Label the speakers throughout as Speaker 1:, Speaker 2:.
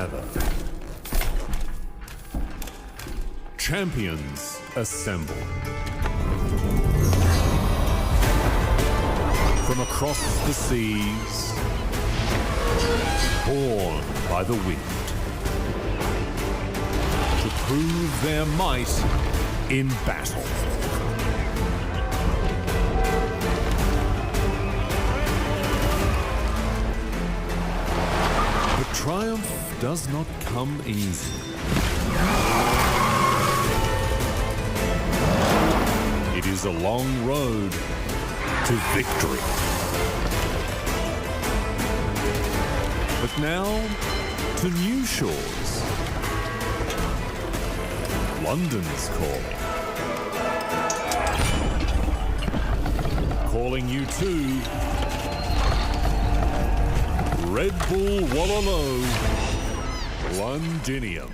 Speaker 1: gather. Champions assemble. From across the seas, borne by the wind, to prove their might in battle. But triumph does not come easy. It is a long road to victory. But now, to new shores. London's calling. Calling you to Redbull Wololo, Londinium.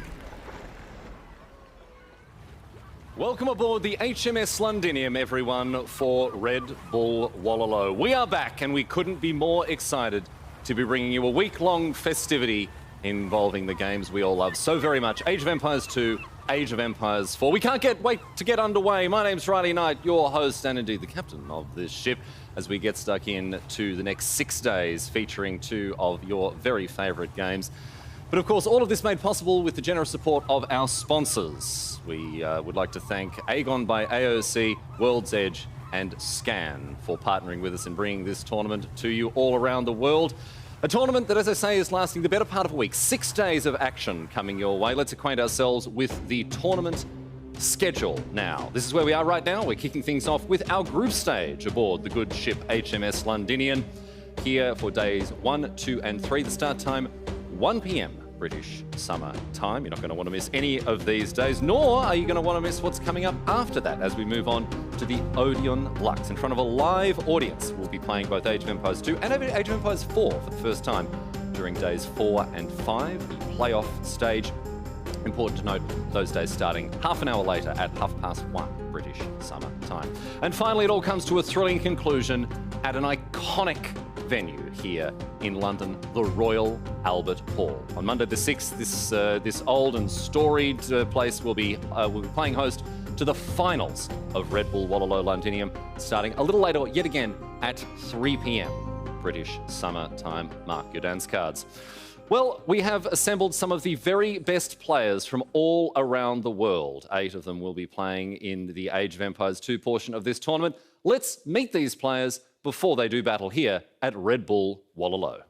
Speaker 2: Welcome aboard the HMS Londinium, everyone, for Redbull Wololo. We are back, and we couldn't be more excited to be bringing you a week-long festivity involving the games we all love so very much. Age of Empires 2, Age of Empires 4. We can't wait to get underway. My name's Riley Knight, your host and indeed the captain of this ship, as we get stuck in to the next 6 days featuring 2 of your very favourite games. But of course, all of this made possible with the generous support of our sponsors. We would like to thank Aegon by AOC, World's Edge and Scan for partnering with us in bringing this tournament to you all around the world. A tournament that, as I say, is lasting the better part of a week. 6 days of action coming your way. Let's acquaint ourselves with the tournament schedule now. This is where we are right now. We're kicking things off with our group stage aboard the good ship HMS Londinium. Here for days 1, 2 and 3. The start time, 1 p.m. British summer time. You're not going to want to miss any of these days, nor are you going to want to miss what's coming up after that as we move on to the Odeon Lux. In front of a live audience, we'll be playing both Age of Empires 2 and Age of Empires 4 for the first time during days 4 and 5, the playoff stage. Important to note, those days starting half an hour later at 1:30 British summer time. And finally, it all comes to a thrilling conclusion at an iconic venue here in London, the Royal Albert Hall. On Monday the 6th, this old and storied place will be playing host to the finals of Redbull Wololo Londinium, starting a little later yet again at 3 p.m. British summer time. Mark your dance cards. Well, we have assembled some of the very best players from all around the world. 8 of them will be playing in the Age of Empires 2 portion of this tournament. Let's meet these players before they do battle here at Redbull Wololo.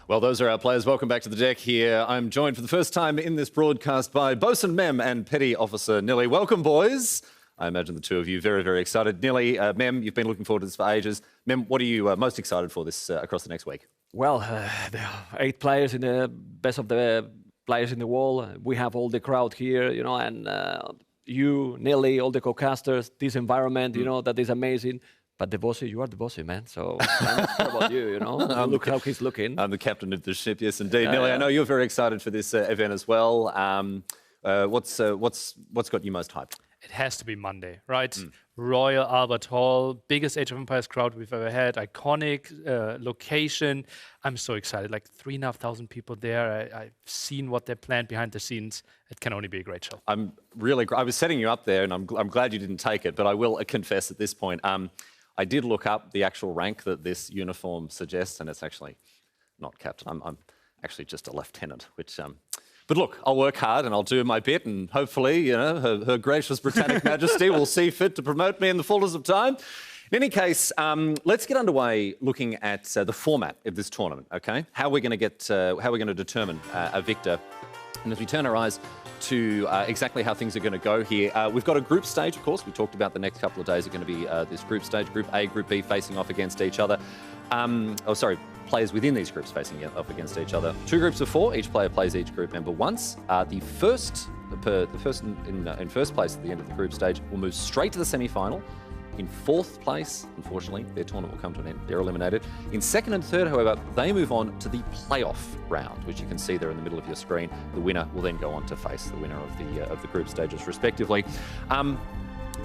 Speaker 2: Well, those are our players. Welcome back to the deck here. I'm joined for the first time in this broadcast by Bosun Mem and Petty Officer Nilly. Welcome, boys. I imagine the two of you very, very excited. Nilly, Mem, you've been looking forward to this for ages. Mem, what are you most excited for this across the next week?
Speaker 3: Well, there are 8 players in the best of the players in the world. We have all the crowd here, you know, and you, Nilly, all the co-casters, this environment, you know, that is amazing. But the bossy, you are the bossy, man. So I'm sure about you, you know. Look how he's looking.
Speaker 2: I'm the captain of the ship, yes, indeed. Nilly, I know you're very excited for this event as well. What's got you most hyped?
Speaker 4: It has to be Monday, right? Royal Albert Hall, biggest Age of Empires crowd we've ever had, iconic location. I'm so excited. Like 3,500 people there. I've seen what they planned behind the scenes. It can only be a great show.
Speaker 2: I'm really. I was setting you up there, and I'm glad you didn't take it. But I will confess at this point, I did look up the actual rank that this uniform suggests, and it's actually not captain. I'm actually just a lieutenant, which. But look, I'll work hard and I'll do my bit, and hopefully, you know, Her Gracious Britannic Majesty will see fit to promote me in the fullness of time. In any case, let's get underway looking at the format of this tournament. Okay, how we're going to determine a victor, and as we turn our eyes to exactly how things are going to go here, we've got a group stage. Of course, we talked about the next couple of days are going to be this group stage, Group A, Group B, facing off against each other. Players within these groups facing off against each other. 2 groups of 4. Each player plays each group member once. The first in first place at the end of the group stage will move straight to the semi-final. In 4th place, unfortunately, their tournament will come to an end. They're eliminated. In 2nd and 3rd, however, they move on to the playoff round, which you can see there in the middle of your screen. The winner will then go on to face the winner of the group stages, respectively.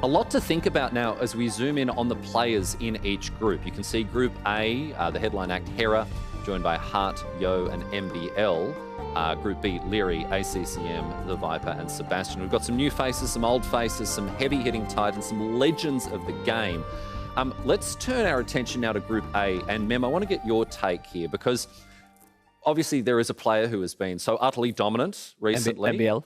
Speaker 2: A lot to think about now as we zoom in on the players in each group. You can see Group A, the headline act Hera, joined by Hart, Yo, and MBL. Group B, Leary, ACCM, The Viper, and Sebastian. We've got some new faces, some old faces, some heavy-hitting titans, some legends of the game. Let's turn our attention now to Group A. And Mem, I want to get your take here because obviously there is a player who has been so utterly dominant recently.
Speaker 3: MBL.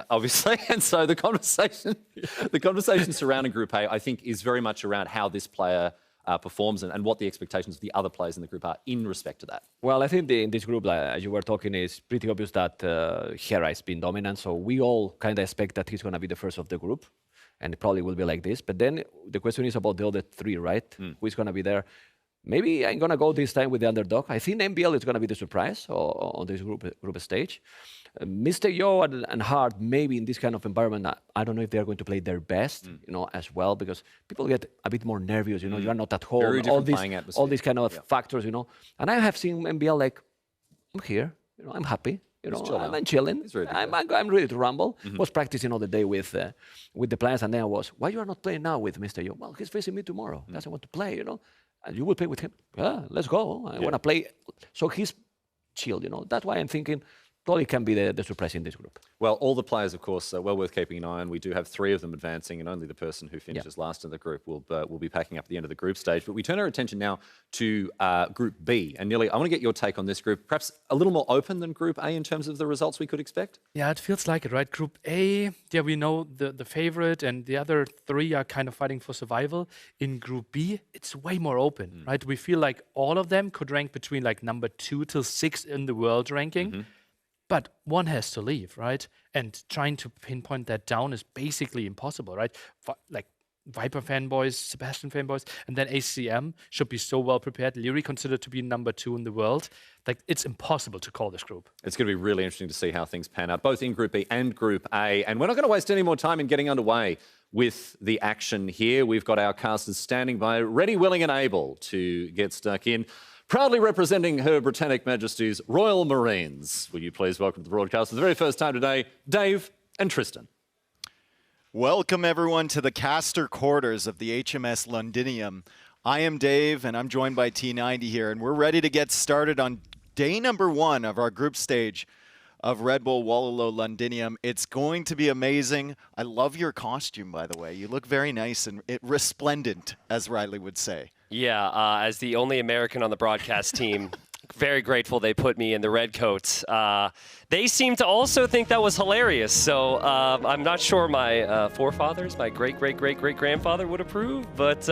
Speaker 2: Obviously. And so the conversation surrounding Group A, I think, is very much around how this player performs and what the expectations of the other players in the group are in respect to that.
Speaker 3: Well, I think in this group, as you were talking, it's pretty obvious that Hera has been dominant. So we all kind of expect that he's going to be the first of the group. And it probably will be like this. But then the question is about the other 3, right? Who is going to be there? Maybe I'm going to go this time with the underdog. I think MBL is going to be the surprise on this group stage. Mr. Yo and Hart, maybe in this kind of environment, I don't know if they're going to play their best, you know, as well, because people get a bit more nervous, you know, you are not at home.
Speaker 2: Very different playing atmosphere.
Speaker 3: All these kind of factors, you know. And I have seen MBL like, I'm here, you know, I'm happy. You know, I'm chilling. I'm ready to rumble. Was practicing all the day with the players, and then I was, why you are not playing now with Mr. Yo? Well, he's facing me tomorrow. Doesn't want to play, you know. And you will play with him. Yeah, let's go. I want to play. So he's chilled, you know. That's why I'm thinking probably can be the surprise in this group.
Speaker 2: Well, all the players, of course, are well worth keeping an eye on. We do have 3 of them advancing, and only the person who finishes last in the group will be packing up at the end of the group stage. But we turn our attention now to Group B. And Nili, I want to get your take on this group. Perhaps a little more open than Group A in terms of the results we could expect?
Speaker 4: Yeah, it feels like it, right? Group A, yeah, we know the favorite, and the other 3 are kind of fighting for survival. In Group B, it's way more open, right? We feel like all of them could rank between like number 2 till 6 in the world ranking. But one has to leave, right? And trying to pinpoint that down is basically impossible, right? Like Viper fanboys, Sebastian fanboys, and then ACM should be so well prepared. Leary considered to be number 2 in the world. Like, it's impossible to call this group.
Speaker 2: It's going to be really interesting to see how things pan out, both in Group B and Group A. And we're not going to waste any more time in getting underway with the action here. We've got our casters standing by, ready, willing, and able to get stuck in. Proudly representing Her Britannic Majesty's Royal Marines, will you please welcome to the broadcast for the very first time today, Dave and Tristan.
Speaker 5: Welcome everyone to the caster quarters of the HMS Londinium. I am Dave and I'm joined by T90 here, and we're ready to get started on day number 1 of our group stage of Redbull Wololo Londinium. It's going to be amazing. I love your costume, by the way. You look very nice and resplendent, as Riley would say.
Speaker 6: Yeah, as the only American on the broadcast team, very grateful they put me in the red coats. They seem to also think that was hilarious, so I'm not sure my forefathers, my great-great-great-great-grandfather would approve, but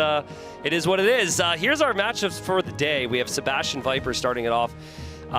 Speaker 6: it is what it is. Here's our matchups for the day. We have Sebastian Viper starting it off,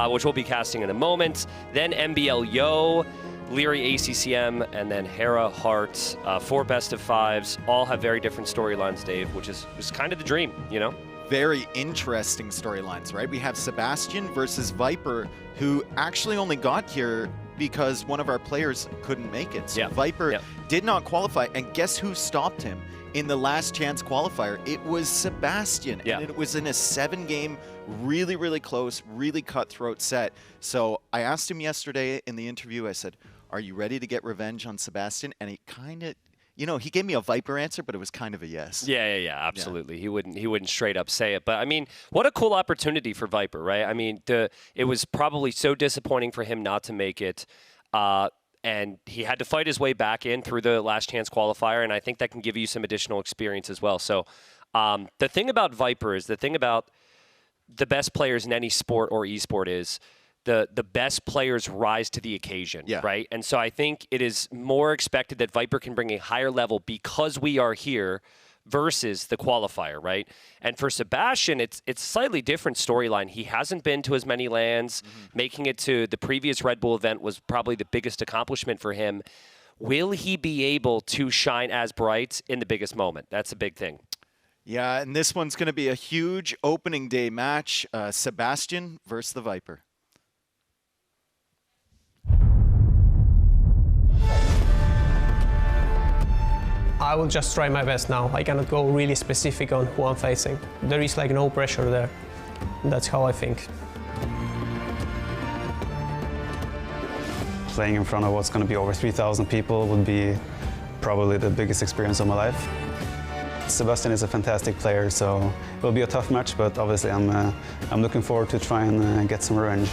Speaker 6: which we'll be casting in a moment. Then MBL Yo, Leary ACCM, and then Hera Hart. 4 best of 5s. All have very different storylines, Dave, which is kind of the dream, you know?
Speaker 5: Very interesting storylines, right? We have Sebastian versus Viper, who actually only got here because one of our players couldn't make it. So Viper did not qualify, and guess who stopped him in the last chance qualifier? It was Sebastian, and it was in a 7-game, really close, really cutthroat set. So I asked him yesterday in the interview, I said, are you ready to get revenge on Sebastian? And he kind of, you know, he gave me a Viper answer, but it was kind of a yes.
Speaker 6: Yeah, absolutely. Yeah. He wouldn't straight up say it. But I mean, what a cool opportunity for Viper, right? I mean, it was probably so disappointing for him not to make it. And he had to fight his way back in through the last chance qualifier, and I think that can give you some additional experience as well. So the thing about Viper is, the thing about the best players in any sport or esport is the best players rise to the occasion, right? And so I think it is more expected that Viper can bring a higher level because we are here versus the qualifier, right? And for Sebastian, it's a slightly different storyline. He hasn't been to as many lands. Making it to the previous Red Bull event was probably the biggest accomplishment for him. Will he be able to shine as bright in the biggest moment? That's a big thing.
Speaker 5: Yeah, and this one's going to be a huge opening day match. Sebastian versus the Viper.
Speaker 7: I will just try my best now. I cannot go really specific on who I'm facing. There is like no pressure there. That's how I think.
Speaker 8: Playing in front of what's going to be over 3,000 people would be probably the biggest experience of my life. Sebastian is a fantastic player, so it will be a tough match, but obviously I'm looking forward to try and get some revenge.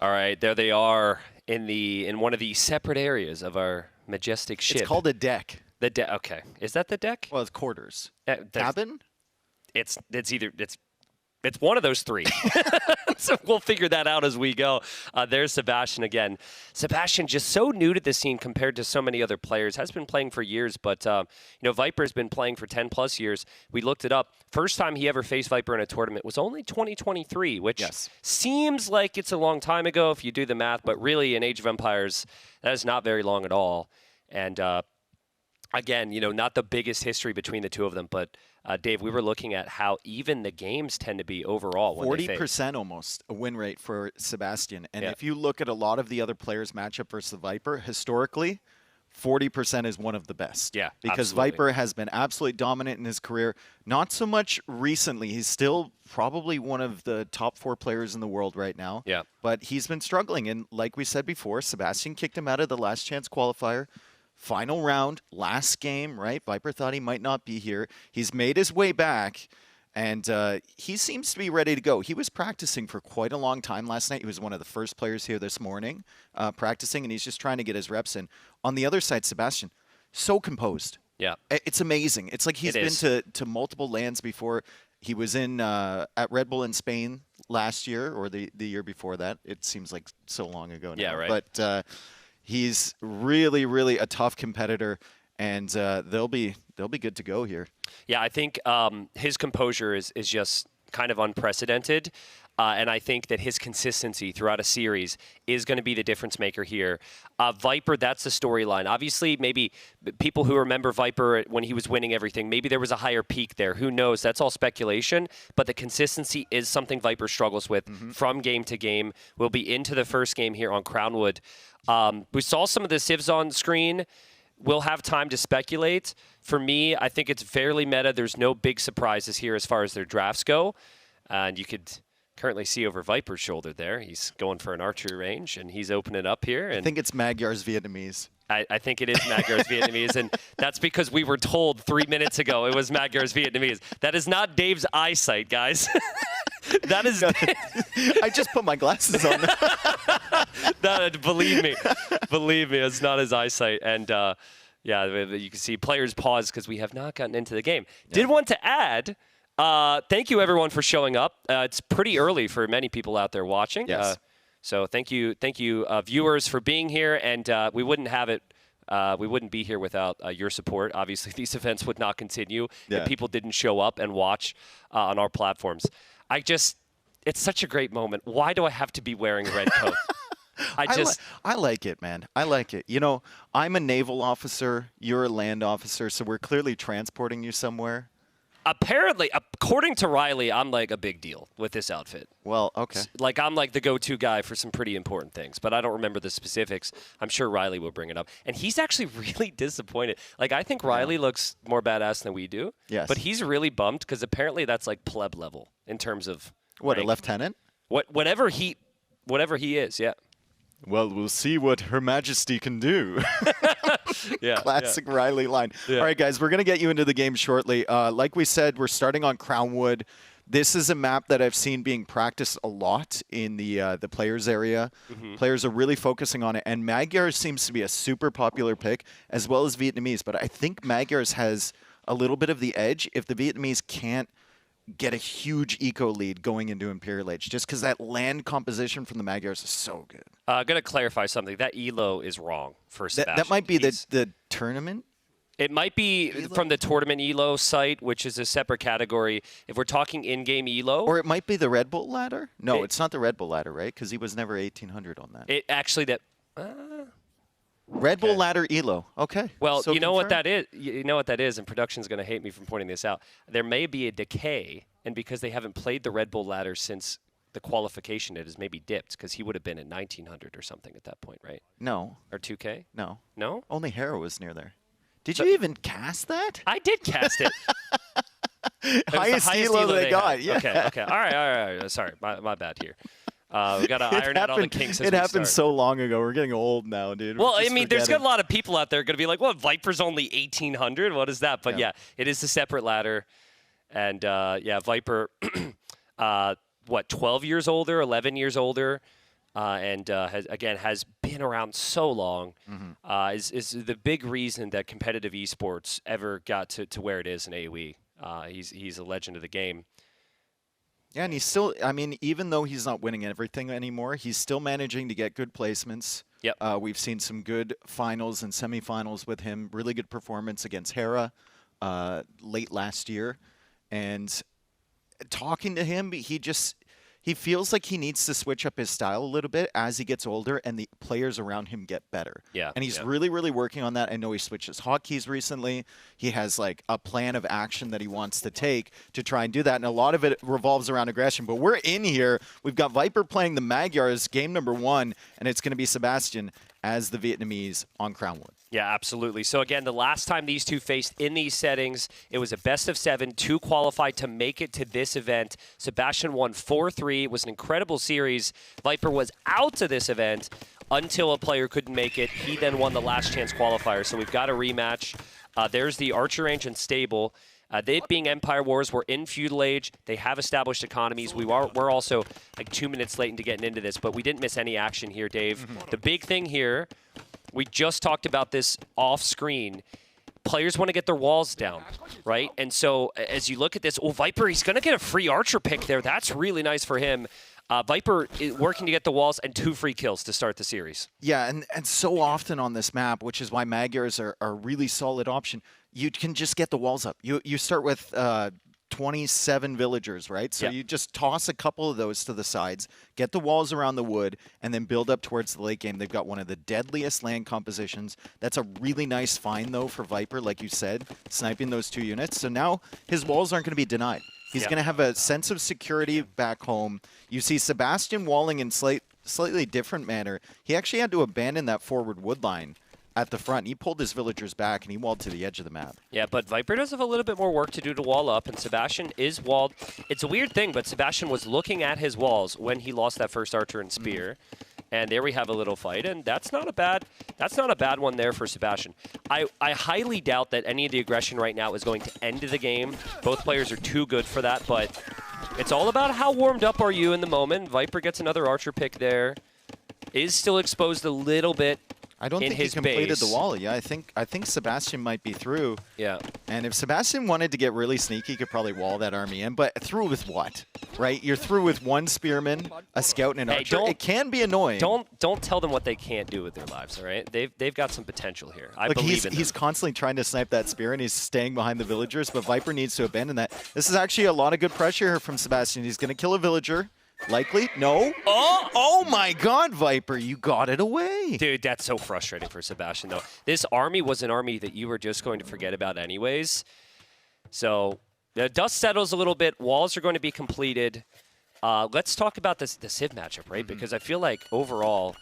Speaker 6: All right, there they are in one of the separate areas of our majestic ship.
Speaker 5: It's called a deck.
Speaker 6: The deck. Okay, is that the deck?
Speaker 5: Well, it's quarters.
Speaker 6: Cabin? It's one of those three. So we'll figure that out as we go. There's Sebastian again. Sebastian just so new to the scene compared to so many other players. Has been playing for years, but you know, Viper's been playing for 10 plus years. We looked it up. First time he ever faced Viper in a tournament was only 2023, which seems like it's a long time ago if you do the math, but really in Age of Empires, that is not very long at all. And again, you know, not the biggest history between the two of them, but Dave, we were looking at how even the games tend to be overall.
Speaker 5: 40% almost a win rate for Sebastian. And if you look at a lot of the other players' matchup versus the Viper, historically, 40% is one of the best.
Speaker 6: Yeah,
Speaker 5: because Viper has been absolutely dominant in his career. Not so much recently. He's still probably one of the top 4 players in the world right now.
Speaker 6: Yeah.
Speaker 5: But he's been struggling. And like we said before, Sebastian kicked him out of the last chance qualifier. Final round, last game, right? Viper thought he might not be here. He's made his way back, and he seems to be ready to go. He was practicing for quite a long time last night. He was one of the first players here this morning practicing, and he's just trying to get his reps in. On the other side, Sebastian, so composed.
Speaker 6: Yeah.
Speaker 5: It's amazing. It's like he's been to multiple lands before. He was in at Red Bull in Spain last year, or the year before that. It seems like so long ago now.
Speaker 6: Yeah, right.
Speaker 5: But he's really, really a tough competitor, and they'll be good to go here.
Speaker 6: Yeah, I think his composure is just kind of unprecedented, and I think that his consistency throughout a series is going to be the difference maker here. Viper, that's the storyline. Obviously, maybe people who remember Viper when he was winning everything, maybe there was a higher peak there. Who knows? That's all speculation, but the consistency is something Viper struggles with from game to game. We'll be into the first game here on Crownwood. We saw some of the civs on screen. We'll have time to speculate. For me, I think it's fairly meta. There's no big surprises here as far as their drafts go. And you could currently see over Viper's shoulder there. He's going for an archery range, and he's opening up here. And
Speaker 5: I think it's Magyar's Vietnamese.
Speaker 6: I think it is Magyar's Vietnamese, and that's because we were told 3 minutes ago it was Magyar's Vietnamese. That is not Dave's eyesight, guys. That is.
Speaker 5: I just put my glasses on.
Speaker 6: Believe me, it's not his eyesight. And yeah, you can see players pause because we have not gotten into the game. Yeah. Did want to add, thank you everyone for showing up. It's pretty early for many people out there watching.
Speaker 5: Yes.
Speaker 6: So thank you, viewers, for being here. And we wouldn't have it. We wouldn't be here without your support. Obviously, these events would not continue if people didn't show up and watch on our platforms. It's such a great moment. Why do I have to be wearing a red coat?
Speaker 5: I like it, man. I like it. You know, I'm a naval officer. You're a land officer, so we're clearly transporting you somewhere.
Speaker 6: Apparently, according to Riley, I'm like a big deal with this outfit.
Speaker 5: Well, okay.
Speaker 6: Like, I'm like the go-to guy for some pretty important things, but I don't remember the specifics. I'm sure Riley will bring it up. And he's actually really disappointed. Like, I think Riley looks more badass than we do.
Speaker 5: Yes.
Speaker 6: But he's really bummed because apparently that's like pleb level in terms of
Speaker 5: What,
Speaker 6: rank.
Speaker 5: a lieutenant?
Speaker 6: Whatever he is, yeah.
Speaker 5: Well, we'll see what Her Majesty can do.
Speaker 6: Yeah.
Speaker 5: Classic Riley line.
Speaker 6: Yeah.
Speaker 5: All right, guys, we're going to get you into the game shortly. Like we said, we're starting on Crownwood. This is a map that I've seen being practiced a lot in the players area. Players are really focusing on it, and Magyars seems to be a super popular pick, as well as Vietnamese. But I think Magyars has a little bit of the edge if the Vietnamese can't get a huge eco lead going into Imperial Age, just because that land composition from the Magyars is so good.
Speaker 6: I'm going to clarify something. That ELO is wrong for Sebastian.
Speaker 5: That might be the tournament?
Speaker 6: It might be from the tournament ELO site, which is a separate category. If we're talking in-game ELO.
Speaker 5: Or it might be the Red Bull ladder? No, it's not the Red Bull ladder, right? Because he was never 1800 on that.
Speaker 6: It actually that.
Speaker 5: Red Bull ladder ELO. Okay.
Speaker 6: Well,
Speaker 5: So
Speaker 6: you know what
Speaker 5: confirmed.
Speaker 6: that is. You know what that is, and production's going to hate me for pointing this out. There may be a decay, and because they haven't played the Red Bull ladder since the qualification, it has maybe dipped because he would have been at 1900 or something at that point, right?
Speaker 5: No.
Speaker 6: Or 2K?
Speaker 5: No.
Speaker 6: No?
Speaker 5: Only Hera was near there. Did you even cast that?
Speaker 6: I did cast it. It was the
Speaker 5: Highest ELO they got.
Speaker 6: had.
Speaker 5: Yeah.
Speaker 6: Okay. All right. Sorry, my bad here. We got to iron out all the kinks as
Speaker 5: It
Speaker 6: we
Speaker 5: happened
Speaker 6: start.
Speaker 5: so long ago. We're getting old now, dude.
Speaker 6: Well,
Speaker 5: We're
Speaker 6: I
Speaker 5: just
Speaker 6: mean, there's
Speaker 5: forgetting.
Speaker 6: got a lot of people out there going to be like, well, Viper's only 1800. What is that? But yeah, it is a separate ladder. And Viper, 12 years older, 11 years older, and has been around so long, is the big reason that competitive esports ever got to where it is in AoE. He's a legend of the game.
Speaker 5: Yeah, and he's still, I mean, even though he's not winning everything anymore, he's still managing to get good placements.
Speaker 6: Yep.
Speaker 5: We've seen some good finals and semifinals with him. Really good performance against Hera late last year. And talking to him, he feels like he needs to switch up his style a little bit as he gets older and the players around him get better.
Speaker 6: Yeah.
Speaker 5: And he's really, really working on that. I know he switched his hotkeys recently. He has like a plan of action that he wants to take to try and do that. And a lot of it revolves around aggression. But we're in here. We've got Viper playing the Magyars game number 1, and it's going to be Sebastian as the Vietnamese on Crownwood.
Speaker 6: Yeah, absolutely. So again, the last time these two faced in these settings, it was a best of 7, 2 qualified to make it to this event. Sebastian won 4-3. It was an incredible series. Viper was out to this event until a player couldn't make it. He then won the last chance qualifier. So we've got a rematch. There's the Archer Range and Stable. They being Empire Wars, we're in feudal age. They have established economies. We're also like 2 minutes late into getting into this, but we didn't miss any action here, Dave. The big thing here, we just talked about this off screen. Players want to get their walls down, right? And so as you look at this, Viper, he's going to get a free Archer pick there. That's really nice for him. Viper is working to get the walls and 2 free kills to start the series.
Speaker 5: Yeah, and so often on this map, which is why Magyars are a really solid option, you can just get the walls up. You start with 27 villagers, right? So you just toss a couple of those to the sides, get the walls around the wood, and then build up towards the late game. They've got one of the deadliest land compositions. That's a really nice find, though, for Viper, like you said, sniping those 2 units. So now his walls aren't going to be denied. He's going to have a sense of security back home. You see Sebastian walling in slightly different manner. He actually had to abandon that forward wood line at the front. He pulled his villagers back, and he walled to the edge of the map.
Speaker 6: Yeah, but Viper does have a little bit more work to do to wall up, and Sebastian is walled. It's a weird thing, but Sebastian was looking at his walls when he lost that first Archer and Spear. And there we have a little fight, and that's not a bad one there for Sebastian. I highly doubt that any of the aggression right now is going to end the game. Both players are too good for that, but it's all about how warmed up are you in the moment. Viper gets another Archer pick there. Is still exposed a little bit.
Speaker 5: I don't think he completed the wall. Yeah, I think Sebastian might be through.
Speaker 6: Yeah.
Speaker 5: And if Sebastian wanted to get really sneaky, he could probably wall that army in. But through with what? Right? You're through with 1 spearman, a scout, and an archer. It can be annoying.
Speaker 6: Don't tell them what they can't do with their lives. All right? They've got some potential here. I believe in them.
Speaker 5: He's constantly trying to snipe that spear, and he's staying behind the villagers. But Viper needs to abandon that. This is actually a lot of good pressure here from Sebastian. He's going to kill a villager. Likely? No? Oh my God, Viper, you got it away.
Speaker 6: Dude, that's so frustrating for Sebastian, though. This army was an army that you were just going to forget about anyways. So The dust settles a little bit. Walls are going to be completed. Let's talk about the Civ matchup, right? Because I feel like overall,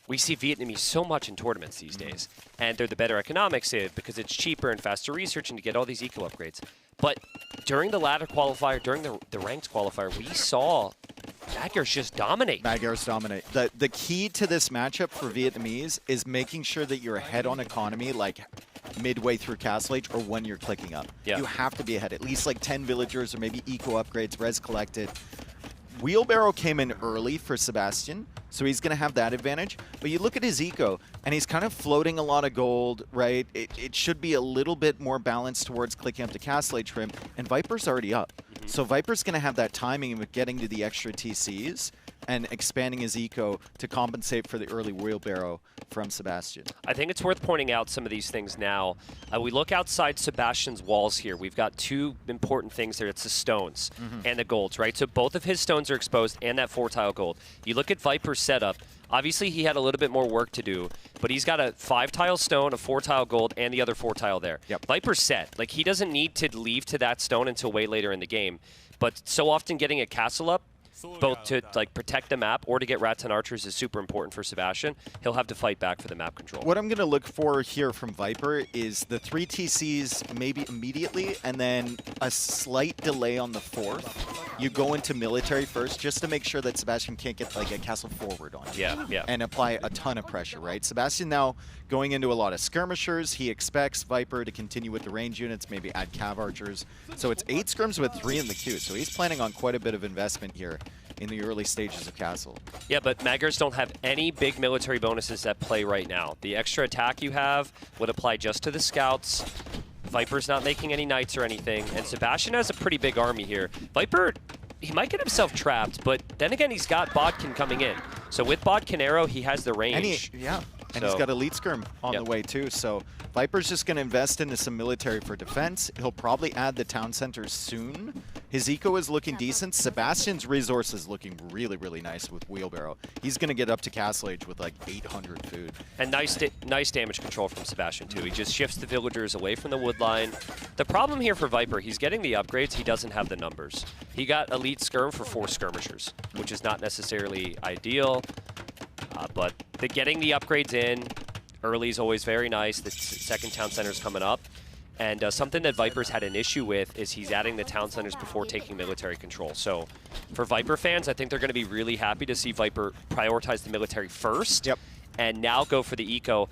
Speaker 6: we see Vietnamese so much in tournaments these days, and they're the better economic Civ because it's cheaper and faster research and to get all these eco upgrades. But during the ladder qualifier, during the ranked qualifier, we saw Magyars just dominate.
Speaker 5: Magyars dominate. The key to this matchup for Vietnamese is making sure that you're ahead on economy, like midway through Castle Age or when you're clicking up.
Speaker 6: Yeah.
Speaker 5: You have to be ahead, at least like 10 villagers or maybe eco upgrades, res collected. Wheelbarrow came in early for Sebastian, so he's going to have that advantage. But you look at his eco, and he's kind of floating a lot of gold, right? It should be a little bit more balanced towards clicking up to Castle Age for him, and Viper's already up. So Viper's going to have that timing of getting to the extra TCs and expanding his eco to compensate for the early wheelbarrow from Sebastian.
Speaker 6: I think it's worth pointing out some of these things now. We look outside Sebastian's walls here. We've got two important things there. It's the stones and the golds, right? So both of his stones are exposed and that 4-tile gold. You look at Viper's setup. Obviously, he had a little bit more work to do, but he's got a 5-tile stone, a 4-tile gold, and the other 4-tile there.
Speaker 5: Yep.
Speaker 6: Viper's set. Like, he doesn't need to leave to that stone until way later in the game. But so often getting a castle up, both to like protect the map or to get rats and archers, is super important for Sebastian. He'll have to fight back for the map control.
Speaker 5: What I'm going to look for here from Viper is the 3 TCs maybe immediately, and then a slight delay on the 4th. You go into military first just to make sure that Sebastian can't get like a castle forward on you.
Speaker 6: Yeah.
Speaker 5: And apply a ton of pressure, right? Sebastian now going into a lot of skirmishers. He expects Viper to continue with the range units, maybe add cav archers. So it's 8 scrims with 3 in the queue. So he's planning on quite a bit of investment here in the early stages of Castle.
Speaker 6: Yeah, but Magyars don't have any big military bonuses at play right now. The extra attack you have would apply just to the scouts. Viper's not making any knights or anything, and Sebastian has a pretty big army here. Viper, he might get himself trapped, but then again, he's got Bodkin coming in. So with Bodkin Arrow, he has the range.
Speaker 5: And he's got Elite Skirm on the way too. So Viper's just going to invest into some military for defense. He'll probably add the town centers soon. His eco is looking decent. Sebastian's resource is looking really, really nice with Wheelbarrow. He's going to get up to Castle Age with like 800 food.
Speaker 6: And nice damage control from Sebastian too. He just shifts the villagers away from the wood line. The problem here for Viper, he's getting the upgrades, he doesn't have the numbers. He got Elite Skirm for 4 skirmishers, which is not necessarily ideal. But getting the upgrades in early is always very nice. The second town center is coming up. And something that Viper's had an issue with is he's adding the town centers before taking military control. So for Viper fans, I think they're going to be really happy to see Viper prioritize the military first.
Speaker 5: Yep.
Speaker 6: And now go for the eco.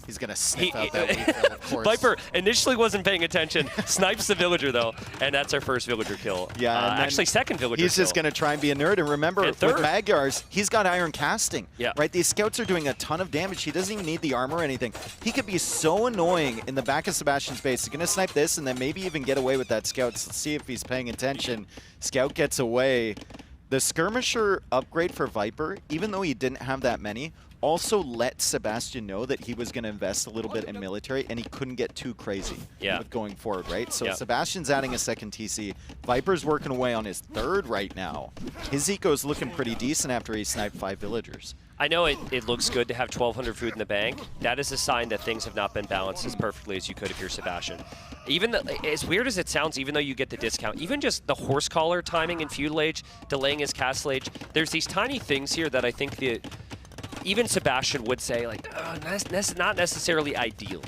Speaker 5: He's going to sniff out that Wheelbarrow, of course.
Speaker 6: Viper initially wasn't paying attention, snipes the villager though, and that's our first villager kill.
Speaker 5: Yeah,
Speaker 6: actually second villager
Speaker 5: he's
Speaker 6: kill.
Speaker 5: just going to try and be a nerd. And remember, with Magyars, he's got iron casting.
Speaker 6: Yeah.
Speaker 5: Right? These scouts are doing a ton of damage. He doesn't even need the armor or anything. He could be so annoying in the back of Sebastian's base. He's going to snipe this and then maybe even get away with that scout. Let's see if he's paying attention. Scout gets away. The skirmisher upgrade for Viper, even though he didn't have that many, also let Sebastian know that he was going to invest a little bit in military and he couldn't get too crazy with going forward, right? So Sebastian's adding a second TC. Viper's working away on his 3rd right now. His eco's looking pretty decent after he sniped 5 villagers.
Speaker 6: I know it looks good to have 1,200 food in the bank. That is a sign that things have not been balanced as perfectly as you could if you're Sebastian. Even as weird as it sounds, even though you get the discount, even just the horse collar timing in feudal age, delaying his castle age, there's these tiny things here that I think even Sebastian would say, like, that's not necessarily ideal.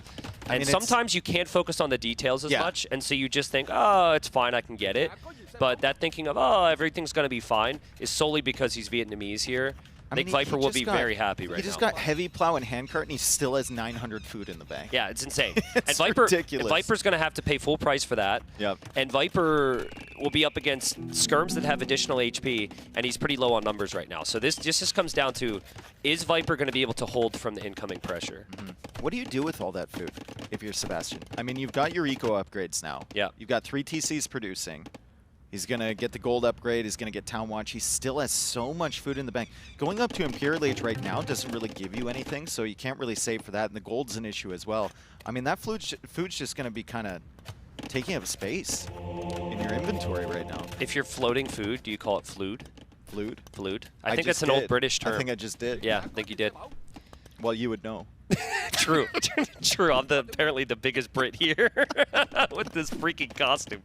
Speaker 6: And sometimes you can't focus on the details as much, and so you just think, oh, it's fine, I can get it. But that thinking of, oh, everything's going to be fine is solely because he's Vietnamese here. I think Viper will be very happy right now.
Speaker 5: He just got heavy plow and handcart, and he still has 900 food in the bank.
Speaker 6: Yeah, it's insane.
Speaker 5: It's
Speaker 6: and
Speaker 5: ridiculous.
Speaker 6: Viper's going to have to pay full price for that.
Speaker 5: Yep.
Speaker 6: And Viper will be up against skirms that have additional HP, and he's pretty low on numbers right now. So this just comes down to, is Viper going to be able to hold from the incoming pressure?
Speaker 5: What do you do with all that food if you're Sebastian? I mean, you've got your eco upgrades now.
Speaker 6: Yeah.
Speaker 5: You've got 3 TCs producing. He's going to get the gold upgrade. He's going to get Town Watch. He still has so much food in the bank. Going up to Imperial Age right now doesn't really give you anything, so you can't really save for that. And the gold's an issue as well. I mean, that food's just going to be kind of taking up space in your inventory right now.
Speaker 6: If you're floating food, do you call it flood?
Speaker 5: Flood?
Speaker 6: Flood. I think that's an old British term.
Speaker 5: I think I just did.
Speaker 6: Yeah, I think you did.
Speaker 5: Well, you would know.
Speaker 6: True. True. I'm apparently the biggest Brit here with this freaking costume.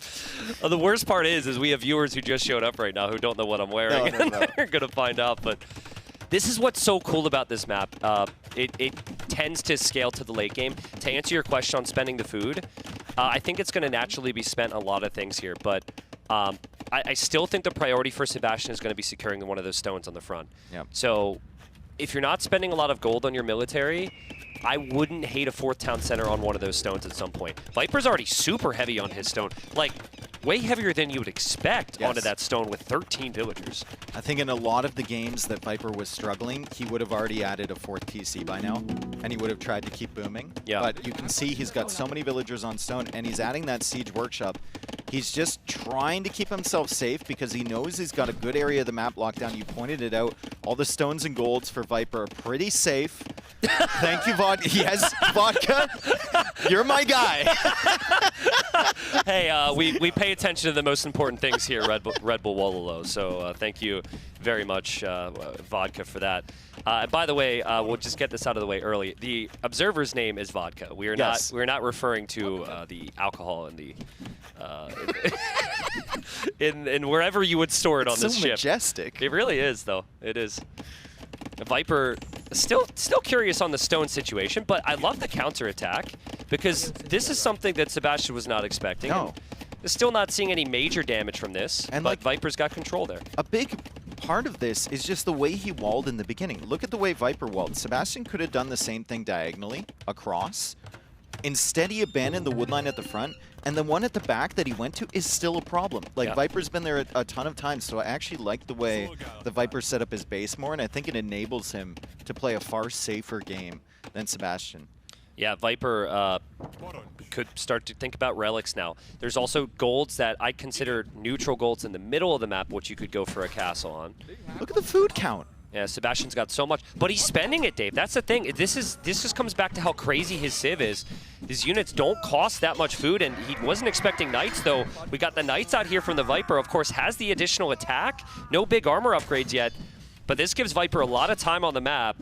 Speaker 6: The worst part is we have viewers who just showed up right now who don't know what I'm wearing.
Speaker 5: No.
Speaker 6: They're going to find out. But this is what's so cool about this map. It tends to scale to the late game. To answer your question on spending the food, I think it's going to naturally be spent on a lot of things here. But I still think the priority for Sebastian is going to be securing one of those stones on the front.
Speaker 5: Yep.
Speaker 6: So if you're not spending a lot of gold on your military, I wouldn't hate a 4th town center on one of those stones at some point. Viper's already super heavy on his stone. Like, way heavier than you would expect onto that stone with 13 villagers.
Speaker 5: I think in a lot of the games that Viper was struggling, he would have already added a 4th PC by now, and he would have tried to keep booming.
Speaker 6: Yeah.
Speaker 5: But you can see he's got so many villagers on stone, and he's adding that siege workshop. He's just trying to keep himself safe because he knows he's got a good area of the map locked down. You pointed it out. All the stones and golds for Viper are pretty safe. Thank you, Vodka. Yes, Vodka, you're my guy.
Speaker 6: Hey, we pay attention to the most important things here, Red Bull Wololo. So thank you very much, Vodka, for that. By the way, we'll just get this out of the way early. The observer's name is Vodka. We are not referring to the alcohol in the in wherever you would store it on this ship.
Speaker 5: It's so majestic.
Speaker 6: It really is, though. It is. Viper still curious on the stone situation, but I love the counterattack because this is something that Sebastian was not expecting.
Speaker 5: No.
Speaker 6: Still not seeing any major damage from this,
Speaker 5: And
Speaker 6: but
Speaker 5: like,
Speaker 6: Viper's got control there.
Speaker 5: A big part of this is just the way he walled in the beginning. Look at the way Viper walled. Sebastian could have done the same thing diagonally across. Instead, he abandoned the wood line at the front, and the one at the back that he went to is still a problem. Like, Viper's been there a ton of times, so I actually like the way the Viper set up his base more, and I think it enables him to play a far safer game than Sebastian.
Speaker 6: Yeah, Viper could start to think about relics now. There's also golds that I consider neutral golds in the middle of the map, which you could go for a castle on.
Speaker 5: Look at the food count.
Speaker 6: Yeah, Sebastian's got so much, but he's spending it, Dave. That's the thing. This just comes back to how crazy his civ is. His units don't cost that much food, and he wasn't expecting knights, though. We got the knights out here from the Viper, of course, has the additional attack. No big armor upgrades yet, but this gives Viper a lot of time on the map.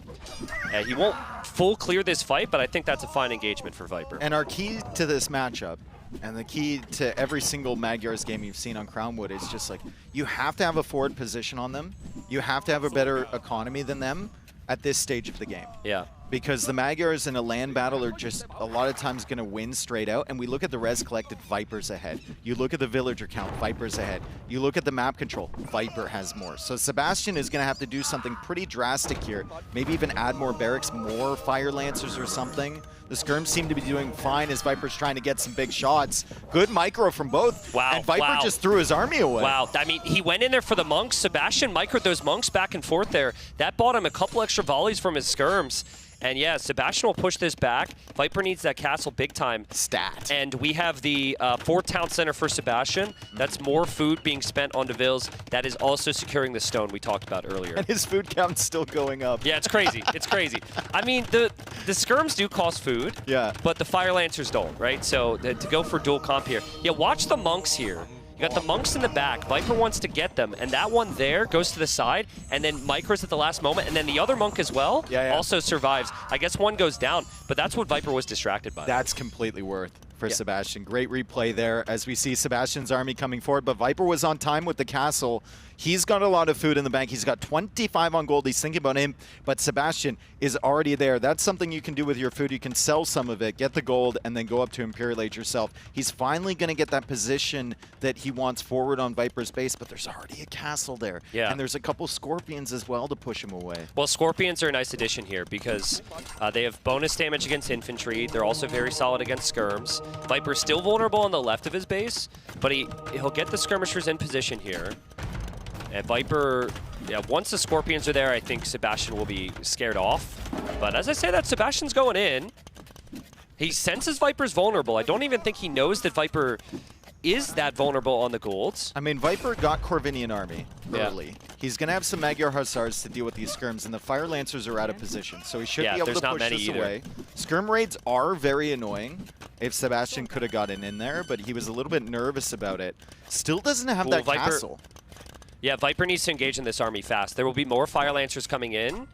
Speaker 6: He won't full clear this fight, but I think that's a fine engagement for Viper.
Speaker 5: And our key to this matchup, and the key to every single Magyars game you've seen on Crownwood, is just like, you have to have a forward position on them. You have to have a better economy than them at this stage of the game.
Speaker 6: Yeah.
Speaker 5: Because the Magyars in a land battle are just a lot of times going to win straight out. And we look at the res collected, Viper's ahead. You look at the villager count, Viper's ahead. You look at the map control, Viper has more. So Sebastian is going to have to do something pretty drastic here. Maybe even add more barracks, more fire lancers or something. The skirms seem to be doing fine as Viper's trying to get some big shots. Good micro from both.
Speaker 6: Wow.
Speaker 5: And Viper just threw his army away.
Speaker 6: Wow. I mean, he went in there for the monks. Sebastian microed those monks back and forth there. That bought him a couple extra volleys from his skirms. And yeah, Sebastian will push this back. Viper needs that castle big time.
Speaker 5: Stat.
Speaker 6: And we have the 4th town center for Sebastian. That's more food being spent on Devilles. That is also securing the stone we talked about earlier.
Speaker 5: And his food count's still going up.
Speaker 6: Yeah, it's crazy. It's crazy. I mean, the skirms do cost food.
Speaker 5: Yeah.
Speaker 6: But the fire lancers don't, right? So to go for dual comp here. Yeah, watch the monks here. You got the monks in the back. Viper wants to get them, and that one there goes to the side, and then micros at the last moment, and then the other monk as well also survives. I guess one goes down, but that's what Viper was distracted by.
Speaker 5: That's completely worth for Sebastian. Great replay there as we see Sebastian's army coming forward, but Viper was on time with the castle. He's got a lot of food in the bank. He's got 25 on gold. He's thinking about him, but Sebastian is already there. That's something you can do with your food. You can sell some of it, get the gold, and then go up to Imperial Age yourself. He's finally going to get that position that he wants forward on Viper's base, but there's already a castle there.
Speaker 6: Yeah.
Speaker 5: And there's a couple Scorpions as well to push him away.
Speaker 6: Well, Scorpions are a nice addition here because they have bonus damage against infantry. They're also very solid against skirms. Viper's still vulnerable on the left of his base, but he'll get the skirmishers in position here. And Viper, once the Scorpions are there, I think Sebastian will be scared off. But as I say that, Sebastian's going in. He senses Viper's vulnerable. I don't even think he knows that Viper is that vulnerable on the golds.
Speaker 5: I mean, Viper got Corvinian army early. He's going to have some Magyar Hussars to deal with these skirms, and the Fire Lancers are out of position, so he should be able to push this away. Skirm raids are very annoying if Sebastian could have gotten in there, but he was a little bit nervous about it. Still doesn't have that castle.
Speaker 6: Yeah, Viper needs to engage in this army fast. There will be more Fire Lancers coming in,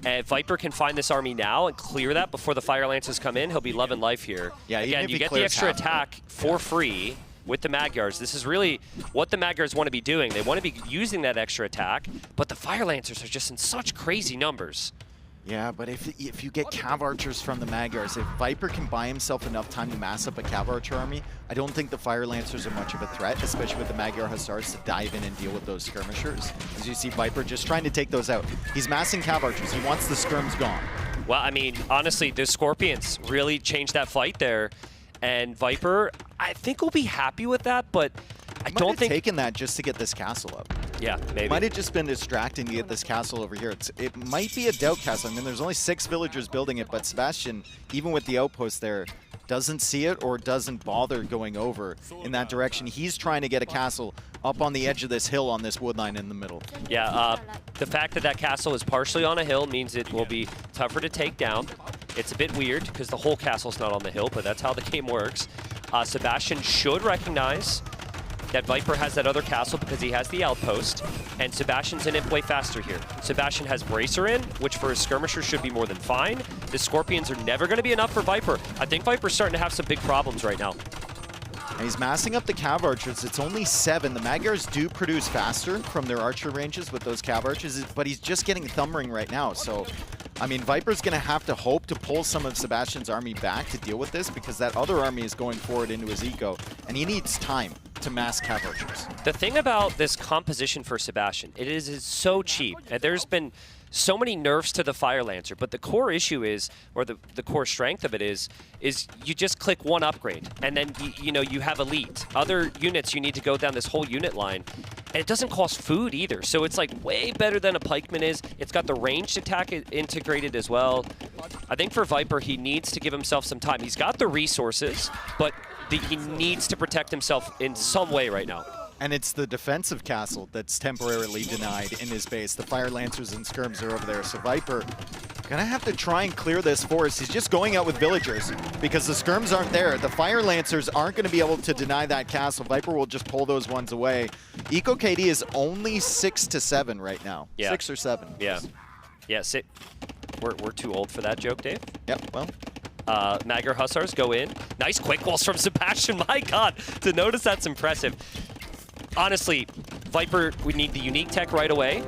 Speaker 6: And if Viper can find this army now and clear that before the Fire Lancers come in, he'll be loving life here.
Speaker 5: Yeah,
Speaker 6: again, you get the extra attack for free with the Magyars. This is really what the Magyars want to be doing. They want to be using that extra attack, but the Fire Lancers are just in such crazy numbers.
Speaker 5: Yeah, but if you get Cav Archers from the Magyars, if Viper can buy himself enough time to mass up a Cav Archer army, I don't think the Fire Lancers are much of a threat, especially with the Magyar Hussars to dive in and deal with those skirmishers. As you see Viper just trying to take those out. He's massing Cav Archers. He wants the skirms gone.
Speaker 6: Well, I mean, honestly, the Scorpions really changed that fight there. And Viper, I think will be happy with that, but I don't think...
Speaker 5: taken that just to get this castle up.
Speaker 6: Yeah, maybe.
Speaker 5: Might have just been distracting to get this castle over here. It might be a doubt castle. I mean, there's only 6 villagers building it, but Sebastian, even with the outpost there, doesn't see it or doesn't bother going over in that direction. He's trying to get a castle up on the edge of this hill on this wood line in the middle.
Speaker 6: Yeah, the fact that that castle is partially on a hill means it will be tougher to take down. It's a bit weird because the whole castle's not on the hill, but that's how the game works. Sebastian should recognize that Viper has that other castle because he has the outpost, and Sebastian's in it way faster here. Sebastian has Bracer in, which for his skirmisher should be more than fine. The Scorpions are never going to be enough for Viper. I think Viper's starting to have some big problems right now.
Speaker 5: And he's massing up the Cav Archers. It's only 7. The Magyars do produce faster from their archer ranges with those Cav Archers, but he's just getting thumb ring right now. So, I mean, Viper's going to have to hope to pull some of Sebastian's army back to deal with this because that other army is going forward into his eco, and he needs time to mass Cav Archers.
Speaker 6: The thing about this composition for Sebastian, it is so cheap. And there's been so many nerfs to the Fire Lancer, but the core issue is, or the core strength of it is you just click one upgrade, and then you know you have elite. Other units you need to go down this whole unit line, and it doesn't cost food either. So it's like way better than a pikeman is. It's got the ranged attack integrated as well. I think for Viper, he needs to give himself some time. He's got the resources, but he needs to protect himself in some way right now.
Speaker 5: And it's the defensive castle that's temporarily denied in his base. The Fire Lancers and Skirms are over there. So Viper gonna have to try and clear this forest. He's just going out with villagers because the Skirms aren't there. The Fire Lancers aren't gonna be able to deny that castle. Viper will just pull those ones away. Eco KD is only 6 to 7 right now.
Speaker 6: Yeah.
Speaker 5: 6 or 7.
Speaker 6: Yeah. Yeah, we're too old for that joke, Dave.
Speaker 5: Yep, well.
Speaker 6: Magyar Hussars go in. Nice quick walls from Sebastian. My God, to notice that's impressive. Honestly, Viper would need the unique tech right away,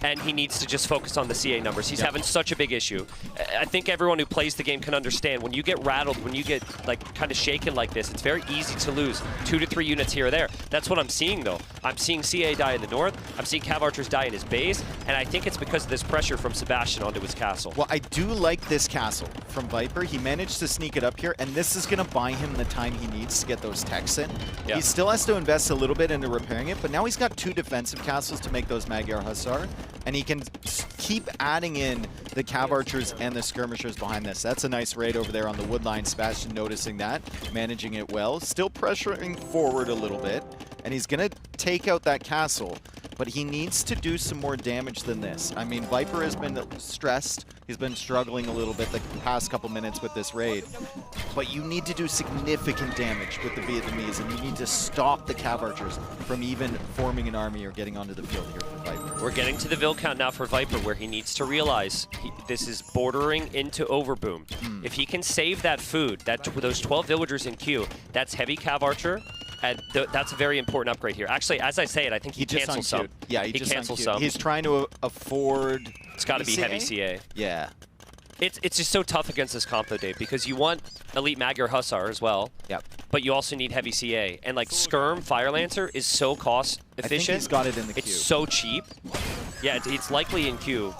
Speaker 6: and he needs to just focus on the CA numbers. He's having such a big issue. I think everyone who plays the game can understand when you get rattled, when you get like kind of shaken like this, it's very easy to lose 2 to 3 units here or there. That's what I'm seeing though. I'm seeing CA die in the north, I'm seeing Cav Archers die in his base, and I think it's because of this pressure from Sebastian onto his castle.
Speaker 5: Well, I do like this castle from Viper. He managed to sneak it up here, and this is going to buy him the time he needs to get those techs in.
Speaker 6: Yeah.
Speaker 5: He still has to invest a little bit into repairing it, but now he's got 2 defensive castles to make those Magyar Hussar, and he can keep adding in the Cav Archers and the Skirmishers behind this. That's a nice raid over there on the wood line. Sebastian noticing that, managing it well, still pressuring forward a little bit, and he's going to take out that castle, but he needs to do some more damage than this. I mean, Viper has been stressed. He's been struggling a little bit the past couple minutes with this raid, but you need to do significant damage with the Vietnamese, and you need to stop the Cav Archers from even forming an army or getting onto the field here for Viper.
Speaker 6: We're getting to the Vil count now for Viper, where he needs to realize this is bordering into overboom. If he can save that food, those 12 villagers in queue, that's heavy Cav Archer, and that's a very important upgrade here. Actually, as I say it, I think he cancels some.
Speaker 5: Yeah, he just cancels some. He's trying to afford...
Speaker 6: It's got to be heavy CA.
Speaker 5: Yeah.
Speaker 6: It's just so tough against this comp though, Dave, because you want elite Magyar Hussar as well.
Speaker 5: Yep.
Speaker 6: But you also need heavy CA. And like Skirm Fire Lancer is so cost efficient.
Speaker 5: I think he's got it in the queue.
Speaker 6: It's so cheap. Yeah, it's likely in queue.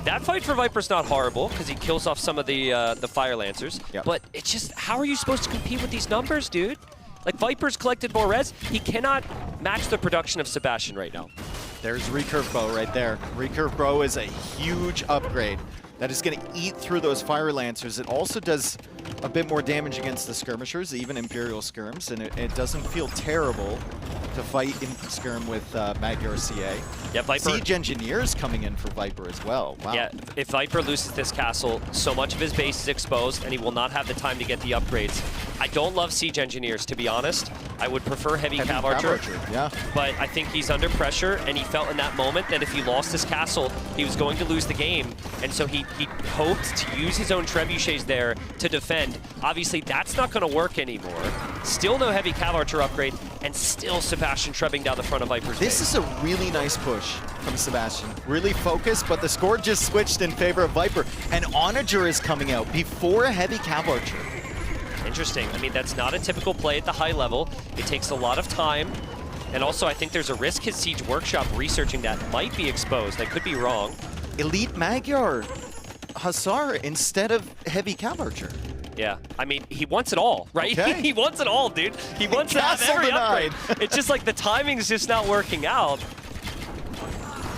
Speaker 6: That fight for Viper's not horrible because he kills off some of the Fire Lancers.
Speaker 5: Yep.
Speaker 6: But it's just, how are you supposed to compete with these numbers, dude? Like Viper's collected more res. He cannot match the production of Sebastian right now.
Speaker 5: There's Recurve Bow right there. Recurve Bow is a huge upgrade that is going to eat through those Fire Lancers. It also does a bit more damage against the Skirmishers, even Imperial Skirms, and it doesn't feel terrible to fight in skirm with Magyar CA.
Speaker 6: Yeah, Viper.
Speaker 5: Siege Engineers coming in for Viper as well. Wow.
Speaker 6: Yeah, if Viper loses this castle, so much of his base is exposed, and he will not have the time to get the upgrades. I don't love Siege Engineers, to be honest. I would prefer Heavy Cav Archer.
Speaker 5: Yeah.
Speaker 6: But I think he's under pressure, and he felt in that moment that if he lost his castle, he was going to lose the game. And so he hoped to use his own trebuchets there to defend. Obviously, that's not going to work anymore. Still no Heavy Cav Archer upgrade, and still Sebastian trebbing down the front of Viper's
Speaker 5: This
Speaker 6: base.
Speaker 5: is a really nice push from Sebastian. Really focused, but the score just switched in favor of Viper. And Onager is coming out before a Heavy Cav Archer.
Speaker 6: Interesting. I mean, that's not a typical play at the high level. It takes a lot of time. And also, I think there's a risk his Siege Workshop researching that might be exposed. I could be wrong.
Speaker 5: Elite Magyar Hussar instead of Heavy Cav Archer.
Speaker 6: Yeah, I mean, he wants it all, right?
Speaker 5: Okay.
Speaker 6: He wants it all, dude. He wants to have
Speaker 5: Castle
Speaker 6: every
Speaker 5: denied.
Speaker 6: upgrade. It's just like the timing's just not working out.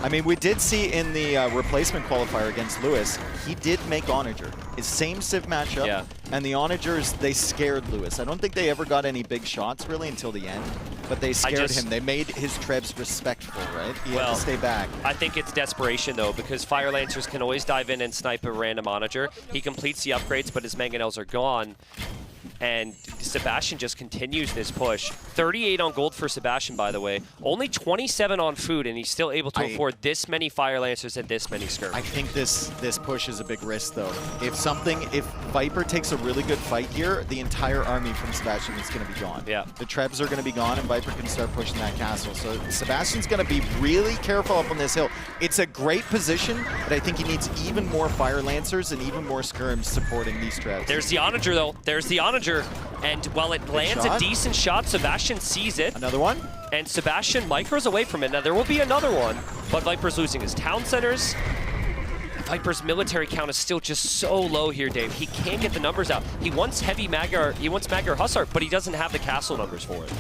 Speaker 5: I mean, we did see in the replacement qualifier against Lewis, he did make Onager. His same Civ matchup,
Speaker 6: Yeah.
Speaker 5: and the Onagers, they scared Lewis. I don't think they ever got any big shots, really, until the end, but they scared him. They made his trebs respectful, right? He had to stay back.
Speaker 6: I think it's desperation, though, because Fire Lancers can always dive in and snipe a random Onager. He completes the upgrades, but his mangonels are gone. And Sebastian just continues this push. 38 on gold for Sebastian, by the way. Only 27 on food, and he's still able to afford this many Fire Lancers and this many skirms.
Speaker 5: I think this push is a big risk, though. If Viper takes a really good fight here, the entire army from Sebastian is going to be gone.
Speaker 6: Yeah.
Speaker 5: The trebs are going to be gone, and Viper can start pushing that castle. So Sebastian's going to be really careful up on this hill. It's a great position, but I think he needs even more Fire Lancers and even more skirms supporting these trebs.
Speaker 6: There's the Onager, though. There's the Onager. And while it lands a decent shot, Sebastian sees it.
Speaker 5: Another one?
Speaker 6: And Sebastian micros away from it. Now, there will be another one, but Viper's losing his town centers. Viper's military count is still just so low here, Dave. He can't get the numbers out. He wants Heavy Magyar, he wants Magyar Hussar, but he doesn't have the castle numbers for it.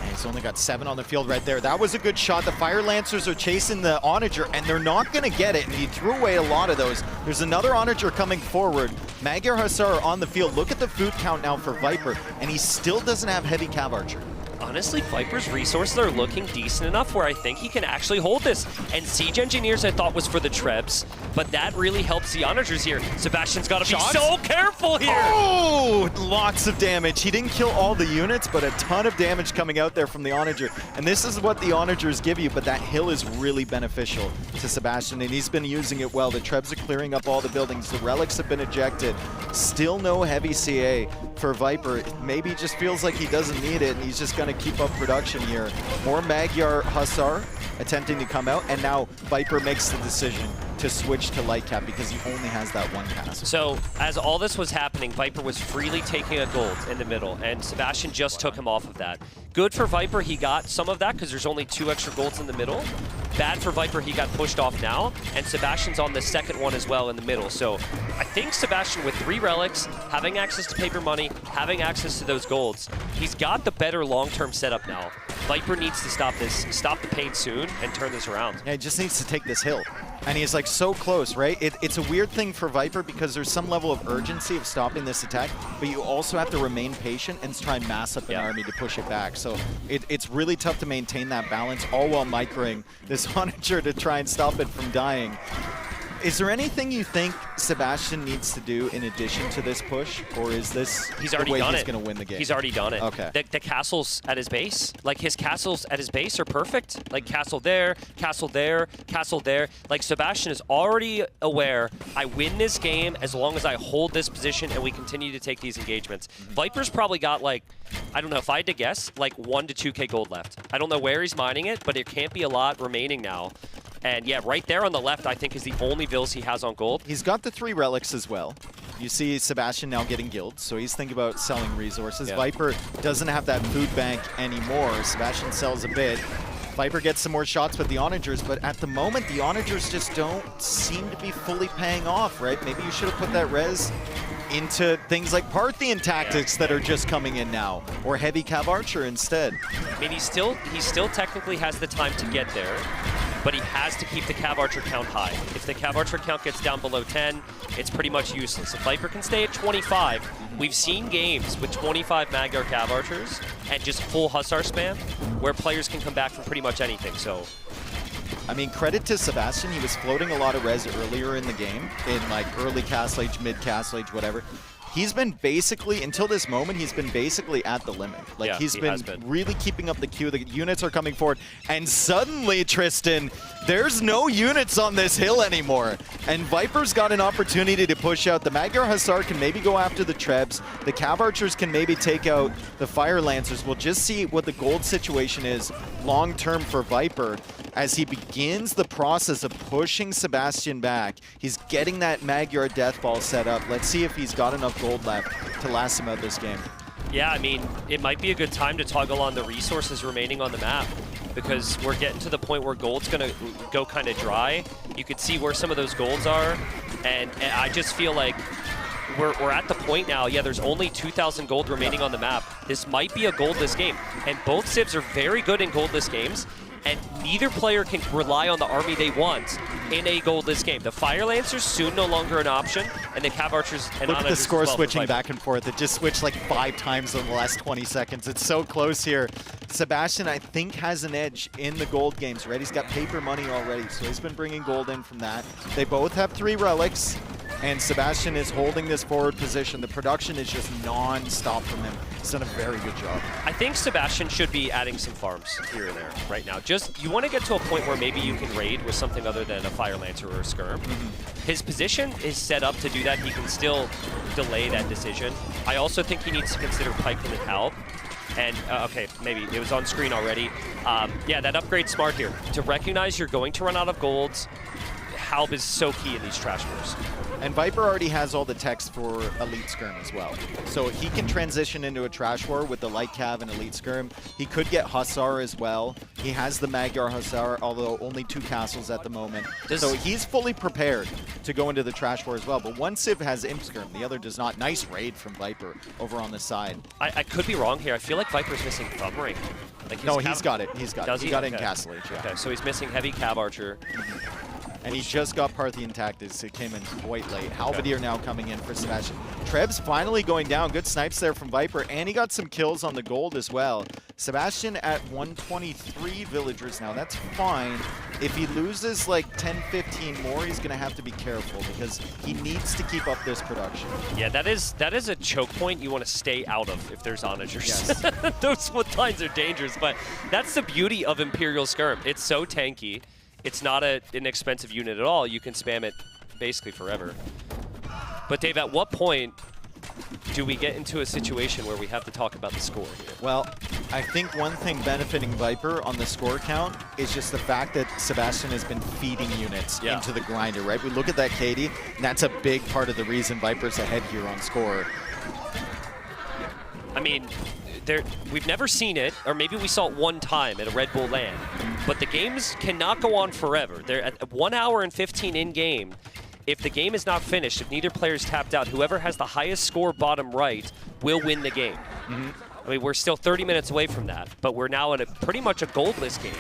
Speaker 5: And he's only got 7 on the field right there. That was a good shot. The Fire Lancers are chasing the Onager, and they're not going to get it, and he threw away a lot of those. There's another Onager coming forward. Magyar Hussar on the field. Look at the food count now for Viper, and he still doesn't have Heavy Cav Archer.
Speaker 6: Honestly, Viper's resources are looking decent enough where I think he can actually hold this. And Siege Engineers I thought was for the trebs, but that really helps the Onagers here. Sebastian's got to be so careful here.
Speaker 5: Oh, lots of damage. He didn't kill all the units, but a ton of damage coming out there from the Onager. And this is what the Onagers give you, but that hill is really beneficial to Sebastian, and he's been using it well. The trebs are clearing up all the buildings. The relics have been ejected. Still no heavy CA for Viper. Maybe he just feels like he doesn't need it, and he's just going to keep up production here. More Magyar Hussar attempting to come out, and now Viper makes the decision to switch to light cap because he only has that one castle.
Speaker 6: So as all this was happening, Viper was freely taking a gold in the middle, and Sebastian just took him off of that. Good for Viper, he got some of that because there's only 2 extra golds in the middle. Bad for Viper, he got pushed off now, and Sebastian's on the second one as well in the middle. So I think Sebastian with 3 relics, having access to paper money, having access to those golds, he's got the better long-term setup now. Viper needs to stop this, stop the pain soon, and turn this around.
Speaker 5: Yeah, he just needs to take this hill. And he's like so close, right? It's a weird thing for Viper because there's some level of urgency of stopping this attack, but you also have to remain patient and try and mass up an army to push it back. So it's really tough to maintain that balance, all while microing this Onager to try and stop it from dying. Is there anything you think Sebastian needs to do in addition to this push, or is this
Speaker 6: He's already
Speaker 5: the way
Speaker 6: done
Speaker 5: he's
Speaker 6: it.
Speaker 5: going to win the game?
Speaker 6: He's already done it.
Speaker 5: Okay.
Speaker 6: The castles at his base, like his castles at his base are perfect. Like castle there, castle there, castle there. Like Sebastian is already aware, I win this game as long as I hold this position and we continue to take these engagements. Viper's probably got like, I don't know, if I had to guess, like 1 to 2K gold left. I don't know where he's mining it, but it can't be a lot remaining now. And yeah, right there on the left, I think is the only vills he has on gold.
Speaker 5: He's got the 3 relics as well. You see Sebastian now getting guilds, so he's thinking about selling resources.
Speaker 6: Yeah.
Speaker 5: Viper doesn't have that food bank anymore. Sebastian sells a bit. Viper gets some more shots with the Onagers, but at the moment, the Onagers just don't seem to be fully paying off, right? Maybe you should have put that res into things like Parthian tactics that are just coming in now, or Heavy Cav Archer instead.
Speaker 6: I mean, he still technically has the time to get there. but he has to keep the Cav Archer count high. If the Cav Archer count gets down below 10, it's pretty much useless. If Viper can stay at 25, we've seen games with 25 Magyar Cav Archers and just full Hussar spam where players can come back from pretty much anything. So,
Speaker 5: I mean, credit to Sebastian. He was floating a lot of res earlier in the game, in like early Castle Age, mid Castle Age, whatever. He's been basically, until this moment, he's been basically at the limit. Like,
Speaker 6: yeah,
Speaker 5: he's been really keeping up the queue. The units are coming forward. And suddenly, Tristan, there's no units on this hill anymore. And Viper's got an opportunity to push out. The Magyar Hussar can maybe go after the Trebs. The Cav Archers can maybe take out the Fire Lancers. We'll just see what the gold situation is long-term for Viper as he begins the process of pushing Sebastian back. He's getting that Magyar Death Ball set up. Let's see if he's got enough gold left to last him out this game.
Speaker 6: yeah, I mean, it might be a good time to toggle on the resources remaining on the map because we're getting to the point where gold's going to go kind of dry. You could see where some of those golds are, and I just feel like we're at the point now, yeah, there's only 2,000 gold remaining on the map. This might be a goldless game, and both Civs are very good in goldless games, and neither player can rely on the army they want in a goldless game. The Fire Lancers soon no longer an option, and the Cav Archers and
Speaker 5: Look at the score switching
Speaker 6: back.
Speaker 5: back and forth. It just switched like 5 times in the last 20 seconds. It's so close here. Sebastian, I think, has an edge in the gold games, right? He's got paper money already, so he's been bringing gold in from that. They both have 3 relics, and Sebastian is holding this forward position. The production is just non-stop from him. He's done a very good job.
Speaker 6: I think Sebastian should be adding some farms here and there right now. Just, you want to get to a point where maybe you can raid with something other than a Fire Lancer or a Skirm. His position is set up to do that. He can still delay that decision. I also think he needs to consider Pike and Halb. And, okay, maybe it was on screen already. Yeah, that upgrade's smart here. To recognize you're going to run out of golds, Halb is so key in these trash wars.
Speaker 5: And Viper already has all the text for Elite Skirm as well. So he can transition into a Trash War with the Light Cav and Elite Skirm. He could get Hussar as well. He has the Magyar Hussar, although only 2 castles at the moment. So he's fully prepared to go into the Trash War as well. But one Civ has Imp Skirm, the other does not. Nice raid from Viper over on the side.
Speaker 6: I could be wrong here. I feel like Viper's missing Thumb Ring. Like
Speaker 5: No, he's got it. He's got it. He got it in Castle Age, yeah.
Speaker 6: Okay, so he's missing Heavy Cav Archer.
Speaker 5: And he just got Parthian Tactics. It came in quite late. Halberdier now coming in for Sebastian. Trebs finally going down. Good snipes there from Viper. And he got some kills on the gold as well. Sebastian at 123 villagers now. That's fine. If he loses like 10, 15 more, he's going to have to be careful because he needs to keep up this production.
Speaker 6: Yeah, that is a choke point you want to stay out of if there's onagers.
Speaker 5: Yes.
Speaker 6: Those split lines are dangerous, but that's the beauty of Imperial Skirm. It's so tanky. It's not an inexpensive unit at all. You can spam it basically forever. But Dave, at what point do we get into a situation where we have to talk about the score here?
Speaker 5: Well, I think one thing benefiting Viper on the score count is just the fact that Sebastian has been feeding units into the grinder, right? We look at that KD, and that's a big part of the reason Viper's ahead here on score.
Speaker 6: I mean, we've never seen it, or maybe we saw it one time at a Red Bull LAN, but the games cannot go on forever. They're at 1 hour and 15 in-game. If the game is not finished, if neither player is tapped out, whoever has the highest score bottom right will win the game. I mean, we're still 30 minutes away from that, but we're now in pretty much a goldless game.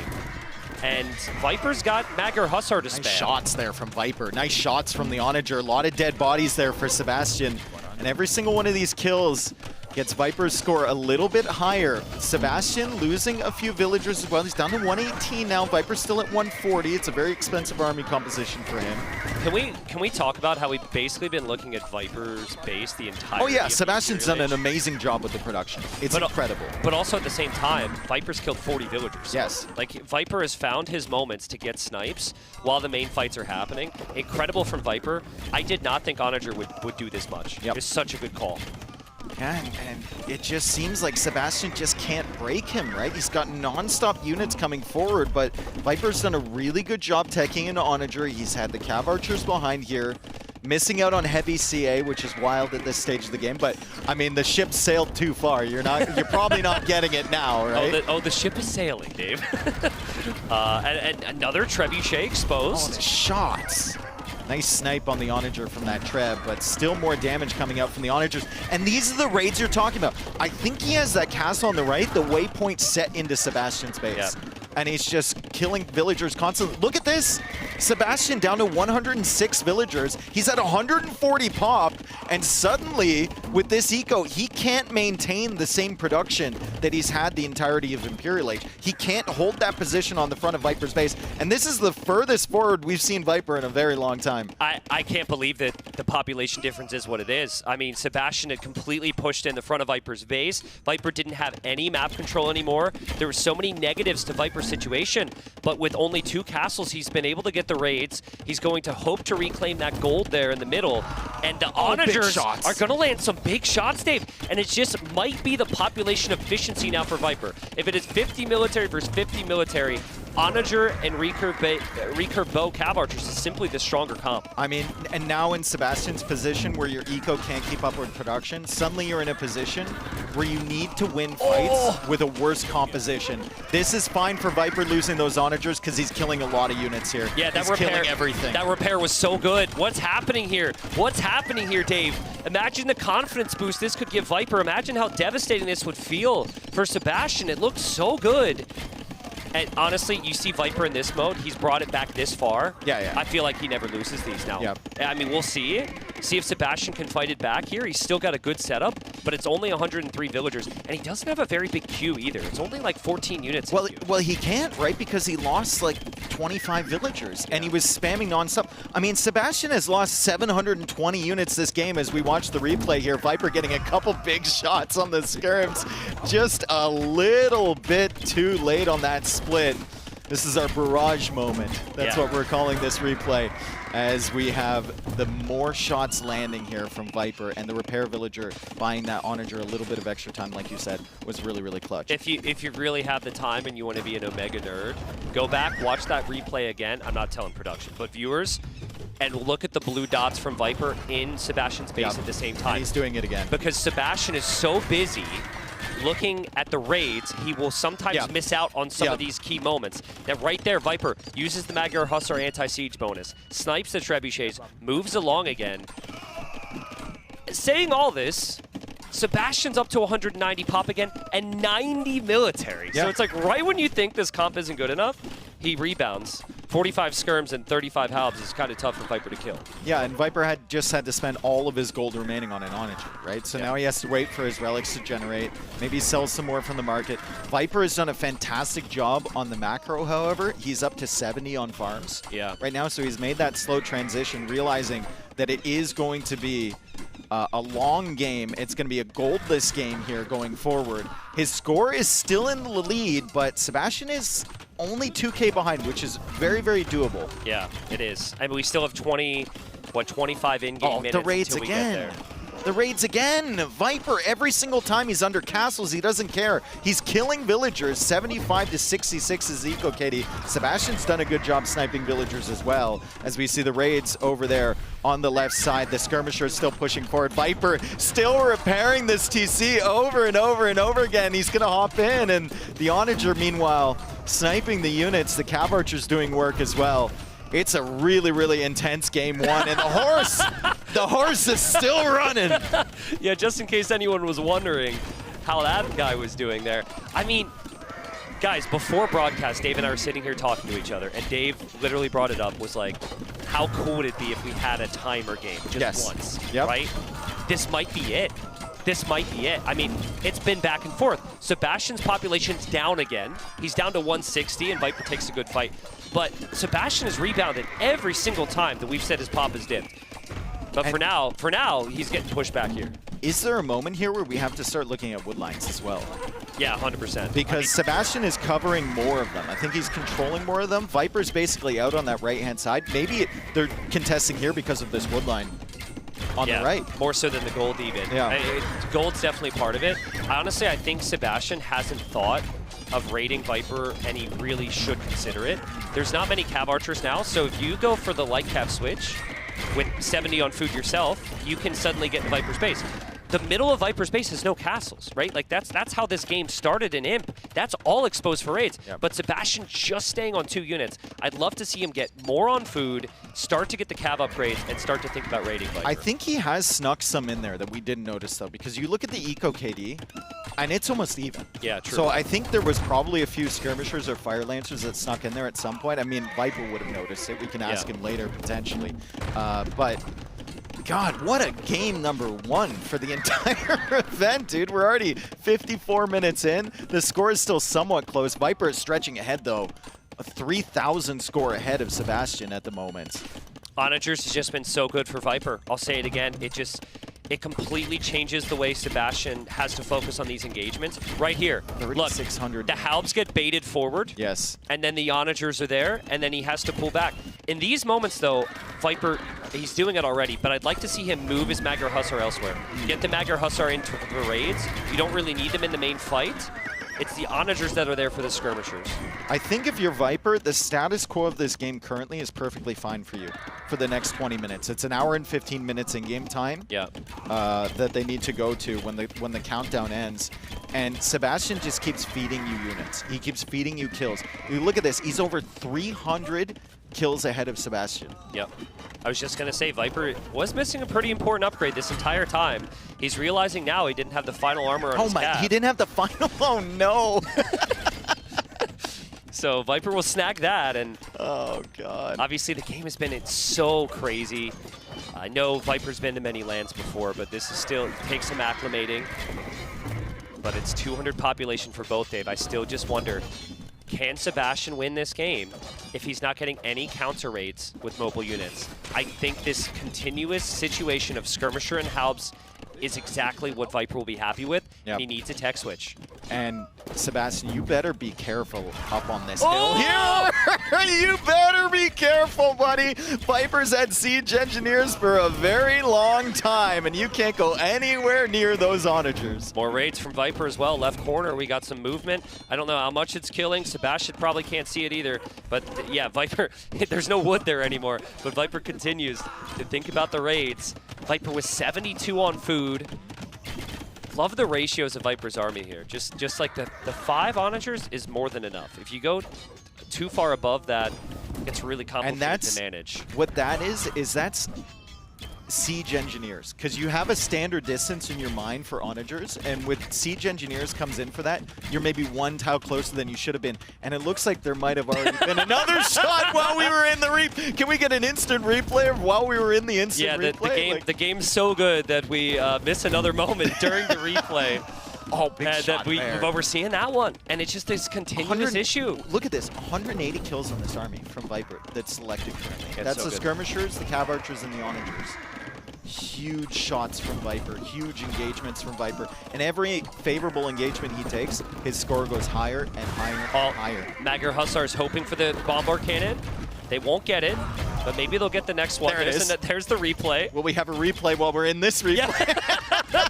Speaker 6: And Viper's got Magyar Hussar to spam.
Speaker 5: Nice shots there from Viper. Nice shots from the Onager. A lot of dead bodies there for Sebastian. And every single one of these kills gets Viper's score a little bit higher. Sebastian losing a few villagers as well. He's down to 118 now. Viper's still at 140. It's a very expensive army composition for him.
Speaker 6: Can we talk about how we've basically been looking at Viper's base the entire?
Speaker 5: Oh yeah, Sebastian's done an amazing job with the production. It's incredible.
Speaker 6: But also at the same time, Viper's killed 40 villagers.
Speaker 5: Yes.
Speaker 6: Like, Viper has found his moments to get snipes while the main fights are happening. Incredible from Viper. I did not think Onager would do this much.
Speaker 5: Yep.
Speaker 6: It's such a good call.
Speaker 5: Yeah, and it just seems like Sebastian just can't break him, right? He's got non-stop units coming forward, but Viper's done a really good job teching into Onager. He's had the Cav Archers behind here, missing out on heavy CA, which is wild at this stage of the game. But I mean, the ship sailed too far. You're probably not getting it now, right?
Speaker 6: The ship is sailing, Dave. and another Trebuchet exposed.
Speaker 5: Oh, the shots. Nice snipe on the Onager from that Treb, but still more damage coming out from the Onagers. And these are the raids you're talking about. I think he has that castle on the right, the waypoint set into Sebastian's base.
Speaker 6: Yeah.
Speaker 5: And he's just killing villagers constantly. Look at this. Sebastian down to 106 villagers. He's at 140 pop, and suddenly with this eco, he can't maintain the same production that he's had the entirety of Imperial Age. He can't hold that position on the front of Viper's base, and this is the furthest forward we've seen Viper in a very long time.
Speaker 6: I can't believe that the population difference is what it is. I mean, Sebastian had completely pushed in the front of Viper's base. Viper didn't have any map control anymore. There were so many negatives to Viper's situation, but with only 2 castles, he's been able to get the raids. He's going to hope to reclaim that gold there in the middle, and the Onagers are going to land some big shots, Dave, and it just might be the population efficiency now for Viper. If it is 50 military versus 50 military, Onager and recurve bow cav archers is simply the stronger comp.
Speaker 5: I mean, and now in Sebastian's position where your eco can't keep up with production, suddenly you're in a position where you need to win fights with a worse composition. This is fine for Viper losing those Onagers because he's killing a lot of units here.
Speaker 6: Yeah, that
Speaker 5: he's
Speaker 6: repair,
Speaker 5: killing everything.
Speaker 6: That repair was so good. What's happening here? What's happening here, Dave? Imagine the confidence boost this could give Viper. Imagine how devastating this would feel for Sebastian. It looked so good. And honestly, you see Viper in this mode, he's brought it back this far.
Speaker 5: Yeah.
Speaker 6: I feel like he never loses these now.
Speaker 5: Yep.
Speaker 6: I mean, we'll see. See if Sebastian can fight it back here. He's still got a good setup, but it's only 103 villagers. And he doesn't have a very big queue either. It's only like 14 units.
Speaker 5: Well, he can't, right? Because he lost like 25 villagers, and he was spamming nonstop. I mean, Sebastian has lost 720 units this game as we watch the replay here. Viper getting a couple big shots on the skirms. Just a little bit too late on that split. This is our barrage moment. That's what we're calling this replay, as we have the more shots landing here from Viper, and the repair villager buying that Onager a little bit of extra time, like you said, was really, really clutch.
Speaker 6: If you really have the time and you want to be an Omega nerd, go back, watch that replay again. I'm not telling production, but viewers, and look at the blue dots from Viper in Sebastian's base at the same time.
Speaker 5: And he's doing it again.
Speaker 6: Because Sebastian is so busy looking at the raids, he will sometimes miss out on some of these key moments. Now right there, Viper uses the Magyar Hussar anti-siege bonus, snipes the trebuchets, moves along again. Saying all this, Sebastian's up to 190 pop again and 90 military. So it's like right when you think this comp isn't good enough, he rebounds. 45 skirms and 35 halbs is kind of tough for Viper to kill.
Speaker 5: Yeah, and Viper just had to spend all of his gold remaining on an Onager, right? So now he has to wait for his relics to generate, maybe sell some more from the market. Viper has done a fantastic job on the macro, however. He's up to 70 on farms right now, so he's made that slow transition, realizing that it is going to be a long game. It's going to be a goldless game here going forward. His score is still in the lead, but Sebastian is only 2K behind, which is very, very doable.
Speaker 6: Yeah, it is. I mean, we still have 25 in-game minutes
Speaker 5: the raids
Speaker 6: until we get there.
Speaker 5: The raids again. Viper, every single time he's under castles, he doesn't care. He's killing villagers. 75 to 66 is eco KD. Sebastian's done a good job sniping villagers as well, as we see the raids over there on the left side. The skirmisher is still pushing forward. Viper still repairing this TC over and over and over again. He's going to hop in, and the Onager, meanwhile, sniping the units. The cav archer's doing work as well. It's a really, really intense game one, and the horse is still running.
Speaker 6: Yeah, just in case anyone was wondering how that guy was doing there. I mean, guys, before broadcast, Dave and I were sitting here talking to each other, and Dave literally brought it up, was like, how cool would it be if we had a timer game just once, right? This might be it. This might be it. I mean, it's been back and forth. Sebastian's population's down again. He's down to 160, and Viper takes a good fight. But Sebastian has rebounded every single time that we've said his pop is dipped. But for now, he's getting pushed back here.
Speaker 5: Is there a moment here where we have to start looking at wood lines as well?
Speaker 6: Yeah, 100%.
Speaker 5: Because Sebastian is covering more of them. I think he's controlling more of them. Viper's basically out on that right-hand side. Maybe they're contesting here because of this wood line on the right.
Speaker 6: More so than the gold even. Gold's definitely part of it. Honestly, I think Sebastian hasn't thought of raiding Viper, and he really should consider it. There's not many cav archers now, so if you go for the light cav switch with 70 on food yourself, you can suddenly get in Viper's base. the middle of Viper's base has no castles, right? Like that's how this game started in Imp. That's all exposed for raids.
Speaker 5: Yep.
Speaker 6: But Sebastian just staying on 2 units. I'd love to see him get more on food, start to get the cav upgrades, and start to think about raiding Viper.
Speaker 5: I think he has snuck some in there that we didn't notice, though, because you look at the eco KD, and it's almost even.
Speaker 6: Yeah, true.
Speaker 5: So I think there was probably a few skirmishers or fire lancers that snuck in there at some point. I mean, Viper would have noticed it. We can ask him later, potentially. But God, what a game number 1 for the entire event, dude. We're already 54 minutes in. The score is still somewhat close. Viper is stretching ahead, though. A 3,000 score ahead of Sebastian at the moment.
Speaker 6: Onagers has just been so good for Viper. I'll say it again. It completely changes the way Sebastian has to focus on these engagements. Right here, look,
Speaker 5: 600.
Speaker 6: the Halbs get baited forward.
Speaker 5: Yes.
Speaker 6: And then the Onagers are there, and then he has to pull back. In these moments, though, Viper, he's doing it already, but I'd like to see him move his Magyar Hussar elsewhere. Get the Magyar Hussar into the raids. You don't really need them in the main fight. It's the Onagers that are there for the skirmishers.
Speaker 5: I think if you're Viper, the status quo of this game currently is perfectly fine for you for the next 20 minutes. It's an hour and 15 minutes in game time that they need to go to when the countdown ends. And Sebastian just keeps feeding you units. He keeps feeding you kills. You look at this. He's over 300 kills ahead of Sebastian.
Speaker 6: Yep. I was just going to say, Viper was missing a pretty important upgrade this entire time. He's realizing now he didn't have the final armor on his cap.
Speaker 5: He didn't have the final. Oh, no.
Speaker 6: So Viper will snag that, and
Speaker 5: oh, God.
Speaker 6: Obviously the game has been so crazy. I know Viper's been to many lands before, but this is still, it takes some acclimating. But it's 200 population for both, Dave. I still just wonder, can Sebastian win this game if he's not getting any counter raids with mobile units? I think this continuous situation of Skirmisher and Halbs is exactly what Viper will be happy with.
Speaker 5: Yep.
Speaker 6: He needs a tech switch.
Speaker 5: And Sebastian, you better be careful up on this hill here. You better be careful, buddy. Viper's had Siege Engineers for a very long time, and you can't go anywhere near those Onagers.
Speaker 6: More raids from Viper as well. Left corner, we got some movement. I don't know how much it's killing. Sebastian probably can't see it either. But yeah, Viper, there's no wood there anymore. But Viper continues to think about the raids. Viper with 72 on food. Love the ratios of Viper's army here. Just like the 5 Onagers is more than enough. If you go too far above that, it's really complicated to manage.
Speaker 5: What that is that's Siege Engineers, because you have a standard distance in your mind for Onagers, and with Siege Engineers comes in for that, you're maybe 1 tile closer than you should have been, and it looks like there might have already been another shot while we were in the replay. Can we get an instant replay of while we were in the instant replay?
Speaker 6: The game's so good that we miss another moment during the replay.
Speaker 5: Oh, big shot there.
Speaker 6: But we're seeing that one, and it's just this continuous issue.
Speaker 5: Look at this, 180 kills on this army from Viper that's selected currently. That's
Speaker 6: so
Speaker 5: the
Speaker 6: good.
Speaker 5: Skirmishers, the Cav Archers, and the Onagers. Huge shots from Viper, huge engagements from Viper, and every favorable engagement he takes, his score goes higher and higher and higher.
Speaker 6: Magyar Hussar's hoping for the bombard cannon. They won't get it, but maybe they'll get the next one.
Speaker 5: There it is.
Speaker 6: There's the replay.
Speaker 5: Will we have a replay while we're in this replay?
Speaker 6: Yeah.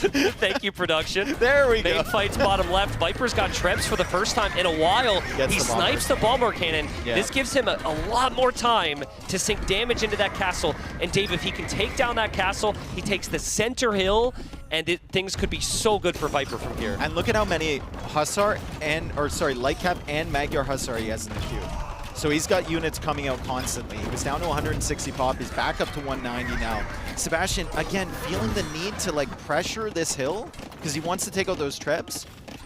Speaker 6: Thank you, production.
Speaker 5: There we go.
Speaker 6: Main fight's bottom left. Viper's got Trebs for the first time in a while. He snipes the bombard cannon.
Speaker 5: Yeah.
Speaker 6: This gives him a lot more time to sink damage into that castle. And Dave, if he can take down that castle, he takes the center hill, and things could be so good for Viper from here.
Speaker 5: And look at how many Hussar Lightcap and Magyar Hussar he has in the queue. So he's got units coming out constantly. He was down to 160 pop. He's back up to 190 now. Sebastian, again, feeling the need to like pressure this hill because he wants to take out those Trebs,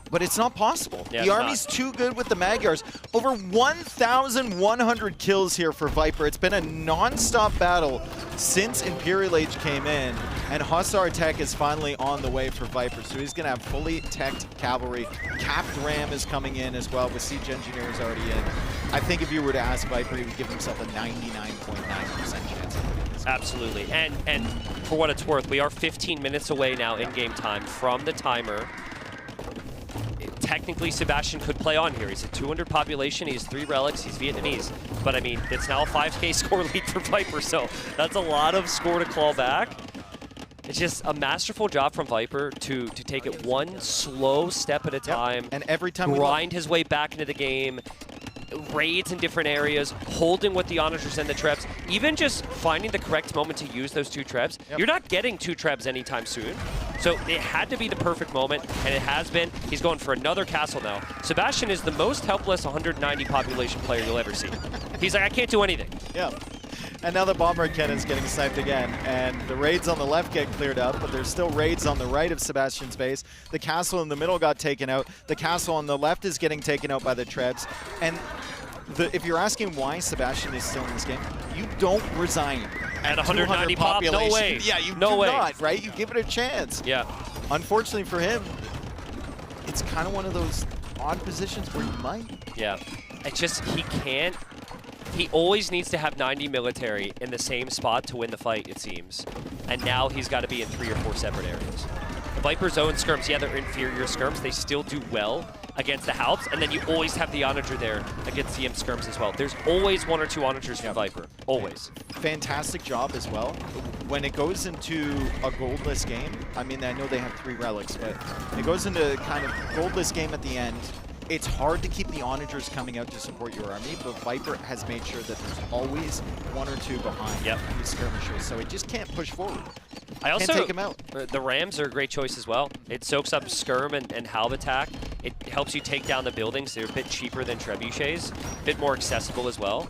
Speaker 5: but it's not possible.
Speaker 6: Yeah,
Speaker 5: the army's too good with the Magyars. Over 1,100 kills here for Viper. It's been a non-stop battle since Imperial Age came in, and Hussar tech is finally on the way for Viper. So he's going to have fully teched cavalry. Capped Ram is coming in as well with Siege Engineers already in. I think if you were to ask Viper, he would give himself a 99.9% chance.
Speaker 6: Absolutely. And for what it's worth, we are 15 minutes away now in game time from the timer. Technically, Sebastian could play on here. He's a 200 population. He has 3 relics. He's Vietnamese. But, I mean, it's now a 5K score lead for Viper, so that's a lot of score to claw back. It's just a masterful job from Viper to take it one slow step at a time.
Speaker 5: And every time
Speaker 6: grind his way back into the game. raids in different areas, holding with the onagers and the trebs, even just finding the correct moment to use those 2 trebs. You're not getting 2 trebs anytime soon. So it had to be the perfect moment, and it has been. He's going for another castle now. Sebastian is the most helpless 190 population player you'll ever see. He's like, I can't do anything.
Speaker 5: Yeah. And now the bomber cannon's getting sniped again, and the raids on the left get cleared up, but there's still raids on the right of Sebastian's base. The castle in the middle got taken out. The castle on the left is getting taken out by the trebs. And if you're asking why Sebastian is still in this game, you don't resign
Speaker 6: at 190 pop, no way.
Speaker 5: Yeah, you
Speaker 6: no
Speaker 5: do
Speaker 6: way.
Speaker 5: not, right? You give it a chance.
Speaker 6: Yeah.
Speaker 5: Unfortunately for him, it's kind of one of those odd positions where you might.
Speaker 6: Yeah. It's just, he can't. He always needs to have 90 military in the same spot to win the fight, it seems. And now he's got to be in 3 or 4 separate areas. The Viper's own skirms, yeah, they're inferior skirms. They still do well against the Halps, and then you always have the Onager there against the Imp skirms as well. There's always 1 or 2 Onagers for Viper. Always.
Speaker 5: Fantastic job as well. When it goes into a goldless game, I mean, I know they have 3 relics, but it goes into kind of goldless game at the end. It's hard to keep the Onagers coming out to support your army, but Viper has made sure that there's always 1 or 2 behind these skirmishers, so it just can't push forward.
Speaker 6: I also
Speaker 5: can't take him out.
Speaker 6: The Rams are a great choice as well. It soaks up skirm and halb attack. It helps you take down the buildings. They're a bit cheaper than trebuchets, a bit more accessible as well.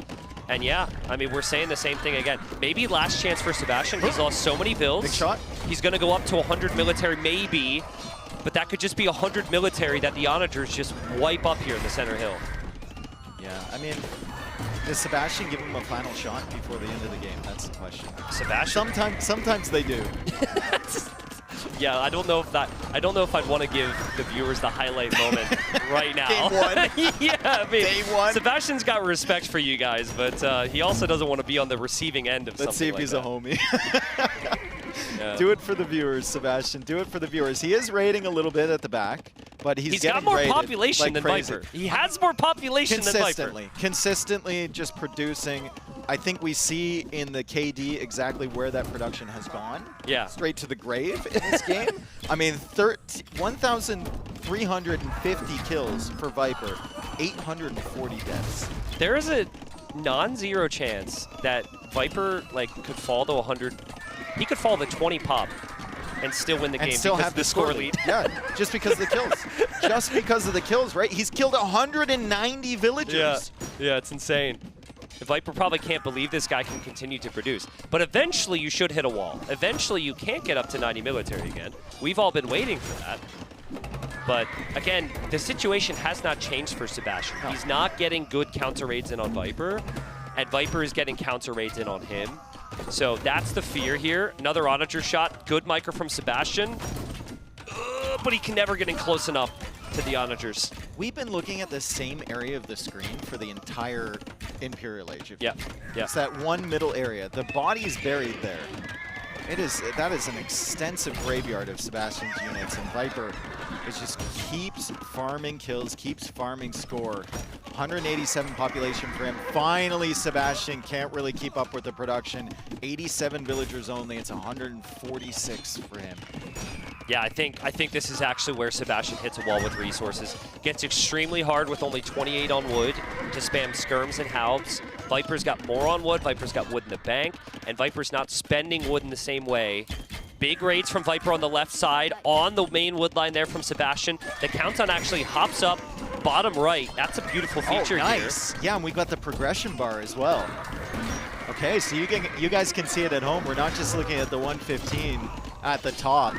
Speaker 6: And yeah, I mean, we're saying the same thing again. Maybe last chance for Sebastian. He's lost so many builds.
Speaker 5: Big shot.
Speaker 6: He's going to go up to 100 military, maybe. But that could just be 100 military that the Onagers just wipe up here in the center hill.
Speaker 5: Yeah, I mean, does Sebastian give him a final shot before the end of the game? That's the question.
Speaker 6: Sebastian?
Speaker 5: Sometimes they do.
Speaker 6: Yeah, I don't know if I'd want to give the viewers the highlight moment right now.
Speaker 5: Game 1.
Speaker 6: Yeah, I mean,
Speaker 5: Day 1.
Speaker 6: Sebastian's got respect for you guys, but he also doesn't want to be on the receiving end of
Speaker 5: Let's see if
Speaker 6: like
Speaker 5: he's
Speaker 6: that.
Speaker 5: a homie.
Speaker 6: Yeah.
Speaker 5: Do it for the viewers, Sebastian. Do it for the viewers. He is raiding a little bit at the back, but he's
Speaker 6: got
Speaker 5: getting
Speaker 6: more
Speaker 5: raided
Speaker 6: population
Speaker 5: like
Speaker 6: than
Speaker 5: crazy.
Speaker 6: Viper. He has more population than Viper.
Speaker 5: Consistently just producing. I think we see in the KD exactly where that production has gone.
Speaker 6: Yeah.
Speaker 5: Straight to the grave in this game. I mean, 1,350 kills for Viper, 840 deaths.
Speaker 6: There is a non-zero chance that Viper could fall to 100. He could fall to 20 pop and still win the game.
Speaker 5: And still have the score lead. Yeah, just because of the kills. Just because of the kills, right? He's killed 190 villagers.
Speaker 6: Yeah, it's insane. The Viper probably can't believe this guy can continue to produce. But eventually you should hit a wall. Eventually you can't get up to 90 military again. We've all been waiting for that. But again, the situation has not changed for Sebastian.
Speaker 5: No.
Speaker 6: He's not getting good counter raids in on Viper, and Viper is getting counter raids in on him. So that's the fear here. Another Onager shot. Good micro from Sebastian. But he can never get in close enough to the Onagers.
Speaker 5: We've been looking at the same area of the screen for the entire Imperial Age.
Speaker 6: Yeah.
Speaker 5: It's that one middle area. The body's buried there. That is an extensive graveyard of Sebastian's units, and Viper just keeps farming kills, keeps farming score. 187 population for him. Finally, Sebastian can't really keep up with the production. 87 villagers only. It's 146 for him.
Speaker 6: Yeah, I think this is actually where Sebastian hits a wall with resources. Gets extremely hard with only 28 on wood to spam skirms and halbs. Viper's got more on wood. Viper's got wood in the bank, and Viper's not spending wood in the same way. Big raids from Viper on the left side, on the main wood line there from Sebastian. The countdown actually hops up bottom right. That's a beautiful feature
Speaker 5: nice. Here. Yeah, and we got the progression bar as well. Okay, so you guys can see it at home. We're not just looking at the 115 at the top.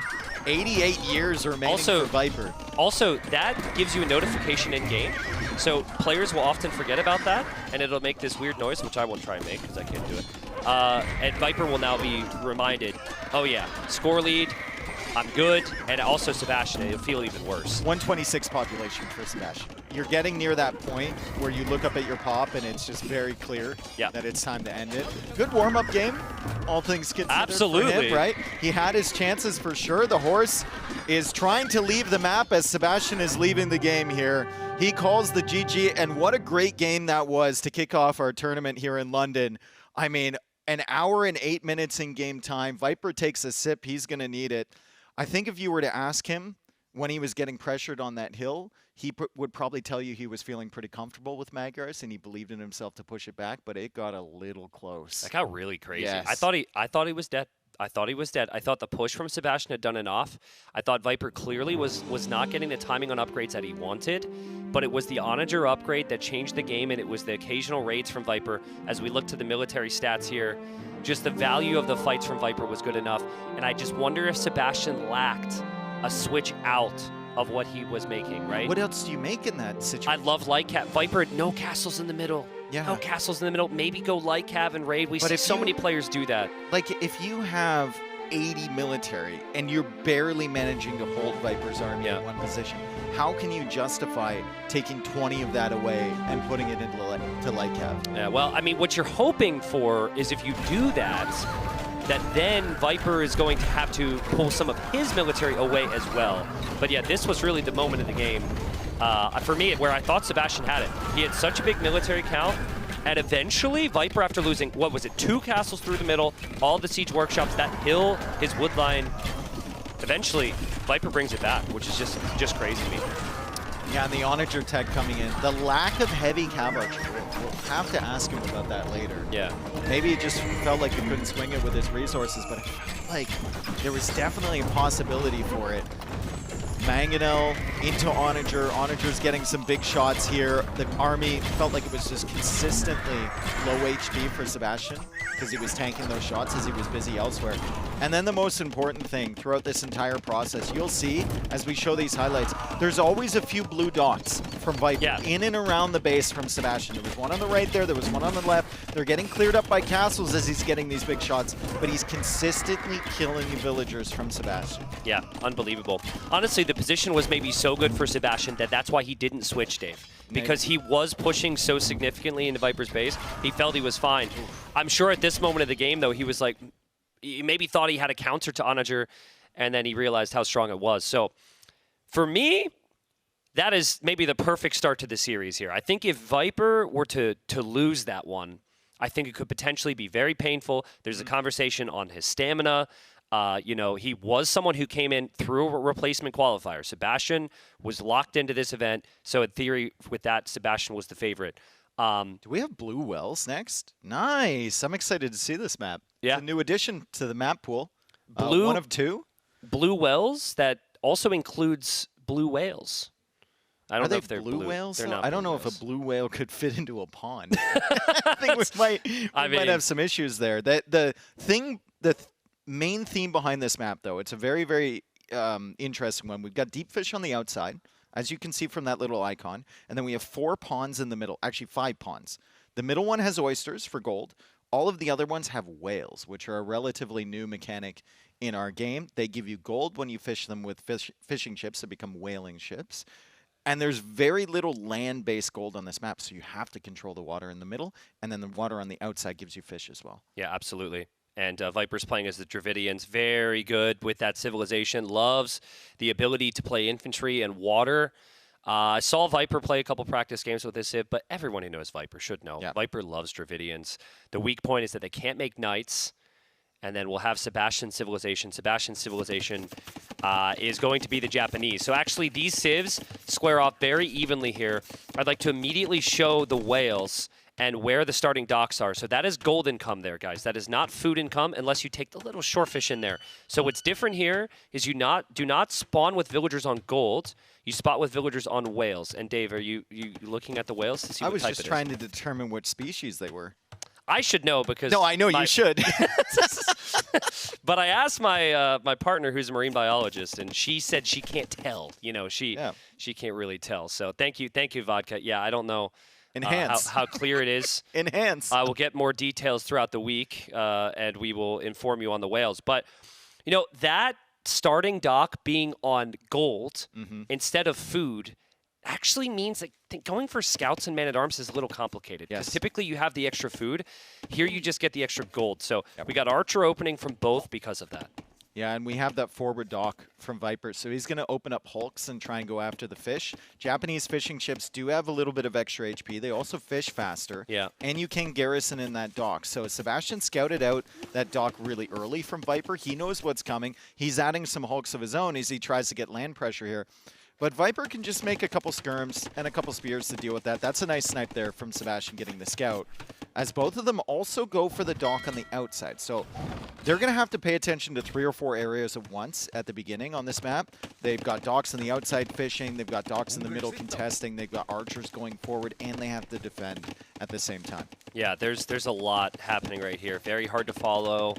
Speaker 5: 88 years remaining for Viper.
Speaker 6: Also, that gives you a notification in-game. So players will often forget about that, and it'll make this weird noise, which I won't try and make because I can't do it. And Viper will now be reminded, oh yeah, score lead, I'm good, and also Sebastian, it'll feel even worse.
Speaker 5: 126 population for Sebastian. You're getting near that point where you look up at your pop and it's just very clear that it's time to end it. Good warm-up game, all things considered.
Speaker 6: Absolutely.
Speaker 5: For him, right? He had his chances for sure. The horse is trying to leave the map as Sebastian is leaving the game here. He calls the GG, and what a great game that was to kick off our tournament here in London. I mean, an hour and 8 minutes in game time. Viper takes a sip. He's going to need it. I think if you were to ask him when he was getting pressured on that hill, he would probably tell you he was feeling pretty comfortable with Magars and he believed in himself to push it back, but it got a little close.
Speaker 6: That got really crazy.
Speaker 5: Yes.
Speaker 6: I thought he was dead. I thought he was dead. I thought the push from Sebastian had done enough. I thought Viper clearly was not getting the timing on upgrades that he wanted, but it was the Onager upgrade that changed the game, and it was the occasional raids from Viper. As we look to the military stats here, just the value of the fights from Viper was good enough, and I just wonder if Sebastian lacked a switch out of what he was making, right?
Speaker 5: What else do you make in that situation?
Speaker 6: I love light cap. Viper, no castles in the middle.
Speaker 5: Yeah.
Speaker 6: No castles in the middle. Maybe go light cav and raid. We see so many players do that.
Speaker 5: Like, if you have 80 military and you're barely managing to hold Viper's army in one position, how can you justify taking 20 of that away and putting it into light cav?
Speaker 6: Yeah, well, I mean, what you're hoping for is if you do that, that then Viper is going to have to pull some of his military away as well. But yeah, this was really the moment of the game. For me, where I thought Sebastian had it. He had such a big military count, and eventually, Viper, after losing, what was it, 2 castles through the middle, all the siege workshops, that hill, his wood line, eventually, Viper brings it back, which is just crazy to me.
Speaker 5: Yeah, and the Onager tech coming in. The lack of heavy cav archery, we'll have to ask him about that later.
Speaker 6: Yeah.
Speaker 5: Maybe he just felt like he couldn't swing it with his resources, but I felt like there was definitely a possibility for it. Mangonel into Onager. Onager's getting some big shots here. The army felt like it was just consistently low HP for Sebastian because he was tanking those shots as he was busy elsewhere. And then the most important thing throughout this entire process, you'll see as we show these highlights, there's always a few blue dots from Viper in and around the base from Sebastian. There was one on the right there was one on the left. They're getting cleared up by castles as he's getting these big shots, but he's consistently killing villagers from Sebastian.
Speaker 6: Yeah, unbelievable. Honestly, the position was maybe so good for Sebastian that that's why he didn't switch, Dave. Because he was pushing so significantly into Viper's base, he felt he was fine. I'm sure at this moment of the game, though, he was like, he maybe thought he had a counter to Onager, and then he realized how strong it was. So for me, that is maybe the perfect start to the series here. I think if Viper were to lose that one, I think it could potentially be very painful. There's a conversation on his stamina. You know, he was someone who came in through a replacement qualifier. Sebastian was locked into this event, so in theory, with that, Sebastian was the favorite.
Speaker 5: Do we have blue wells next? Nice. I'm excited to see this map.
Speaker 6: Yeah.
Speaker 5: It's a new addition to the map pool.
Speaker 6: Blue,
Speaker 5: one of 2.
Speaker 6: Blue wells that also includes blue whales. I don't know if they're
Speaker 5: blue whales.
Speaker 6: They're not.
Speaker 5: I don't know if a blue whale could fit into a pond. I think we might have some issues there. The main theme behind this map, though, it's a very, very interesting one. We've got deep fish on the outside, as you can see from that little icon, and then we have 4 ponds in the middle, actually 5 ponds. The middle one has oysters for gold. All of the other ones have whales, which are a relatively new mechanic in our game. They give you gold when you fish them with fishing ships that become whaling ships. And there's very little land-based gold on this map, so you have to control the water in the middle, and then the water on the outside gives you fish as well.
Speaker 6: Yeah, absolutely. And Viper's playing as the Dravidians. Very good with that civilization. Loves the ability to play infantry and water. I saw Viper play a couple practice games with this civ, but everyone who knows Viper should know. Yeah. Viper loves Dravidians. The weak point is that they can't make knights. And then we'll have Sebastian's civilization. Sebastian's civilization is going to be the Japanese. So actually, these civs square off very evenly here. I'd like to immediately show the whales and where the starting docks are. So that is gold income there, guys. That is not food income unless you take the little shorefish in there. So what's different here is do not spawn with villagers on gold. You spot with villagers on whales. And Dave, are you looking at the whales to see what type it is?
Speaker 5: I was just trying to determine which species they were.
Speaker 6: I should know because...
Speaker 5: No, I know you should.
Speaker 6: But I asked my my partner, who's a marine biologist, and she said she can't tell. You know, she can't really tell. So thank you, Vodka. Yeah, I don't know how clear it is.
Speaker 5: Enhance.
Speaker 6: I will get more details throughout the week, and we will inform you on the whales. But, you know, that starting dock being on gold instead of food actually means that going for scouts and man-at-arms is a little complicated. Because typically you have the extra food. Here you just get the extra gold. So we got Archer opening from both because of that.
Speaker 5: Yeah, and we have that forward dock from Viper, so he's going to open up hulks and try and go after the fish. Japanese fishing ships do have a little bit of extra HP. They also fish faster.
Speaker 6: Yeah.
Speaker 5: And you can garrison in that dock. So Sebastian scouted out that dock really early from Viper. He knows what's coming. He's adding some hulks of his own as he tries to get land pressure here. But Viper can just make a couple skirms and a couple spears to deal with that. That's a nice snipe there from Sebastian getting the scout. As both of them also go for the dock on the outside. So they're going to have to pay attention to 3 or 4 areas at once at the beginning on this map. They've got docks on the outside fishing. They've got docks in the middle contesting. They've got archers going forward, and they have to defend at the same time.
Speaker 6: Yeah, there's a lot happening right here. Very hard to follow.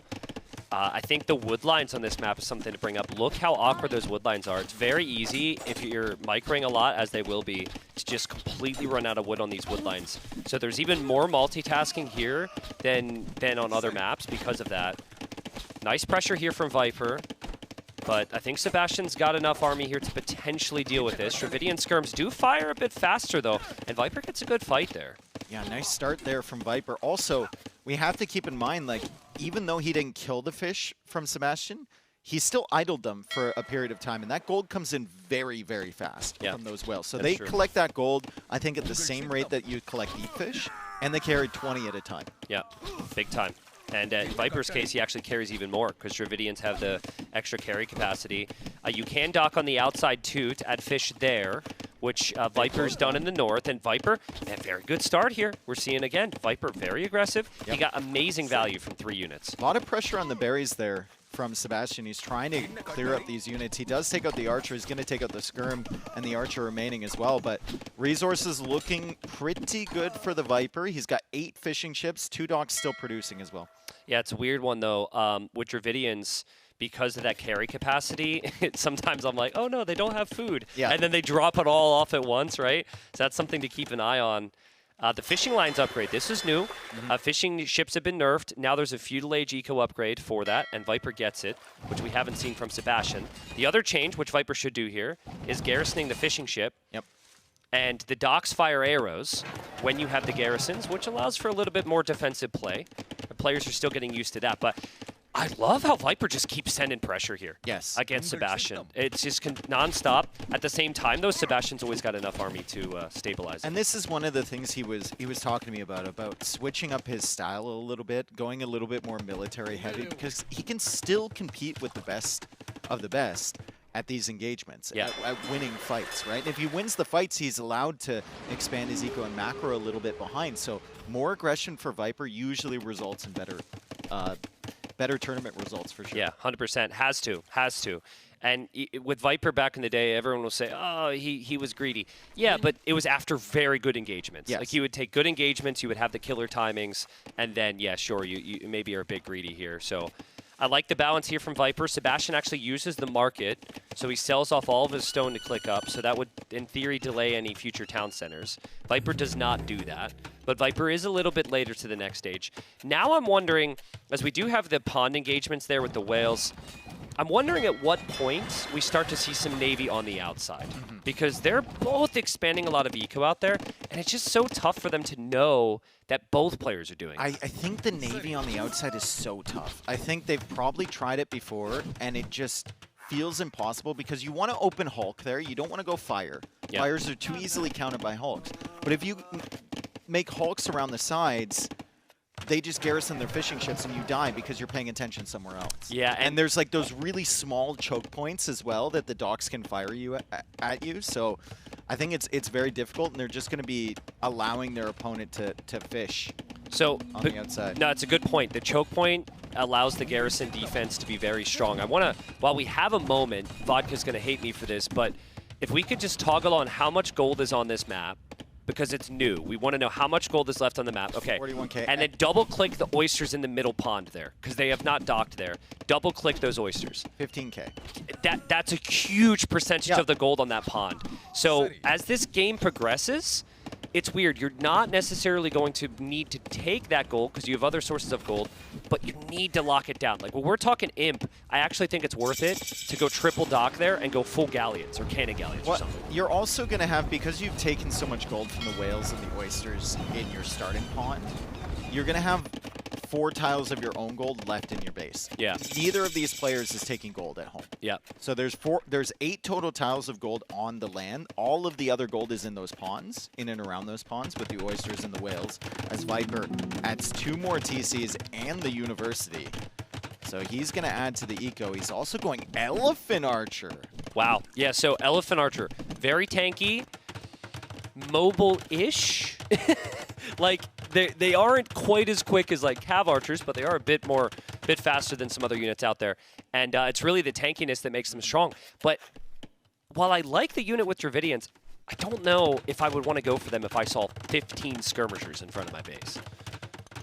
Speaker 6: I think the wood lines on this map is something to bring up. Look how awkward those wood lines are. It's very easy, if you're microing a lot, as they will be, to just completely run out of wood on these wood lines. So there's even more multitasking here than on other maps because of that. Nice pressure here from Viper. But I think Sebastian's got enough army here to potentially deal with this. Dravidian skirms do fire a bit faster, though, and Viper gets a good fight there.
Speaker 5: Yeah, nice start there from Viper. Also, we have to keep in mind, like, even though he didn't kill the fish from Sebastian, he still idled them for a period of time, and that gold comes in very, very fast from those whales. So they collect that gold, I think, at the same rate that you collect deep fish, and they carry 20 at a time.
Speaker 6: Yeah, big time. And in Viper's case, he actually carries even more because Dravidians have the extra carry capacity. You can dock on the outside, too, to add fish there, which Viper's done in the north. And Viper, a very good start here. We're seeing, again, Viper very aggressive. He got amazing value from 3 units.
Speaker 5: A lot of pressure on the berries there from Sebastian. He's trying to clear up these units. He does take out the archer. He's going to take out the skirm and the archer remaining as well. But resources looking pretty good for the Viper. He's got 8 fishing ships, 2 docks still producing as well.
Speaker 6: Yeah, it's a weird one, though, with Dravidians. Because of that carry capacity, sometimes I'm like, oh no, they don't have food.
Speaker 5: Yeah.
Speaker 6: And then they drop it all off at once, right? So that's something to keep an eye on. The fishing lines upgrade, this is new. Fishing ships have been nerfed. Now there's a feudal age eco upgrade for that, and Viper gets it, which we haven't seen from Sebastian. The other change, which Viper should do here, is garrisoning the fishing ship.
Speaker 5: Yep.
Speaker 6: And the docks fire arrows when you have the garrisons, which allows for a little bit more defensive play. The players are still getting used to that, but I love how Viper just keeps sending pressure here.
Speaker 5: Yes.
Speaker 6: Against Sebastian. It's just nonstop. At the same time, though, Sebastian's always got enough army to stabilize it.
Speaker 5: And this is one of the things he was talking to me about switching up his style a little bit, going a little bit more military heavy, because he can still compete with the best of the best at these engagements, at winning fights, right? If he wins the fights, he's allowed to expand his eco and macro a little bit behind. So more aggression for Viper usually results in better tournament results for sure.
Speaker 6: Yeah, 100%. Has to. And with Viper back in the day, everyone will say, oh, he was greedy. Yeah, but it was after very good engagements.
Speaker 5: Yes.
Speaker 6: Like, you would take good engagements, you would have the killer timings, and then, yeah, sure, you maybe are a bit greedy here. So I like the balance here from Viper. Sebastian actually uses the market, so he sells off all of his stone to click up, so that would, in theory, delay any future town centers. Viper does not do that, but Viper is a little bit later to the next stage. Now I'm wondering, as we do have the pond engagements there with the whales, I'm wondering at what point we start to see some Navy on the outside, because they're both expanding a lot of eco out there, and it's just so tough for them to know that both players are doing.
Speaker 5: I think the Navy on the outside is so tough. I think they've probably tried it before, and it just feels impossible because you want to open Hulk there. You don't want to go fire.
Speaker 6: Yeah.
Speaker 5: Fires are too easily countered by Hulks. But if you make Hulks around the sides, they just garrison their fishing ships and you die because you're paying attention somewhere else.
Speaker 6: Yeah,
Speaker 5: and there's like those really small choke points as well that the docks can fire you at you. So I think it's very difficult, and they're just going to be allowing their opponent to fish on the outside.
Speaker 6: No, it's a good point. The choke point allows the garrison defense to be very strong. I want to, while we have a moment, Vodka's going to hate me for this, but if we could just toggle on how much gold is on this map, because it's new. We want to know how much gold is left on the map. Okay.
Speaker 5: 41K.
Speaker 6: And then double-click the oysters in the middle pond there, because they have not docked there. Double-click those oysters.
Speaker 5: 15K.
Speaker 6: That's a huge percentage of the gold on that pond. So as this game progresses, it's weird. You're not necessarily going to need to take that gold because you have other sources of gold, but you need to lock it down. Like when we're talking imp, I actually think it's worth it to go triple dock there and go full galleons or cannon galleons or something.
Speaker 5: You're also going to have, because you've taken so much gold from the whales and the oysters in your starting pond, you're going to have 4 tiles of your own gold left in your base.
Speaker 6: Yeah.
Speaker 5: Neither of these players is taking gold at home.
Speaker 6: Yeah.
Speaker 5: So there's 8 total tiles of gold on the land. All of the other gold is in those ponds, in and around those ponds with the oysters and the whales, as Viper adds 2 more TCs and the university. So he's going to add to the eco. He's also going Elephant Archer.
Speaker 6: Wow. Yeah, so Elephant Archer, very tanky, mobile-ish. Like, they aren't quite as quick as like Cav Archers, but they are a bit faster than some other units out there. And it's really the tankiness that makes them strong. But while I like the unit with Dravidians, I don't know if I would want to go for them if I saw 15 skirmishers in front of my base.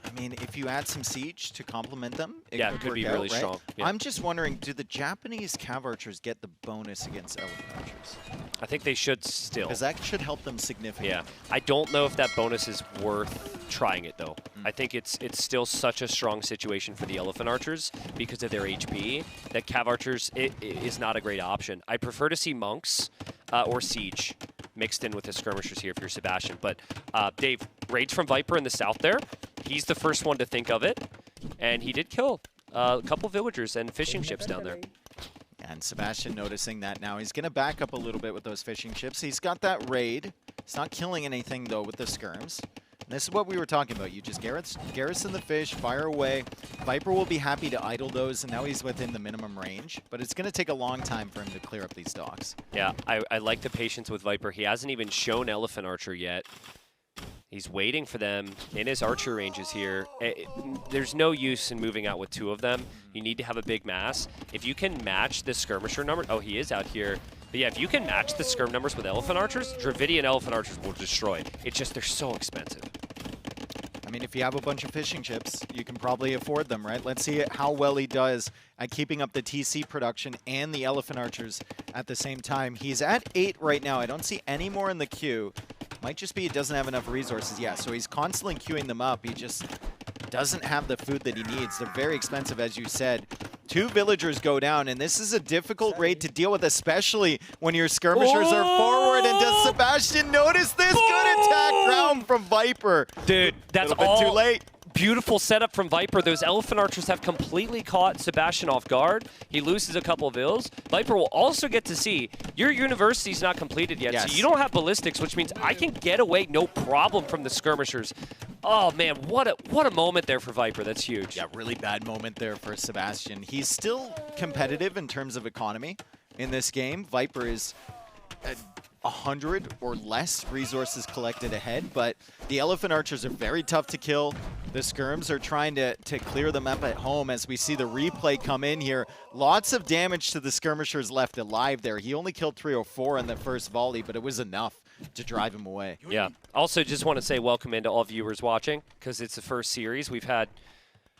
Speaker 5: I mean, if you add some siege to complement them, it
Speaker 6: could be
Speaker 5: work
Speaker 6: really
Speaker 5: out, right?
Speaker 6: strong. Yeah.
Speaker 5: I'm just wondering, do the Japanese Cav Archers get the bonus against Elephant Archers?
Speaker 6: I think they should still.
Speaker 5: Because that should help them significantly.
Speaker 6: Yeah, I don't know if that bonus is worth trying it though. I think it's still such a strong situation for the Elephant Archers because of their HP that Cav Archers is not a great option. I prefer to see Monks or Siege mixed in with the Skirmishers here if you're Sebastian. But Dave, raids from Viper in the south there. He's the first one to think of it, and he did kill a couple villagers and fishing ships down there.
Speaker 5: And Sebastian noticing that now. He's going to back up a little bit with those fishing ships. He's got that raid. He's not killing anything, though, with the skirms. And this is what we were talking about. You just garrison the fish, fire away. Viper will be happy to idle those, and now he's within the minimum range. But it's going to take a long time for him to clear up these docks.
Speaker 6: Yeah, I like the patience with Viper. He hasn't even shown Elephant Archer yet. He's waiting for them in his archer ranges here. There's no use in moving out with 2 of them. You need to have a big mass. If you can match the skirmisher number, oh, he is out here. But yeah, if you can match the skirm numbers with Elephant Archers, Dravidian Elephant Archers will destroy. It's just they're so expensive.
Speaker 5: I mean, if you have a bunch of fishing chips, you can probably afford them, right? Let's see how well he does at keeping up the TC production and the Elephant Archers at the same time. He's at 8 right now. I don't see any more in the queue. Might just be he doesn't have enough resources. Yeah, so he's constantly queuing them up. He just doesn't have the food that he needs. They're very expensive, as you said. 2 villagers go down, and this is a difficult raid to deal with, especially when your skirmishers are forward. And does Sebastian notice this? Good attack ground from Viper.
Speaker 6: Dude, that's
Speaker 5: a little bit too late.
Speaker 6: Beautiful setup from Viper. Those Elephant Archers have completely caught Sebastian off guard. He loses a couple of vills. Viper will also get to see your university's not completed yet, so you don't have ballistics, which means I can get away no problem from the skirmishers. Oh man, what a moment there for Viper. That's huge.
Speaker 5: Yeah, really bad moment there for Sebastian. He's still competitive in terms of economy in this game. Viper is 100 or less resources collected ahead, but the Elephant Archers are very tough to kill. The skirms are trying to clear them up at home as we see the replay come in here. Lots of damage to the skirmishers left alive there. He only killed 304 in the first volley, but it was enough to drive him away.
Speaker 6: Yeah. Also, just want to say welcome into all viewers watching, because it's the first series. We've had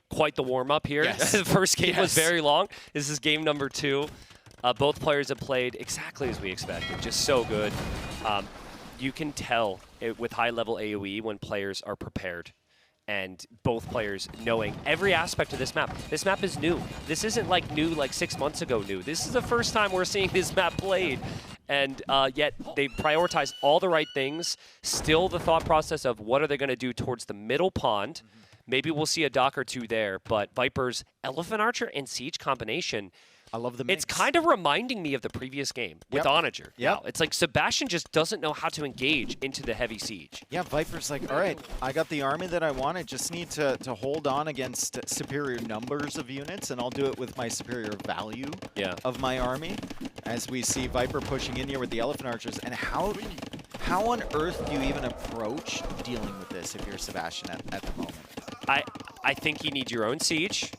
Speaker 6: quite the warm-up here.
Speaker 5: Yes.
Speaker 6: The first game was very long. This is game number 2. Both players have played exactly as we expected, just so good. You can tell with high-level AoE when players are prepared, and both players knowing every aspect of this map. This map is new. This isn't like new like 6 months ago new. This is the first time we're seeing this map played, and yet they prioritize all the right things. Still the thought process of what are they going to do towards the middle pond. Maybe we'll see a dock or 2 there, but Viper's Elephant Archer and Siege combination,
Speaker 5: I love the mix.
Speaker 6: it's kind of reminding me of the previous game with Onager.
Speaker 5: Yep.
Speaker 6: Now, it's like Sebastian just doesn't know how to engage into the heavy siege.
Speaker 5: Yeah, Viper's like, all right, I got the army that I want. I just need to hold on against superior numbers of units, and I'll do it with my superior value of my army. As we see Viper pushing in here with the Elephant Archers. And how on earth do you even approach dealing with this if you're Sebastian at the moment?
Speaker 6: I think you need your own siege.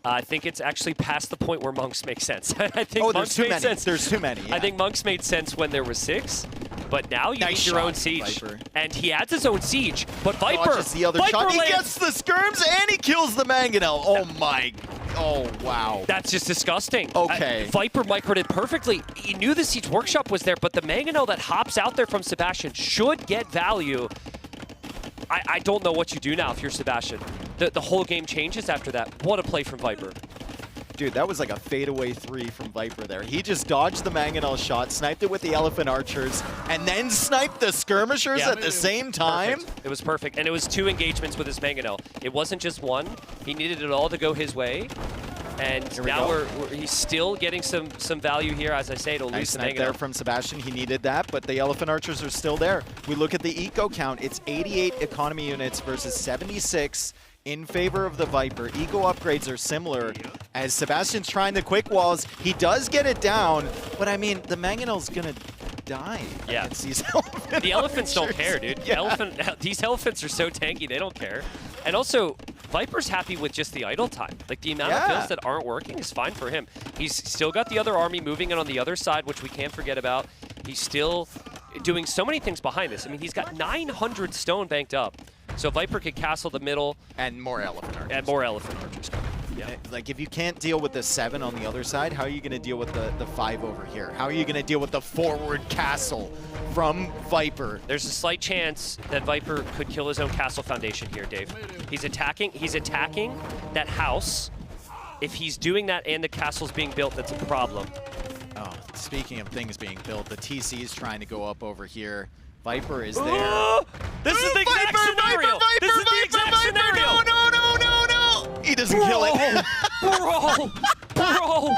Speaker 6: I think it's actually past the point where Monks make sense. I think Monks made sense.
Speaker 5: There's too many. Yeah.
Speaker 6: I think Monks made sense when there was 6, but now you
Speaker 5: Nice
Speaker 6: need your
Speaker 5: shot,
Speaker 6: own siege.
Speaker 5: Viper.
Speaker 6: And he adds his own siege, but Viper,
Speaker 5: Watches the other shot. He gets the skirms and he kills the mangonel. Oh my. Oh, wow.
Speaker 6: That's just disgusting.
Speaker 5: Okay.
Speaker 6: Viper microed it perfectly. He knew the siege workshop was there, but the mangonel that hops out there from Sebastian should get value. I don't know what you do now if you're Sebastian. The whole game changes after that. What a play from Viper.
Speaker 5: Dude, that was like a fadeaway 3 from Viper there. He just dodged the mangonel shot, sniped it with the Elephant Archers, and then sniped the skirmishers at the same time.
Speaker 6: Perfect. It was perfect, and it was 2 engagements with his mangonel. It wasn't just 1. He needed it all to go his way. And now he's still getting some value here. As I say, it'll
Speaker 5: Nice
Speaker 6: lose the
Speaker 5: snipe there from Sebastian. He needed that, but the Elephant Archers are still there. We look at the eco count. It's 88 economy units versus 76 in favor of the Viper. Eco upgrades are similar. As Sebastian's trying the quick walls, he does get it down, but I mean, the Mangonel's gonna die against these Elephant
Speaker 6: The elephants don't
Speaker 5: Archers.
Speaker 6: care, dude.
Speaker 5: Yeah.
Speaker 6: These elephants are so tanky, they don't care. And also, Viper's happy with just the idle time. Like, the amount of builds that aren't working is fine for him. He's still got the other army moving in on the other side, which we can't forget about. He's still doing so many things behind this. I mean, he's got 900 stone banked up. So Viper could castle the middle.
Speaker 5: And more Elephant Archers.
Speaker 6: And more Elephant Archers coming. Yeah.
Speaker 5: Like, if you can't deal with the 7 on the other side, how are you going to deal with the 5 over here? How are you going to deal with the forward castle from Viper?
Speaker 6: There's a slight chance that Viper could kill his own castle foundation here, Dave. He's attacking that house. If he's doing that and the castle's being built, that's a problem.
Speaker 5: Oh, speaking of things being built, the TC is trying to go up over here. Viper is there.
Speaker 6: This is the exact scenario. This is the exact scenario.
Speaker 5: No. He doesn't kill it.
Speaker 6: Bro.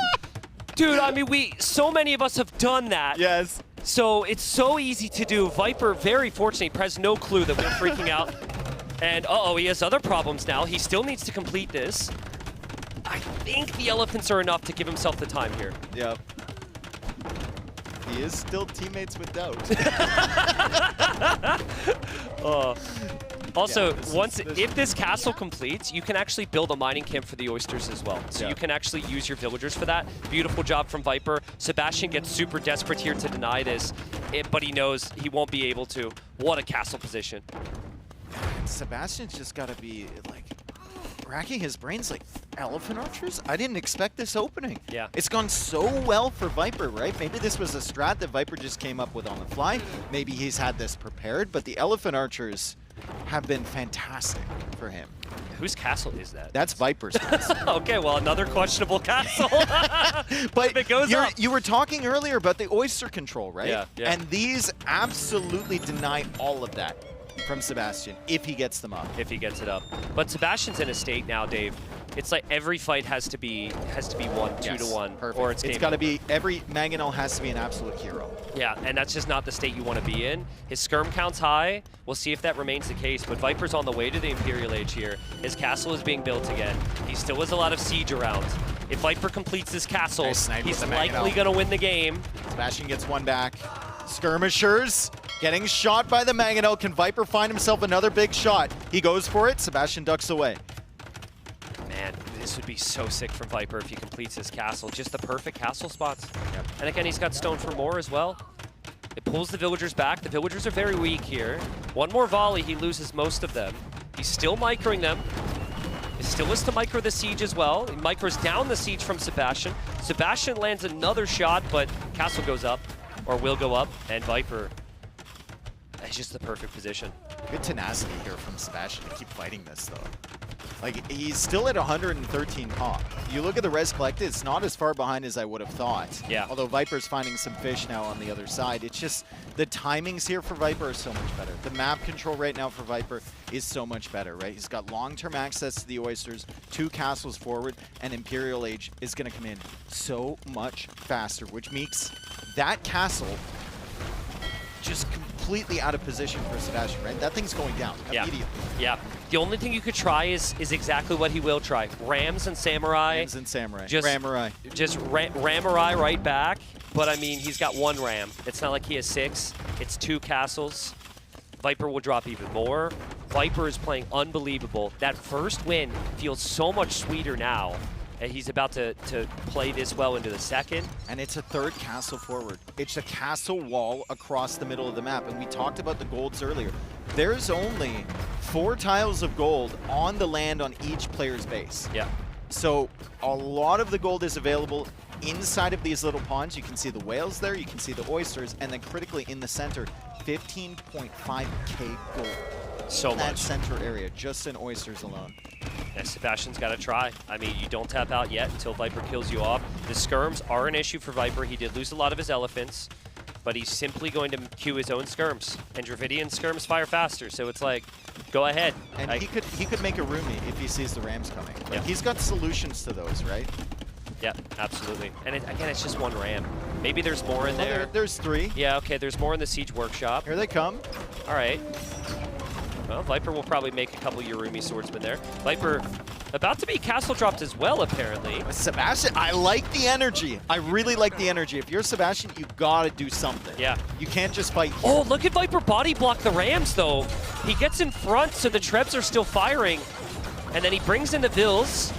Speaker 6: Dude, I mean, so many of us have done that.
Speaker 5: Yes.
Speaker 6: So it's so easy to do. Viper, very fortunate, has no clue that we're freaking out. And uh-oh, he has other problems now. He still needs to complete this. I think the elephants are enough to give himself the time here.
Speaker 5: Yep. He is still teammates with Doubt.
Speaker 6: Also, if this castle completes, you can actually build a mining camp for the oysters as well. So you can actually use your villagers for that. Beautiful job from Viper. Sebastian gets super desperate here to deny this, but he knows he won't be able to. What a castle position.
Speaker 5: Sebastian's just got to be, like, racking his brains like, Elephant Archers? I didn't expect this opening.
Speaker 6: Yeah.
Speaker 5: It's gone so well for Viper, right? Maybe this was a strat that Viper just came up with on the fly. Maybe he's had this prepared, but the Elephant Archers have been fantastic for him.
Speaker 6: Whose castle is that?
Speaker 5: That's Viper's castle.
Speaker 6: Okay, well, another questionable castle.
Speaker 5: But
Speaker 6: it goes up.
Speaker 5: you were talking earlier about the oyster control, right?
Speaker 6: Yeah.
Speaker 5: And these absolutely deny all of that from Sebastian if he gets them up.
Speaker 6: If he gets it up. But Sebastian's in a state now, Dave. It's like every fight has to be won 2-1,
Speaker 5: Perfect.
Speaker 6: or it's
Speaker 5: got to be, every Mangonel has to be an absolute hero.
Speaker 6: Yeah, and that's just not the state you want to be in. His skirm count's high. We'll see if that remains the case, but Viper's on the way to the Imperial Age here. His castle is being built again. He still has a lot of siege around. If Viper completes this castle, he's likely going to win the game.
Speaker 5: Sebastian gets one back. Skirmishers getting shot by the Mangonel. Can Viper find himself another big shot? He goes for it. Sebastian ducks away.
Speaker 6: Man, this would be so sick for Viper if he completes his castle. Just the perfect castle spots.
Speaker 5: Yep.
Speaker 6: And again, he's got stone for more as well. It pulls the villagers back. The villagers are very weak here. One more volley, he loses most of them. He's still microing them. He still has to micro the siege as well. He micros down the siege from Sebastian. Sebastian lands another shot, but castle goes up, or will go up, and Viper is just the perfect position.
Speaker 5: Good tenacity here from Sebastian to keep fighting this, though. Like, he's still at 113 pop. You look at the res collected, it's not as far behind as I would have thought.
Speaker 6: Yeah.
Speaker 5: Although Viper's finding some fish now on the other side. It's just, the timings here for Viper are so much better. The map control right now for Viper is so much better, right? He's got long-term access to the oysters, 2 castles forward, and Imperial Age is going to come in so much faster, which makes that castle just completely out of position for Sebastian, right? That thing's going down immediately.
Speaker 6: Yeah. The only thing you could try is exactly what he will try. Rams and Samurai.
Speaker 5: Rams and Samurai.
Speaker 6: Just
Speaker 5: Ramurai.
Speaker 6: Ramurai right back. But I mean, he's got 1 ram. It's not like he has 6. It's 2 castles. Viper will drop even more. Viper is playing unbelievable. That first win feels so much sweeter now. And he's about to play this well into the second.
Speaker 5: And it's a 3rd castle forward. It's a castle wall across the middle of the map. And we talked about the golds earlier. There's only 4 tiles of gold on the land on each player's base.
Speaker 6: Yeah.
Speaker 5: So a lot of the gold is available inside of these little ponds. You can see the whales there, you can see the oysters, and then critically in the center, 15.5k gold.
Speaker 6: So
Speaker 5: in that
Speaker 6: much.
Speaker 5: center area, just in oysters alone.
Speaker 6: Yeah, Sebastian's got to try. I mean, you don't tap out yet until Viper kills you off. The skirms are an issue for Viper. He did lose a lot of his elephants. but he's simply going to queue his own skirms, and Dravidian skirms fire faster, so it's like, go ahead.
Speaker 5: And he could make a Rumi if he sees the Rams coming. Like,
Speaker 6: Yeah.
Speaker 5: he's got solutions to those, right?
Speaker 6: Yeah, absolutely. And again, it's just one Ram. Maybe there's more in there.
Speaker 5: There's 3.
Speaker 6: Yeah, okay, there's more in the Siege Workshop.
Speaker 5: Here they come.
Speaker 6: All right. Well, Viper will probably make a couple Yurumi swordsmen there. Viper about to be castle dropped as well, apparently.
Speaker 5: Sebastian, I like the energy. I really like the energy. If you're Sebastian, you gotta do something.
Speaker 6: Yeah.
Speaker 5: You can't just fight.
Speaker 6: Oh, look at Viper body block the Rams, though. He gets in front, so the Trebs are still firing. And then he brings in the Vils.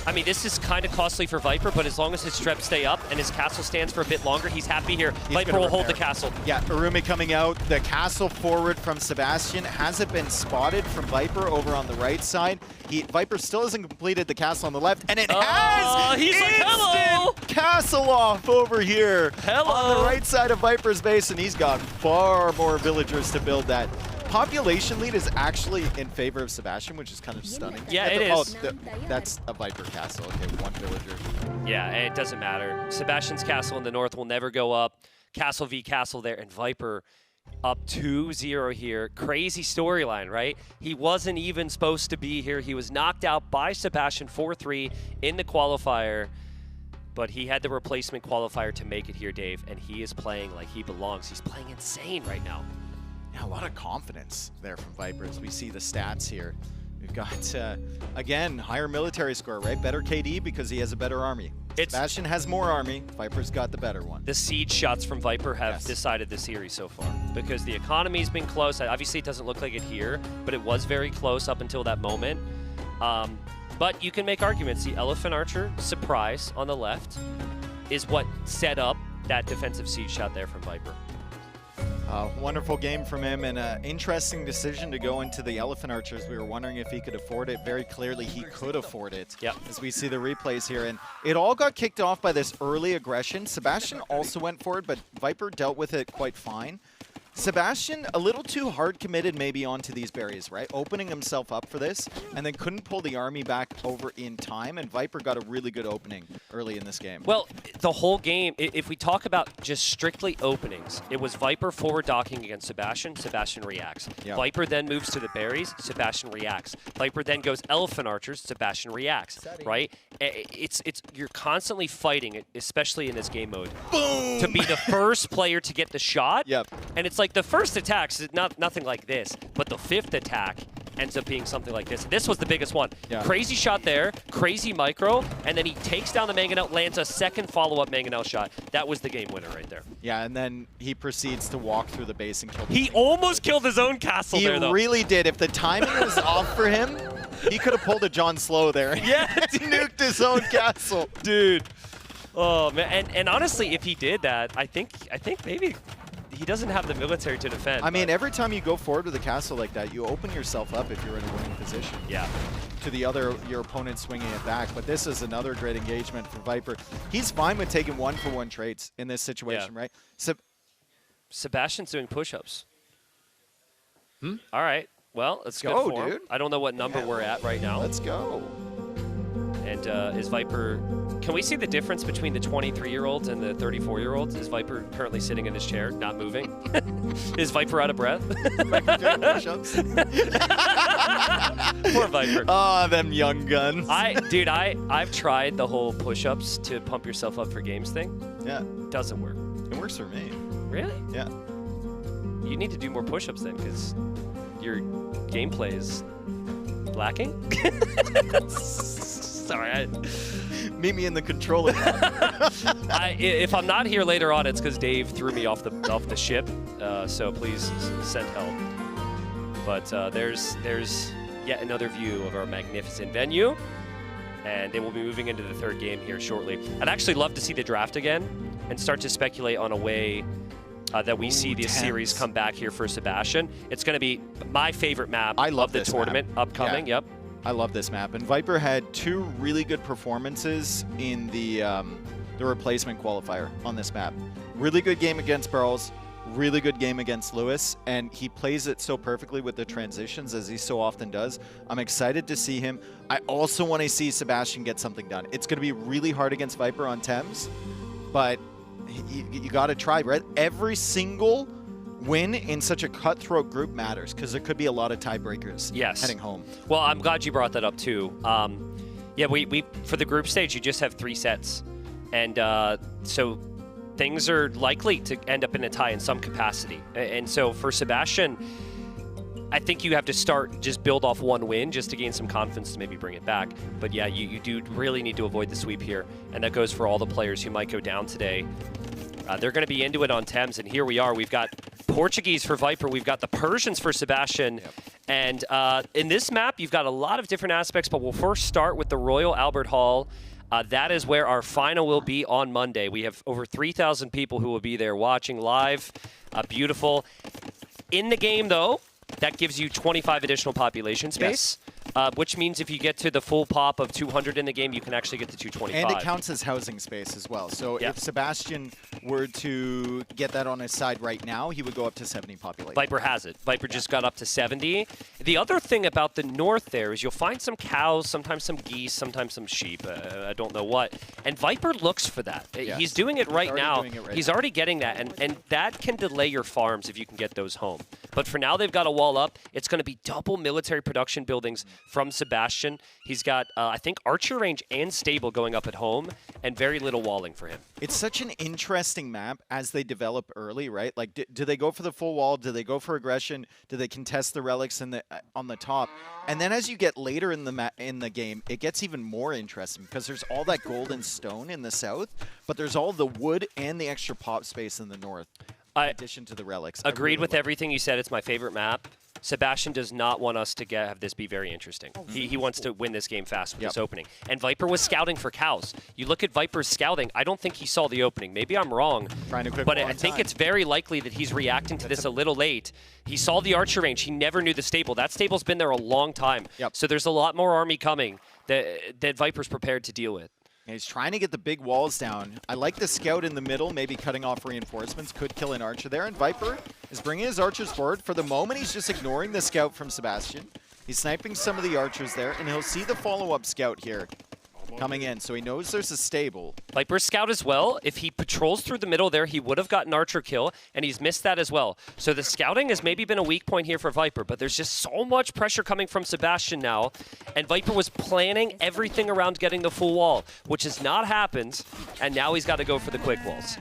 Speaker 6: I mean, this is kind of costly for Viper, but as long as his Trebs stay up and his castle stands for a bit longer, he's happy here. Viper will hold the castle.
Speaker 5: Yeah, Urumi coming out. The castle forward from Sebastian. Hasn't been spotted from Viper over on the right side. Viper still hasn't completed the castle on the left, and it has
Speaker 6: he's like, hello!
Speaker 5: castle off over here
Speaker 6: Hello!
Speaker 5: on the right side of Viper's base, and he's got far more villagers to build that. Population lead is actually in favor of Sebastian, which is kind of stunning.
Speaker 6: Yeah, it is.
Speaker 5: That's a Viper castle. Okay, 1 villager.
Speaker 6: Yeah, and it doesn't matter. Sebastian's castle in the north will never go up. Castle v castle there, and Viper up 2-0 here. Crazy storyline, right? He wasn't even supposed to be here. He was knocked out by Sebastian 4-3 in the qualifier, but he had the replacement qualifier to make it here, Dave, and he is playing like he belongs. He's playing insane right now.
Speaker 5: Yeah, a lot of confidence there from Viper as we see the stats here. We've got, again, higher military score, right? Better KD because he has a better army. Sebastian has more army. Viper's got the better one.
Speaker 6: The siege shots from Viper have decided the series so far because the economy's been close. Obviously, it doesn't look like it here, but it was very close up until that moment. But you can make arguments. The Elephant Archer surprise on the left is what set up that defensive siege shot there from Viper.
Speaker 5: Wonderful game from him, and an interesting decision to go into the Elephant Archers. We were wondering if he could afford it. Very clearly, he could afford it.
Speaker 6: Yep.
Speaker 5: As we see the replays here, and it all got kicked off by this early aggression. Sebastian also went for it, but Viper dealt with it quite fine. Sebastian, a little too hard committed maybe onto these berries, right? Opening himself up for this, and then couldn't pull the army back over in time, and Viper got a really good opening early in this game.
Speaker 6: Well, the whole game, if we talk about just strictly openings, it was Viper forward docking against Sebastian, Sebastian reacts.
Speaker 5: Yep.
Speaker 6: Viper then moves to the berries, Sebastian reacts. Viper then goes Elephant Archers, Sebastian reacts, right? You're constantly fighting, especially in this game mode,
Speaker 5: Boom!
Speaker 6: to be the first player to get the shot.
Speaker 5: Yep.
Speaker 6: And it's like the first attack is nothing like this, but the 5th attack ends up being something like this. This was the biggest one.
Speaker 5: Yeah.
Speaker 6: Crazy shot there, crazy micro, and then he takes down the Mangonel, lands a second follow-up Mangonel shot. That was the game winner right there.
Speaker 5: Yeah, and then he proceeds to walk through the base and kill the
Speaker 6: He almost killed his own castle there, though.
Speaker 5: He really did. If the timing was off for him, he could have pulled a John Slow there.
Speaker 6: Yeah,
Speaker 5: he nuked his own castle.
Speaker 6: Dude. Oh, man. And honestly, if he did that, I think maybe he doesn't have the military to defend.
Speaker 5: I mean, every time you go forward with a castle like that, you open yourself up if you're in a winning position.
Speaker 6: Yeah.
Speaker 5: To your opponent swinging it back. But this is another great engagement for Viper. He's fine with taking 1-for-1 trades in this situation, right?
Speaker 6: Sebastian's doing push-ups. All right. Well, let's
Speaker 5: go,
Speaker 6: good form.
Speaker 5: dude.
Speaker 6: I don't know what number we're at right now.
Speaker 5: Let's go.
Speaker 6: And is Viper... Can we see the difference between the 23-year-olds and the 34-year-olds? Is Viper currently sitting in his chair, not moving? Is Viper out of breath?
Speaker 5: Viper doing push-ups?
Speaker 6: Poor Viper.
Speaker 5: Ah, them young guns.
Speaker 6: I've tried the whole push-ups to pump yourself up for games thing.
Speaker 5: Yeah.
Speaker 6: Doesn't work.
Speaker 5: It works for me.
Speaker 6: Really?
Speaker 5: Yeah.
Speaker 6: You need to do more push-ups then, because your gameplay is lacking. Sorry.
Speaker 5: Meet me in the controller.
Speaker 6: If I'm not here later on, it's because Dave threw me off the ship. So please send help. But there's yet another view of our magnificent venue, and they will be moving into the 3rd game here shortly. I'd actually love to see the draft again and start to speculate on a way that we see this series come back here for Sebastian. It's going to be my favorite map of the tournament upcoming.
Speaker 5: Yeah.
Speaker 6: Yep.
Speaker 5: I love this map. And Viper had 2 really good performances in the replacement qualifier on this map. Really good game against Burles, really good game against Lewis, and he plays it so perfectly with the transitions as he so often does. I'm excited to see him. I also want to see Sebastian get something done. It's going to be really hard against Viper on Thames, but you got to try, right? Every single win in such a cutthroat group matters because there could be a lot of tiebreakers heading home.
Speaker 6: Well, I'm glad you brought that up too. Yeah, we for the group stage, you just have 3 sets. And so things are likely to end up in a tie in some capacity. And so for Sebastian, I think you have to just build off 1 win just to gain some confidence to maybe bring it back. But yeah, you do really need to avoid the sweep here. And that goes for all the players who might go down today. They're going to be into it on Thames, and here we are. We've got Portuguese for Viper. We've got the Persians for Sebastian. Yep. And in this map, you've got a lot of different aspects, but we'll first start with the Royal Albert Hall. That is where our final will be on Monday. We have over 3,000 people who will be there watching live. Beautiful. In the game, though, that gives you 25 additional population space. Which means if you get to the full pop of 200 in the game, you can actually get to 225.
Speaker 5: And it counts as housing space as well. So if Sebastian were to get that on his side right now, he would go up to 70 population.
Speaker 6: Viper has it. Viper just got up to 70. The other thing about the north there is you'll find some cows, sometimes some geese, sometimes some sheep. I don't know what. And Viper looks for that. Yes. He's doing it right now. He's already getting that. And that can delay your farms if you can get those home. But for now, they've got a wall up. It's going to be double military production buildings from Sebastian. He's got, I think, archer range and stable going up at home, and very little walling for him.
Speaker 5: It's such an interesting map as they develop early, right? Like, do they go for the full wall? Do they go for aggression? Do they contest the relics on the top? And then as you get later in the game, it gets even more interesting because there's all that gold and stone in the south, but there's all the wood and the extra pop space in the north, in addition to the relics.
Speaker 6: Agreed with everything you said. It's my favorite map. Sebastian does not want us to have this be very interesting. He wants to win this game fast with this opening. And Viper was scouting for cows. You look at Viper's scouting, I don't think he saw the opening. Maybe I'm wrong, but I think it's very likely that he's reacting to this a little late. He saw the archer range. He never knew the stable. That stable's been there a long time. So there's a lot more army coming that Viper's prepared to deal with.
Speaker 5: And he's trying to get the big walls down. I like the scout in the middle, maybe cutting off reinforcements. Could kill an archer there. And Viper is bringing his archers forward. For the moment, he's just ignoring the scout from Sebastian. He's sniping some of the archers there, and he'll see the follow-up scout here coming in. So he knows there's a stable.
Speaker 6: Viper's scout as well. If he patrols through the middle there, he would have gotten archer kill, and he's missed that as well. So the scouting has maybe been a weak point here for Viper, but there's just so much pressure coming from Sebastian now, and Viper was planning everything around getting the full wall, which has not happened, and now he's got to go for the quick walls.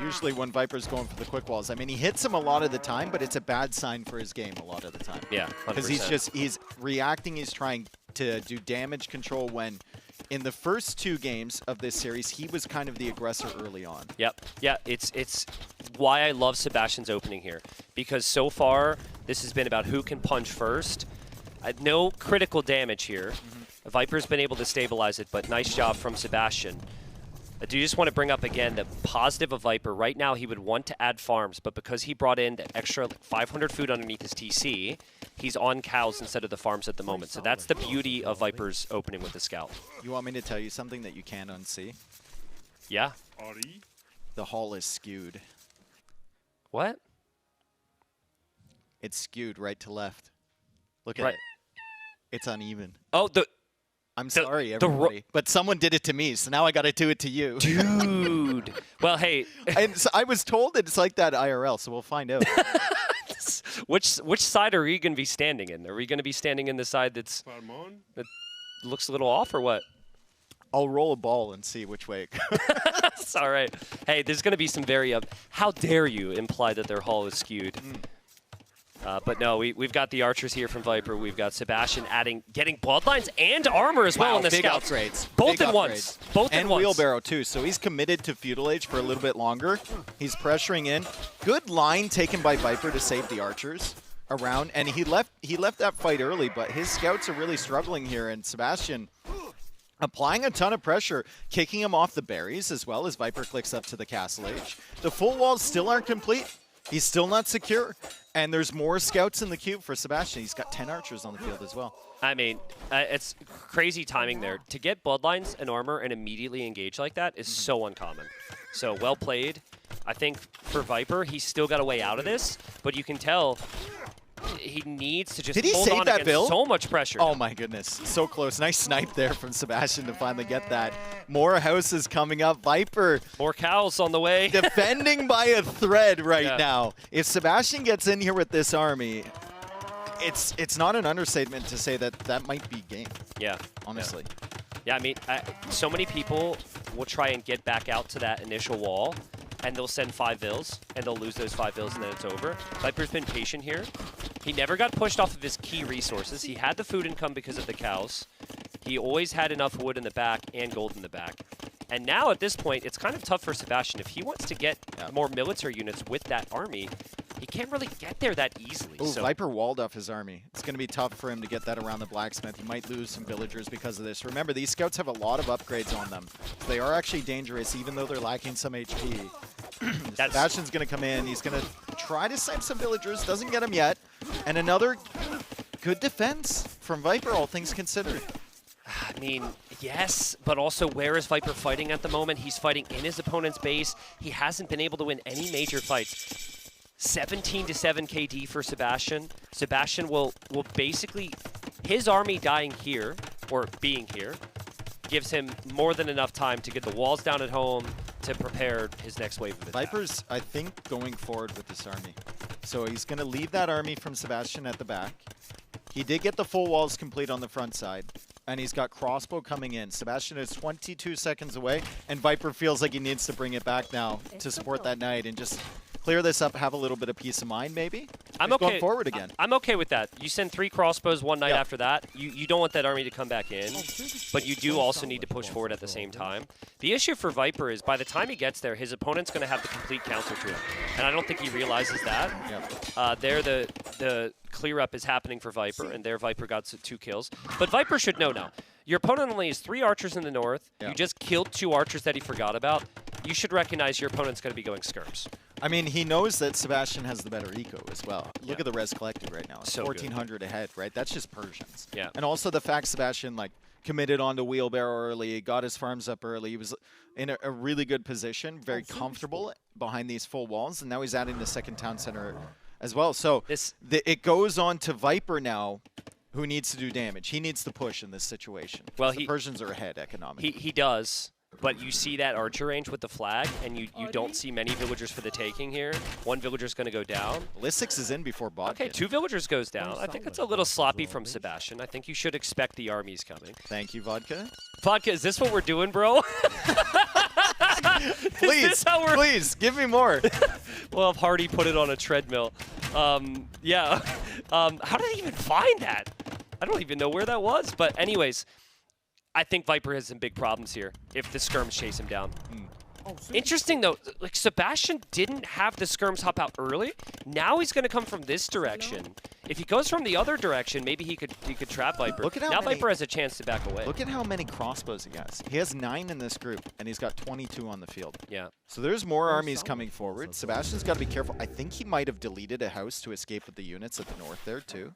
Speaker 5: Usually when Viper's going for the quick walls, I mean, he hits them a lot of the time, but it's a bad sign for his game a lot of the time.
Speaker 6: Yeah, 100%.
Speaker 5: Because he's reacting, he's trying to do damage control when in the first 2 games of this series, he was kind of the aggressor early on.
Speaker 6: Yep. Yeah, it's why I love Sebastian's opening here. Because so far, this has been about who can punch first. No critical damage here. Viper's been able to stabilize it, but nice job from Sebastian. I do just want to bring up again the positive of Viper. Right now, he would want to add farms, but because he brought in the extra 500 food underneath his TC, he's on cows instead of the farms at the moment. So that's the beauty of Viper's opening with the scout.
Speaker 5: You want me to tell you something that you can't unsee?
Speaker 6: Yeah.
Speaker 5: The hall is skewed.
Speaker 6: What?
Speaker 5: It's skewed right to left. Look at it. It's uneven.
Speaker 6: Oh,
Speaker 5: I'm sorry, everybody, but someone did it to me, so now I got to do it to you.
Speaker 6: Dude. Well, hey.
Speaker 5: And so I was told it's like that IRL, so we'll find out.
Speaker 6: Which side are we going to be standing in? Are we going to be standing in the side that looks a little off, or what?
Speaker 5: I'll roll a ball and see which way it goes.
Speaker 6: It's all right. Hey, there's going to be some very how dare you imply that their hull is skewed? But no, we've got the archers here from Viper. We've got Sebastian getting bloodlines and armor as well in the scouts.
Speaker 5: Upgrades.
Speaker 6: Both at once.
Speaker 5: And wheelbarrow too. So he's committed to feudal age for a little bit longer. He's pressuring in. Good line taken by Viper to save the archers around, and he left that fight early. But his scouts are really struggling here, and Sebastian applying a ton of pressure, kicking him off the berries as well as Viper clicks up to the castle age. The full walls still aren't complete. He's still not secure. And there's more scouts in the queue for Sebastian. He's got 10 archers on the field as well.
Speaker 6: I mean, it's crazy timing there. To get bloodlines and armor and immediately engage like that is so uncommon. So well played. I think for Viper, he's still got a way out of this, but you can tell he needs to just
Speaker 5: Did he
Speaker 6: hold
Speaker 5: save
Speaker 6: on
Speaker 5: that
Speaker 6: against
Speaker 5: build?
Speaker 6: so much pressure.
Speaker 5: Oh my goodness, so close. Nice snipe there from Sebastian to finally get that. More houses coming up. Viper
Speaker 6: More cows on the way.
Speaker 5: defending by a thread right
Speaker 6: Yeah.
Speaker 5: now. If Sebastian gets in here with this army, it's not an understatement to say that that might be game,
Speaker 6: Yeah.
Speaker 5: honestly.
Speaker 6: Yeah, I mean, so many people will try and get back out to that initial wall, and they'll send 5 vills, and they'll lose those 5 vills, and then it's over. Viper's been patient here. He never got pushed off of his key resources. He had the food income because of the cows. He always had enough wood in the back and gold in the back. And now at this point, it's kind of tough for Sebastian. If he wants to get more military units with that army, he can't really get there that easily.
Speaker 5: Ooh,
Speaker 6: So
Speaker 5: Viper walled off his army. It's going to be tough for him to get that around the blacksmith. He might lose some villagers because of this. Remember, these scouts have a lot of upgrades on them. So they are actually dangerous, even though they're lacking some HP. Sebastian's going to come in. He's going to try to snipe some villagers. Doesn't get him yet. And another good defense from Viper, all things considered.
Speaker 6: I mean, yes, but also where is Viper fighting at the moment? He's fighting in his opponent's base. He hasn't been able to win any major fights. 17 to 7 KD for Sebastian. Sebastian will basically, his army dying here, or being here, gives him more than enough time to get the walls down at home to prepare his next wave of attack.
Speaker 5: Viper's, I think, going forward with this army. So he's going to leave that army from Sebastian at the back. He did get the full walls complete on the front side, and he's got crossbow coming in. Sebastian is 22 seconds away, and Viper feels like he needs to bring it back now to support that knight and just clear this up, have a little bit of peace of mind, maybe.
Speaker 6: I'm
Speaker 5: He's
Speaker 6: okay.
Speaker 5: going forward again.
Speaker 6: I'm okay with that. You send 3 crossbows one night
Speaker 5: Yeah.
Speaker 6: after that. You don't want that army to come back in, but you do also need to push forward at the same time. The issue for Viper is by the time he gets there, his opponent's going to have the complete counter to him, and I don't think he realizes that.
Speaker 5: Yep.
Speaker 6: There, the clear up is happening for Viper, and there Viper got 2 kills. But Viper should know now. Your opponent only has 3 archers in the north.
Speaker 5: Yeah.
Speaker 6: You just killed 2 archers that he forgot about. You should recognize your opponent's going to be going skirms.
Speaker 5: I mean, he knows that Sebastian has the better eco as well. Look
Speaker 6: Yeah.
Speaker 5: at the res collected right now. It's
Speaker 6: So good.
Speaker 5: 1,400 ahead, right? That's just Persians.
Speaker 6: Yeah.
Speaker 5: And also the fact Sebastian, like, committed onto wheelbarrow early, got his farms up early. He was in a really good position, very comfortable behind these full walls, and now he's adding the second town center as well. So it goes on to Viper now, who needs to do damage. He needs to push in this situation.
Speaker 6: Well,
Speaker 5: the Persians are ahead economically.
Speaker 6: He does, but you see that archer range with the flag, and you don't see many villagers for the taking here. 1 villager's going to go down.
Speaker 5: Listix is in before bot.
Speaker 6: Okay, 2 villagers goes down. I think it's a little sloppy from Sebastian. I think you should expect the armies coming.
Speaker 5: Thank you, Vodka.
Speaker 6: Vodka, is this what we're doing, bro?
Speaker 5: Please, give me more.
Speaker 6: Well, if Hardy put it on a treadmill. Yeah. How did I even find that? I don't even know where that was. But anyways, I think Viper has some big problems here if the skirms chase him down. Interesting, though. Like, Sebastian didn't have the skirms hop out early. Now he's going to come from this direction. If he goes from the other direction, maybe he could trap Viper.
Speaker 5: Look at how
Speaker 6: now
Speaker 5: many-
Speaker 6: Viper has a chance to back away.
Speaker 5: Look at how many crossbows he has. He has 9 in this group, and he's got 22 on the field.
Speaker 6: Yeah.
Speaker 5: So there's more armies coming forward. Sebastian's got to be careful. I think he might have deleted a house to escape with the units at the north there, too.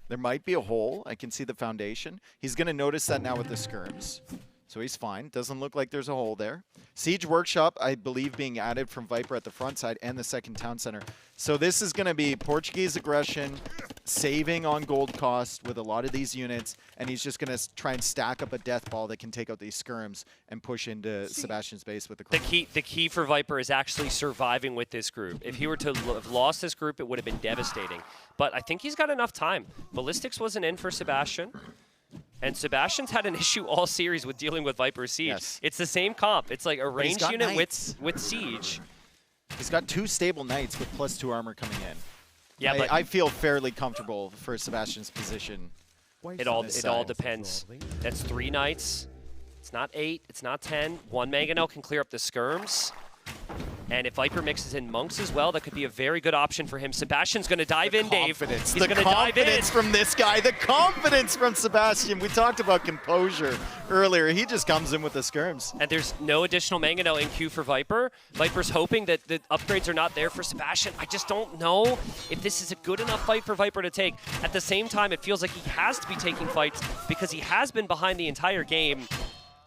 Speaker 5: There might be a hole. I can see the foundation. He's going to notice that now with the skirms. So he's fine. Doesn't look like there's a hole there. Siege Workshop, I believe, being added from Viper at the front side and the second town center. So this is going to be Portuguese aggression, saving on gold cost with a lot of these units, and he's just going to try and stack up a death ball that can take out these skirms and push into Sebastian's base with the
Speaker 6: The key for Viper is actually surviving with this group. If he were to have lost this group, it would have been devastating. But I think he's got enough time. Ballistics wasn't in for Sebastian. And Sebastian's had an issue all series with dealing with Viper's Siege.
Speaker 5: Yes.
Speaker 6: It's the same comp. It's like a
Speaker 5: But he's
Speaker 6: ranged
Speaker 5: got
Speaker 6: unit
Speaker 5: knights.
Speaker 6: with Siege.
Speaker 5: He's got 2 stable knights with +2 armor coming in.
Speaker 6: Yeah, but
Speaker 5: I feel fairly comfortable for Sebastian's position.
Speaker 6: it all
Speaker 5: this
Speaker 6: it all
Speaker 5: side.
Speaker 6: depends. That's 3 knights. It's not 8. It's not 10. 1 Mangonel can clear up the skirms. And if Viper mixes in monks as well, that could be a very good option for him. Sebastian's going to dive in, Dave.
Speaker 5: Confidence.
Speaker 6: He's
Speaker 5: The
Speaker 6: going to dive in.
Speaker 5: confidence from this guy. The confidence from Sebastian. We talked about composure earlier. He just comes in with the skirms.
Speaker 6: And there's no additional Mangonel in queue for Viper. Viper's hoping that the upgrades are not there for Sebastian. I just don't know if this is a good enough fight for Viper to take. At the same time, it feels like he has to be taking fights because he has been behind the entire game.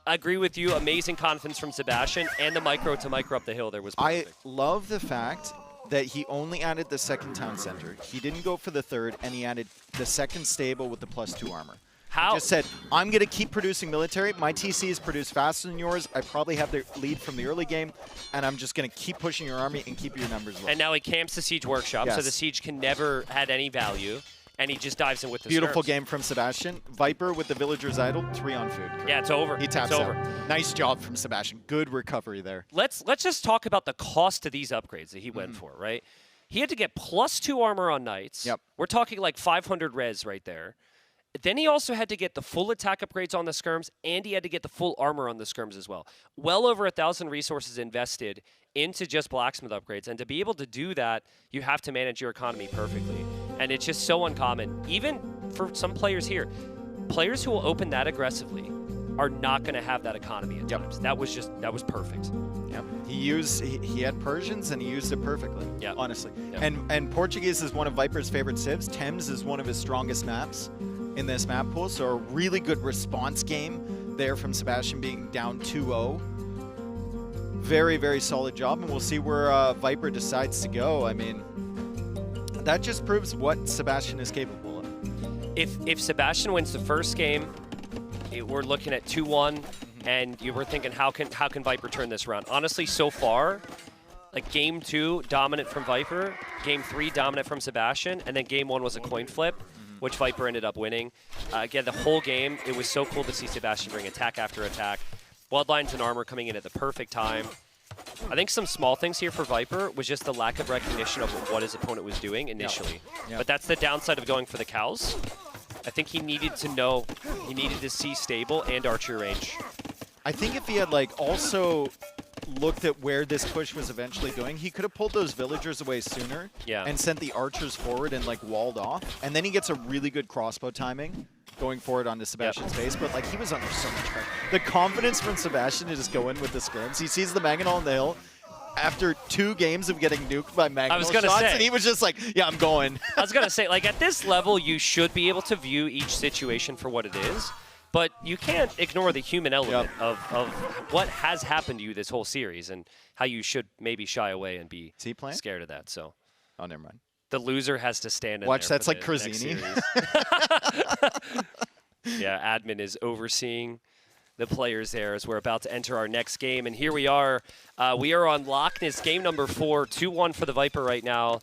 Speaker 6: I agree with you. Amazing confidence from Sebastian, and the micro to micro up the hill there was
Speaker 5: I
Speaker 6: perfect.
Speaker 5: love the fact that he only added the second town center. He didn't go for the third, and he added the second stable with the +2 armor.
Speaker 6: How?
Speaker 5: He just said, I'm going to keep producing military. My TC is produced faster than yours. I probably have the lead from the early game, and I'm just going to keep pushing your army and keep your numbers low.
Speaker 6: And now he camps the Siege Workshop, so
Speaker 5: Yes.
Speaker 6: the Siege can never add any value, and he just dives in with the
Speaker 5: Beautiful
Speaker 6: skirms.
Speaker 5: game from Sebastian. Viper with the Villagers Idol, 3 on food.
Speaker 6: Yeah, it's over.
Speaker 5: He taps
Speaker 6: it's over.
Speaker 5: out. Nice job from Sebastian. Good recovery there.
Speaker 6: Let's just talk about the cost of these upgrades that he went for, right? He had to get +2 armor on Knights.
Speaker 5: Yep.
Speaker 6: We're talking like 500 res right there. Then he also had to get the full attack upgrades on the skirms, and he had to get the full armor on the skirms as well. Well over 1,000 resources invested into just blacksmith upgrades, and to be able to do that, you have to manage your economy perfectly. And it's just so uncommon, even for some players here. Players who will open that aggressively are not going to have that economy at times. That was perfect.
Speaker 5: Yep. He had Persians and he used it perfectly.
Speaker 6: Yep.
Speaker 5: Honestly.
Speaker 6: Yep.
Speaker 5: And Portuguese is one of Viper's favorite civs. Thames is one of his strongest maps in this map pool. So a really good response game there from Sebastian being down 2-0. Very, very solid job, and we'll see where Viper decides to go. I mean, that just proves what Sebastian is capable of.
Speaker 6: If Sebastian wins the first game, we're looking at 2-1, and you were thinking, how can Viper turn this around? Honestly, so far, like game 2, dominant from Viper, game 3, dominant from Sebastian, and then game 1 was a coin flip, which Viper ended up winning. Again, the whole game, it was so cool to see Sebastian bring attack after attack. Bloodlines and armor coming in at the perfect time. I think some small things here for Viper was just the lack of recognition of what his opponent was doing initially.
Speaker 5: Yep.
Speaker 6: But that's the downside of going for the cows. I think he needed to know, he needed to see stable and archer range.
Speaker 5: I think if he had like also looked at where this push was eventually going, he could have pulled those villagers away sooner and sent the archers forward and like walled off. And then he gets a really good crossbow timing going forward onto Sebastian's face, but like he was under so much pressure. The confidence from Sebastian to just go in with the skirms. He sees the Mangonel on the hill after 2 games of getting nuked by Mangonel shots, and he was just like, yeah, I'm going.
Speaker 6: I was going to say, like at this level, you should be able to view each situation for what it is, but you can't ignore the human element of what has happened to you this whole series and how you should maybe shy away and be scared of that. So,
Speaker 5: oh, never mind.
Speaker 6: The loser has to stand in
Speaker 5: Watch,
Speaker 6: there
Speaker 5: that's
Speaker 6: for
Speaker 5: like
Speaker 6: the next
Speaker 5: Crazini.
Speaker 6: Yeah, admin is overseeing the players there as we're about to enter our next game. And here we are. We are on Loch Ness, game number 4, 2-1 for the Viper right now.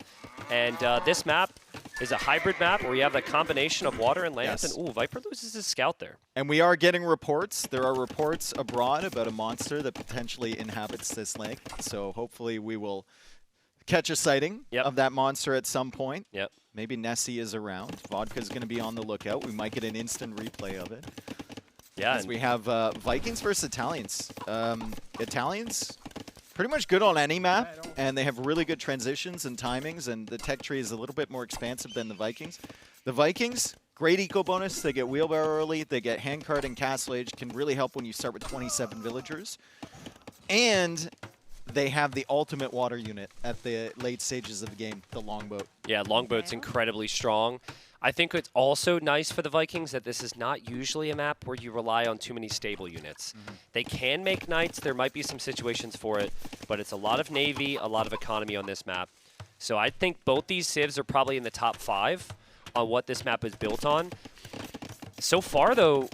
Speaker 6: And this map is a hybrid map where you have the combination of water and land. And ooh, Viper loses his scout there.
Speaker 5: And we are getting reports. There are reports abroad about a monster that potentially inhabits this lake. So hopefully we will catch a sighting of that monster at some point.
Speaker 6: Yep.
Speaker 5: Maybe Nessie is around. Vodka's going to be on the lookout. We might get an instant replay of it.
Speaker 6: Yeah.
Speaker 5: As we have Vikings versus Italians. Italians, pretty much good on any map, and they have really good transitions and timings, and the tech tree is a little bit more expansive than the Vikings. The Vikings, great eco bonus. They get wheelbarrow early. They get handcart and castle age. Can really help when you start with 27 villagers. And they have the ultimate water unit at the late stages of the game, the longboat.
Speaker 6: Yeah, longboat's incredibly strong. I think it's also nice for the Vikings that this is not usually a map where you rely on too many stable units. They can make knights. There might be some situations for it, but it's a lot of navy, a lot of economy on this map. So I think both these civs are probably in the top 5 on what this map is built on. So far, though,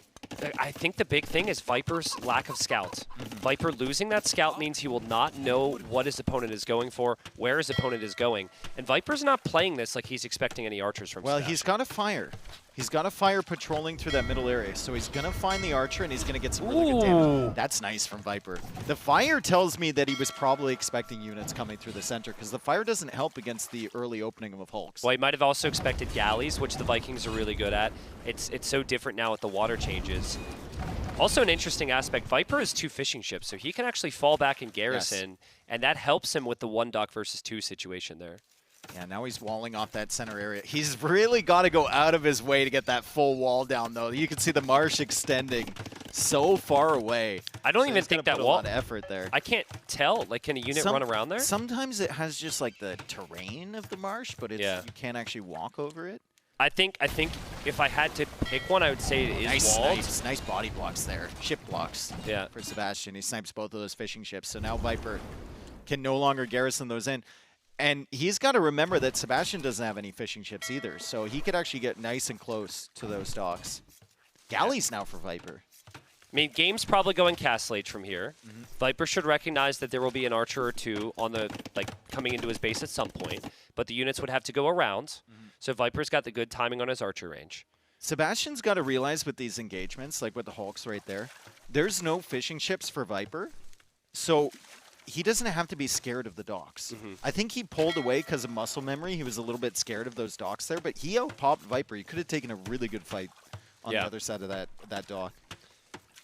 Speaker 6: I think the big thing is Viper's lack of scouts. Viper losing that scout means he will not know what his opponent is going for, where his opponent is going. And Viper's not playing this like he's expecting any archers from
Speaker 5: Well,
Speaker 6: Sebastian.
Speaker 5: he's got a fire. He's got a fire patrolling through that middle area, so he's going to find the archer, and he's going to get some really good damage. That's nice from Viper. The fire tells me that he was probably expecting units coming through the center, because the fire doesn't help against the early opening of Hulks.
Speaker 6: Well, he might have also expected galleys, which the Vikings are really good at. It's so different now with the water changes. Also an interesting aspect, Viper has 2 fishing ships, so he can actually fall back in garrison, and that helps him with the 1 dock versus 2 situation there.
Speaker 5: Yeah, now he's walling off that center area. He's really got to go out of his way to get that full wall down, though. You can see the marsh extending so far away.
Speaker 6: I don't even think that wall.
Speaker 5: A lot of effort there.
Speaker 6: I can't tell. Like, can a unit run around there?
Speaker 5: Sometimes it has just like the terrain of the marsh, but it's, you can't actually walk over it.
Speaker 6: I think if I had to pick one, I would say it is walled.
Speaker 5: Nice body blocks there. Ship blocks for Sebastian. He snipes both of those fishing ships. So now Viper can no longer garrison those in. And he's got to remember that Sebastian doesn't have any fishing chips either, so he could actually get nice and close to those docks. Galleys now for Viper.
Speaker 6: I mean, game's probably going Castlade from here. Viper should recognize that there will be an archer or two on the coming into his base at some point, but the units would have to go around. So Viper's got the good timing on his archer range.
Speaker 5: Sebastian's got to realize with these engagements, like with the Hulks right there, there's no fishing chips for Viper, so he doesn't have to be scared of the docks. I think he pulled away because of muscle memory. He was a little bit scared of those docks there, but he out-popped Viper. He could have taken a really good fight on the other side of that dock.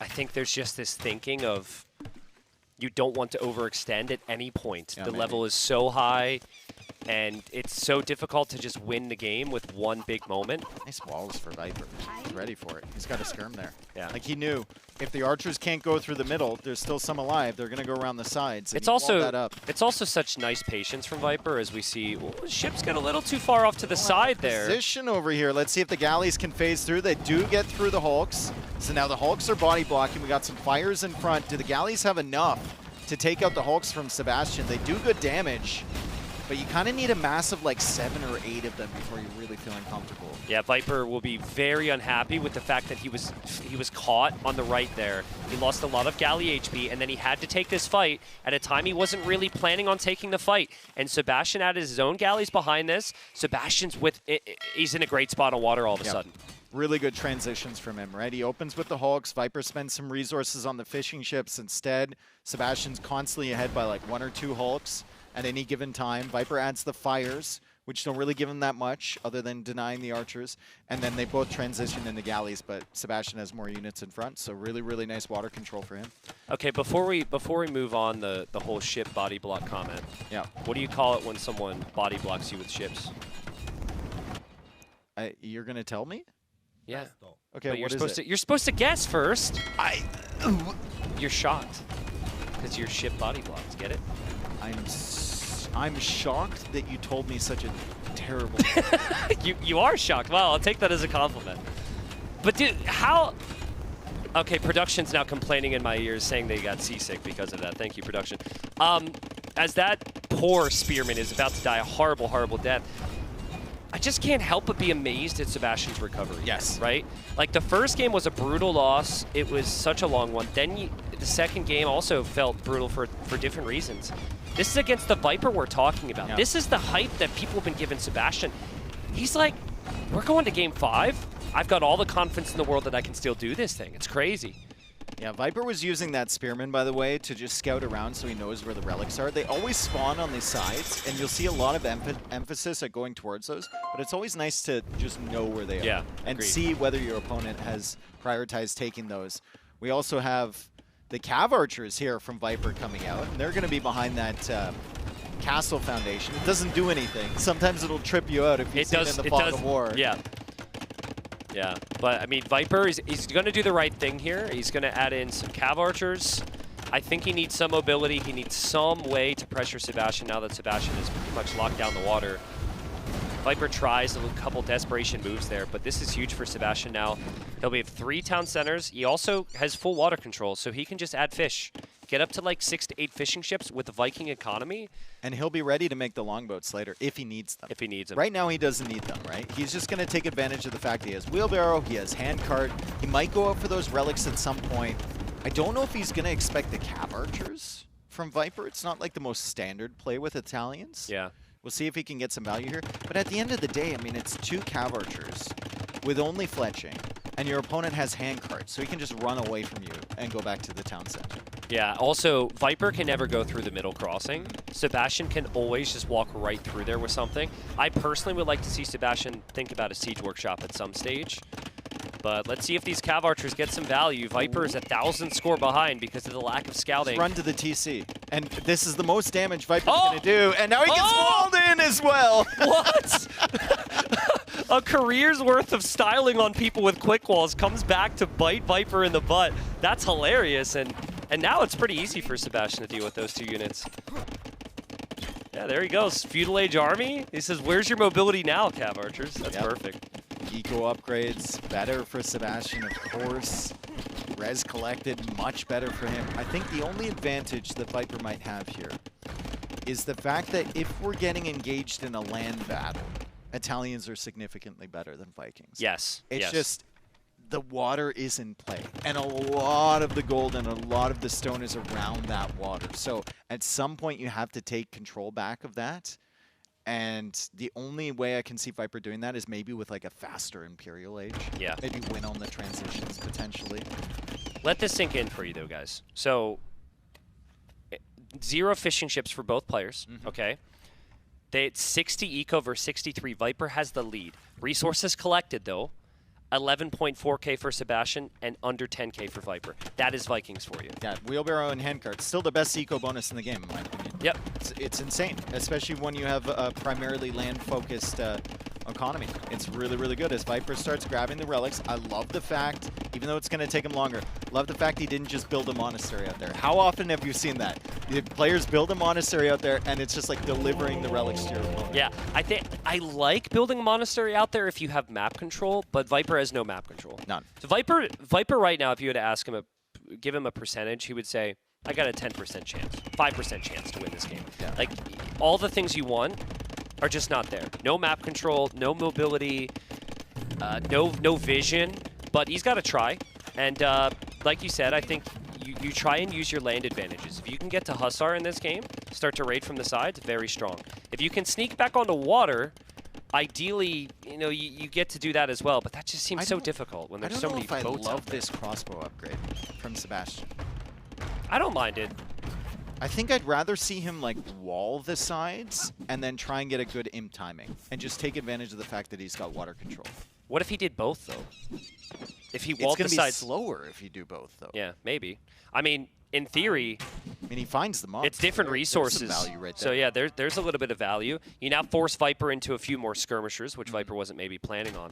Speaker 6: I think there's just this thinking of you don't want to overextend at any point.
Speaker 5: Yeah,
Speaker 6: the
Speaker 5: maybe.
Speaker 6: level is so high, and it's so difficult to just win the game with one big moment.
Speaker 5: Nice walls for Viper. He's ready for it. He's got a skirm there.
Speaker 6: Yeah.
Speaker 5: Like he knew if the archers can't go through the middle, there's still some alive. They're going to go around the sides. And
Speaker 6: It's
Speaker 5: he walled that
Speaker 6: also
Speaker 5: up.
Speaker 6: it's also such nice patience from Viper as we see ships get a little too far off to the side there.
Speaker 5: Position over here. Let's see if the galleys can phase through. They do get through the Hulks. So now the Hulks are body blocking. We got some fires in front. Do the galleys have enough to take out the Hulks from Sebastian? They do good damage, but you kind of need a massive like 7 or 8 of them before you're really feeling comfortable.
Speaker 6: Yeah, Viper will be very unhappy with the fact that he was caught on the right there. He lost a lot of galley HP, and then he had to take this fight at a time he wasn't really planning on taking the fight. And Sebastian added his own galleys behind this. Sebastian's he's in a great spot on water all of a sudden.
Speaker 5: Really good transitions from him, right? He opens with the Hulks. Viper spends some resources on the fishing ships instead. Sebastian's constantly ahead by like 1 or 2 Hulks at any given time. Viper adds the fires, which don't really give him that much other than denying the archers. And then they both transition into galleys, but Sebastian has more units in front, so really, really nice water control for him.
Speaker 6: Okay, before we move on the whole ship body block comment.
Speaker 5: Yeah.
Speaker 6: What do you call it when someone body blocks you with ships?
Speaker 5: You're going to tell me?
Speaker 6: Yeah.
Speaker 5: Okay,
Speaker 6: But
Speaker 5: what is it?
Speaker 6: you're supposed to guess first. You're shocked because your ship body blocks. Get it?
Speaker 5: I'm shocked that you told me such a terrible
Speaker 6: You are shocked. Wow, I'll take that as a compliment. But dude, how? Okay, production's now complaining in my ears, saying they got seasick because of that. Thank you, production. As that poor spearman is about to die a horrible, horrible death, I just can't help but be amazed at Sebastian's recovery.
Speaker 5: Yes.
Speaker 6: Right? Like, the first game was a brutal loss. It was such a long one. Then the second game also felt brutal for different reasons. This is against the Viper we're talking about.
Speaker 5: Yeah.
Speaker 6: This is the hype that people have been giving Sebastian. He's like, we're going to game 5. I've got all the confidence in the world that I can still do this thing. It's crazy.
Speaker 5: Yeah, Viper was using that Spearman, by the way, to just scout around so he knows where the relics are. They always spawn on the sides, and you'll see a lot of emphasis at going towards those, but it's always nice to just know where they are.
Speaker 6: Yeah,
Speaker 5: and
Speaker 6: agreed.
Speaker 5: see whether your opponent has prioritized taking those. We also have the Cav Archers here from Viper coming out, and they're going to be behind that castle foundation. It doesn't do anything. Sometimes it'll trip you out if you see it in the fog of war.
Speaker 6: Yeah. Yeah, but I mean, Viper, he's going to do the right thing here. He's going to add in some Cav Archers. I think he needs some mobility. He needs some way to pressure Sebastian now that Sebastian is pretty much locked down the water. Viper tries a couple desperation moves there, but this is huge for Sebastian now. He'll be 3 town centers. He also has full water control, so he can just add fish. Get up to like 6 to 8 fishing ships with the Viking economy.
Speaker 5: And he'll be ready to make the longboats later if he needs them.
Speaker 6: If he needs them.
Speaker 5: Right now he doesn't need them, right? He's just going to take advantage of the fact that he has wheelbarrow, he has handcart. He might go out for those relics at some point. I don't know if he's going to expect the Cav Archers from Viper. It's not like the most standard play with Italians.
Speaker 6: Yeah.
Speaker 5: We'll see if he can get some value here. But at the end of the day, I mean, it's 2 Cav Archers with only fletching, and your opponent has handcart, so he can just run away from you and go back to the town center.
Speaker 6: Yeah, also, Viper can never go through the middle crossing. Sebastian can always just walk right through there with something. I personally would like to see Sebastian think about a siege workshop at some stage. But let's see if these Cav Archers get some value. Viper is 1,000 score behind because of the lack of scouting.
Speaker 5: Just run to the TC. And this is the most damage Viper's going to do. And now he gets walled in as well.
Speaker 6: What? A career's worth of styling on people with quick walls comes back to bite Viper in the butt. That's hilarious. And now it's pretty easy for Sebastian to deal with those 2 units. Yeah, there he goes. Feudal Age Army. He says, where's your mobility now, Cav Archers? That's perfect.
Speaker 5: Eco upgrades, better for Sebastian, of course. Res collected, much better for him. I think the only advantage that Viper might have here is the fact that if we're getting engaged in a land battle, Italians are significantly better than Vikings.
Speaker 6: Yes.
Speaker 5: It's
Speaker 6: yes.
Speaker 5: just the water is in play, and a lot of the gold and a lot of the stone is around that water. So at some point, you have to take control back of that. And the only way I can see Viper doing that is maybe with like a faster Imperial Age.
Speaker 6: Yeah.
Speaker 5: Maybe win on the transitions potentially.
Speaker 6: Let this sink in for you, though, guys. So, 0 fishing ships for both players, okay? It's 60 eco versus 63. Viper has the lead. Resources collected, though, 11.4k for Sebastian and under 10k for Viper. That is Vikings for you.
Speaker 5: Yeah, wheelbarrow and handcart. Still the best eco bonus in the game, in my opinion.
Speaker 6: Yep.
Speaker 5: It's insane, especially when you have a primarily land-focused economy. It's really, really good. As Viper starts grabbing the relics, I love the fact, even though it's going to take him longer, love the fact he didn't just build a monastery out there. How often have you seen that? The players build a monastery out there, and it's just like delivering the relics to your opponent.
Speaker 6: Yeah, I like building a monastery out there if you have map control, but Viper has no map control.
Speaker 5: None.
Speaker 6: So Viper right now, if you were to ask him, give him a percentage, he would say, I got a 10% chance, 5% chance to win this game.
Speaker 5: Yeah.
Speaker 6: Like, all the things you want are just not there. No map control, no mobility, no vision, but he's got to try. And like you said, I think you try and use your land advantages. If you can get to Hussar in this game, start to raid from the sides, very strong. If you can sneak back onto water, ideally, you get to do that as well, but that just seems so difficult when there's so many boats out there.
Speaker 5: I don't know if I love this crossbow upgrade from Sebastian.
Speaker 6: I don't mind it.
Speaker 5: I think I'd rather see him like wall the sides and then try and get a good imp timing and just take advantage of the fact that he's got water control.
Speaker 6: What if he did both, though? If he
Speaker 5: It's
Speaker 6: walled the
Speaker 5: going to be
Speaker 6: sides
Speaker 5: slower if you do both, though.
Speaker 6: Yeah, maybe. I mean, in theory,
Speaker 5: I mean, he finds the mobs.
Speaker 6: it's different resources.
Speaker 5: There's some value right there.
Speaker 6: So yeah, there's a little bit of value. You now force Viper into a few more skirmishers, which Viper wasn't maybe planning on.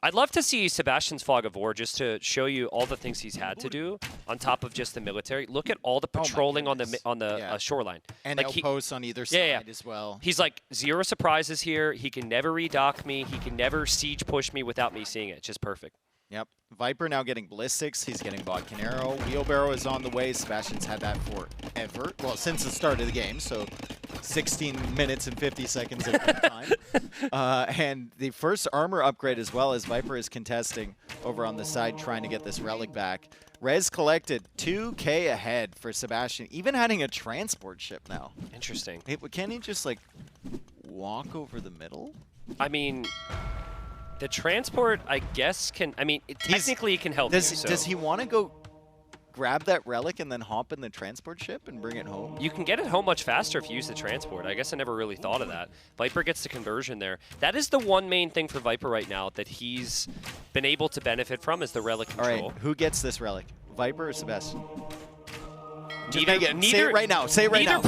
Speaker 6: I'd love to see Sebastian's Fog of War just to show you all the things he's had to do on top of just the military. Look at all the patrolling on the shoreline.
Speaker 5: And
Speaker 6: like
Speaker 5: outposts on either side as well.
Speaker 6: He's like, 0 surprises here. He can never redock me. He can never siege push me without me seeing it. It's just perfect.
Speaker 5: Yep. Viper now getting ballistics. He's getting Vodkan Arrow. Wheelbarrow is on the way. Sebastian's had that forever. Well, since the start of the game, so 16 minutes and 50 seconds of time. And the first armor upgrade as well, as Viper is contesting over on the side trying to get this relic back. Res collected 2k ahead for Sebastian, even adding a transport ship now.
Speaker 6: Interesting.
Speaker 5: Can he just like walk over the middle?
Speaker 6: I mean, the transport, I guess, can... I mean, technically it can help you.
Speaker 5: Does he want to go grab that relic and then hop in the transport ship and bring it home?
Speaker 6: You can get it home much faster if you use the transport. I guess I never really thought of that. Viper gets the conversion there. That is the one main thing for Viper right now that he's been able to benefit from is the relic control.
Speaker 5: All right, who gets this relic? Viper or Sebastian?
Speaker 6: Neither,
Speaker 5: say it right now. Say it right now.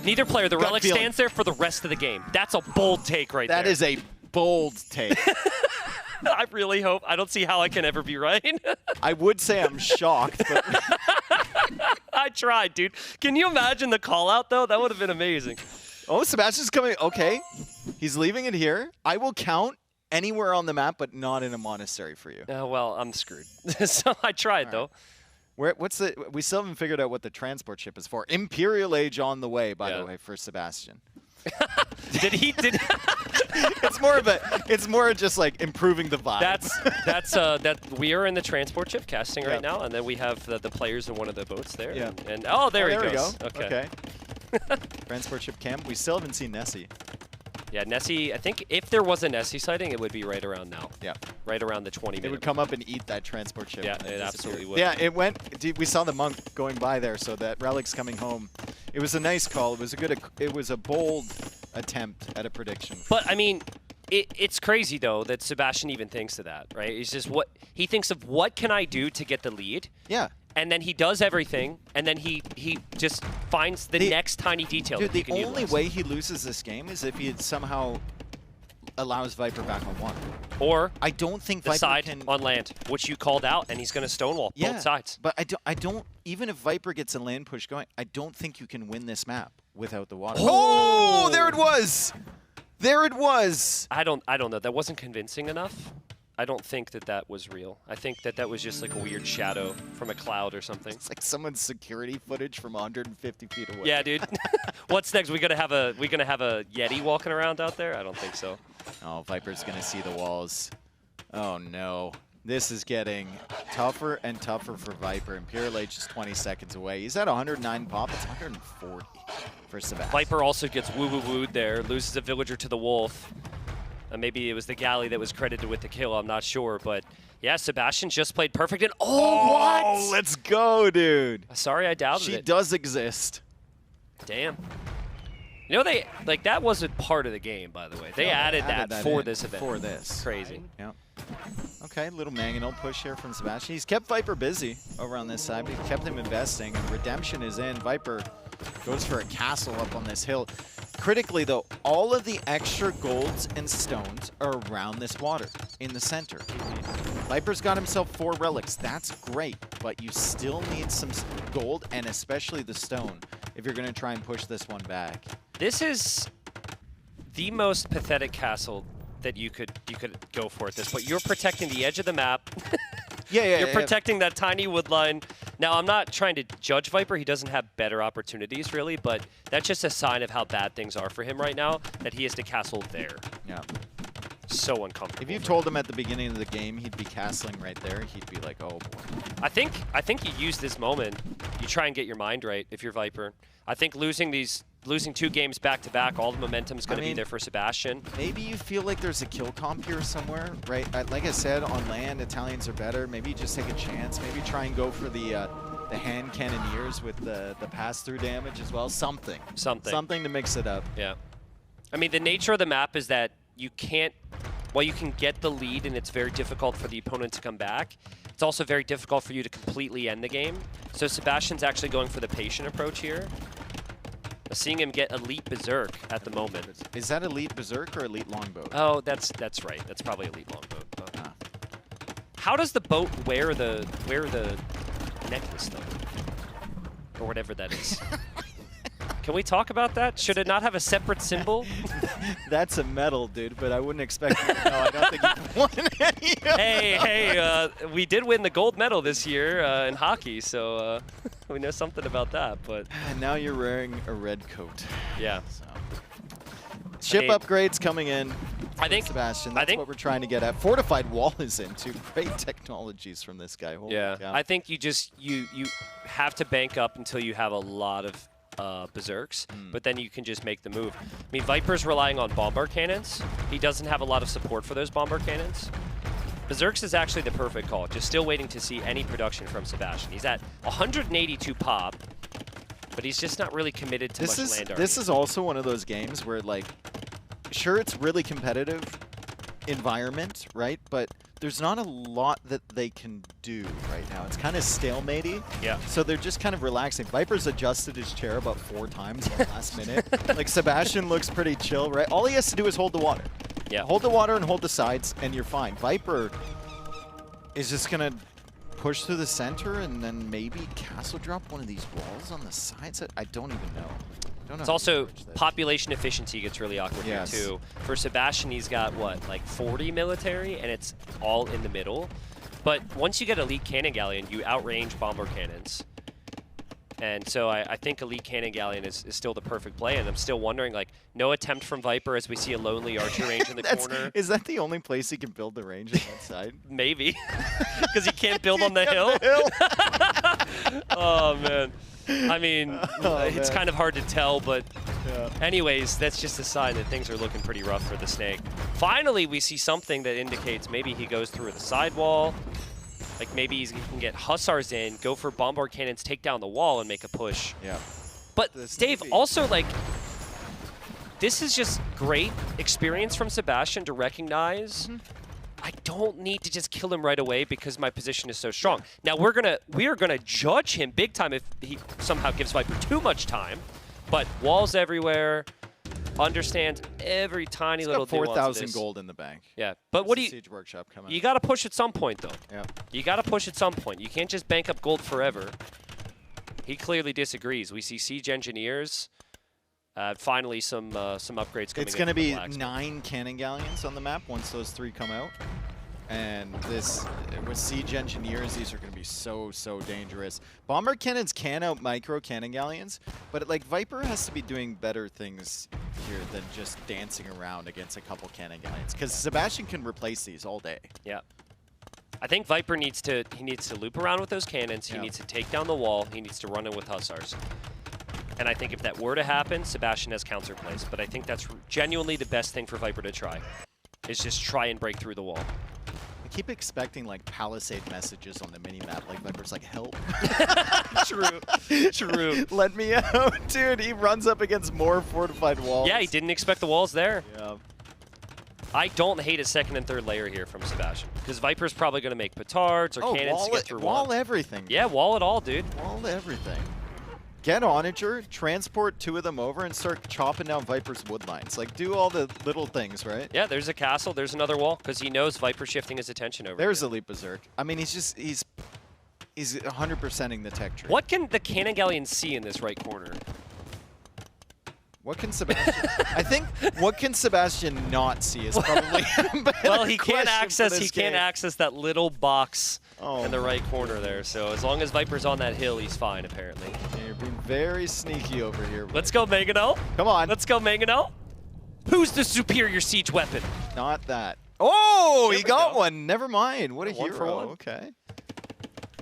Speaker 6: Neither player. The
Speaker 5: Gut
Speaker 6: relic
Speaker 5: feeling.
Speaker 6: stands there for the rest of the game. That's a bold take right there.
Speaker 5: That is a bold take.
Speaker 6: I really hope. I don't see how I can ever be right.
Speaker 5: I would say I'm shocked, but
Speaker 6: I tried, dude. Can you imagine the call out though? That would have been amazing.
Speaker 5: oh, Sebastian's coming. Okay, he's leaving it here. I will count anywhere on the map, but not in a monastery for you.
Speaker 6: Well, I'm screwed. So I tried though.
Speaker 5: We still haven't figured out what the transport ship is for. Imperial Age on the way, by the way, for Sebastian. It's more just like improving the vibe.
Speaker 6: That we are in the transport ship casting right now, and then we have the players in one of the boats there.
Speaker 5: Yeah.
Speaker 6: And oh, there he
Speaker 5: we
Speaker 6: goes.
Speaker 5: go. Okay. Transport ship camp. We still haven't seen Nessie.
Speaker 6: Yeah, Nessie, I think if there was a Nessie sighting, it would be right around now.
Speaker 5: Yeah.
Speaker 6: Right around the 20-minute.
Speaker 5: It would come up and eat that transport ship.
Speaker 6: Yeah, it absolutely would.
Speaker 5: Yeah, it went. We saw the monk going by there, so that relic's coming home. It was a nice call. It was a bold attempt at a prediction.
Speaker 6: But I mean, it's crazy though that Sebastian even thinks of that, right? It's just he thinks of what can I do to get the lead.
Speaker 5: Yeah.
Speaker 6: And then he does everything, and then he just finds the next tiny detail.
Speaker 5: Dude,
Speaker 6: that he
Speaker 5: the
Speaker 6: can
Speaker 5: only
Speaker 6: utilize.
Speaker 5: way he loses this game is if he somehow allows Viper back on one.
Speaker 6: Or
Speaker 5: I don't think
Speaker 6: the
Speaker 5: Viper
Speaker 6: side
Speaker 5: can
Speaker 6: on land, which you called out, and he's going to stonewall both sides.
Speaker 5: But I don't. Even if Viper gets a land push going, I don't think you can win this map without the water. Oh, there it was. There it was.
Speaker 6: I don't know. That wasn't convincing enough. I don't think that that was real. I think that that was just like a weird shadow from a cloud or something.
Speaker 5: It's like someone's security footage from 150 feet away.
Speaker 6: Yeah, dude. What's next? We gonna have a Yeti walking around out there? I don't think so.
Speaker 5: Oh, Viper's gonna see the walls. Oh no. This is getting tougher and tougher for Viper, and Pure H is 20 seconds away. He's at 109 pop. It's 140 for Sebastian.
Speaker 6: Viper also gets woo-woo-wooed there, loses a villager to the wolf. Maybe it was the galley that was credited with the kill, I'm not sure, but yeah, Sebastian just played perfect, and what?
Speaker 5: Let's go, dude.
Speaker 6: Sorry, I doubted
Speaker 5: She
Speaker 6: it.
Speaker 5: does exist.
Speaker 6: Damn. You know, they like that wasn't part of the game, by the way. They added that for
Speaker 5: in
Speaker 6: this event.
Speaker 5: For this.
Speaker 6: Crazy.
Speaker 5: Yeah. Okay, little mangonel push here from Sebastian. He's kept Viper busy over on this side, but he kept him investing, and Redemption is in. Viper goes for a castle up on this hill. Critically, though, all of the extra golds and stones are around this water in the center. Viper's got himself 4 relics. That's great, but you still need some gold, and especially the stone, if you're going to try and push this one back.
Speaker 6: This is the most pathetic castle that you could go for at this point. You're protecting the edge of the map. You're protecting that tiny wood line. Now, I'm not trying to judge Viper. He doesn't have better opportunities, really, but that's just a sign of how bad things are for him right now, that he has to castle there.
Speaker 5: Yeah.
Speaker 6: So uncomfortable.
Speaker 5: If you told him at the beginning of the game he'd be castling right there, he'd be like, oh, boy.
Speaker 6: I think you use this moment. You try and get your mind right if you're Viper. I think losing 2 games back-to-back, all the momentum's going to be there for Sebastian.
Speaker 5: Maybe you feel like there's a kill comp here somewhere, right? Like I said, on land, Italians are better. Maybe you just take a chance. Maybe try and go for the hand cannoneers with the pass-through damage as well. Something to mix it up.
Speaker 6: Yeah. I mean, the nature of the map is that you can't, while you can get the lead and it's very difficult for the opponent to come back, it's also very difficult for you to completely end the game. So Sebastian's actually going for the patient approach here. Seeing him get Elite Berserk at the moment.
Speaker 5: Is that Elite Berserk or Elite Longboat?
Speaker 6: Oh, that's right. That's probably Elite Longboat. How does the boat wear the necklace though? Or whatever that is. Can we talk about that? Should it not have a separate symbol?
Speaker 5: That's a medal, dude, but I wouldn't expect you to know. I don't think you won any.
Speaker 6: Hey, we did win the gold medal this year in hockey, so we know something about that. But
Speaker 5: and now you're wearing a red coat.
Speaker 6: Yeah.
Speaker 5: So. Ship upgrades coming in.
Speaker 6: I think
Speaker 5: Sebastian. That's what we're trying to get at. Fortified wall is in too. Great technologies from this guy. Holy cow.
Speaker 6: I think you have to bank up until you have a lot of Berserks, but then you can just make the move. I mean, Viper's relying on Bombard Cannons. He doesn't have a lot of support for those Bombard Cannons. Berserks is actually the perfect call. Just still waiting to see any production from Sebastian. He's at 182 pop, but he's just not really committed to much land army.
Speaker 5: This is also one of those games where, like, sure, it's really competitive environment, right? But there's not a lot that they can do right now. It's kind of stalematy.
Speaker 6: Yeah.
Speaker 5: So they're just kind of relaxing. Viper's adjusted his chair about 4 times in the last minute. Like, Sebastian looks pretty chill, right? All he has to do is hold the water.
Speaker 6: Yeah.
Speaker 5: Hold the water and hold the sides, and you're fine. Viper is just going to push through the center and then maybe castle drop one of these walls on the sides. I don't even know.
Speaker 6: It's also population efficiency gets really awkward here too. For Sebastian, he's got what, like 40 military, and it's all in the middle. But once you get Elite Cannon Galleon, you outrange Bomber Cannons. And so I think Elite Cannon Galleon is still the perfect play, and I'm still wondering, like, no attempt from Viper as we see a lonely archer range in the corner.
Speaker 5: Is that the only place he can build the range on that side?
Speaker 6: Maybe, because he can't build on the hill. Oh, man. I mean, it's kind of hard to tell, but anyways, that's just a sign that things are looking pretty rough for the Snake. Finally, we see something that indicates maybe he goes through the sidewall. Like maybe he can get Hussars in, go for Bombard Cannons, take down the wall, and make a push.
Speaker 5: Yeah.
Speaker 6: But Dave, also, like, this is just great experience from Sebastian to recognize I don't need to just kill him right away because my position is so strong. Now we are gonna judge him big time if he somehow gives Viper too much time. But walls everywhere, understands every tiny little nuance of
Speaker 5: 4,000 gold in the bank.
Speaker 6: Yeah, but what do you?
Speaker 5: Siege Workshop coming.
Speaker 6: You got to push at some point though.
Speaker 5: Yeah.
Speaker 6: You got to push at some point. You can't just bank up gold forever. He clearly disagrees. We see Siege Engineers. Finally, some upgrades coming in.
Speaker 5: It's going to be 9 Cannon Galleons on the map once those 3 come out. And this, with Siege Engineers, these are going to be so dangerous. Bomber cannons can out-micro cannon galleons, but like Viper has to be doing better things here than just dancing around against a couple cannon galleons, because Sebastian can replace these all day.
Speaker 6: Yeah. I think Viper needs to loop around with those cannons. He needs to take down the wall. He needs to run in with Hussars. And I think if that were to happen, Sebastian has counter plays. But I think that's genuinely the best thing for Viper to try, is just try and break through the wall.
Speaker 5: I keep expecting like Palisade messages on the mini-map, like Viper's like, help.
Speaker 6: True.
Speaker 5: Let me out, dude. He runs up against more fortified walls.
Speaker 6: Yeah, he didn't expect the walls there.
Speaker 5: Yeah.
Speaker 6: I don't hate a second and third layer here from Sebastian, because Viper's probably going to make petards or cannons to get through
Speaker 5: wall
Speaker 6: one.
Speaker 5: everything.
Speaker 6: Yeah, wall it all, dude.
Speaker 5: Wall everything. Get Onager, transport 2 of them over, and start chopping down Viper's wood lines. Like, do all the little things, right?
Speaker 6: Yeah, there's a castle, there's another wall, because he knows Viper shifting his attention over.
Speaker 5: There's Elite Berserk. I mean, he's 100%ing the tech tree.
Speaker 6: What can the cannon galleon see in this right corner?
Speaker 5: What can Sebastian? I think what can Sebastian not see is probably.
Speaker 6: Well, he can't access that little box in the right corner there. So as long as Viper's on that hill, he's fine apparently.
Speaker 5: Yeah, you're being very sneaky over here.
Speaker 6: Let's go, Megano.
Speaker 5: Come on.
Speaker 6: Let's go, Megano. Who's the superior siege weapon?
Speaker 5: Not that. Oh,
Speaker 6: There
Speaker 5: he
Speaker 6: we
Speaker 5: got
Speaker 6: go.
Speaker 5: one. Never mind. What a
Speaker 6: One
Speaker 5: hero.
Speaker 6: for one.
Speaker 5: Okay.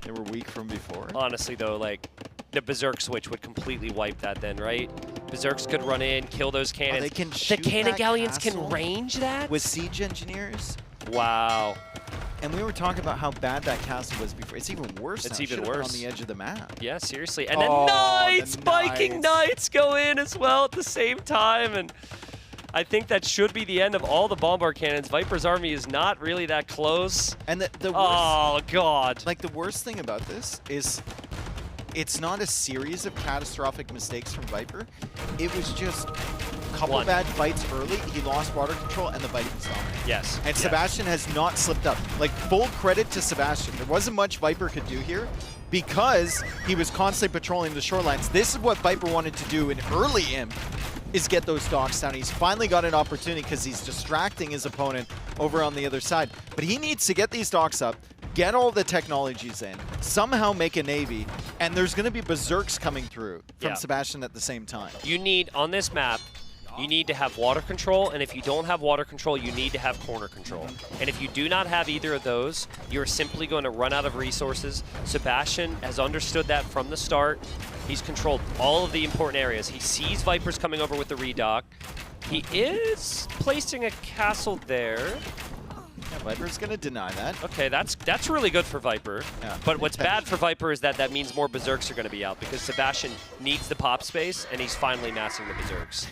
Speaker 5: They were weak from before.
Speaker 6: Honestly, though, like the Berserk switch would completely wipe that then, right? Berserks could run in, kill those cannons.
Speaker 5: they can
Speaker 6: the
Speaker 5: shoot
Speaker 6: cannon
Speaker 5: that
Speaker 6: galleons
Speaker 5: castle
Speaker 6: can range that?
Speaker 5: With Siege Engineers.
Speaker 6: Wow.
Speaker 5: And we were talking about how bad that castle was before. It's even worse
Speaker 6: It's
Speaker 5: now.
Speaker 6: even
Speaker 5: Should've been
Speaker 6: worse.
Speaker 5: on the edge of the map.
Speaker 6: Yeah, seriously. And then
Speaker 5: Oh,
Speaker 6: Knights,
Speaker 5: the
Speaker 6: Viking
Speaker 5: Knights.
Speaker 6: Knights go in as well at the same time. And I think that should be the end of all the bombard cannons. Viper's army is not really that close.
Speaker 5: And the worst,
Speaker 6: Oh, God.
Speaker 5: like the worst thing about this is it's not a series of catastrophic mistakes from Viper. It was just a couple
Speaker 6: One.
Speaker 5: bad fights early. He lost water control and the Vikings dominated.
Speaker 6: Yes.
Speaker 5: And
Speaker 6: yes.
Speaker 5: Sebastian has not slipped up. Like, full credit to Sebastian. There wasn't much Viper could do here because he was constantly patrolling the shorelines. This is what Viper wanted to do in early imp, is get those docks down. He's finally got an opportunity because he's distracting his opponent over on the other side. But he needs to get these docks up, get all the technologies in, somehow make a navy, and there's going to be berserks coming through from Sebastian at the same time.
Speaker 6: You need, on this map, you need to have water control, and if you don't have water control, you need to have corner control. And if you do not have either of those, you're simply going to run out of resources. Sebastian has understood that from the start. He's controlled all of the important areas. He sees Vipers coming over with the redock. He is placing a castle there.
Speaker 5: Yeah, Viper's going to deny that.
Speaker 6: Okay, that's really good for Viper.
Speaker 5: Yeah.
Speaker 6: But what's bad for Viper is that means more Berserks are going to be out because Sebastian needs the pop space, and he's finally massing the Berserks.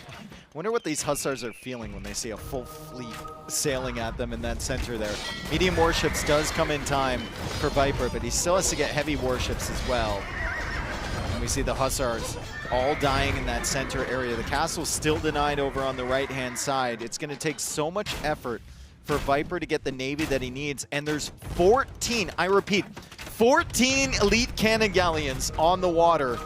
Speaker 5: Wonder what these Hussars are feeling when they see a full fleet sailing at them in that center there. Medium warships does come in time for Viper, but he still has to get heavy warships as well. And we see the Hussars all dying in that center area. The castle's still denied over on the right-hand side. It's going to take so much effort for Viper to get the navy that he needs. And there's 14, I repeat, 14 elite cannon galleons on the water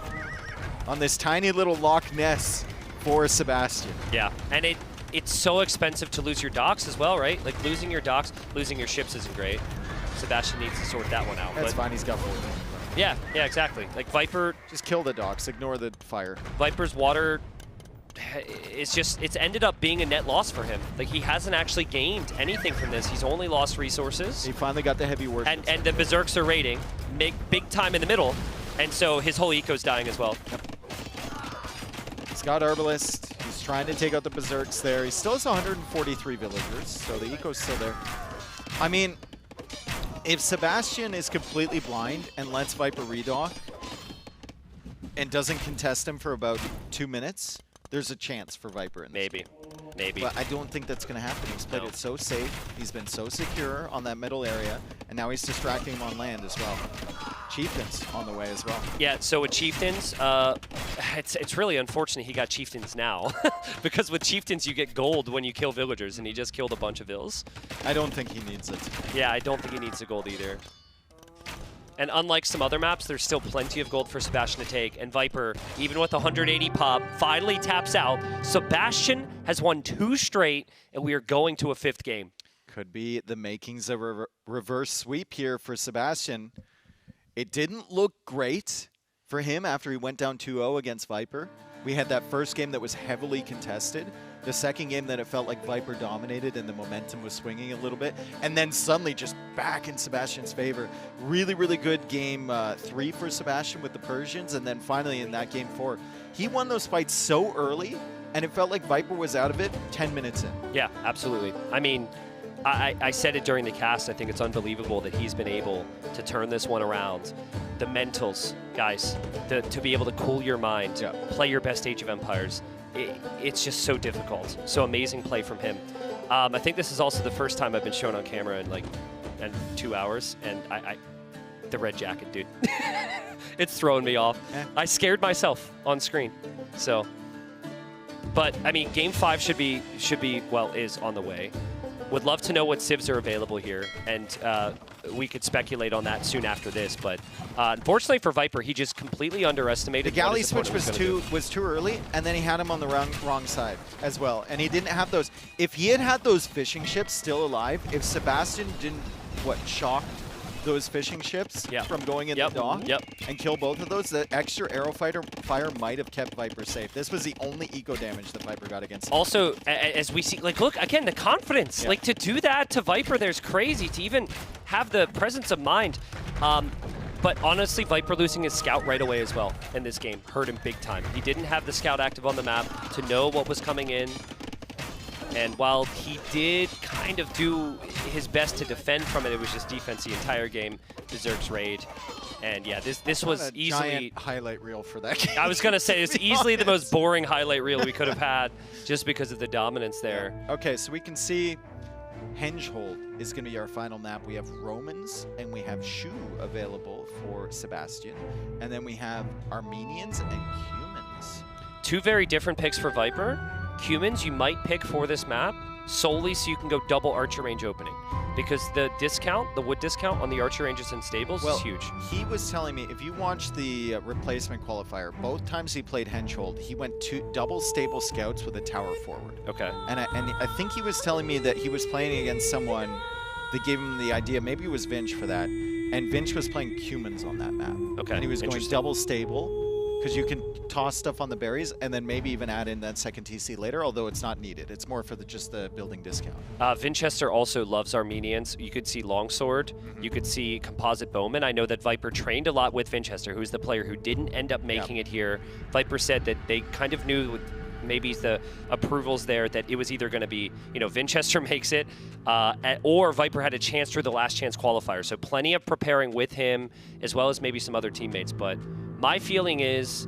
Speaker 5: on this tiny little Loch Ness for Sebastian.
Speaker 6: Yeah, and it's so expensive to lose your docks as well, right? Like losing your docks, losing your ships isn't great. Sebastian needs to sort that one out.
Speaker 5: That's
Speaker 6: but
Speaker 5: fine, he's got 14.
Speaker 6: yeah, exactly. Like Viper,
Speaker 5: Just kill the docks, ignore the fire.
Speaker 6: Viper's water it's ended up being a net loss for him. Like he hasn't actually gained anything from this. He's only lost resources.
Speaker 5: He finally got the heavy warships.
Speaker 6: And the Berserks are raiding, big time in the middle, and so his whole eco's dying as well.
Speaker 5: He's got Herbalist. He's trying to take out the Berserks there. He still has 143 villagers, so the eco's still there. I mean, if Sebastian is completely blind and lets Viper redock and doesn't contest him for about 2 minutes, there's a chance for Viper in this game.
Speaker 6: Maybe.
Speaker 5: But I don't think that's going to happen. He's played it so safe. He's been so secure on that middle area, and now he's distracting him on land as well. Chieftains on the way as well.
Speaker 6: Yeah, so with Chieftains, it's really unfortunate he got Chieftains now. Because with Chieftains, you get gold when you kill villagers, and he just killed a bunch of vills.
Speaker 5: I don't think he needs it.
Speaker 6: Yeah, I don't think he needs the gold either. And unlike some other maps, there's still plenty of gold for Sebastian to take. And Viper, even with 180 pop, finally taps out. Sebastian has won 2 straight, and we are going to a 5th game.
Speaker 5: Could be the makings of a reverse sweep here for Sebastian. It didn't look great for him after he went down 2-0 against Viper. We had that first game that was heavily contested. The second game that it felt like Viper dominated and the momentum was swinging a little bit. And then suddenly just back in Sebastian's favor. Really, really good game 3 for Sebastian with the Persians. And then finally in that game 4, he won those fights so early and it felt like Viper was out of it 10 minutes in.
Speaker 6: Yeah, absolutely. I mean, I said it during the cast. I think it's unbelievable that he's been able to turn this one around. The mentals, guys, to be able to cool your mind, play your best Age of Empires, it's just so difficult. So amazing play from him. I think this is also the first time I've been shown on camera in 2 hours, and the red jacket, dude. It's throwing me off. I scared myself on screen. So, but I mean, Game 5 should be well, is on the way. Would love to know what civs are available here, and we could speculate on that soon after this. But unfortunately for Viper, he just completely underestimated.
Speaker 5: The galley switch was too early, and then he had him on the wrong side as well. And he didn't have those. If he had those fishing ships still alive, if Sebastian didn't shock those fishing ships from going in the dock and kill both of those, the extra arrow fire might have kept Viper safe. This was the only eco damage that Viper got against him.
Speaker 6: Also, as we see, look, again, the confidence. Like, to do that to Viper, there's crazy. To even have the presence of mind. But honestly, Viper losing his scout right away as well in this game hurt him big time. He didn't have the scout active on the map to know what was coming in. And while he did kind of do his best to defend from it, it was just defense the entire game. Berserk's raid. And yeah, this was easily...
Speaker 5: giant highlight reel for that game.
Speaker 6: I was going to say, it's easily the most boring highlight reel we could have had just because of the dominance there.
Speaker 5: Okay, so we can see Hengehold is going to be our final map. We have Romans and we have Shu available for Sebastian. And then we have Armenians and Cumans.
Speaker 6: Two very different picks for Viper. Cumans you might pick for this map solely so you can go double archer range opening, because the discount, the wood discount on the archer ranges and stables is huge.
Speaker 5: He was telling me, if you watch the replacement qualifier, both times he played Hengehold, he went double stable scouts with a tower forward.
Speaker 6: Okay.
Speaker 5: And I think he was telling me that he was playing against someone that gave him the idea, maybe it was Vinch for that, and Vinch was playing Cumans on that map.
Speaker 6: Okay.
Speaker 5: And he was going double stable, because you can toss stuff on the berries and then maybe even add in that second TC later, although it's not needed. It's more for just the building discount.
Speaker 6: Vinchester also loves Armenians. You could see Longsword. You could see Composite Bowman. I know that Viper trained a lot with Vinchester, who's the player who didn't end up making it here. Viper said that they kind of knew with maybe the approvals there that it was either going to be, Vinchester makes it, or Viper had a chance through the last chance qualifier. So plenty of preparing with him, as well as maybe some other teammates. But my feeling is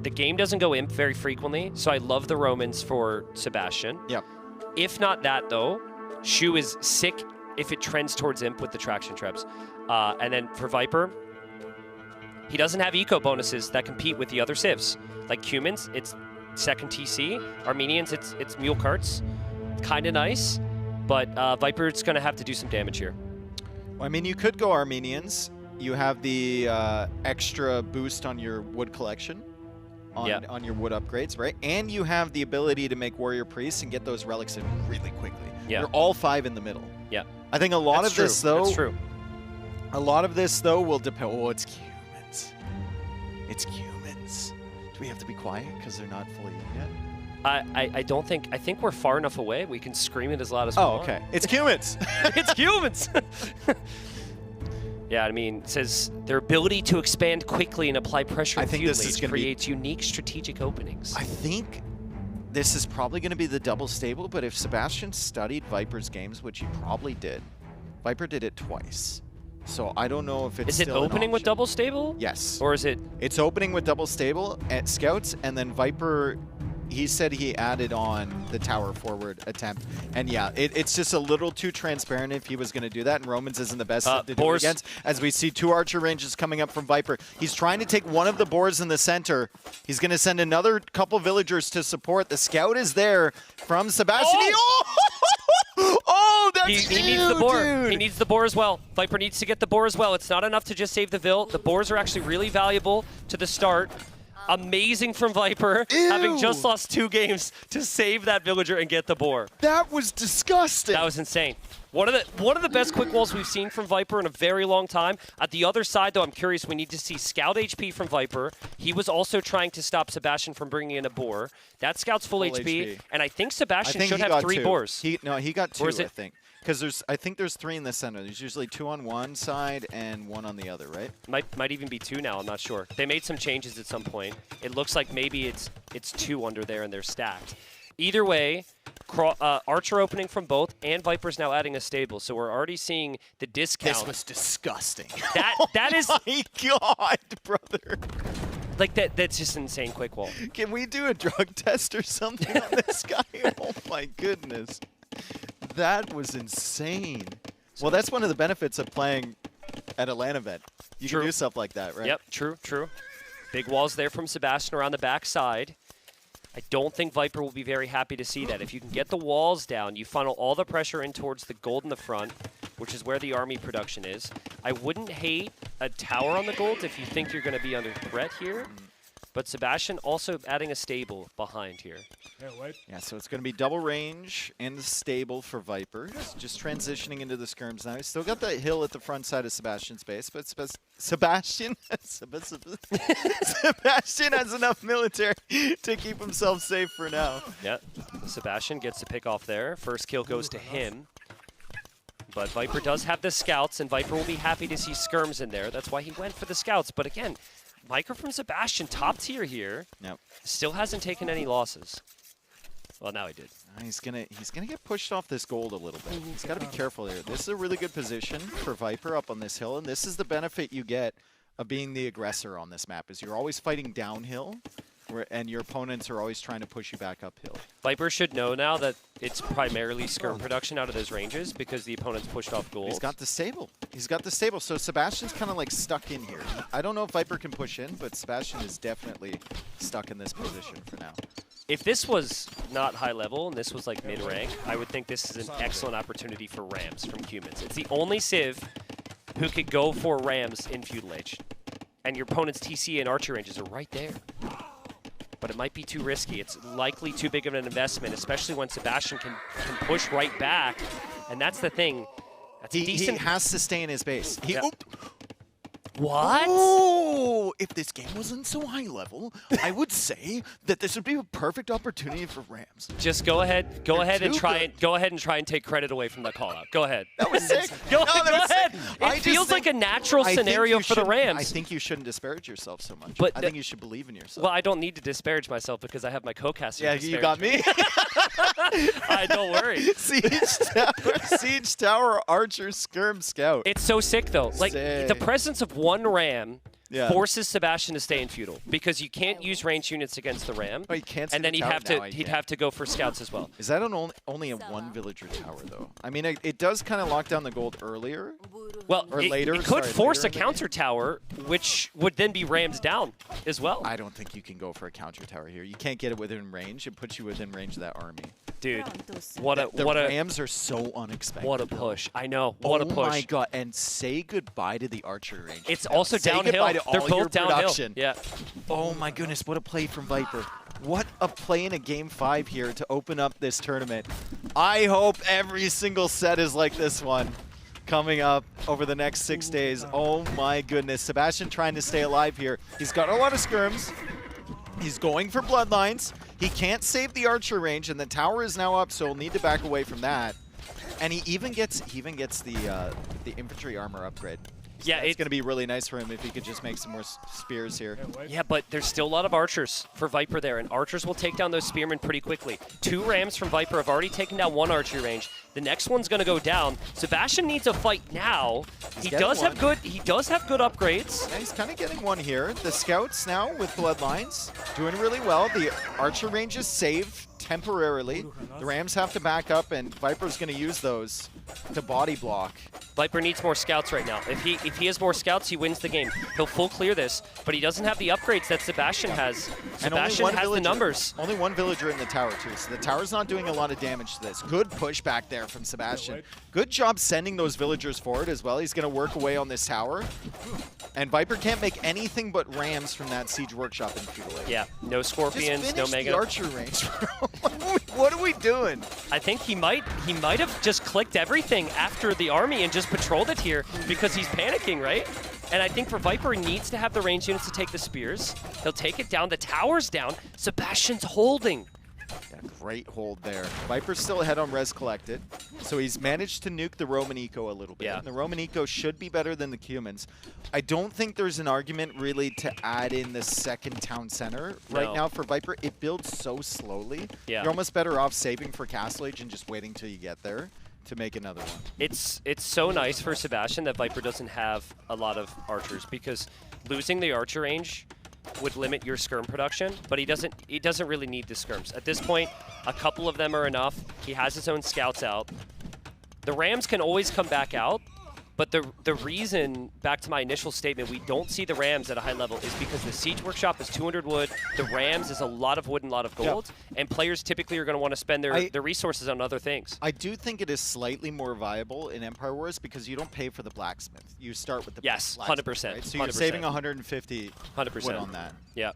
Speaker 6: the game doesn't go imp very frequently, so I love the Romans for Sebastian.
Speaker 5: Yep.
Speaker 6: If not that, though, Shu is sick if it trends towards imp with the traction traps. And then for Viper, he doesn't have eco bonuses that compete with the other civs. Like Cumans, it's second TC. Armenians, it's mule carts. Kind of nice, but Viper's going to have to do some damage here.
Speaker 5: Well, I mean, you could go Armenians. You have the extra boost on your wood collection, on your wood upgrades, right? And you have the ability to make warrior priests and get those relics in really quickly.
Speaker 6: Yeah.
Speaker 5: You're all 5 in the middle.
Speaker 6: Yeah.
Speaker 5: I think a lot of this, though...
Speaker 6: That's true.
Speaker 5: A lot of this, though, will depend... Oh, it's Cumans. It's Cumans. Do we have to be quiet because they're not fully in yet?
Speaker 6: I don't think... I think we're far enough away. We can scream it as loud as we want.
Speaker 5: Oh, okay. It's Cumans!
Speaker 6: It's Cumans! Yeah, I mean, it says their ability to expand quickly and apply pressure
Speaker 5: I think this is gonna
Speaker 6: creates unique strategic openings.
Speaker 5: I think this is probably going to be the double stable, but if Sebastian studied Viper's games, which he probably did, Viper did it twice. So I don't know if it's
Speaker 6: Is it
Speaker 5: still
Speaker 6: opening with double stable?
Speaker 5: Yes.
Speaker 6: Or is it...
Speaker 5: It's opening with double stable at scouts, and then Viper... He said he added on the tower forward attempt. And yeah, it's just a little too transparent if he was going to do that. And Romans isn't the best to do it against. As we see 2 archer ranges coming up from Viper. He's trying to take one of the boars in the center. He's going to send another couple villagers to support. The scout is there from Sebastian. Oh, that's
Speaker 6: he needs the boar.
Speaker 5: dude.
Speaker 6: He needs the boar as well. Viper needs to get the boar as well. It's not enough to just save the Vill. The boars are actually really valuable to the start. Amazing from Viper, having just lost 2 games to save that villager and get the boar.
Speaker 5: That was disgusting.
Speaker 6: That was insane. One of the best quick walls we've seen from Viper in a very long time. At the other side, though, I'm curious. We need to see Scout HP from Viper. He was also trying to stop Sebastian from bringing in a boar. That Scout's full HP, and I think Sebastian should have 3 boars.
Speaker 5: He got 2,
Speaker 6: Or is it-
Speaker 5: I think. Because I think there's 3 in the center. There's usually 2 on one side and 1 on the other, right?
Speaker 6: Might even be 2 now. I'm not sure. They made some changes at some point. It looks like maybe it's 2 under there and they're stacked. Either way, Archer opening from both, and Viper's now adding a stable. So we're already seeing the discount.
Speaker 5: This was disgusting.
Speaker 6: That is
Speaker 5: Oh my God, brother.
Speaker 6: like that's just insane quick wall.
Speaker 5: Can we do a drug test or something on this guy? Oh my goodness. That was insane. Well, that's one of the benefits of playing at a LAN event. You can do stuff like that, right?
Speaker 6: Yep, true. Big walls there from Sebastian around the back side. I don't think Viper will be very happy to see that. If you can get the walls down, you funnel all the pressure in towards the gold in the front, which is where the army production is. I wouldn't hate a tower on the gold if you think you're going to be under threat here. But Sebastian also adding a stable behind here.
Speaker 5: Yeah, so it's going to be double range and stable for Viper. Just transitioning into the skirms now. He's still got that hill at the front side of Sebastian's base, but Sebastian has enough military to keep himself safe for now.
Speaker 6: Yeah, Sebastian gets the pick off there. First kill goes to him. But Viper does have the scouts, and Viper will be happy to see skirms in there. That's why he went for the scouts. But again, Micro from Sebastian, top tier here.
Speaker 5: Yep.
Speaker 6: Still hasn't taken any losses. Well, now he did.
Speaker 5: He's gonna get pushed off this gold a little bit. He's got to be careful here. This is a really good position for Viper up on this hill, and this is the benefit you get of being the aggressor on this map, is you're always fighting downhill, and your opponents are always trying to push you back uphill.
Speaker 6: Viper should know now that it's primarily skirm production out of those ranges because the opponent's pushed off gold.
Speaker 5: He's got the stable. He's got the stable. So Sebastian's kind of like stuck in here. I don't know if Viper can push in, but Sebastian is definitely stuck in this position for now.
Speaker 6: If this was not high level and this was like mid-rank, I would think this is an excellent opportunity for Rams from Humans. It's the only Civ who could go for Rams in Feudal Age. And your opponent's TC and Archer ranges are right there. But it might be too risky. It's likely too big of an investment, especially when Sebastian can push right back. And that's the thing. That's decent.
Speaker 5: He has to stay in his base.
Speaker 6: What?
Speaker 5: Oh, if this game wasn't so high level, I would say that this would be a perfect opportunity for Rams.
Speaker 6: Just go ahead and try and take credit away from that call out. Go ahead.
Speaker 5: That was sick.
Speaker 6: Go ahead. It feels like a natural scenario for the Rams.
Speaker 5: I think you shouldn't disparage yourself so much.
Speaker 6: But
Speaker 5: I think you should believe in yourself.
Speaker 6: Well, I don't need to disparage myself because I have my co-caster.
Speaker 5: Yeah, you got me.
Speaker 6: Don't worry.
Speaker 5: Siege Tower, Archer, Skirm, Scout.
Speaker 6: It's so sick though. Like the presence of one Ram forces Sebastian to stay in feudal because you can't use ranged units against the Ram.
Speaker 5: Oh, you can't.
Speaker 6: And then he'd have to go for scouts as well.
Speaker 5: Is that only a 1 villager tower though? I mean, it does kind of lock down the gold earlier.
Speaker 6: Well,
Speaker 5: or later.
Speaker 6: It could force a counter tower, which would then be Rams down as well.
Speaker 5: I don't think you can go for a counter tower here. You can't get it within range. It puts you within range of that army.
Speaker 6: Dude,
Speaker 5: the Rams are so unexpected.
Speaker 6: What a push! I know. What a push!
Speaker 5: Oh my god! And say goodbye to the archer range.
Speaker 6: It's also downhill. They're both downhill. Yeah.
Speaker 5: Oh my goodness! What a play from Viper. What a play in a Game 5 here to open up this tournament. I hope every single set is like this one coming up over the next 6 days. Oh my goodness. Sebastian trying to stay alive here. He's got a lot of skirms. He's going for bloodlines. He can't save the archer range, and the tower is now up, so he'll need to back away from that. And he even gets the infantry armor upgrade.
Speaker 6: Yeah,
Speaker 5: it's going to be really nice for him if he could just make some more spears here.
Speaker 6: Yeah, but there's still a lot of archers for Viper there, and archers will take down those spearmen pretty quickly. 2 Rams from Viper have already taken down 1 archery range. The next one's going to go down. Sebastian needs a fight now. He does have good upgrades.
Speaker 5: Yeah, he's kind of getting one here. The scouts now with bloodlines doing really well. The archer range is saved temporarily. The Rams have to back up, and Viper's going to use those to body block.
Speaker 6: Viper needs more scouts right now. If he has more scouts, he wins the game. He'll full clear this, but he doesn't have the upgrades that Sebastian has. Sebastian has the numbers.
Speaker 5: Only 1 villager in the tower, too, so the tower's not doing a lot of damage to this. Good push back there from Sebastian. Good job sending those villagers forward as well. He's going to work away on this tower. And Viper can't make anything but rams from that Siege Workshop in Feudal Age.
Speaker 6: Yeah, no Scorpions,
Speaker 5: Just
Speaker 6: no
Speaker 5: finish
Speaker 6: Mega.
Speaker 5: the Archer range, bro. What are we doing?
Speaker 6: I think he might have just clicked everything after the army and just patrolled it here because he's panicking, right? And I think for Viper, he needs to have the range units to take the spears. He'll take it down. The tower's down. Sebastian's holding.
Speaker 5: Yeah, great hold there. Viper's still ahead on Res Collected, so he's managed to nuke the Roman Eco a little bit.
Speaker 6: Yeah.
Speaker 5: And the Roman Eco should be better than the humans. I don't think there's an argument really to add in the second town center right
Speaker 6: No.
Speaker 5: now for Viper. It builds so slowly.
Speaker 6: Yeah.
Speaker 5: You're almost better off saving for Castle Age and just waiting till you get there to make another one.
Speaker 6: It's so nice for Sebastian that Viper doesn't have a lot of archers because losing the archer range would limit your skirm production, but he doesn't really need the skirms. At this point, a couple of them are enough. He has his own scouts out. The Rams can always come back out, but the reason, back to my initial statement, we don't see the Rams at a high level is because the Siege Workshop is 200 wood, the Rams is a lot of wood and a lot of gold, and players typically are going to want to spend their resources on other things.
Speaker 5: I do think it is slightly more viable in Empire Wars because you don't pay for the blacksmith. You start with the
Speaker 6: Yes,
Speaker 5: blacksmith,
Speaker 6: 100%,
Speaker 5: right? So you're
Speaker 6: 100%.
Speaker 5: saving 150
Speaker 6: 100%.
Speaker 5: wood on that.
Speaker 6: Yeah.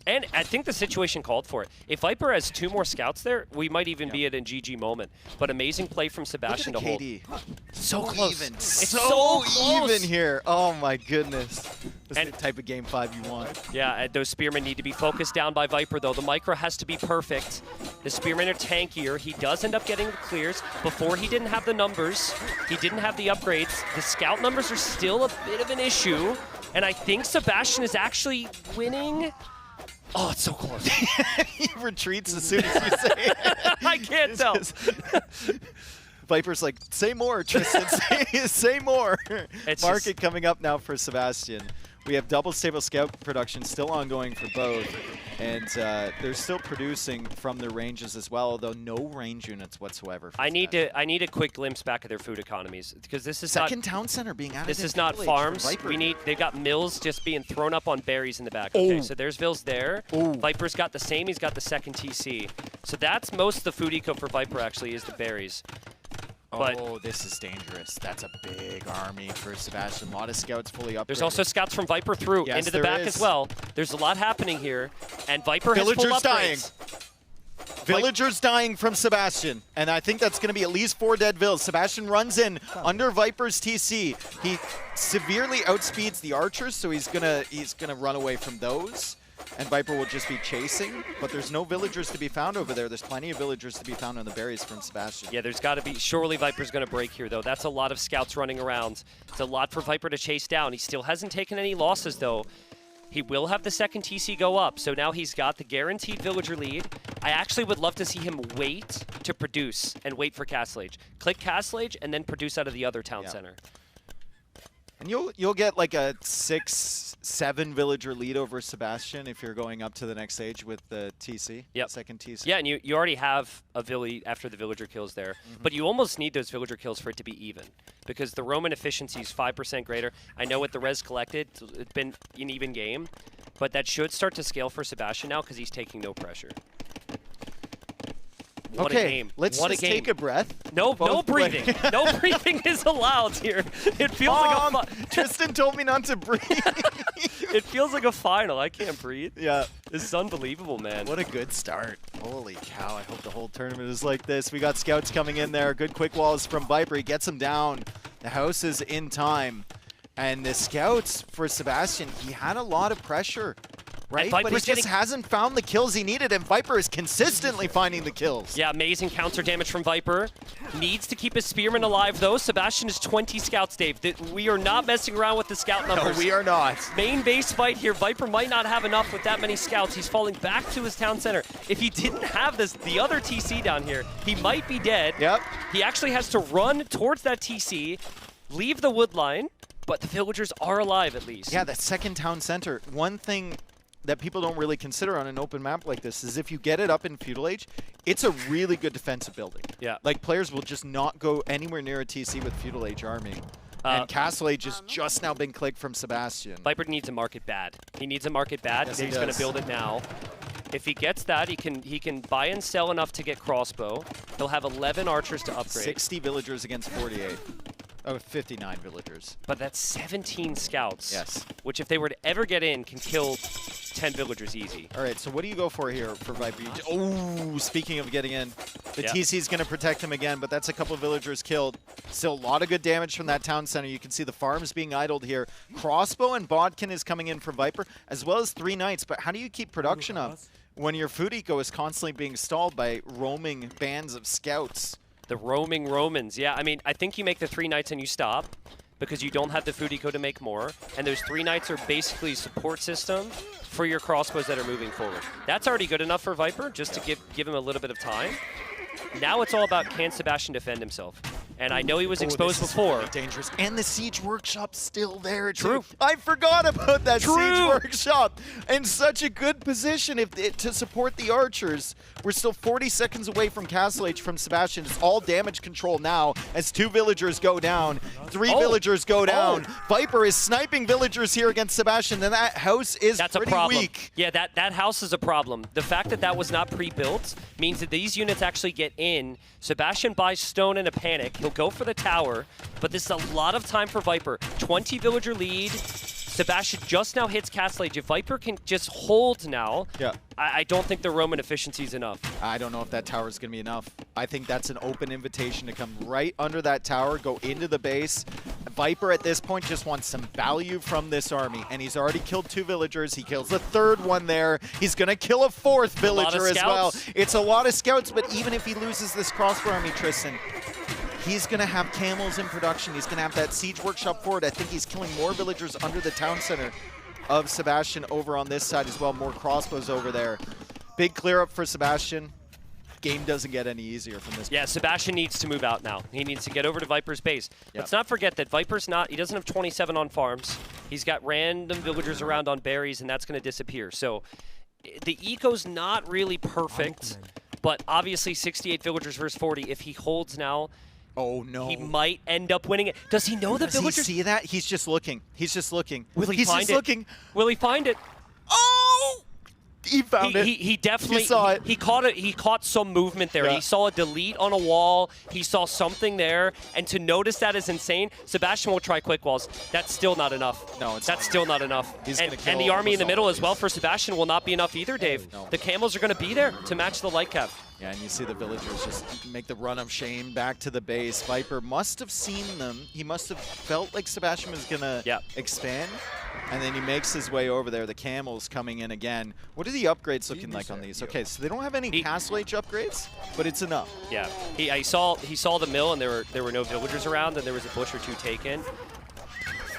Speaker 6: And I think the situation called for it. If Viper has 2 more scouts there, we might even be at a GG moment. But amazing play from Sebastian
Speaker 5: Look
Speaker 6: to
Speaker 5: at the
Speaker 6: hold.
Speaker 5: KD.
Speaker 6: So close.
Speaker 5: Even.
Speaker 6: It's
Speaker 5: so
Speaker 6: close.
Speaker 5: even here. Oh my goodness. This
Speaker 6: And-
Speaker 5: is the type of game 5 you want.
Speaker 6: Yeah, and those Spearmen need to be focused down by Viper, though. The micro has to be perfect. The Spearmen are tankier. He does end up getting the clears. Before, he didn't have the numbers. He didn't have the upgrades. The scout numbers are still a bit of an issue. And I think Sebastian is actually winning. Oh, it's so close.
Speaker 5: He retreats as soon as you say it.
Speaker 6: I can't tell.
Speaker 5: Viper's like, say more, Tristan. say more.
Speaker 6: It's
Speaker 5: Market coming up now for Sebastian. We have double stable scout production still ongoing for both. And they're still producing from their ranges as well, although no range units whatsoever. For
Speaker 6: I need a quick glimpse back at their food economies because this is
Speaker 5: Second town center being added.
Speaker 6: This
Speaker 5: in
Speaker 6: is not
Speaker 5: Feudal Age for
Speaker 6: farms.
Speaker 5: Viper.
Speaker 6: They've got mills just being thrown up on berries in the back. Okay, so there's Vills there. Viper's got the same. He's got the second TC. So that's most of the food eco for Viper actually is the berries. But
Speaker 5: Oh, this is dangerous. That's a big army for Sebastian. A lot of scouts fully upgraded.
Speaker 6: there's also scouts from Viper through
Speaker 5: Yes,
Speaker 6: into the
Speaker 5: there
Speaker 6: back
Speaker 5: is.
Speaker 6: as well. There's a lot happening here, and Viper has full
Speaker 5: Villagers dying.
Speaker 6: upgrades.
Speaker 5: Villagers dying from Sebastian, and I think that's going to be at least 4 dead Vills. Sebastian runs in under Viper's TC. He severely outspeeds the archers, so he's gonna run away from those, and Viper will just be chasing. But there's no villagers to be found over there. There's plenty of villagers to be found on the berries from Sebastian.
Speaker 6: Yeah, there's got to be. Surely Viper's going to break here, though. That's a lot of scouts running around. It's a lot for Viper to chase down. He still hasn't taken any losses, though. He will have the second TC go up, so now he's got the guaranteed villager lead. I actually would love to see him wait to produce and wait for Castle Age. Click Castle Age and then produce out of the other town center.
Speaker 5: And you'll get like a 6-7 villager lead over Sebastian if you're going up to the next stage with the TC.
Speaker 6: Yep.
Speaker 5: Second TC.
Speaker 6: Yeah, and you already have a Villy after the villager kills there. But you almost need those villager kills for it to be even. Because the Roman efficiency is 5% greater. I know with the res collected, it's been an even game. But that should start to scale for Sebastian now because he's taking no pressure. What a game.
Speaker 5: Let's
Speaker 6: what
Speaker 5: just
Speaker 6: a game.
Speaker 5: take a breath.
Speaker 6: No
Speaker 5: Both
Speaker 6: breathing.
Speaker 5: players.
Speaker 6: No breathing is allowed here. It feels like a
Speaker 5: Tristan told me not to breathe.
Speaker 6: it feels like a final. I can't breathe.
Speaker 5: Yeah.
Speaker 6: This is unbelievable, man.
Speaker 5: What a good start. Holy cow, I hope the whole tournament is like this. We got scouts coming in there. Good quick walls from Viper. He gets them down. The house is in time. And the scouts for Sebastian, he had a lot of pressure. Right? But he
Speaker 6: Viper's
Speaker 5: just hasn't found the kills he needed, and Viper is consistently finding the kills.
Speaker 6: Yeah, amazing counter damage from Viper. Needs to keep his Spearman alive, though. Sebastian is 20 scouts, Dave. We are not messing around with the scout numbers.
Speaker 5: No, we are not.
Speaker 6: Main base fight here. Viper might not have enough with that many scouts. He's falling back to his town center. If he didn't have the other TC down here, he might be dead.
Speaker 5: Yep.
Speaker 6: He actually has to run towards that TC, leave the wood line, but the villagers are alive at least.
Speaker 5: Yeah, that second town center. One thing that people don't really consider on an open map like this is if you get it up in Feudal Age, it's a really good defensive building.
Speaker 6: Yeah.
Speaker 5: Like, players will just not go anywhere near a TC with Feudal Age army. And Castle Age has just now been clicked from Sebastian.
Speaker 6: Viper needs a market bad. He needs a market bad.
Speaker 5: Yes,
Speaker 6: He's
Speaker 5: he
Speaker 6: going
Speaker 5: does.
Speaker 6: to build it now. If he gets that, he can buy and sell enough to get crossbow. He'll have 11 archers to upgrade.
Speaker 5: 60 villagers against 48. Oh, 59 villagers.
Speaker 6: But that's 17 scouts.
Speaker 5: Yes.
Speaker 6: Which, if they were to ever get in, can kill 10 villagers easy.
Speaker 5: All right, so what do you go for here for Viper? Oh, speaking of getting in, the
Speaker 6: Yeah.
Speaker 5: TC is going to protect him again, but that's a couple of villagers killed. Still a lot of good damage from that town center. You can see the farms being idled here. Crossbow and Bodkin is coming in for Viper, as well as 3 knights. But how do you keep production up when your food eco is constantly being stalled by roaming bands of scouts?
Speaker 6: The roaming Romans. Yeah, I mean, I think you make the 3 knights and you stop because you don't have the food eco to make more. And those 3 knights are basically support system for your crossbows that are moving forward. That's already good enough for Viper, just to give him a little bit of time. Now it's all about, can Sebastian defend himself? And I know he was exposed
Speaker 5: this is
Speaker 6: before.
Speaker 5: really dangerous. And the Siege Workshop's still there, too.
Speaker 6: True.
Speaker 5: I forgot about that
Speaker 6: True.
Speaker 5: Siege Workshop. In such a good position to support the archers. We're still 40 seconds away from Castle Age from Sebastian. It's all damage control now as 2 villagers go down. 3 villagers go down. Viper is sniping villagers here against Sebastian, and that house is
Speaker 6: That's
Speaker 5: pretty
Speaker 6: a problem.
Speaker 5: weak.
Speaker 6: Yeah, that house is a problem. The fact that that was not pre-built means that these units actually get in. Sebastian buys stone in a panic. He'll go for the tower, but this is a lot of time for Viper. 20 villager lead. Sebastian just now hits Castle Age. If Viper can just hold now,
Speaker 5: Yeah.
Speaker 6: I don't think the Roman efficiency is enough.
Speaker 5: I don't know if that tower is going to be enough. I think that's an open invitation to come right under that tower, go into the base. Viper at this point just wants some value from this army, and he's already killed 2 villagers. He kills the 3rd one there. He's going to kill a 4th villager as well. It's a lot of scouts, but even if he loses this crossbow army, Tristan, he's going to have camels in production. He's going to have that Siege Workshop forward. I think he's killing more villagers under the town center of Sebastian over on this side as well. More crossbows over there. Big clear up for Sebastian. Game doesn't get any easier from this.
Speaker 6: Yeah, Sebastian needs to move out now. He needs to get over to Viper's base.
Speaker 5: Yep.
Speaker 6: Let's not forget that Viper's he doesn't have 27 on farms. He's got random villagers around on berries, and that's going to disappear. So the eco's not really perfect, but obviously 68 villagers versus 40. If he holds now,
Speaker 5: Oh, no.
Speaker 6: he might end up winning it. Does he know the
Speaker 5: Does he
Speaker 6: villagers?
Speaker 5: see that? He's just looking. He's just looking.
Speaker 6: Will he
Speaker 5: He's
Speaker 6: find
Speaker 5: just
Speaker 6: it?
Speaker 5: looking.
Speaker 6: Will he find it?
Speaker 5: Oh! He found it.
Speaker 6: He definitely
Speaker 5: He saw it.
Speaker 6: He caught it. He caught some movement there.
Speaker 5: Yeah.
Speaker 6: He saw a delete on a wall. He saw something there, and to notice that is insane. Sebastian will try quick walls. That's still not enough.
Speaker 5: No, it's
Speaker 6: that's
Speaker 5: not.
Speaker 6: still not enough.
Speaker 5: He's
Speaker 6: and
Speaker 5: gonna kill
Speaker 6: and the army in the
Speaker 5: almost
Speaker 6: middle
Speaker 5: all
Speaker 6: as
Speaker 5: of
Speaker 6: well
Speaker 5: these.
Speaker 6: for Sebastian will not be enough either, Dave.
Speaker 5: No.
Speaker 6: The camels are going to be there to match the light cap.
Speaker 5: Yeah, and you see the villagers just make the run of shame back to the base. Viper must have seen them. He must have felt like Sebastian was going to expand. And then he makes his way over there. The camels coming in again. What are the upgrades looking like on these? Okay, so they don't have any Castle Age upgrades, but it's enough.
Speaker 6: Yeah, he saw the mill, and there were no villagers around, and there was a bush or 2 taken.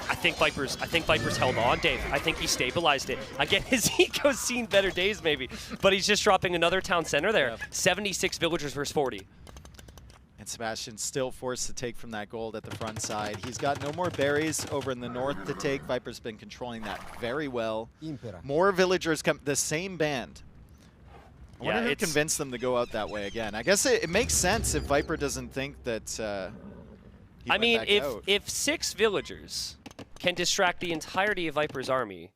Speaker 6: I think Viper's held on, Dave. I think he stabilized it. Again, his eco's seen better days maybe, but he's just dropping another town center there. 76 villagers versus 40.
Speaker 5: And Sebastian's still forced to take from that gold at the front side. He's got no more berries over in the north to take. Viper's been controlling that very well. More villagers come, the same band. I wonder who convinced them to go out that way again. I guess it makes sense if Viper doesn't think that
Speaker 6: I mean, if 6 villagers can distract the entirety of Viper's army,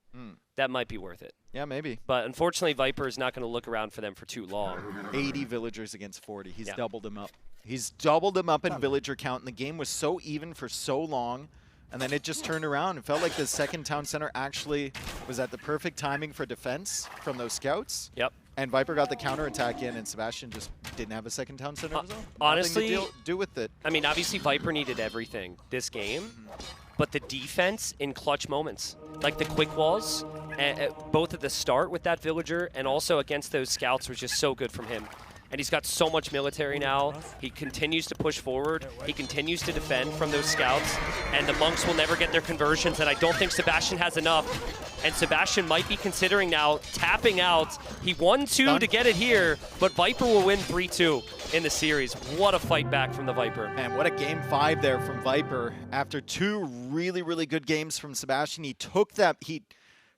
Speaker 6: that might be worth it.
Speaker 5: Yeah, maybe.
Speaker 6: But unfortunately, Viper is not going to look around for them for too long.
Speaker 5: 80 villagers against 40. He's doubled him up. He's doubled him up in villager count, and the game was so even for so long, and then it just turned around. It felt like the second town center actually was at the perfect timing for defense from those scouts.
Speaker 6: Yep.
Speaker 5: And Viper got the counterattack in, and Sebastian just didn't have a second town center of his own.
Speaker 6: Honestly,
Speaker 5: Nothing to do with it.
Speaker 6: I mean, obviously, Viper needed everything this game, but the defense in clutch moments, like the quick walls, both at the start with that villager and also against those scouts, was just so good from him. And he's got so much military now. He continues to push forward. He continues to defend from those scouts. And the monks will never get their conversions, and I don't think Sebastian has enough. And Sebastian might be considering now tapping out. He won 2 to get it here, but Viper will win 3-2 in the series. What a fight back from the Viper.
Speaker 5: Man, what a game 5 there from Viper. After 2 really, really good games from Sebastian, he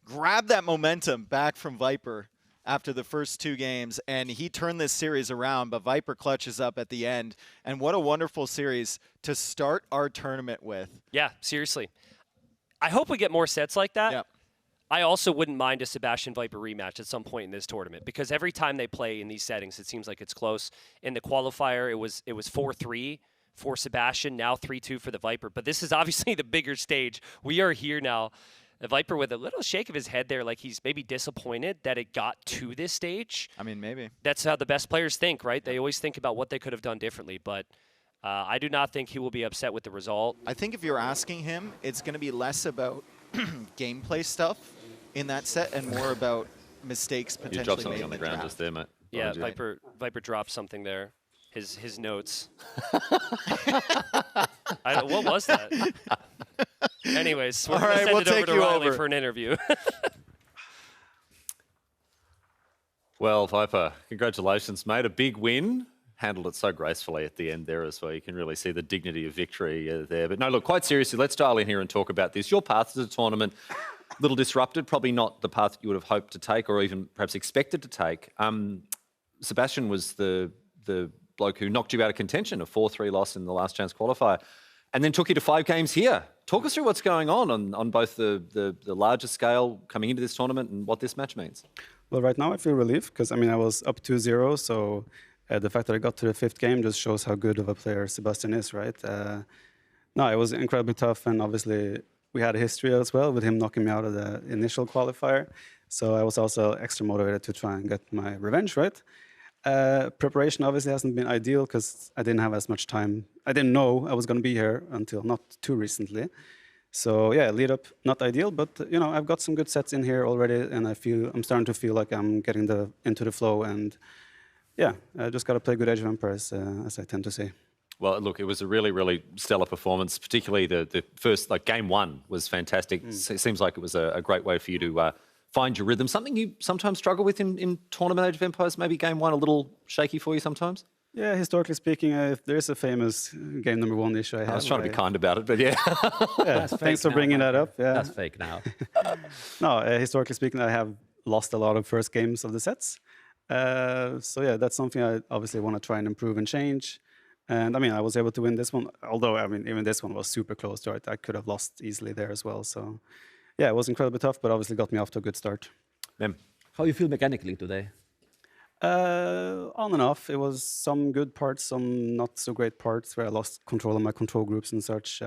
Speaker 5: grabbed that momentum back from Viper after the first 2 games, and he turned this series around, but Viper clutches up at the end. And what a wonderful series to start our tournament with.
Speaker 6: Yeah, seriously. I hope we get more sets like that.
Speaker 5: Yep.
Speaker 6: I also wouldn't mind a Sebastian Viper rematch at some point in this tournament, because every time they play in these settings, it seems like it's close. In the qualifier, it was 4-3 for Sebastian, now 3-2 for the Viper. But this is obviously the bigger stage. We are here now. The Viper with a little shake of his head there, like he's maybe disappointed that it got to this stage.
Speaker 5: I mean, maybe.
Speaker 6: That's how the best players think, right? They always think about what they could have done differently, but I do not think he will be upset with the result.
Speaker 5: I think if you're asking him, it's going to be less about gameplay stuff in that set and more about mistakes potentially
Speaker 2: You dropped something
Speaker 5: made
Speaker 2: on the
Speaker 5: in
Speaker 2: ground
Speaker 5: draft.
Speaker 2: just there, mate.
Speaker 6: Yeah,
Speaker 2: Behind you.
Speaker 6: Viper dropped something there. His notes. What was that? Anyways, we're
Speaker 5: All
Speaker 6: going
Speaker 5: right,
Speaker 6: to send
Speaker 5: we'll
Speaker 6: it over
Speaker 5: take
Speaker 6: to
Speaker 5: you
Speaker 6: Riley
Speaker 5: over.
Speaker 6: for an interview.
Speaker 2: Well, Viper, congratulations, mate. A big win. Handled it so gracefully at the end there as well. You can really see the dignity of victory there. But no, look, quite seriously, let's dial in here and talk about this. Your path to the tournament, a little disrupted, probably not the path you would have hoped to take or even perhaps expected to take. Sebastian was the bloke who knocked you out of contention, a 4-3 loss in the last chance qualifier, and then took you to 5 games here. Talk us through what's going on both the larger scale coming into this tournament and what this match means.
Speaker 8: Well, right now I feel relief because, I mean, I was up 2-0, so the fact that I got to the 5th game just shows how good of a player Sebastian is, right? No, it was incredibly tough, and obviously we had a history as well with him knocking me out of the initial qualifier, so I was also extra motivated to try and get my revenge, right? Preparation obviously hasn't been ideal because I didn't have as much time. I didn't know I was going to be here until not too recently. So yeah, lead up, not ideal, but you know, I've got some good sets in here already, and I'm starting to feel like I'm getting into the flow, and yeah, I just got to play good Age of Empires, as I tend to say.
Speaker 2: Well, look, it was a really, really stellar performance, particularly the first, like game 1 was fantastic. It seems like it was a great way for you to find your rhythm. Something you sometimes struggle with in tournament Age of Empires, maybe game 1 a little shaky for you sometimes?
Speaker 8: Yeah, historically speaking, there's a famous game number 1 issue I have.
Speaker 2: I was trying to be kind about it, but yeah.
Speaker 8: Yeah, thanks for bringing that up. Yeah.
Speaker 3: That's fake now.
Speaker 8: No, historically speaking, I have lost a lot of first games of the sets. So yeah, that's something I obviously want to try and improve and change. And I mean, I was able to win this one, although I mean, even this one was super close to it. I could have lost easily there as well. So yeah, it was incredibly tough, but obviously got me off to a good start.
Speaker 3: How do you feel mechanically today?
Speaker 8: On and off. It was some good parts, some not so great parts where I lost control of my control groups and such.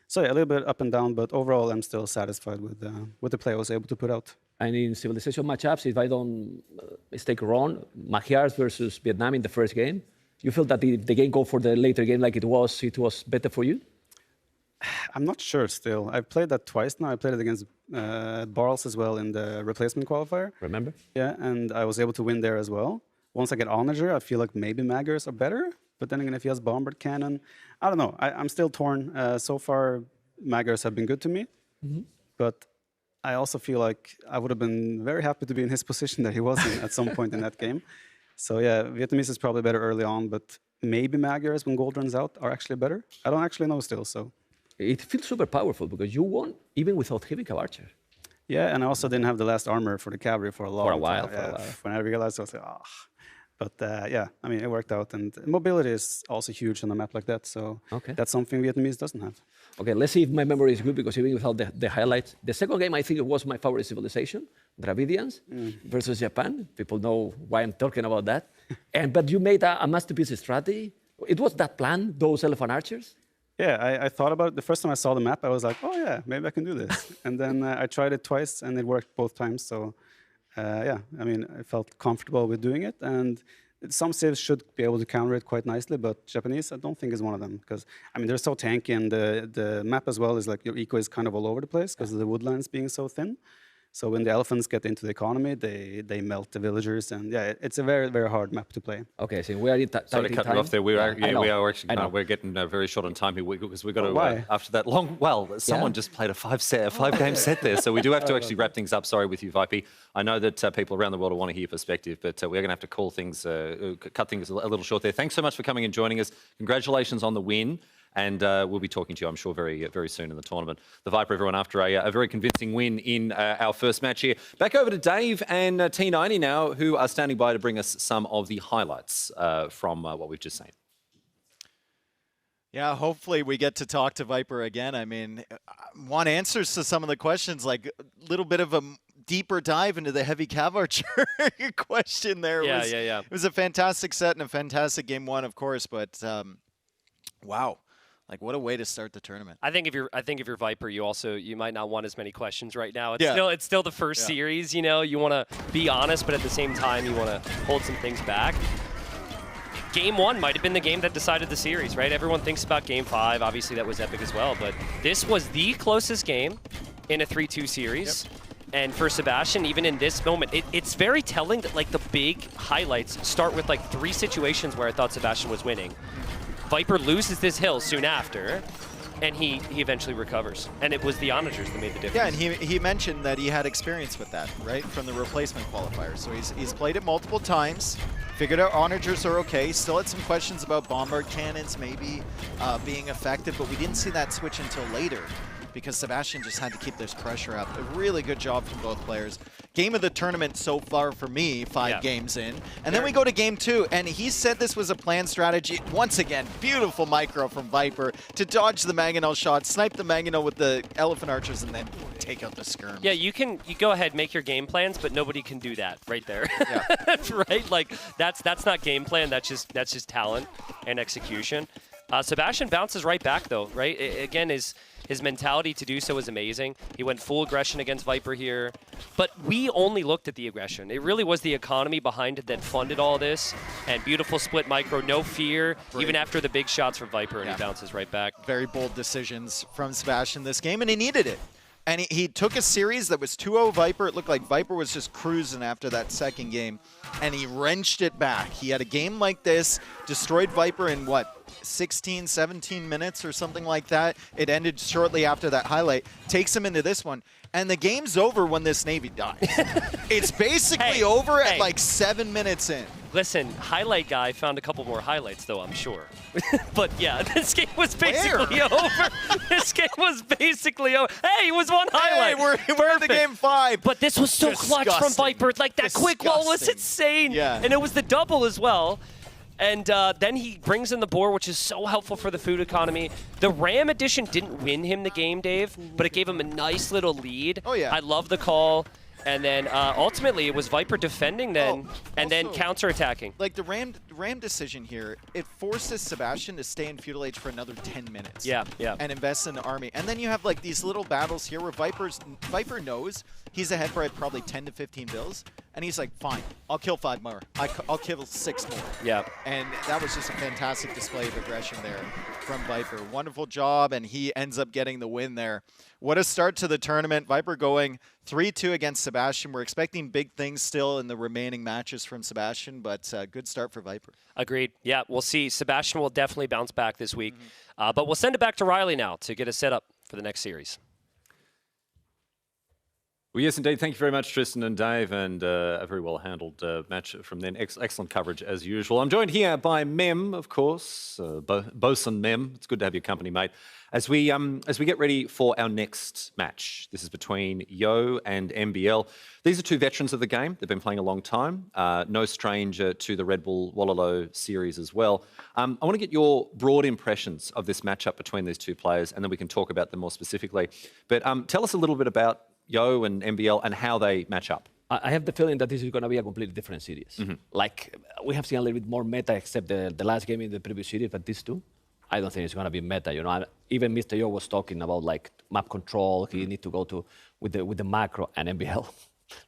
Speaker 8: So yeah, a little bit up and down, but overall I'm still satisfied with the play I was able to put out.
Speaker 3: And in Civilization matchups, if I don't mistake wrong, Magyars versus Vietnam in the first game, you feel that the game go for the later game like it was better for you?
Speaker 8: I'm not sure still. I've played that twice now. I played it against Barles as well in the replacement qualifier.
Speaker 3: Remember?
Speaker 8: Yeah, and I was able to win there as well. Once I get Onager, I feel like maybe Magyars are better. But then again, if he has Bombard Cannon, I don't know. I'm still torn. So far, Magyars have been good to me. But I also feel like I would have been very happy to be in his position that he was in at some point in that game. So yeah, Vietnamese is probably better early on, but maybe Magyars, when gold runs out, are actually better. I don't actually know still, so.
Speaker 3: It feels super powerful because you won even without having a archer.
Speaker 8: Yeah, and I also didn't have the last armor for the cavalry for a long
Speaker 3: while.
Speaker 8: time. When I realized, I was like, ah. But yeah, I mean, it worked out. And mobility is also huge on a map like that. So that's something Vietnamese doesn't have.
Speaker 3: Okay, let's see if my memory is good, because even without the highlights, the second game, I think it was my favorite Civilization, Dravidians versus Japan. People know why I'm talking about that. But you made a masterpiece strategy. It was that plan, those elephant archers?
Speaker 8: Yeah, I thought about it. The first time I saw the map, I was like, oh yeah, maybe I can do this. And then I tried it twice, and it worked both times. So yeah, I mean, I felt comfortable with doing it. And some civs should be able to counter it quite nicely, but Japanese, I don't think is one of them. Because, I mean, they're so tanky, and the map as well is like your eco is kind of all over the place because of the woodlands being so thin. So when the elephants get into the economy, they melt the villagers, and yeah, it's a very, very hard map to play.
Speaker 3: Okay, so we are in
Speaker 2: Sorry to cut you off there. We are actually we're getting very short on time here because we've got to after that long. Well, someone just played a 5-game set there, so we do have to actually wrap things up. Sorry with you, Vipey. I know that people around the world want to hear your perspective, but we're going to have to call things, cut things a little short there. Thanks so much for coming and joining us. Congratulations on the win. And we'll be talking to you, I'm sure, very, very soon in the tournament. The Viper, everyone, after a very convincing win in our first match here. Back over to Dave and T90 now, who are standing by to bring us some of the highlights from what we've just seen.
Speaker 5: Yeah, hopefully we get to talk to Viper again. I mean, I want answers to some of the questions, like a little bit of a deeper dive into the heavy cav archer question there.
Speaker 6: Yeah.
Speaker 5: It was a fantastic set and a fantastic game 1, of course, but Wow. Like, what a way to start the tournament.
Speaker 6: I think if you're Viper, you might not want as many questions right now. It's
Speaker 5: Yeah.
Speaker 6: still the first series, you know. You want to be honest, but at the same time, you want to hold some things back. Game 1 might have been the game that decided the series, right? Everyone thinks about Game 5. Obviously, that was epic as well. But this was the closest game in a 3-2 series. Yep. And for Sebastian, even in this moment, it's very telling that like the big highlights start with like 3 situations where I thought Sebastian was winning. Viper loses this hill soon after, and he eventually recovers. And it was the onagers that made the difference.
Speaker 5: Yeah, and he mentioned that he had experience with that, right, from the replacement qualifier. So he's played it multiple times, figured out onagers are okay, still had some questions about bombard cannons maybe being effective, but we didn't see that switch until later, because Sebastian just had to keep this pressure up. A really good job from both players. Game of the tournament so far for me, 5 games in. And then we go to game 2, and he said this was a planned strategy. Once again, beautiful micro from Viper to dodge the Mangonel shot, snipe the Mangonel with the Elephant Archers, and then take out the skirm.
Speaker 6: Yeah, you go ahead, make your game plans, but nobody can do that right there. Yeah. Right? Like, that's not game plan, that's just talent and execution. Sebastian bounces right back, though, right? Again, his mentality to do so is amazing. He went full aggression against Viper here. But we only looked at the aggression. It really was the economy behind it that funded all this. And beautiful split micro, no fear, even after the big shots from Viper, and he bounces right back.
Speaker 5: Very bold decisions from Sebastian this game, and he needed it. And he took a series that was 2-0 Viper. It looked like Viper was just cruising after that second game, and he wrenched it back. He had a game like this, destroyed Viper in, what, 16, 17 minutes or something like that. It ended shortly after that highlight. Takes him into this one. And the game's over when this Navy dies. It's basically over at like 7 minutes in.
Speaker 6: Listen, highlight guy found a couple more highlights, though, I'm sure. But yeah, this game was basically over. This game was basically over. Hey, it was one highlight.
Speaker 5: Hey, we're in the game 5.
Speaker 6: But this was so clutch from Viper. Like, that quick wall was insane.
Speaker 5: Yeah.
Speaker 6: And it was the double as well. And then he brings in the boar, which is so helpful for the food economy. The Ram edition didn't win him the game, Dave, but it gave him a nice little lead.
Speaker 5: Oh, yeah.
Speaker 6: I love the call. And then ultimately, it was Viper defending then, and then counterattacking.
Speaker 5: Like the Ram decision here, it forces Sebastian to stay in Feudal Age for another 10 minutes.
Speaker 6: Yeah.
Speaker 5: And invest in the army. And then you have like these little battles here where Viper knows he's ahead by probably 10 to 15 bills. And he's like, fine, I'll kill 5 more. I'll kill 6 more.
Speaker 6: Yeah.
Speaker 5: And that was just a fantastic display of aggression there from Viper. Wonderful job, and he ends up getting the win there. What a start to the tournament. Viper going 3-2 against Sebastian. We're expecting big things still in the remaining matches from Sebastian, but good start for Viper.
Speaker 6: Agreed. Yeah, we'll see. Sebastian will definitely bounce back this week. But we'll send it back to Riley now to get us set up for the next series.
Speaker 2: Well, yes, indeed. Thank you very much, Tristan and Dave, and a very well-handled match from then. Excellent coverage, as usual. I'm joined here by Mem, of course, Bosun Mem. It's good to have your company, mate. As we get ready for our next match, this is between Yo and MBL. These are 2 veterans of the game. They've been playing a long time. No stranger to the Redbull Wololo series as well. I want to get your broad impressions of this matchup between these 2 players, and then we can talk about them more specifically. But tell us a little bit about Yo and MBL and how they match up.
Speaker 3: I have the feeling that this is going to be a completely different series. Like, we have seen a little bit more meta except the last game in the previous series, but these 2, I don't think it's going to be meta. You know, even Mr. Yo was talking about like map control. He need to go with the macro, and MBL.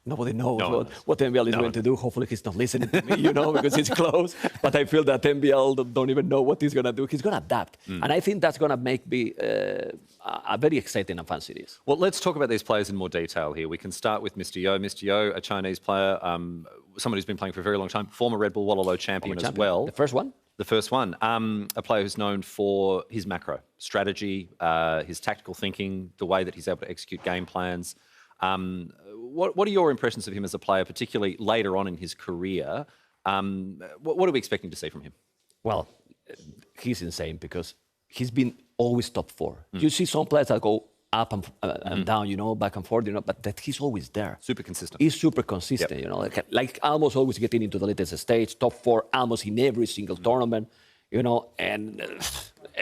Speaker 3: Nobody knows what MBL is going to do. Hopefully he's not listening to me, you know, because it's close. But I feel that MBL don't even know what he's going to do. He's going to adapt. And I think that's going to make me a very exciting and fun series.
Speaker 2: Well, let's talk about these players in more detail here. We can start with Mr. Yo. Mr. Yo, a Chinese player, someone who's been playing for a very long time, former Red Bull Wololo champion as well.
Speaker 3: The first one? The
Speaker 2: first one. A player who's known for his macro strategy, his tactical thinking, the way that he's able to execute game plans. What are your impressions of him as a player, particularly later on in his career? What are we expecting to see from him?
Speaker 3: Well, he's insane because he's been always top 4. You see some players that go up and down, you know, back and forth, you know, but that he's always there.
Speaker 2: Super consistent.
Speaker 3: He's super consistent, you know, like almost always getting into the latest stage, top 4, almost in every single tournament, you know, and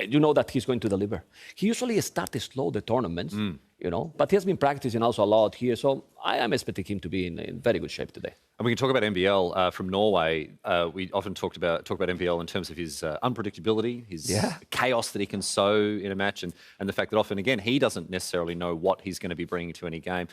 Speaker 3: you know that he's going to deliver. He usually starts slow the tournaments, you know. But he has been practicing also a lot here, so I am expecting him to be in very good shape today.
Speaker 2: And we can talk about MBL from Norway. We often talk about MBL in terms of his unpredictability, his chaos that he can sow in a match, and the fact that often, again, he doesn't necessarily know what he's going to be bringing to any game.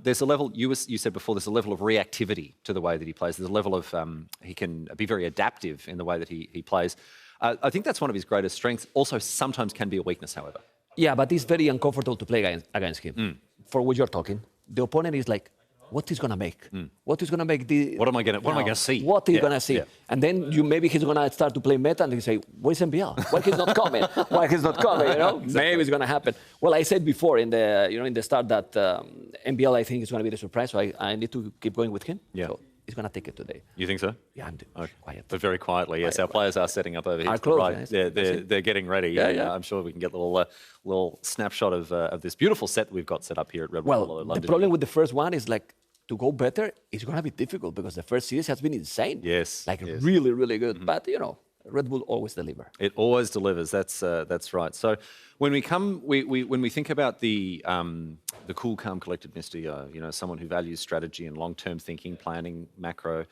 Speaker 2: There's a level, you said before, there's a level of reactivity to the way that he plays. There's a level of, he can be very adaptive in the way that he plays. I think that's one of his greatest strengths. Also, sometimes can be a weakness, however.
Speaker 3: Yeah, but it's very uncomfortable to play against him. For what you're talking, the opponent is like, what is gonna make? What is gonna make the?
Speaker 2: What am I gonna see?
Speaker 3: What are you gonna see? And then maybe he's gonna start to play meta, and he say, "Where's MBL? Why he's not coming? Why he's not coming?" You know, maybe it's gonna happen. Well, I said before in the start that MBL I think is gonna be the surprise. So I need to keep going with him.
Speaker 2: Yeah.
Speaker 3: So he's gonna take it today.
Speaker 2: You think so?
Speaker 3: Yeah, I'm doing quiet.
Speaker 2: But very quietly, yes. Our players are setting up over here.
Speaker 3: Close,
Speaker 2: right.
Speaker 3: yes.
Speaker 2: They're getting ready. Yeah. I'm sure we can get a little snapshot of this beautiful set we've got set up here at Redbull.
Speaker 3: Well, the problem with the first one is like, to go better, it's going to be difficult because the first series has been insane.
Speaker 2: Yes.
Speaker 3: Really, really good. But, you know, Red Bull always deliver.
Speaker 2: It always delivers. That's right. So when we think about the cool, calm, collected Mr. Yo, you know, someone who values strategy and long-term thinking, planning, macro,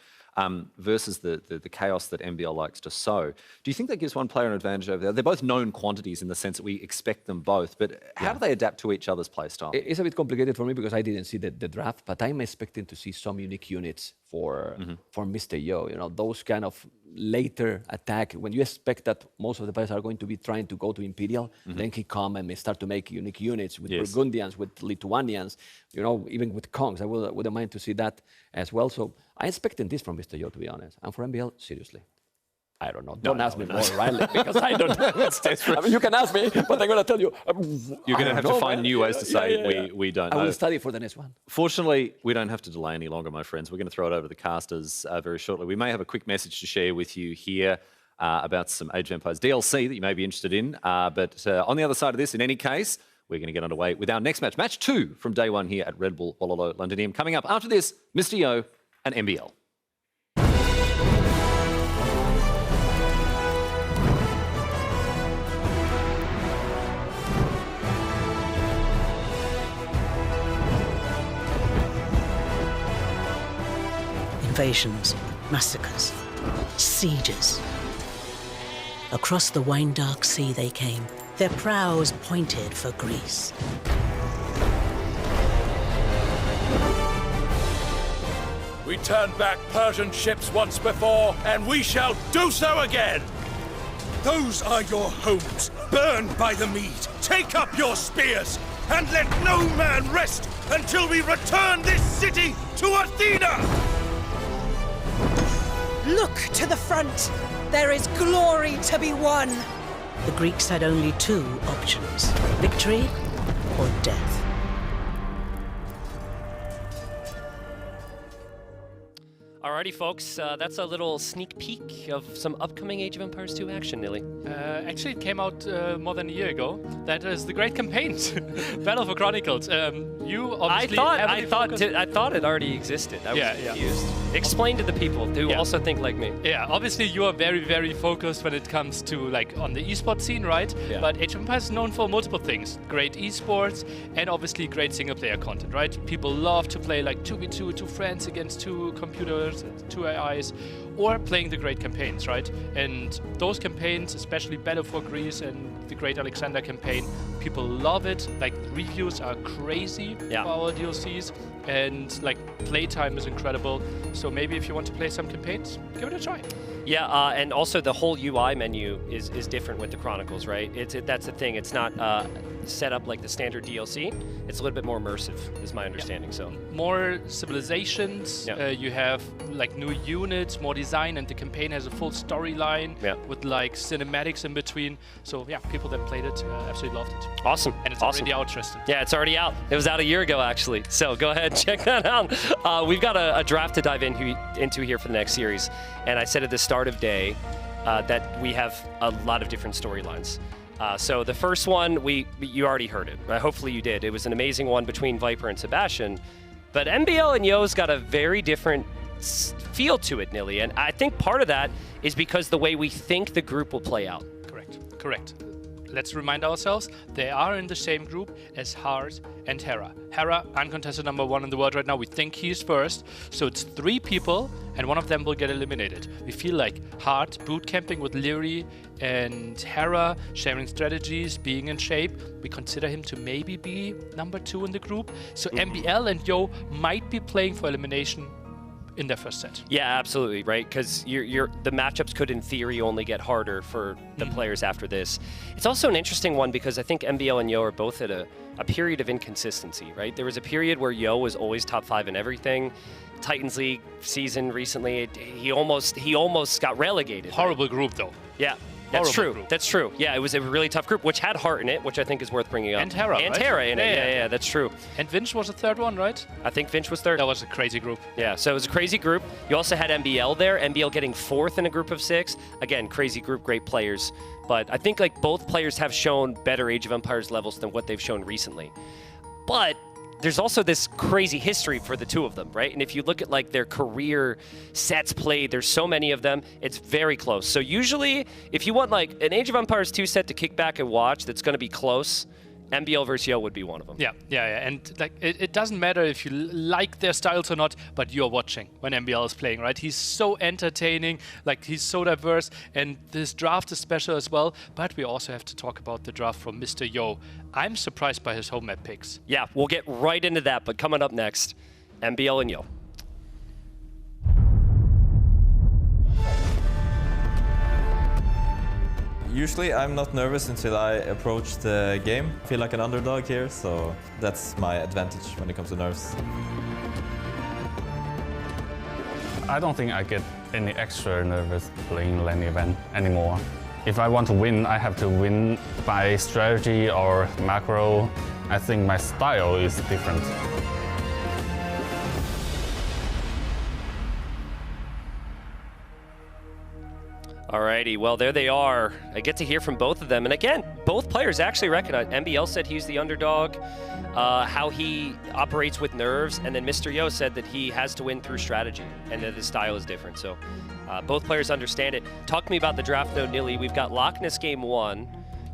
Speaker 2: versus the chaos that MBL likes to sow. Do you think that gives one player an advantage over the other? They're both known quantities in the sense that we expect them both, but how do they adapt to each other's play style?
Speaker 3: It's a bit complicated for me because I didn't see the draft, but I'm expecting to see some unique units for Mr. Yo. You know, those kind of later attack, when you expect that most of the players are going to be trying to go to Imperial, then he come and may start to make unique units with Burgundians, with Lithuanians, you know, even with Kongs. I wouldn't mind to see that as well. So I'm expecting this from Mr. Yo, to be honest. And for MBL, seriously, I don't know. Don't ask me more, Riley, because I don't know. It's desperate. I mean, you can ask me, but I'm going to tell you.
Speaker 2: You're going to have to find new ways to say we don't know.
Speaker 3: I will study for the next one.
Speaker 2: Fortunately, we don't have to delay any longer, my friends. We're going to throw it over to the casters very shortly. We may have a quick message to share with you here about some Age of Empires DLC that you may be interested in. But on the other side of this, in any case, we're going to get underway with our next match. Match 2 from day 1 here at Redbull, Wololo, Londinium. Coming up after this, Mr. Yo and MBL.
Speaker 9: Invasions, massacres, sieges. Across the wine-dark sea they came, their prows pointed for Greece.
Speaker 10: We turned back Persian ships once before, and we shall do so again! Those are your homes, burned by the mead. Take up your spears, and let no man rest until we return this city to Athena!
Speaker 11: Look to the front! There is glory to be won!
Speaker 9: The Greeks had only 2 options, victory or death.
Speaker 6: Alrighty, folks, that's a little sneak peek of some upcoming Age of Empires 2 action, Nilly.
Speaker 4: Actually, it came out more than a year ago. That is the Great Campaigns, Battle for Chronicles. You obviously
Speaker 6: I thought it already existed. I was confused. Explain to the people who also think like me.
Speaker 4: Yeah, obviously you are very, very focused when it comes to like on the esports scene, right?
Speaker 6: Yeah.
Speaker 4: But Age of Empires is known for multiple things: great esports and obviously great single-player content, right? People love to play like 2v2, 2 friends against 2 computers, 2 AIs, or playing the great campaigns, right? And those campaigns, especially Battle for Greece and the Great Alexander campaign, people love it. Like reviews are crazy for our DLCs, and like playtime is incredible. So maybe if you want to play some campaigns, give it a try.
Speaker 6: Yeah, and also the whole UI menu is different with the Chronicles, right? That's the thing. It's not set up like the standard DLC. It's a little bit more immersive, is my understanding. So
Speaker 4: more civilizations. You have like new units, more design, and the campaign has a full storyline with like cinematics in between. So yeah, people that played it absolutely loved it.
Speaker 6: Awesome.
Speaker 4: And it's already out, Tristan.
Speaker 6: Yeah, it's already out. It was out a year ago, actually. So go ahead, check that out. We've got a draft to dive into here for the next series. And I said at the start of day that we have a lot of different storylines. So the first one, you already heard it. Hopefully you did. It was an amazing one between Viper and Sebastian. But MBL and Yo's got a very different feel to it, Nilly. And I think part of that is because the way we think the group will play out.
Speaker 4: Correct. let's remind ourselves, they are in the same group as Hart and Hera. Hera, uncontested number 1 in the world right now. We think he's first. So it's 3 people, and one of them will get eliminated. We feel like Hart boot camping with Leary and Hera, sharing strategies, being in shape. We consider him to maybe be number 2 in the group. So MBL and Yo might be playing for elimination in their first set.
Speaker 6: Yeah, absolutely, right? Because the matchups could, in theory, only get harder for the players after this. It's also an interesting one because I think MBL and Yo are both at a period of inconsistency, right? There was a period where Yo was always top 5 in everything. Titans League season recently, he almost got relegated.
Speaker 4: Horrible group, though.
Speaker 6: Yeah. That's
Speaker 4: Horrible
Speaker 6: true.
Speaker 4: group.
Speaker 6: That's true. Yeah, it was a really tough group, which had Hart in it, which I think is worth bringing up.
Speaker 4: And Hera,
Speaker 6: And
Speaker 4: right?
Speaker 6: Hera in it.
Speaker 4: Yeah.
Speaker 6: Yeah, that's true.
Speaker 4: And Vinch was the 3rd one, right?
Speaker 6: I think Vinch was 3rd.
Speaker 4: That was a crazy group.
Speaker 6: Yeah, so it was a crazy group. You also had MBL there. MBL getting 4th in a group of 6. Again, crazy group, great players. But I think like both players have shown better Age of Empires levels than what they've shown recently. But there's also this crazy history for the 2 of them, right? And if you look at like their career sets played, there's so many of them, it's very close. So usually, if you want like an Age of Empires 2 set to kick back and watch that's going to be close, MBL versus Yo would be one of them.
Speaker 4: Yeah. And like it doesn't matter if you like their styles or not, but you're watching when MBL is playing, right? He's so entertaining, like he's so diverse, and this draft is special as well. But we also have to talk about the draft from Mr. Yo. I'm surprised by his home map picks.
Speaker 6: Yeah, we'll get right into that, but coming up next, MBL and Yo.
Speaker 12: Usually I'm not nervous until I approach the game. I feel like an underdog here, so that's my advantage when it comes to nerves.
Speaker 8: I don't think I get any extra nervous playing lane event anymore. If I want to win, I have to win by strategy or macro. I think my style is different.
Speaker 6: Alrighty, well, there they are. I get to hear from both of them. And again, both players actually recognize. MBL said he's the underdog, how he operates with nerves. And then Mr. Yo said that he has to win through strategy and that his style is different. So both players understand it. Talk to me about the draft, though, Nilly. We've got Loch Ness game 1,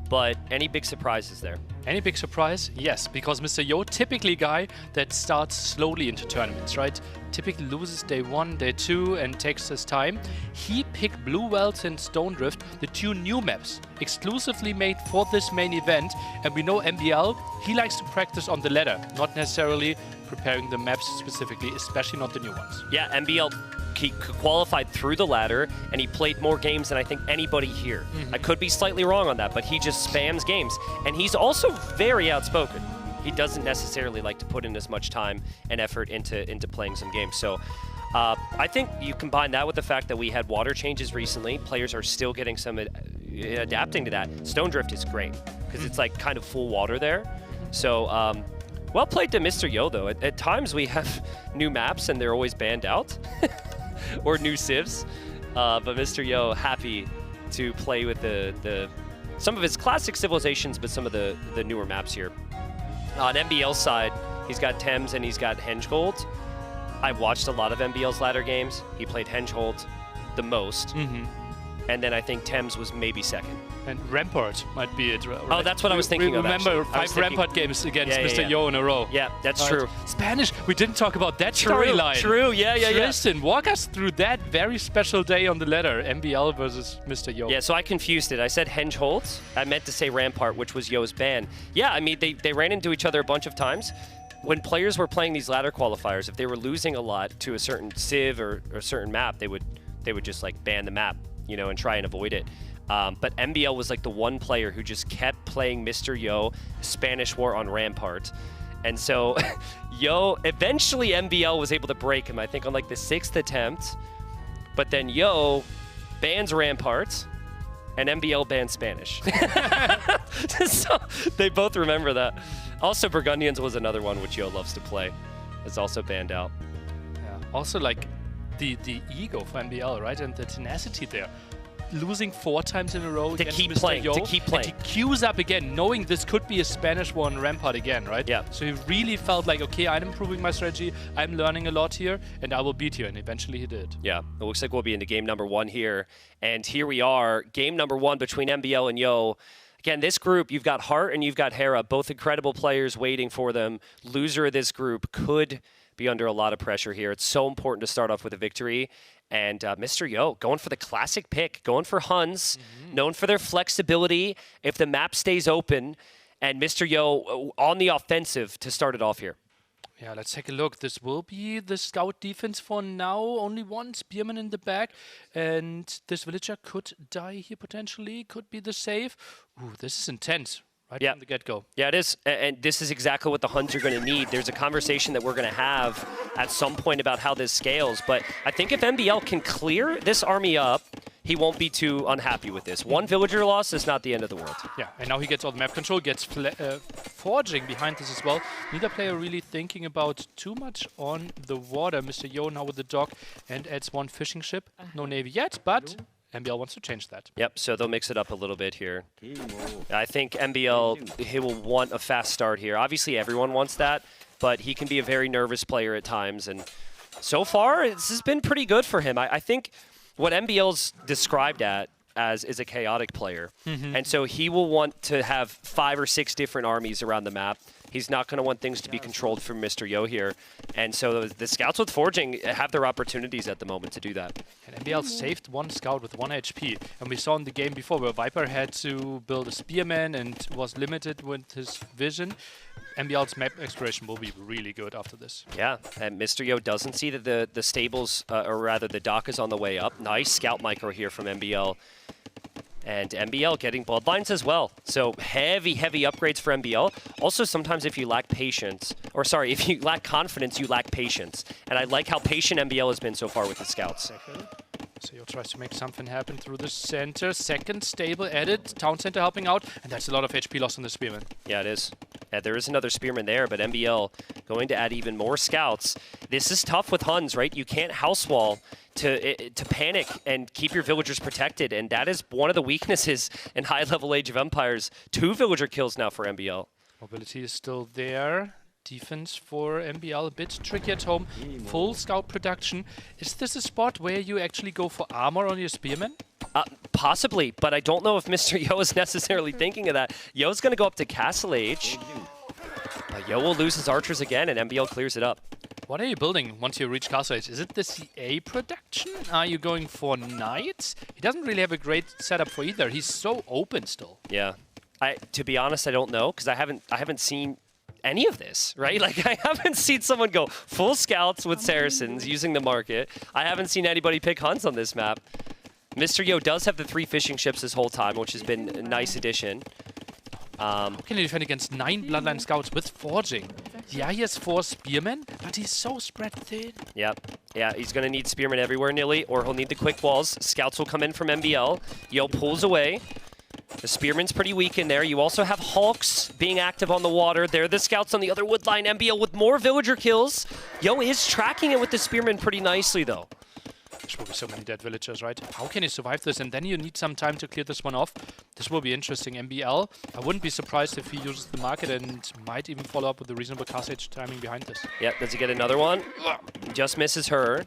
Speaker 6: but any big surprises there?
Speaker 4: Any big surprise? Yes, because Mr. Yo, typically a guy that starts slowly into tournaments, right? Typically loses day 1, day 2, and takes his time. He picked Blue Wells and Stone Drift, the 2 new maps, exclusively made for this main event. And we know MBL, he likes to practice on the ladder, not necessarily preparing the maps specifically, especially not the new ones.
Speaker 6: Yeah, MBL he qualified through the ladder, and he played more games than I think anybody here. I could be slightly wrong on that, but he just spams games. And he's also very outspoken. He doesn't necessarily like to put in as much time and effort into playing some games. So I think you combine that with the fact that we had water changes recently. Players are still getting some adapting to that. Stone Drift is great because it's like kind of full water there. So well played to Mr. Yo, though. At times we have new maps and they're always banned out. Or new civs, but Mr. Yo happy to play with some of his classic civilizations, but some of the newer maps here. On MBL's side, he's got Thames and he's got Hengehold. I've watched a lot of MBL's ladder games. He played Hengehold the most, and then I think Thames was maybe 2nd.
Speaker 4: And Rampart might be it. Right?
Speaker 6: Oh, that's what I was thinking of.
Speaker 4: Remember
Speaker 6: actually.
Speaker 4: 5 Rampart games against Mr. Yo in a row.
Speaker 6: Yeah, that's
Speaker 4: Right.
Speaker 6: true.
Speaker 4: Spanish, we didn't talk about that storyline.
Speaker 6: True, yeah.
Speaker 4: Tristan, walk us through that very special day on the ladder, MBL versus Mr. Yo.
Speaker 6: Yeah, so I confused it. I said Hengehold. I meant to say Rampart, which was Yo's ban. Yeah, I mean, they ran into each other a bunch of times. When players were playing these ladder qualifiers, if they were losing a lot to a certain civ or a certain map, they would just like ban the map, you know, and try and avoid it. But MBL was like the one player who just kept playing Mr. Yo, Spanish War on Rampart. And so Yo, eventually MBL was able to break him, I think on like the 6th attempt. But then Yo bans Rampart and MBL bans Spanish. So they both remember that. Also Burgundians was another one which Yo loves to play. It's also banned out.
Speaker 4: Yeah. Also like the ego for MBL, right? And the tenacity there. Losing 4 times in a row
Speaker 6: to keep playing,
Speaker 4: Yo,
Speaker 6: to keep playing.
Speaker 4: And he queues up again, knowing this could be a Spanish one Rampart again, right?
Speaker 6: Yeah.
Speaker 4: So he really felt like, okay, I'm improving my strategy, I'm learning a lot here, and I will beat you, and eventually he did.
Speaker 6: Yeah, it looks like we'll be into game number 1 here. And here we are, game number 1 between MBL and Yo. Again, this group, you've got Hart and you've got Hera, both incredible players waiting for them. Loser of this group could be under a lot of pressure here. It's so important to start off with a victory. And Mr. Yo going for the classic pick, going for Huns, known for their flexibility if the map stays open. And Mr. Yo on the offensive to start it off here.
Speaker 4: Yeah, let's take a look. This will be the scout defense for now. Only one spearman in the back. And this villager could die here potentially. Could be the save. Ooh, this is intense. Right from the get-go.
Speaker 6: Yeah, it is. And this is exactly what the Huns are going to need. There's a conversation that we're going to have at some point about how this scales. But I think if MBL can clear this army up, he won't be too unhappy with this. One villager loss is not the end of the world.
Speaker 4: Yeah, and now he gets all the map control, gets forging behind this as well. Neither player really thinking about too much on the water. Mr. Yo now with the dock and adds one fishing ship. No navy yet, but MBL wants to change that.
Speaker 6: Yep, so they'll mix it up a little bit here. I think MBL, he will want a fast start here. Obviously, everyone wants that, but he can be a very nervous player at times. And so far, this has been pretty good for him. I think what MBL's described as is a chaotic player. And so he will want to have 5 or 6 different armies around the map. He's not going to want things to be controlled from Mr. Yo here. And so the scouts with forging have their opportunities at the moment to do that.
Speaker 4: And MBL saved one scout with 1 HP. And we saw in the game before where Viper had to build a spearman and was limited with his vision. MBL's map exploration will be really good after this.
Speaker 6: Yeah, and Mr. Yo doesn't see that the stables, or rather the dock is on the way up. Nice scout micro here from MBL. And MBL getting bloodlines as well. So heavy, heavy upgrades for MBL. Also, sometimes if you lack patience, or sorry, if you lack confidence, you lack patience. And I like how patient MBL has been so far with the scouts.
Speaker 4: So he tries to make something happen through the center. Second stable added, town center helping out, and that's a lot of HP loss on the spearman.
Speaker 6: Yeah, it is. Yeah, there is another spearman there, but MBL going to add even more scouts. This is tough with Huns, right? You can't house wall to panic and keep your villagers protected, and that is one of the weaknesses in high-level Age of Empires. 2 villager kills now for MBL.
Speaker 4: Mobility is still there. Defense for MBL a bit tricky at home. Full scout production. Is this a spot where you actually go for armor on your spearmen?
Speaker 6: Possibly, but I don't know if Mr. Yo is necessarily thinking of that. Yo's going to go up to Castle Age. Yo will lose his archers again, and MBL clears it up.
Speaker 4: What are you building once you reach Castle Age? Is it the CA production? Are you going for knights? He doesn't really have a great setup for either. He's so open still.
Speaker 6: Yeah. To be honest, I don't know, because I haven't seen any of this, right? Like, I haven't seen someone go full scouts with Saracens using the market. I haven't seen anybody pick Huns on this map. Mr. Yo does have the 3 fishing ships this whole time, which has been a nice addition.
Speaker 4: How can he defend against 9 Bloodline Scouts with forging? Yeah, he has 4 spearmen, but he's so spread thin.
Speaker 6: Yep. Yeah, he's going to need spearmen everywhere, Nilly, or he'll need the quick walls. Scouts will come in from MBL. Yo pulls away. The spearman's pretty weak in there. You also have Hulks being active on the water. They're the scouts on the other wood line. MBL with more villager kills. Yo is tracking it with the spearman pretty nicely, though.
Speaker 4: There will be so many dead villagers, right? How can you survive this? And then you need some time to clear this one off. This will be interesting. MBL, I wouldn't be surprised if he uses the market and might even follow up with a reasonable cast age timing behind this.
Speaker 6: Yeah, does he get another one? Just misses her.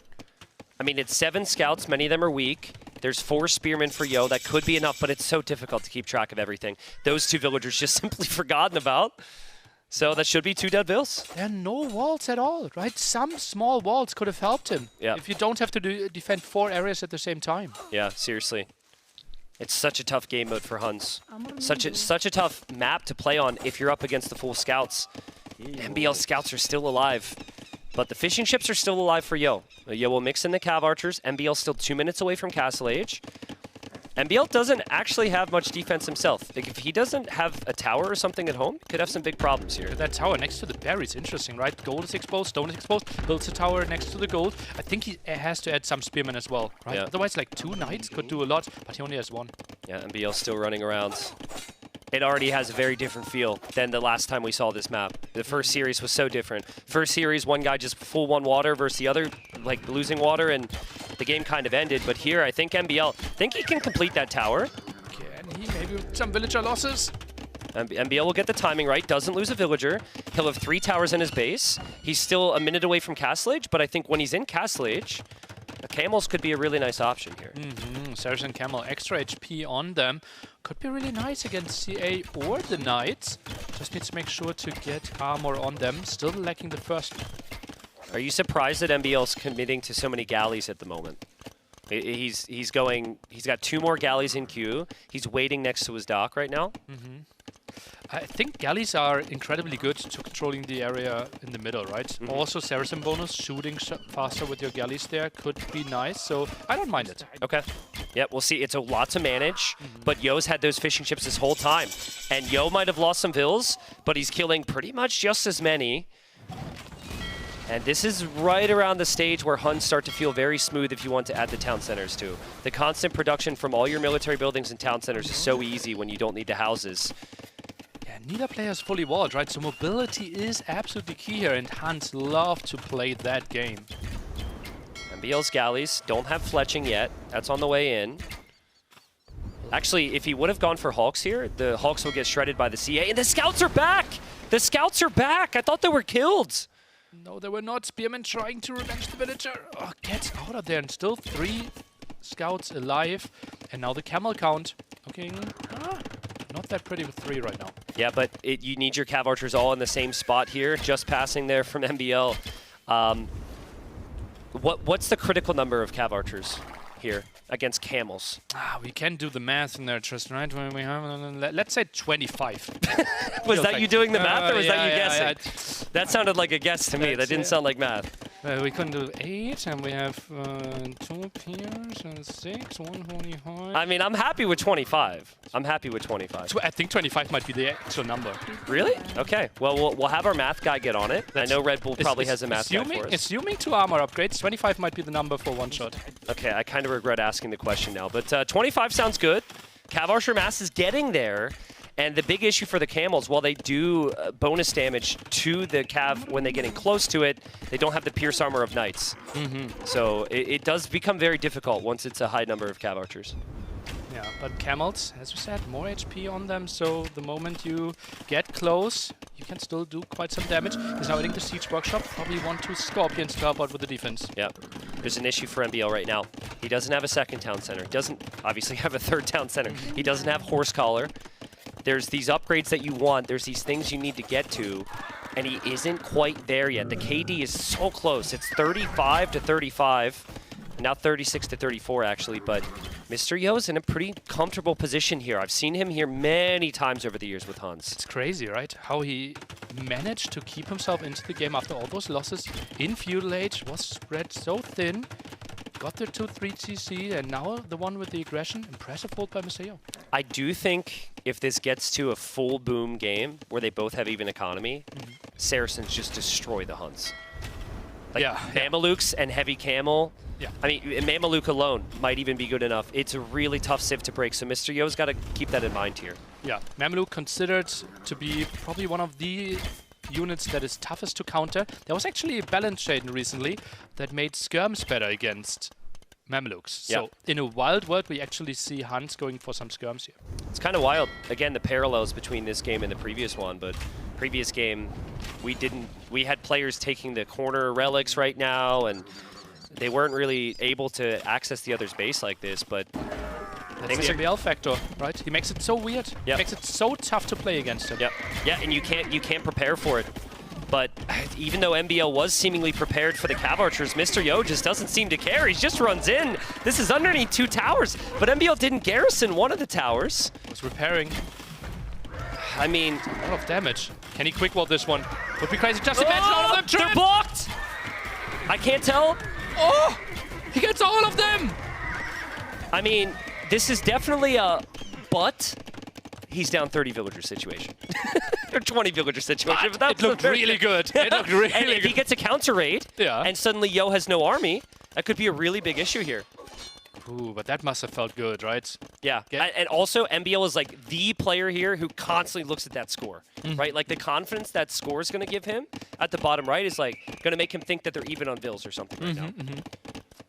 Speaker 6: I mean, it's 7 scouts. Many of them are weak. There's 4 spearmen for Yo. That could be enough, but it's so difficult to keep track of everything. Those 2 villagers just simply forgotten about. So that should be 2 dead vills.
Speaker 4: There are no walls at all, right? Some small walls could have helped him.
Speaker 6: Yeah.
Speaker 4: If you don't have to defend 4 areas at the same time.
Speaker 6: Yeah, seriously. It's such a tough game mode for Huns. Such a tough map to play on if you're up against the full scouts. MBL scouts are still alive. But the fishing ships are still alive for Yo. Yo will mix in the Cav archers. MBL still 2 minutes away from Castle Age. MBL doesn't actually have much defense himself. Like, if he doesn't have a tower or something at home, could have some big problems here.
Speaker 4: That tower next to the berry is interesting, right? Gold is exposed, stone is exposed, builds a tower next to the gold. I think he has to add some spearmen as well, right?
Speaker 6: Yeah.
Speaker 4: Otherwise, like 2 knights could do a lot, but he only has 1.
Speaker 6: Yeah, MBL still running around. It already has a very different feel than the last time we saw this map. The first series was so different. First series, one guy just full 1 water versus the other, like, losing water, and the game kind of ended. But here, I think MBL, he can complete that tower.
Speaker 4: Can he? Maybe with some villager losses?
Speaker 6: MBL will get the timing right, doesn't lose a villager. He'll have 3 towers in his base. He's still a minute away from Castle Age, but I think when he's in Castle Age, Camels could be a really nice option here.
Speaker 4: Saracen Camel, extra HP on them. Could be really nice against CA or the Knights. Just needs to make sure to get armor on them. Still lacking the first.
Speaker 6: Are you surprised that MBL's committing to so many galleys at the moment? He's got 2 more galleys in queue. He's waiting next to his dock right now.
Speaker 4: I think galleys are incredibly good to controlling the area in the middle, right? Also, Saracen bonus, shooting faster with your galleys there could be nice, so I don't mind it.
Speaker 6: Okay. Yep, we'll see. It's a lot to manage, but Yo's had those fishing chips this whole time. And Yo might have lost some vills, but he's killing pretty much just as many. And this is right around the stage where Huns start to feel very smooth if you want to add the town centers too. The constant production from all your military buildings and town centers is so easy when you don't need the houses.
Speaker 4: Neither player is fully walled, right? So mobility is absolutely key here, and Huns love to play that game.
Speaker 6: MBL's galleys don't have fletching yet. That's on the way in. Actually, if he would have gone for Hawks here, the Hawks will get shredded by the CA. And the Scouts are back! The Scouts are back! I thought they were killed.
Speaker 4: No, they were not. Spearmen trying to revenge the villager. Oh, gets out of there, and still 3 Scouts alive. And now the camel count. Okay. Not that pretty with 3 right now.
Speaker 6: Yeah, but you need your Cav Archers all in the same spot here, just passing there from MBL. What's the critical number of Cav Archers here against Camels?
Speaker 4: We can do the math in there, Tristan, right? When we have, let's say 25.
Speaker 6: Was that you doing the math, or was that you
Speaker 4: yeah,
Speaker 6: guessing? That sounded like a guess to me. That didn't sound like math.
Speaker 4: We can do 8, and we have 2 piers and 6, 1 holy high.
Speaker 6: I mean, I'm happy with 25. I'm happy with 25.
Speaker 4: I think 25 might be the actual number.
Speaker 6: Really? Okay. Well, we'll have our math guy get on it. I know Red Bull probably has a math guy for us.
Speaker 4: Assuming 2 armor upgrades, 25 might be the number for one shot.
Speaker 6: Okay, I kind of regret asking the question now, but 25 sounds good. Cav Archer mass is getting there. And the big issue for the Camels, while they do bonus damage to the Cav when they're getting close to it, they don't have the Pierce Armor of Knights. So it does become very difficult once it's a high number of Cav Archers.
Speaker 4: Yeah, but Camels, as we said, more HP on them, so the moment you get close, you can still do quite some damage. He's now hitting the Siege Workshop, probably want to Scorpions to help out with the defense.
Speaker 6: Yeah, there's an issue for MBL right now. He doesn't have a second town center. Doesn't obviously have a third town center. He doesn't have Horse Collar. There's these upgrades that you want. There's these things you need to get to, and he isn't quite there yet. The KD is so close. It's 35 to 35, now 36 to 34 actually, but Mr. Yo's in a pretty comfortable position here. I've seen him here many times over the years with Huns.
Speaker 4: It's crazy, right? How he managed to keep himself into the game after all those losses in Feudal Age, was spread so thin, got the 2-3 TC, and now the one with the aggression. Impressive hold by Mr. Yo.
Speaker 6: I do think if this gets to a full boom game where they both have even economy, Saracens just destroy the Huns. Like Mamelukes and Heavy Camel.
Speaker 4: Yeah.
Speaker 6: I mean, Mameluke alone might even be good enough. It's a really tough civ to break, so Mr. Yo's got to keep that in mind here.
Speaker 4: Yeah, Mameluke considered to be probably one of the units that is toughest to counter. There was actually a balance Shaden recently that made skirms better against Mamelukes. So in a wild world, we actually see Huns going for some skirms here.
Speaker 6: It's kind of wild. Again, the parallels between this game and the previous one, but previous game, we had players taking the corner relics right now, and they weren't really able to access the other's base like this, but
Speaker 4: that's the MBL factor, right? He makes it so weird. He makes it so tough to play against him.
Speaker 6: Yeah, and you can't prepare for it. But even though MBL was seemingly prepared for the Cav Archers, Mr. Yo just doesn't seem to care. He just runs in. This is underneath 2 towers, but MBL didn't garrison one of the towers.
Speaker 4: Was repairing.
Speaker 6: I mean,
Speaker 4: a lot of damage. Can he quick wall this one? Would be crazy. Just imagine all of them trapped.
Speaker 6: They're blocked. I can't tell.
Speaker 4: Oh, he gets all of them.
Speaker 6: I mean, this is definitely a but. He's down 30 villager situation. Or 20 villager situation.
Speaker 4: But it looked really good. It looked really
Speaker 6: and
Speaker 4: good.
Speaker 6: if he gets a counter raid, and suddenly Yo has no army, that could be a really big issue here.
Speaker 4: Ooh, but that must have felt good, right?
Speaker 6: Yeah, and also MBL is like the player here who constantly looks at that score, right? Like the confidence that score is going to give him at the bottom right is like going to make him think that they're even on vills or something right now.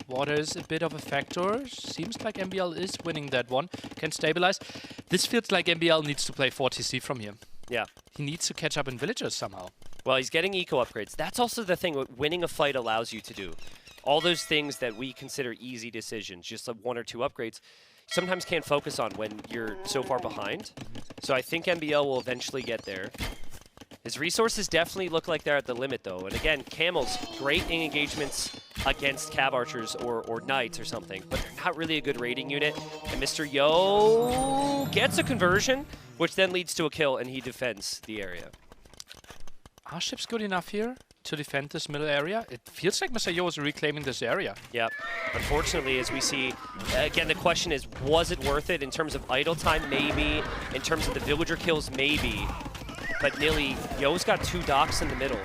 Speaker 4: Water is a bit of a factor. Seems like MBL is winning that one. Can stabilize. This feels like MBL needs to play 4TC from here.
Speaker 6: Yeah.
Speaker 4: He needs to catch up in villagers somehow.
Speaker 6: Well, he's getting eco upgrades. That's also the thing what winning a fight allows you to do. all those things that we consider easy decisions, just like 1 or 2 upgrades, sometimes can't focus on when you're so far behind. So I think MBL will eventually get there. His resources definitely look like they're at the limit, though. And again, Camels, great in engagements against Cav Archers or Knights or something, but they're not really a good raiding unit. And Mr. Yo gets a conversion, which then leads to a kill, and he defends the area.
Speaker 4: Are ships good enough here to defend this middle area? It feels like Mr. Yo is reclaiming this area.
Speaker 6: Yep. Unfortunately, as we see, again, the question is, was it worth it in terms of idle time? Maybe. In terms of the villager kills? Maybe. But Nilly, Yo's got 2 docks in the middle.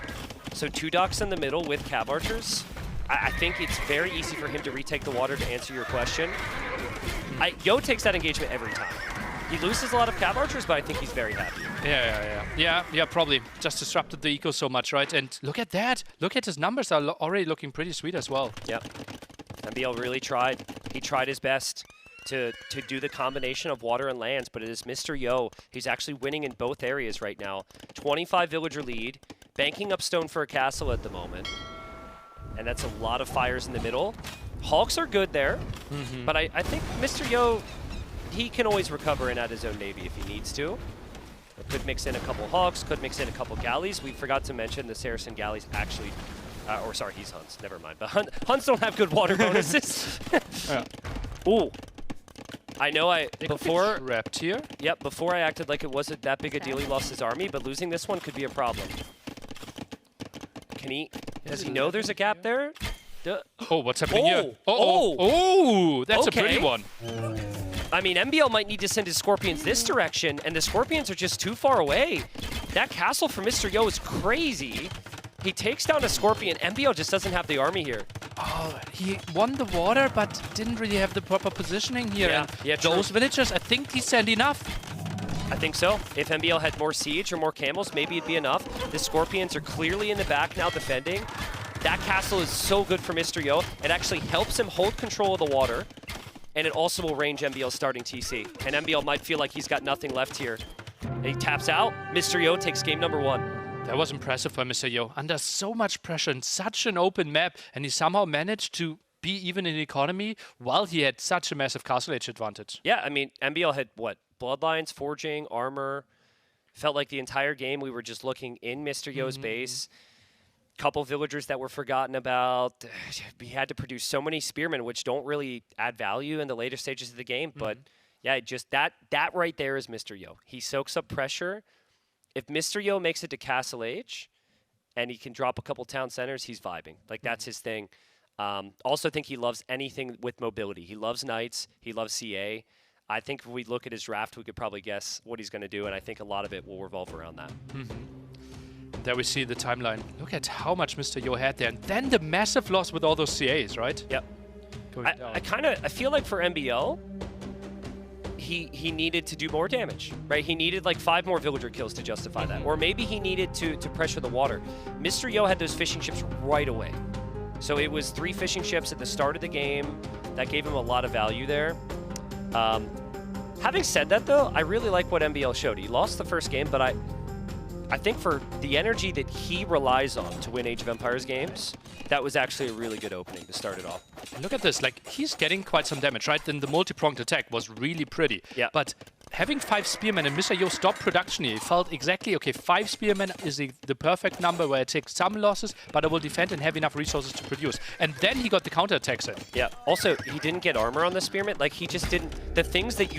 Speaker 6: So 2 docks in the middle with Cav Archers. I think it's very easy for him to retake the water to answer your question. Yo takes that engagement every time. He loses a lot of Cav Archers, but I think he's very happy.
Speaker 4: Yeah, probably. Just disrupted the eco so much, right? And look at that. Look at his numbers are already looking pretty sweet as well.
Speaker 6: Yep. MBL really tried. He tried his best to do the combination of water and lands, but it is Mr. Yo. He's actually winning in both areas right now. 25 villager lead, banking up stone for a castle at the moment. And that's a lot of fires in the middle. Hawks are good there, but I think Mr. Yo, he can always recover and add his own navy if he needs to. Could mix in a couple Hawks, could mix in a couple galleys. We forgot to mention the Saracen galleys actually, or sorry, he's Huns, never mind. But Huns don't have good water bonuses. Ooh. I know before
Speaker 4: trapped here.
Speaker 6: Yep, before I acted like it wasn't that big a deal he lost his army, but losing this one could be a problem. Does he know there's a gap there?
Speaker 4: Oh, what's happening here? Oh, that's
Speaker 6: okay.
Speaker 4: A pretty one.
Speaker 6: I mean, MBL might need to send his Scorpions this direction, and the Scorpions are just too far away. That castle for Mr. Yo is crazy. He takes down a Scorpion. MBL just doesn't have the army here.
Speaker 4: Oh, he won the water, but didn't really have the proper positioning here.
Speaker 6: Yeah,
Speaker 4: those villagers, I think he sent enough.
Speaker 6: I think so. If MBL had more siege or more camels, maybe it'd be enough. The Scorpions are clearly in the back now defending. That castle is so good for Mr. Yo. It actually helps him hold control of the water, and it also will range MBL's starting TC. And MBL might feel like he's got nothing left here. And he taps out. Mr. Yo takes game number 1.
Speaker 4: That was impressive for Mr. Yo. Under so much pressure in such an open map, and he somehow managed to be even in economy while he had such a massive castle age advantage.
Speaker 6: Yeah, I mean, MBL had, what, bloodlines, forging, armor. Felt like the entire game we were just looking in Mr. Yo's base. Couple villagers that were forgotten about. We had to produce so many spearmen, which don't really add value in the later stages of the game. But yeah, just that right there is Mr. Yo. He soaks up pressure. If Mr. Yo makes it to Castle Age and he can drop a couple town centers, he's vibing. Like, that's his thing. Also think he loves anything with mobility. He loves Knights. He loves CA. I think if we look at his draft, we could probably guess what he's going to do, and I think a lot of it will revolve around that.
Speaker 4: There we see the timeline. Look at how much Mr. Yo had there. And then the massive loss with all those CAs, right?
Speaker 6: Yep. I feel like for MBL, he needed to do more damage, right? He needed like 5 more villager kills to justify that. Or maybe he needed to pressure the water. Mr. Yo had those fishing ships right away. So it was 3 fishing ships at the start of the game. That gave him a lot of value there. Having said that, though, I really like what MBL showed. He lost the first game, but I think for the energy that he relies on to win Age of Empires games, that was actually a really good opening to start it off.
Speaker 4: Look at this. Like, he's getting quite some damage, right? Then the multi-pronged attack was really pretty.
Speaker 6: Yeah.
Speaker 4: But having 5 spearmen and Mr. Yo stopped production here, he felt exactly, okay, 5 spearmen is the perfect number where I take some losses, but I will defend and have enough resources to produce. And then he got the counterattacks in.
Speaker 6: Yeah. Also, he didn't get armor on the spearmen. Like, he just didn't... The things that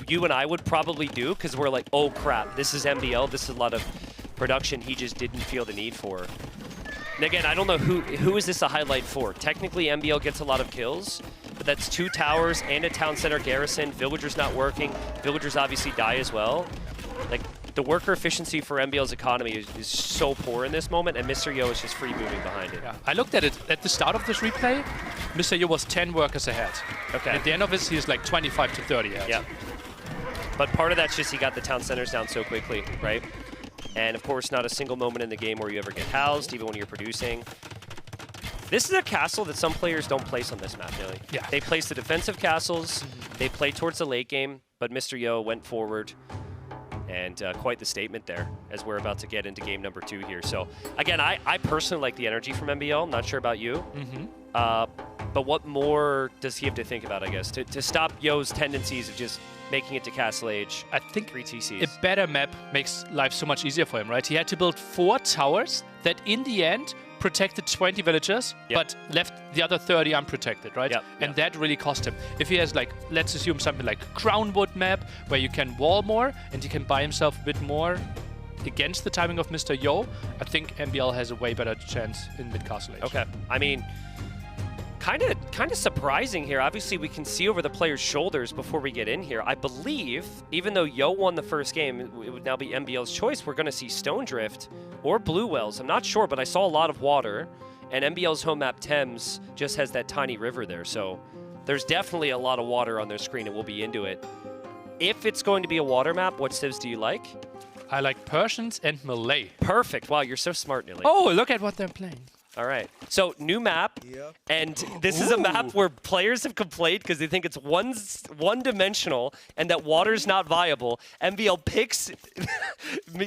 Speaker 6: you and I would probably do, because we're like, oh crap, this is MBL, this is a lot of production, he just didn't feel the need for. And again, I don't know who is this a highlight for. Technically, MBL gets a lot of kills, but that's 2 towers and a town center garrison. Villagers not working. Villagers obviously die as well. Like, the worker efficiency for MBL's economy is so poor in this moment, and Mr. Yo is just free moving behind it.
Speaker 4: Yeah. I looked at it at the start of this replay. Mr. Yo was 10 workers ahead.
Speaker 6: Okay.
Speaker 4: At the end of this, he's like 25 to 30 ahead.
Speaker 6: Yeah. But part of that's just he got the town centers down so quickly, right? And of course, not a single moment in the game where you ever get housed, even when you're producing. This is a castle that some players don't place on this map, really.
Speaker 4: Yeah.
Speaker 6: They place the defensive castles, they play towards the late game, but Mr. Yo went forward. And quite the statement there, as we're about to get into game number 2 here. So, again, I personally like the energy from MBL. I'm not sure about you. But what more does he have to think about, I guess, to stop Yo's tendencies of just making it to Castle Age?
Speaker 4: I think
Speaker 6: 3 TCs.
Speaker 4: a better map makes life so much easier for him, right? He had to build 4 towers that in the end protected 20 villagers, but left the other 30 unprotected, right? And that really cost him. If he has, like, let's assume something like Crownwood map, where you can wall more and he can buy himself a bit more against the timing of Mr. Yo, I think MBL has a way better chance in mid-Castle Age.
Speaker 6: Okay. I mean, kind of surprising here. Obviously, we can see over the players' shoulders before we get in here. I believe, even though Yo won the first game, it would now be MBL's choice. We're going to see Stone Drift or Blue Wells. I'm not sure, but I saw a lot of water. And MBL's home map, Thames, just has that tiny river there. So there's definitely a lot of water on their screen, and we'll be into it. If it's going to be a water map, what civs do you like?
Speaker 4: I like Persians and Malay.
Speaker 6: Perfect. Wow, you're so smart, Neely.
Speaker 4: Oh, look at what they're playing.
Speaker 6: All right. So, new map. And this is a map where players have complained because they think it's one-dimensional and that water's not viable. MBL picks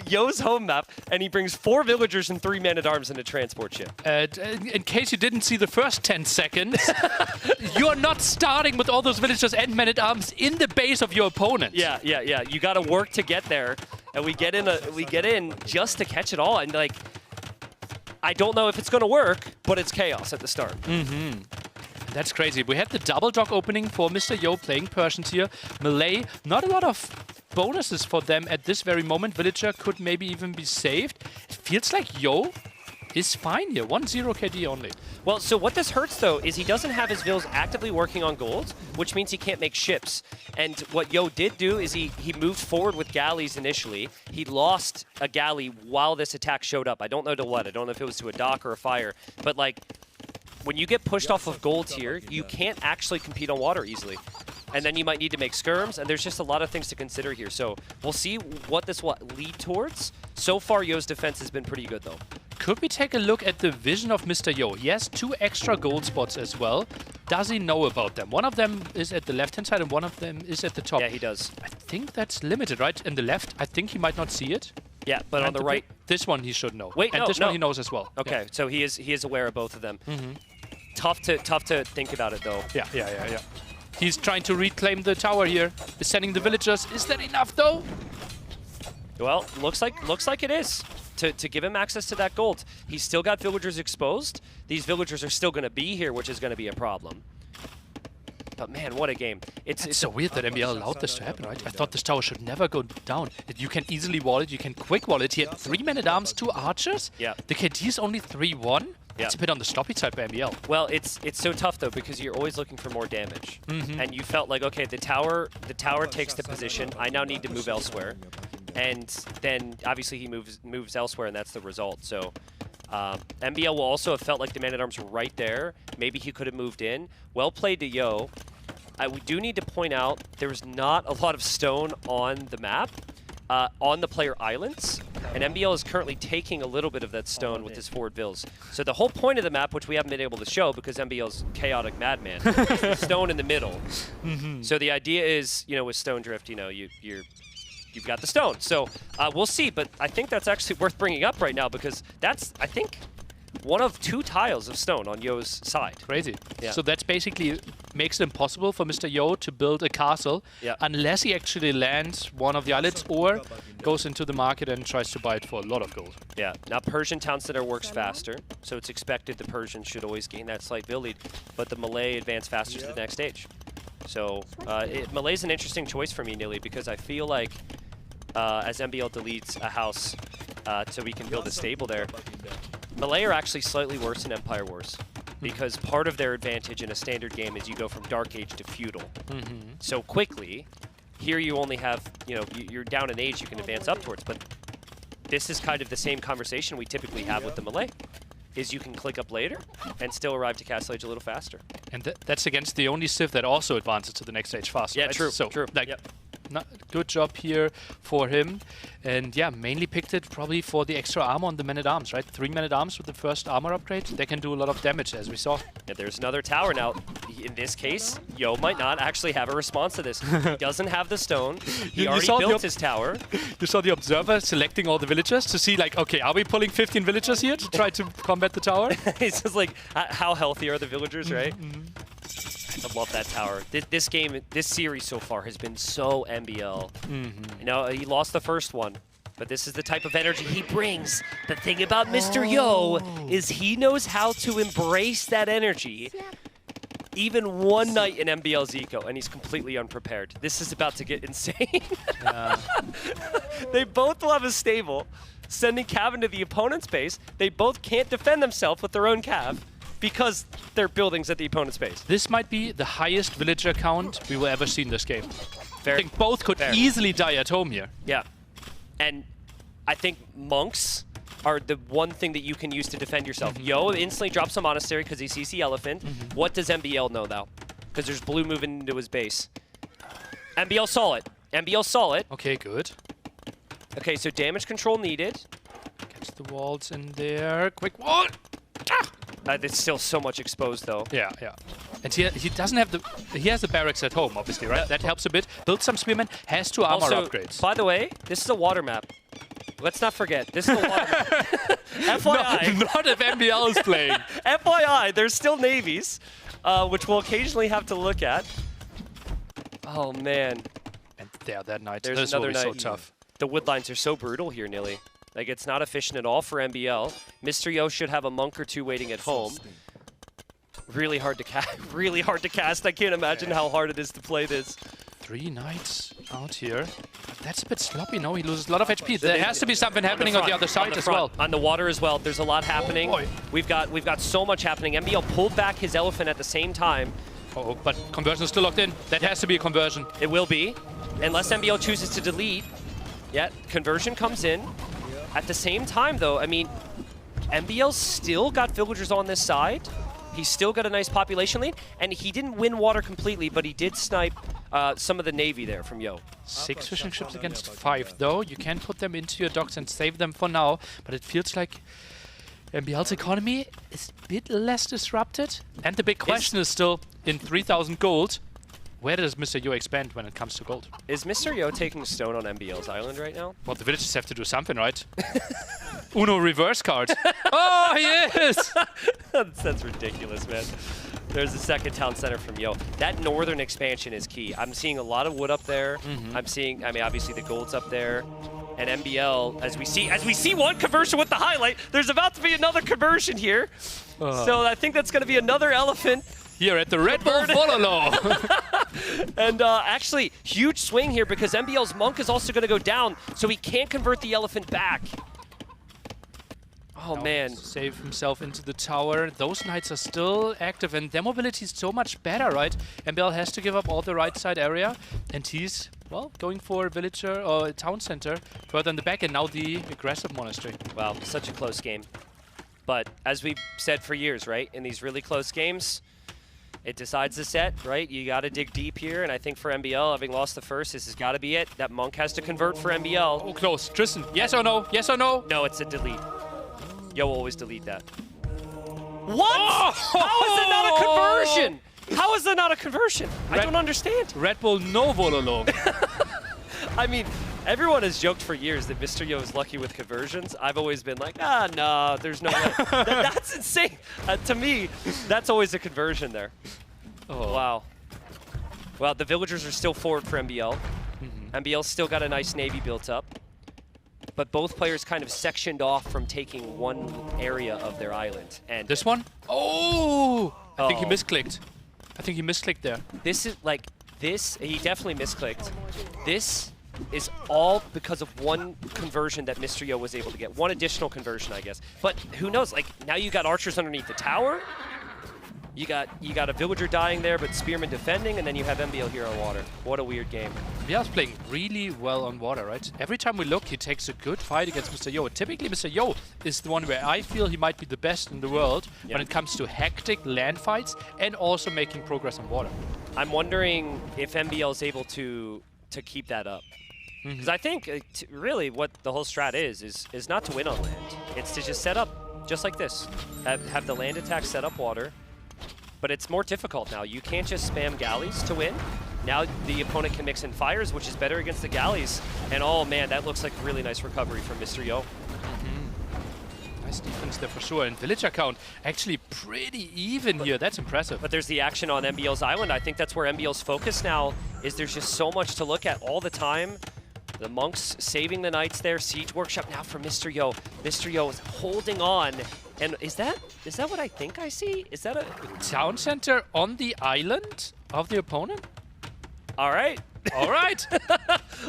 Speaker 6: Yo's home map, and he brings 4 villagers and 3 men-at-arms in a transport ship.
Speaker 4: In case you didn't see the first 10 seconds, you're not starting with all those villagers and men-at-arms in the base of your opponent.
Speaker 6: Yeah. You got to work to get there, and we get in just to catch it all, and like, I don't know if it's going to work, but it's chaos at the start.
Speaker 4: That's crazy. We had the double dock opening for Mr. Yo playing Persians here. Malay, not a lot of bonuses for them at this very moment. Villager could maybe even be saved. It feels like Yo is fine here. 1-0 KD only.
Speaker 6: Well, so what this hurts, though, is he doesn't have his vills actively working on gold, which means he can't make ships. And what Yo did do is he moved forward with galleys initially. He lost a galley while this attack showed up. I don't know to what. I don't know if it was to a dock or a fire. But, like, when you get pushed off of gold here, you can't actually compete on water easily. And then you might need to make skirms, and there's just a lot of things to consider here. So we'll see what this will lead towards. So far, Yo's defense has been pretty good, though.
Speaker 4: Could we take a look at the vision of Mr. Yo? He has 2 extra gold spots as well. Does he know about them? One of them is at the left-hand side and one of them is at the top.
Speaker 6: Yeah, he does.
Speaker 4: I think that's limited, right? In the left, I think he might not see it.
Speaker 6: Yeah, but on the right...
Speaker 4: This one he should know.
Speaker 6: Wait,
Speaker 4: and this one he knows as well.
Speaker 6: Okay,
Speaker 4: yeah.
Speaker 6: So he is aware of both of them. Tough to think about it, though.
Speaker 4: Yeah. He's trying to reclaim the tower here. He's sending the villagers. Is that enough, though?
Speaker 6: Well, looks like it is. To give him access to that gold. He's still got villagers exposed. These villagers are still going to be here, which is going to be a problem. But man, what a game.
Speaker 4: It's so weird that MBL allowed this to happen, right? I thought this tower should never go down. You can easily wall it, you can quick wall it. He had 3 men-at-arms, 2 archers.
Speaker 6: Yeah.
Speaker 4: The KD is only 3-1. That's a bit on the sloppy side by MBL.
Speaker 6: Well, it's so tough, though, because you're always looking for more damage. And you felt like, okay, the tower takes the position. I now need to move elsewhere. And then, obviously, he moves elsewhere, and that's the result. So MBL will also have felt like the man-at-arms were right there. Maybe he could have moved in. Well played to Yo. We do need to point out there's not a lot of stone on the map, on the player islands. And MBL is currently taking a little bit of that stone with his forward vills. So the whole point of the map, which we haven't been able to show because MBL's chaotic madman, is stone in the middle. So the idea is, with Stone Drift, you've got the stone. So we'll see, but I think that's actually worth bringing up right now because that's, I think, one of 2 tiles of stone on Yo's side.
Speaker 4: Crazy.
Speaker 6: Yeah.
Speaker 4: So that's basically makes it impossible for Mr. Yo to build a castle unless he actually lands one of the islands or goes into the market and tries to buy it for a lot of gold.
Speaker 6: Yeah. Now Persian Town Center works faster, so it's expected the Persian should always gain that slight bill lead, but the Malay advance faster to the next stage. So Malay's an interesting choice for me, Nilly, because I feel like as MBL deletes a house so we can build a stable there, Malay are actually slightly worse in Empire Wars because part of their advantage in a standard game is you go from Dark Age to Feudal so quickly. Here you only have, you're down in age you can advance up towards, but this is kind of the same conversation we typically have with the Malay, is you can click up later and still arrive to Castle Age a little faster.
Speaker 4: And that's against the only civ that also advances to the next stage faster.
Speaker 6: Yeah,
Speaker 4: right?
Speaker 6: true,
Speaker 4: So,
Speaker 6: true.
Speaker 4: Like, good job here for him. And yeah, mainly picked it probably for the extra armor on the Man-at-Arms, right? 3 Man-at-Arms with the first armor upgrade. They can do a lot of damage, as we saw.
Speaker 6: Yeah, there's another tower now. In this case, Yo might not actually have a response to this. He doesn't have the stone. He already built his tower.
Speaker 4: You saw the observer selecting all the villagers to see, like, okay, are we pulling 15 villagers here to try to combat the tower?
Speaker 6: He's just like, how healthy are the villagers, right? I love that tower. This game, this series so far has been so MBL. You know, he lost the first one, but this is the type of energy he brings. The thing about Mr. Yo is he knows how to embrace that energy. Even one night in MBL's eco, and he's completely unprepared. This is about to get insane. They both will have a stable, sending Cav into the opponent's base. They both can't defend themselves with their own Cav because they're buildings at the opponent's base.
Speaker 4: This might be the highest villager count we will ever see in this game. I think both could easily die at home here.
Speaker 6: Yeah, and I think monks are the one thing that you can use to defend yourself. Yo instantly drops a monastery because he sees the elephant. What does MBL know now? Because there's blue moving into his base. MBL saw it. MBL saw it.
Speaker 4: Okay, good.
Speaker 6: Okay, so damage control needed.
Speaker 4: Gets the walls in there. Quick wall.
Speaker 6: It's still so much exposed though.
Speaker 4: Yeah. And he doesn't have he has the barracks at home, obviously, right? That helps a bit. Build some spearmen, has 2 armor upgrades.
Speaker 6: By the way, this is a water map. Let's not forget, this is a water map. FYI.
Speaker 4: Not if MBL is playing.
Speaker 6: FYI, there's still navies, which we'll occasionally have to look at. Oh man.
Speaker 4: And there, that night.
Speaker 6: There's
Speaker 4: this
Speaker 6: another
Speaker 4: will be
Speaker 6: night.
Speaker 4: so tough.
Speaker 6: The wood lines are so brutal here, Nilly. Like, it's not efficient at all for MBL. Mr. Yo should have a monk or 2 waiting at home. Really hard to cast. Really hard to cast. I can't imagine how hard it is to play this.
Speaker 4: 3 knights out here. That's a bit sloppy, no? He loses a lot of HP. There has to be something happening on the other side as well.
Speaker 6: On the water as well. There's a lot happening. We've got so much happening. MBL pulled back his elephant at the same time.
Speaker 4: Oh, but conversion is still locked in. That has to be a conversion.
Speaker 6: It will be, unless MBL chooses to delete. Yeah, conversion comes in. At the same time, though, I mean, MBL's still got villagers on this side. He's still got a nice population lead, and he didn't win water completely, but he did snipe some of the navy there from Yo.
Speaker 4: 6 fishing ships against 5, though. You can put them into your docks and save them for now, but it feels like MBL's economy is a bit less disrupted. And the big question is still, in 3,000 gold, where does Mr. Yo expand when it comes to gold?
Speaker 6: Is Mr. Yo taking stone on MBL's island right now?
Speaker 4: Well, the villagers have to do something, right? Uno reverse card. Oh, he is!
Speaker 6: That's ridiculous, man. There's the second town center from Yo. That northern expansion is key. I'm seeing a lot of wood up there. I'm seeing, I mean, obviously the gold's up there. And MBL, as we see one conversion with the highlight, there's about to be another conversion here. So I think that's going to be another elephant.
Speaker 4: Here at the Redbull Wololo.
Speaker 6: And actually, huge swing here because MBL's monk is also going to go down, so he can't convert the elephant back. Oh, man.
Speaker 4: Save himself into the tower. Those knights are still active, and their mobility is so much better, right? MBL has to give up all the right side area, and he's, well, going for a villager or a town center further in the back, and now the aggressive monastery.
Speaker 6: Wow, such a close game. But as we've said for years, right, in these really close games, it decides the set, right? You got to dig deep here, and I think for MBL, having lost the first, this has got to be it. That monk has to convert for MBL.
Speaker 4: Oh, close. Tristan, yes or no? Yes or no?
Speaker 6: No, it's a delete. Yo always delete that. What? Oh! How is that not a conversion? How is that not a conversion? I don't understand.
Speaker 4: Redbull no Wololo.
Speaker 6: I mean, everyone has joked for years that Mr. Yo is lucky with conversions. I've always been like, no, there's no way. That's insane. To me, that's always a conversion there. Oh. Wow. Well, the villagers are still forward for MBL. MBL's still got a nice navy built up. But both players kind of sectioned off from taking one area of their island. And
Speaker 4: this one? Oh! I think he misclicked. I think he misclicked there.
Speaker 6: This is like, he definitely misclicked. This is all because of one conversion that Mr. Yo was able to get. One additional conversion, I guess. But who knows, like, now you got archers underneath the tower. You got a villager dying there, but spearmen defending, and then you have MBL here on water. What a weird game.
Speaker 4: MBL's playing really well on water, right? Every time we look, he takes a good fight against Mr. Yo. Typically, Mr. Yo is the one where I feel he might be the best in the world when it comes to hectic land fights and also making progress on water.
Speaker 6: I'm wondering if MBL is able to to keep that up. Because I think really what the whole strat is not to win on land. It's to just set up just like this. Have the land attack set up water. But it's more difficult now. You can't just spam galleys to win. Now the opponent can mix in fires, which is better against the galleys. And oh man, that looks like a really nice recovery from Mr. Yo.
Speaker 4: Nice defense there for sure. And villager count actually pretty even here. That's impressive.
Speaker 6: But there's the action on MBL's island. I think that's where MBL's focus now is. There's just so much to look at all the time. The monks saving the knights there. Siege workshop now for Mr. Yo. Mr. Yo is holding on. And is that what I think I see? Is that a
Speaker 4: town center on the island of the opponent?
Speaker 6: All right.
Speaker 4: All right.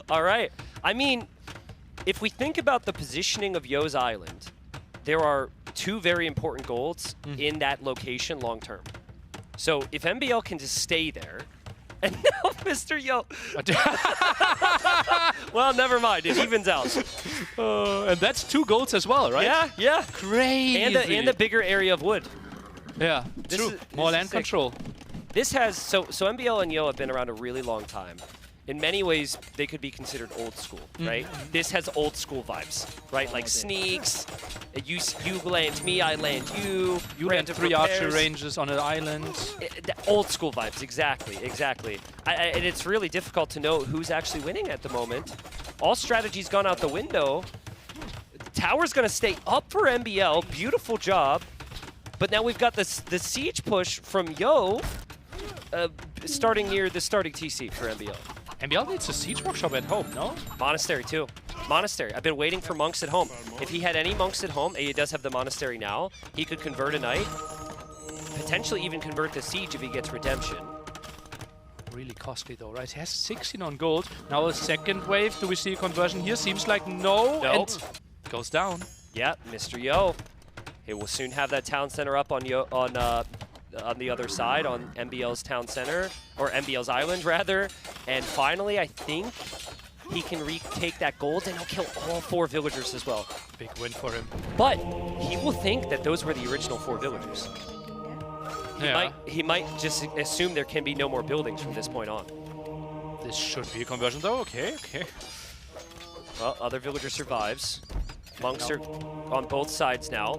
Speaker 6: All right. I mean, if we think about the positioning of Yo's island, there are two very important goals in that location long term. So if MBL can just stay there, and now Mr. Yo. Well, never mind. It evens out.
Speaker 4: And that's 2 goals as well, right?
Speaker 6: Yeah, yeah.
Speaker 4: Crazy.
Speaker 6: And the bigger area of wood.
Speaker 4: Yeah, true. More land control.
Speaker 6: This has, so MBL and Yo have been around a really long time. In many ways, they could be considered old school, right? This has old school vibes, right? Like sneaks, you land me, I land you.
Speaker 4: You land 3 archer ranges on an island.
Speaker 6: Old school vibes, exactly. And it's really difficult to know who's actually winning at the moment. All strategy's gone out the window. The tower's gonna stay up for MBL, beautiful job. But now we've got the siege push from Yo, starting near the starting TC for MBL.
Speaker 4: MBL needs a siege workshop at home, no?
Speaker 6: Monastery too. Monastery. I've been waiting for monks at home. If he had any monks at home, he does have the monastery now, he could convert a knight. Potentially even convert the siege if he gets redemption.
Speaker 4: Really costly though, right? He has 16 on gold. Now a second wave. Do we see a conversion here? Seems like no. And goes down.
Speaker 6: Yeah, Mr. Yo. He will soon have that town center up on the other side, on MBL's town center, or MBL's island rather. And finally, I think he can retake that gold and he'll kill all 4 villagers as well.
Speaker 4: Big win for him.
Speaker 6: But he will think that those were the original 4 villagers. He might just assume there can be no more buildings from this point on.
Speaker 4: This should be a conversion though, okay.
Speaker 6: Well, other villager survives. Monks are on both sides now,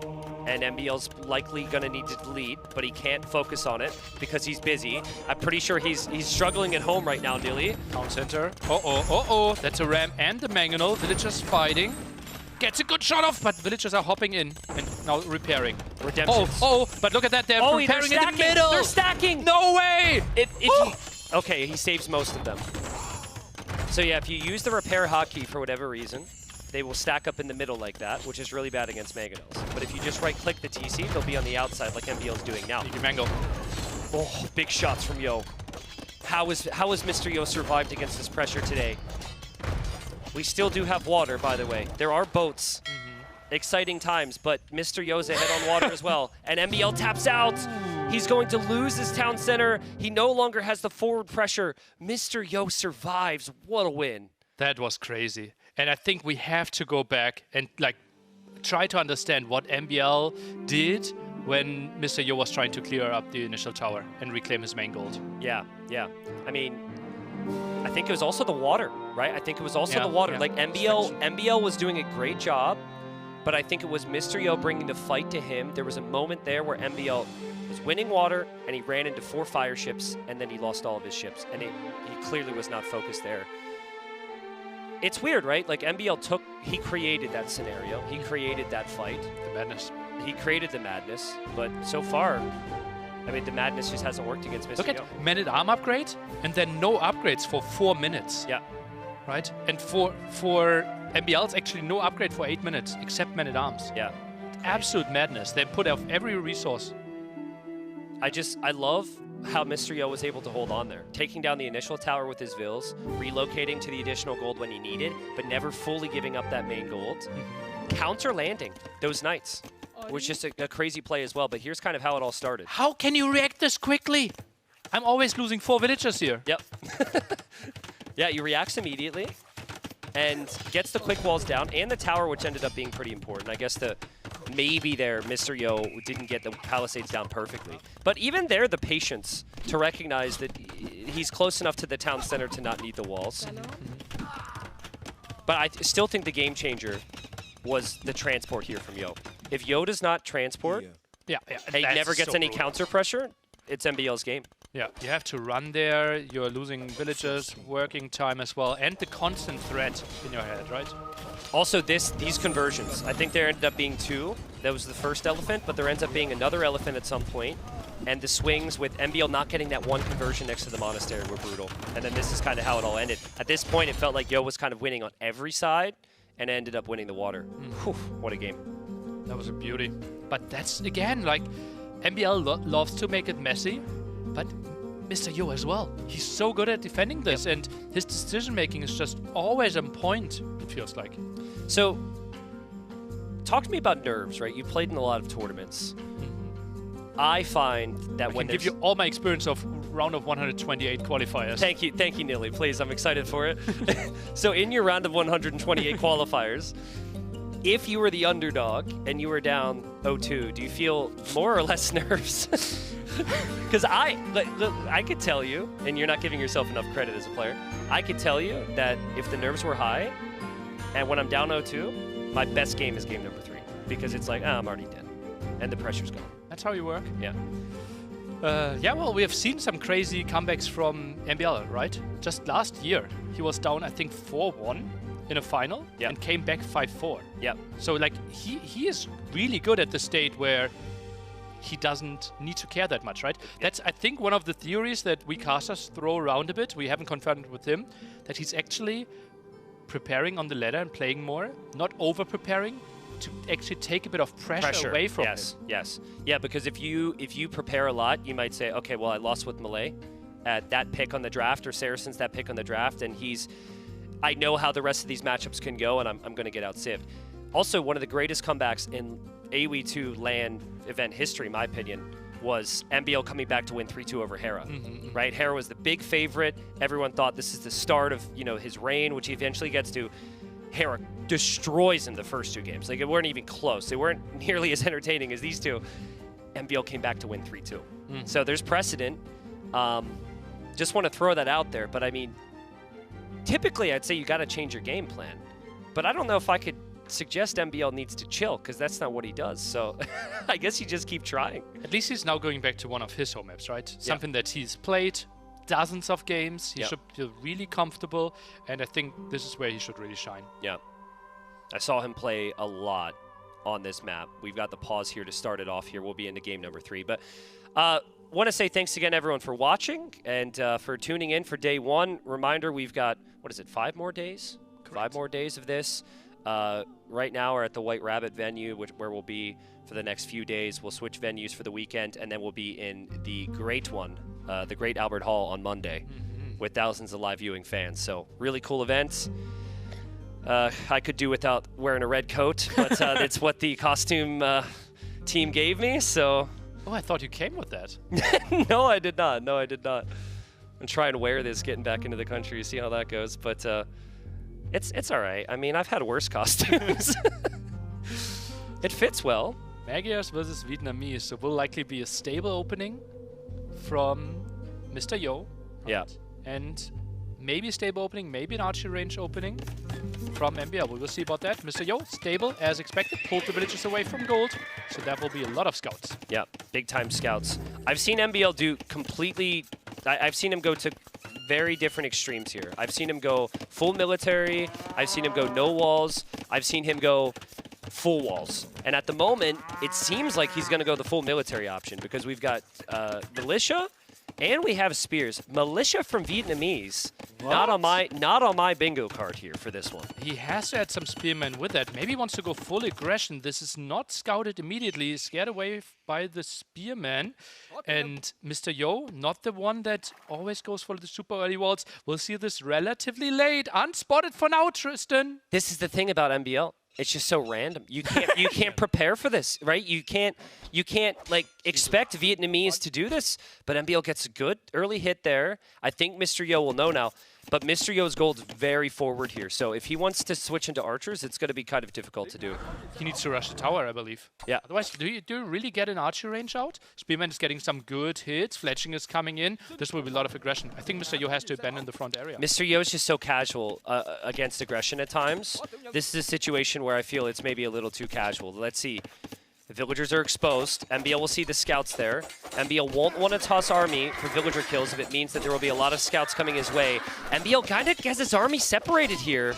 Speaker 6: and MBL's likely gonna need to delete, but he can't focus on it because he's busy. I'm pretty sure he's struggling at home right now, Nilly.
Speaker 4: Town center. Uh-oh. That's a ram and the mangonel. Villagers fighting. Gets a good shot off, but villagers are hopping in and now repairing.
Speaker 6: Redemptions.
Speaker 4: But look at that. They're repairing in the middle.
Speaker 6: They're stacking.
Speaker 4: No way.
Speaker 6: Okay, he saves most of them. So yeah, if you use the repair hotkey for whatever reason, they will stack up in the middle like that, which is really bad against mangonels. But if you just right-click the TC, they'll be on the outside like MBL's doing now.
Speaker 4: You can mangle.
Speaker 6: Oh, big shots from Yo. How has Mr. Yo survived against this pressure today? We still do have water, by the way. There are boats. Exciting times, but Mr. Yo's ahead on water as well. And MBL taps out. He's going to lose his town center. He no longer has the forward pressure. Mr. Yo survives. What a win.
Speaker 4: That was crazy. And I think we have to go back and try to understand what MBL did when Mr. Yo was trying to clear up the initial tower and reclaim his main gold.
Speaker 6: Yeah. I mean, I think it was also the water, right? I think it was also the water. Like MBL was doing a great job, but I think it was Mr. Yo bringing the fight to him. There was a moment there where MBL was winning water and he ran into 4 fire ships and then he lost all of his ships. And he clearly was not focused there. It's weird, right? Like MBL he created that scenario. He created that fight.
Speaker 4: The madness.
Speaker 6: He created the madness, but so far, I mean, the madness just hasn't worked against Mr.
Speaker 4: Look
Speaker 6: Yo.
Speaker 4: at man-at-arm upgrade, and then no upgrades for 4 minutes.
Speaker 6: Yeah.
Speaker 4: Right? And for MBL, it's actually no upgrade for 8 minutes, except man-at-arms.
Speaker 6: Yeah.
Speaker 4: Absolute madness. They put off every resource.
Speaker 6: I love how Mr. Yo was able to hold on there, taking down the initial tower with his vills, relocating to the additional gold when he needed, but never fully giving up that main gold. Counter landing those knights was just a crazy play as well, but here's kind of how it all started.
Speaker 4: How can you react this quickly? I'm always losing 4 villagers here.
Speaker 6: Yep. Yeah, he reacts immediately and gets the quick walls down and the tower, which ended up being pretty important. I guess the maybe there, Mr. Yo didn't get the palisades down perfectly. But even there, the patience to recognize that he's close enough to the town center to not need the walls. But I still think the game changer was the transport here from Yo. If Yo does not transport, he never gets any counter pressure, it's MBL's game.
Speaker 4: Yeah, you have to run there, you're losing villagers, working time as well, and the constant threat in your head, right?
Speaker 6: Also, these conversions, I think there ended up being 2. That was the first elephant, but there ends up being another elephant at some point. And the swings with MBL not getting that 1 conversion next to the monastery were brutal. And then this is kind of how it all ended. At this point, it felt like Yo was kind of winning on every side and ended up winning the water. Whew, what a game.
Speaker 4: That was a beauty. But that's, again, like, MBL loves to make it messy, but Mr. Yo as well. He's so good at defending this, and his decision-making is just always on point, it feels like.
Speaker 6: So, talk to me about nerves, right? You played in a lot of tournaments. I find that when
Speaker 4: I can give you all my experience of round of 128 qualifiers.
Speaker 6: Thank you, Nilly. Please, I'm excited for it. So in your round of 128 qualifiers, if you were the underdog and you were down 0-2, do you feel more or less nerves? Because I could tell you, and you're not giving yourself enough credit as a player, I could tell you that if the nerves were high, and when I'm down 0-2, my best game is game number 3. Because it's like, I'm already dead. And the pressure's gone.
Speaker 4: That's how you work?
Speaker 6: Yeah.
Speaker 4: Yeah, well, we have seen some crazy comebacks from MBL, right? Just last year, he was down, I think, 4-1 in a final and came back 5-4.
Speaker 6: Yeah.
Speaker 4: So, like, he is really good at the state where he doesn't need to care that much, right? That's, I think, one of the theories that we casters throw around a bit. We haven't confirmed it with him, that he's actually preparing on the ladder and playing more, not over-preparing, to actually take a bit of pressure away from him.
Speaker 6: Yes. Yeah, because if you prepare a lot, you might say, okay, well, I lost with Malay at that pick on the draft, or Saracen's that pick on the draft, and I know how the rest of these matchups can go, and I'm going to get out cived. Also, one of the greatest comebacks in AoE2 LAN event history, in my opinion, was MBL coming back to win 3-2 over Hera, right? Hera was the big favorite. Everyone thought this is the start of, his reign, which he eventually gets to. Hera destroys him the first 2 games. Like, it weren't even close. They weren't nearly as entertaining as these 2. MBL came back to win 3-2. So there's precedent. Just want to throw that out there. But, I mean, typically I'd say you got to change your game plan. But I don't know if I could suggest MBL needs to chill, because that's not what he does. So I guess you just keep trying.
Speaker 4: At least he's now going back to one of his home maps, right? Something that he's played dozens of games. He should feel really comfortable, and I think this is where he should really shine.
Speaker 6: Yeah. I saw him play a lot on this map. We've got the pause here to start it off here. We'll be into game number 3. But want to say thanks again, everyone, for watching and for tuning in for day 1. Reminder, we've got, 5 more days? Correct. 5 more days of this. Right now we're at the White Rabbit venue, where we'll be for the next few days. We'll switch venues for the weekend, and then we'll be in the great one, the Great Albert Hall on Monday, with thousands of live viewing fans. So really cool events. I could do without wearing a red coat, but it's what the costume team gave me, so...
Speaker 4: Oh, I thought you came with that.
Speaker 6: No, I did not. I'm trying to wear this getting back into the country, see how that goes, but it's all right. I mean, I've had worse costumes. It fits well.
Speaker 4: Magyars versus Vietnamese, so will likely be a stable opening from Mr. Yo. Right?
Speaker 6: Yeah.
Speaker 4: And maybe a stable opening, maybe an archery range opening from MBL. We will see about that. Mr. Yo, stable as expected, pulled the villagers away from gold, so that will be a lot of scouts.
Speaker 6: Yeah, big time scouts. I've seen MBL do completely... I've seen him go to very different extremes here. I've seen him go full military. I've seen him go no walls. I've seen him go full walls. And at the moment, it seems like he's going to go the full military option, because we've got militia and we have spears. Militia from Vietnamese. Not on my bingo card here for this one.
Speaker 4: He has to add some spearmen with that. Maybe he wants to go full aggression. This is not scouted immediately. He's scared away by the spearman. And Mr. Yo, not the one that always goes for the super early walls. We'll see this relatively late. Unspotted for now, Tristan.
Speaker 6: This is the thing about MBL. It's just so random. You can't prepare for this, right? You can't like expect Vietnamese to do this, but MBL gets a good early hit there. I think Mr. Yo will know now. But Mr. Yo's gold's very forward here, so if he wants to switch into archers, it's going to be kind of difficult to do.
Speaker 4: He needs to rush the tower, I believe.
Speaker 6: Yeah.
Speaker 4: Otherwise, do you really get an archer range out? Spearman is getting some good hits. Fletching is coming in. This will be a lot of aggression. I think Mr. Yo has to abandon the front area.
Speaker 6: Mr. Yo is just so casual against aggression at times. This is a situation where I feel it's maybe a little too casual. Let's see. The villagers are exposed. MBL will see the scouts there. MBL won't want to toss army for villager kills if it means that there will be a lot of scouts coming his way. MBL kind of has his army separated here.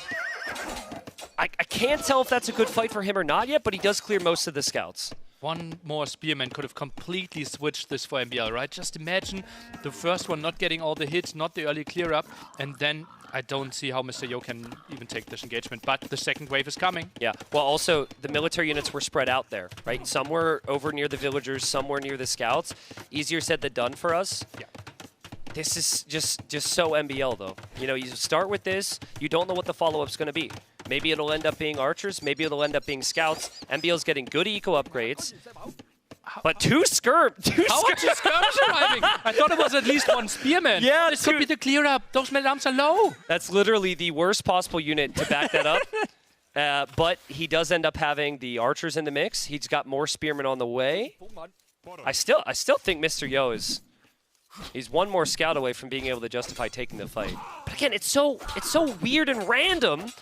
Speaker 6: I can't tell if that's a good fight for him or not yet, but he does clear most of the scouts.
Speaker 4: One more spearman could have completely switched this for MBL, right? Just imagine the first one not getting all the hits, not the early clear up, and then I don't see how Mr. Yo can even take this engagement, but the second wave is coming.
Speaker 6: Yeah, well also, the military units were spread out there, right? Some were over near the villagers, some were near the scouts. Easier said than done for us.
Speaker 4: Yeah.
Speaker 6: This is just so MBL though. You know, you start with this, you don't know what the follow-up's gonna be. Maybe it'll end up being archers, maybe it'll end up being scouts. MBL's getting good eco upgrades. But two skirm.
Speaker 4: How are two skirms arriving? I thought it was at least one spearman.
Speaker 6: Yeah,
Speaker 4: this could be the clear up. Those men-at-arms are low.
Speaker 6: That's literally the worst possible unit to back that up. But he does end up having the archers in the mix. He's got more spearmen on the way. I still think Mr. Yo he's one more scout away from being able to justify taking the fight. But again, it's so weird and random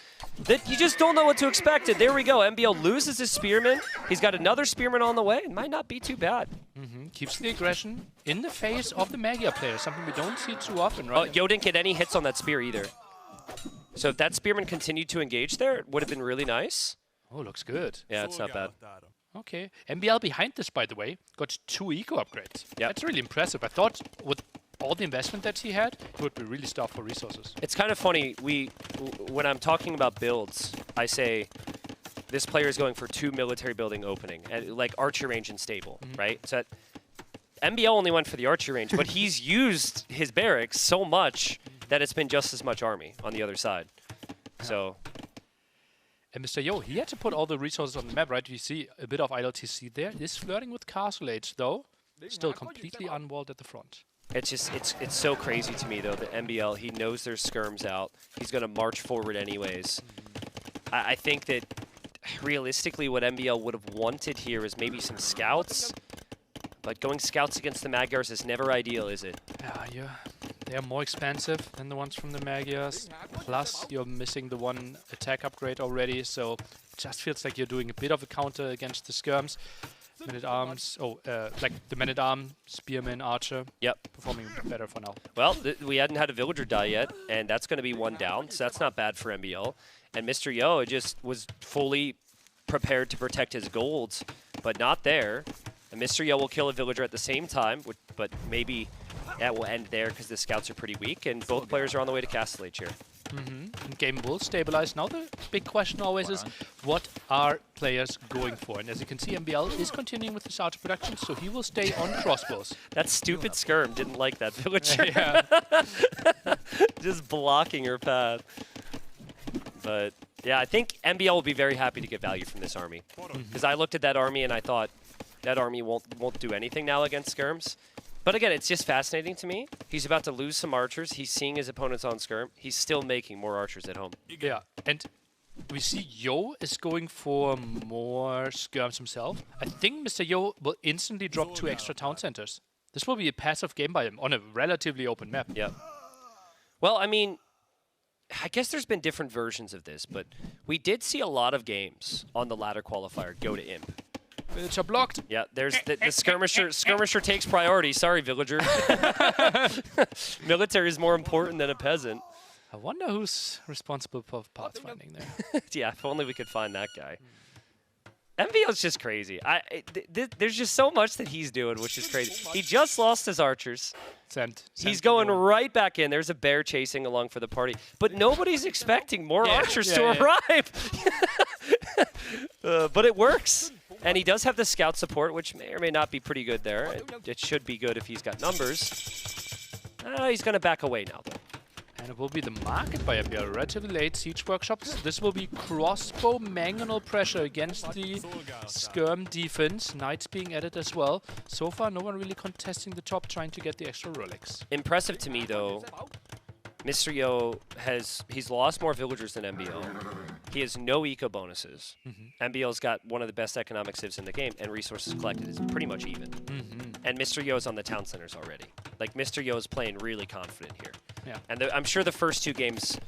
Speaker 6: that you just don't know what to expect. And there we go. MBL loses his spearman. He's got another spearman on the way. It might not be too bad.
Speaker 4: Keeps the aggression in the face of the Magia player, something we don't see too often, right?
Speaker 6: Yo didn't get any hits on that spear either. So if that spearman continued to engage there, it would have been really nice.
Speaker 4: Oh, looks good.
Speaker 6: Yeah, it's not bad.
Speaker 4: Okay. MBL behind this, by the way, got 2 eco upgrades.
Speaker 6: Yeah.
Speaker 4: That's really impressive. I thought with all the investment that he had, he would be really starved for resources.
Speaker 6: It's kind of funny. When I'm talking about builds, I say this player is going for 2 military building opening, and like archer range and stable, right? So MBL only went for the archer range, but he's used his barracks so much that it's been just as much army on the other side. So.
Speaker 4: And Mr. Yo, he had to put all the resources on the map, right? You see a bit of idle TC there. He's flirting with Castle Age, though. Still completely unwalled at the front.
Speaker 6: It's just, it's so crazy to me, though, that MBL, he knows there's skirms out. He's going to march forward anyways. I think that, realistically, what MBL would have wanted here is maybe some scouts. But going scouts against the Magyars is never ideal, is it?
Speaker 4: Yeah. They are more expensive than the ones from the Magyars. Plus, you're missing the one attack upgrade already, so it just feels like you're doing a bit of a counter against the skirms. Men-at-arms, like the men-at-arm, spearman, archer.
Speaker 6: Yep.
Speaker 4: Performing better for now.
Speaker 6: Well, we hadn't had a villager die yet, and that's going to be 1 down, so that's not bad for MBL. And Mr. Yo just was fully prepared to protect his golds, but not there. And Mr. Yo will kill a villager at the same time, but maybe that will end there because the scouts are pretty weak, and both players are on the way to Castle Age here.
Speaker 4: And game will stabilize. Now the big question always is, what are players going for? And as you can see, MBL is continuing with his archer production, so he will stay on crossbows.
Speaker 6: That stupid skirm didn't like that villager. Just blocking her path. But yeah, I think MBL will be very happy to get value from this army. Because I looked at that army and I thought, that army won't do anything now against skirms. But again, it's just fascinating to me. He's about to lose some archers. He's seeing his opponents on skirm. He's still making more archers at home.
Speaker 4: Yeah, and we see Yo is going for more skirms himself. I think Mr. Yo will instantly drop 2 extra town centers. This will be a passive game by him on a relatively open map.
Speaker 6: Yeah. Well, I mean, I guess there's been different versions of this, but we did see a lot of games on the ladder qualifier go to Imp.
Speaker 4: Villager blocked.
Speaker 6: Yeah, there's the skirmisher. Skirmisher takes priority. Sorry, villager. Military is more important than a peasant.
Speaker 4: I wonder who's responsible for pathfinding there.
Speaker 6: Yeah, if only we could find that guy. MVO's just crazy. There's just so much that he's doing, which is crazy. He just lost his archers. He's going right back in. There's a bear chasing along for the party. But nobody's expecting more archers to arrive. But it works. And he does have the scout support, which may or may not be pretty good there. It should be good if he's got numbers. He's going to back away now, though.
Speaker 4: And it will be the market by MBL. Relatively late siege workshops. This will be crossbow mangonel pressure against the skirm defense. Knights being added as well. So far, no one really contesting the top, trying to get the extra relics.
Speaker 6: Impressive to me, though. Mr. Yo he's lost more villagers than MBL. He has no eco bonuses. MBL's got one of the best economic civs in the game, and resources collected is pretty much even. And Mr. Yo's on the town centers already. Like, Mr. Yo is playing really confident here.
Speaker 4: Yeah.
Speaker 6: And I'm sure the first 2 games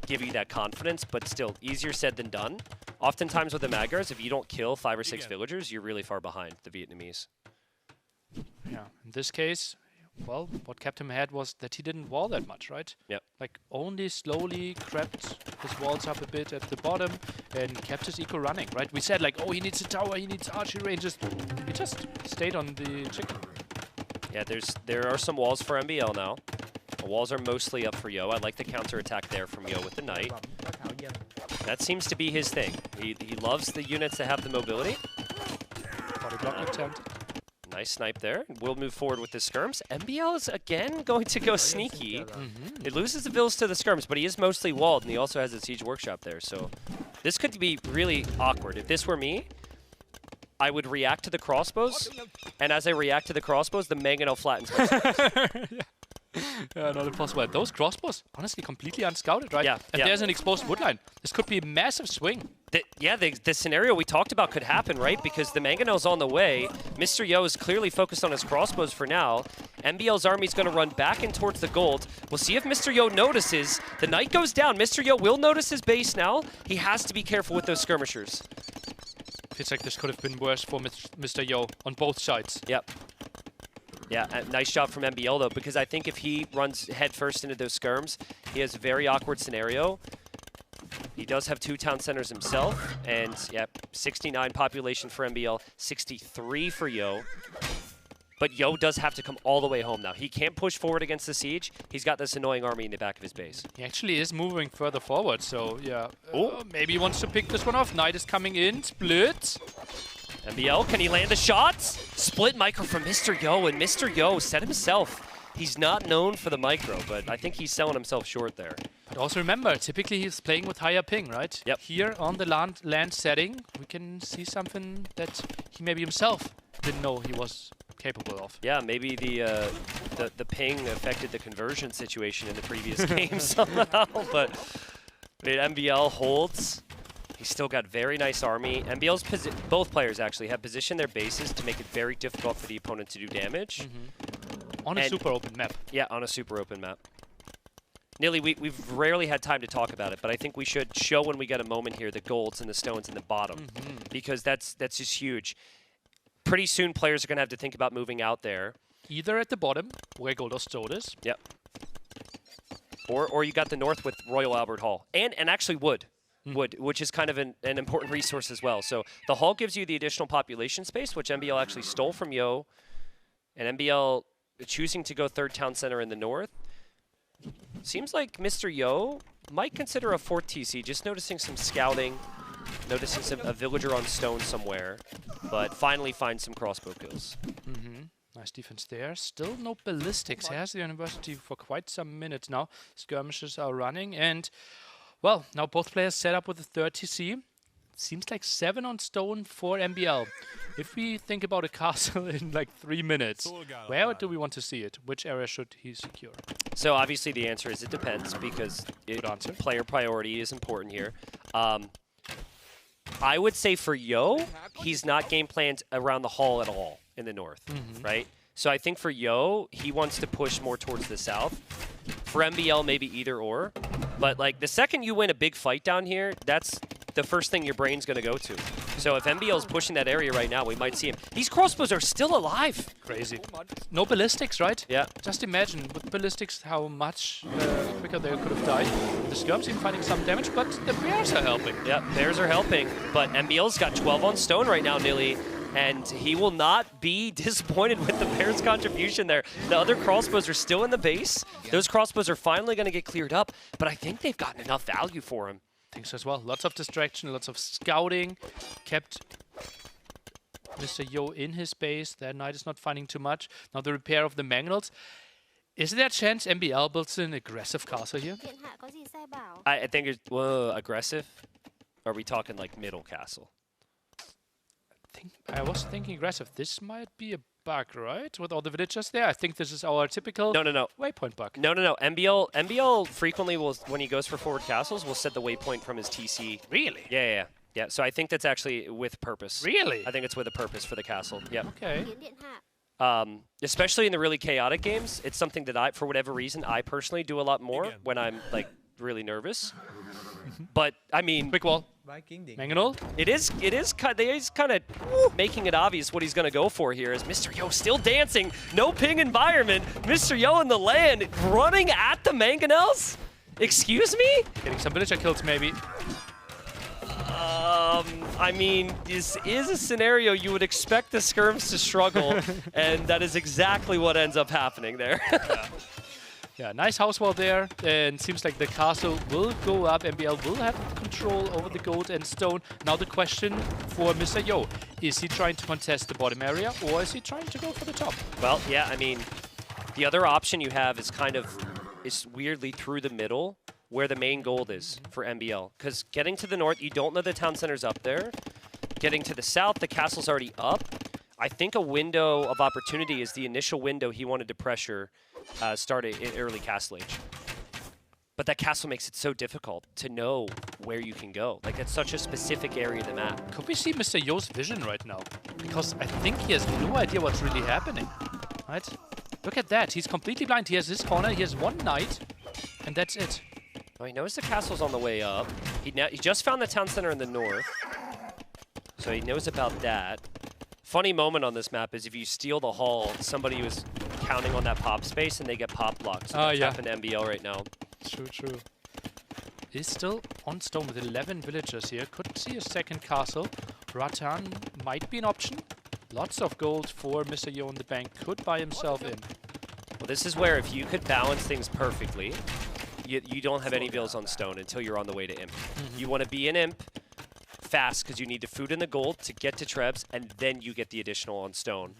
Speaker 6: give you that confidence, but still, easier said than done. Oftentimes with the Magyars, if you don't kill 5 or 6 villagers, you're really far behind the Vietnamese.
Speaker 4: Yeah, in this case, well, what kept him ahead was that he didn't wall that much, right?
Speaker 6: Yep.
Speaker 4: Like, only slowly crept his walls up a bit at the bottom and kept his eco running, right? We said, like, oh, he needs a tower, he needs archery ranges. He just stayed on the chicken.
Speaker 6: Yeah, there are some walls for MBL now. The walls are mostly up for Yo. I like the counter-attack there from Yo with the Knight. That seems to be his thing. He loves the units that have the mobility.
Speaker 4: Body block attempt.
Speaker 6: Nice snipe there. We'll move forward with the skirms. MBL is again going to go sneaky. It loses the vills to the skirms, but he is mostly walled, and he also has a siege workshop there. So this could be really awkward. If this were me, I would react to the crossbows, and as I react to the crossbows, the mangonel flattens myself.
Speaker 4: Yeah, not impossible. Those crossbows, honestly, completely unscouted, right?
Speaker 6: Yeah.
Speaker 4: And there's an exposed woodline. This could be a massive swing.
Speaker 6: The scenario we talked about could happen, right? Because the mangonel's on the way. Mr. Yo is clearly focused on his crossbows for now. MBL's army's going to run back in towards the gold. We'll see if Mr. Yo notices. The knight goes down. Mr. Yo will notice his base now. He has to be careful with those skirmishers.
Speaker 4: Feels like this could have been worse for Mr. Yo on both sides.
Speaker 6: Yep. Yeah, nice job from MBL, though, because I think if he runs headfirst into those skirms, he has a very awkward scenario. He does have 2 town centers himself, and, yeah, 69 population for MBL, 63 for Yo. But Yo does have to come all the way home now. He can't push forward against the siege. He's got this annoying army in the back of his base.
Speaker 4: He actually is moving further forward, so, yeah. Maybe he wants to pick this one off. Knight is coming in, split.
Speaker 6: MBL, can he land the shots? Split micro from Mr. Yo, and Mr. Yo said himself, he's not known for the micro, but I think he's selling himself short there.
Speaker 4: But also remember, typically he's playing with higher ping, right?
Speaker 6: Yep.
Speaker 4: Here on the land setting, we can see something that he maybe himself didn't know he was capable of.
Speaker 6: Yeah, maybe the ping affected the conversion situation in the previous game somehow, but MBL holds. He's still got very nice army. MBL's both players actually have positioned their bases to make it very difficult for the opponent to do damage.
Speaker 4: On a super open map.
Speaker 6: Yeah, on a super open map. Nilly, we've rarely had time to talk about it, but I think we should show when we get a moment here the golds and the stones in the bottom, because that's just huge. Pretty soon players are going to have to think about moving out there.
Speaker 4: Either at the bottom, where gold or stone is.
Speaker 6: Yep. Or you got the north with Royal Albert Hall. And actually wood. Wood, which is kind of an important resource as well. So the hall gives you the additional population space, which MBL actually stole from Yo. And MBL choosing to go 3rd town center in the north. Seems like Mr. Yo might consider a 4th TC, just noticing some scouting, noticing a villager on stone somewhere, but finally find some crossbow kills.
Speaker 4: Nice defense there. Still no ballistics. Has the university for quite some minutes now. Skirmishes are running, and well, now both players set up with a 3rd TC. Seems like 7 on stone for MBL. If we think about a castle in like 3 minutes, where do we want to see it? Which area should he secure?
Speaker 6: So obviously the answer is it depends, because player priority is important here. I would say for Yo, he's not game planned around the hall at all in the north, right? So I think for Yo, he wants to push more towards the south. For MBL, maybe either or. But like the second you win a big fight down here, that's the first thing your brain's going to go to. So if MBL is pushing that area right now, we might see him. These crossbows are still alive.
Speaker 4: Crazy. No ballistics, right?
Speaker 6: Yeah.
Speaker 4: Just imagine with ballistics how much quicker they could have died. The skirms even finding some damage, but the bears are helping.
Speaker 6: Yeah, bears are helping. But MBL's got 12 on stone right now, Nilly. And he will not be disappointed with the Bears' contribution there. The other crossbows are still in the base. Those crossbows are finally going to get cleared up, but I think they've gotten enough value for him.
Speaker 4: I think so as well. Lots of distraction, lots of scouting. Kept Mr. Yo in his base. That knight is not finding too much. Now the repair of the mangonels. Is there a chance MBL builds an aggressive castle here?
Speaker 6: I think it's aggressive. Are we talking like middle castle?
Speaker 4: I was thinking aggressive. This might be a bug, right? With all the villagers there. I think this is our typical waypoint bug.
Speaker 6: No. MBL frequently will, when he goes for forward castles, will set the waypoint from his TC.
Speaker 4: Really?
Speaker 6: Yeah. So I think that's actually with purpose.
Speaker 4: Really?
Speaker 6: I think it's with a purpose for the castle. Yep.
Speaker 4: Okay.
Speaker 6: Especially in the really chaotic games, it's something that for whatever reason, I personally do a lot more when I'm like really nervous. But I mean,
Speaker 4: quick wall. Mangonel?
Speaker 6: It is kind of making it obvious what he's going to go for here as Mr. Yo still dancing, no ping environment. Mr. Yo in the land, running at the Mangonels? Excuse me?
Speaker 4: Getting some villager kills maybe.
Speaker 6: I mean, this is a scenario you would expect the skirms to struggle, and that is exactly what ends up happening there.
Speaker 4: Yeah, nice house wall there, and seems like the castle will go up. MBL will have control over the gold and stone. Now the question for Mr. Yo, is he trying to contest the bottom area, or is he trying to go for the top?
Speaker 6: Well, yeah, I mean, the other option you have is is weirdly through the middle, where the main gold is for MBL. Because getting to the north, you don't know the town center's up there. Getting to the south, the castle's already up. I think a window of opportunity is the initial window he wanted to pressure started in early castle age. But that castle makes it so difficult to know where you can go. Like, it's such a specific area of the map.
Speaker 4: Could we see Mr. Yo's vision right now? Because I think he has no idea what's really happening, right? Look at that. He's completely blind. He has this corner. He has one knight, and that's it.
Speaker 6: Oh, he knows the castle's on the way up. He just found the town center in the north, so he knows about that. Funny moment on this map is if you steal the hall, somebody was counting on that pop space and they get pop blocked. So that's happened to MBL right now.
Speaker 4: True. He's still on stone with 11 villagers here. Could see a second castle. Rattan might be an option. Lots of gold for Mr. Yo in the bank. Could buy himself in.
Speaker 6: Well, this is where if you could balance things perfectly, you don't have any bills on stone until you're on the way to imp. You want to be an imp fast because you need the food and the gold to get to Trebs, and then you get the additional on stone.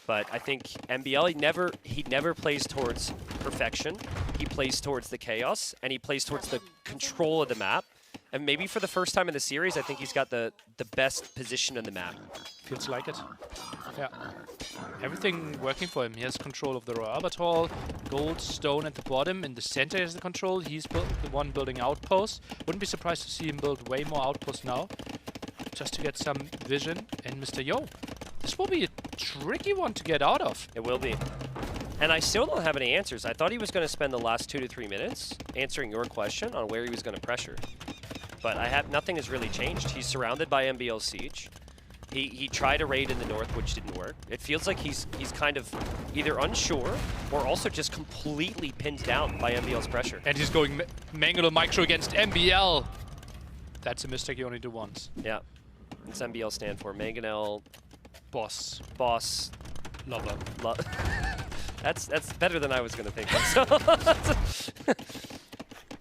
Speaker 6: But I think MBL, he never plays towards perfection. He plays towards the chaos, and he plays towards the control of the map. And maybe for the first time in the series, I think he's got the best position in the map.
Speaker 4: Feels like it. Yeah. Everything working for him. He has control of the Royal Albert Hall, gold, stone at the bottom. In the center is the control. He's the one building outposts. Wouldn't be surprised to see him build way more outposts now, just to get some vision. And Mr. Yo, this will be a tricky one to get out of.
Speaker 6: It will be. And I still don't have any answers. I thought he was going to spend the last 2 to 3 minutes answering your question on where he was going to pressure. But nothing has really changed. He's surrounded by MBL siege. He tried a raid in the north, which didn't work. It feels like he's kind of either unsure or also just completely pinned down by MBL's pressure.
Speaker 4: And he's going Mangonel Micro against MBL. That's a mistake you only do once.
Speaker 6: Yeah. What's MBL stand for? Mangonel...
Speaker 4: Boss.
Speaker 6: Lover. That's better than I was going to think of.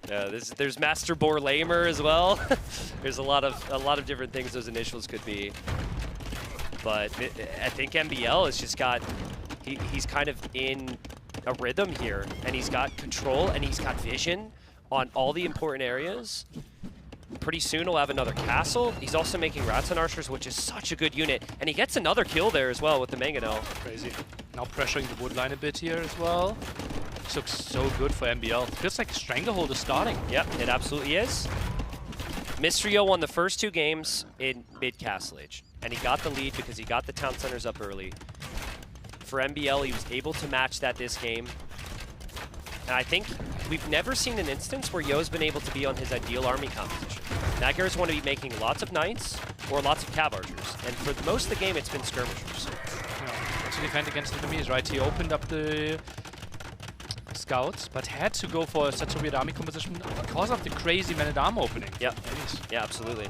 Speaker 6: Yeah, there's Master Boar Lamer as well. There's a lot of different things those initials could be. But I think MBL has just got he's kind of in a rhythm here, and he's got control and he's got vision on all the important areas. Pretty soon he'll have another castle. He's also making Rattan Archers, which is such a good unit, and he gets another kill there as well with the Mangonel.
Speaker 4: Crazy. Now pressuring the wood line a bit here as well. This looks so good for MBL. Feels like Stranglehold is starting.
Speaker 6: Yep, it absolutely is. Mr. Yo won the first 2 games in mid-castle age, and he got the lead because he got the town centers up early. For MBL, he was able to match that this game. And I think we've never seen an instance where Yo's been able to be on his ideal army composition. Naggers want to be making lots of knights or lots of cav archers, and for most of the game, it's been skirmishers.
Speaker 4: Yeah, to defend against enemies, right? He opened up the scouts, but had to go for such a weird army composition because of the crazy man-at-arm opening.
Speaker 6: Yep. Yeah, absolutely.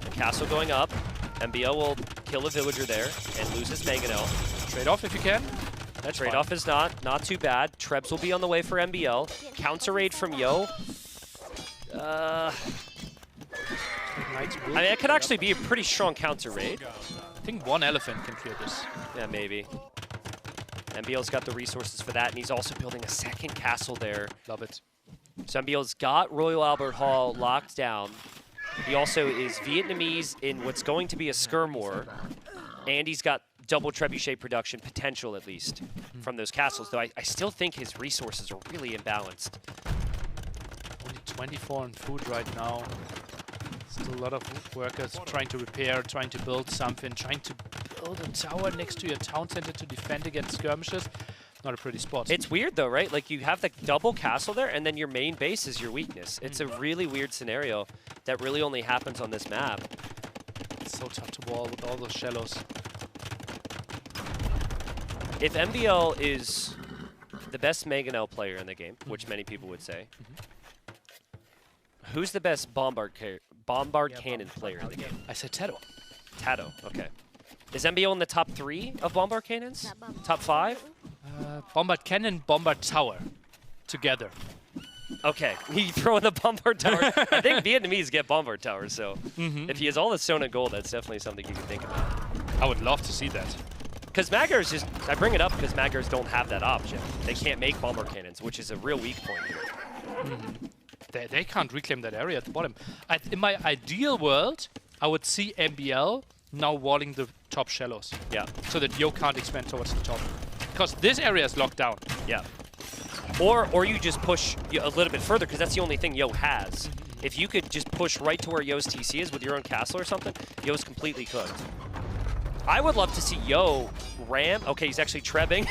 Speaker 6: The castle going up. MBL will kill a villager there and lose his Mangonel.
Speaker 4: Trade off if you can.
Speaker 6: That trade-off is not too bad. Trebs will be on the way for MBL. Counter raid from Yo. I mean, it could actually be a pretty strong counter raid.
Speaker 4: I think one elephant can clear this.
Speaker 6: Yeah, maybe. MBL's got the resources for that, and he's also building a second castle there.
Speaker 4: Love it.
Speaker 6: So MBL's got Royal Albert Hall locked down. He also is Vietnamese in what's going to be a skirm war, and he's got double trebuchet production potential, at least, from those castles, though I still think his resources are really imbalanced.
Speaker 4: Only 24 on food right now. Still a lot of workers trying to repair, trying to build something, trying to build a tower next to your town center to defend against skirmishes. Not a pretty spot.
Speaker 6: It's weird, though, right? Like, you have the double castle there, and then your main base is your weakness. It's a really weird scenario that really only happens on this map.
Speaker 4: It's so tough to wall with all those shallows.
Speaker 6: If MBL is the best Mangonel player in the game, which many people would say, who's the best bombard cannon player in the game?
Speaker 4: I said Tato.
Speaker 6: Tato, okay. Is MBL in the top 3 of bombard cannons? Top 5?
Speaker 4: Bombard cannon, bombard tower, together.
Speaker 6: Okay, you throw in the bombard tower. I think Vietnamese get bombard towers, so if he has all the stone and gold, that's definitely something you can think about.
Speaker 4: I would love to see that.
Speaker 6: Because Magyars just, I bring it up because Magyars don't have that option. They can't make bombard cannons, which is a real weak point here.
Speaker 4: They can't reclaim that area at the bottom. In my ideal world, I would see MBL now walling the top shallows.
Speaker 6: Yeah.
Speaker 4: So that Yo can't expand towards the top. Because this area is locked down.
Speaker 6: Yeah. Or you just push a little bit further, because that's the only thing Yo has. If you could just push right to where Yo's TC is with your own castle or something, Yo's completely cooked. I would love to see Yo ram. Okay, he's actually trebbing.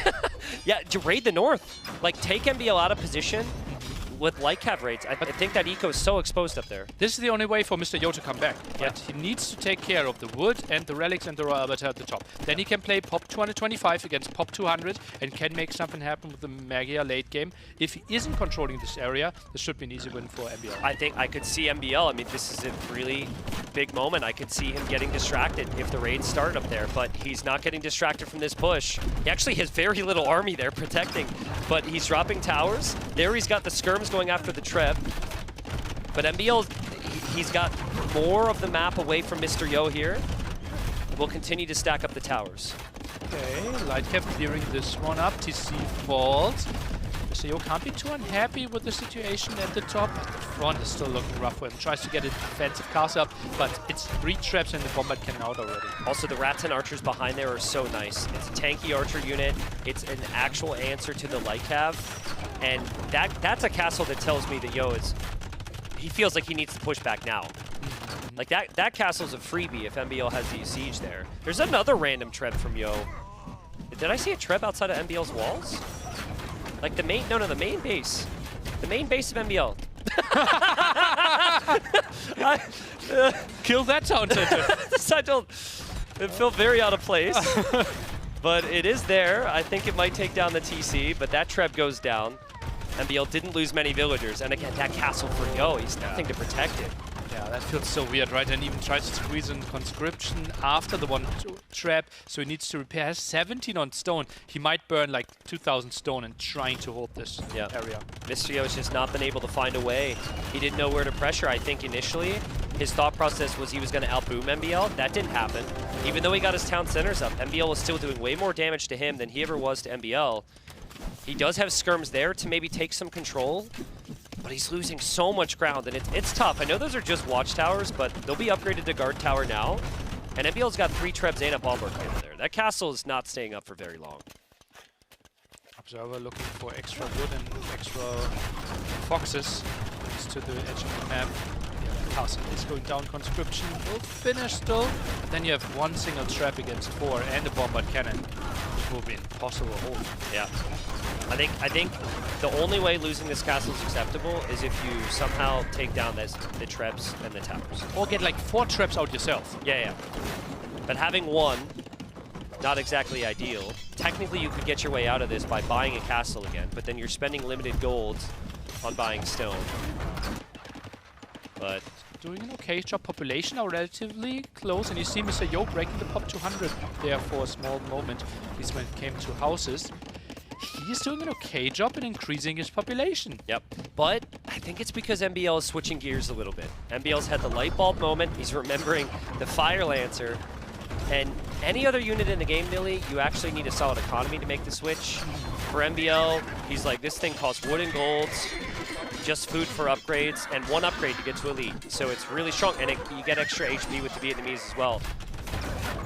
Speaker 6: Yeah, to raid the north. Like, take MBL out of position with light cav raids. I think that eco is so exposed up there.
Speaker 4: This is the only way for Mr. Yo to come back. But he needs to take care of the wood and the relics and the Royal Arbiter at the top. Then he can play Pop 225 against Pop 200 and can make something happen with the Magyar late game. If he isn't controlling this area, this should be an easy win for MBL.
Speaker 6: I think I could see MBL. I mean, this is a really big moment. I could see him getting distracted if the raids started up there, but he's not getting distracted from this push. He actually has very little army there protecting, but he's dropping towers. There he's got the skirms going after the Treb. But MBL, he's got more of the map away from Mr. Yo here. Will continue to stack up the towers.
Speaker 4: Okay, Lightcap clearing this one up. TC falls. Mr. Yo can't be too unhappy with the situation at the top. The front is still looking rough for him. Tries to get a defensive castle up, but it's 3 traps and the bombard cannon out already.
Speaker 6: Also, the rats and archers behind there are so nice. It's a tanky archer unit. It's an actual answer to the light cav. And that's a castle that tells me that Yo is... He feels like he needs to push back now. Like, that castle's a freebie if MBL has the siege there. There's another random Treb from Yo. Did I see a Treb outside of MBL's walls? Like the main... No, the main base. The main base of MBL.
Speaker 4: Kill that town center.
Speaker 6: It felt very out of place. But it is there. I think it might take down the TC, but that Treb goes down. MBL didn't lose many villagers. And again, that castle for Yo, he's nothing to protect it.
Speaker 4: Yeah, that feels so weird, right? And even tries to squeeze in conscription after the one trap, so he needs to repair. Has 17 on stone. He might burn like 2,000 stone and trying to hold this area.
Speaker 6: Mr. Yo's just not been able to find a way. He didn't know where to pressure. I think initially his thought process was he was going to outboom MBL. That didn't happen. Even though he got his town centers up, MBL was still doing way more damage to him than he ever was to MBL. He does have skirms there to maybe take some control, but he's losing so much ground, and it's tough. I know those are just watchtowers, but they'll be upgraded to guard tower now. And MBL's got 3 Trebs and a bombard cannon there. That castle is not staying up for very long.
Speaker 4: Observer looking for extra wood and extra foxes next to the edge of the map. The castle is going down. Conscription will finish still. Then you have 1 single trap against 4 and a bombard cannon, which will be impossible to hold.
Speaker 6: Yeah. I think the only way losing this castle is acceptable is if you somehow take down the Trebs and the towers.
Speaker 4: Or get like 4 traps out yourself.
Speaker 6: Yeah. But having 1, not exactly ideal. Technically, you could get your way out of this by buying a castle again, but then you're spending limited gold on buying stone. But
Speaker 4: doing an okay job. Population are relatively close, and you see Mr. Yo breaking the Pop 200 there for a small moment, at least when it came to houses. He is doing an okay job in increasing his population.
Speaker 6: Yep, but I think it's because MBL is switching gears a little bit. MBL's had the light bulb moment. He's remembering the Fire Lancer. And any other unit in the game, Nilly, you actually need a solid economy to make the switch. For MBL, he's like, this thing costs wood and gold. just food for upgrades, and 1 upgrade to get to Elite. So it's really strong, and you get extra HP with the Vietnamese as well.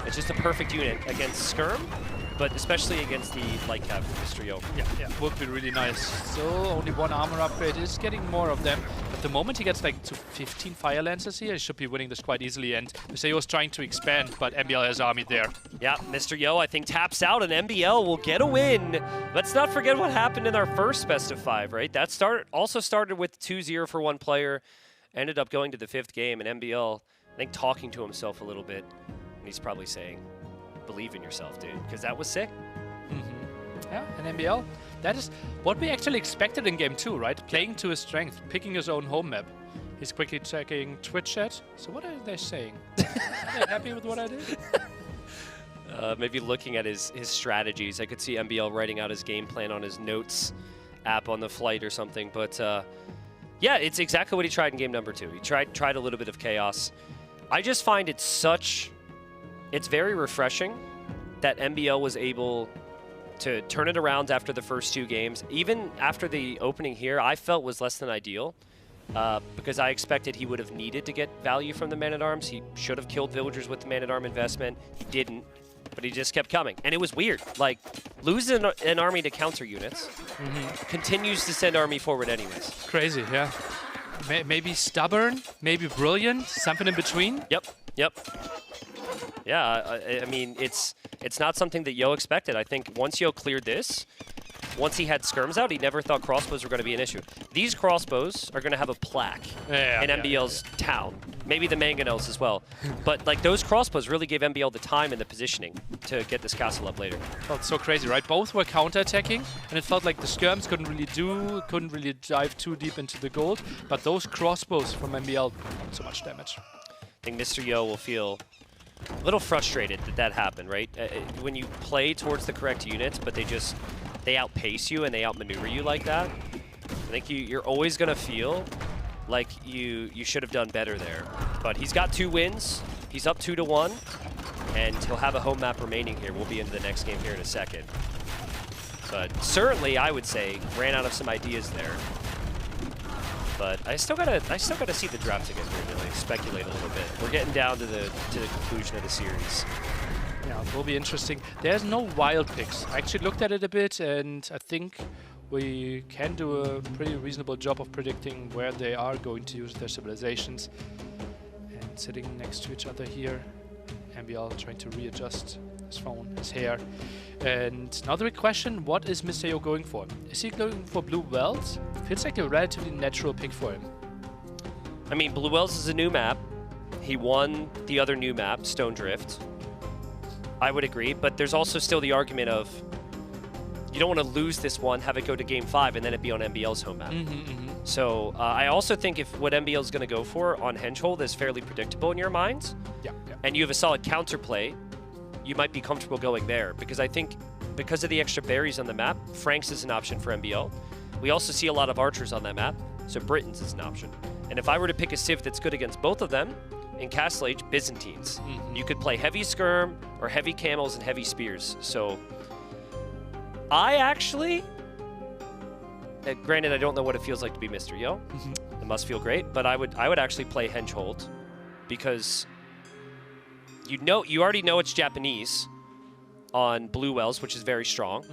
Speaker 6: It's just a perfect unit against Skirm, but especially against the light cap Mr. Yo.
Speaker 4: Yeah, would be really nice. So only 1 armor upgrade is getting more of them. But the moment he gets like to 15 Fire Lancers here, he should be winning this quite easily. And Mr. Yo is trying to expand, but MBL has army there.
Speaker 6: Yeah, Mr. Yo, I think, taps out, and MBL will get a win. Let's not forget what happened in our first best of 5, right? That also started with 2-0 for 1 player, ended up going to the 5th game, and MBL, I think, talking to himself a little bit. And he's probably saying, believe in yourself, dude, because that was sick.
Speaker 4: Yeah, and MBL, that is what we actually expected in game 2, right? Playing to his strength, picking his own home map. He's quickly checking Twitch chat. So what are they saying? Are they happy with what I did?
Speaker 6: Maybe looking at his strategies. I could see MBL writing out his game plan on his notes app on the flight or something. But yeah, it's exactly what he tried in game number 2. He tried a little bit of chaos. I just find it's very refreshing that MBL was able to turn it around after the first 2 games. Even after the opening here, I felt was less than ideal because I expected he would have needed to get value from the Man-at-Arms. He should have killed villagers with the Man-at-Arm investment. He didn't, but he just kept coming. And it was weird. Like, losing an army to counter units continues to send army forward anyways.
Speaker 4: Crazy, yeah. Maybe stubborn, maybe brilliant, something in between.
Speaker 6: Yep. Yeah, I mean, it's not something that Yo expected. I think once Yo cleared this, once he had skirms out, he never thought crossbows were going to be an issue. These crossbows are going to have a plaque in MBL's town. Maybe the mangonels as well. But like those crossbows really gave MBL the time and the positioning to get this castle up later.
Speaker 4: Felt so crazy, right? Both were counterattacking, and it felt like the skirms couldn't really dive too deep into the gold. But those crossbows from MBL, not so much damage.
Speaker 6: I think Mr. Yo will feel a little frustrated that happened, right? When you play towards the correct units, but they outpace you and they outmaneuver you like that, I think you're always going to feel like you should have done better there. But he's got 2 wins. He's up 2-1, and he'll have a home map remaining here. We'll be into the next game here in a second. But certainly, I would say, ran out of some ideas there. But I still gotta see the draft again here, really speculate a little bit. We're getting down to the conclusion of the series.
Speaker 4: Yeah, it will be interesting. There's no wild picks. I actually looked at it a bit, and I think we can do a pretty reasonable job of predicting where they are going to use their civilizations. And sitting next to each other here, MBL trying to readjust his phone, his hair. And now the big question, what is Mr. Yo going for? Is he going for Blue Wells? Feels like a relatively natural pick for him.
Speaker 6: I mean, Blue Wells is a new map. He won the other new map, Stone Drift. I would agree, but there's also still the argument of you don't want to lose this one, have it go to Game 5, and then it be on MBL's home map. So I also think if what MBL is going to go for on Hengehold is fairly predictable in your minds, and you have a solid counterplay, you might be comfortable going there. Because I think because of the extra berries on the map, Franks is an option for MBL. We also see a lot of archers on that map, so Britons is an option. And if I were to pick a civ that's good against both of them, in Castle Age, Byzantines. You could play heavy skirm or heavy camels and heavy spears. So I actually, granted I don't know what it feels like to be Mr. Yo. It must feel great, but I would actually play Hengehold because you already know it's Japanese on Blue Wells, which is very strong.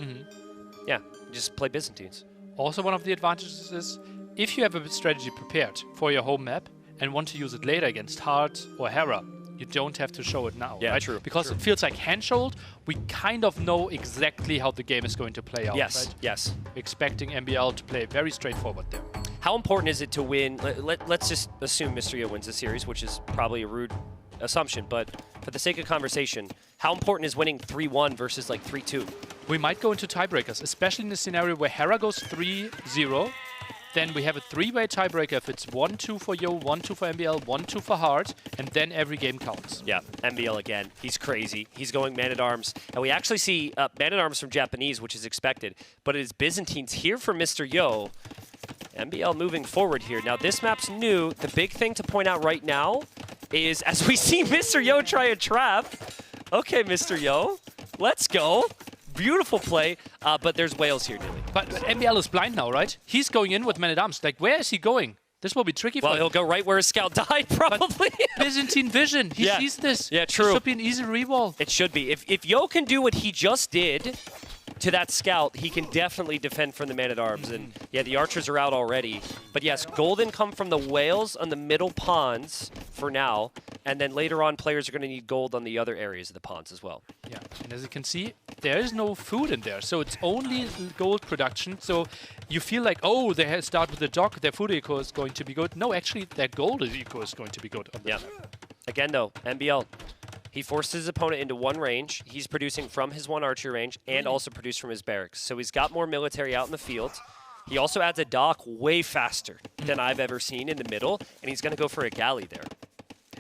Speaker 6: Yeah, just play Byzantines.
Speaker 4: Also, one of the advantages is if you have a strategy prepared for your home map and want to use it later against Hart or Hera, you don't have to show it now.
Speaker 6: Yeah,
Speaker 4: right?
Speaker 6: true.
Speaker 4: Because it feels like Hengehold, we kind of know exactly how the game is going to play out.
Speaker 6: Yes,
Speaker 4: right?
Speaker 6: yes.
Speaker 4: Expecting MBL to play very straightforward there.
Speaker 6: How important is it to win? Let's just assume Mr. Yo wins the series, which is probably a rude assumption, but for the sake of conversation, how important is winning 3-1 versus like 3-2?
Speaker 4: We might go into tiebreakers, especially in the scenario where Hera goes 3-0. Then we have a 3-way tiebreaker if it's 1-2 for Yo, 1-2 for MBL, 1-2 for Hart, and then every game counts.
Speaker 6: Yeah, MBL again. He's crazy. He's going Man-at-Arms. And we actually see Man-at-Arms from Japanese, which is expected, but it is Byzantines here for Mr. Yo. MBL moving forward here. Now, this map's new. The big thing to point out right now is as we see Mr. Yo try a trap. Okay, Mr. Yo, let's go. Beautiful play, but there's whales here, Nilly.
Speaker 4: But MBL is blind now, right? He's going in with men-at-arms. Like, where is he going? This will be tricky for him.
Speaker 6: Well, he'll go right where his scout died, probably.
Speaker 4: Byzantine vision. He sees this.
Speaker 6: Yeah, true.
Speaker 4: It should be an easy rewall.
Speaker 6: It should be. If Yo can do what he just did to that scout, he can definitely defend from the man-at-arms. And yeah, the archers are out already. But yes, golden come from the whales on the middle ponds for now. And then later on, players are going to need gold on the other areas of the ponds as well.
Speaker 4: Yeah, and as you can see, there is no food in there. So it's only gold production. So you feel like, oh, they start with the dock, their food eco is going to be good. No, actually, their gold eco is going to be good.
Speaker 6: Yeah. Again, though, MBL. He forced his opponent into one range. He's producing from his one archer range and also produced from his barracks. So he's got more military out in the field. He also adds a dock way faster than I've ever seen in the middle, and he's going to go for a galley there.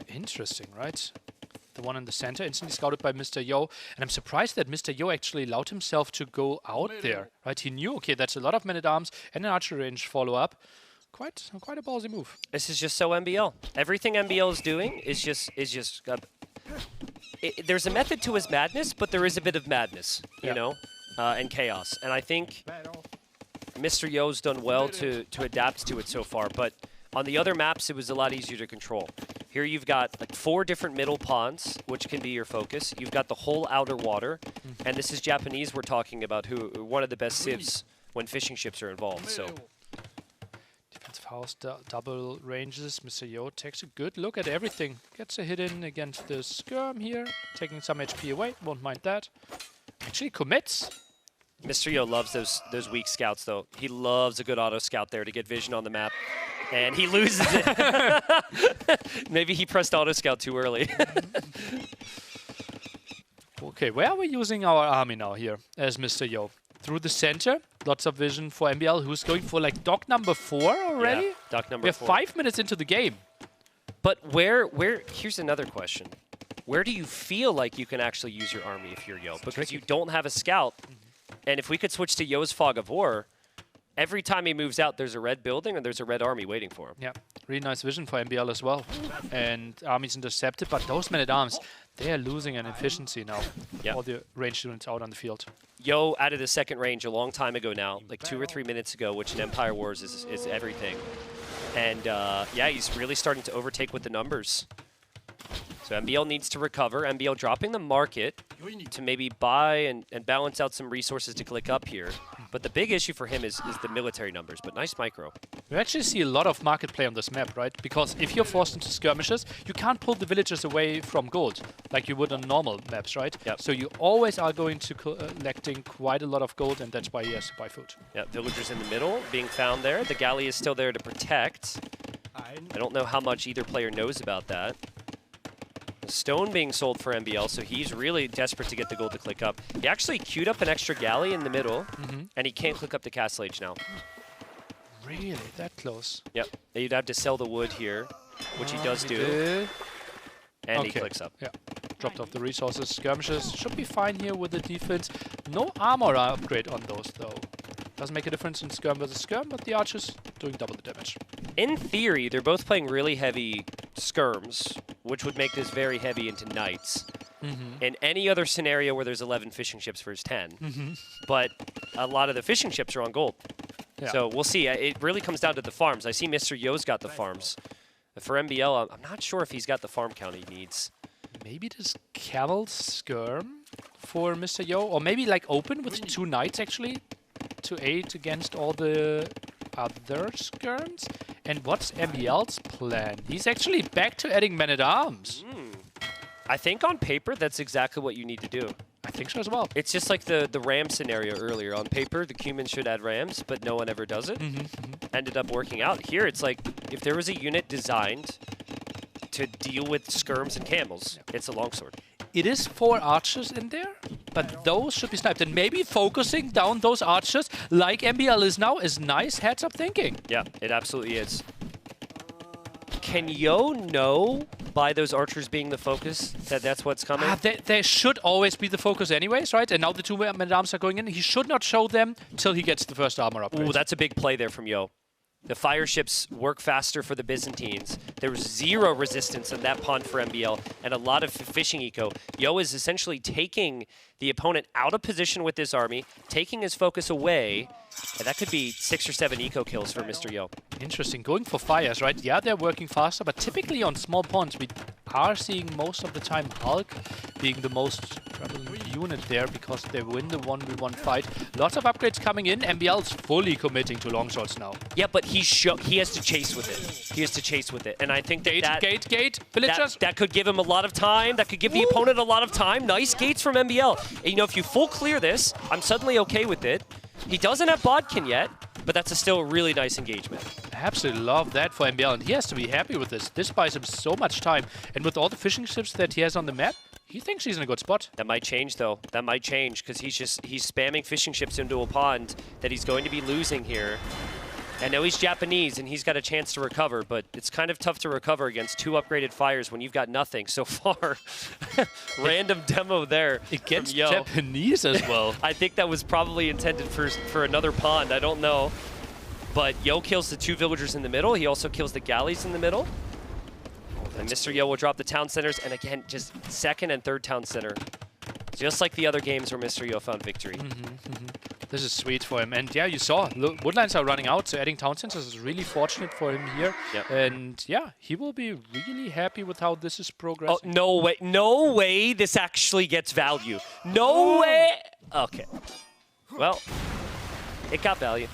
Speaker 4: Interesting, right? The one in the center, instantly scouted by Mr. Yo. And I'm surprised that Mr. Yo actually allowed himself to go out there, right? He knew, okay, that's a lot of men-at-arms and an archer range follow-up. Quite a ballsy move.
Speaker 6: This is just so MBL. Everything MBL is doing is just there's a method to his madness, but there is a bit of madness, you know, and chaos. And I think Mr. Yo's done well to adapt to it so far, but on the other maps, it was a lot easier to control. Here you've got like 4 different middle ponds, which can be your focus. You've got the whole outer water, and this is Japanese we're talking about, who are one of the best civs when fishing ships are involved. So.
Speaker 4: Defensive house, double ranges. Mr. Yo takes a good look at everything. Gets a hit in against the skirm here, taking some HP away. Won't mind that. Actually commits.
Speaker 6: Mr. Yo loves those weak scouts, though. He loves a good auto scout there to get vision on the map. And he loses it. Maybe he pressed auto scout too early.
Speaker 4: Okay, where are we using our army now here as Mr. Yo? Through the center, lots of vision for MBL, who's going for like dock number 4 already.
Speaker 6: Yeah, dock number 4.
Speaker 4: We're 5 minutes into the game.
Speaker 6: But here's another question. Where do you feel like you can actually use your army if you're Yo? Because you don't have a scout. And if we could switch to Yo's Fog of War, every time he moves out, there's a red building and there's a red army waiting for him.
Speaker 4: Yeah, really nice vision for MBL as well. And army's intercepted, but those men-at-arms, they are losing an efficiency now.
Speaker 6: Yep.
Speaker 4: All the ranged units out on the field.
Speaker 6: Yo added a second range a long time ago now, like 2 or 3 minutes ago, which in Empire Wars is everything. And yeah, he's really starting to overtake with the numbers. So MBL needs to recover. MBL dropping the market to maybe buy and balance out some resources to click up here. But the big issue for him is the military numbers, but nice micro.
Speaker 4: We actually see a lot of market play on this map, right? Because if you're forced into skirmishes, you can't pull the villagers away from gold like you would on normal maps, right?
Speaker 6: Yep.
Speaker 4: So you always are going to collecting quite a lot of gold, and that's why he has to buy food.
Speaker 6: Yeah, villagers in the middle being found there. The galley is still there to protect. I don't know how much either player knows about that. Stone being sold for MBL, so he's really desperate to get the gold to click up. He actually queued up an extra galley in the middle, and he can't click up the Castle Age now.
Speaker 4: Really? That close?
Speaker 6: Yep. You'd have to sell the wood here, which he does do. And he clicks up.
Speaker 4: Yeah. Dropped off the resources. Skirmishes should be fine here with the defense. No armor upgrade on those, though. Doesn't make a difference in skirm versus skirm, but the archers doing double the damage.
Speaker 6: In theory, they're both playing really heavy skirms, which would make this very heavy into knights. In any other scenario where there's 11 fishing ships versus 10. But a lot of the fishing ships are on gold.
Speaker 4: Yeah.
Speaker 6: So we'll see. It really comes down to the farms. I see Mr. Yo's got the farms. For MBL, I'm not sure if he's got the farm count he needs.
Speaker 4: Maybe this camel skirm for Mr. Yo, or maybe like open with 2 knights actually to aid against all the other skirms. And what's MBL's plan? He's actually back to adding men-at-arms.
Speaker 6: I think on paper, that's exactly what you need to do.
Speaker 4: I think so as well.
Speaker 6: It's just like the ram scenario earlier. On paper, the Cumin should add rams, but no one ever does it. Ended up working out. Here, it's like if there was a unit designed to deal with skirms and camels, it's a longsword.
Speaker 4: It is 4 archers in there, but those should be sniped. And maybe focusing down those archers, like MBL is now, is nice heads-up thinking.
Speaker 6: Yeah, it absolutely is. Can Yo know by those archers being the focus that that's what's coming?
Speaker 4: They should always be the focus anyways, right? And now the 2 men-at-arms are going in. He should not show them till he gets the first armor upgrade.
Speaker 6: Ooh, that's a big play there from Yo. The fire ships work faster for the Byzantines. There was 0 resistance in that pawn for MBL and a lot of fishing eco. Yo is essentially taking the opponent out of position with this army, taking his focus away, and that could be 6 or 7 eco kills for Mr. Yo.
Speaker 4: Interesting. Going for fires, right? Yeah, they're working faster, but typically on small pawns, we are seeing most of the time Hulk being the most prevalent unit there because they win the 1v1 fight. Lots of upgrades coming in. MBL's fully committing to longswords now.
Speaker 6: Yeah, but he has to chase with it. He has to chase with it, and I think
Speaker 4: Gate, villagers.
Speaker 6: That could give him a lot of time. That could give the opponent a lot of time. Nice gates from MBL. And, you know, if you full clear this, I'm suddenly okay with it. He doesn't have Bodkin yet, but that's still a really nice engagement.
Speaker 4: Absolutely love that for MBL, and he has to be happy with this. This buys him so much time, and with all the fishing ships that he has on the map, he thinks he's in a good spot.
Speaker 6: That might change, though. That might change, because he's spamming fishing ships into a pond that he's going to be losing here. I know he's Japanese, and he's got a chance to recover, but it's kind of tough to recover against 2 upgraded fires when you've got nothing so far. Random demo there.
Speaker 4: Against Japanese as well.
Speaker 6: I think that was probably intended for another pond. I don't know. But Yo kills the 2 villagers in the middle. He also kills the galleys in the middle. And Mr. Yo will drop the town centers, and again, just 2nd and 3rd town center. Just like the other games where Mr. Yo found victory.
Speaker 4: This is sweet for him. And yeah, you saw, look, woodlines are running out, so adding town centers is really fortunate for him here.
Speaker 6: Yep.
Speaker 4: And yeah, he will be really happy with how this is progressing.
Speaker 6: Oh, no way. No way this actually gets value. No way. Okay. Well, it got value.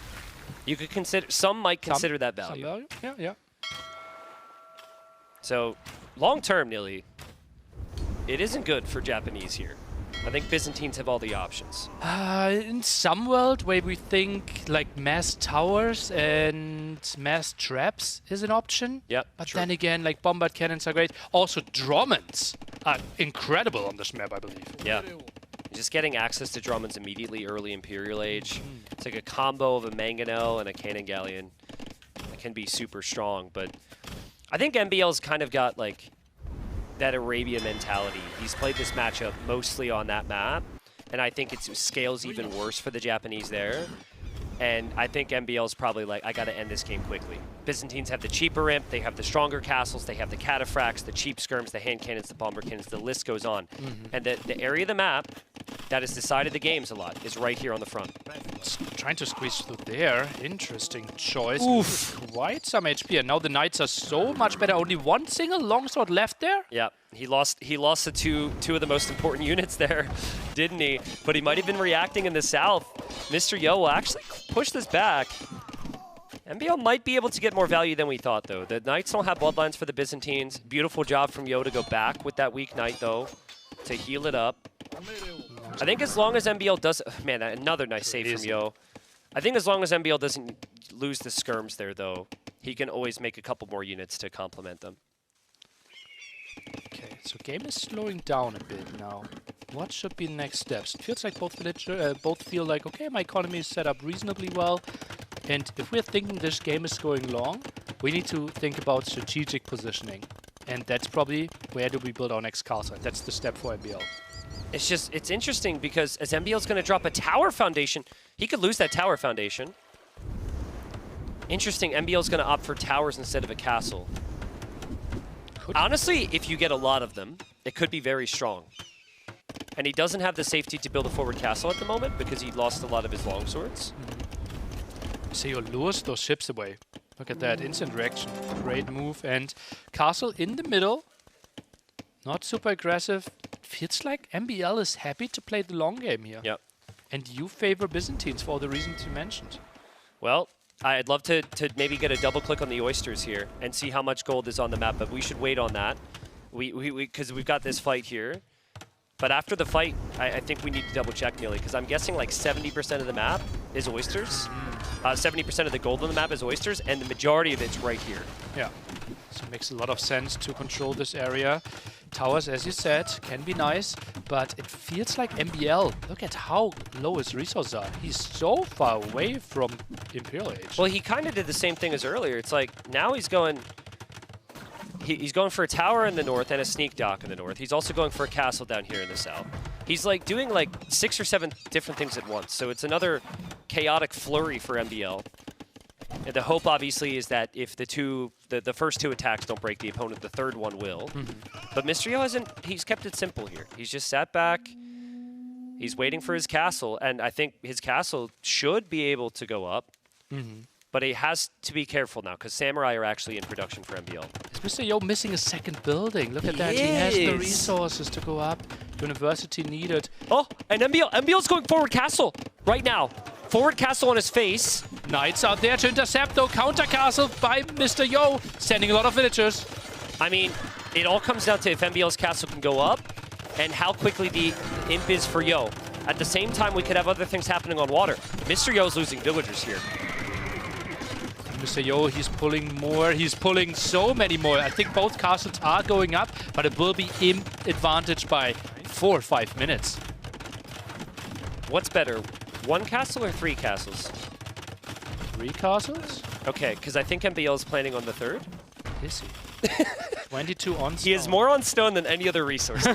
Speaker 6: You could consider, some might consider that value.
Speaker 4: Some value? Yeah.
Speaker 6: So, long term, Nili, it isn't good for Japanese here. I think Byzantines have all the options.
Speaker 4: In some world where we think like mass towers and mass traps is an option.
Speaker 6: Yep.
Speaker 4: But then again, like bombard cannons are great. Also, Dromons are incredible on this map, I believe.
Speaker 6: Yeah. Just getting access to Dromons immediately early Imperial Age. It's like a combo of a Mangonel and a Cannon Galleon. It can be super strong, but I think MBL's kind of got like that Arabia mentality. He's played this matchup mostly on that map, and I think it scales even worse for the Japanese there. And I think MBL's probably like, I gotta end this game quickly. Byzantines have the cheaper imp, they have the stronger castles, they have the cataphracts, the cheap skirms, the hand cannons, the bomber cannons, the list goes on. And the area of the map that has decided the games a lot is right here on the front.
Speaker 4: Trying to squeeze through there. Interesting choice.
Speaker 6: Oof.
Speaker 4: Quite some HP, and now the knights are so much better. Only 1 single longsword left there.
Speaker 6: Yeah, he lost the two of the most important units there, didn't he? But he might have been reacting in the south. Mr. Yo will actually push this back. MBL might be able to get more value than we thought, though. The Knights don't have bloodlines for the Byzantines. Beautiful job from Yo to go back with that weak Knight, though, to heal it up. I think as long as MBL does... Man, another nice save from Yo. I think as long as MBL doesn't lose the skirms there, though, he can always make a couple more units to complement them.
Speaker 4: Okay, so game is slowing down a bit now. What should be the next steps? It feels like both feel like, okay, my economy is set up reasonably well. And if we're thinking this game is going long, we need to think about strategic positioning. And that's probably where do we build our next castle. That's the step for MBL.
Speaker 6: It's interesting because as MBL's going to drop a tower foundation, he could lose that tower foundation. Interesting, MBL's going to opt for towers instead of a castle. Honestly, if you get a lot of them, it could be very strong. And he doesn't have the safety to build a forward castle at the moment because he lost a lot of his longswords.
Speaker 4: So you lures those ships away. Look at that, instant reaction. Great move. And castle in the middle. Not super aggressive. Feels like MBL is happy to play the long game here.
Speaker 6: Yep.
Speaker 4: And you favor Byzantines for all the reasons you mentioned.
Speaker 6: Well, I'd love to maybe get a double click on the oysters here and see how much gold is on the map, but we should wait on that. Because we've got this fight here. But after the fight, I think we need to double check, Neely, because I'm guessing like 70% of the map is oysters. 70% of the gold on the map is oysters, and the majority of it's right here.
Speaker 4: Yeah. So it makes a lot of sense to control this area. Towers, as you said, can be nice, but it feels like MBL. Look at how low his resources are. He's so far away from Imperial Age.
Speaker 6: Well, he kind of did the same thing as earlier. It's like now he's going... He's going for a tower in the north and a sneak dock in the north. He's also going for a castle down here in the south. He's like doing like 6 or 7 different things at once. So it's another chaotic flurry for MBL. The hope, obviously, is that if the first two attacks don't break the opponent, the third one will. But Mr. Yo he's kept it simple here. He's just sat back. He's waiting for his castle, and I think his castle should be able to go up. But he has to be careful now, because Samurai are actually in production for MBL.
Speaker 4: Is Mr. Yo missing a second building? Look at that. He has the resources to go up. University needed.
Speaker 6: Oh, and MBL's going forward castle right now. Forward castle on his face.
Speaker 4: Knights out there to intercept, though. Counter castle by Mr. Yo, sending a lot of villagers.
Speaker 6: I mean, it all comes down to if MBL's castle can go up and how quickly the imp is for Yo. At the same time, we could have other things happening on water. Mr. Yo's losing villagers here.
Speaker 4: Mr. Yo, he's pulling more. He's pulling so many more. I think both castles are going up, but it will be imp advantage by 4 or 5 minutes.
Speaker 6: What's better, 1 castle or 3 castles?
Speaker 4: 3 castles?
Speaker 6: Okay, because I think MBL is planning on the 3rd.
Speaker 4: Is he? 22 on stone.
Speaker 6: He is more on stone than any other resource. So,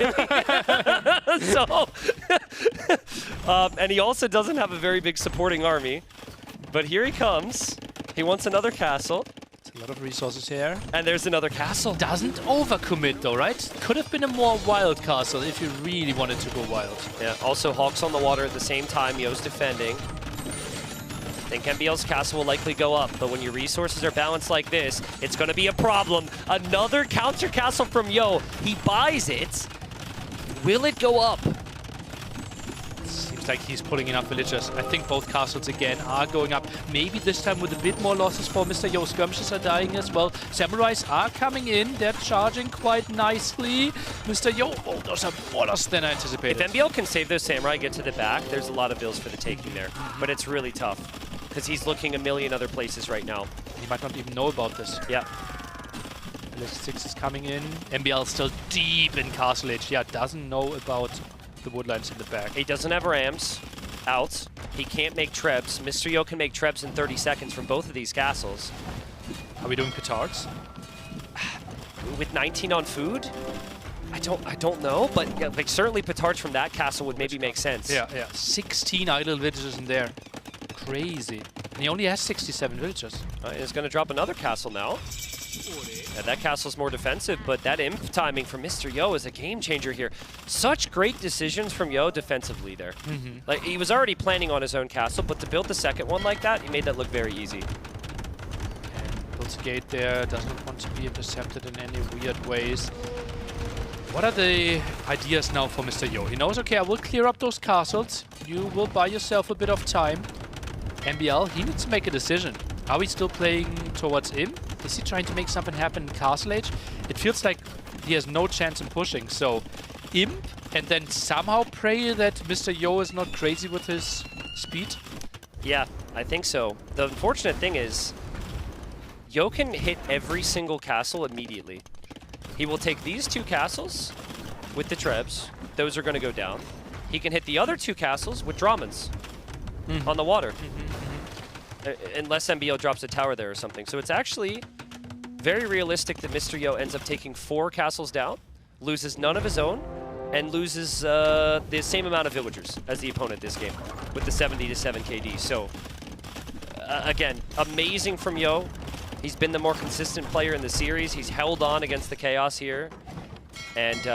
Speaker 6: and he also doesn't have a very big supporting army. But here he comes. He wants another castle.
Speaker 4: A lot of resources here.
Speaker 6: And there's another castle.
Speaker 4: Doesn't overcommit though, right? Could have been a more wild castle if you really wanted to go wild.
Speaker 6: Yeah, also Hawks on the water at the same time. Yo's defending. I think MBL's castle will likely go up, but when your resources are balanced like this, it's going to be a problem. Another counter castle from Yo. He buys it. Will it go up?
Speaker 4: Seems like he's pulling enough villagers. I think both castles again are going up. Maybe this time with a bit more losses for Mr. Yo. Skirmishes are dying as well. Samurais are coming in. They're charging quite nicely. Mr. Yo, oh, those are more loss than I anticipated.
Speaker 6: If MBL can save those Samurai, get to the back, there's a lot of bills for the taking there. But it's really tough, because he's looking a million other places right now.
Speaker 4: He might not even know about this.
Speaker 6: Yeah.
Speaker 4: List 6 is coming in. MBL still deep in castle age. Yeah, doesn't know about the woodlines in the back.
Speaker 6: He doesn't have Rams out. He can't make Trebs. Mr. Yo can make Trebs in 30 seconds from both of these castles.
Speaker 4: Are we doing petards?
Speaker 6: With 19 on food? I don't know, but yeah, like certainly petards from that castle would maybe make sense.
Speaker 4: Yeah. 16 idle villagers in there. Crazy. And he only has 67 villagers.
Speaker 6: He's going to drop another castle now. Yeah, that castle's more defensive, but that imp timing from Mr. Yo is a game changer here. Such great decisions from Yo defensively there. Like, he was already planning on his own castle, but to build the second one like that, he made that look very easy.
Speaker 4: And builds a gate there, doesn't want to be intercepted in any weird ways. What are the ideas now for Mr. Yo? He knows, okay, I will clear up those castles. You will buy yourself a bit of time. MBL, he needs to make a decision. Are we still playing towards him? Is he trying to make something happen in Castle Age? It feels like he has no chance in pushing. So, imp, and then somehow pray that Mr. Yo is not crazy with his speed?
Speaker 6: Yeah, I think so. The unfortunate thing is, Yo can hit every single castle immediately. He will take these 2 castles with the Trebs. Those are going to go down. He can hit the other 2 castles with Dramans on the water. Unless MBL drops a tower there or something. So it's actually very realistic that Mr. Yo ends up taking 4 castles down, loses none of his own, and loses the same amount of villagers as the opponent this game with the 70 to 7 KD. So again, amazing from Yo. He's been the more consistent player in the series. He's held on against the chaos here. And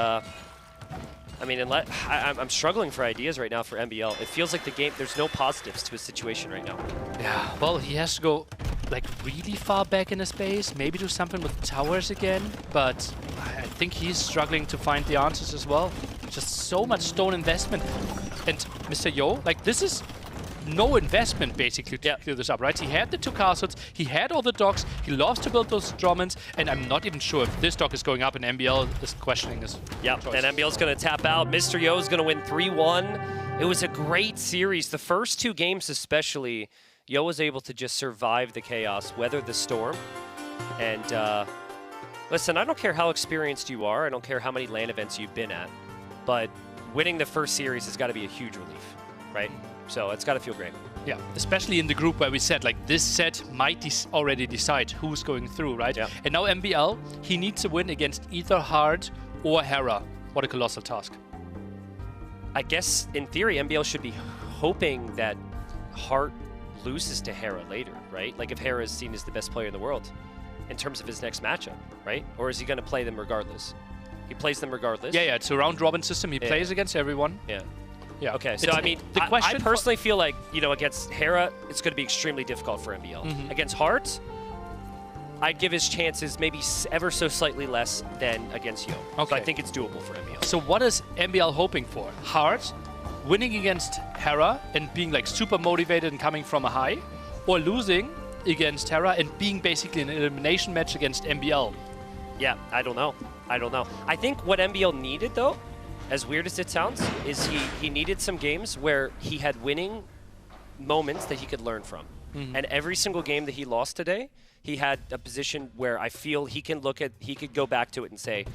Speaker 6: I mean, I'm struggling for ideas right now for MBL. It feels like the game, there's no positives to his situation right now.
Speaker 4: Yeah, well, he has to go like really far back in his base, maybe do something with towers again, but I think he's struggling to find the answers as well. Just so much stone investment. And Mr. Yo, like this is no investment basically to clear this up, right? He had the 2 castles, he had all the docks, he loves to build those Drummons, and I'm not even sure if this dock is going up and MBL is questioning his choice.
Speaker 6: And MBL's going to tap out. Mr. Yo is going to win 3-1. It was a great series. The first 2 games especially, Yo was able to just survive the chaos, weather the storm. And listen, I don't care how experienced you are, I don't care how many LAN events you've been at, but winning the first series has got to be a huge relief, right? So it's got to feel great.
Speaker 4: Yeah, especially in the group where we said, like, this set might already decide who's going through, right?
Speaker 6: Yeah.
Speaker 4: And now MBL, he needs to win against either Hard or Hera. What a colossal task.
Speaker 6: I guess, in theory, MBL should be hoping that Hart loses to Hera later, right? Like if Hera is seen as the best player in the world in terms of his next matchup, right? Or is he going to play them regardless? He plays them regardless?
Speaker 4: Yeah, it's a round-robin system. He plays against everyone.
Speaker 6: Yeah.
Speaker 4: Yeah.
Speaker 6: Okay, so I mean, I personally feel like, you know, against Hera, it's going to be extremely difficult for MBL. Against Heart, I'd give his chances maybe ever so slightly less than against Yo.
Speaker 4: Okay.
Speaker 6: So I think it's doable for MBL.
Speaker 4: So what is MBL hoping for? Heart, winning against Hera and being like super motivated and coming from a high, or losing against Hera and being basically an elimination match against MBL?
Speaker 6: Yeah, I don't know. I think what MBL needed, though, as weird as it sounds, is he needed some games where he had winning moments that he could learn from. And every single game that he lost today, he had a position where I feel he could go back to it and say,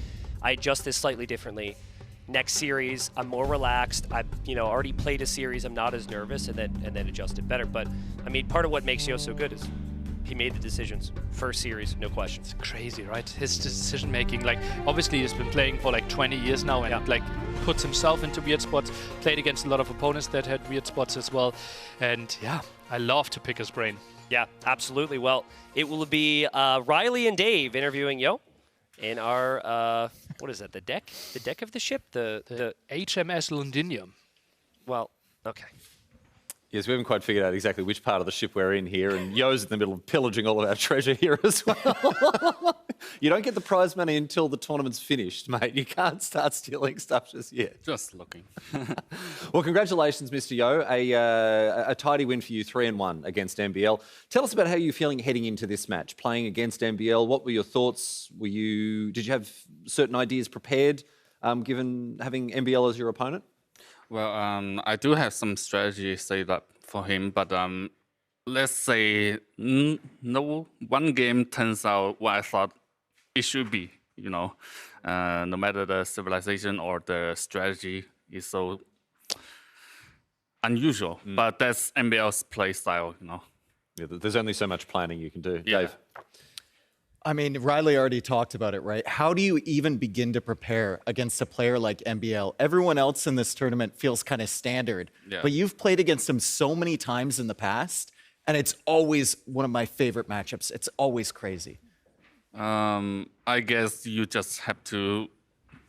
Speaker 6: I adjust this slightly differently. Next series, I'm more relaxed. I've already played a series. I'm not as nervous, and then adjust it better. But I mean, part of what makes Yo so good is he made the decisions. First series, no question.
Speaker 4: It's crazy, right? His decision making. Like, obviously, he's been playing for like 20 years now, and like puts himself into weird spots. Played against a lot of opponents that had weird spots as well. And yeah, I love to pick his brain.
Speaker 6: Yeah, absolutely. Well, it will be Riley and Dave interviewing Yo in our what is that? The deck? The deck of the ship? The
Speaker 4: HMS Londinium.
Speaker 6: Well, okay.
Speaker 2: Yes, we haven't quite figured out exactly which part of the ship we're in here, and Yo's in the middle of pillaging all of our treasure here as well. You don't get the prize money until the tournament's finished, mate. You can't start stealing stuff just yet.
Speaker 13: Just looking.
Speaker 2: Well, congratulations, Mr. Yo. A tidy win for you, 3-1 against MBL. Tell us about how you're feeling heading into this match, playing against MBL. What were your thoughts? Did you have certain ideas prepared, given having MBL as your opponent?
Speaker 13: Well, I do have some strategy saved up for him, but let's say no one game turns out what I thought it should be. No matter the civilization or the strategy is so unusual, but that's MBL's play style.
Speaker 2: Yeah, there's only so much planning you can do.
Speaker 13: Yeah.
Speaker 2: Dave?
Speaker 5: I mean, Riley already talked about it, right? How do you even begin to prepare against a player like MBL? Everyone else in this tournament feels kind of standard, but you've played against him so many times in the past, and it's always one of my favorite matchups. It's always crazy.
Speaker 13: I guess you just have to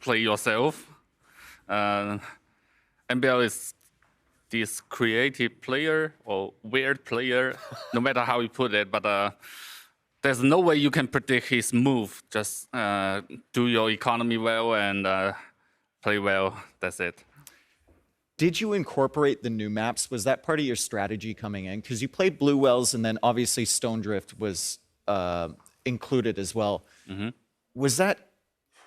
Speaker 13: play yourself. MBL is this creative player or weird player, no matter how you put it, but there's no way you can predict his move. Just do your economy well and play well. That's it.
Speaker 5: Did you incorporate the new maps? Was that part of your strategy coming in? Because you played Blue Wells, and then obviously Stone Drift was included as well. Was that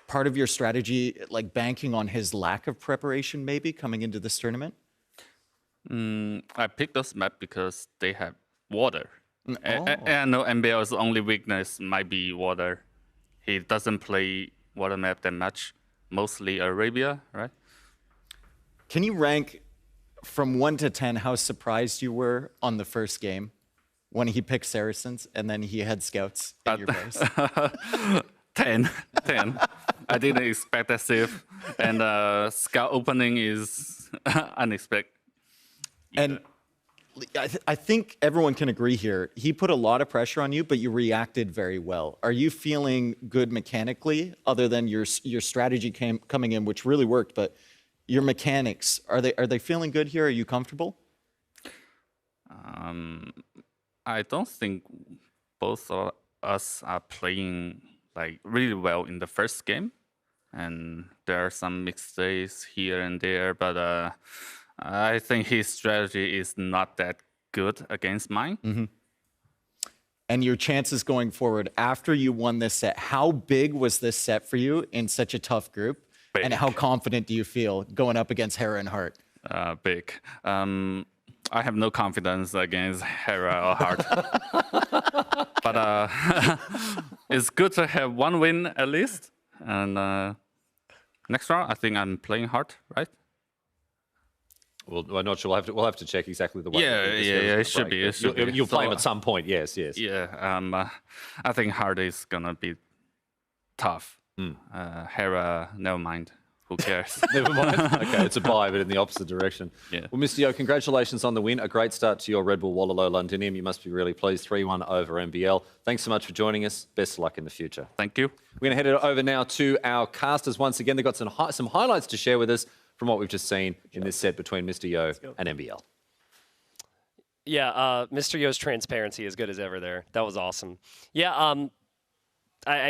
Speaker 5: part of your strategy, like banking on his lack of preparation maybe coming into this tournament?
Speaker 13: I picked this map because they have water. And I know MBL's only weakness might be water. He doesn't play water map that much, mostly Arabia, right?
Speaker 5: Can you rank from 1 to 10 how surprised you were on the first game when he picked Saracens and then he had scouts in your base?
Speaker 13: 10. I didn't expect that save. And scout opening is unexpected.
Speaker 5: And I think everyone can agree here. He put a lot of pressure on you, but you reacted very well. Are you feeling good mechanically, other than your strategy coming in, which really worked? But your mechanics, are they feeling good here? Are you comfortable?
Speaker 13: I don't think both of us are playing like really well in the first game, and there are some mistakes here and there, but I think his strategy is not that good against mine.
Speaker 5: And your chances going forward after you won this set, how big was this set for you in such a tough group?
Speaker 13: Big.
Speaker 5: And how confident do you feel going up against Hera and Hart?
Speaker 13: Big. I have no confidence against Hera or Hart. But it's good to have one win at least. And next round, I think I'm playing Hart, right?
Speaker 2: Well, I'm not sure. We'll have to check exactly the way.
Speaker 13: Yeah, it should be.
Speaker 2: You'll play him at some point, yes.
Speaker 13: Yeah, I think Hart is going to be tough. Hera, never mind. who cares?
Speaker 2: Never mind. Okay, it's a buy, but in the opposite direction.
Speaker 13: Yeah.
Speaker 2: Well, Mr. Yo, congratulations on the win. A great start to your Red Bull Wololo Londinium. You must be really pleased. 3-1 over MBL. Thanks so much for joining us. Best of luck in the future.
Speaker 13: Thank you.
Speaker 2: We're going to head over now to our casters once again. They've got some highlights to share with us from what we've just seen in this set between Mr. Yo and MBL.
Speaker 6: Yeah, Mr. Yo's transparency as good as ever there. That was awesome. Yeah,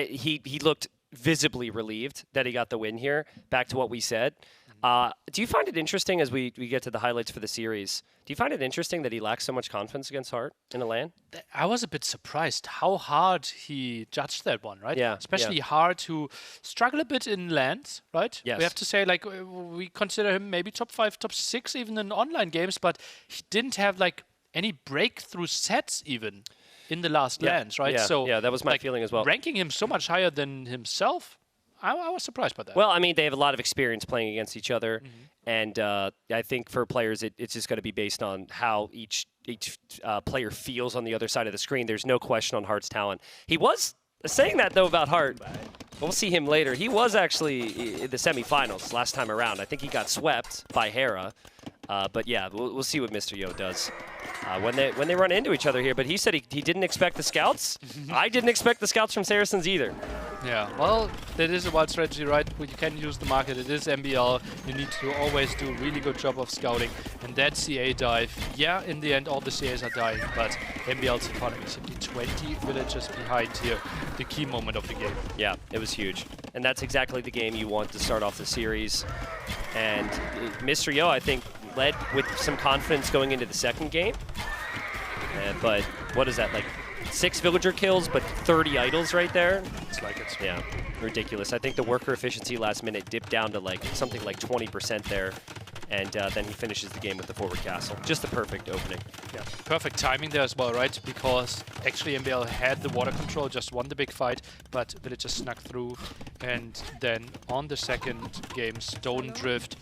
Speaker 6: he looked visibly relieved that he got the win here. Back to what we said. Do you find it interesting as we get to the highlights for the series? Do you find it interesting that he lacks so much confidence against Hart in a LAN?
Speaker 4: I was a bit surprised how hard he judged that one, right?
Speaker 6: Yeah.
Speaker 4: Especially Hart, who struggle a bit in LANs, right?
Speaker 6: Yes.
Speaker 4: We have to say, like, we consider him maybe top 5, top 6 even in online games, but he didn't have, like, any breakthrough sets even in the last LANs, right?
Speaker 6: Yeah,
Speaker 4: so
Speaker 6: yeah, that was my feeling as well.
Speaker 4: Ranking him so much higher than himself, I was surprised by that.
Speaker 6: Well, I mean, they have a lot of experience playing against each other, and I think for players, it's just going to be based on how each player feels on the other side of the screen. There's no question on Hart's talent. He was saying that, though, about Hart. We'll see him later. He was actually in the semifinals last time around. I think he got swept by Hera. But yeah, we'll see what Mr. Yo does when they run into each other here. But he said he didn't expect the scouts. I didn't expect the scouts from Saracens either.
Speaker 4: Yeah, well, that is a wild strategy, right? You can use the market. It is MBL. You need to always do a really good job of scouting. And that CA dive, yeah, in the end, all the CAs are dying. But MBL's economy is simply 20 villages behind here. The key moment of the game.
Speaker 6: Yeah, it was huge. And that's exactly the game you want to start off the series. And Mr. Yo, I think, led with some confidence going into the second game. But what is that, like 6 villager kills, but 30 idols right there?
Speaker 4: It's like it's
Speaker 6: yeah, ridiculous. I think the worker efficiency last minute dipped down to like something like 20% there. And then he finishes the game with the forward castle. Just the perfect opening.
Speaker 4: Yeah, perfect timing there as well, right? Because actually MBL had the water control, just won the big fight, but villagers snuck through. And then on the second game, Stone Drift,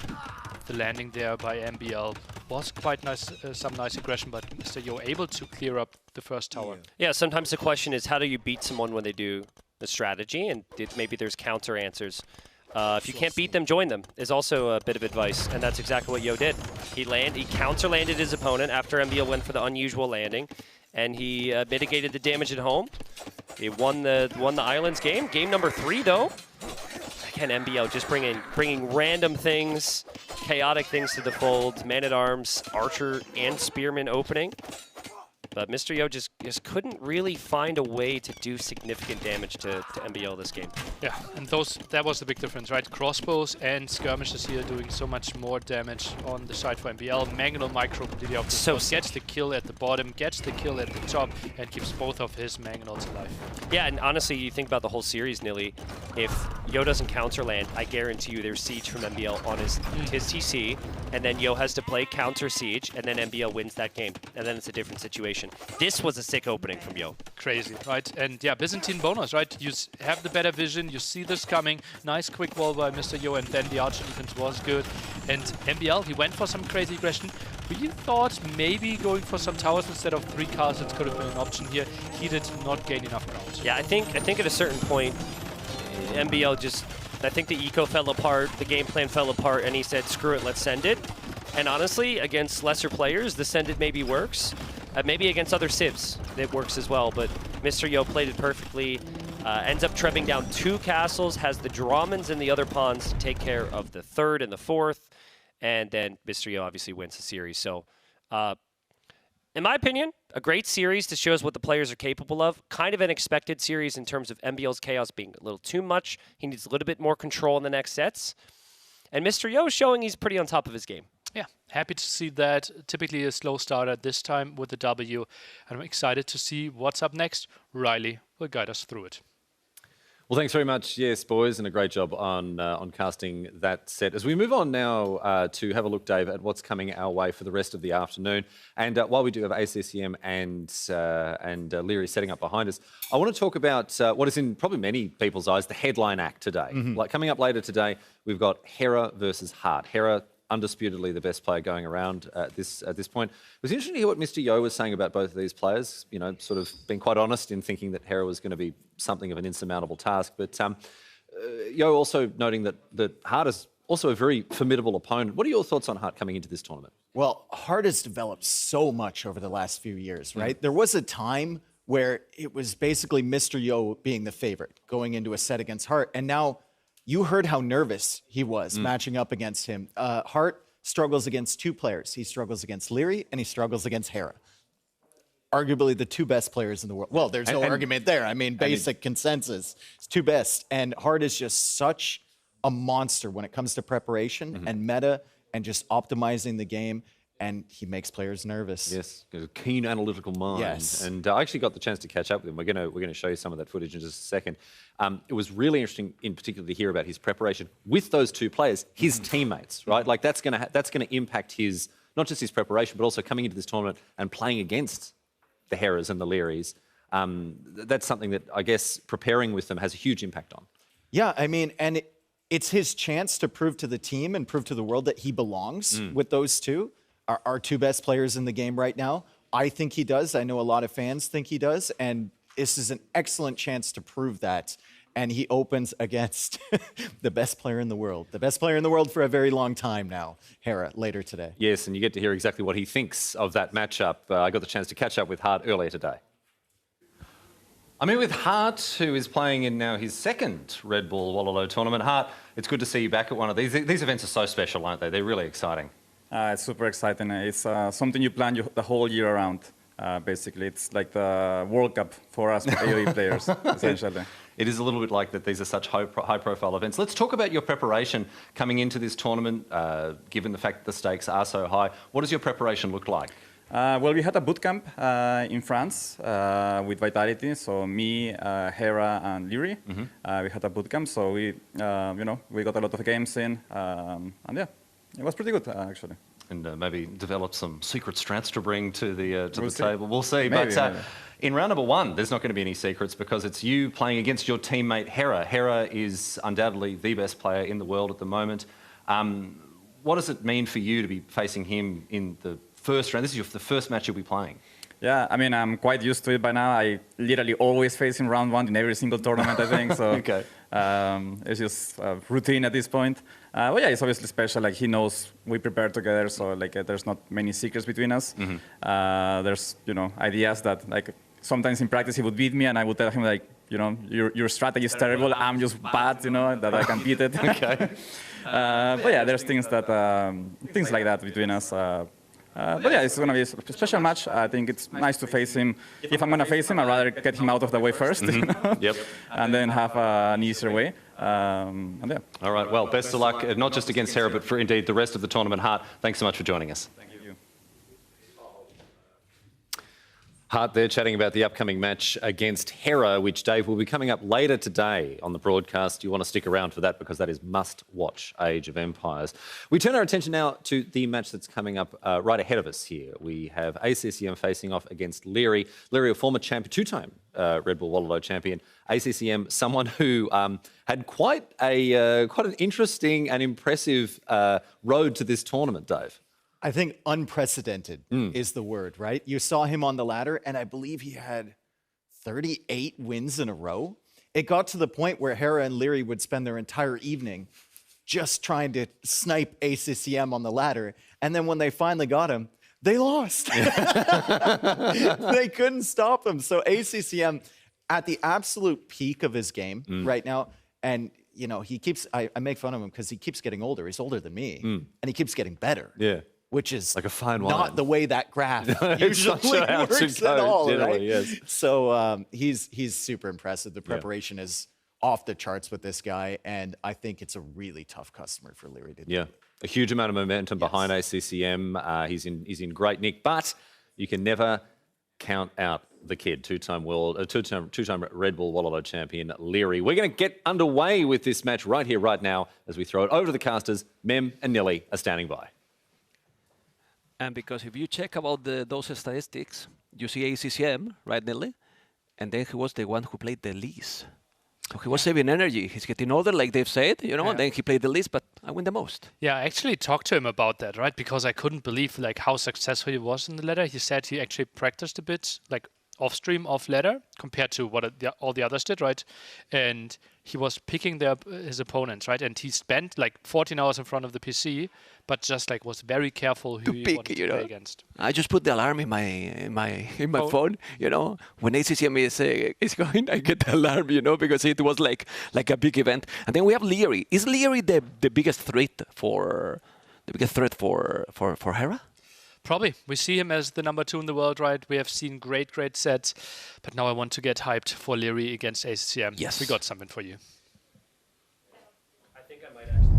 Speaker 4: the landing there by MBL was quite nice, some nice aggression, but Mr. Yo able to clear up the first tower.
Speaker 6: Yeah, sometimes the question is how do you beat someone when they do the strategy, and maybe there's counter answers. If you can't beat them, join them, is also a bit of advice, and that's exactly what Yo did. He counter-landed his opponent after MBL went for the unusual landing, and he mitigated the damage at home. He won the Islands game. Game number 3, though. Again, MBL just bringing random things, chaotic things to the fold. Man-at-Arms, Archer, and Spearman opening. But Mr. Yo just couldn't really find a way to do significant damage to MBL this game.
Speaker 4: Yeah, and that was the big difference, right? Crossbows and skirmishes here doing so much more damage on the side for MBL. Mangonel micro completely off the
Speaker 6: so
Speaker 4: gets the kill at the bottom, gets the kill at the top, and keeps both of his Mangonels alive.
Speaker 6: Yeah, and honestly, you think about the whole series, Nilly. If Yo doesn't counter land, I guarantee you there's siege from MBL on his TC, and then Yo has to play counter siege, and then MBL wins that game, and then it's a different situation. This was a sick opening from Yo.
Speaker 4: Crazy, right? And yeah, Byzantine bonus, right? You have the better vision, you see this coming. Nice quick wall by Mr. Yo, and then the Archer defense was good. And MBL, he went for some crazy aggression. We thought maybe going for some towers instead of 3 castles could have been an option here. He did not gain enough ground.
Speaker 6: Yeah, I think at a certain point, MBL I think the eco fell apart, the game plan fell apart, and he said, screw it, let's send it. And honestly, against lesser players, the send it maybe works. Maybe against other civs, it works as well, but Mr. Yo played it perfectly. Ends up trebbing down 2 castles, has the Dramans and the other pawns to take care of the 3rd and the 4th, and then Mr. Yo obviously wins the series. So, in my opinion, a great series to show us what the players are capable of. Kind of an expected series in terms of MBL's chaos being a little too much. He needs a little bit more control in the next sets. And Mr. Yo is showing he's pretty on top of his game.
Speaker 4: Yeah, happy to see that. Typically a slow starter this time with the W. And I'm excited to see what's up next. Riley will guide us through it.
Speaker 2: Well, thanks very much, yes, boys, and a great job on casting that set. As we move on now to have a look, Dave, at what's coming our way for the rest of the afternoon. And while we do have ACCM and Leary setting up behind us, I want to talk about what is in probably many people's eyes the headline act today. Like coming up later today, we've got Hera versus Hart. Hera, undisputedly the best player going around at this point. It was interesting to hear what Mr. Yo was saying about both of these players, you know, sort of being quite honest in thinking that Hera was going to be something of an insurmountable task. But Yo also noting that Hart has also a very formidable opponent. What are your thoughts on Hart coming into this tournament?
Speaker 5: Well, Hart has developed so much over the last few years, right? There was a time where it was basically Mr. Yo being the favorite going into a set against Hart. And now you heard how nervous he was matching up against him. Hart struggles against two players. He struggles against Leary and he struggles against Hera. Arguably the two best players in the world. Well, there's no argument there. I mean, basic consensus. It's two best. And Hart is just such a monster when it comes to preparation and meta and just optimizing the game. And he makes players nervous.
Speaker 2: Yes, a keen analytical mind.
Speaker 5: Yes.
Speaker 2: And I actually got the chance to catch up with him. We're going to show you some of that footage in just a second. It was really interesting, in particular, to hear about his preparation with those two players, his teammates, right? Like that's going to impact his, not just his preparation, but also coming into this tournament and playing against the Heras and the Learys. That's something that I guess preparing with them has a huge impact on.
Speaker 5: Yeah, I mean, and it's his chance to prove to the team and prove to the world that he belongs with those two. Our two best players in the game right now. I think he does. I know a lot of fans think he does. And this is an excellent chance to prove that. And he opens against the best player in the world. The best player in the world for a very long time now, Hera, later today.
Speaker 2: Yes, and you get to hear exactly what he thinks of that matchup. I got the chance to catch up with Hart earlier today. I'm here with Hart, who is playing in now his second Redbull Wololo tournament. Hart, it's good to see you back at one of these. These events are so special, aren't they? They're really exciting.
Speaker 14: It's super exciting. It's something you plan the whole year around, basically. It's like the World Cup for us AoE players, essentially.
Speaker 2: It is a little bit like that. These are such high-profile events. Let's talk about your preparation coming into this tournament, given the fact that the stakes are so high. What does your preparation look like?
Speaker 14: Well, we had a boot camp in France with Vitality. So me, Hera, and Leary. We had a boot camp. So we, we got a lot of games in, and yeah. It was pretty good, actually.
Speaker 2: And maybe develop some secret strats to bring to the
Speaker 14: see.
Speaker 2: table. We'll see.
Speaker 14: Maybe,
Speaker 2: but
Speaker 14: maybe.
Speaker 2: In round number one, there's not going to be any secrets because it's you playing against your teammate Hera. Hera is undoubtedly the best player in the world at the moment. What does it mean for you to be facing him in the first round? This is the first match you'll be playing.
Speaker 14: Yeah, I mean, I'm quite used to it by now. I literally always face him round one in every single tournament, I think. So
Speaker 2: okay.
Speaker 14: It's just routine at this point. But yeah, it's obviously special. Like, he knows we prepare together, so like there's not many secrets between us. There's, ideas that like sometimes in practice he would beat me, and I would tell him like, your strategy is terrible. I'm just bad, that I can beat it.
Speaker 2: Okay.
Speaker 14: But yeah, there's things like that between us. But yeah, it's going to be a special match. I think it's nice to face him. If I'm going to face him, I'd rather get him out of the way first,
Speaker 2: Yep.
Speaker 14: and then have an easier way. And yeah.
Speaker 2: All right, well, best of luck, not just against Hera, but for indeed the rest of the tournament. Hart, thanks so much for joining us.
Speaker 14: Thank you.
Speaker 2: Hart there chatting about the upcoming match against Hera, which, Dave, will be coming up later today on the broadcast. You want to stick around for that because that is must-watch Age of Empires. We turn our attention now to the match that's coming up right ahead of us here. We have ACCM facing off against Leary. Leary, a former champion, two-time Red Bull Wololo champion. ACCM, someone who had quite an interesting and impressive road to this tournament, Dave.
Speaker 5: I think unprecedented is the word, right? You saw him on the ladder, and I believe he had 38 wins in a row. It got to the point where Hera and Leary would spend their entire evening just trying to snipe ACCM on the ladder. And then when they finally got him, they lost. They couldn't stop him. So ACCM at the absolute peak of his game right now. And, he keeps, I make fun of him because he keeps getting older. He's older than me. And he keeps getting better. Yeah. Which is
Speaker 2: like a fine wine.
Speaker 5: Not the way that graph usually works at all, right? Yes. So he's super impressive. The preparation is off the charts with this guy, and I think it's a really tough customer for Leary to do.
Speaker 2: Yeah, a huge amount of momentum behind ACCM. He's in great nick, but you can never count out the kid, two-time Red Bull Wololo champion Leary. We're going to get underway with this match right here, right now, as we throw it over to the casters. Mem and Nilly are standing by.
Speaker 3: And because if you check about those statistics, you see ACCM, right, Nelly? And then he was the one who played the least. So he was saving energy. He's getting older, like they've said, and then he played the least, but I win the most.
Speaker 4: Yeah, I actually talked to him about that, right? Because I couldn't believe how successful he was in the ladder. He said he actually practiced a bit, off stream, off ladder, compared to what all the others did, right? And he was picking his opponents, right? And he spent like 14 hours in front of the PC, but just like was very careful who he wanted to play against.
Speaker 3: I just put the alarm in my phone. You know, when ACCM is going, I get the alarm. You know, because it was like a big event. And then we have Leary. Is Leary the biggest threat for Hera?
Speaker 4: Probably. We see him as the number 2 in the world, right? We have seen great sets. But now I want to get hyped for Leary against ACCM.
Speaker 3: Yes.
Speaker 4: We got something for you.
Speaker 6: I think I might actually.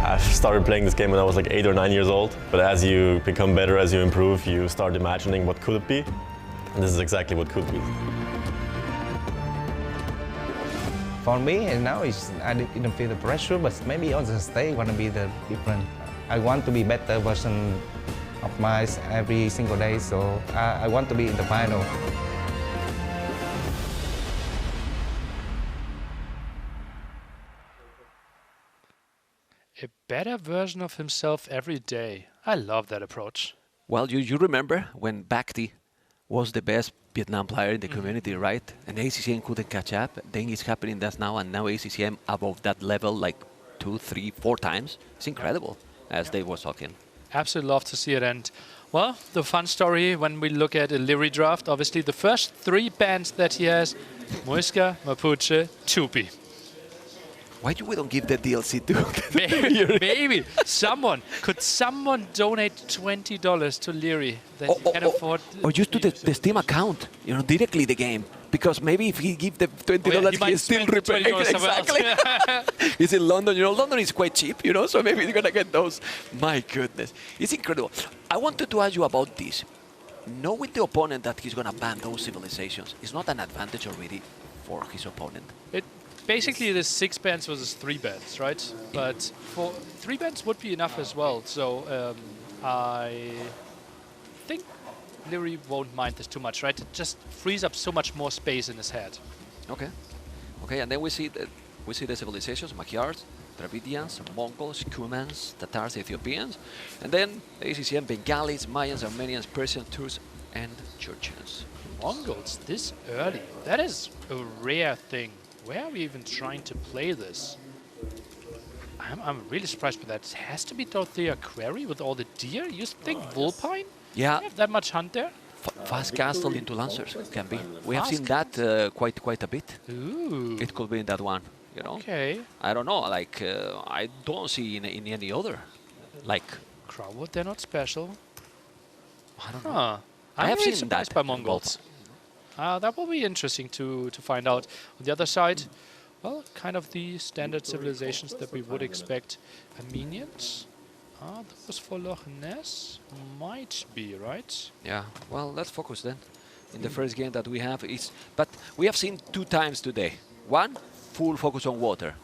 Speaker 15: I started playing this game when I was like 8 or 9 years old. But as you become better, as you improve, you start imagining what could it be. And this is exactly what could be.
Speaker 16: For me, and now I didn't feel the pressure, but maybe on the stage want to be the different. I want to be better version of myself every single day, so I want to be in the final.
Speaker 4: A better version of himself every day. I love that approach.
Speaker 3: Well, you remember when Bhakti was the best Vietnam player in the community, right? And ACCM couldn't catch up. Then it's happening that now, and now ACCM above that level like 2, 3, 4 times. It's incredible, as Dave was talking.
Speaker 4: Absolutely love to see it. And, well, the fun story when we look at a Leary draft, obviously the first 3 bands that he has, Muisca, Mapuche, Tupi.
Speaker 3: Why do we don't give the DLC to
Speaker 4: Maybe could someone donate $20 to Leary that he can afford?
Speaker 3: Or just to the Steam account, you know, directly the game. Because maybe if he give the $20, he still repay. Exactly. He's in London, you know. London is quite cheap, you know, so maybe he's gonna get those. My goodness, it's incredible. I wanted to ask you about this. Knowing the opponent that he's gonna ban those civilizations is not an advantage already for his opponent.
Speaker 4: Basically, it is 6 bands versus 3 bands, right? But for 3 bands would be enough as well. So I think Leary won't mind this too much, right? It just frees up so much more space in his head.
Speaker 3: Okay, and then we see the civilizations: Magyars, Dravidians, Mongols, Cumans, Tatars, Ethiopians, and then ACCM, Bengalis, Mayans, Armenians, Persians, Turks, and Chechens.
Speaker 4: Mongols this early? That is a rare thing. Where are we even trying to play this? I'm really surprised by that. It has to be Dorothea Quarry with all the deer? You think Vulpine?
Speaker 3: Yeah.
Speaker 4: Have that much hunt there?
Speaker 3: Fast castle into Lancers can be. We have seen that quite a bit.
Speaker 4: Ooh.
Speaker 3: It could be in that one, you know.
Speaker 4: Okay.
Speaker 3: I don't know. Like I don't see in any other. Like
Speaker 4: Crowwood, they're not special.
Speaker 3: I don't know.
Speaker 4: I'm
Speaker 3: have
Speaker 4: really
Speaker 3: seen
Speaker 4: surprised
Speaker 3: that
Speaker 4: by Mongols. That will be interesting to find out. On the other side, well, kind of the standard civilizations that we would expect. Armenians. That was for Loch Ness. Might be, right?
Speaker 3: Yeah. Well, let's focus then. In the first game that we have but we have seen 2 times today. One, full focus on water.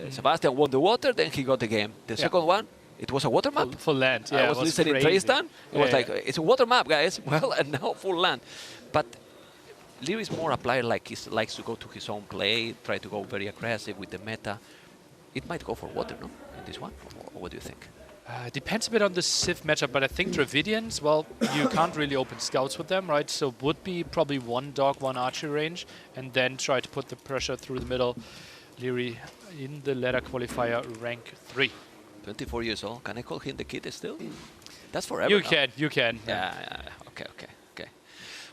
Speaker 3: Sebastian won the water, then he got the game. The second one, it was a water map.
Speaker 4: Full land. Yeah,
Speaker 3: I was listening to Tristan. It was like, it's a water map, guys. Well, and now full land. But Leary is more a player he likes to go to his own play, try to go very aggressive with the meta. It might go for water, no? In this one? Or what do you think?
Speaker 4: Depends a bit on the Civ matchup, but I think Dravidians, well, you can't really open scouts with them, right? So would be probably 1 dog, 1 archery range, and then try to put the pressure through the middle. Leary in the ladder qualifier, rank 3.
Speaker 3: 24 years old. Can I call him the kid still? That's forever.
Speaker 4: You can.
Speaker 3: Yeah. Okay.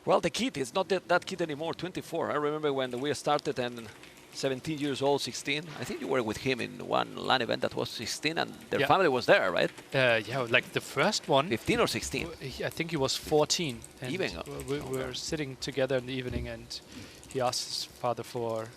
Speaker 3: Well, the kid is not that kid anymore, 24. I remember when we started and 17 years old, 16. I think you were with him in one LAN event that was 16 and their family was there, right?
Speaker 4: Yeah, like the first one.
Speaker 3: 15 or 16?
Speaker 4: I think he was 14. And
Speaker 3: even?
Speaker 4: We were sitting together in the evening and he asked his father for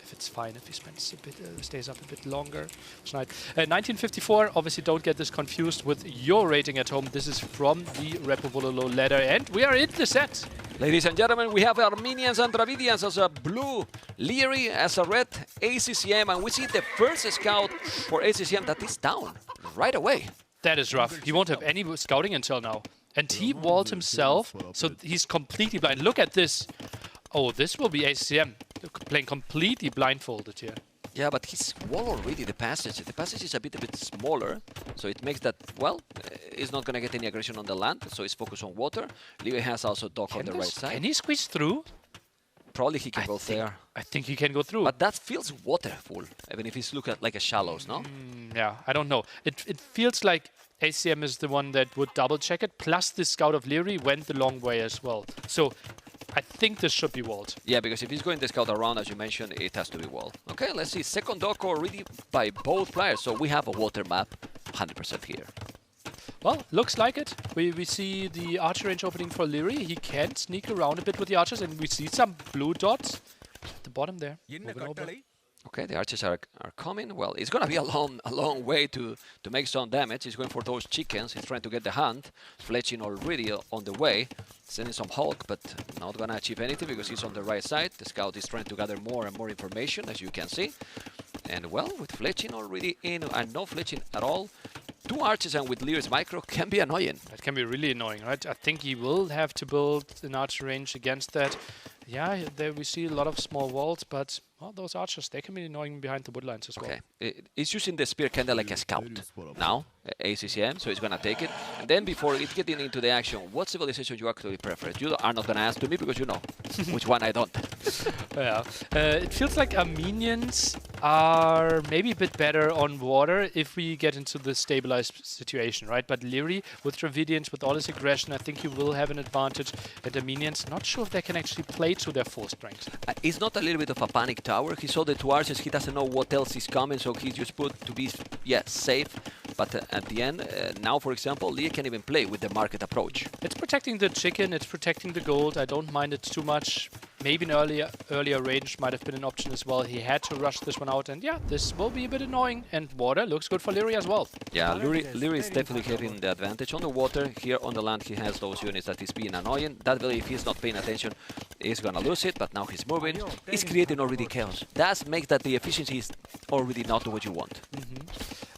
Speaker 4: if it's fine if he stays up a bit longer tonight. 1954, obviously don't get this confused with your rating at home. This is from the Redbull Wololo ladder and we are in the set.
Speaker 3: Ladies and gentlemen, we have Armenians and Dravidians as a blue, Leary as a red, ACCM, and we see the first scout for ACCM that is down right away.
Speaker 4: That is rough. He won't have any scouting until now. And he walled himself, so he's completely blind. Look at this. Oh, this will be ACCM playing completely blindfolded here.
Speaker 3: Yeah, but he's wall already, the passage. The passage is a bit smaller, so it makes that, well, is not going to get any aggression on the land, so he's focused on water. Leary has also dock on the right side.
Speaker 4: Can he squeeze through?
Speaker 3: Probably he can go there.
Speaker 4: I think he can go through.
Speaker 3: But that feels waterful, even if he's looking at like a shallows, no?
Speaker 4: Yeah, I don't know. It feels like ACM is the one that would double check it, plus the scout of Leary went the long way as well. So I think this should be walled.
Speaker 3: Yeah, because if he's going the scout around, as you mentioned, it has to be walled. Okay, let's see. Second dock already by both players, so we have a water map 100% here.
Speaker 4: Well, looks like it. We see the archer range opening for Leary. He can sneak around a bit with the archers, and we see some blue dots at the bottom there.
Speaker 3: Okay, the archers are coming. Well, it's going to be a long way to make some damage. He's going for those chickens. He's trying to get the hunt. Fletching already on the way. Sending some Hulk, but not going to achieve anything because he's on the right side. The scout is trying to gather more and more information, as you can see. And well, with Fletching already in and no Fletching at all, 2 archers and with Lear's micro can be annoying.
Speaker 4: That can be really annoying, right? I think he will have to build an archer range against that. Yeah, there we see a lot of small walls, but well, those archers, they can be annoying behind the woodlines as well.
Speaker 3: Okay, he's using the spear kind of like a scout now, ACCM, so he's going to take it. And then before it getting into the action, what civilization you actually prefer? You are not going to ask to me because you know which one I don't.
Speaker 4: Yeah, it feels like Armenians are maybe a bit better on water if we get into the stabilized situation, right? But Leary, with Dravidians, with all his aggression, I think he will have an advantage. And Armenians, not sure if they can actually play to their full strength.
Speaker 3: It's not a little bit of a panic tower. He saw the 2 archers, he doesn't know what else is coming, so he just put to be, safe. But at the end, now, for example, Lee can even play with the market approach.
Speaker 4: It's protecting the chicken, it's protecting the gold. I don't mind it too much. Maybe an earlier range might have been an option as well. He had to rush this one out, and yeah, this will be a bit annoying. And water looks good for Leary as well.
Speaker 3: Yeah, Leary is definitely having the advantage on the water. Here on the land, he has those units that is being annoying. That way, if he's not paying attention, he's gonna lose it. But now he's moving. He's creating already chaos. That makes that the efficiency is already not what you want.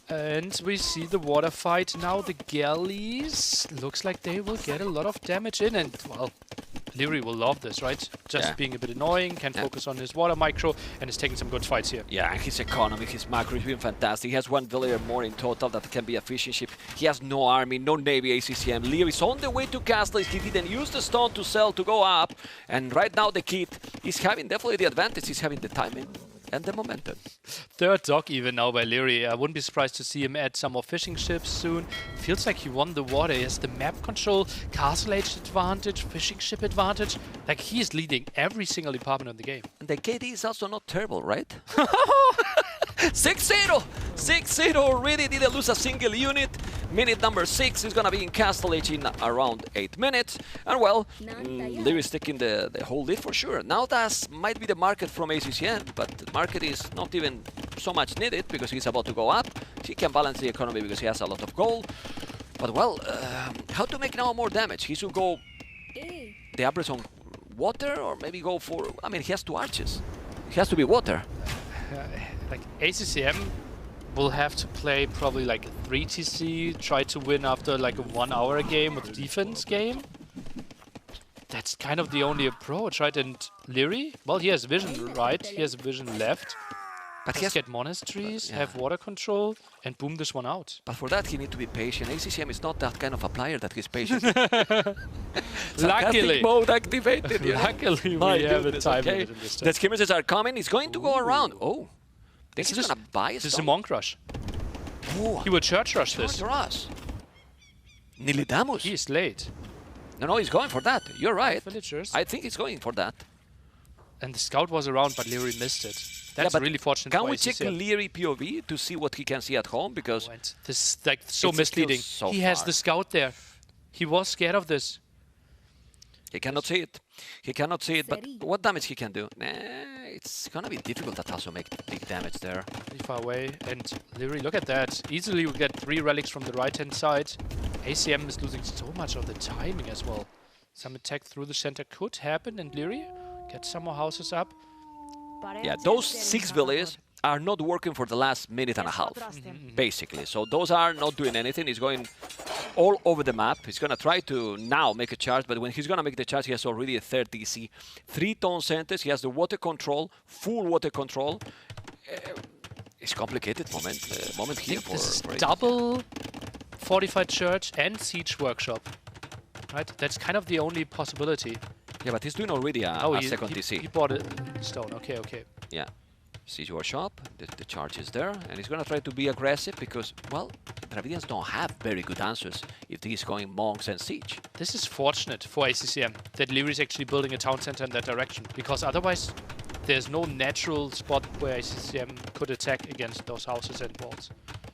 Speaker 4: And we see the water fight now. The galleys looks like they will get a lot of damage in, and well, Leary will love this, right? Just being a bit annoying, can focus on his water micro, and is taking some good fights here.
Speaker 3: Yeah, and his economy, his macro is being fantastic. He has 1 villager more in total that can be a fishing ship. He has no army, no navy ACCM. Leary is on the way to castle. He didn't use the stone to sell to go up, and right now the kid is having definitely the advantage. He's having the timing and the momentum.
Speaker 4: Third dock even now by Leary. I wouldn't be surprised to see him add some more fishing ships soon. Feels like he won the water. He has the map control, castle age advantage, fishing ship advantage. Like, he is leading every single department in the game.
Speaker 3: And the KD is also not terrible, right? 6-0! 6-0 already, didn't lose a single unit. Minute number 6 is gonna be in Castle Age in around 8 minutes. And well, Leary is taking the whole lead for sure. Now that might be the market from ACCM, but the market is not even so much needed because he's about to go up. He can balance the economy because he has a lot of gold. But well, how to make now more damage? He should go the upwards on water or maybe go for... I mean, he has 2 arches. He has to be water.
Speaker 4: Like, ACCM will have to play probably like a 3 TC, try to win after like a 1 hour game with defense game. That's kind of the only approach, right? And Leary, well, he has vision right, he has vision left. But he has to get monasteries, have water control, and boom this one out.
Speaker 3: But for that, he needs to be patient. ACCM is not that kind of a player that he's patient.
Speaker 4: Luckily.
Speaker 3: Mode activated.
Speaker 4: Luckily, we have a time limit in this time.
Speaker 3: The skirmishes are coming. He's going to go around. Oh. This is going to buy a
Speaker 4: This is a monk rush.
Speaker 3: Oh.
Speaker 4: He will church rush this.
Speaker 3: Church rush. Nilidamus.
Speaker 4: He is late.
Speaker 3: No, he's going for that. You're right.
Speaker 4: Villagers.
Speaker 3: I think he's going for that.
Speaker 4: And the scout was around, but Leary missed it. That's really fortunate.
Speaker 3: Can we check Leary POV to see what he can see at home? Because
Speaker 4: this is like so misleading. He has the scout there. He was scared of this.
Speaker 3: He cannot see it. He cannot see it, but what damage he can do? Nah, it's gonna be difficult to also make big damage there.
Speaker 4: Pretty far away, and Leary, look at that. Easily we get 3 relics from the right-hand side. ACM is losing so much of the timing as well. Some attack through the center could happen, and Leary gets some more houses up.
Speaker 3: Yeah, those 6 villages are not working for the last minute and a half, basically. So those are not doing anything. He's going all over the map. He's going to try to now make a charge, but when he's going to make the charge, he has already a 3rd DC. 3 tone centers. He has the water control, full water control. It's complicated moment here for
Speaker 4: double fortified church and siege workshop. Right? That's kind of the only possibility.
Speaker 3: Yeah, but he's doing already a second TC.
Speaker 4: He bought a stone. Okay, okay.
Speaker 3: Yeah. Siege workshop, the charge is there, and he's gonna try to be aggressive because, well, Dravidians don't have very good answers if he's going monks and siege.
Speaker 4: This is fortunate for ACCM that Leary is actually building a town center in that direction, because otherwise there's no natural spot where ACCM could attack against those houses and walls.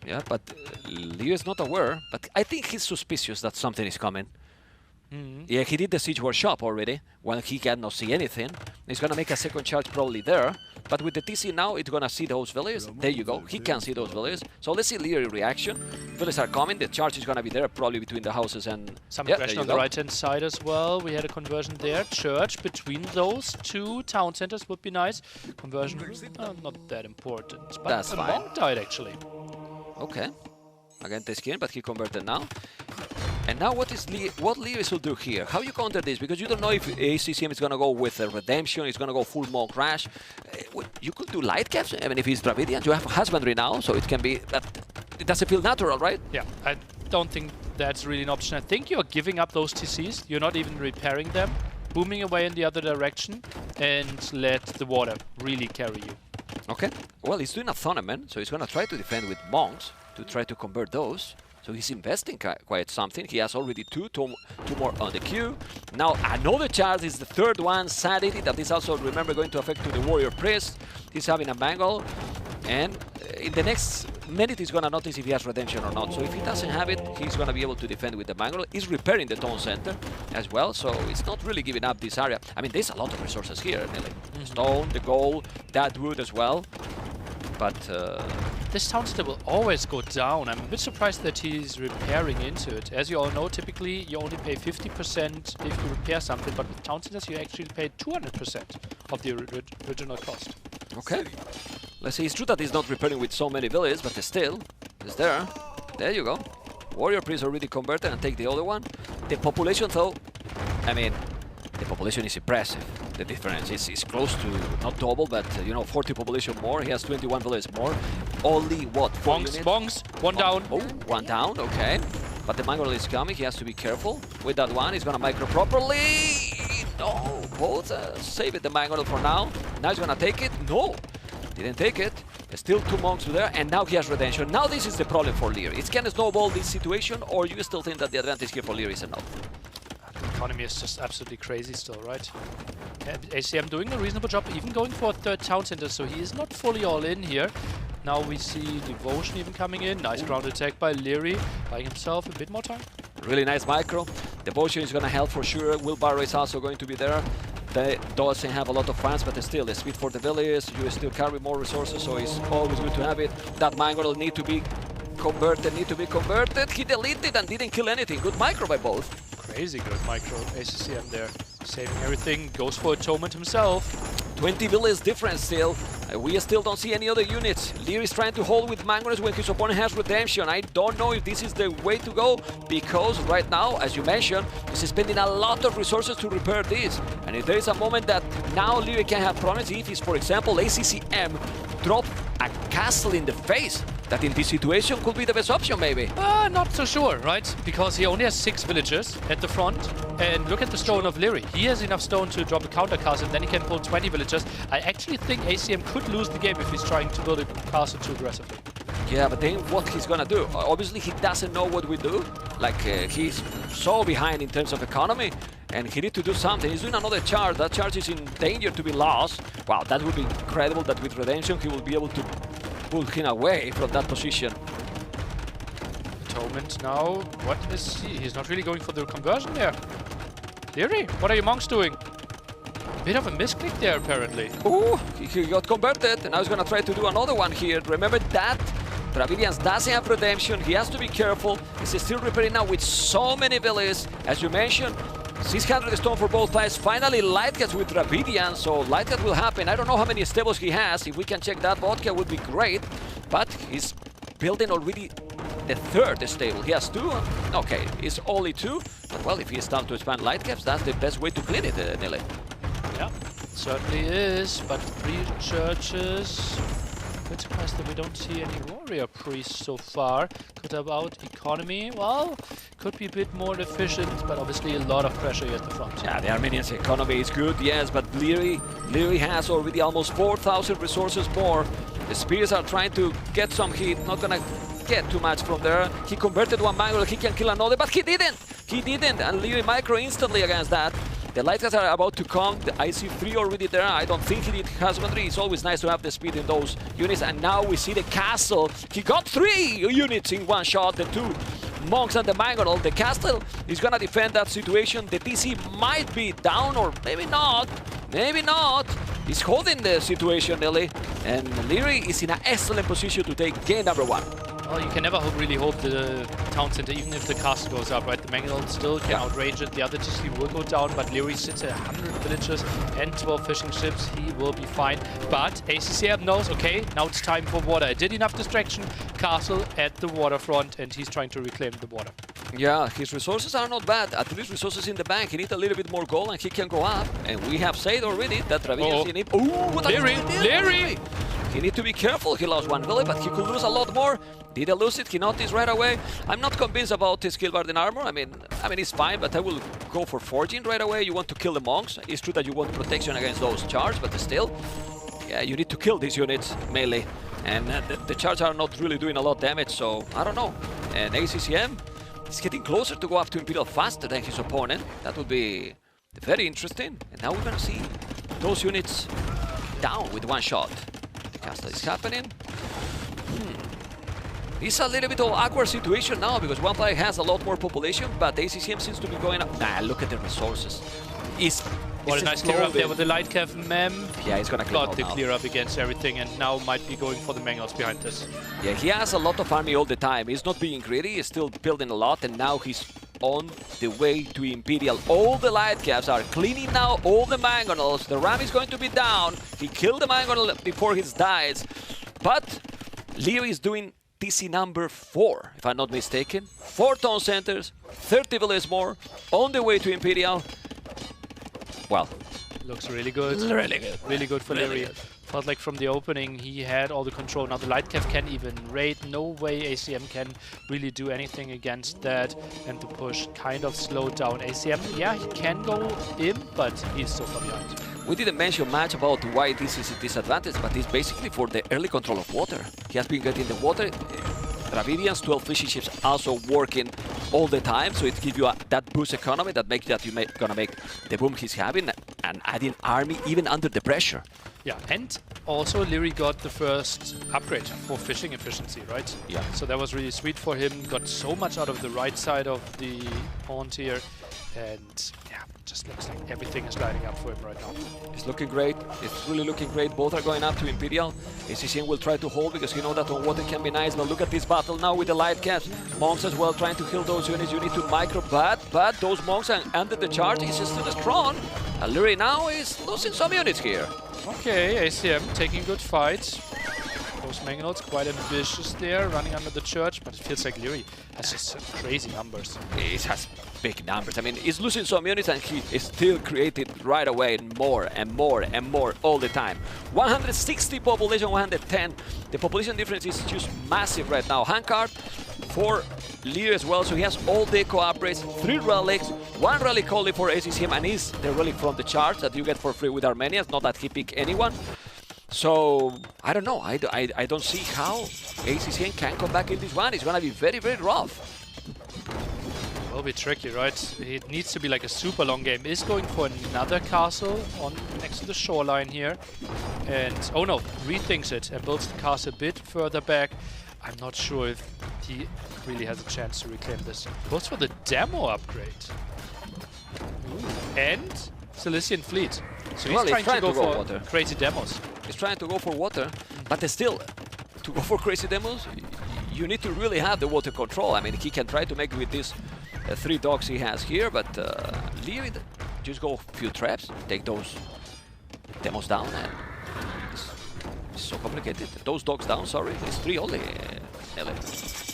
Speaker 3: Yeah, but Leary is not aware, but I think he's suspicious that something is coming. Yeah, he did the siege workshop already, when he cannot see anything. He's gonna make a second charge probably there, but with the TC now, it's gonna see those villages. There you go, he can see those villages. So let's see Leary reaction. Villages are coming, the charge is gonna be there, probably between the houses and...
Speaker 4: Some aggression on the right-hand side as well. We had a conversion there. Church between those two town centers would be nice. Conversion, not that important. But
Speaker 3: that's
Speaker 4: a
Speaker 3: fine.
Speaker 4: monk died, actually.
Speaker 3: Okay. Again, the skin, but he converted now. And now what Leary will do here? How you counter this? Because you don't know if ACCM is going to go with a Redemption, it's going to go full Monk Rush. You could do light caps, I mean, if he's Dravidian, you have Husbandry now, so it can be... It doesn't feel natural, right?
Speaker 4: Yeah, I don't think that's really an option. I think you're giving up those TCs, you're not even repairing them, booming away in the other direction, and let the water really carry you.
Speaker 3: Okay, well, he's doing a tournament, so he's going to try to defend with Monks to try to convert those. So he's investing quite something. He has already two more on the queue. Now another charge is the third one, Sanity, that is also, remember, going to affect to the Warrior Priest. He's having a bangle. And in the next minute, he's going to notice if he has Redemption or not. So if he doesn't have it, he's going to be able to defend with the bangle. He's repairing the town center as well, so it's not really giving up this area. I mean, there's a lot of resources here, Nelly. Stone, the gold, that wood as well. But
Speaker 4: this town center will always go down. I'm a bit surprised that he's repairing into it. As you all know, typically you only pay 50% if you repair something, but with town centers you actually pay 200% of the original cost.
Speaker 3: Okay. Let's see, it's true that he's not repairing with so many villages, but still, it's there. There you go. Warrior Priest already converted and take the other one. The population though, I mean, the population is impressive. The difference is close to, not double, but you know, 40 population more. He has 21 villages more. Only what? 4 units?
Speaker 4: Bongs, one down.
Speaker 3: Oh, one down, okay. But the Mangrel is coming, he has to be careful. With that one, he's gonna micro properly. No, both save it, the Mangrel for now. Now he's gonna take it. No, didn't take it. Still 2 monks there, and now he has Redemption. Now this is the problem for Leary. It can snowball this situation, or you still think that the advantage here for Leary is enough?
Speaker 4: The economy is just absolutely crazy still, right? ACM doing a reasonable job, even going for a third town center, so he is not fully all in here. Now we see Devotion even coming in. Nice ground attack by Leary, buying himself a bit more time.
Speaker 3: Really nice micro. Devotion is gonna help for sure. Wheelbarrow is also going to be there. They doesn't have a lot of fans, but still, the speed for the village, you still carry more resources, so it's always good to have it. That Mangrel need to be converted. He deleted and didn't kill anything. Good micro by both.
Speaker 4: Crazy good micro ACCM there. Saving everything, goes for Atonement himself.
Speaker 3: 20 villages difference still. We still don't see any other units. Lear is trying to hold with Mangoners when his opponent has Redemption. I don't know if this is the way to go, because right now, as you mentioned, he's spending a lot of resources to repair this. And if there is a moment that now Lear can have problems, if he's, for example, ACCM drop a castle in the face, that in this situation could be the best option, maybe.
Speaker 4: Not so sure, right? Because he only has 6 villagers at the front. And look at the stone of Leary. He has enough stone to drop a counter castle, and then he can pull 20 villagers. I actually think ACM could lose the game if he's trying to build a castle too aggressively.
Speaker 3: Yeah, but then what he's gonna do? Obviously, he doesn't know what we do. Like, he's so behind in terms of economy, and he needs to do something. He's doing another charge. That charge is in danger to be lost. Wow, that would be incredible that with Redemption, he will be able to pull him away from that position.
Speaker 4: Atonement now. What is he? He's not really going for the conversion there. Leary, what are your monks doing? Bit of a misclick there, apparently.
Speaker 3: Oh, he got converted, and now he's gonna try to do another one here. Remember that Dravidians doesn't have Redemption. He has to be careful. He's still repairing now with so many villages. As you mentioned, 600 stone for both sides. Finally, light cuts with Dravidian, so light cut will happen. I don't know how many stables he has. If we can check that, vodka would be great. But he's building already the 3rd stable. He has 2. Okay, it's only 2. But well, if he starts to expand light caps, that's the best way to clean it, Nile.
Speaker 4: Yeah, certainly is. But 3 churches. a bit surprised that we don't see any warrior priests so far. Could have out economy. Well, could be a bit more efficient, but obviously a lot of pressure here at the front.
Speaker 3: Yeah, the Armenians' economy is good, yes, but Leary has already almost 4,000 resources more. The Spears are trying to get some hit, not gonna get too much from there. He converted one mangle, he can kill another, but he didn't! He didn't, and Leary micro instantly against that. The light guys are about to come. I see 3 already there. I don't think he did husbandry. It's always nice to have the speed in those units. And now we see the castle. He got 3 units in one shot. The 2 monks and the mangonel. The castle is gonna defend that situation. The DC might be down, or maybe not. Maybe not. He's holding the situation, Nelly. And Leary is in an excellent position to take game number 1.
Speaker 4: Well, you can never really hold the town center, even if the castle goes up, right? The Mangonel still can outrage it. The other TC will go down, but Leary sits at 100 villagers and 12 fishing ships. He will be fine. But ACCM knows, okay, now it's time for water. I did enough distraction. Castle at the waterfront, and he's trying to reclaim the water.
Speaker 3: Yeah, his resources are not bad. At least resources in the bank. He needs a little bit more gold, and he can go up. And we have said already that Travias in it. Ooh, what
Speaker 4: Leary!
Speaker 3: He needs to be careful. He lost 1 village, but he could lose a lot more. Did he lose it? He noticed right away. I'm not convinced about his skill guard in armor. I mean, it's fine, but I will go for forging right away. You want to kill the monks. It's true that you want protection against those charges, but still, yeah, you need to kill these units melee. And the charges are not really doing a lot of damage, so I don't know. And ACCM is getting closer to go up to Imperial faster than his opponent. That would be very interesting. And now we're gonna see those units down with 1 shot. The castle is happening. It's a little bit of awkward situation now because one player has a lot more population, but ACCM seems to be going up. Nah, look at the resources.
Speaker 4: What a nice clear up there with the light cav mem.
Speaker 3: Yeah, he's gonna clear
Speaker 4: got the clear up against everything, and now might be going for the Mangonels behind this.
Speaker 3: Yeah, he has a lot of army all the time. He's not being greedy, he's still building a lot, and now he's on the way to Imperial. All the light cavs are cleaning now all the Mangonels. The ram is going to be down. He killed the Mangonel before his dies, but Leary is doing TC number 4, if I'm not mistaken. 4 town centers, 30 villages more, on the way to Imperial. Well,
Speaker 4: looks really good.
Speaker 3: Really good.
Speaker 4: Really good for Leary. Felt like from the opening he had all the control. Now the light cav can even raid. No way ACM can really do anything against that. And the push kind of slowed down ACM. Yeah, he can go in, but he's so far behind.
Speaker 3: We didn't mention much about why this is a disadvantage, but it's basically for the early control of water. He has been getting the water. Dravidians, 12 fishing ships also working all the time, so it gives you that boost economy that makes that gonna make the boom he's having and adding army even under the pressure.
Speaker 4: Yeah, and also Leary got the first upgrade for fishing efficiency, right?
Speaker 3: Yeah.
Speaker 4: So that was really sweet for him. Got so much out of the right side of the pond here, and yeah, just looks like everything is lining up for him right now.
Speaker 3: It's looking great. It's really looking great. Both are going up to Imperial. ACCM will try to hold because you know that on water can be nice. But look at this battle now with the light caps. Monks as well trying to kill those units. You need to micro, but those monks are under the charge. He's still strong. Leary now is losing some units here.
Speaker 4: Okay, ACM taking good fights. Those Mangonels quite ambitious there, running under the church, but it feels like Leary has just some crazy numbers.
Speaker 3: He has big numbers. I mean, he's losing some units and he is still creating right away more and more and more all the time. 160 population, 110. The population difference is just massive right now. Handcart for Lear as well, so he has all the eco upgrades, 3 relics, 1 relic only for ACCM, and is the relic from the charts that you get for free with Armenians, not that he pick anyone. So, I don't know, I don't see how ACCM can come back in this one. It's gonna be very, very rough.
Speaker 4: Will be tricky, right? It needs to be like a super long game. Is going for another castle on next to the shoreline here. And, oh no, rethinks it and builds the castle a bit further back. I'm not sure if he really has a chance to reclaim this. Goes for the demo upgrade. Ooh. And Cilician Fleet. So he's trying to go for water. Crazy demos.
Speaker 3: He's trying to go for water, but still, to go for crazy demos, you need to really have the water control. I mean, he can try to make it with these 3 dogs he has here, but leave it. Just go a few traps, take those demos down, and it's so complicated. Those dogs down, sorry, it's 3 only. Nelly.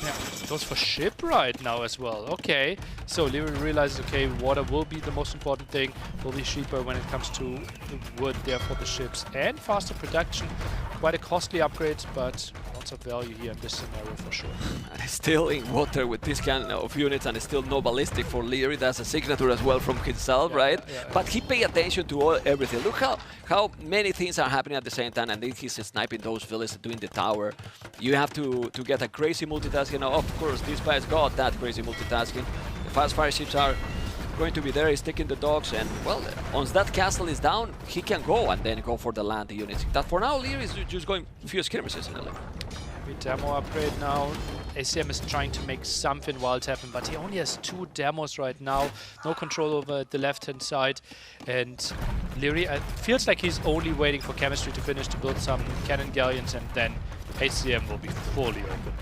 Speaker 4: Yeah, goes for ship right now as well. Okay, so Leary realizes, okay, water will be the most important thing, will be cheaper when it comes to the wood there for the ships, and faster production. Quite a costly upgrade, but lots of value here in this scenario for sure.
Speaker 3: And it's still in water with this kind of units, and it's still no ballistic for Leary. That's a signature as well from himself, right? But he pay attention to everything. Look how many things are happening at the same time, and then he's sniping those villains doing the tower. You have to get a crazy multitasking. Now, of course, this guy's got that crazy multitasking. The fast fire ships are going to be there. He's taking the dogs, and well, once that castle is down, he can go and then go for the land units. That for now, Leary is just going a few skirmishes in the lane.
Speaker 4: Heavy demo upgrade now. ACM is trying to make something wild happen, but he only has 2 demos right now. No control over the left-hand side. And Leary feels like he's only waiting for chemistry to finish to build some cannon galleons, and then ACM will be fully open.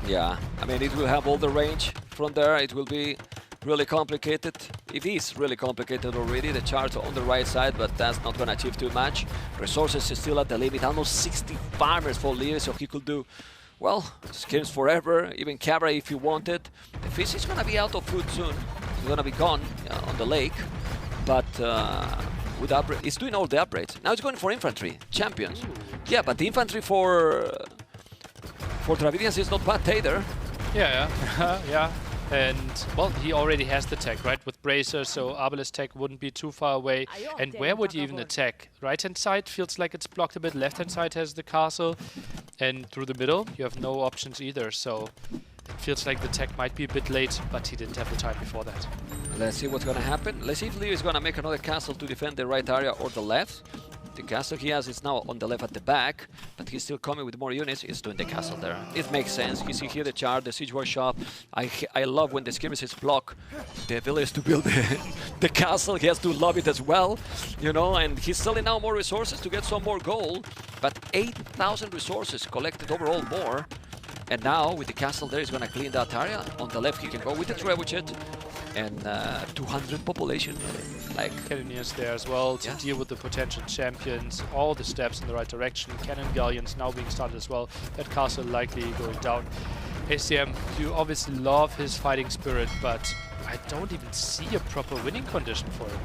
Speaker 3: Yeah, I mean, it will have all the range from there. It will be really complicated. It is really complicated already, the charge on the right side, but that's not going to achieve too much. Resources is still at the limit. Almost 60 farmers for Leary, so he could do, well, skins forever, even Cabra if he wanted. The fish is going to be out of food soon. It's going to be gone on the lake, but with upgrade, it's doing all the upgrades. Now it's going for infantry, champions. Yeah, but the infantry for Dravidians is not bad either.
Speaker 4: Yeah, yeah. And, well, he already has the tech, right, with Bracer, so Arbalest tech wouldn't be too far away. And where would you even attack? Right-hand side feels like it's blocked a bit. Left-hand side has the castle. And through the middle, you have no options either. So it feels like the tech might be a bit late, but he didn't have the time before that.
Speaker 3: Let's see what's going to happen. Let's see if Leo is going to make another castle to defend the right area or the left. The castle he has is now on the left at the back, but he's still coming with more units. He's doing the castle there. It makes sense. You see here the chart, the siege workshop. I love when the skirmishes block the village to build the castle. He has to love it as well, you know, and he's selling now more resources to get some more gold, but 8,000 resources collected overall more. And now with the castle there, he's going to clean that area. On the left, he can go with the trebuchet and 200 population. Like
Speaker 4: Cannoneers there as well to deal with the potential champions. All the steps in the right direction. Cannon galleons now being started as well. That castle likely going down. ACM, you obviously love his fighting spirit, but I don't even see a proper winning condition for him.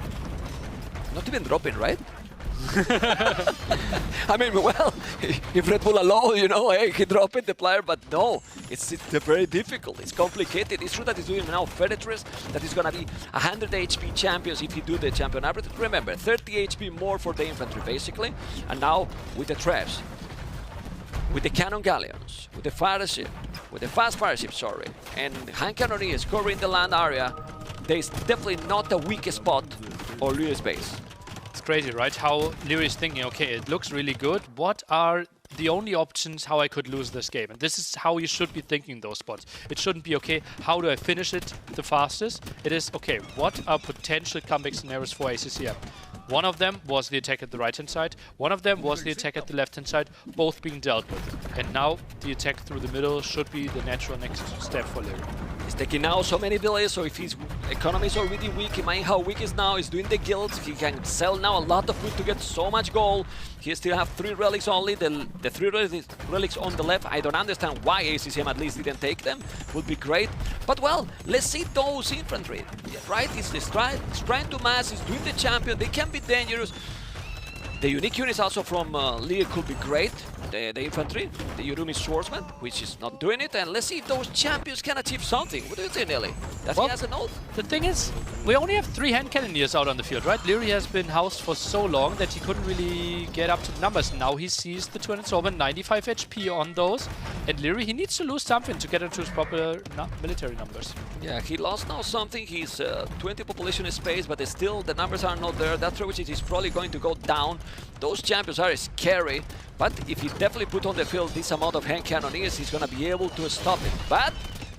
Speaker 3: Not even dropping, right? I mean, well, if Red Bull alone, you know, hey, he drop it, the player, but no, it's very difficult, it's complicated. It's true that he's doing now Feretres, that is going to be 100 HP champions if he do the champion average. Remember, 30 HP more for the infantry, basically. And now, with the traps, with the cannon galleons, with the fire ship, with the fast fire ship, sorry, and hand cannoneers covering the land area, there's definitely not the weakest spot for Leary's base.
Speaker 4: Crazy, right? How Leary is thinking, okay, it looks really good. What are the only options how I could lose this game? And this is how you should be thinking those spots. It shouldn't be, okay, how do I finish it the fastest? It is, okay, what are potential comeback scenarios for ACCM? One of them was the attack at the right-hand side. One of them was the attack at the left-hand side, both being dealt with. And now the attack through the middle should be the natural next step for Leary.
Speaker 3: He's taking now so many villages, so if his economy is already weak, imagine how weak he is now. He's doing the guilds, he can sell now a lot of food to get so much gold. He still have 3 relics only, the 3 relics on the left. I don't understand why ACCM at least didn't take them. Would be great. But well, let's see those infantry, right? He's trying to mass, he's doing the champion, they can be dangerous. The unique units also from Lear could be great. The infantry, the Yurumi swordsman, which is not doing it. And let's see if those champions can achieve something. What do you think, Nelly? Does he has an ult?
Speaker 4: The thing is, we only have 3 hand cannoneers out on the field, right? Leary has been housed for so long that he couldn't really get up to the numbers. Now he sees the 200 swordman, 95 HP on those. And Leary, he needs to lose something to get into his proper military numbers.
Speaker 3: Yeah, he lost now something. He's 20 population space, but still the numbers are not there. That trebuchet is probably going to go down. Those champions are scary, but if he definitely put on the field this amount of hand cannoneers, he's going to be able to stop it. But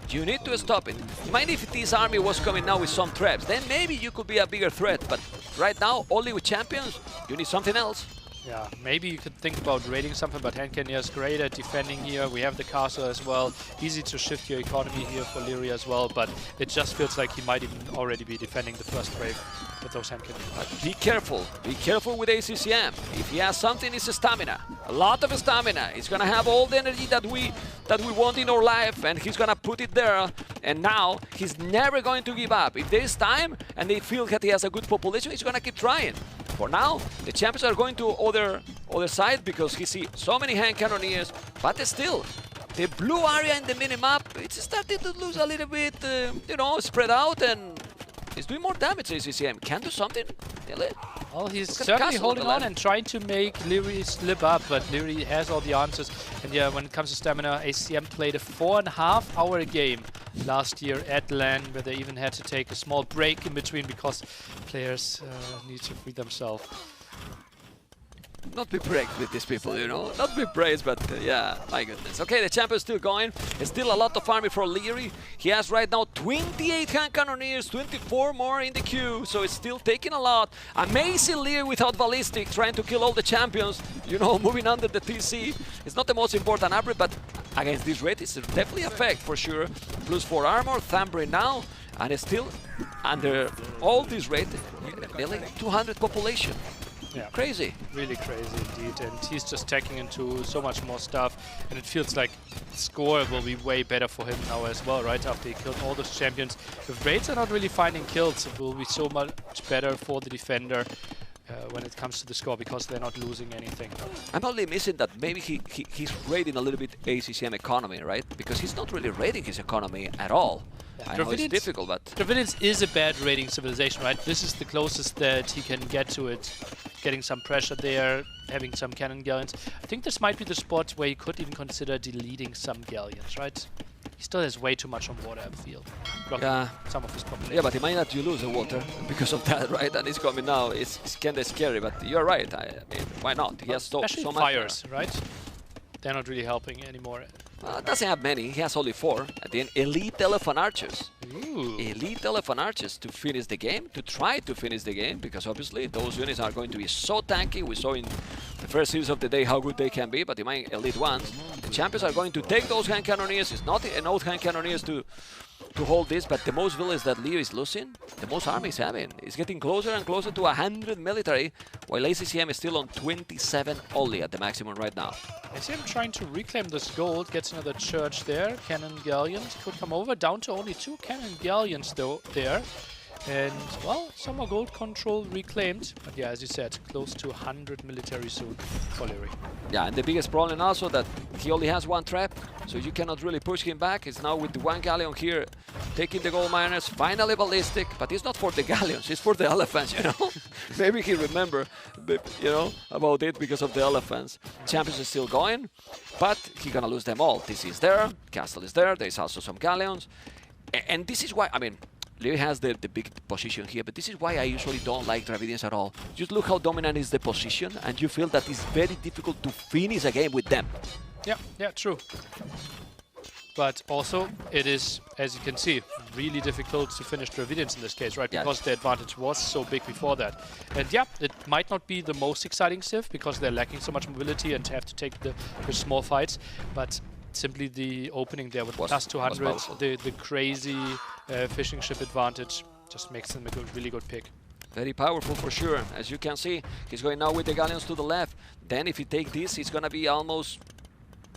Speaker 3: you need to stop it. Mind if this army was coming now with some traps, then maybe you could be a bigger threat. But right now, only with champions, you need something else.
Speaker 4: Yeah, maybe you could think about raiding something, but hand cannoneer is great at defending here. We have the castle as well. Easy to shift your economy here for Leary as well, but it just feels like he might even already be defending the first wave with those hand cannoneers.
Speaker 3: But be careful with ACCM. If he has something, it's stamina. A lot of stamina. He's gonna have all the energy that we that we want in our life, and he's gonna put it there. And now he's never going to give up. If there's time and they feel that he has a good population, he's gonna keep trying. For now, the champions are going to other side because he see so many hand cannoneers, but still, the blue area in the minimap, it's starting to lose a little bit, you know, spread out, and he's doing more damage. ACCM can do something, really.
Speaker 4: Well, he's certainly holding on and trying to make Leary slip up, but Leary has all the answers. And yeah, when it comes to stamina, ACM played a 4.5-hour game last year at LAN, where they even had to take a small break in between because players need to free themselves.
Speaker 3: Not be praised with these people, you know. Not be praised, but yeah, my goodness. Okay, the champ is still going. There's still a lot of army for Leary. He has right now 28 hand cannoneers, 24 more in the queue, so it's still taking a lot. Amazing Leary without ballistic, trying to kill all the champions, you know, moving under the TC. It's not the most important upgrade, but against this rate, it's definitely a fact for sure. Plus 4 armor, Thambri now, and it's still under all this rate, nearly 200 population.
Speaker 4: Yeah.
Speaker 3: Crazy.
Speaker 4: Really crazy indeed, and he's just tagging into so much more stuff, and it feels like the score will be way better for him now as well, right? After he killed all those champions. If raids are not really finding kills, it will be so much better for the defender when it comes to the score, because they're not losing anything.
Speaker 3: I'm only missing that maybe he's raiding a little bit ACCM economy, right? Because he's not really raiding his economy at all. I know it's difficult, but...
Speaker 4: Dravidians is a bad raiding civilization, right? This is the closest that he can get to it. Getting some pressure there, having some cannon galleons. I think this might be the spot where he could even consider deleting some galleons, right? He still has way too much on water, I feel. Blocking some of his population.
Speaker 3: Yeah, but he might not lose the water because of that, right? And it's coming now. It's kind of scary, but you're right. I mean, why not? He has so much
Speaker 4: fires, right? They're not really helping anymore.
Speaker 3: Doesn't have many. He has only 4. At the end, elite elephant archers.
Speaker 4: Ooh.
Speaker 3: Elite elephant archers to finish the game, to try to finish the game, because obviously those units are going to be so tanky. We saw in the first series of the day how good they can be, but in my elite ones, the champions are going to take those hand cannoneers. It's not enough hand cannoneers to hold this, but the most villains that Leo is losing, the most army he's having. He's getting closer and closer to 100 military, while ACCM is still on 27 only at the maximum right now.
Speaker 4: ACCM trying to reclaim this gold, gets another church there. Cannon galleons could come over, down to only 2 cannon galleons though there. And, well, some more gold control reclaimed. But yeah, as you said, close to 100 military soon for Leary.
Speaker 3: Yeah, and the biggest problem also that he only has 1 trap, so you cannot really push him back. It's now with the 1 galleon here, taking the gold miners, finally ballistic, but it's not for the galleons, it's for the elephants, you know? Maybe he remember, you know, about it because of the elephants. Champions is still going, but he's gonna lose them all. This is there, castle is there, there's also some galleons. And this is why, I mean, Leary has the big position here, but this is why I usually don't like Dravidians at all. Just look how dominant is the position, and you feel that it's very difficult to finish a game with them.
Speaker 4: Yeah, true. But also, it is, as you can see, really difficult to finish Dravidians in this case, right? Because the advantage was so big before that. And yeah, it might not be the most exciting civ, because they're lacking so much mobility and have to take the small fights, but simply the opening there with plus 200, the crazy fishing ship advantage just makes them a really good pick.
Speaker 3: Very powerful for sure. As you can see, he's going now with the galleons to the left. Then if he take this, he's gonna be almost,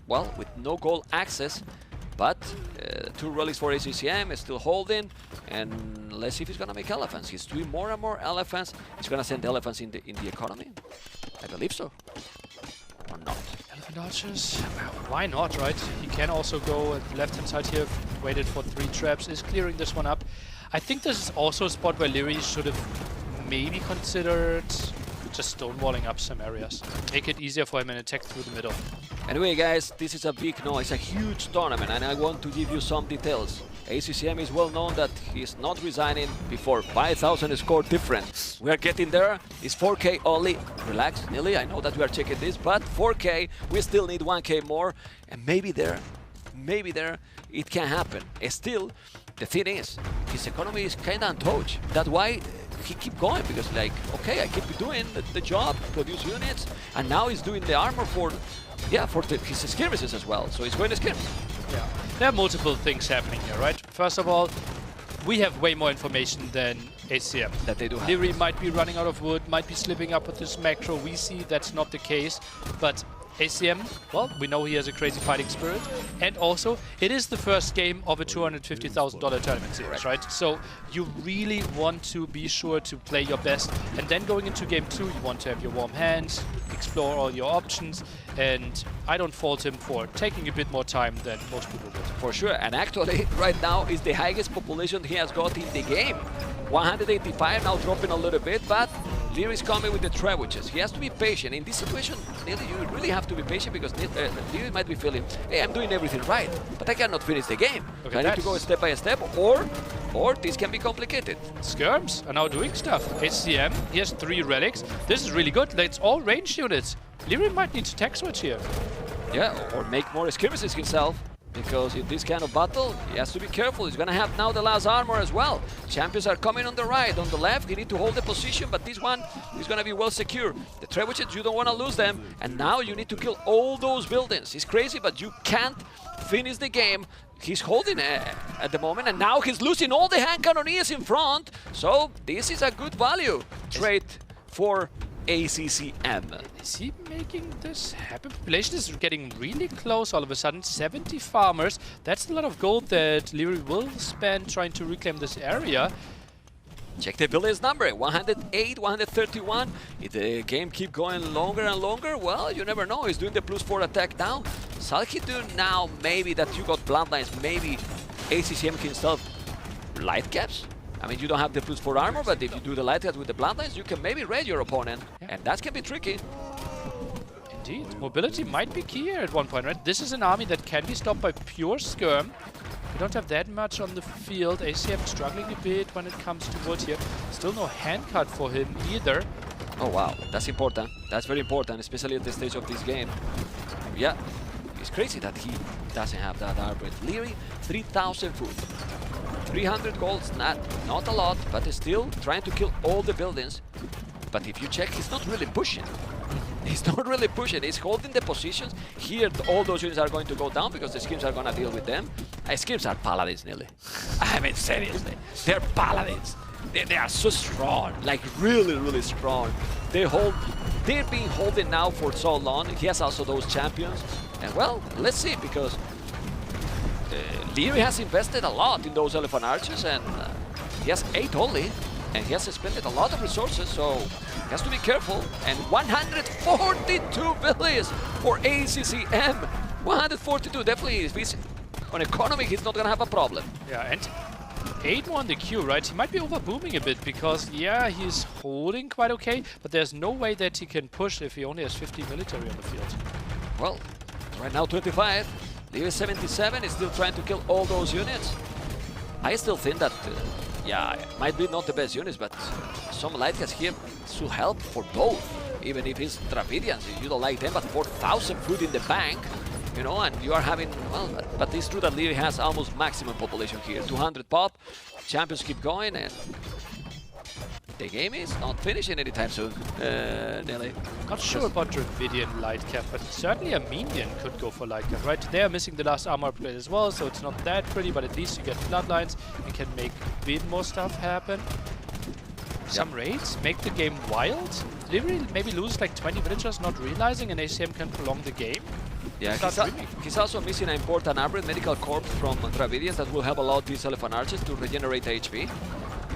Speaker 3: well, with no goal access. But 2 relics for ACCM is still holding, and let's see if he's gonna make elephants. He's doing more and more elephants. He's gonna send elephants in the economy. I believe so. Or not.
Speaker 4: Elephant archers, why not, right? He can also go at the left-hand side here, waited for 3 traps, is clearing this one up. I think this is also a spot where Leary should have maybe considered just stonewalling up some areas. Make it easier for him and attack through the middle.
Speaker 3: Anyway, guys, this is a big, no, it's a huge tournament, and I want to give you some details. ACCM is well known that he's not resigning before 5,000 score difference. We are getting there. It's 4K only. Relax, Nilly, I know that we are checking this, but 4K, we still need 1K more, and maybe there, it can happen. Still, the thing is, his economy is kind of untouched. That's why he keep going, because like, okay, I keep doing the job, produce units, and now he's doing the armor for his skirmishes as well. So he's going to skirmish.
Speaker 4: Yeah, there are multiple things happening here, right? First of all, we have way more information than ACCM.
Speaker 3: That they do have.
Speaker 4: Leary might be running out of wood, might be slipping up with this macro. We see that's not the case, but ACM, well, we know he has a crazy fighting spirit, and also it is the first game of a $250,000 tournament series, right? So you really want to be sure to play your best, and then going into game 2, you want to have your warm hands, explore all your options, and I don't fault him for taking a bit more time than most people would.
Speaker 3: For sure, and actually right now is the highest population he has got in the game. 185, now dropping a little bit, but Leary is coming with the trebuchets. He has to be patient. In this situation, Neely, you really have to be patient because Leary might be feeling, hey, I'm doing everything right, but I cannot finish the game. I need to go step by step, or this can be complicated.
Speaker 4: Skirms are now doing stuff. HCM, he has 3 relics. This is really good. It's all ranged units. Leary might need to tech switch here.
Speaker 3: Yeah, or make more skirmishes himself. Because in this kind of battle, he has to be careful. He's gonna have now the last armor as well. Champions are coming on the right, on the left. You need to hold the position, but this one is gonna be well secure. The trebuchets, you don't wanna lose them. And now you need to kill all those buildings. It's crazy, but you can't finish the game. He's holding at the moment, and now he's losing all the hand cannoneers in front. So this is a good value trade for ACCM.
Speaker 4: Is he making this happen? Population is getting really close all of a sudden. 70 farmers. That's a lot of gold that Leary will spend trying to reclaim this area.
Speaker 3: Check the village number, 108, 131. If the game keep going longer and longer, well, you never know. He's doing the +4 attack now. Salki do now maybe that you got bloodlines, maybe ACCM can still light caps? I mean, you don't have the +4 armor, but if you do the light caps with the bloodlines, you can maybe raid your opponent, and that can be tricky.
Speaker 4: Indeed. Mobility might be key here at one point, right? This is an army that can be stopped by pure skirm. We don't have that much on the field. ACM struggling a bit when it comes to wood here. Still no handcut for him either.
Speaker 3: Oh wow, that's important. That's very important, especially at this stage of this game. Yeah, it's crazy that he doesn't have that armor. Leary, 3,000 food. 300 golds, not a lot, but he's still trying to kill all the buildings. But if you check, he's not really pushing. He's not really pushing, he's holding the positions. Here, all those units are going to go down because the Skims are going to deal with them. Skims are paladins, nearly. I mean, seriously, they're paladins. They are so strong, like really, really strong. They've been holding now for so long. He has also those champions. And well, let's see, because Leary has invested a lot in those elephant archers, and he has 8 only, and he has spent a lot of resources, so he has to be careful. And 142 villages for ACCM. 142, definitely, if he's on economy, he's not gonna have a problem.
Speaker 4: Yeah, and 8 more on the queue, right? He might be over-booming a bit because, yeah, he's holding quite okay, but there's no way that he can push if he only has 50 military on the field.
Speaker 3: Well, right now 25. Leary 77 is still trying to kill all those units. I still think that, yeah, it might be not the best units, but some light guys here should help for both. Even if it's Dravidians, you don't like them, but 4,000 food in the bank, you know, and you are having, well, but it's true that Leary has almost maximum population here. 200 pop, champions keep going, and the game is not finishing anytime soon, Nelly.
Speaker 4: Not sure about Dravidian light cap, but certainly a minion could go for light cap, right? They are missing the last armor upgrade as well, so it's not that pretty, but at least you get bloodlines and can make a bit more stuff happen. Some raids make the game wild. Leary maybe loses like 20 villagers not realizing, and ACM can prolong the game.
Speaker 3: Yeah, he's also missing an important armored medical corps from Dravidians that will help a lot these elephant archers to regenerate HP.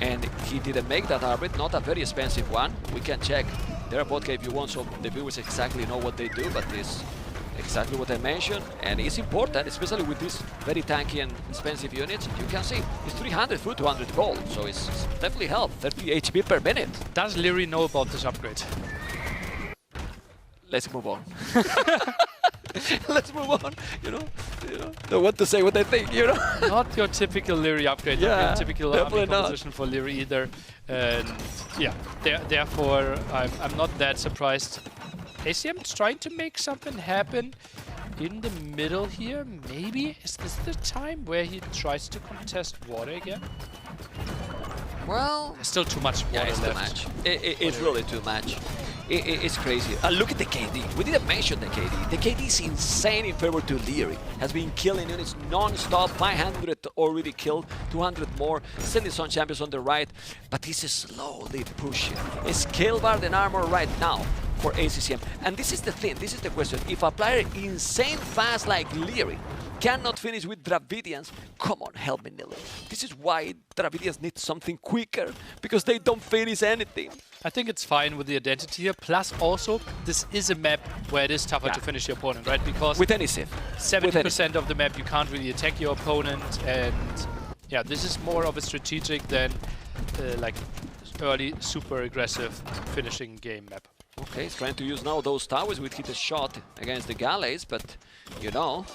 Speaker 3: And he didn't make that armored, not a very expensive one. We can check their podcast if you want, so the viewers exactly know what they do, but it's exactly what I mentioned. And it's important, especially with these very tanky and expensive units. You can see it's 300 food, 200 gold, so it's definitely help. 30 HP per minute.
Speaker 4: Does Leary know about this upgrade?
Speaker 3: Let's move on. Let's move on, you know, know what to say, what I think, you know.
Speaker 4: Not your typical Leary upgrade,
Speaker 3: yeah,
Speaker 4: not your typical army composition for Leary either. And yeah, therefore, I'm not that surprised. ACM's trying to make something happen in the middle here. Maybe, is this the time where he tries to contest water again?
Speaker 3: Well,
Speaker 4: there's still too much water
Speaker 3: it's
Speaker 4: left.
Speaker 3: Too much. It's really too much. It's crazy. Look at the KD. We didn't mention the KD. The KD is insane in favor to Leary. Has been killing units non-stop. 500 already killed. 200 more. Sending some champions on the right. But he's slowly pushing. Scale bar and armor right now. for ACCM. And this is the thing, this is the question. If a player insane fast like Leary cannot finish with Dravidians, come on, help me, Nili. This is why Dravidians need something quicker, because they don't finish anything.
Speaker 4: I think it's fine with the identity here. Plus, also, this is a map where it is tougher to finish your opponent, right? Because
Speaker 3: with any Civ,
Speaker 4: 70% of the map you can't really attack your opponent, and yeah, this is more of a strategic than like early, super aggressive finishing game map.
Speaker 3: Okay, he's trying to use now those towers with hit a shot against the galleys, but you know,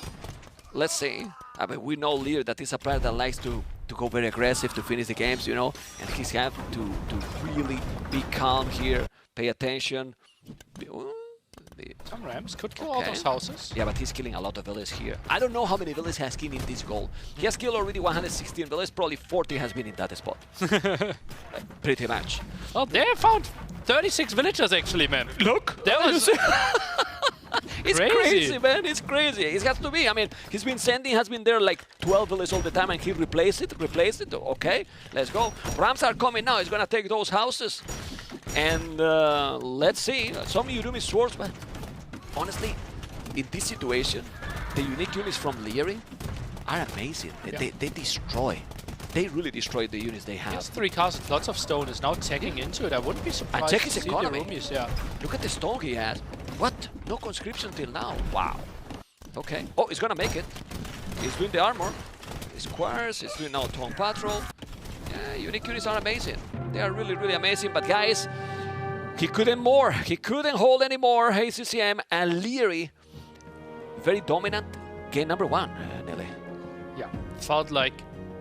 Speaker 3: let's see. I mean, we know Lear that is a player that likes to go very aggressive to finish the games, you know, and he's have to really be calm here, pay attention.
Speaker 4: Some Rams could kill all those houses.
Speaker 3: Yeah, but he's killing a lot of villas here. I don't know how many villas he has killed in this goal. He has killed already 116 villas, probably 40 has been in that spot. Pretty much.
Speaker 4: Well, they found 36 villagers actually, man. Look! That was...
Speaker 3: It's crazy, man. It's crazy. It has to be. I mean, he's been sending, has been there like 12 villas all the time, and he replaced it. Okay, let's go. Rams are coming now. He's gonna take those houses, and let's see. Some Urumi swords, but honestly, in this situation, the unique units from Leary are amazing. They destroy. They really destroy the units they have.
Speaker 4: Yes, 3 castles, lots of stone is now tagging into it. I wouldn't be surprised
Speaker 3: and check
Speaker 4: to
Speaker 3: his
Speaker 4: see the
Speaker 3: economy.
Speaker 4: Urumis, yeah.
Speaker 3: Look at the stone he has. What? No conscription till now. Wow. Okay. Oh, he's gonna make it. He's doing the armor. Squares. He's doing now Tone Patrol. Yeah, unique units are amazing. They are really, really amazing. But guys, he couldn't more. He couldn't hold anymore. ACCM and Leary, very dominant. Game number 1, Nelly.
Speaker 4: Yeah, felt like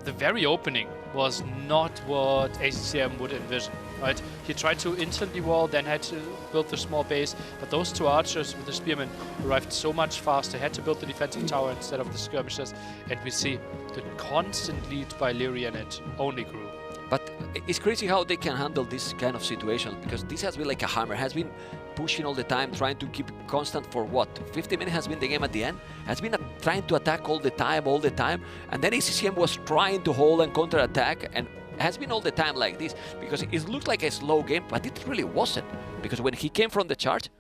Speaker 4: the very opening was not what ACCM would envision, right? He tried to instantly wall, then had to build the small base, but those 2 archers with the spearmen arrived so much faster, had to build the defensive tower instead of the skirmishers, and we see the constant lead by Leary, and it only grew.
Speaker 3: But it's crazy how they can handle this kind of situation, because this has been like a hammer, has been pushing all the time, trying to keep constant for what? 50 minutes has been the game at the end, has been trying to attack all the time, and then ACCM was trying to hold and counter-attack, and has been all the time like this, because it looked like a slow game, but it really wasn't, because when he came from the charge,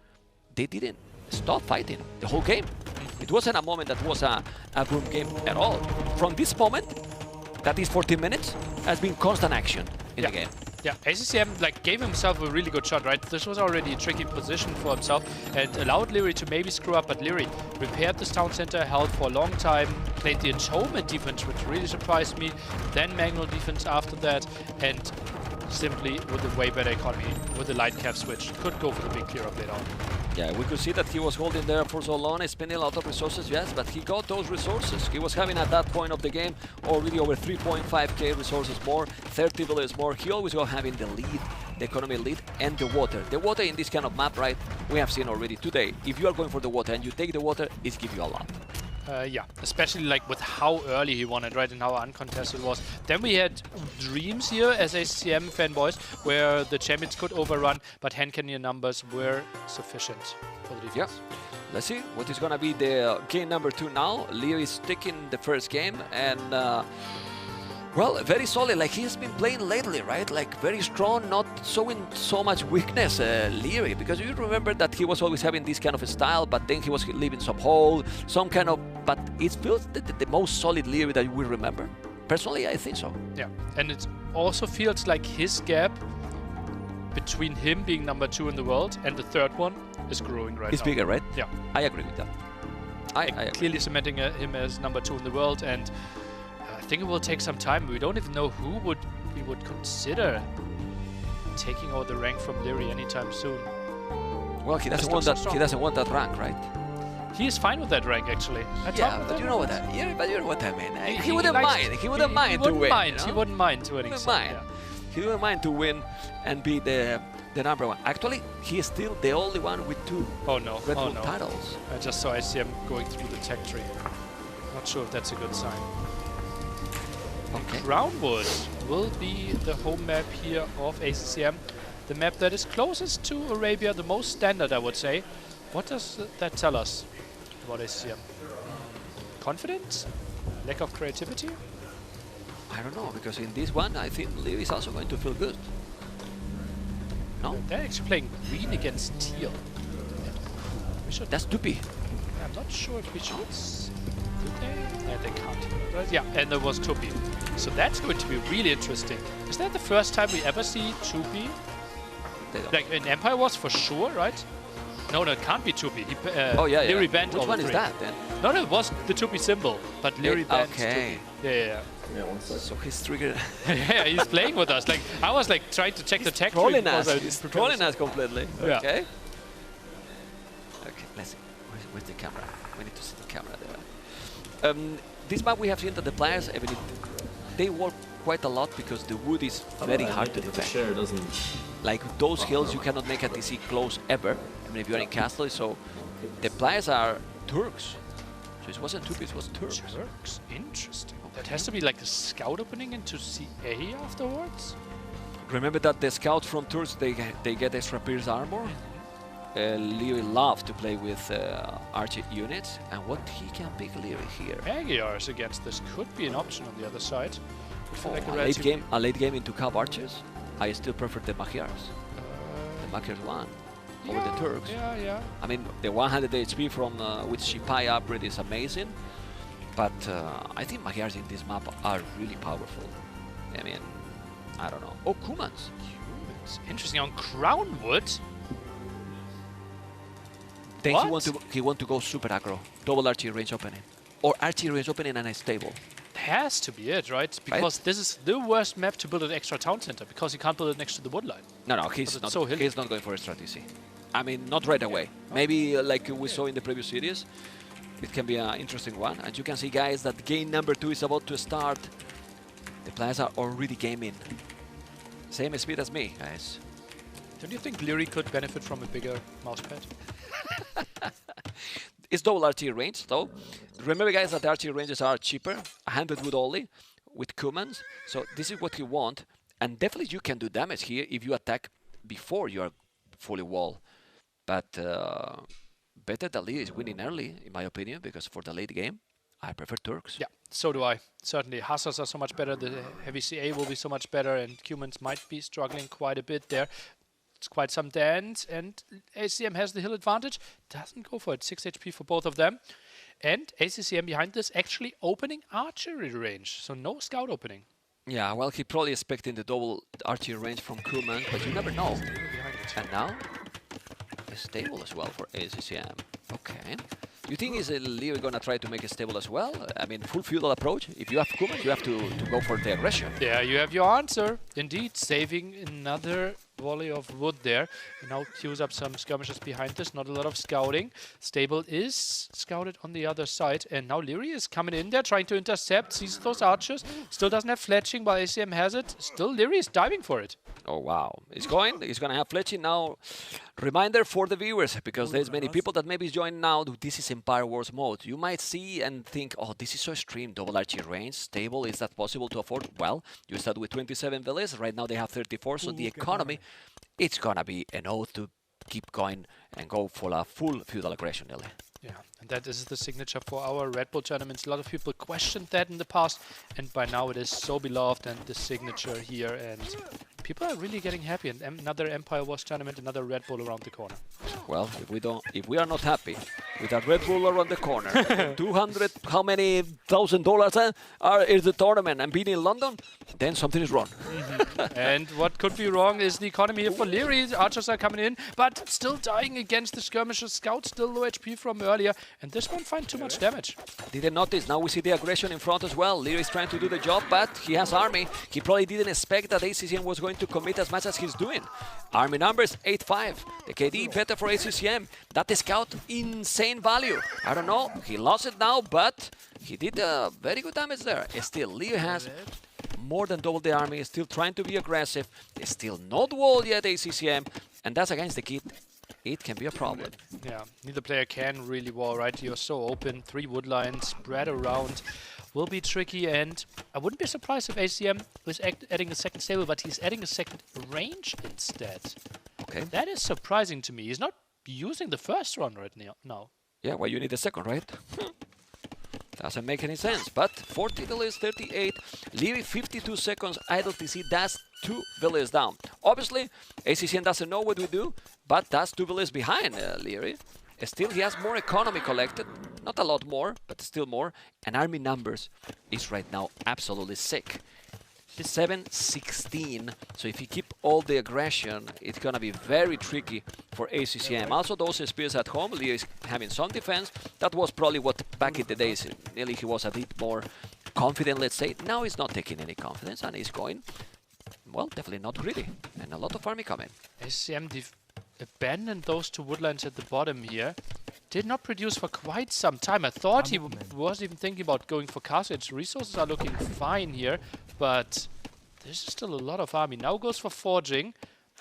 Speaker 3: they didn't stop fighting the whole game. It wasn't a moment that was a boom game at all. From this moment, that is 14 minutes, has been constant action in the game.
Speaker 4: Yeah, ACCM like gave himself a really good shot, right? This was already a tricky position for himself and allowed Leary to maybe screw up, but Leary repaired this town center, held for a long time, played the enchantment defense, which really surprised me, then manual defense after that, and simply with a way better economy, with the light cap switch, could go for the big clear up later on.
Speaker 3: Yeah, we could see that he was holding there for so long, spending a lot of resources, yes, but he got those resources. He was having at that point of the game already over 3.5k resources more, 30 villages more. He always was having the lead, the economy lead, and the water. The water in this kind of map, right, we have seen already today. If you are going for the water and you take the water, it gives you a lot.
Speaker 4: Yeah, especially like with how early he won it, right, and how uncontested it was. Then we had dreams here as ACCM fanboys, where the champions could overrun, but hand cannon numbers were sufficient for the defense.
Speaker 3: Yeah. Let's see what is gonna be the game number 2 now. Leo is taking the first game, and well, very solid, like he's been playing lately, right? Like very strong, not showing so much weakness, Leary, because you remember that he was always having this kind of a style, but then he was leaving some hole, some kind of, but it feels the most solid Leary that we remember. Personally, I think so.
Speaker 4: Yeah, and it also feels like his gap between him being number 2 in the world and the 3rd one is growing right now.
Speaker 3: It's bigger, right?
Speaker 4: Yeah.
Speaker 3: I agree with that. I agree.
Speaker 4: Clearly cementing him as number 2 in the world, and I think it will take some time. We don't even know who we would consider taking over the rank from Leary anytime soon.
Speaker 3: Well, he doesn't want that. He doesn't want that rank, right?
Speaker 4: He is fine with that rank, actually.
Speaker 3: Yeah, but you know what that. Yeah, but you know what I mean. He wouldn't mind. He wouldn't mind to win.
Speaker 4: He wouldn't mind to winning.
Speaker 3: He wouldn't mind to win and be the number 1. Actually, he is still the only one with 2 Redbull titles.
Speaker 4: I just saw ICM going through the tech tree. Not sure if that's a good sign.
Speaker 3: Okay.
Speaker 4: Groundwood will be the home map here of ACCM. The map that is closest to Arabia, the most standard, I would say. What does that tell us about ACCM? Confidence? Lack of creativity?
Speaker 3: I don't know, because in this one, I think Leo is also going to feel good. No?
Speaker 4: They're actually playing green against teal.
Speaker 3: That's Tupi.
Speaker 4: I'm not sure if we should. Did they? Yeah, they can't. Right? Yeah, and there was Tupi. So that's going to be really interesting. Is that the first time we ever see Tupi? Like in Empire Wars for sure, right? No, it can't be Tupi. Leary banned all
Speaker 3: Which one
Speaker 4: three.
Speaker 3: is that then?
Speaker 4: No, it was the Tupi symbol, but Leary banned
Speaker 3: Okay.
Speaker 4: Tupi. Yeah.
Speaker 3: So he's triggered.
Speaker 4: Yeah, he's playing with us. Like I was like trying to check the tech tree
Speaker 3: Trolling
Speaker 4: because
Speaker 3: us.
Speaker 4: I
Speaker 3: He's
Speaker 4: prepared
Speaker 3: trolling
Speaker 4: this.
Speaker 3: us completely.
Speaker 4: Yeah.
Speaker 3: Okay. Okay, let's see. Where's the camera? We need to see the camera there. This map we have seen that the players, even if they work quite a lot because the wood is very hard to defend. Like those hills, you cannot make a TC close ever, even if you're in castle. So the players are Turks. So it wasn't Turks, it was Turks.
Speaker 4: Turks? Interesting. That has to be like a scout opening into CA afterwards?
Speaker 3: Remember that the scouts from Turks, they get extra pierce armor. Leary loves to play with archer units, and what he can pick Leary here.
Speaker 4: Magyars against this could be an option on the other side. Like
Speaker 3: A late game into Cav archers. I still prefer the Magyars. The Magyars won over the Turks.
Speaker 4: Yeah.
Speaker 3: I mean, the 100 HP from with Shipai upgrade is amazing, but I think Magyars in this map are really powerful. I mean, I don't know. Oh, Kumans.
Speaker 4: Interesting on Crownwood.
Speaker 3: Then he want to go super aggro, double archery range opening, or archery range opening and a stable.
Speaker 4: Has to be it, right? Because this is the worst map to build an extra town center because you can't build it next to the woodline.
Speaker 3: No, he's not going for a strategy. I mean, not right away. Maybe like we saw in the previous series, it can be an interesting one. And you can see, guys, that game number 2 is about to start. The players are already gaming. Same speed as me, guys.
Speaker 4: Don't you think Leary could benefit from a bigger mousepad?
Speaker 3: It's double archery range, though. Remember, guys, that the archery ranges are cheaper, 100 wood only, with Kumans. So this is what you want. And definitely you can do damage here if you attack before you are fully wall. But better that Leary is winning early, in my opinion, because for the late game, I prefer Turks.
Speaker 4: Yeah, so do I. Certainly, Hussars are so much better, the heavy CA will be so much better, and Cumans might be struggling quite a bit there. It's quite some dance, and ACM has the hill advantage. Doesn't go for it. 6 HP for both of them. And ACCM behind this actually opening archery range, so no scout opening.
Speaker 3: Yeah, well, he probably expecting the double archery range from Kuman, but you never know. And now, a stable as well for ACCM. Okay. You think is Leary gonna try to make a stable as well? I mean, full feudal approach. If you have Kuman, you have to go for the aggression.
Speaker 4: Yeah, you have your answer. Indeed, saving another volley of wood there. And now queues up some skirmishes behind this. Not a lot of scouting. Stable is scouted on the other side. And now Leary is coming in there, trying to intercept. Sees those archers. Still doesn't have fletching, while ACM has it. Still, Leary is diving for it.
Speaker 3: Oh, wow. He's going to have fletching now. Reminder for the viewers, because there's many people that maybe join now. This is Empire Wars mode. You might see and think, oh, this is so extreme. Double archery range, stable. Is that possible to afford? Well, you start with 27 villas. Right now they have 34. So the economy, it's going to be an oath to keep going and go for a full feudal aggression, Nelly.
Speaker 4: Yeah, and that is the signature for our Red Bull tournaments. A lot of people questioned that in the past, and by now it is so beloved, and the signature here, and people are really getting happy. And another Empire Wars tournament, another Red Bull around the corner.
Speaker 3: Well, if we are not happy with a Red Bull around the corner, 200, how many $1,000 is the tournament, and being in London, then something is wrong.
Speaker 4: And what could be wrong is the economy here for Leary. Archers are coming in, but still dying against the skirmishers. Scout still low HP from earlier, and this won't find too much damage.
Speaker 3: Didn't notice. Now we see the aggression in front as well. Leary is trying to do the job, but he has army. He probably didn't expect that ACCM was going to commit as much as he's doing. Army numbers 8-5. The KD better for ACCM. That is scout insane value. I don't know. He lost it now, but he did very good damage there. Still, Leary has more than double the army. Still trying to be aggressive. Still not walled yet, ACCM, and that's against the kid. It can be a problem.
Speaker 4: Yeah, neither player can really wall, right? You're so open. 3 wood lines spread around. Will be tricky, and I wouldn't be surprised if ACM was adding a second stable, but he's adding a second range instead.
Speaker 3: Okay.
Speaker 4: That is surprising to me. He's not using the first run right now.
Speaker 3: Yeah, well, you need the second, right? Doesn't make any sense, but 40 villas, 38. Leary 52 seconds idle TC, that's 2 villas down. Obviously, ACCN doesn't know what we do, but that's 2 villas behind Leary. Still, he has more economy collected. Not a lot more, but still more. And army numbers is right now absolutely sick. 7-16. So if you keep all the aggression, it's gonna be very tricky for ACCM. Also, those spears at home, Leo is having some defense. That was probably what back in the days, nearly he was a bit more confident, let's say. Now he's not taking any confidence and he's going, well, definitely not greedy. And a lot of army coming.
Speaker 4: ACCM abandoned those two woodlands at the bottom here. Did not produce for quite some time. I thought he was even thinking about going for castle. Its resources are looking fine here, but there's still a lot of army. Now goes for forging.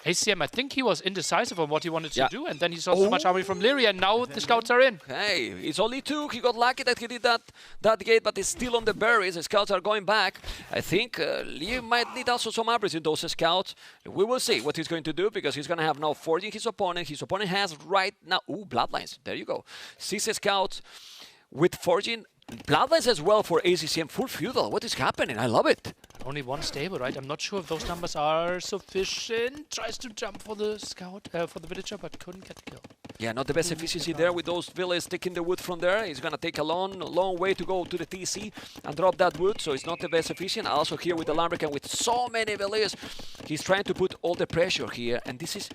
Speaker 4: ACM, I think he was indecisive on what he wanted to do, and then he saw so much army from Leary, and now the scouts are in.
Speaker 3: Hey, it's only 2. He got lucky that he did that gate, but it's still on the berries. The scouts are going back. I think Leary might need also some upgrades in those scouts. We will see what he's going to do, because he's going to have now forging his opponent. His opponent has right now... Ooh, bloodlines. There you go. 6 scouts with forging. Bloodlines as well for ACCM. Full feudal. What is happening? I love it.
Speaker 4: Only one stable, right? I'm not sure if those numbers are sufficient. Tries to jump for the scout, for the villager, but couldn't get the kill.
Speaker 3: Yeah, not the best efficiency there with those villagers taking the wood from there. It's gonna take a long way to go to the TC and drop that wood, so it's not the best efficient. Also here with the Lumbercan with so many villagers, he's trying to put all the pressure here, and this is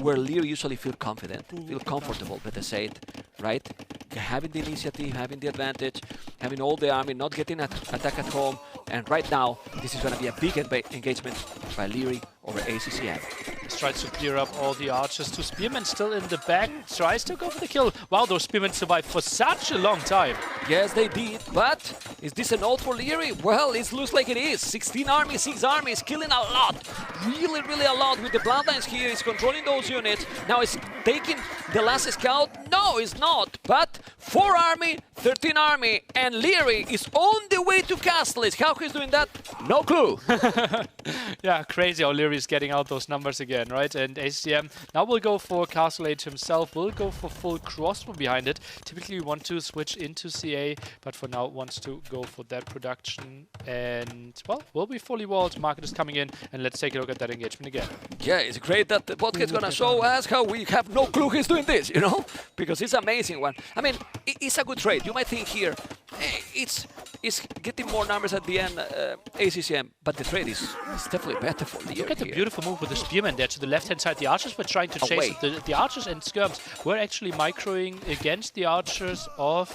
Speaker 3: where Lear usually feel confident, feel comfortable, better say it, right? Having the initiative, having the advantage, having all the army, not getting attack at home, and right now this is gonna be a big engagement by Leary over ACCM.
Speaker 4: He tries to clear up all the archers. 2 spearmen still in the back. Tries to go for the kill. Wow, those spearmen survived for such a long time.
Speaker 3: Yes, they did, but is this an ult for Leary? Well, it looks like it is. 16 armies, 6 armies, killing a lot. Really a lot with the bloodlines here. He's controlling those units. Now he's taking the last scout. No, it's not. But 4 army, 13 army, and Leary is on the way to Castle. How he's doing that? No clue.
Speaker 4: Yeah, crazy how Leary is getting out those numbers again, right? And ACM now will go for Castle Age himself, will go for full crossbow behind it. Typically we want to switch into CA, but for now wants to go for that production. And, well, will be fully walled. Market is coming in, and let's take a look at that engagement again.
Speaker 3: Yeah, it's great that the podcast is gonna show us how we have no clue he's doing this, you know? Because it's an amazing one. I mean, it's a good trade. You might think here, it's getting more numbers at the end, ACCM, but the trade is definitely better for Leo.
Speaker 4: Look at the beautiful move with the spearmen there to the left-hand side. The archers were trying to chase it. The archers and skirms were actually microing against the archers of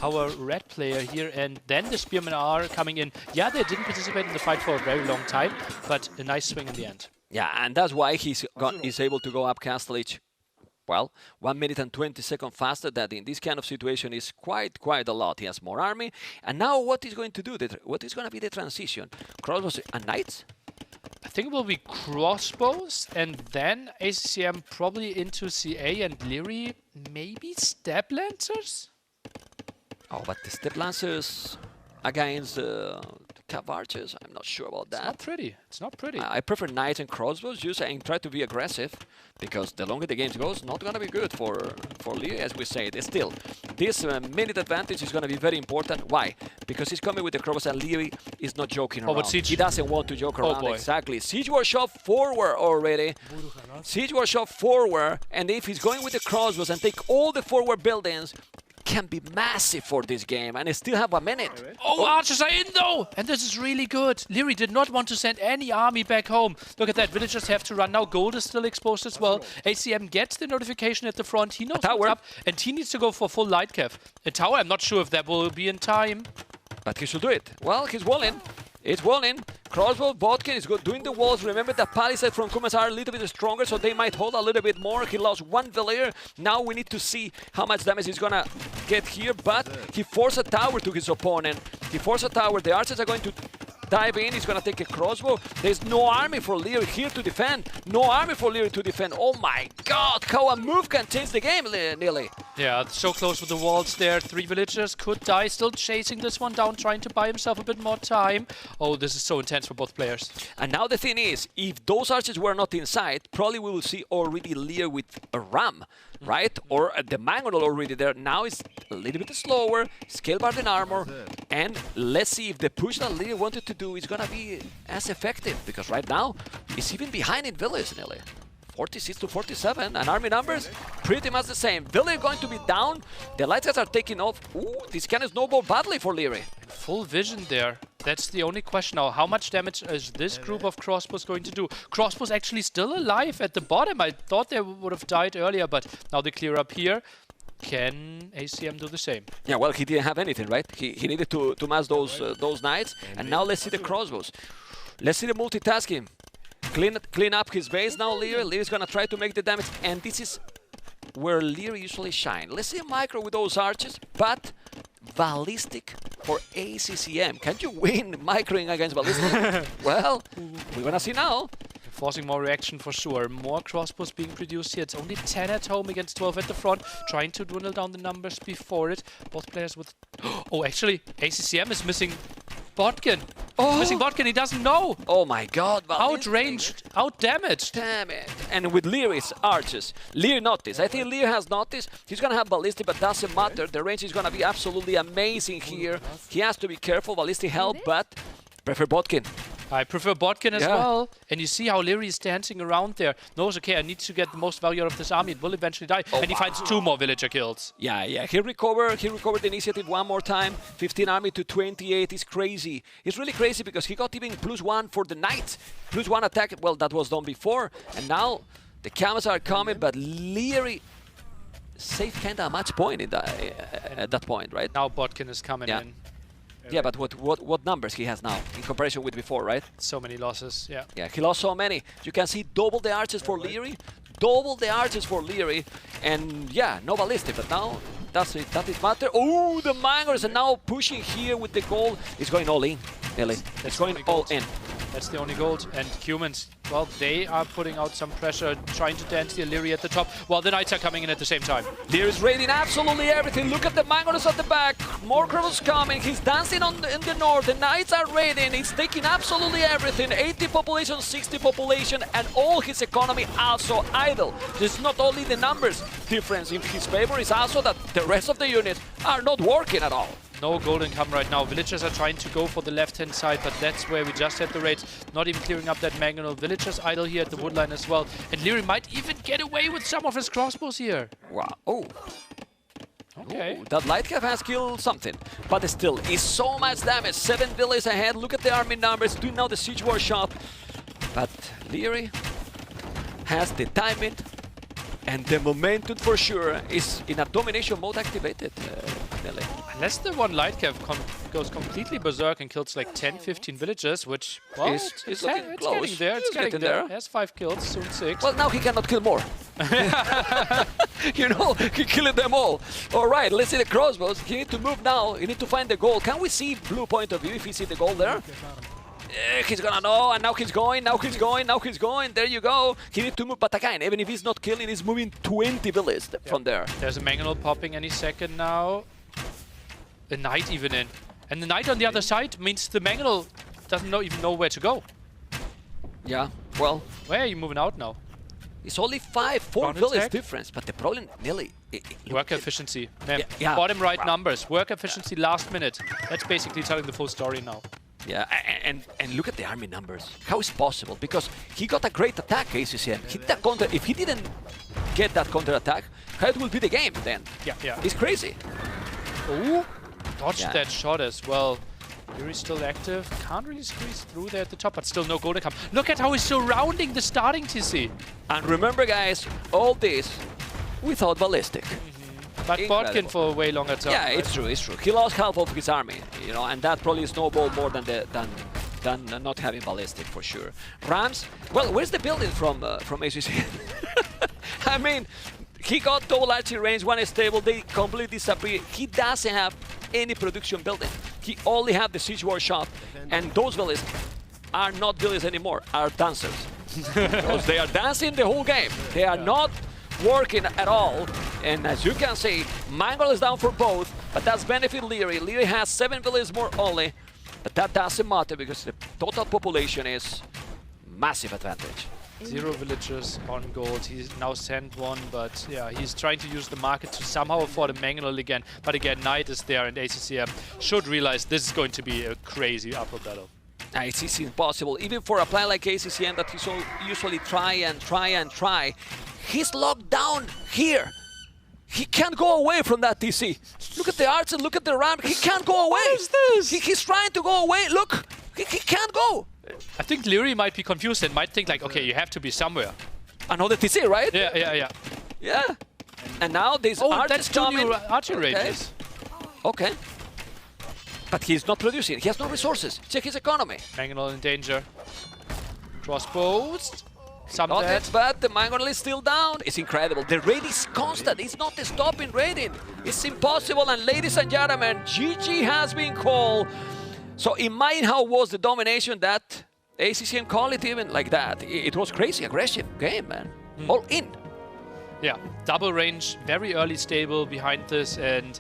Speaker 4: our red player here, and then the spearmen are coming in. Yeah, they didn't participate in the fight for a very long time, but a nice swing in the end.
Speaker 3: Yeah, and that's why he's able to go up Castle Age. Well, 1 minute and 20 seconds faster. That in this kind of situation is quite a lot. He has more army, and now what he's going to do? What is going to be the transition? Crossbows and knights?
Speaker 4: I think it will be crossbows, and then ACCM probably into CA, and Leary maybe step lancers.
Speaker 3: Oh, but the step lancers against cav archers, I'm not sure about that.
Speaker 4: It's not pretty. It's not pretty.
Speaker 3: I prefer knights and crossbows, and try to be aggressive, because the longer the game goes, not gonna be good for Leo, as we say. Still, this minute advantage is gonna be very important. Why? Because he's coming with the crossbows, and Leo is not joking around.
Speaker 4: But Siege.
Speaker 3: He doesn't want to joke around.
Speaker 4: Boy.
Speaker 3: Exactly. Siege Workshop forward already. Siege Workshop forward, and if he's going with the crossbows and take all the forward buildings, can be massive for this game, and they still have a minute.
Speaker 4: Oh, archers are in though! And this is really good. Leary did not want to send any army back home. Look at that, villagers have to run. Now gold is still exposed as well. ACM gets the notification at the front. He knows what's up, and he needs to go for full light cav. A tower, I'm not sure if that will be in time.
Speaker 3: But he should do it. Well, he's walling. It's walling. Crossbow, Bodkin is good doing the walls. Remember that Palisade from Kumas are a little bit stronger, so they might hold a little bit more. He lost 1 villager. Now we need to see how much damage he's gonna get here, but he forced a tower to his opponent. He forced a tower. The archers are going to dive in. He's gonna take a crossbow. There's no army for Leary here to defend. No army for Leary to defend. Oh my god, how a move can change the game, nearly.
Speaker 4: Yeah, so close with the walls there. 3 villagers could die. Still chasing this one down, trying to buy himself a bit more time. Oh, this is so intense for both players.
Speaker 3: And now the thing is, if those archers were not inside, probably we will see already Lear with a ram, right? Or the Mangonel already there. Now it's a little bit slower, scale bar than armor, and let's see if the push that Lear wanted to do is gonna be as effective, because right now, it's even behind in village, nearly. 46 to 47, and army numbers pretty much the same. Village going to be down. The light guys are taking off. Ooh, this can snowball badly for Leary.
Speaker 4: Full vision there. That's the only question now. How much damage is this group of crossbows going to do? Crossbows actually still alive at the bottom. I thought they would have died earlier, but now they clear up here. Can ACM do the same?
Speaker 3: Yeah, well, he didn't have anything, right? He needed to mass those knights, and now let's see the crossbows. Let's see the multitasking. Clean up his base now, Leary. Leary's gonna try to make the damage, and this is where Leary usually shine. Let's see a micro with those archers, but ballistic for ACCM. Can you win microing against ballistic? Well, we're gonna see now.
Speaker 4: Forcing more reaction for sure. More crossbows being produced here. It's only 10 at home against 12 at the front. Trying to dwindle down the numbers before it. Both players with... Oh, actually, ACCM is missing Botkin.
Speaker 3: Oh.
Speaker 4: Missing Botkin, he doesn't know.
Speaker 3: Oh my god.
Speaker 4: Outranged, outdamaged.
Speaker 3: Damn it. And with Leary's archers. Leary noticed. I think Leary has noticed. He's gonna have ballistic, but doesn't matter. The range is gonna be absolutely amazing here. He has to be careful. Ballistic help, but prefer Botkin.
Speaker 4: I prefer Botkin as well. And you see how Leary is dancing around there. Knows, okay, I need to get the most value out of this army. It will eventually die. And he finds 2 more villager kills.
Speaker 3: Yeah. He recovered the initiative one more time. 15 army to 28 is crazy. It's really crazy because he got even +1 for the knight. +1 attack. Well, that was done before. And now the camels are coming, but Leary saved kinda a match point at that point, right?
Speaker 4: Now Botkin is coming in.
Speaker 3: Yeah, but what numbers he has now in comparison with before, right?
Speaker 4: So many losses, yeah.
Speaker 3: Yeah, he lost so many. You can see double the archers for Leary, and yeah, no ballistic, but now that is matter. Oh, the Mangers are now pushing here with the gold. It's going all in, Ellie. It's going all in.
Speaker 4: That's the only gold. And humans, well, they are putting out some pressure, trying to dance the Leary at the top, while the knights are coming in at the same time.
Speaker 3: Leary's raiding absolutely everything. Look at the Mangos at the back. More criminals coming. He's dancing in the north. The knights are raiding. He's taking absolutely everything. 80 population, 60 population, and all his economy also idle. It's not only the numbers difference in his favor, it's also that the rest of the units are not working at all.
Speaker 4: No gold income right now. Villagers are trying to go for the left-hand side, but that's where we just had the raids. Not even clearing up that mangonel. Villagers idle here at the woodline as well. And Leary might even get away with some of his crossbows here.
Speaker 3: Wow. Oh.
Speaker 4: Okay.
Speaker 3: Ooh, that light cap has killed something, but still, it's so much damage. 7 villages ahead. Look at the army numbers. Doing now the siege workshop. But Leary has the timing and the momentum for sure. Is in a domination mode activated. Nelly.
Speaker 4: Unless the one light cap goes completely berserk and kills like 10-15 villagers, which, well, it's getting there. It's getting there. He has 5 kills, soon 6.
Speaker 3: Well, now he cannot kill more. You know, he killed them all. All right, let's see the crossbows. He need to move now. He need to find the goal. Can we see blue point of view if he see the goal there? He's gonna know, and now he's going, now he's going. There you go. He need to move, but again, even if he's not killing, he's moving 20 villages from there.
Speaker 4: There's a mangonel popping any second now. The knight even in. And the knight on the other side means the mangonel doesn't even know where to go.
Speaker 3: Yeah, well.
Speaker 4: Where are you moving out now?
Speaker 3: It's only 4 village difference, but the problem, Nelly...
Speaker 4: Work efficiency.
Speaker 3: Yeah.
Speaker 4: Bottom right numbers. Work efficiency last minute. That's basically telling the full story now.
Speaker 3: Yeah, and look at the army numbers. How is possible? Because he got a great attack, ACCM. Hit that counter. If he didn't get that counter attack, how it will be the game then?
Speaker 4: Yeah.
Speaker 3: It's crazy.
Speaker 4: Oh, dodged that shot as well. Yuri's still active. Can't really squeeze through there at the top, but still no gold income. Look at how he's surrounding the starting TC.
Speaker 3: And remember, guys, all this without ballistic.
Speaker 4: But Botkin for a way longer time.
Speaker 3: Yeah, right? It's true. He lost half of his army, you know, and that probably snowballed more than not having ballistic for sure. Rams, well, where's the building from ACC? I mean, he got double archery range, one stable, they completely disappear. He doesn't have any production building. He only have the siege workshop, and those villages are not villages anymore, are dancers. Because they are dancing the whole game. They are not working at all, and as you can see, Mangle is down for both, but that's benefit Leary. Leary has 7 villages more only, but that doesn't matter because the total population is massive advantage.
Speaker 4: 0 villagers on gold. He's now sent 1, but yeah, he's trying to use the market to somehow afford a Mangonel again. But again, Knight is there, and ACCM should realize this is going to be a crazy upper battle.
Speaker 3: It's impossible. Even for a player like ACCM that he's usually try and try. He's locked down here. He can't go away from that TC. Look at the arts and look at the ramp. He can't go away.
Speaker 4: What is this?
Speaker 3: He's trying to go away. Look, he can't go.
Speaker 4: I think Leary might be confused and might think like, okay, you have to be somewhere.
Speaker 3: Another TC, right?
Speaker 4: Yeah.
Speaker 3: Yeah. And now this art
Speaker 4: that's
Speaker 3: is
Speaker 4: two
Speaker 3: coming.
Speaker 4: new archery ranges.
Speaker 3: Okay. But he's not producing. He has no resources. Check his economy.
Speaker 4: Mangonel in danger. Crossbows. Some
Speaker 3: Not
Speaker 4: dead.
Speaker 3: that bad. The Mangonel is still down. It's incredible. The raid is constant. It's not stopping raiding. It's impossible. And ladies and gentlemen, GG has been called. So imagine how was the domination that ACCM called it even like that. It was crazy aggressive game, man. All in.
Speaker 4: Yeah, double range, very early stable behind this, and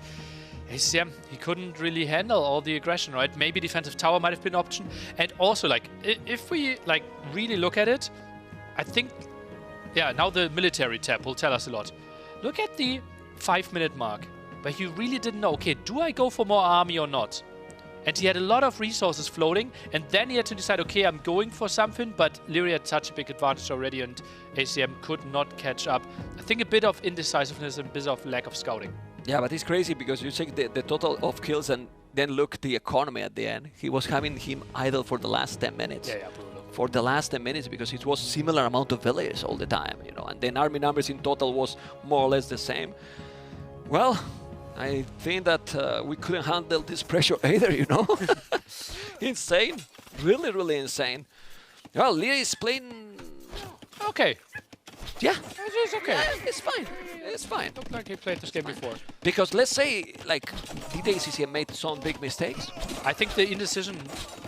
Speaker 4: ACCM, he couldn't really handle all the aggression, right? Maybe defensive tower might have been an option. And also, like, if we like really look at it, I think, yeah, now the military tab will tell us a lot. Look at the 5-minute mark, where he really didn't know, okay, do I go for more army or not? And he had a lot of resources floating, and then he had to decide, okay, I'm going for something, but Leary had such a big advantage already, and ACM could not catch up. I think a bit of indecisiveness and a bit of lack of scouting.
Speaker 3: Yeah, but it's crazy because you check the total of kills and then look the economy at the end. He was having him idle for the last 10 minutes.
Speaker 4: Yeah, brutal.
Speaker 3: For the last 10 minutes because it was similar amount of villagers all the time, you know, and then army numbers in total was more or less the same. Well, I think that we couldn't handle this pressure either, you know. Insane. Really, really insane. Well, Leary is playing...
Speaker 4: Okay.
Speaker 3: Yeah.
Speaker 4: It's okay.
Speaker 3: Yeah, it's fine. It's fine.
Speaker 4: Looked like he played this game before.
Speaker 3: Because let's say, like, did ACCM made some big mistakes?
Speaker 4: I think the indecision...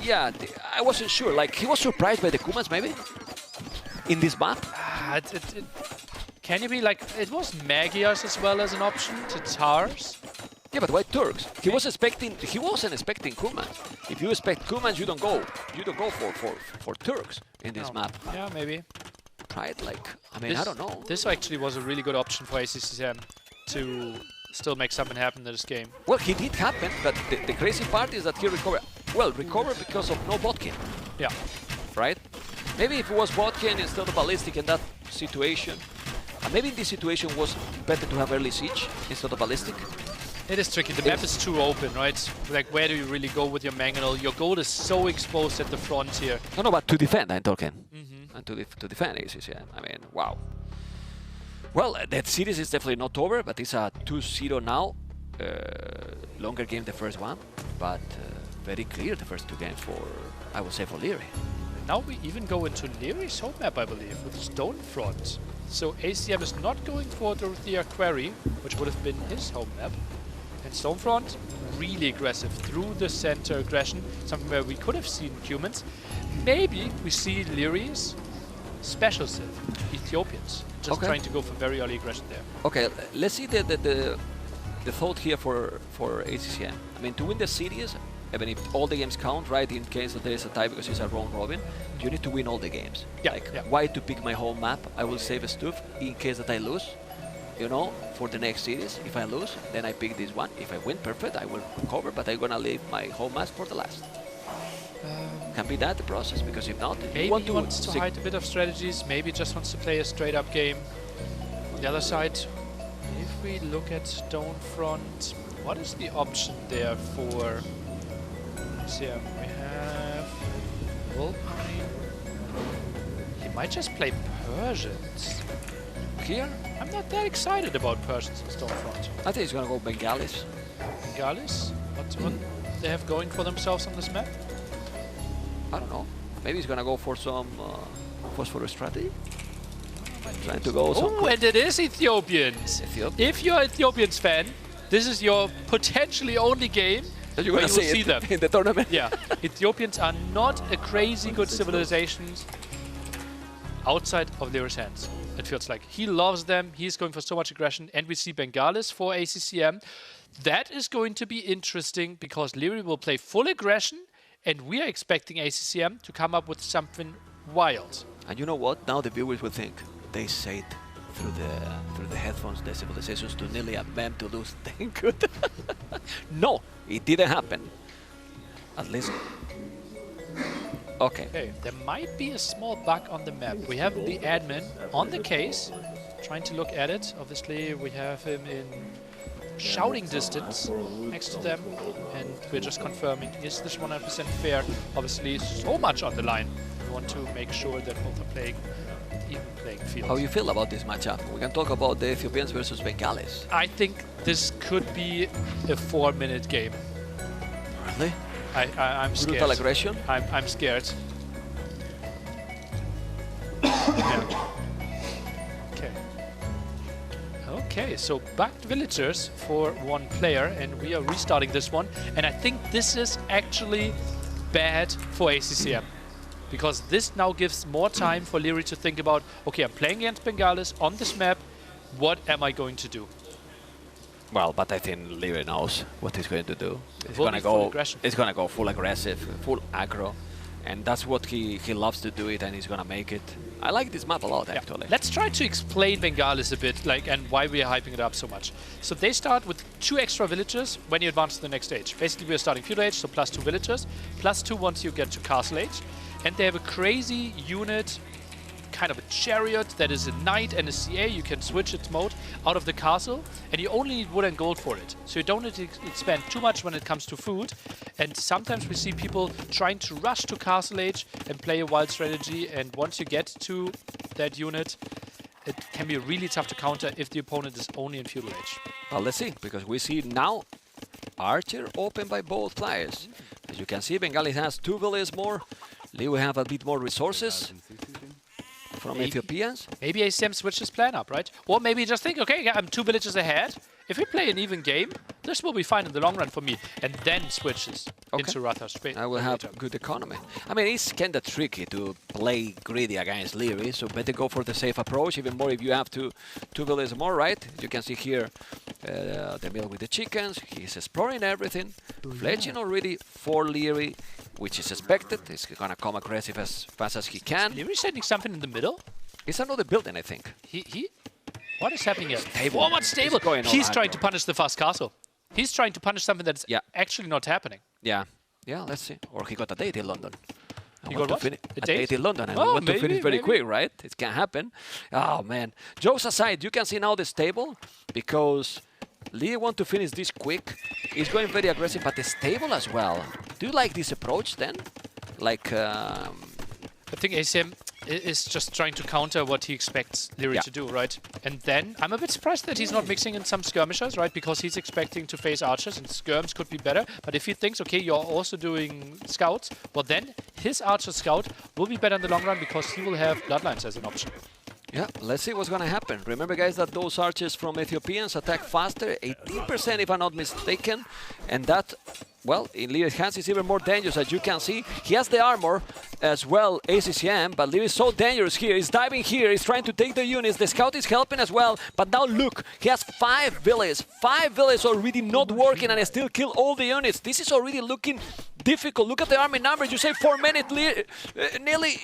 Speaker 3: Yeah, I wasn't sure. Like, he was surprised by the Kumans, maybe? In this map?
Speaker 4: Can you be like... It was Magyars as well as an option to Tars.
Speaker 3: Yeah, but why Turks? He wasn't expecting Kumans. If you expect Kumans, you don't go for Turks in this map.
Speaker 4: Yeah, maybe.
Speaker 3: Right? Like, I mean, I don't know.
Speaker 4: This actually was a really good option for ACCM to still make something happen in this game.
Speaker 3: Well, he did happen, but the crazy part is that he recovered. Well, recovered because of no botkin.
Speaker 4: Yeah.
Speaker 3: Right? Maybe if it was botkin instead of ballistic in that situation, maybe in this situation was better to have early siege instead of ballistic.
Speaker 4: It is tricky. The map is too open, right? Like, where do you really go with your Mangonel? Your gold is so exposed at the front here.
Speaker 3: No, but to defend, I'm talking. And to defend ACCM. I mean, wow. Well, that series is definitely not over, but it's a 2-0 now. Longer game the first one, but very clear the first two games for, I would say, for Leary.
Speaker 4: Now we even go into Leary's home map, I believe, with Stonefront. So ACM is not going for Dorothea Quarry, which would have been his home map. And Stonefront, really aggressive through the center aggression, something where we could have seen humans. Maybe we see Leary's special civ, Ethiopians, just trying to go for very early aggression there.
Speaker 3: Okay, let's see the thought here for ACCM. I mean, to win the series, even if all the games count, right, in case that there is a tie because it's a round robin, you need to win all the games.
Speaker 4: Yeah,
Speaker 3: like, why to pick my home map? I will save a stuff in case that I lose, you know, for the next series. If I lose, then I pick this one. If I win, perfect, I will recover, but I'm gonna leave my home map for the last. Can be that the process, because if not,
Speaker 4: maybe he wants to hide a bit of strategies, maybe just wants to play a straight up game. On the other side, if we look at Stonefront, what is the option there for ACM? We have Wolverine. He might just play Persians.
Speaker 3: Here?
Speaker 4: I'm not that excited about Persians in Stonefront.
Speaker 3: I think he's gonna go Bengalis.
Speaker 4: Bengalis? What they have going for themselves on this map?
Speaker 3: I don't know. Maybe he's gonna go for some phosphorus strategy. Trying to go.
Speaker 4: Oh, and it is Ethiopians. If you're an Ethiopians fan, this is your potentially only game
Speaker 3: that you're
Speaker 4: where
Speaker 3: gonna
Speaker 4: you will see them
Speaker 3: in the tournament.
Speaker 4: Yeah, Ethiopians are not a crazy good civilization outside of Leary's hands. It feels like he loves them. He's going for so much aggression, and we see Bengalis for ACCM. That is going to be interesting because Leary will play full aggression. And we are expecting ACCM to come up with something wild.
Speaker 3: And you know what? Now the viewers will think they said through the headphones the civilizations to nearly a mem to lose. Thank good. No, it didn't happen. At least Okay.
Speaker 4: Okay, there might be a small bug on the map. We have the admin on the case, trying to look at it. Obviously, we have him in shouting distance next to them, and we're just confirming, is this 100% fair? Obviously, so much on the line. We want to make sure that both are playing even playing field.
Speaker 3: How you feel about this matchup? We can talk about the Ethiopians versus Bengalis.
Speaker 4: I think this could be a 4-minute game.
Speaker 3: Really?
Speaker 4: I'm scared.
Speaker 3: Brutal aggression?
Speaker 4: I'm scared. Yeah. Okay. Okay, so backed villagers for one player, and we are restarting this one. And I think this is actually bad for ACCM. Because this now gives more time for Leary to think about, okay, I'm playing against Bengalis on this map, what am I going to do?
Speaker 3: Well, but I think Leary knows what he's going to do. He's
Speaker 4: Will
Speaker 3: gonna
Speaker 4: be full
Speaker 3: go.
Speaker 4: aggression.
Speaker 3: He's gonna go full aggressive, full aggro, and that's what he loves to do it, and he's gonna make it. I like this map a lot, actually.
Speaker 4: Let's try to explain Bengalis a bit, like, and why we are hyping it up so much. So they start with 2 extra villagers when you advance to the next stage. Basically, we are starting feudal age, so +2 villagers, +2 once you get to castle age, and they have a crazy unit, kind of a chariot that is a knight and a CA. You can switch its mode out of the castle, and you only need wood and gold for it. So you don't need to expend too much when it comes to food. And sometimes we see people trying to rush to castle age and play a wild strategy. And once you get to that unit, it can be really tough to counter if the opponent is only in feudal age.
Speaker 3: Well, let's see, because we see now Archer open by both players. As you can see, Bengali has 2 villages more. Lee will have a bit more resources from Ethiopians.
Speaker 4: Maybe ACM switches plan up, right? Or maybe just think, okay, I'm 2 villages ahead. If we play an even game, this will be fine in the long run for me. And then switches into Ratha straight.
Speaker 3: I will have good economy. I mean, it's kind of tricky to play greedy against Leary, so better go for the safe approach, even more if you have two villages more, right? You can see here the mill with the chickens. He's exploring everything. Fletching already for Leary, which is expected. He's going to come aggressive as fast as he can.
Speaker 4: Leary setting something in the middle?
Speaker 3: It's another building, I think.
Speaker 4: What is happening here?
Speaker 3: Stable.
Speaker 4: Forward stable. He's trying to
Speaker 3: aggro.
Speaker 4: punish the fast castle. He's trying to punish something that's actually not happening.
Speaker 3: Yeah, let's see. Or he got a date in London.
Speaker 4: He got what?
Speaker 3: A date in London, and we
Speaker 4: Oh,
Speaker 3: want to finish very
Speaker 4: maybe.
Speaker 3: quick, right? It can happen. Oh, man. Jokes aside, you can see now the stable, because Lee wants to finish this quick. He's going very aggressive, but the stable as well. Do you like this approach, then? Like...
Speaker 4: I think ACM is just trying to counter what he expects Leary to do, right? And then I'm a bit surprised that he's not mixing in some skirmishers, right? Because he's expecting to face archers, and skirms could be better. But if he thinks, okay, you're also doing scouts, well then his archer scout will be better in the long run because he will have bloodlines as an option.
Speaker 3: Yeah, let's see what's going to happen. Remember, guys, that those archers from Ethiopians attack faster, 18% if I'm not mistaken. And that, well, in Leary's hands is even more dangerous, as you can see. He has the armor as well, ACCM, but Leary is so dangerous here. He's diving here, he's trying to take the units. The scout is helping as well, but now look, he has 5 villages. 5 villages already not working, and he still kill all the units. This is already looking difficult. Look at the army numbers. You say 4 minutes, nearly,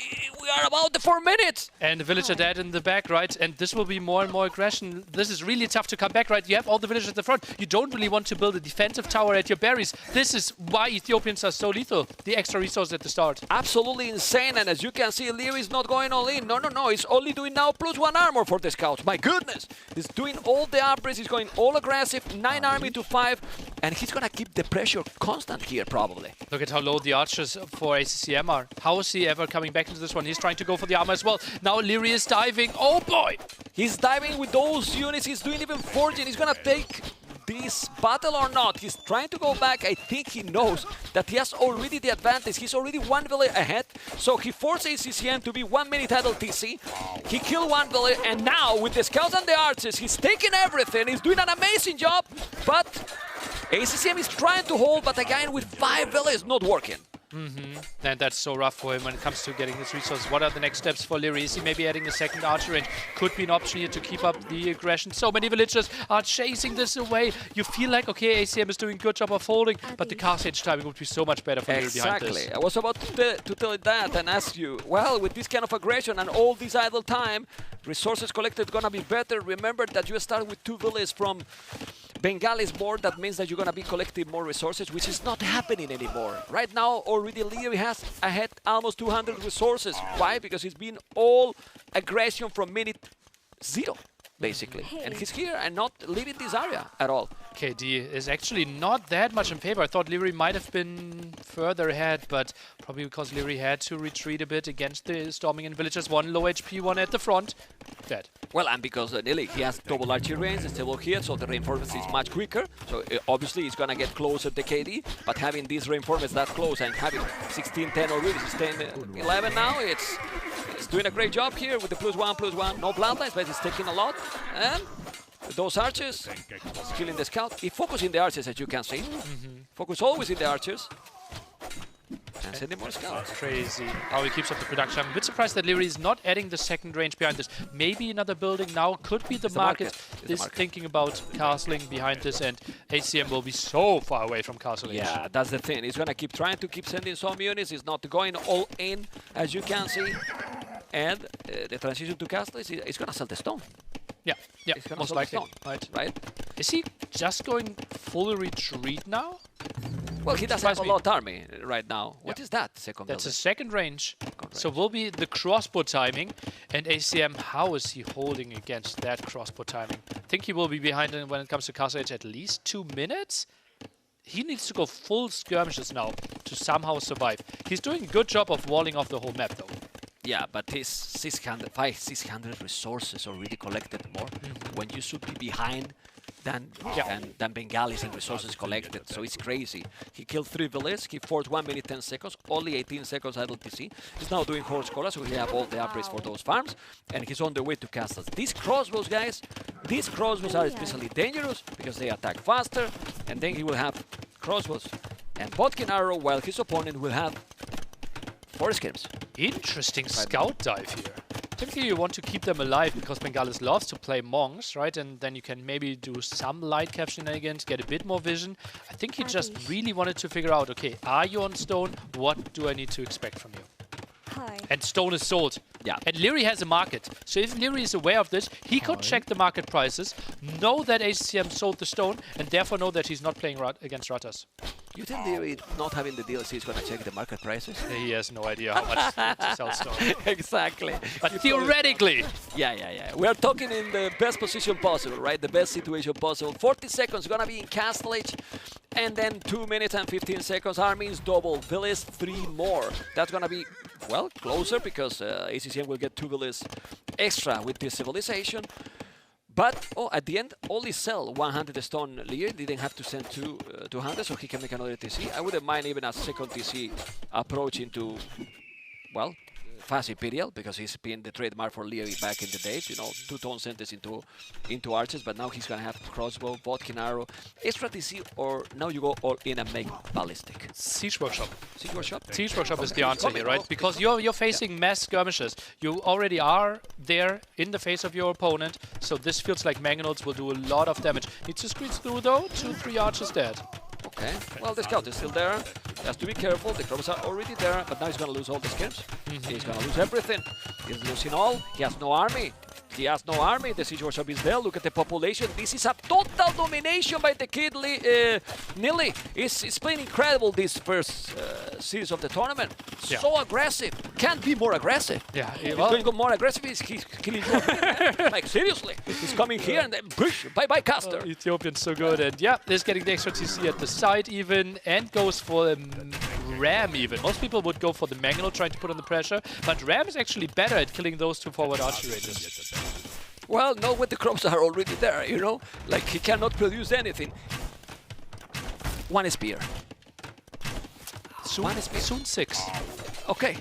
Speaker 3: we are about the 4 minutes.
Speaker 4: And the villager dead in the back, right? And this will be more and more aggression. This is really tough to come back, right? You have all the villagers at the front. You don't really want to build a defensive tower at your berries. This is why Ethiopians are so lethal. The extra resource at the start.
Speaker 3: Absolutely insane. And as you can see, Leary is not going all in. No. He's only doing now +1 armor for the scouts. My goodness. He's doing all the upgrades. He's going all aggressive. 9 army to 5. And he's going to keep the pressure constant here, probably.
Speaker 4: Look at how low the archers for ACCM are. How is he ever coming back into this one? He's trying to go for the armor as well. Now Leary is diving. Oh boy!
Speaker 3: He's diving with those units. He's doing even forging. He's going to take this battle or not. He's trying to go back. I think he knows that he has already the advantage. He's already 1 village ahead. So he forced ACCM to be 1 minute idle TC. He killed 1 village, and now with the scouts and the archers, he's taking everything. He's doing an amazing job. But ACCM is trying to hold, but again with 5 villages not working.
Speaker 4: And that's so rough for him when it comes to getting his resources. What are the next steps for Leary? Is he maybe adding a second archer in? Could be an option here to keep up the aggression. So many villagers are chasing this away. You feel like, okay, ACM is doing a good job of holding, but the cast age timing would be so much better for Leary behind this.
Speaker 3: Exactly. I was about to tell you that and ask you, well, with this kind of aggression and all this idle time, resources collected gonna be better. Remember that you start with 2 villages from Bengali board, that means that you're going to be collecting more resources, which is not happening anymore. Right now, already Leary has ahead almost 200 resources. Why? Because it's been all aggression from minute 0, basically. And he's here and not leaving this area at all.
Speaker 4: KD is actually not that much in favor. I thought Leary might have been further ahead, but probably because Leary had to retreat a bit against the storming in villagers. One low HP, one at the front. Dead.
Speaker 3: Well, and because Nili, he has double archery range, it's still here, so the reinforcements is much quicker. So obviously he's gonna get closer to KD, but having these reinforcements that close and having 16-10 already, 16-11 now, it's doing a great job here with the +1/+1. No bloodlines, but it's taking a lot. And those archers, killing the scout. He focus in the archers, as you can see. Focus always in the archers. And sending more scouts.
Speaker 4: Crazy how he keeps up the production. I'm a bit surprised that Leary is not adding the second range behind this. Maybe another building now. Could be the market is thinking about castling behind this, and ACM will be so far away from castling.
Speaker 3: Yeah, that's the thing. He's gonna keep trying to keep sending some units. He's not going all in, as you can see. And the transition to castle is gonna sell the stone.
Speaker 4: Yeah, most likely.
Speaker 3: Right?
Speaker 4: Is he just going full retreat now?
Speaker 3: Well, he does have a lot of army right now. What is that? Second
Speaker 4: That's
Speaker 3: building?
Speaker 4: a second range. So will be the crossbow timing. And ACM, how is he holding against that crossbow timing? I think he will be behind when it comes to castle edge at least 2 minutes. He needs to go full skirmishes now to somehow survive. He's doing a good job of walling off the whole map, though.
Speaker 3: Yeah, but his 600 resources already collected more when you should be behind than Bengalis and resources collected. So it's crazy. He killed 3 villages. He forced 1 minute 10 seconds, only 18 seconds idle TC. He's now doing horse cola, so he have all the upgrades for those farms, and he's on the way to castles. These crossbows, guys, are especially dangerous because they attack faster, and then he will have crossbows and Bodkin arrow, while his opponent will have forest skirms.
Speaker 4: Interesting scout dive here. Typically you want to keep them alive because Bengalis loves to play monks, right? And then you can maybe do some light cap shenanigans, get a bit more vision. I think he just really wanted to figure out, okay, are you on stone? What do I need to expect from you? And stone is sold.
Speaker 3: Yeah.
Speaker 4: And Leary has a market. So if Leary is aware of this, he could check the market prices, know that ACM sold the stone, and therefore know that he's not playing against Ratas.
Speaker 3: You think Leary, not having the DLC, is going to check the market prices?
Speaker 4: He has no idea how much to sell stone.
Speaker 3: Exactly.
Speaker 4: But theoretically.
Speaker 3: Yeah. We are talking in the best position possible, right? The best situation possible. 40 seconds going to be in Castle Age. And then 2 minutes and 15 seconds. Armies double. Villas 3 more. That's going to be, well, closer because ACCM will get 2 villas extra with this civilization. But, at the end, only sell 100 stone Lear. Didn't have to send 200, so he can make another TC. I wouldn't mind even a second TC approach into, well, Fast Imperial, because he's been the trademark for Leary back in the days. You know, 2-tone centers into archers, but now he's going to have crossbow, Bodkin arrow, extra TC, or now you go all in and make ballistic.
Speaker 4: Siege Workshop.
Speaker 3: Siege Workshop?
Speaker 4: Siege Workshop is the answer here, right? Because you're facing mass skirmishes. You already are there in the face of your opponent, so this feels like Mangonels will do a lot of damage. Needs to squeeze through though, 2-3 archers dead.
Speaker 3: Okay, well, the scout is still there. He has to be careful. The crows are already there, but now he's going to lose all the skirms. He's going to lose everything. He's losing all. He has no army. The Siege Workshop is there. Look at the population. This is a total domination by the kid Nili. He's playing incredible this first series of the tournament. So aggressive. Can't be more aggressive.
Speaker 4: Yeah,
Speaker 3: he's going to go more aggressive. He's killing you. Like, seriously. He's coming here and then push. Bye-bye, caster.
Speaker 4: Ethiopian's so good. And yeah, he's getting the extra TC at the side even, and goes for a Ram even. Most people would go for the Mangonel trying to put on the pressure, but Ram is actually better at killing those 2 forward archery ranges.
Speaker 3: Well, no, when the crops are already there, you know? Like, he cannot produce anything. 1 spear.
Speaker 4: Soon 6.
Speaker 3: Okay.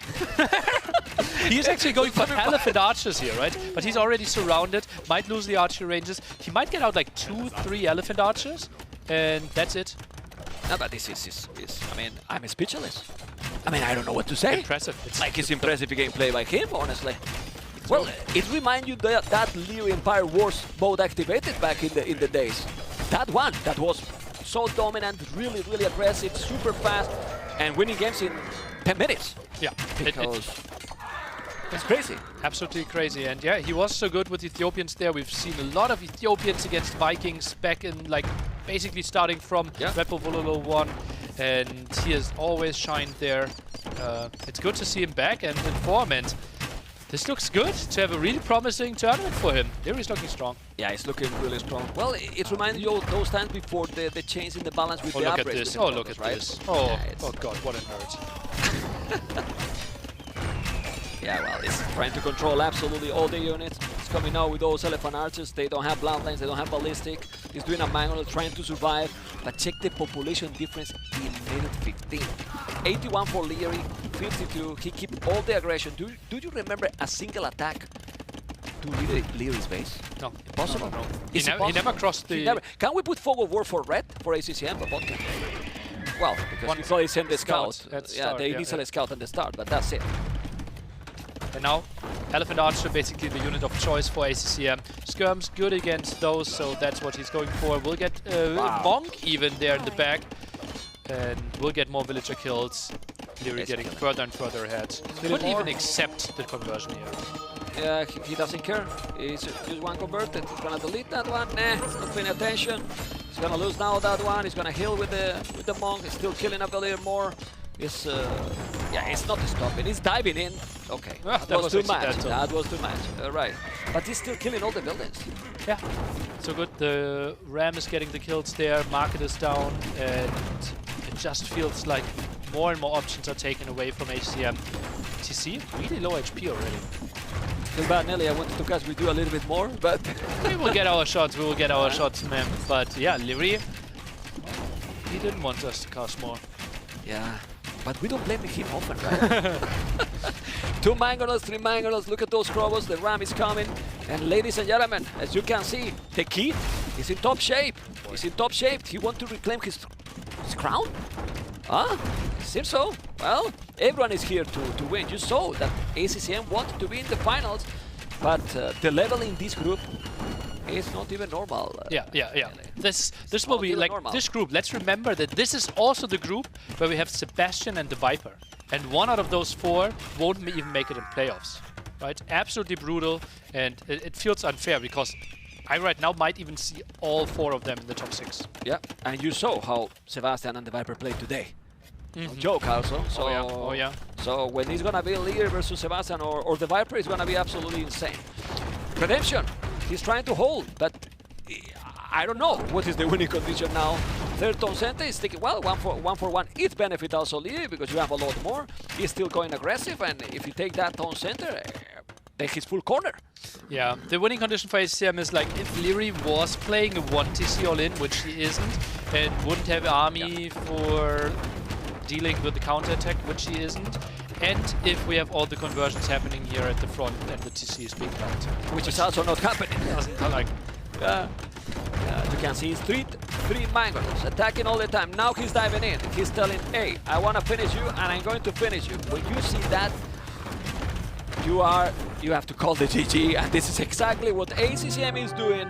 Speaker 4: He's actually going for elephant archers here, right? But he's already surrounded, might lose the archery ranges. He might get out like 2-3 elephant archers, and that's it.
Speaker 3: No, but this is I mean, I'm speechless. I mean, I don't know what to say.
Speaker 4: Impressive.
Speaker 3: It's impressive gameplay by him, honestly. Well, it reminds you that Leary Empire Wars mode activated back in the days. That one, that was so dominant, really aggressive, super fast, and winning games in 10 minutes.
Speaker 4: Yeah.
Speaker 3: Because it's crazy.
Speaker 4: Absolutely crazy. And yeah, he was so good with Ethiopians there. We've seen a lot of Ethiopians against Vikings back in like basically starting from Redbull Wololo 1, and he has always shined there. It's good to see him back and in form, and this looks good to have a really promising tournament for him. He's looking strong.
Speaker 3: Yeah, he's looking really strong. Well, it reminds you of those times before the change in the balance with the
Speaker 4: look at
Speaker 3: upgrades.
Speaker 4: this. Oh, look at this. Oh, oh god, what a nerd.
Speaker 3: Yeah, well, it's trying to control absolutely all the units. It's coming out with those elephant archers. They don't have bloodlines, they don't have ballistic. He's doing a manual trying to survive. But check the population difference in minute 15. 81 for Leary, 52. He keeps all the aggression. Do you remember a single attack to Leary's base?
Speaker 4: No.
Speaker 3: Impossible.
Speaker 4: No.
Speaker 3: He
Speaker 4: never crossed the...
Speaker 3: Can we put fog of war for red, for ACCM? But okay. Well, because we probably send the scout. Yeah, the initial scout at the start, but that's it.
Speaker 4: And now, Elephant Archer, basically the unit of choice for ACCM. Skirm's good against those, so that's what he's going for. We'll get Monk even there in the back. And we'll get more villager kills. Leary getting further and further ahead. Couldn't even accept the conversion here.
Speaker 3: Yeah, he doesn't care. He's just one converted. He's gonna delete that one. Nah, he's not paying attention. He's gonna lose now that one. He's gonna heal with the Monk. He's still killing up a little more. It's yeah, it's not stopping. He's diving in. Okay, that was too much. That was too much. Right, but he's still killing all the buildings.
Speaker 4: Yeah, so good. The Ram is getting the kills there. Market is down, and it just feels like more and more options are taken away from HCM. TC really low HP already.
Speaker 3: Feel bad, Nelly. I wanted to cast with you a little bit more, but
Speaker 4: we will get our shots. We will get our shots, man. But yeah, Leary, he didn't want us to cast more.
Speaker 3: Yeah. But we don't blame him often, right? 2 mangonels, 3 mangonels, look at those crobos, the Ram is coming. And ladies and gentlemen, as you can see, the kid is in top shape. He's in top shape. He wants to reclaim his crown? Huh? Seems so. Well, everyone is here to win. You saw that ACCM wanted to be in the finals, but the level in this group is not even normal.
Speaker 4: Yeah. This will be like normal. This group. Let's remember that this is also the group where we have Sebastian and the Viper, and one out of those 4 won't even make it in playoffs. Right? Absolutely brutal, and it feels unfair because I right now might even see all 4 of them in the top 6.
Speaker 3: Yeah, and you saw how Sebastian and the Viper played today. No joke also. So,
Speaker 4: oh yeah.
Speaker 3: So when it's gonna be Lear versus Sebastian or the Viper, it's gonna be absolutely insane. Redemption. He's trying to hold, but I don't know what is the winning condition now. Third Town Center is taking, well, one for one. It benefits also Leary because you have a lot more. He's still going aggressive, and if you take that Town Center, then he's full corner.
Speaker 4: Yeah, the winning condition for HCM is like if Leary was playing a 1 TC all-in, which he isn't, and wouldn't have army for dealing with the counter-attack, which he isn't, and if we have all the conversions happening here at the front and the TC is being blocked.
Speaker 3: Which is also not happening.
Speaker 4: Doesn't like.
Speaker 3: Yeah. You can see he's three mangonels attacking all the time. Now he's diving in. He's telling, hey, I want to finish you and I'm going to finish you. When you see that, you have to call the GG, and this is exactly what ACCM is doing.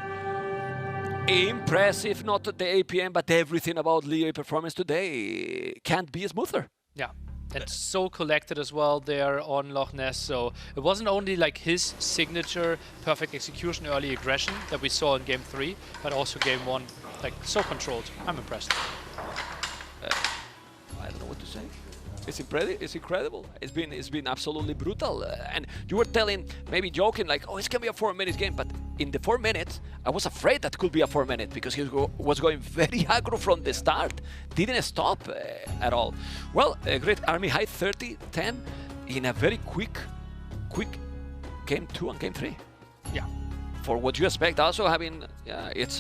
Speaker 3: Impressive, not the APM, but everything about Leary performance today can't be smoother.
Speaker 4: Yeah. And so collected as well there on Loch Ness. So it wasn't only like his signature perfect execution early aggression that we saw in game 3, but also game 1, like so controlled. I'm impressed.
Speaker 3: I don't know what to say. It's incredible. It's been absolutely brutal. And you were telling, maybe joking, like, oh, it's gonna be a 4-minute game. But in the 4 minutes, I was afraid that could be a 4-minute because he was going very aggro from the start. Didn't stop at all. Well, great army high 30-10 in a very quick game 2 and game 3.
Speaker 4: Yeah.
Speaker 3: For what you expect, also having, it's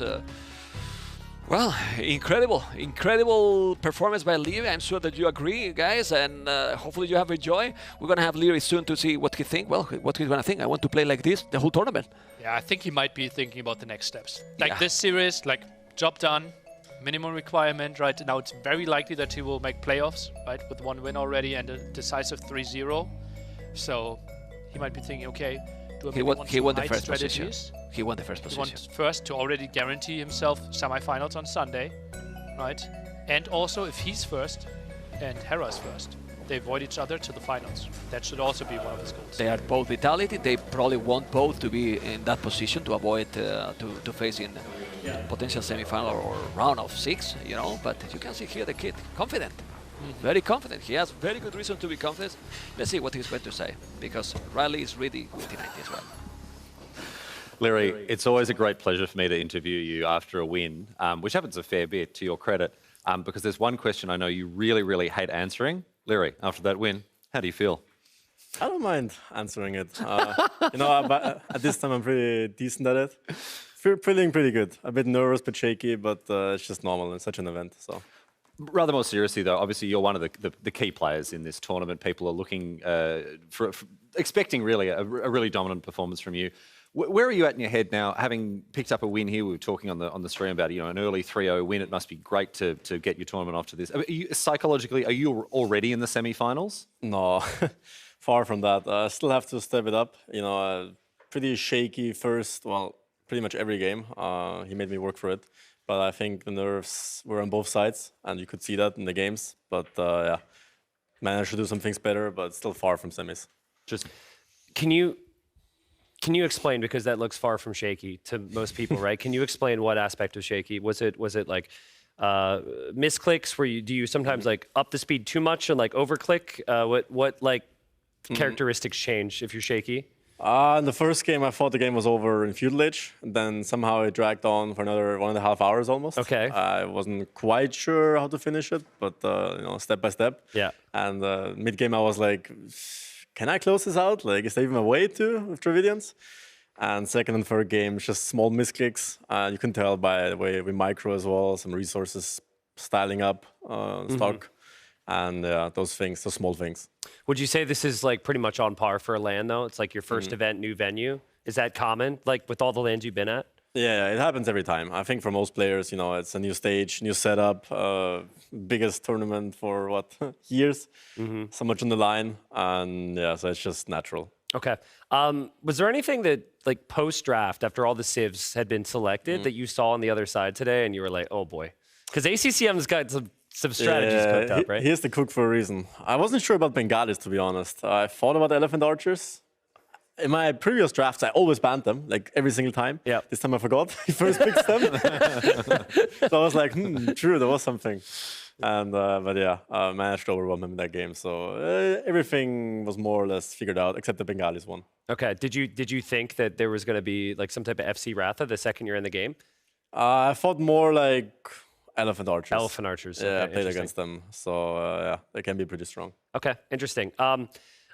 Speaker 3: well, incredible performance by Leary. I'm sure that you agree, guys, and hopefully you have enjoyed. We're gonna have Leary soon to see what he thinks. Well, what he's gonna think. I want to play like this the whole tournament.
Speaker 4: Yeah, I think he might be thinking about the next steps. Like this series, like job done, minimum requirement, right? Now it's very likely that he will make playoffs, right, with 1 win already and a decisive 3-0. So he might be thinking, okay, do I
Speaker 3: he won the first position. He won the first position.
Speaker 4: He won first to already guarantee himself semifinals on Sunday, right? And also if he's first and Hera's first, they avoid each other to the finals. That should also be one of his goals.
Speaker 3: They are both vitality. They probably want both to be in that position to avoid to face in potential semi-final or round of 6, you know. But you can see here the kid, confident, very confident. He has very good reason to be confident. Let's see what he's going to say, because Riley is really 90 as well.
Speaker 2: Larry, it's always a great pleasure for me to interview you after a win, which happens a fair bit, to your credit, because there's one question I know you really, really hate answering. Larry, after that win, how do you feel?
Speaker 15: I don't mind answering it. But at this time I'm pretty decent at it. Feeling pretty good. A bit nervous, but shaky, but it's just normal in such an event. So.
Speaker 2: Rather more seriously, though, obviously you're one of the key players in this tournament. People are looking for expecting really a really dominant performance from you. Where are you at in your head now, having picked up a win here? We were talking on the stream about an early 3-0 win. It must be great to get your tournament off to this. Psychologically, are you already in the semi-finals?
Speaker 15: No, far from that. I still have to step it up. Pretty shaky first. Well, pretty much every game. He made me work for it. But I think the nerves were on both sides, and you could see that in the games. But yeah, managed to do some things better, but still far from semis.
Speaker 6: Just can you explain, because that looks far from shaky to most people, right? Can you explain what aspect of shaky? Was it like misclicks where do you sometimes like up the speed too much and like overclick? What like characteristics change if you're shaky?
Speaker 15: In the first game, I thought the game was over in feudal age. And then somehow it dragged on for another 1.5 hours almost.
Speaker 6: Okay.
Speaker 15: I wasn't quite sure how to finish it, but step by step.
Speaker 6: Yeah.
Speaker 15: And mid game, I was like, can I close this out? Like, is there even a way to with Dravidians? And second and third game, just small misclicks. You can tell by the way we micro as well, some resources styling up stock. And those things, those small things.
Speaker 6: Would you say this is like pretty much on par for a LAN though? It's like your first event, new venue. Is that common, like with all the LANs you've been at?
Speaker 15: Yeah, it happens every time. I think for most players, it's a new stage, new setup, biggest tournament for what, years, so much on the line. And yeah, so it's just natural.
Speaker 6: Okay. Was there anything that like post-draft, after all the civs had been selected, that you saw on the other side today and you were like, oh boy? Because ACCM's got some strategies cooked up, right?
Speaker 15: Here's the cook for a reason. I wasn't sure about Bengalis, to be honest. I thought about elephant archers. In my previous drafts, I always banned them, like every single time.
Speaker 6: Yeah.
Speaker 15: This time I forgot. He first picks them. So I was like, true, there was something. And but yeah, I managed to overwhelm him in that game. So everything was more or less figured out, except the Bengalis one.
Speaker 6: Okay. Did you think that there was going to be like some type of FC Ratha the second you're in the game?
Speaker 15: I thought more like elephant archers.
Speaker 6: Elephant archers.
Speaker 15: Yeah,
Speaker 6: okay,
Speaker 15: I played against them. So yeah, they can be pretty strong.
Speaker 6: Okay, interesting.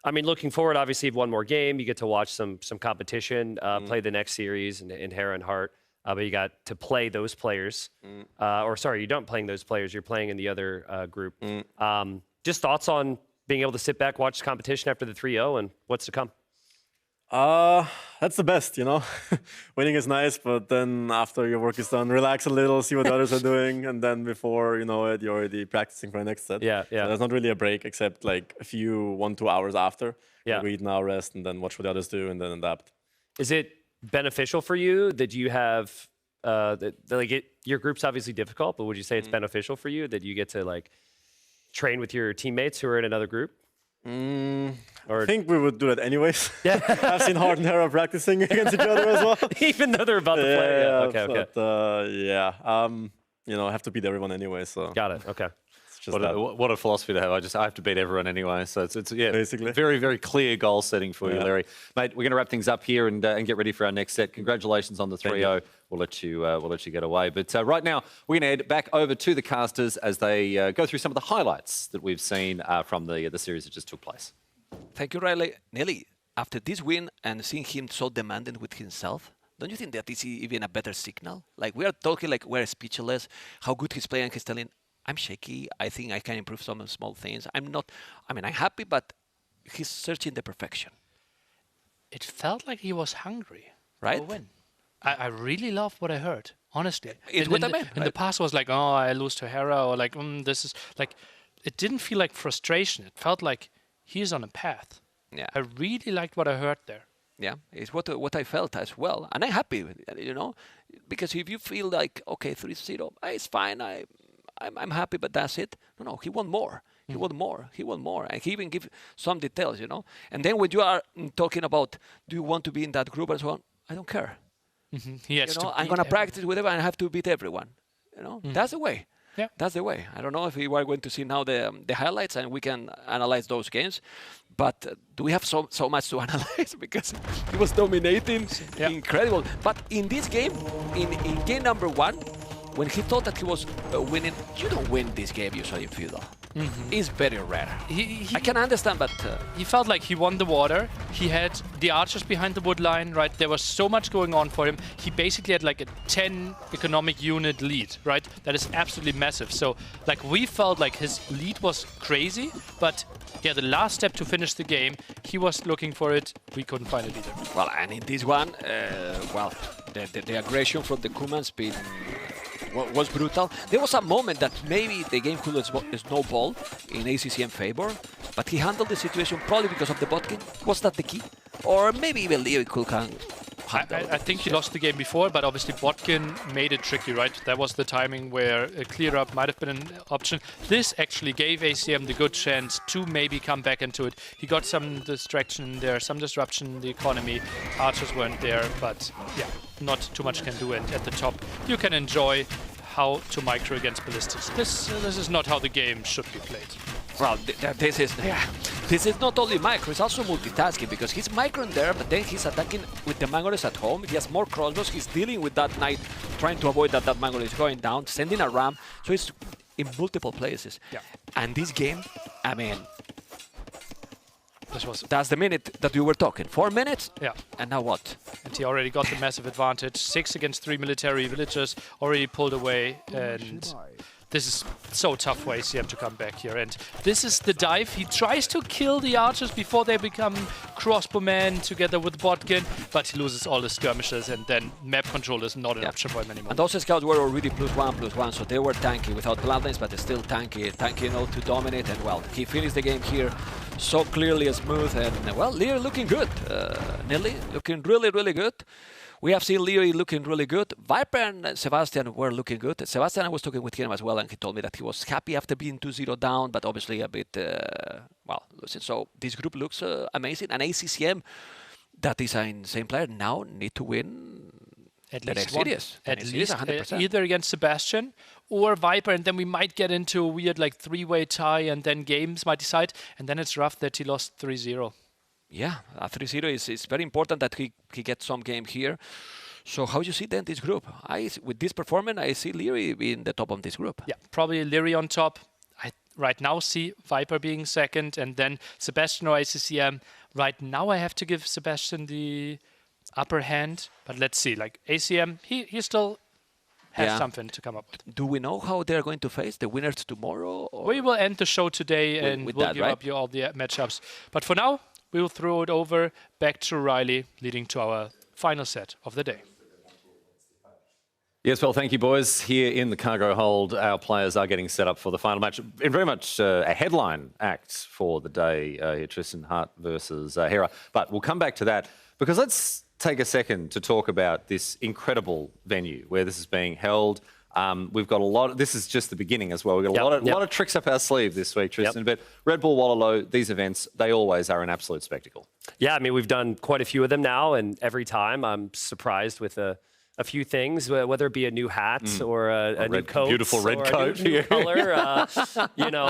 Speaker 6: I mean, looking forward, obviously, you've one more game. You get to watch some competition, play the next series in Hera and Heart. But you got to play those players. Or sorry, you don't playing those players. You're playing in the other group. Just thoughts on being able to sit back, watch the competition after the 3-0 and what's to come?
Speaker 15: That's the best, Winning is nice, but then after your work is done, relax a little, see what the others are doing, and then before you know it, you're already practicing for the next set.
Speaker 6: Yeah.
Speaker 15: So there's not really a break, except like a few 1-2 hours after.
Speaker 6: Yeah.
Speaker 15: You eat now, rest, and then watch what the others do, and then adapt.
Speaker 6: Is it beneficial for you that you have your group's obviously difficult, but would you say it's beneficial for you that you get to like train with your teammates who are in another group?
Speaker 15: I think we would do that anyways. Yeah. I've seen Hart and Hera practicing against each other as well.
Speaker 6: Even though they're about to play. Yeah. Okay.
Speaker 15: But, I have to beat everyone anyway. So
Speaker 6: got it. Okay.
Speaker 2: What a philosophy to have. I have to beat everyone anyway. So it's
Speaker 15: basically
Speaker 2: very, very clear goal setting for you, Larry. Mate, we're going to wrap things up here and get ready for our next set. Congratulations on the 3-0. We'll let you get away. But right now, we're going to head back over to the casters as they go through some of the highlights that we've seen from the series that just took place.
Speaker 3: Thank you, Riley. Nelly, after this win and seeing him so demanding with himself, don't you think that this is even a better signal? Like, we are talking like we're speechless, how good he's playing, he's telling, I'm shaky, I think I can improve some small things. I'm happy, but he's searching the perfection.
Speaker 4: It felt like he was hungry.
Speaker 3: Right?
Speaker 4: For a win. I really loved what I heard, honestly.
Speaker 3: It's what I meant.
Speaker 4: In the past was like, oh, I lose to Hera, or like, this is like, it didn't feel like frustration. It felt like he's on a path.
Speaker 3: Yeah.
Speaker 4: I really liked what I heard there.
Speaker 3: Yeah, it's what I felt as well. And I'm happy with it, because if you feel like, okay, 3-0, it's fine, I'm happy, but that's it. No, he want more. He want more. He want more. And he even give some details, you know. And then when you are talking about, do you want to be in that group and so on, I don't care.
Speaker 4: He has to
Speaker 3: I'm going to practice with everyone. I have to beat everyone. You know, that's the way.
Speaker 4: Yeah.
Speaker 3: That's the way. I don't know if we are going to see now the highlights and we can analyze those games, but do we have so much to analyze because he was dominating, incredible. But in this game, in game number 1, when he thought that he was winning, you don't win this game usually in Feudal. It's very rare. I can understand, but
Speaker 4: he felt like he won the water. He had the archers behind the wood line, right? There was so much going on for him. He basically had like a 10 economic unit lead, right? That is absolutely massive. So like we felt like his lead was crazy, but yeah, the last step to finish the game, he was looking for it. We couldn't find it either.
Speaker 3: Well, and in this one, the aggression from the Kumans was brutal. There was a moment that maybe the game could snowball in ACCM favor, but he handled the situation probably because of the botkin. Was that the key? Or maybe even Leo could
Speaker 4: I think he lost the game before, but obviously Botkin made it tricky, right? That was the timing where a clear up might have been an option. This actually gave ACM the good chance to maybe come back into it. He got some distraction there, some disruption in the economy. Archers weren't there, but yeah, not too much can do. And at the top, you can enjoy how to micro against ballistics. This is not how the game should be played.
Speaker 3: Well, this is not only micro, it's also multitasking because he's microing there, but then he's attacking with the Mangoles at home. He has more crossbows, he's dealing with that knight, trying to avoid that Mangole is going down, sending a ram, so it's in multiple places.
Speaker 4: Yeah.
Speaker 3: And this game, I mean, that's the minute that we were talking. 4 minutes?
Speaker 4: Yeah.
Speaker 3: And now what?
Speaker 4: And he already got the massive advantage. 6 against 3 military villagers, already pulled away, and this is so tough for ACM to come back here. And this is the dive. He tries to kill the archers before they become crossbowmen together with Botkin, but he loses all the skirmishes, and then map control is not an option for him anymore.
Speaker 3: And those scouts were already +1/+1, so they were tanky without bloodlines, but they're still tanky enough to dominate. And well, he finished the game here so clearly smooth, and well, Lear looking good. Nelly looking really, really good. We have seen Leary looking really good. Viper and Sebastian were looking good. Sebastian, I was talking with him as well, and he told me that he was happy after being 2-0 down, but obviously a bit, losing. So this group looks amazing. And ACCM, that is an insane player, now need to win
Speaker 4: at
Speaker 3: least series.
Speaker 4: At least 100%. Either against Sebastian or Viper, and then we might get into a weird like 3-way tie, and then games might decide, and then it's rough that he lost 3-0.
Speaker 3: Yeah, a 3-0 is very important that he gets some game here. So how do you see then this group? With this performance, I see Leary being the top of this group.
Speaker 4: Yeah, probably Leary on top. I right now see Viper being second, and then Sebastian or ACCM. Right now I have to give Sebastian the upper hand, but let's see. Like ACM, he still has something to come up with.
Speaker 3: Do we know how they're going to face the winners tomorrow? Or?
Speaker 4: We will end the show today, and we'll give up you all the matchups. But for now, we will throw it over back to Riley, leading to our final set of the day.
Speaker 2: Yes, well, thank you, boys. Here in the cargo hold, our players are getting set up for the final match. In very much a headline act for the day, here, Tristan Hart versus Hera. But we'll come back to that, because let's take a second to talk about this incredible venue where this is being held. We've got a lot. This is just the beginning as well. We've got a lot of tricks up our sleeve this week, Tristan. But Redbull, Wololo, these events, they always are an absolute spectacle.
Speaker 6: Yeah, I mean, we've done quite a few of them now, and every time I'm surprised with a few things, whether it be a new hat or a new coat,
Speaker 2: beautiful red coat,
Speaker 6: a new color,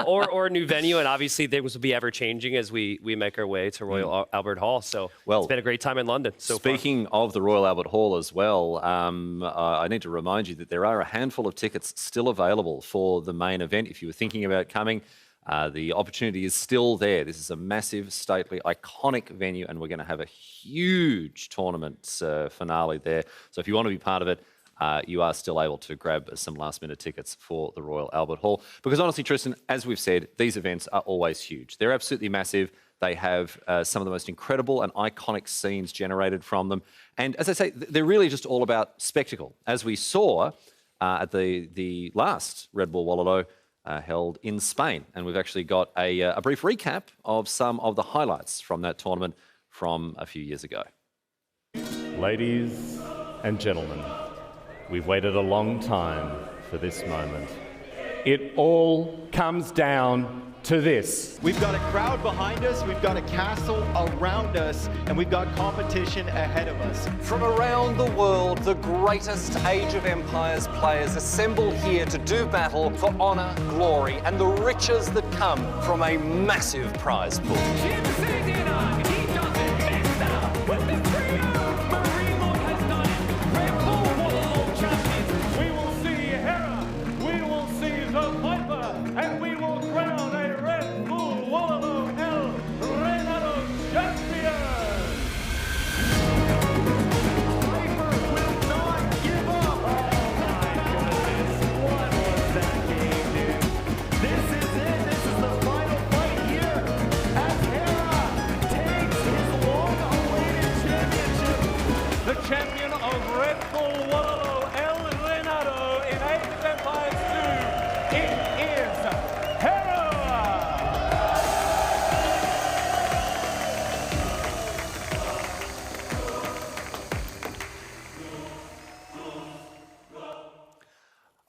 Speaker 6: or a new venue. And obviously, things will be ever changing as we make our way to Royal Albert Hall. So it's been a great time in London.
Speaker 2: Speaking of the Royal Albert Hall as well, I need to remind you that there are a handful of tickets still available for the main event. If you were thinking about coming, the opportunity is still there. This is a massive, stately, iconic venue, and we're going to have a huge tournament finale there. So if you want to be part of it, you are still able to grab some last-minute tickets for the Royal Albert Hall. Because honestly, Tristan, as we've said, these events are always huge. They're absolutely massive. They have some of the most incredible and iconic scenes generated from them. And as I say, they're really just all about spectacle. As we saw at the last Redbull Wololo, held in Spain. And we've actually got a brief recap of some of the highlights from that tournament from a few years ago.
Speaker 1: Ladies and gentlemen, we've waited a long time for this moment.
Speaker 17: it all comes down to this.
Speaker 5: We've got a crowd behind us, we've got a castle around us, and we've got competition ahead of us.
Speaker 2: From around the world, the greatest Age of Empires players assemble here to do battle for honour, glory, and the riches that come from a massive prize pool.
Speaker 17: We will see Hera, we will see the Viper, and we will crown a Red Bull Wololo El Renado champion! Viper will not give up! Oh my goodness, what was that game, dude? This is it, this is the final fight here as Hera takes his long-awaited championship. The champion of Red Bull Wololo El Renado in Age of Empires 2, it is Hera!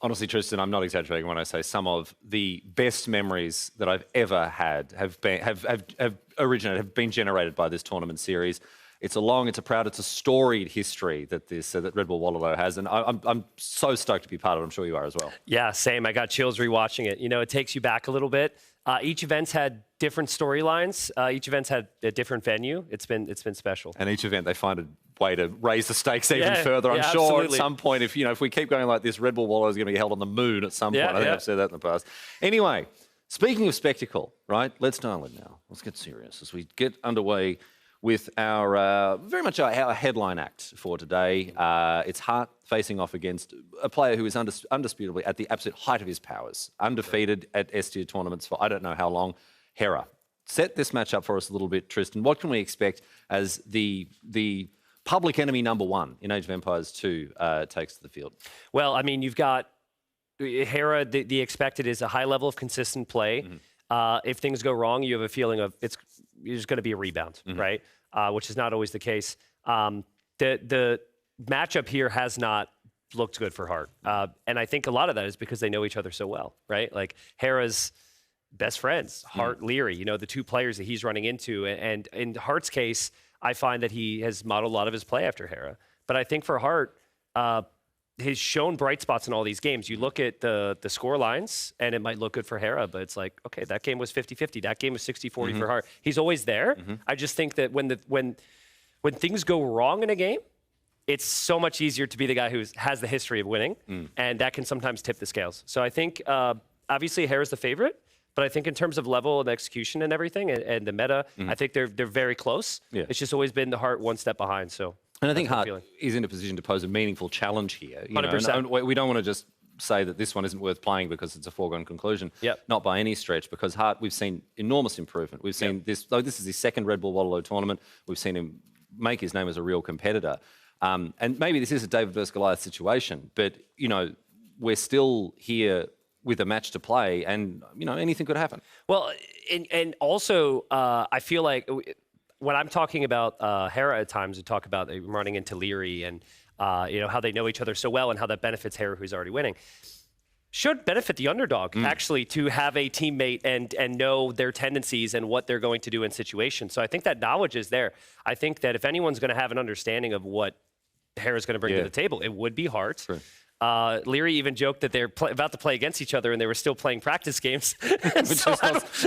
Speaker 2: Honestly, Tristan, I'm not exaggerating when I say some of the best memories that I've ever had have been generated by this tournament series. It's a proud, it's a storied history that that Red Bull Wololo has, and I'm so stoked to be part of it. I'm sure you are as well.
Speaker 6: Yeah, same. I got chills rewatching it. You know, it takes you back a little bit. Each event's had different storylines. Each event's had a different venue. It's been special.
Speaker 2: And each event they find a way to raise the stakes even further. I'm sure
Speaker 6: absolutely.
Speaker 2: at some point, if we keep going like this, Red Bull Wololo is going to be held on the moon at some point. I think I've said that in the past. Anyway, speaking of spectacle, right? Let's dial in now. Let's get serious as we get underway with our very much our headline act for today. It's Hart facing off against a player who is undisputably at the absolute height of his powers, undefeated at S-tier tournaments for I don't know how long. Hera, set this match up for us a little bit, Tristan. What can we expect as the public enemy number one in Age of Empires 2 takes to the field?
Speaker 6: Well, I mean, you've got Hera. The expected is a high level of consistent play. If things go wrong, you have a feeling of there's going to be a rebound, right? Which is not always the case. The matchup here has not looked good for Hart. And I think a lot of that is because they know each other so well, right? Like Hera's best friends, Hart, Leary, the two players that he's running into. And in Hart's case, I find that he has modeled a lot of his play after Hera. But I think for Hart, he's shown bright spots in all these games. You look at the score lines, and it might look good for Hera, but it's like, okay, that game was 50-50. That game was 60-40 for Hart. He's always there. I just think that when things go wrong in a game, it's so much easier to be the guy who has the history of winning, and that can sometimes tip the scales. So I think, obviously, Hera's the favorite, but I think in terms of level and execution and everything, and the meta, I think they're very close. It's just always been the Hart one step behind. So.
Speaker 2: And I think Hart is in a position to pose a meaningful challenge here.
Speaker 6: 100%.
Speaker 2: And we don't want to just say that this one isn't worth playing because it's a foregone conclusion. Not by any stretch, because Hart, we've seen enormous improvement. We've seen this is his second Red Bull Wololo tournament. We've seen him make his name as a real competitor. And maybe this is a David versus Goliath situation, but, we're still here with a match to play, and, anything could happen.
Speaker 6: Well, and also, I feel like when I'm talking about Hera at times, we talk about running into Leary and how they know each other so well and how that benefits Hera, who's already winning. Should benefit the underdog, actually, to have a teammate and know their tendencies and what they're going to do in situations. So I think that knowledge is there. I think that if anyone's going to have an understanding of what Hera's going to bring to the table, it would be Hart.
Speaker 2: True.
Speaker 6: Leary even joked that they're about to play against each other and they were still playing practice games.
Speaker 2: Which is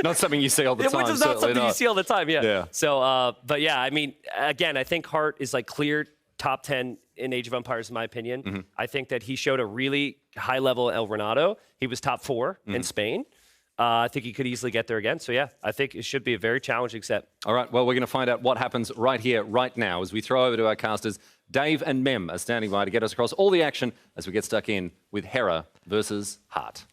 Speaker 2: not something you see all the time.
Speaker 6: Which is not something you see all the time,
Speaker 2: yeah.
Speaker 6: So, but yeah, I mean, again, I think Hart is like clear top 10 in Age of Empires, in my opinion. I think that he showed a really high level El Renado. He was top 4 in Spain. I think he could easily get there again. So yeah, I think it should be a very challenging set.
Speaker 2: All right, well, we're going to find out what happens right here, right now, as we throw over to our casters. Dave and Mem are standing by to get us across all the action as we get stuck in with Hera versus Hart.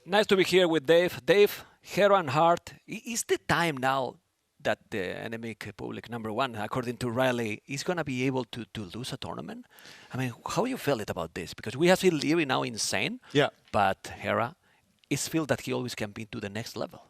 Speaker 3: Nice to be here with Dave. Dave, Hera and Hart, is the time now that the enemic public number one, according to Riley, is going to be able to lose a tournament? I mean, how you feel it about this? Because we have seen Leary now insane, but Hera, it's feel that he always can be to the next level.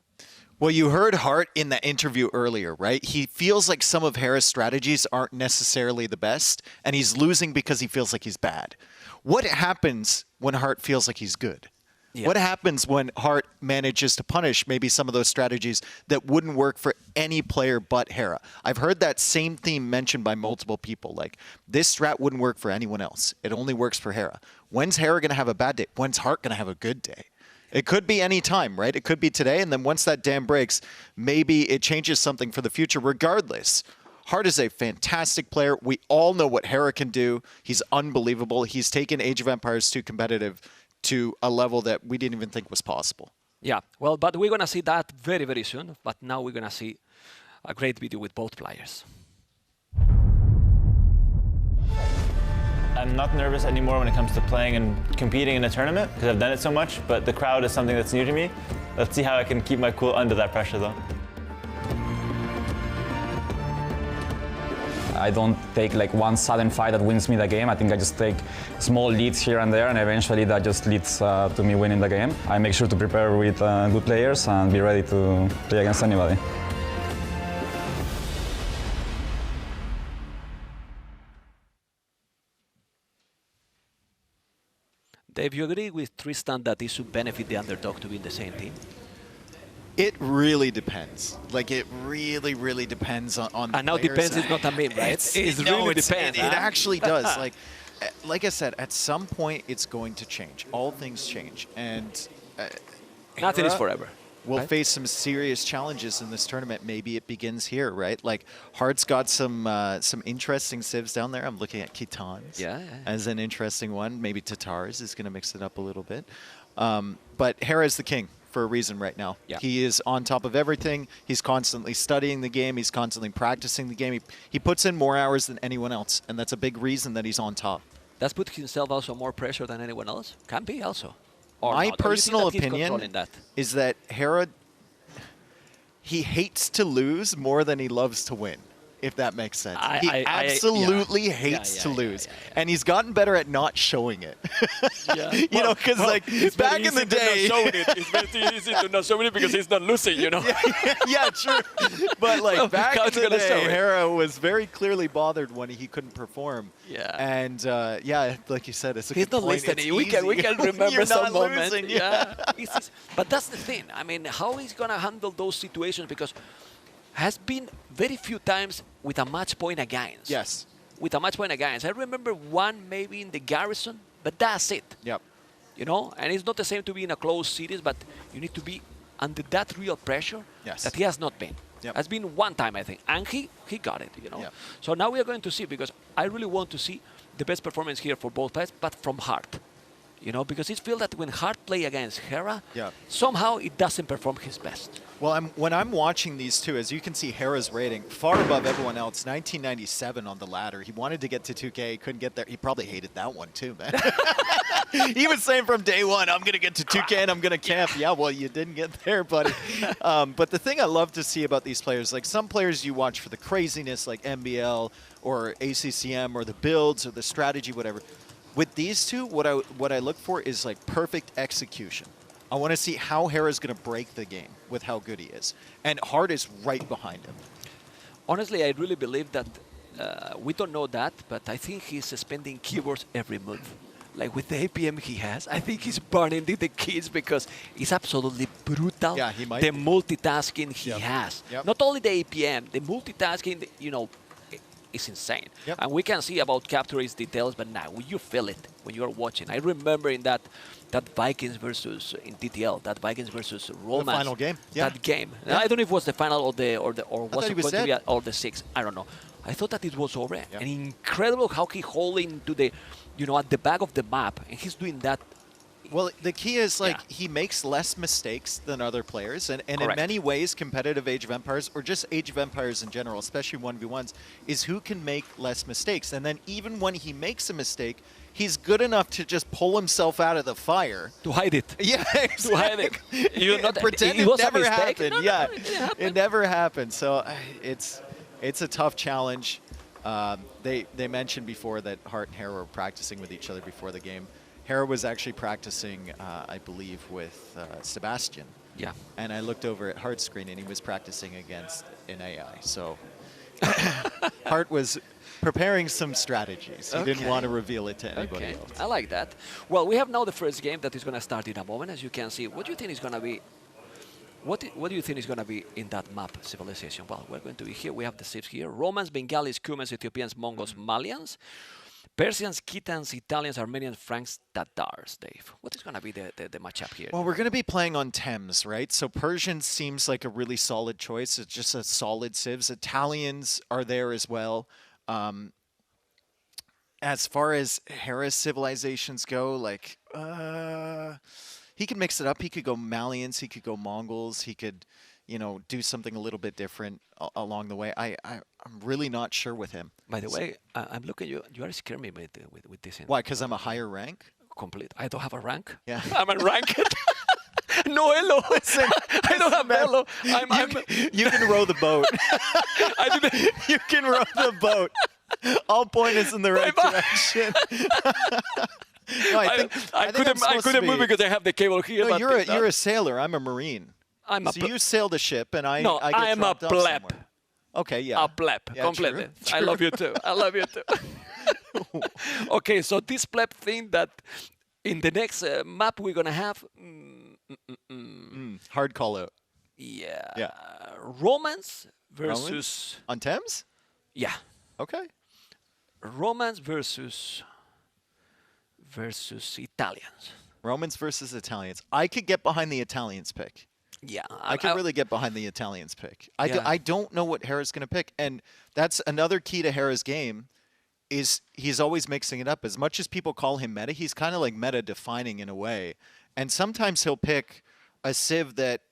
Speaker 5: Well, you heard Hart in the interview earlier, right? He feels like some of Hera's strategies aren't necessarily the best, and he's losing because he feels like he's bad. What happens when Hart feels like he's good?
Speaker 3: Yeah.
Speaker 5: What happens when Hart manages to punish maybe some of those strategies that wouldn't work for any player but Hera? I've heard that same theme mentioned by multiple people. Like, this strat wouldn't work for anyone else. It only works for Hera. When's Hera going to have a bad day? When's Hart going to have a good day? It could be any time, right? It could be today, and then once that dam breaks, maybe it changes something for the future. Regardless, Hart is a fantastic player. We all know what Hera can do. He's unbelievable. He's taken Age of Empires 2 competitive to a level that we didn't even think was possible.
Speaker 3: Yeah, well, but we're going to see that very, very soon. But now we're going to see a great video with both players.
Speaker 18: I'm not nervous anymore when it comes to playing and competing in a tournament because I've done it so much, but the crowd is something that's new to me. Let's see how I can keep my cool under that pressure though.
Speaker 19: I don't take like one sudden fight that wins me the game. I think I just take small leads here and there, and eventually that just leads to me winning the game. I make sure to prepare with good players and be ready to play against anybody.
Speaker 3: Dave, you agree with Tristan that this should benefit the underdog to be in the same team?
Speaker 5: It really depends. Like, it really, really depends on the
Speaker 3: And now
Speaker 5: players.
Speaker 3: depends is not a meme, right? It really depends.
Speaker 5: It actually does. Like I said, at some point, it's going to change. All things change. And
Speaker 3: Nothing is
Speaker 5: Hera
Speaker 3: forever.
Speaker 5: will
Speaker 3: right?
Speaker 5: face some serious challenges in this tournament. Maybe it begins here, right? Like, Hart's got some interesting civs down there. I'm looking at Kitans as an interesting one. Maybe Tatars is going to mix it up a little bit. But Hera is the king for a reason right now.
Speaker 3: Yeah.
Speaker 5: He is on top of everything. He's constantly studying the game. He's constantly practicing the game. He puts in more hours than anyone else, and that's a big reason that he's on top.
Speaker 3: Does put himself also more pressure than anyone else? Can be also. Or
Speaker 5: My
Speaker 3: not. Or you think
Speaker 5: personal
Speaker 3: that he's
Speaker 5: opinion
Speaker 3: controlling that?
Speaker 5: is that Hera, he hates to lose more than he loves to win, if that makes sense. He absolutely hates to lose. And he's gotten better at not showing it. You know, because
Speaker 3: it's
Speaker 5: back
Speaker 3: very
Speaker 5: in the
Speaker 3: easy to not
Speaker 5: day...
Speaker 3: showing it. It's very easy to not showing it because he's not losing, you know?
Speaker 5: Yeah, true. But like back
Speaker 3: how's he
Speaker 5: in the
Speaker 3: gonna show
Speaker 5: day,
Speaker 3: it?
Speaker 5: Hera was very clearly bothered when he couldn't perform.
Speaker 3: Yeah.
Speaker 5: And yeah, like you said, it's a
Speaker 3: He's
Speaker 5: good
Speaker 3: not
Speaker 5: point.
Speaker 3: listening.
Speaker 5: It's
Speaker 3: We can
Speaker 5: easy.
Speaker 3: remember
Speaker 5: You're
Speaker 3: some
Speaker 5: not
Speaker 3: moments.
Speaker 5: losing,
Speaker 3: Yeah. But that's the thing. I mean, how he's going to handle those situations, because has been very few times with a match point against.
Speaker 5: Yes.
Speaker 3: With a match point against. I remember one maybe in the Garrison, but that's it.
Speaker 5: Yep.
Speaker 3: You know, and it's not the same to be in a close series, but you need to be under that real pressure that he has not been.
Speaker 5: Yep.
Speaker 3: Has been one time, I think, and he got it, you know.
Speaker 5: Yep.
Speaker 3: So now we are going to see, because I really want to see the best performance here for both players, but from Hart. You know, because it feels that when Hart play against Hera, somehow it doesn't perform his best.
Speaker 5: Well, when I'm watching these two, as you can see, Hera's rating far above everyone else. 1997 on the ladder. He wanted to get to 2K, he couldn't get there. He probably hated that one too, man. He was saying from day one, I'm going to get to 2K and I'm going to camp. Yeah, well, you didn't get there, buddy. But the thing I love to see about these players, like some players you watch for the craziness, like MBL or ACCM or the builds or the strategy, whatever. With these two, what I look for is like perfect execution. I want to see how Hera's going to break the game with how good he is. And Hart is right behind him.
Speaker 3: Honestly, I really believe that we don't know that, but I think he's spending keywords every move. Like with the APM he has, I think he's burning the keys because it's absolutely brutal.
Speaker 5: Yeah, he might
Speaker 3: the
Speaker 5: be.
Speaker 3: multitasking he has.
Speaker 5: Yep.
Speaker 3: Not only the APM, the multitasking, you know, is insane.
Speaker 5: Yep.
Speaker 3: And we can see about capture his details, but now you feel it when you're watching. I remember in that Vikings versus in TTL, that Vikings versus Roll match,
Speaker 5: final game. Yeah.
Speaker 3: That game.
Speaker 5: Yeah.
Speaker 3: I don't know if it was the final or was
Speaker 5: he
Speaker 3: it
Speaker 5: was
Speaker 3: going to be
Speaker 5: dead.
Speaker 3: or the 6. I don't know. I thought that it was over. And incredible how he holding to the, you know, at the back of the map, and he's doing that.
Speaker 5: Well, the key is like he makes less mistakes than other players, and in many ways, competitive Age of Empires or just Age of Empires in general, especially 1v1s, is who can make less mistakes. And then even when he makes a mistake, he's good enough to just pull himself out of the fire.
Speaker 3: To hide it.
Speaker 5: Yeah, exactly.
Speaker 3: To hide it. You're not,
Speaker 5: pretend
Speaker 3: it
Speaker 5: it
Speaker 3: was a
Speaker 5: never
Speaker 3: mistake.
Speaker 5: happened.
Speaker 3: No,
Speaker 5: Yeah,
Speaker 3: it didn't happen.
Speaker 5: it never happened. So it's a tough challenge. They mentioned before that Hart and Hera were practicing with each other before the game. Hera was actually practicing, I believe, with Sebastian.
Speaker 3: Yeah.
Speaker 5: And I looked over at Hart's screen, and he was practicing against an AI. So Hart was preparing some strategies. He didn't
Speaker 3: Okay.
Speaker 5: want to reveal it to anybody
Speaker 3: Okay,
Speaker 5: else.
Speaker 3: I like that. Well, we have now the first game that is going to start in a moment, as you can see. What do you think is going to be? What do you think is going to be in that map, Civilization? Well, we're going to be here. We have the civs here: Romans, Bengalis, Cumans, Ethiopians, Mongols, Malians, Persians, Khitans, Italians, Armenians, Franks, Tatars. Dave, what is going to be the matchup here?
Speaker 5: Well, we're going to be playing on Thames, right? So Persian seems like a really solid choice. It's just a solid civs. Italians are there as well. As far as Hera's civilizations go, like, he could mix it up. He could go Malians. He could go Mongols. He could, you know, do something a little bit different along the way. I'm really not sure with him.
Speaker 3: By the way, I'm looking at you. You are scaring me with this.
Speaker 5: Why? Because I'm a higher rank?
Speaker 3: Complete. I don't have a rank.
Speaker 5: Yeah.
Speaker 3: I'm unranked. No elo. I don't have elo.
Speaker 5: You can row the boat. You can row the boat. I'll point us in the right direction. No,
Speaker 3: I couldn't move because I have the cable here.
Speaker 5: No,
Speaker 3: but
Speaker 5: you're a sailor. I'm a marine. So you sailed a ship, and I
Speaker 3: No,
Speaker 5: get
Speaker 3: I am a
Speaker 5: dropped off
Speaker 3: pleb.
Speaker 5: somewhere. Okay, yeah.
Speaker 3: A pleb,
Speaker 5: Yeah,
Speaker 3: completely.
Speaker 5: true,
Speaker 3: I love you too. I love you too. Okay, so this pleb thing that in the next map we're gonna have.
Speaker 5: Hard call out.
Speaker 3: Yeah. Romans versus.
Speaker 5: Romans? On Thames?
Speaker 3: Yeah.
Speaker 5: Okay.
Speaker 3: Romans versus Italians.
Speaker 5: Romans versus Italians. I could get behind the Italians pick.
Speaker 3: Yeah.
Speaker 5: I could really get behind the Italians pick.
Speaker 3: Yeah.
Speaker 5: I don't know what Hera's going to pick. And that's another key to Hera's game is he's always mixing it up. As much as people call him meta, he's kind of like meta-defining in a way. And sometimes he'll pick a civ that,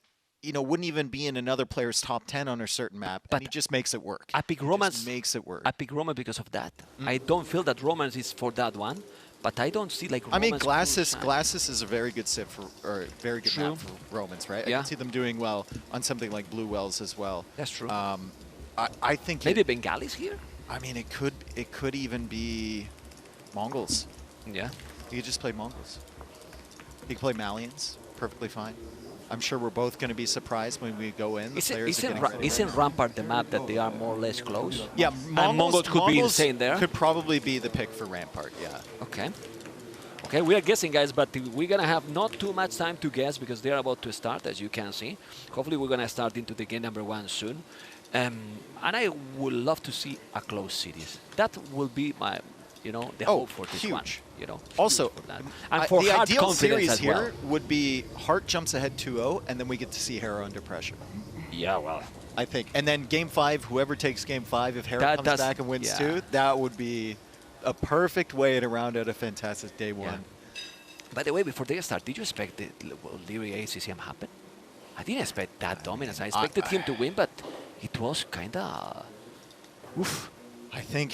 Speaker 5: you know, wouldn't even be in another player's top 10 on a certain map, and he just makes it work.
Speaker 3: I pick Romans.
Speaker 5: Makes it work.
Speaker 3: I pick Roman because of that. I don't feel that Romans is for that one, but I don't see like.
Speaker 5: I mean,
Speaker 3: Romans
Speaker 5: Glasses is a very good civ for, or very good map for Romans, right? I
Speaker 3: Yeah.
Speaker 5: can see them doing well on something like Blue Wells as well.
Speaker 3: That's true.
Speaker 5: I think
Speaker 3: maybe Bengalis here.
Speaker 5: I mean, it could even be Mongols.
Speaker 3: Yeah.
Speaker 5: You could just play Mongols. You could play Malians, perfectly fine. I'm sure we're both going to be surprised when we go in.
Speaker 3: Isn't Rampart the map that they are more or less close?
Speaker 5: Yeah,
Speaker 3: Mongols could be insane there.
Speaker 5: Could probably be the pick for Rampart, yeah.
Speaker 3: Okay. Okay, we are guessing, guys, but we're going to have not too much time to guess because they're about to start, as you can see. Hopefully, we're going to start into the game number 1 soon. And I would love to see a close series. That will be my, you know, the hope for this one. You know,
Speaker 5: also,
Speaker 3: for that. And for
Speaker 5: the
Speaker 3: Hart
Speaker 5: ideal
Speaker 3: confidence
Speaker 5: series
Speaker 3: as
Speaker 5: here
Speaker 3: well.
Speaker 5: would be Hart jumps ahead 2-0, and then we get to see Hera under pressure.
Speaker 3: Yeah, well,
Speaker 5: I think. And then Game 5, whoever takes Game 5, if Hera comes back and wins too, that would be a perfect way to round out a fantastic day 1.
Speaker 3: By the way, before they start, did you expect the Leary ACCM happen? I didn't expect that dominance. I expected him to win, but it was kind of oof.
Speaker 5: I think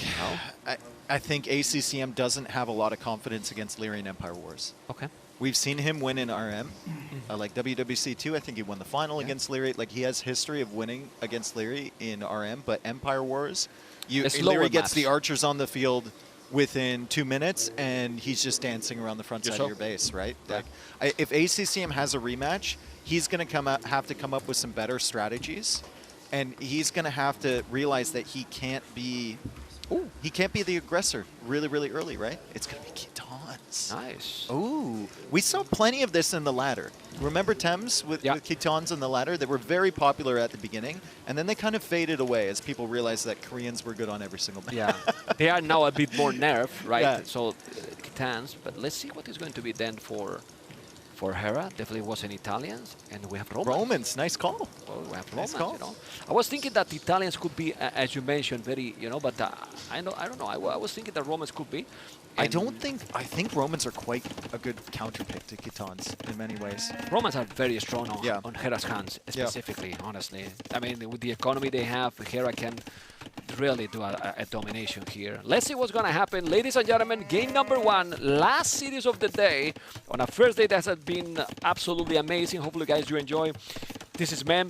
Speaker 5: I think ACCM doesn't have a lot of confidence against Lyrian Empire Wars.
Speaker 3: Okay.
Speaker 5: We've seen him win in RM. Like WWC 2, I think he won the final against Leary. Like, he has history of winning against Leary in RM, but Empire Wars, Leary gets the archers on the field within 2 minutes, and he's just dancing around the front side of your base, right?
Speaker 3: Yeah.
Speaker 5: Like, if ACCM has a rematch, he's going to have to come up with some better strategies, and he's going to have to realize that he can't be the aggressor really, really early, right? It's going to be Khitans.
Speaker 3: Nice.
Speaker 5: Ooh, we saw plenty of this in the ladder. Remember Thames with Khitans in the ladder? They were very popular at the beginning, and then they kind of faded away as people realized that Koreans were good on every single map.
Speaker 3: Yeah, they are now a bit more nerfed, right?
Speaker 5: Yeah.
Speaker 3: So Khitans, but let's see what is going to be then for Hera. Definitely wasn't Italians, and we have Romans.
Speaker 5: Romans, nice call.
Speaker 3: Well, we have
Speaker 5: Nice
Speaker 3: Romans,
Speaker 5: call.
Speaker 3: you know. I was thinking that Italians could be, as you mentioned, very, you know, but I don't know. I was thinking that Romans could be.
Speaker 5: I think Romans are quite a good counter pick to Khitans in many ways.
Speaker 3: Romans are very strong on Hera's hands, specifically, honestly. I mean, with the economy they have, Hera can really do a domination here. Let's see what's going to happen. Ladies and gentlemen, game number 1, last series of the day, on a first day that has been absolutely amazing. Hopefully, guys, you enjoy. This is Mem,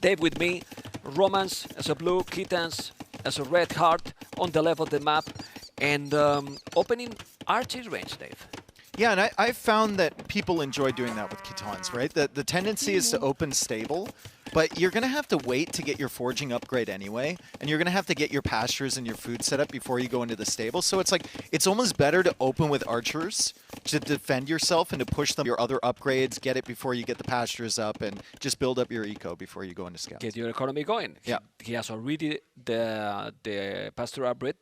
Speaker 3: Dave with me, Romans as a blue, Khitans as a red heart on the left of the map, and opening archery range, Dave.
Speaker 5: Yeah, and I found that people enjoy doing that with Khitans, right? The tendency is to open stable, but you're going to have to wait to get your forging upgrade anyway, and you're going to have to get your pastures and your food set up before you go into the stable. So it's like, it's almost better to open with archers to defend yourself and to push them your other upgrades, get it before you get the pastures up, and just build up your eco before you go into scouts.
Speaker 3: Get your economy going.
Speaker 5: Yeah.
Speaker 3: He has already the pasture upgrade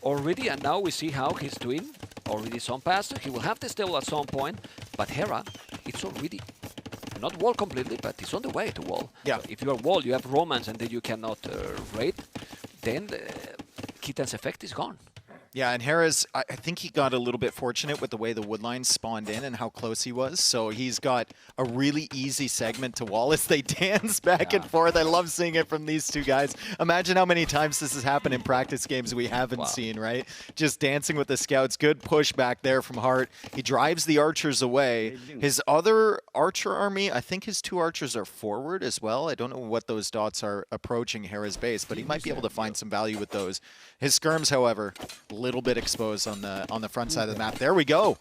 Speaker 3: already, and now we see how he's doing. Already some pasture. He will have the stable at some point, but Hera, it's already not wall completely, but it's on the way to wall.
Speaker 5: Yeah.
Speaker 3: So if you are wall, you have romance, and then you cannot raid, then Kitan's effect is gone.
Speaker 5: Yeah, and Hera's, I think he got a little bit fortunate with the way the woodline spawned in and how close he was. So he's got a really easy segment to wall as they dance back and forth. I love seeing it from these two guys. Imagine how many times this has happened in practice games we haven't seen, right? Just dancing with the scouts. Good push back there from Hart. He drives the archers away. His other archer army, I think his 2 archers are forward as well. I don't know what those dots are approaching Hera's base, but he might be able to find some value with those. His skirms, however, little bit exposed on the front side of the map. There we go.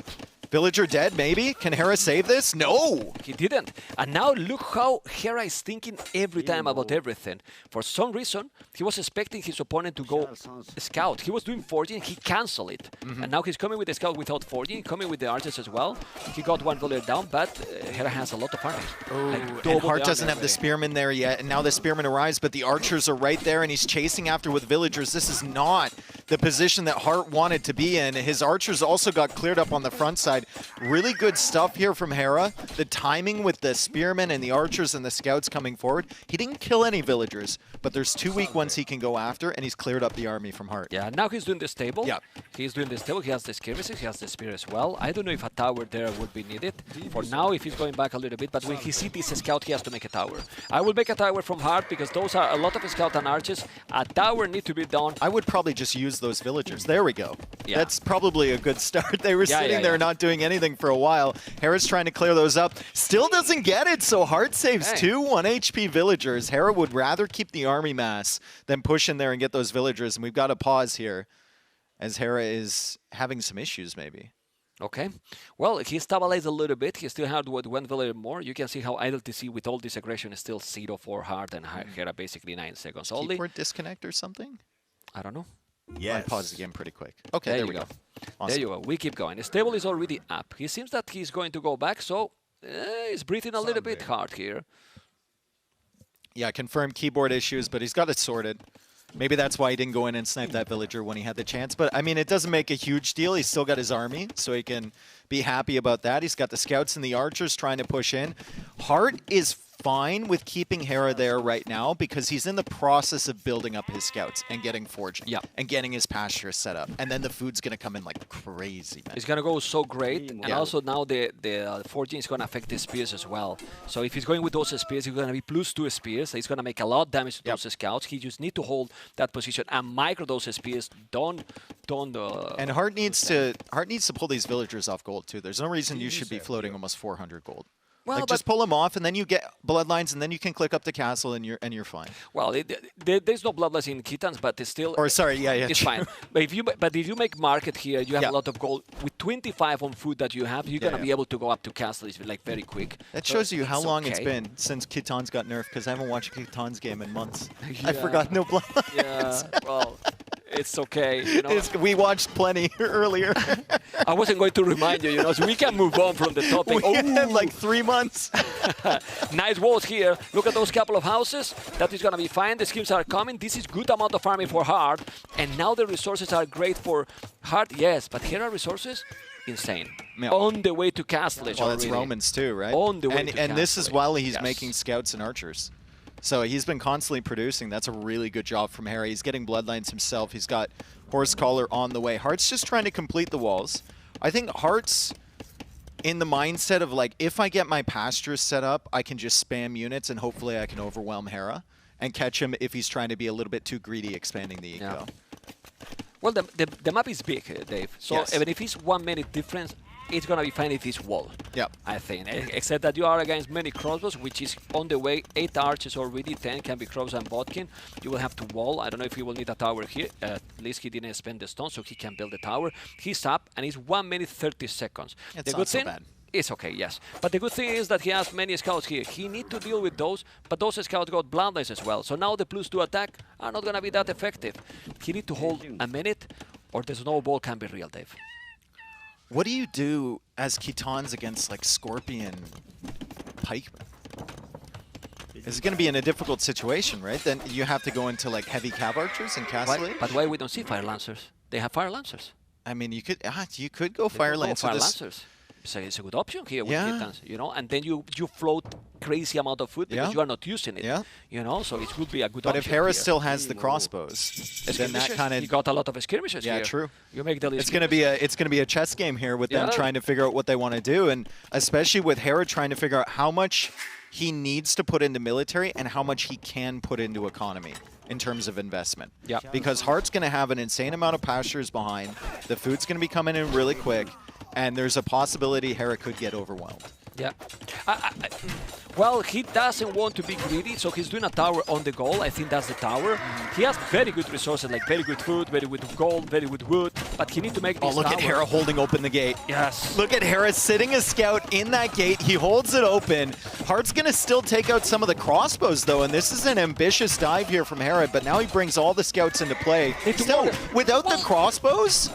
Speaker 5: Villager dead, maybe? Can Hera save this? No!
Speaker 3: He didn't. And now look how Hera is thinking every time about everything. For some reason, he was expecting his opponent to go scout. He was doing forging, he canceled it. And now he's coming with the scout without forging, coming with the archers as well. He got 1 villager down, but Hera has a lot of armies.
Speaker 5: And Hart doesn't have the spearman there yet, and now the spearman arrives, but the archers are right there, and he's chasing after with villagers. This is not the position that Hart wanted to be in. His archers also got cleared up on the front side. Really good stuff here from Hera. The timing with the spearmen and the archers and the scouts coming forward. He didn't kill any villagers, but there's 2 weak ones he can go after, and he's cleared up the army from Hart.
Speaker 3: Yeah, now he's doing the stable.
Speaker 5: Yeah.
Speaker 3: He's doing the stable. He has the skirmishes, he has the spear as well. I don't know if a tower there would be needed. For now, if he's going back a little bit, but when he sees this scout, he has to make a tower. I will make a tower from Hart because those are a lot of scout and archers. A tower need to be done.
Speaker 5: I would probably just use those villagers. There we go.
Speaker 3: Yeah.
Speaker 5: That's probably a good start. They were sitting there not doing anything for a while. Hera's trying to clear those up. Still doesn't get it, so Hart saves 2 1 HP villagers. Hera would rather keep the army mass than push in there and get those villagers, and we've got to pause here as Hera is having some issues maybe.
Speaker 3: Okay. Well, he stabilized a little bit. He still had 1 villager more. You can see how idle TC with all this aggression is still 0 for Hart and Hera basically 9 seconds only.
Speaker 5: Keyboard disconnect or something?
Speaker 3: I don't know.
Speaker 5: Yeah. I paused the game pretty quick. Okay, there we go. Awesome.
Speaker 3: There you go. We keep going. The stable is already up. He seems that he's going to go back, so he's breathing a little bit hard here.
Speaker 5: Yeah, confirmed keyboard issues, but he's got it sorted. Maybe that's why he didn't go in and snipe that villager when he had the chance. But, I mean, it doesn't make a huge deal. He's still got his army, so he can be happy about that. He's got the scouts and the archers trying to push in. Hart is fine with keeping Hera there right now because he's in the process of building up his scouts and getting forging and getting his pasture set up. And then the food's going to come in like crazy, man.
Speaker 3: It's going to go so great. And also now the forging is going to affect the spears as well. So if he's going with those spears, he's going to be +2 spears. He's going to make a lot of damage to those scouts. He just need to hold that position and micro those spears. Don't.
Speaker 5: And Hart needs to pull these villagers off gold too. There's no reason you should be floating almost 400 gold.
Speaker 3: Well,
Speaker 5: like just pull them off, and then you get bloodlines, and then you can click up the castle, and you're fine.
Speaker 3: Well, there's no bloodlines in Kitans, but it's still.
Speaker 5: Or sorry, yeah,
Speaker 3: it's fine. But if you make market here, you have a lot of gold. With 25 on food that you have, you're gonna be able to go up to castles like very quick.
Speaker 5: That shows you how long it's been since Kitan's got nerfed, because I haven't watched Kitan's game in months. I forgot no bloodlines.
Speaker 3: Yeah, well. It's okay, you know.
Speaker 5: We watched plenty earlier.
Speaker 3: I wasn't going to remind you, so we can move on from the topic.
Speaker 5: We had like 3 months.
Speaker 3: Nice walls here. Look at those couple of houses. That is going to be fine. The schemes are coming. This is good amount of farming for Hart. And now the resources are great for Hart, yes. But here are resources insane.
Speaker 5: Yeah.
Speaker 3: On the way to Castlage
Speaker 5: Well,
Speaker 3: already.
Speaker 5: it's Romans too, right?
Speaker 3: On the way to
Speaker 5: And this is while he's
Speaker 3: Yes.
Speaker 5: making scouts and archers. So he's been constantly producing. That's a really good job from Harry. He's getting bloodlines himself. He's got Horse Collar on the way. Hart's just trying to complete the walls. I think Hart's in the mindset of like, if I get my pastures set up, I can just spam units and hopefully I can overwhelm Hera and catch him if he's trying to be a little bit too greedy expanding the eco.
Speaker 3: Well, the map is big, Dave. So even if it's 1 minute difference, it's going to be fine if it's wall.
Speaker 5: Yep.
Speaker 3: I think. Except that you are against many crossbows, which is on the way. 8 archers already, 10 can be crossbows and bodkin. You will have to wall. I don't know if he will need a tower here. At least he didn't spend the stone, so he can build the tower. He's up, and it's 1 minute 30 seconds.
Speaker 5: It's
Speaker 3: the
Speaker 5: not
Speaker 3: good
Speaker 5: so
Speaker 3: thing,
Speaker 5: bad.
Speaker 3: It's okay, yes. But the good thing is that he has many scouts here. He needs to deal with those, but those scouts got blindness as well. So now the +2 attack are not going to be that effective. He needs to hold a minute, or the snowball can be real, Dave.
Speaker 5: What do you do as Khitans against like Scorpion Pikemen? It's going to be in a difficult situation, right? Then you have to go into like heavy cav archers and castle it.
Speaker 3: But why we don't see Fire Lancers? They have Fire Lancers.
Speaker 5: I mean, you could go Fire Lancer.
Speaker 3: Fire Lancers. So it's a good option here with
Speaker 5: Yeah.
Speaker 3: Khitans, you know, and then you float crazy amount of food because
Speaker 5: Yeah.
Speaker 3: you are not using it,
Speaker 5: Yeah.
Speaker 3: you know, so it would be a good
Speaker 5: But
Speaker 3: option.
Speaker 5: if Hera
Speaker 3: here.
Speaker 5: still has the crossbows, then that kind of
Speaker 3: he got a lot of skirmishes
Speaker 5: yeah,
Speaker 3: here.
Speaker 5: true.
Speaker 3: You make the
Speaker 5: It's gonna be a chess game here with them
Speaker 3: Yeah.
Speaker 5: trying to figure out what they want to do, and especially with Hera trying to figure out how much he needs to put into military and how much he can put into economy in terms of investment.
Speaker 3: Yeah.
Speaker 5: Because Heart's going to have an insane amount of pastures behind. The food's going to be coming in really quick, and there's a possibility Hera could get overwhelmed.
Speaker 3: Yeah. Well, he doesn't want to be greedy, so he's doing a tower on the goal. I think that's the tower. He has very good resources, like very good food, very good gold, very good wood, but he needs to make this
Speaker 5: look at Hera holding open the gate.
Speaker 3: Yes.
Speaker 5: Look at Hera sitting a scout in that gate. He holds it open. Heart's going to still take out some of the crossbows, though, and this is an ambitious dive here from Hera, but now he brings all the scouts into play. Still, without the crossbows,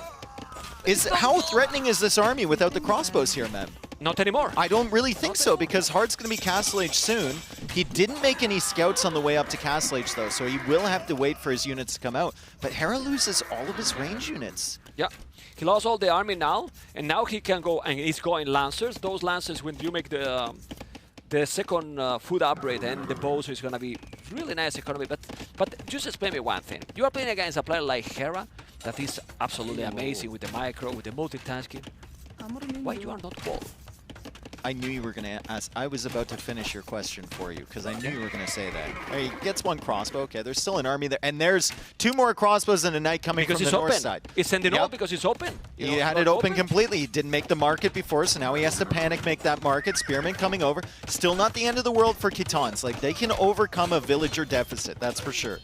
Speaker 5: how threatening is this army without the crossbows here, man?
Speaker 3: Not anymore.
Speaker 5: I don't really think so, because Heart's going to be Castle Age soon. He didn't make any scouts on the way up to Castle Age, though, so he will have to wait for his units to come out. But Hera loses all of his range units.
Speaker 3: Yeah. He lost all the army now, and now he can go, and he's going Lancers. Those Lancers, when you make the second food upgrade and the bows, is going to be really nice economy. But just explain me one thing. You are playing against a player like Hera that is absolutely amazing with the micro, with the multitasking. Why you are not wall?
Speaker 5: I knew you were going to ask. I was about to finish your question for you, because I knew you were going to say that. He gets one crossbow. Okay, there's still an army there. And there's 2 more crossbows and a knight coming
Speaker 3: Because
Speaker 5: from
Speaker 3: it's
Speaker 5: the north
Speaker 3: open.
Speaker 5: side.
Speaker 3: It's sending all because it's open. You
Speaker 5: He
Speaker 3: know,
Speaker 5: had
Speaker 3: it's
Speaker 5: it
Speaker 3: not
Speaker 5: open completely. He didn't make the market before, so now he has to panic make that market. Spearman coming over. Still not the end of the world for Khitans. Like, they can overcome a villager deficit, that's for sure.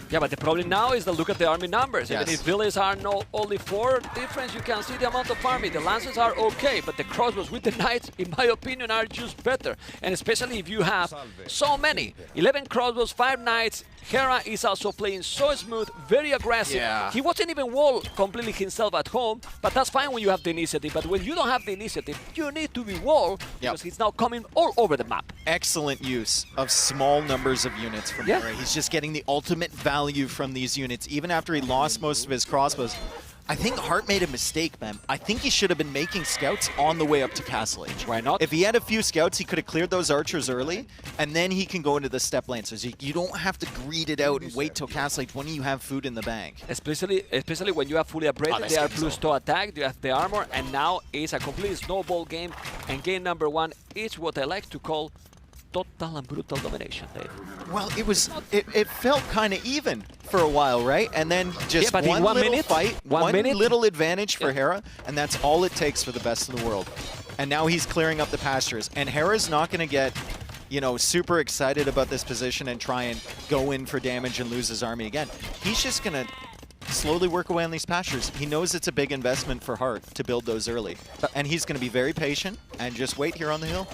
Speaker 3: Yeah, but the problem now is that look at the army numbers.
Speaker 5: Yes.
Speaker 3: Even if villages are not only 4 difference, you can see the amount of army. The Lancers are okay, but the crossbows with the Knights, in my opinion, are just better. And especially if you have so many. 11 crossbows, 5 Knights. Hera is also playing so smooth, very aggressive.
Speaker 5: Yeah.
Speaker 3: He wasn't even wall completely himself at home, but that's fine when you have the initiative. But when you don't have the initiative, you need to be wall because he's now coming all over the map.
Speaker 5: Excellent use of small numbers of units from Hera. He's just getting the ultimate value from these units, even after he lost most of his crossbows. I think Heart made a mistake, man. I think he should have been making scouts on the way up to Castle Age.
Speaker 3: Why not?
Speaker 5: If he had a few scouts, he could have cleared those archers early, and then he can go into the step lane. So you don't have to greed it out and wait till Castle Age when you have food in the bank.
Speaker 3: Especially when you have fully upgraded,
Speaker 5: this
Speaker 3: they are
Speaker 5: game is
Speaker 3: +2 attack, you have the armor, and now it's a complete snowball game. And game number 1 is what I like to call total and brutal domination, Dave.
Speaker 5: Well, it felt kind of even for a while, right? And then just
Speaker 3: but in
Speaker 5: one
Speaker 3: 1
Speaker 5: little
Speaker 3: minute,
Speaker 5: fight,
Speaker 3: one
Speaker 5: one
Speaker 3: minute.
Speaker 5: little advantage for Hera, and that's all it takes for the best in the world. And now he's clearing up the pastures. And Hera's not going to get, you know, super excited about this position and try and go in for damage and lose his army again. He's just going to slowly work away on these pastures. He knows it's a big investment for Heart to build those early. And he's going to be very patient and just wait here on the hill.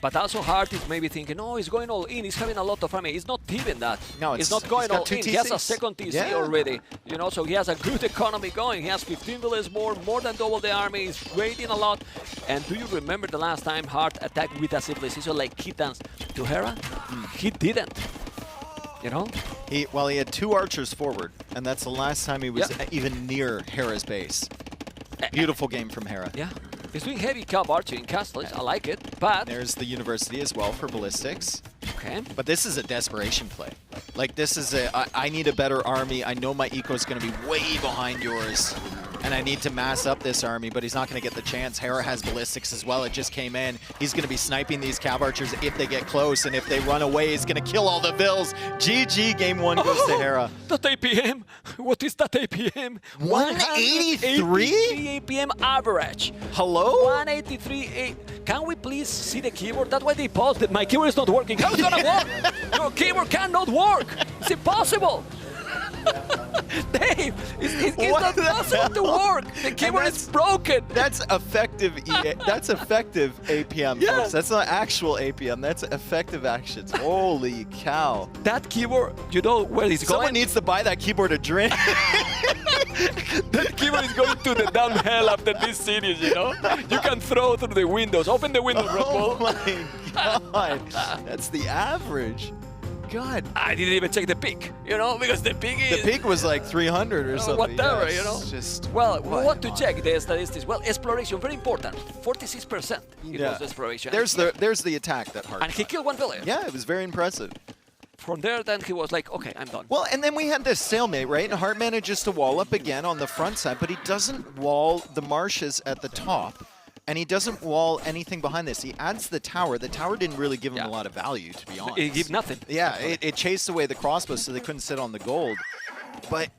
Speaker 3: But also Hart is maybe thinking, oh, he's going all in, he's having a lot of army. He's not even that.
Speaker 5: No,
Speaker 3: he's not going
Speaker 5: he's got
Speaker 3: all
Speaker 5: 2
Speaker 3: in. He has a
Speaker 5: TCs.
Speaker 3: second TC
Speaker 5: Yeah.
Speaker 3: already. You know, so he has a good economy going. He has 15 villages more than double the army. He's raiding a lot. And do you remember the last time Hart attacked with a civilization like Khitans to Hera? He didn't. You know?
Speaker 5: He had 2 archers forward, and that's the last time he was even near Hera's base. Beautiful game from Hera.
Speaker 3: Yeah. He's doing heavy cav archery in castles. I like it, but...
Speaker 5: There's the university as well for ballistics.
Speaker 3: Okay.
Speaker 5: But this is a desperation play. Like, this is I need a better army. I know my eco is going to be way behind yours. And I need to mass up this army, but he's not going to get the chance. Hera has ballistics as well. It just came in. He's going to be sniping these cav archers if they get close. And if they run away, he's going to kill all the vills. GG, game 1 goes to Hera.
Speaker 3: That APM! What is that APM?
Speaker 5: 183?
Speaker 3: APM average.
Speaker 5: Hello?
Speaker 3: 183. Can we please see the keyboard? That's why they paused it. My keyboard is not working. How is it gonna work? Your keyboard cannot work. It's impossible. Dave, it's not possible to work. The keyboard is broken.
Speaker 5: That's effective. That's effective APM,
Speaker 3: Yeah.
Speaker 5: folks. That's not actual APM. That's effective actions. Holy cow!
Speaker 3: That keyboard, you know where it's
Speaker 5: Someone
Speaker 3: going?
Speaker 5: needs to buy that keyboard a drink.
Speaker 3: That keyboard is going to the damn hell after this series, you know? You can throw through the windows. Open the windows, Red
Speaker 5: Oh
Speaker 3: Bull.
Speaker 5: my god! That's the average. God.
Speaker 3: I didn't even check the peak, you know, because the peak is...
Speaker 5: The peak was like 300 or something.
Speaker 3: Whatever,
Speaker 5: Yeah,
Speaker 3: you know.
Speaker 5: it's Just
Speaker 3: Well, we want to check the statistics. Well, exploration, very important. 46% it
Speaker 5: yeah.
Speaker 3: was exploration.
Speaker 5: There's the attack that hard.
Speaker 3: And he killed one villager.
Speaker 5: Yeah, it was very impressive.
Speaker 3: From there, then he was like, okay, I'm done.
Speaker 5: Well, and then we had this stalemate, right? And Hart manages to wall up again on the front side, but he doesn't wall the marshes at the top. And he doesn't wall anything behind this. He adds the tower. The tower didn't really give him a lot of value, to be honest.
Speaker 3: It gave nothing.
Speaker 5: Yeah, it chased away the crossbows, so they couldn't sit on the gold. But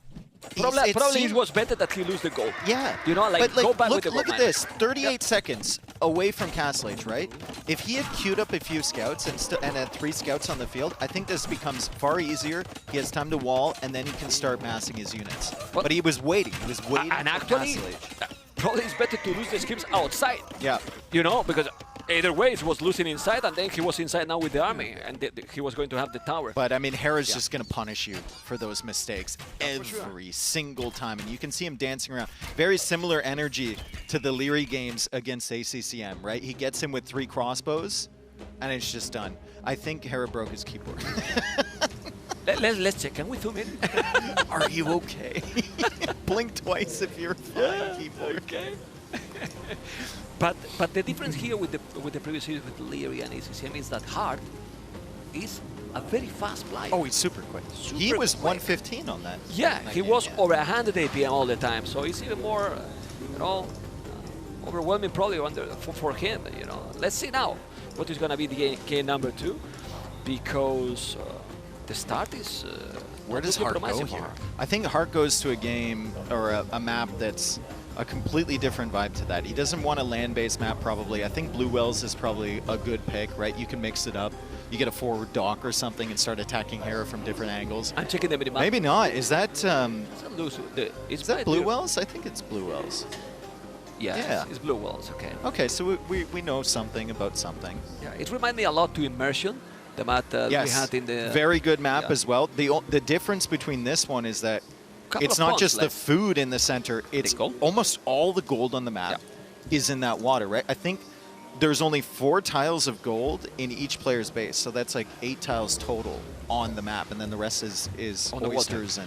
Speaker 3: Probably
Speaker 5: seemed-
Speaker 3: it was better that he lose the goal.
Speaker 5: Yeah.
Speaker 3: You know, like,
Speaker 5: but
Speaker 3: go back
Speaker 5: look,
Speaker 3: with the
Speaker 5: look
Speaker 3: goal
Speaker 5: at this. 38 seconds away from Castle Age, right? If he had queued up a few scouts and had 3 scouts on the field, I think this becomes far easier. He has time to wall, and then he can start massing his units. But he was waiting. He was waiting
Speaker 3: And
Speaker 5: for
Speaker 3: actually,
Speaker 5: Castle Age.
Speaker 3: probably it's better to lose the skips outside.
Speaker 5: Yeah.
Speaker 3: You know, because either way, he was losing inside, and then he was inside now with the army, and he was going to have the tower.
Speaker 5: But I mean, Hera's just going to punish you for those mistakes every single time. And you can see him dancing around. Very similar energy to the Leary games against ACCM, right? He gets him with 3 crossbows, and it's just done. I think Hera broke his keyboard.
Speaker 3: Let's check. Can we zoom in?
Speaker 5: Are you okay? Blink twice if you're fine, keyboard.
Speaker 3: Okay. But the difference here with the previous series with Leary and ACCM is that Hart is a very fast player.
Speaker 5: Oh, he's super quick. He was 115 on that.
Speaker 3: Yeah, he was over 100 APM all the time, so it's even more, you know, overwhelming probably for him. You know, let's see now what is going to be the game number 2, because the start is.
Speaker 5: Where does Hart go here? I think Hart goes to a game or a map that's a completely different vibe to that. He doesn't want a land-based map probably. I think Blue Wells is probably a good pick, right? You can mix it up. You get a forward dock or something and start attacking Hera from different angles.
Speaker 3: I'm checking the minimap.
Speaker 5: Maybe not. Is that
Speaker 3: Is
Speaker 5: that Blue Wells? I think it's Blue Wells.
Speaker 3: Yeah, it's Blue Wells, okay.
Speaker 5: Okay, so we know something about something.
Speaker 3: Yeah, it reminds me a lot to Immersion, the map we had in the...
Speaker 5: Very good map as well. The difference between this one is that it's not just the food in the center, it's almost all the gold on the map is in that water, right? I think there's only 4 tiles of gold in each player's base, so that's like 8 tiles total on the map, and then the rest is
Speaker 3: On the
Speaker 5: oysters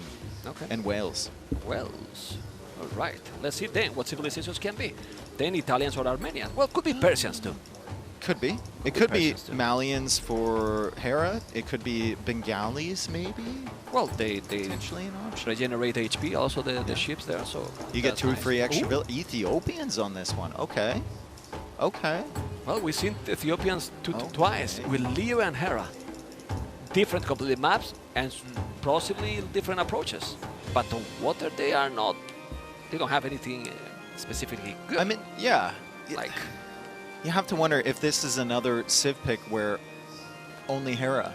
Speaker 5: and whales.
Speaker 3: Whales. All right. Let's see then what civilizations can be. Then Italians or Armenians. Well, could be Persians too.
Speaker 5: Could be. It could be Malians for Hera. It could be Bengalis, maybe.
Speaker 3: Well, they
Speaker 5: potentially an option.
Speaker 3: Regenerate HP, also the ships there, so
Speaker 5: You get
Speaker 3: that's
Speaker 5: 2
Speaker 3: nice.
Speaker 5: free extra
Speaker 3: Ooh.
Speaker 5: Ethiopians on this one. Okay. Okay.
Speaker 3: Well, we've seen Ethiopians twice with Leo and Hera. Different completely maps and possibly different approaches. But the water, they don't have anything specifically good.
Speaker 5: I mean, yeah.
Speaker 3: Like,
Speaker 5: you have to wonder if this is another Civ pick where only Hera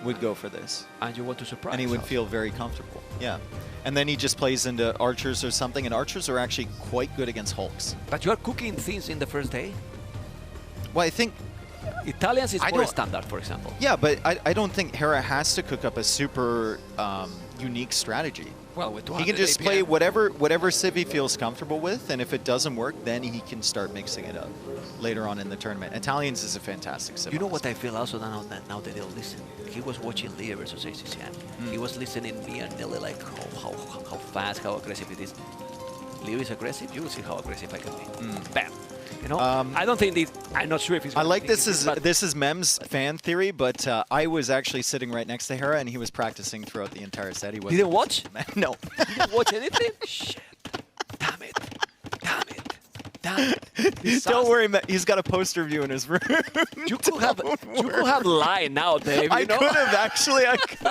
Speaker 5: would go for this.
Speaker 3: And you want to surprise
Speaker 5: And he would
Speaker 3: yourself.
Speaker 5: feel very comfortable. Yeah. And then he just plays into archers or something, and archers are actually quite good against hulks.
Speaker 3: But you are cooking things in the first day?
Speaker 5: Well, I think
Speaker 3: Italians is
Speaker 5: I
Speaker 3: more
Speaker 5: don't-
Speaker 3: standard, for example.
Speaker 5: Yeah, but I don't think Hera has to cook up a super unique strategy.
Speaker 3: Well, with
Speaker 5: He can
Speaker 3: 200
Speaker 5: just
Speaker 3: APM.
Speaker 5: play whatever civ he feels comfortable with, and if it doesn't work, then he can start mixing it up later on in the tournament. Italians is a fantastic civ.
Speaker 3: You know what I feel also now that they'll listen? He was watching Leo versus ACCM. He was listening me and Nelly like how fast, how aggressive it is. Leo is aggressive, you will see how aggressive I can be. Bam. You know, I don't think I'm not sure if he's
Speaker 5: I like
Speaker 3: gonna
Speaker 5: this
Speaker 3: think
Speaker 5: is
Speaker 3: it, but
Speaker 5: this is Mem's fan theory, but I was actually sitting right next to Hera, and he was practicing throughout the entire set. He wasn't
Speaker 3: didn't watch?
Speaker 5: No.
Speaker 3: You didn't watch anything? Shit. Damn it. Damn.
Speaker 5: Don't worry, Matt. He's got a poster view in his room.
Speaker 3: You could have lied now, Dave.
Speaker 5: I could have actually. I could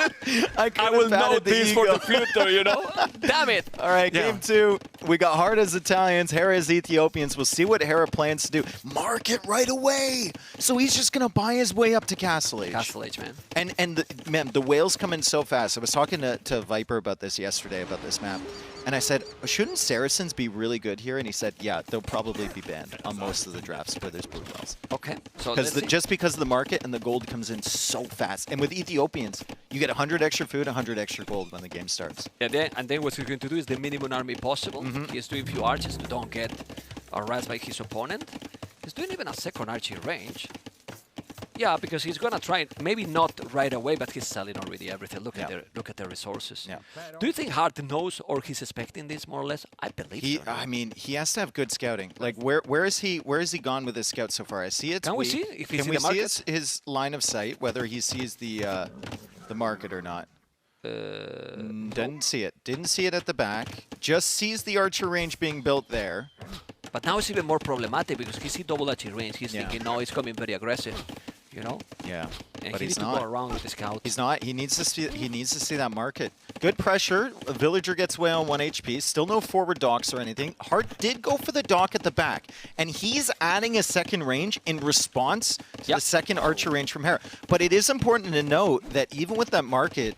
Speaker 3: I
Speaker 5: have
Speaker 3: will note
Speaker 5: batted the
Speaker 3: this for
Speaker 5: ego.
Speaker 3: the future, you know? Damn it.
Speaker 5: All right, game 2. We got Hart as Italians, Hera as Ethiopians. We'll see what Hera plans to do. Mark it right away. So he's just going to buy his way up to Castle Age.
Speaker 3: Castle Age, man.
Speaker 5: And the whales come in so fast. I was talking to Viper about this yesterday, about this map. And I said, shouldn't Saracens be really good here? And he said, yeah, they'll probably be banned on most of the drafts where there's blue whales.
Speaker 3: Okay. So
Speaker 5: Just because of the market and the gold comes in so fast. And with Ethiopians, you get 100 extra food, 100 extra gold when the game starts.
Speaker 3: Yeah, and then what he's going to do is the minimum army possible. He's doing few archers to don't get harassed by his opponent. He's doing even a second archer range. Yeah, because he's gonna try, maybe not right away, but he's selling already everything. Look at the resources.
Speaker 5: Yeah.
Speaker 3: Do you think Hart knows or he's expecting this more or less? I believe so.
Speaker 5: I mean, he has to have good scouting. Like, where is he gone with his scout so far? I see it's
Speaker 3: Can we
Speaker 5: weak.
Speaker 3: see if he's
Speaker 5: Can
Speaker 3: in
Speaker 5: we
Speaker 3: the market?
Speaker 5: see his line of sight, whether he sees the market or not? Didn't see it. Didn't see it at the back. Just sees the archer range being built there.
Speaker 3: But now it's even more problematic because he sees double archer range. He's thinking, no, he's coming very aggressive. You know?
Speaker 5: Yeah.
Speaker 3: And
Speaker 5: But
Speaker 3: he
Speaker 5: he's
Speaker 3: needs to
Speaker 5: not.
Speaker 3: go around with the scout.
Speaker 5: He's not. He needs to see. He needs to see that market. Good pressure. A villager gets away on 1 HP. Still no forward docks or anything. Hart did go for the dock at the back, and he's adding a second range in response to the second archer range from Hera. But it is important to note that even with that market,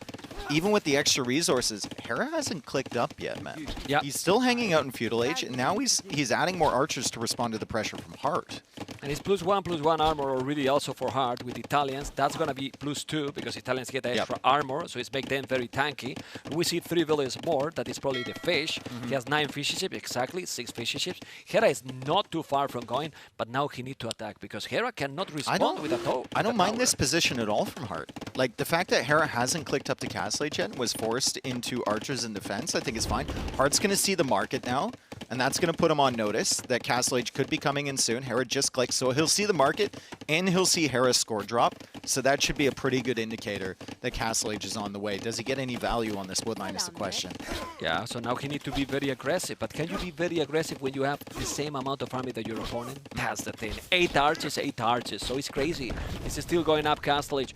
Speaker 5: even with the extra resources, Hera hasn't clicked up yet, man.
Speaker 3: Yeah.
Speaker 5: He's still hanging out in Feudal Age, and now he's adding more archers to respond to the pressure from Hart.
Speaker 3: And it's +1/+1 armor already also for Hart with Italians. That's going to be +2 because Italians get extra armor, so it's make them very tanky. We see 3 villages more. That is probably the fish. He has 9 fishy ships, exactly, 6 fishy ships. Hera is not too far from going, but now he needs to attack because Hera cannot respond with a tow.
Speaker 5: I don't mind this position at all from Hart. Like, the fact that Hera hasn't clicked up to Castle Age yet, was forced into archers in defense, I think is fine. Hart's going to see the market now, and that's going to put him on notice that Castle Age could be coming in soon. Hera just clicked, so he'll see the market, and he'll see Hera's score drop. So that should be a pretty good indicator that Castle Age is on the way. Does he get any value on this woodline is the question.
Speaker 3: Yeah, so now he needs to be very aggressive. But can you be very aggressive when you have the same amount of army that your opponent? That's the thing. 8 archers, 8 archers. So it's crazy. It's still going up Castle Age.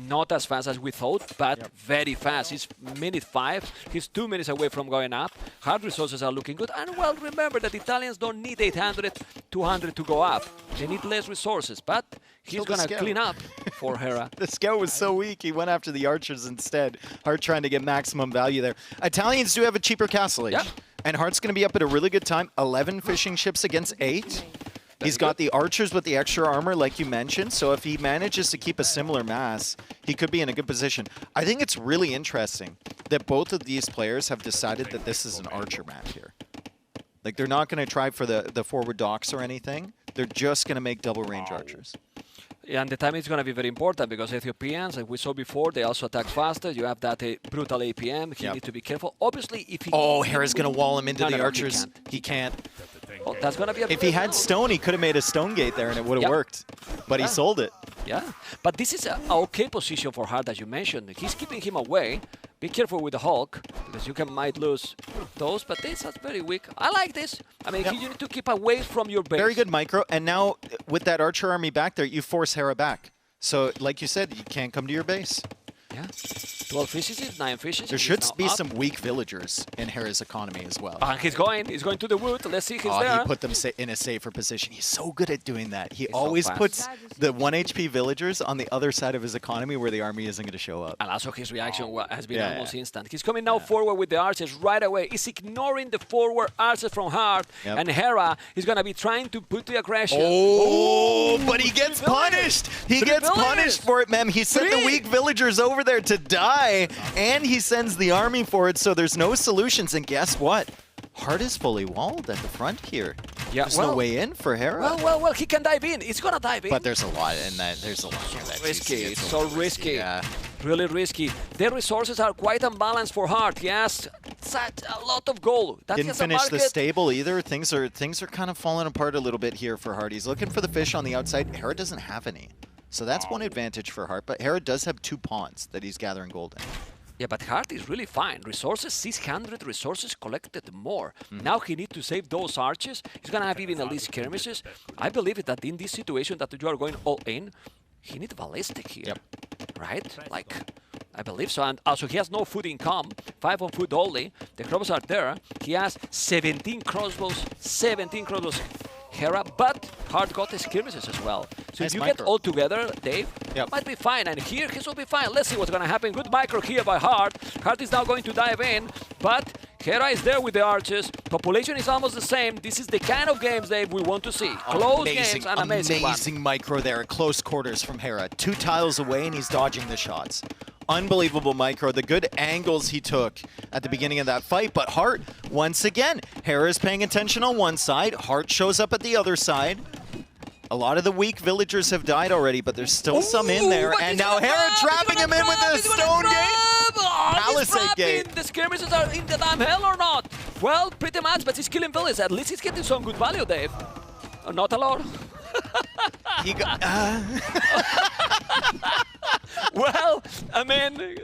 Speaker 3: Not as fast as we thought, but very fast. He's minute 5. He's 2 minutes away from going up. Hard resources are looking good. And well, remember that Italians don't need 800, 200 to go up. They need less resources. But he's going to clean up for Hera.
Speaker 5: The scout was so weak, he went after the archers instead. Hart trying to get maximum value there. Italians do have a cheaper Castle Age. And Hart's going to be up at a really good time. 11 fishing ships against 8. He's got the archers with the extra armor, like you mentioned. So if he manages to keep a similar mass, he could be in a good position. I think it's really interesting that both of these players have decided that this is an archer map here. Like, they're not going to try for the forward docks or anything. They're just going to make double range archers.
Speaker 3: Yeah, and the timing is going to be very important because Ethiopians, like we saw before, they also attack faster. You have that brutal APM. He needs to be careful. Obviously, if he...
Speaker 5: Oh, Hera's going to wall him into the
Speaker 3: no,
Speaker 5: archers. He can't.
Speaker 3: Well, that's going to be a
Speaker 5: If he had stone, he could have made a stone gate there and it would have worked. But he sold it.
Speaker 3: Yeah, but this is a okay position for Hart, as you mentioned. He's keeping him away. Be careful with the Hulk, because you might lose those, but this is very weak. I like this. I mean, you need to keep away from your base.
Speaker 5: Very good micro, and now with that archer army back there, you force Hera back. So, like you said, you can't come to your base.
Speaker 3: Yeah. 12 fishes, 9 fishes.
Speaker 5: There should be some weak villagers in Hera's economy as well.
Speaker 3: He's going to the wood. Let's see if he's there.
Speaker 5: He put them in a safer position. He's so good at doing that. He always puts the 1 HP villagers on the other side of his economy where the army isn't going to show up.
Speaker 3: And also his reaction has been almost instant. He's coming now forward with the archers right away. He's ignoring the forward archers from Hart. And Hera is going to be trying to put the aggression.
Speaker 5: Oh, but he gets punished. He gets punished for it, man. He sent the weak villagers over there to die, and he sends the army for it, so there's no solutions. And guess what? Hart is fully walled at the front here.
Speaker 3: Yeah,
Speaker 5: there's no way in for Hera.
Speaker 3: Well, he can dive in. He's gonna dive in.
Speaker 5: But there's a lot in that. There's a lot in that.
Speaker 3: Risky. It's so risky. Yeah. Really risky. Their resources are quite unbalanced for Hart. He has such a lot of gold.
Speaker 5: Didn't finish the stable either. Things are kind of falling apart a little bit here for Hart. He's looking for the fish on the outside. Hera doesn't have any. So that's one advantage for Hart, but Hera does have 2 pawns that he's gathering gold in.
Speaker 3: Yeah, but Hart is really fine. Resources, 600 resources collected more. Now he needs to save those arches. He's going to have even at least skirmishes. I believe that in this situation that you are going all in, he needs ballistic here. Right? Like, I believe so. And also, he has no food income. 5 on food only. The crossbows are there. He has 17 crossbows. 17 crossbows. Hera, but Hart got the skirmishes as well. So if you get all together, Dave, might be fine. And here, he will be fine. Let's see what's going to happen. Good micro here by Hart. Hart is now going to dive in, but Hera is there with the archers. Population is almost the same. This is the kind of games, Dave, we want to see. Close games and amazing one.
Speaker 5: Amazing micro there at close quarters from Hera. 2 tiles away, and he's dodging the shots. Unbelievable micro, the good angles he took at the beginning of that fight, but Hart, once again, Hera's paying attention on one side, Hart shows up at the other side. A lot of the weak villagers have died already, but there's still some in there, and now Hera trapping him in with the stone gate! Palisade gate!
Speaker 3: The skirmishes are in the damn hell or not? Well, pretty much, but he's killing villagers. At least he's getting some good value, Dave. Not a lot.
Speaker 5: He got...
Speaker 3: Well, I mean,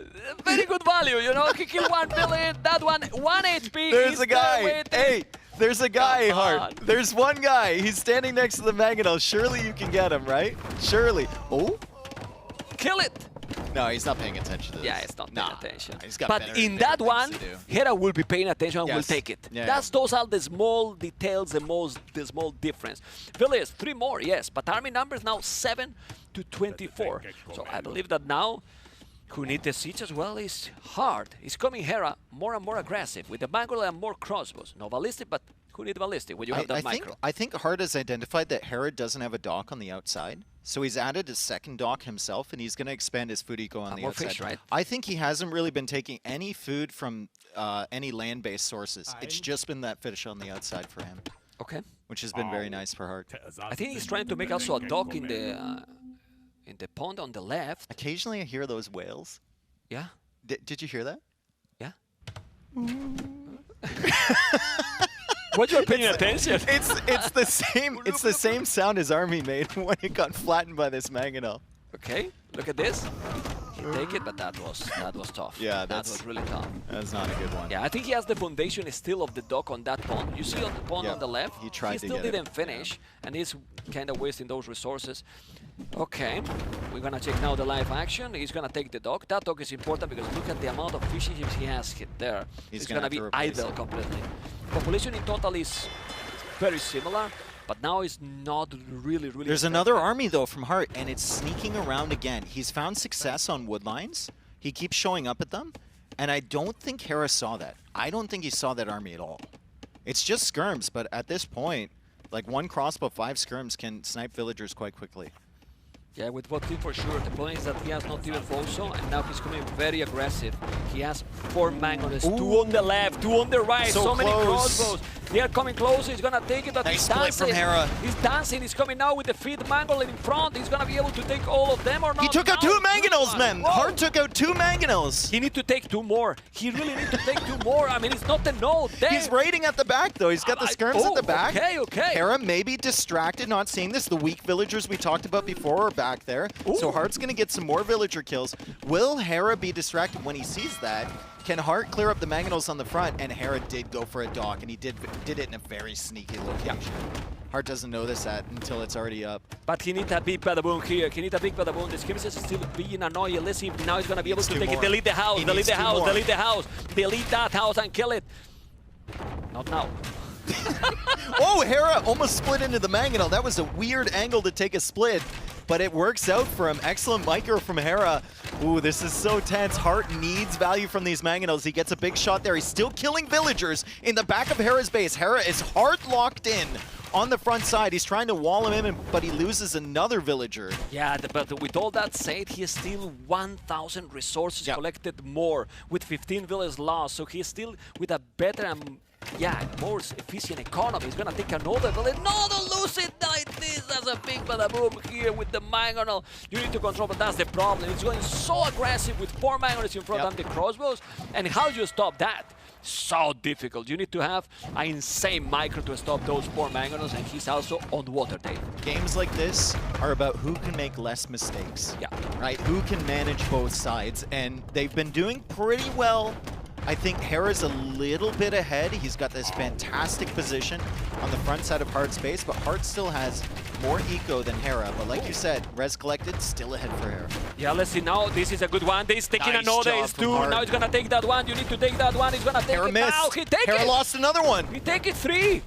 Speaker 3: very good value, you know. He killed 1 billion, that one, 1 HP.
Speaker 5: There's a guy. Hey, there's a guy, Hart. There's one guy. He's standing next to the Mangonel. Surely you can get him, right? Surely. Oh?
Speaker 3: Kill it.
Speaker 5: No, he's not paying attention to this.
Speaker 3: Yeah, it's not paying attention.
Speaker 5: He's got
Speaker 3: but in that one, Hera will be paying attention and will take it. Those are the small details, the small difference. Village, 3 more, yes, but army numbers now 7 to 24. So I believe that now, who need the siege as well is Hart. It's coming Hera more and more aggressive with the Bangalore and more crossbows. No ballistic, but who need ballistic when you have that micro?
Speaker 5: I think Hart has identified that Hera doesn't have a dock on the outside. So he's added a second dock himself, and he's going to expand his food eco on the outside.
Speaker 3: Fish, right?
Speaker 5: I think he hasn't really been taking any food from any land-based sources. It's just been that fish on the outside for him.
Speaker 3: Okay.
Speaker 5: Which has been very nice for Hart.
Speaker 3: I think he's trying to make also a dock in the pond on the left.
Speaker 5: Occasionally I hear those whales.
Speaker 3: Yeah.
Speaker 5: Did you hear that?
Speaker 3: Yeah. What, you are paying attention?
Speaker 5: It's the same sound as Army made when it got flattened by this Mangonel.
Speaker 3: Okay, look at this. He take it, but that was tough.
Speaker 5: Yeah,
Speaker 3: that was really tough.
Speaker 5: That's not a good one.
Speaker 3: Yeah, I think he has the foundation still of the dock on that pond. You see on the pond on the left,
Speaker 5: he tried to
Speaker 3: still
Speaker 5: get it.
Speaker 3: didn't finish, and he's kind of wasting those resources. Okay, we're gonna check now the live action. He's gonna take the dock. That dock is important because look at the amount of fishing ships he has hit there. He's gonna be idle completely. Population in total is very similar, but now it's not really
Speaker 5: There's another army, though, from Hart, and it's sneaking around again. He's found success on wood lines. He keeps showing up at them, and I don't think Hera saw that. I don't think he saw that army at all. It's just skirms, but at this point, like 1 crossbow, 5 skirms can snipe villagers quite quickly.
Speaker 3: Yeah, with what for sure. The point is that he has not even Foso, and now he's coming very aggressive. He has 4 Mangonels, 2 on the left, 2 on the right, so many crossbows. They are coming closer, he's gonna take it, but
Speaker 5: nice
Speaker 3: he's
Speaker 5: split
Speaker 3: dancing.
Speaker 5: From Hera.
Speaker 3: He's dancing, he's coming now with the feed Mangonel in front. He's gonna be able to take all of them or not?
Speaker 5: He took out 2 Mangonels, man! Hart took out 2 Mangonels!
Speaker 3: He needs to take 2 more. He really needs to take 2 more. I mean, it's not a no.
Speaker 5: He's raiding at the back, though. He's got the skirms at the back.
Speaker 3: Okay.
Speaker 5: Hera may be distracted, not seeing this. The weak villagers we talked about before are back there. So Hart's going to get some more villager kills. Will Hera be distracted when he sees that? Can Hart clear up the Mangonels on the front? And Hera did go for a dock, and he did it in a very sneaky location. Hart doesn't know this until it's already up.
Speaker 3: But he needs a big badaboom here. He needs a big badaboom. The skirmishes is still being annoying. Let's see if now he's going to be able to take it. Delete the house, delete the house, delete the house. Delete that house and kill it. Not now.
Speaker 5: Oh, Hera almost split into the Mangonel. That was a weird angle to take a split, but it works out for him. Excellent micro from Hera. Ooh, this is so tense. Hart needs value from these Mangonels. He gets a big shot there. He's still killing villagers in the back of Hera's base. Hera is hard locked in on the front side. He's trying to wall him in, but he loses another villager.
Speaker 3: Yeah, but with all that said, he has still 1,000 resources collected more with 15 villages lost. So he's still with a better and more efficient economy. He's gonna take another village. No, don't lose it like this. That's a big badaboom here with the Mangonel. You need to control, but that's the problem. He's going so aggressive with 4 Mangonels in front of the crossbows. And how do you stop that? so difficult. You need to have an insane micro to stop those 4 mangonels, and he's also on water, Dave.
Speaker 5: Games like this are about who can make less mistakes.
Speaker 3: Yeah.
Speaker 5: Right? Who can manage both sides, and they've been doing pretty well. I think Hera's a little bit ahead. He's got this fantastic position on the front side of Heart's base, but Heart still has more eco than Hera. But like you said, res collected, still ahead for Hera.
Speaker 3: Yeah, let's see now. This is a good one. He's taking
Speaker 5: Nice
Speaker 3: another.
Speaker 5: job
Speaker 3: It's
Speaker 5: from
Speaker 3: 2.
Speaker 5: Hart.
Speaker 3: Now he's gonna take that one. You need to take that one. He's gonna take
Speaker 5: Hera
Speaker 3: it now.
Speaker 5: missed.
Speaker 3: He take
Speaker 5: Hera
Speaker 3: it.
Speaker 5: lost another one.
Speaker 3: He take it 3.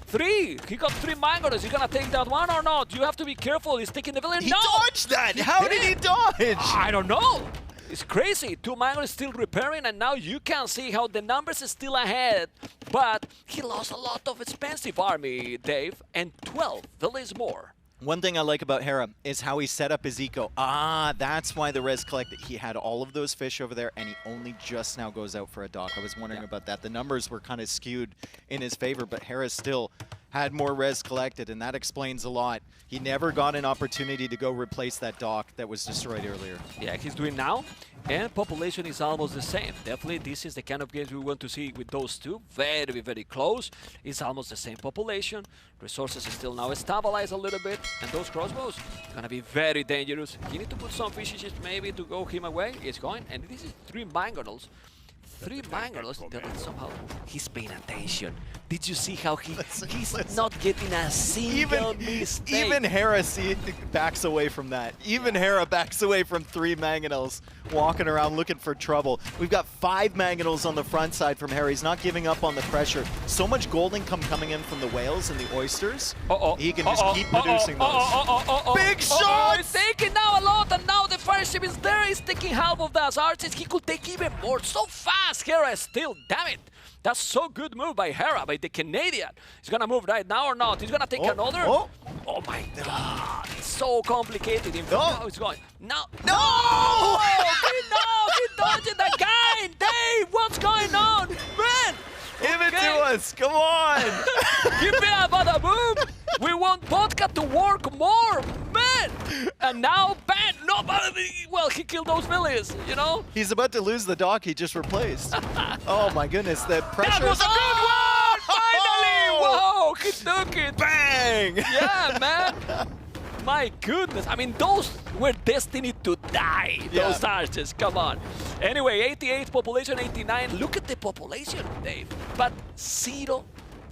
Speaker 3: He got 3 mangoes. He's gonna take that one or not? You have to be careful. He's taking the villain.
Speaker 5: He
Speaker 3: No!
Speaker 5: dodged that. How did he dodge?
Speaker 3: I don't know. It's crazy. 2 mangoes still repairing, and now you can see how the numbers is still ahead. But he lost a lot of expensive army, Dave, and 12 villains more.
Speaker 5: One thing I like about Hera is how he set up his eco. That's why the res collected. He had all of those fish over there, and he only just now goes out for a dock. I was wondering about that. The numbers were kind of skewed in his favor, but Hera still had more res collected, and that explains a lot. He never got an opportunity to go replace that dock that was destroyed earlier.
Speaker 3: Yeah, he's doing now, and population is almost the same. Definitely, this is the kind of games we want to see with those two. Very, very close. It's almost the same population. Resources is still now stabilized a little bit, and those crossbows gonna be very dangerous. You need to put some fishes maybe to go him away. It's going, and this is 3 mangonels. 3 mangonels. Somehow he's paying attention. Did you see how he's not getting a single mistake?
Speaker 5: Even Hera backs away from that. Even Hera backs away from 3 mangonels, walking around looking for trouble. We've got 5 mangonels on the front side from Hera. He's not giving up on the pressure. So much gold income coming in from the whales and the oysters. He can just keep producing those. Big shots!
Speaker 3: He's taking now a lot, and now the fire ship is there. He's taking half of that. Arches, he could take even more. So fast, Hera still, damn it. That's so good move by Hera, by the Canadian. He's gonna move right now or not? He's gonna take another? Oh my god, it's so complicated. In fact, now it's going. No! No! He dodged the guy! Dave, what's going on? Man!
Speaker 5: Give it to us, come on!
Speaker 3: Give me a bada boom! We want vodka to work more, man! And now, bad, nobody, well, he killed those villains, you know?
Speaker 5: He's about to lose the dock he just replaced. Oh my goodness, the pressure.
Speaker 3: That was a good one! Finally! Whoa, he took it!
Speaker 5: Bang!
Speaker 3: Yeah, man! My goodness, I mean, those were destined to die, those archers, come on. Anyway, 88 population, 89, look at the population, Dave. But 0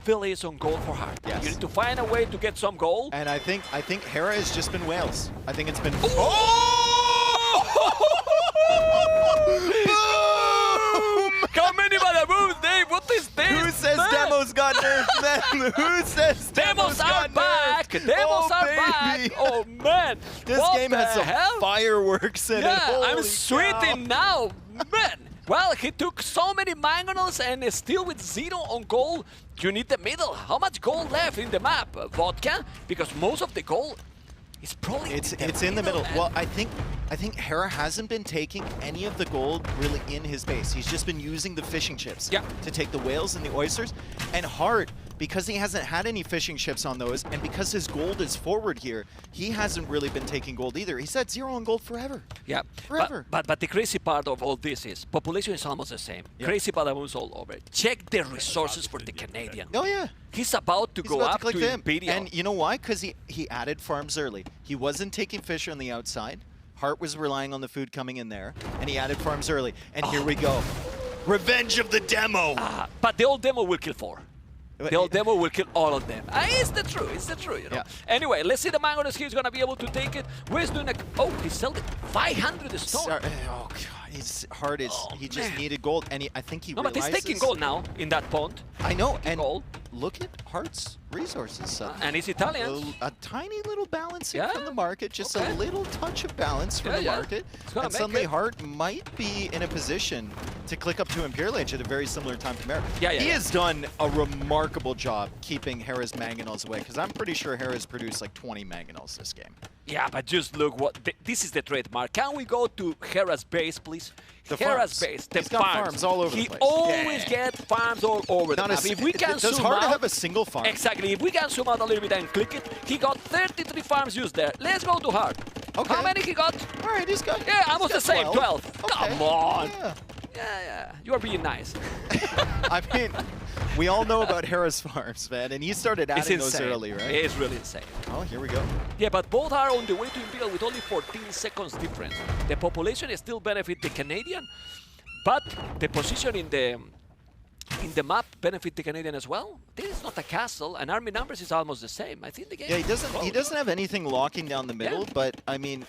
Speaker 3: villains on gold for Heart.
Speaker 5: Yes.
Speaker 3: You need to find a way to get some gold.
Speaker 5: And I think Hera has just been whales. I think it's been.
Speaker 3: How many bada booms, Dave? What is this?
Speaker 5: Who says demos got nerfed, man? Who says
Speaker 3: demos are
Speaker 5: got
Speaker 3: back?
Speaker 5: nerfed?
Speaker 3: Demos are back. Oh man,
Speaker 5: This
Speaker 3: what
Speaker 5: game has
Speaker 3: the
Speaker 5: some
Speaker 3: hell?
Speaker 5: fireworks in it.
Speaker 3: Yeah, I'm
Speaker 5: Holy
Speaker 3: sweating
Speaker 5: cow.
Speaker 3: now, man. Well, he took so many mangonels and is still with 0 on gold. You need the middle. How much gold left in the map? Vodka? Because most of the gold is probably
Speaker 5: it's in the middle.
Speaker 3: man.
Speaker 5: Well, I think Hera hasn't been taking any of the gold really in his base. He's just been using the fishing chips to take the whales and the oysters. And Hart, because he hasn't had any fishing chips on those, and because his gold is forward here, he hasn't really been taking gold either. He's had 0 on gold forever.
Speaker 3: Yeah,
Speaker 5: forever.
Speaker 3: But the crazy part of all this is population is almost the same. Crazy badaboons all over. Check the resources for the Canadian.
Speaker 5: Oh yeah.
Speaker 3: He's about to go
Speaker 5: about
Speaker 3: up
Speaker 5: click
Speaker 3: to
Speaker 5: them.
Speaker 3: Imperial.
Speaker 5: And you know why? Because he added farms early. He wasn't taking fish on the outside. Hart was relying on the food coming in there, and he added farms early. And here we go. Revenge of the demo.
Speaker 3: But the old demo will kill 4. The old demo will kill all of them. It's the truth, you know. Anyway, let's see the mangonels. He's gonna be able to take it. Where's doing a? Oh, he sold it. 500 stone.
Speaker 5: Sorry. Oh god, his heart is. He just needed gold, and I think he.
Speaker 3: No, but he's
Speaker 5: realizes,
Speaker 3: taking gold now in that pond.
Speaker 5: I know, and
Speaker 3: gold.
Speaker 5: Look at Hart's resources.
Speaker 3: And he's Italian.
Speaker 5: A tiny little balancing
Speaker 3: Yeah.
Speaker 5: from the market, just
Speaker 3: Okay.
Speaker 5: a little touch of balance from the market,
Speaker 3: gonna
Speaker 5: and
Speaker 3: make
Speaker 5: suddenly
Speaker 3: it.
Speaker 5: Hart might be in a position to click up to Imperial Age at a very similar time to Hera.
Speaker 3: Yeah,
Speaker 5: he has done a remarkable job keeping Hera's mangonels away, because I'm pretty sure Hera's produced like 20 mangonels this game.
Speaker 3: Yeah, but just look what this is the trademark. Can we go to Hera's base, please?
Speaker 5: The
Speaker 3: Hera's
Speaker 5: farms.
Speaker 3: base, the
Speaker 5: He's got farms all over the
Speaker 3: he
Speaker 5: place.
Speaker 3: always gets farms all over the
Speaker 5: Not a
Speaker 3: map.
Speaker 5: s-
Speaker 3: If we can
Speaker 5: does
Speaker 3: zoom
Speaker 5: Hart
Speaker 3: out,
Speaker 5: have a single farm?
Speaker 3: Exactly. If we can zoom out a little bit and click it, he got 33 farms used there. Let's go to Hart.
Speaker 5: Okay.
Speaker 3: How many he got?
Speaker 5: All right, he's got.
Speaker 3: Yeah, almost the
Speaker 5: got
Speaker 3: same,
Speaker 5: 12.
Speaker 3: 12. Come on.
Speaker 5: Yeah.
Speaker 3: Yeah, you are being nice.
Speaker 5: I mean, we all know about Hera's farms, man, and he started
Speaker 3: It's
Speaker 5: adding those
Speaker 3: insane.
Speaker 5: early, right?
Speaker 3: It's really insane.
Speaker 5: Oh, here we go.
Speaker 3: Yeah, but both are on the way to Imperial with only 14 seconds difference. The population is still benefit the Canadian, but the position in the map benefit the Canadian as well. This is not a castle, and army numbers is almost the same. I think the game.
Speaker 5: Yeah, he doesn't have anything locking down the middle,
Speaker 3: Yeah.
Speaker 5: but I mean,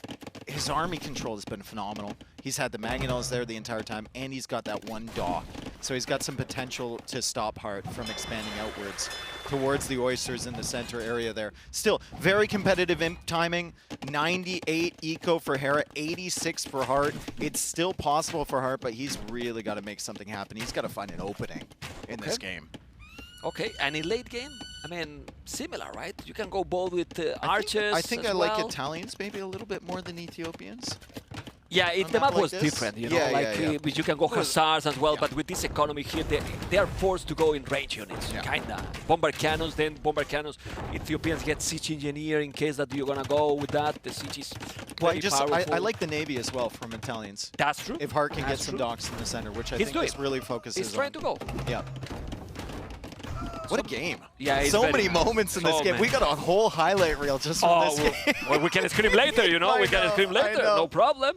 Speaker 5: his army control has been phenomenal. He's had the Mangonels there the entire time, and he's got that one dock. So he's got some potential to stop Hart from expanding outwards towards the Oysters in the center area there. Still, very competitive imp timing. 98 eco for Hera, 86 for Hart. It's still possible for Hart, but he's really got to make something happen. He's got to find an opening in this game.
Speaker 3: Okay, and in late game, I mean, similar, right? You can go both with archers.
Speaker 5: I think
Speaker 3: as
Speaker 5: I like
Speaker 3: well.
Speaker 5: Italians maybe a little bit more than Ethiopians.
Speaker 3: Yeah, the map was different, you know, you can go hussars as well, but with this economy here, they are forced to go in range units, kinda. Bombard cannons, then bombard cannons. Ethiopians get siege engineer in case that you're gonna go with that. The siege is very powerful.
Speaker 5: I like the Navy as well from Italians.
Speaker 3: That's true.
Speaker 5: If Hart can get
Speaker 3: That's
Speaker 5: some
Speaker 3: true.
Speaker 5: docks in the center, which I
Speaker 3: He's
Speaker 5: think
Speaker 3: doing
Speaker 5: this really focuses
Speaker 3: He's trying to go.
Speaker 5: Yeah. What a game.
Speaker 3: Yeah, it's
Speaker 5: so
Speaker 3: very
Speaker 5: many
Speaker 3: nice.
Speaker 5: moments in this
Speaker 3: So
Speaker 5: game. We
Speaker 3: many.
Speaker 5: got a whole highlight reel just from this game.
Speaker 3: Well, we can scream later, you know.
Speaker 5: I
Speaker 3: We can
Speaker 5: know,
Speaker 3: scream
Speaker 5: I
Speaker 3: later,
Speaker 5: know.
Speaker 3: no problem.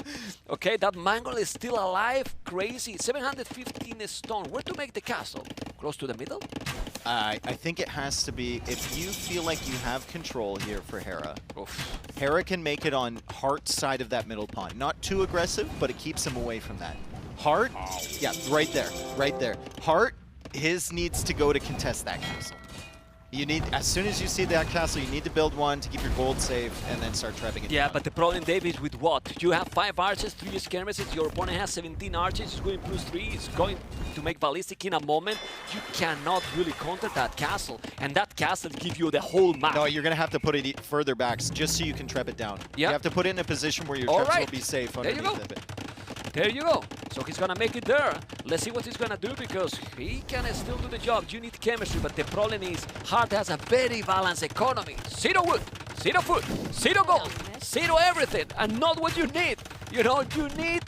Speaker 3: Okay, that Mongol is still alive. Crazy. 715 stone. Where to make the castle? Close to the middle?
Speaker 5: I think it has to be, if you feel like you have control here for Hera, Hera can make it on Hart's side of that middle pond. Not too aggressive, but it keeps him away from that. Hart, yeah, right there, right there. Hart, his needs to go to contest that castle. You need, as soon as you see that castle, you need to build one to keep your gold safe and then start trapping it
Speaker 3: Yeah,
Speaker 5: down.
Speaker 3: but the problem, Dave, is with what? You have 5 archers, 3 skirmishes, your opponent has 17 archers, he's going +3, he's going to make ballistic in a moment. You cannot really counter that castle, and that castle gives you the whole map.
Speaker 5: No, you're going to have to put it further back just so you can trap it down. You have to put it in a position where your
Speaker 3: All
Speaker 5: traps
Speaker 3: right.
Speaker 5: will be safe
Speaker 3: There you
Speaker 5: underneath
Speaker 3: go.
Speaker 5: of it.
Speaker 3: There you go. So he's gonna make it there. Let's see what he's gonna do, because he can still do the job. You need chemistry, but the problem is Hart has a very balanced economy. 0 wood, 0 food, 0 gold, 0 everything, and not what you need. You know, you need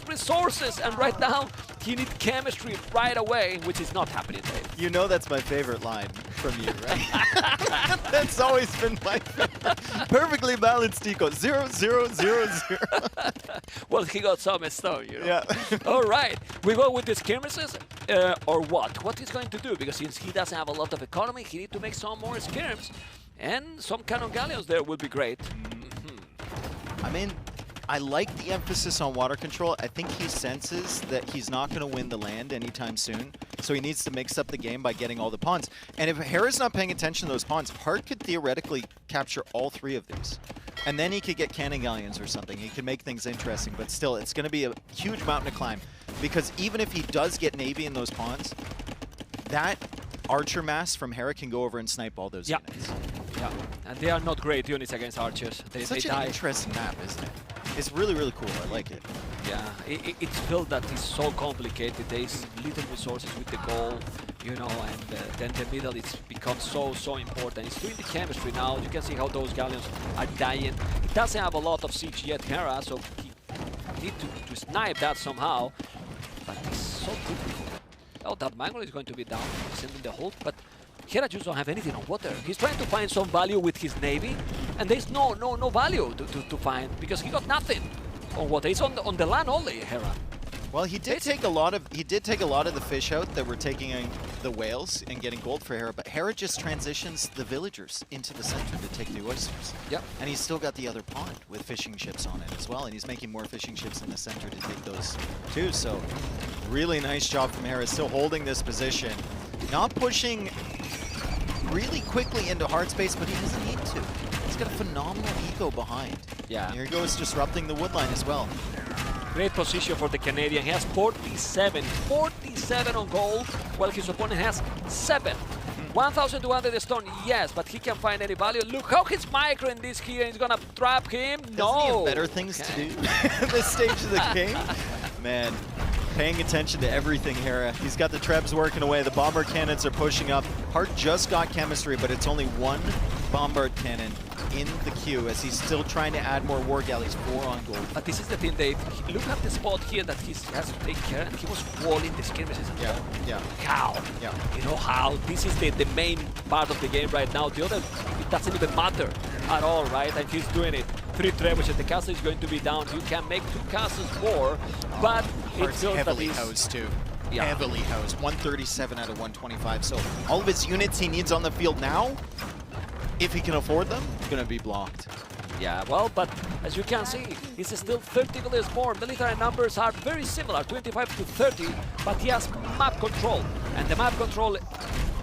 Speaker 3: resources, and right now he needs chemistry right away, which is not happening, Dave.
Speaker 5: You know that's my favorite line from you, right? That's always been my favorite. Perfectly balanced eco. 0, 0, 0, 0.
Speaker 3: Well, he got some stone, you know.
Speaker 5: Yeah.
Speaker 3: All right, we go with the skirmishes, or what? What he's going to do? Because since he doesn't have a lot of economy, he needs to make some more skirms, and some cannon galleons there would be great.
Speaker 5: I mean, I like the emphasis on water control. I think he senses that he's not going to win the land anytime soon, so he needs to mix up the game by getting all the pawns. And if Hera's not paying attention to those pawns, Hart could theoretically capture all 3 of these. And then he could get cannon galleons or something. He could make things interesting, but still, it's going to be a huge mountain to climb. Because even if he does get Navy in those pawns, that archer mass from Hera can go over and snipe all those units.
Speaker 3: Yeah, and they are not great units against archers. They
Speaker 5: Such an
Speaker 3: die.
Speaker 5: interesting map, isn't it? It's really, really cool. I like it.
Speaker 3: Yeah, it's felt that it's so complicated. There is little resources with the goal, you know, and then the middle it's become so important. It's doing the chemistry now. You can see how those galleons are dying. It doesn't have a lot of siege yet, Hera, so he need to snipe that somehow. But it's so difficult. Oh, that Mongol is going to be down, sending the hold, but Hera just don't have anything on water. He's trying to find some value with his navy, and there's no value to find because he got nothing on water. He's on the land only, Hera.
Speaker 5: Well, he did take a lot of the fish out that were taking the whales and getting gold for Hera, but Hera just transitions the villagers into the center to take the oysters.
Speaker 3: Yep.
Speaker 5: And he's still got the other pond with fishing ships on it as well, and he's making more fishing ships in the center to take those too. So, really nice job from Hera, still holding this position, not pushing really quickly into hard space, but he doesn't need to. He's got a phenomenal eco behind.
Speaker 3: Yeah.
Speaker 5: Here he goes, disrupting the woodline as well.
Speaker 3: Great position for the Canadian. He has 47 on gold, while his opponent has 7. 1,200 stone, yes, but he can find any value. Look how he's microing this here. He's gonna trap him.
Speaker 5: Doesn't he have better things to do at this stage of the game? Man, paying attention to everything, Hera. He's got the trebs working away. The bombard cannons are pushing up. Hart just got chemistry, but it's only 1 bombard cannon in the queue as he's still trying to add more war galleys, 4 on gold.
Speaker 3: But this is the thing, Dave. Look at the spot here that he has to take care, and he was walling the skirmishes.
Speaker 5: Yeah.
Speaker 3: How?
Speaker 5: Yeah.
Speaker 3: You know how? This is the main part of the game right now. The other, it doesn't even matter at all, right? And he's doing it. 3 trebuchets. The castle is going to be down. You can make 2 castles more, but
Speaker 5: Heart's
Speaker 3: feels that
Speaker 5: heavily
Speaker 3: he's-
Speaker 5: housed too.
Speaker 3: Yeah.
Speaker 5: Heavily housed. 137 out of 125. So all of his units he needs on the field now, if he can afford them, going to be blocked.
Speaker 3: Yeah, well, but as you can see, he's still 30 villages more. Military numbers are very similar, 25 to 30, but he has map control. And the map control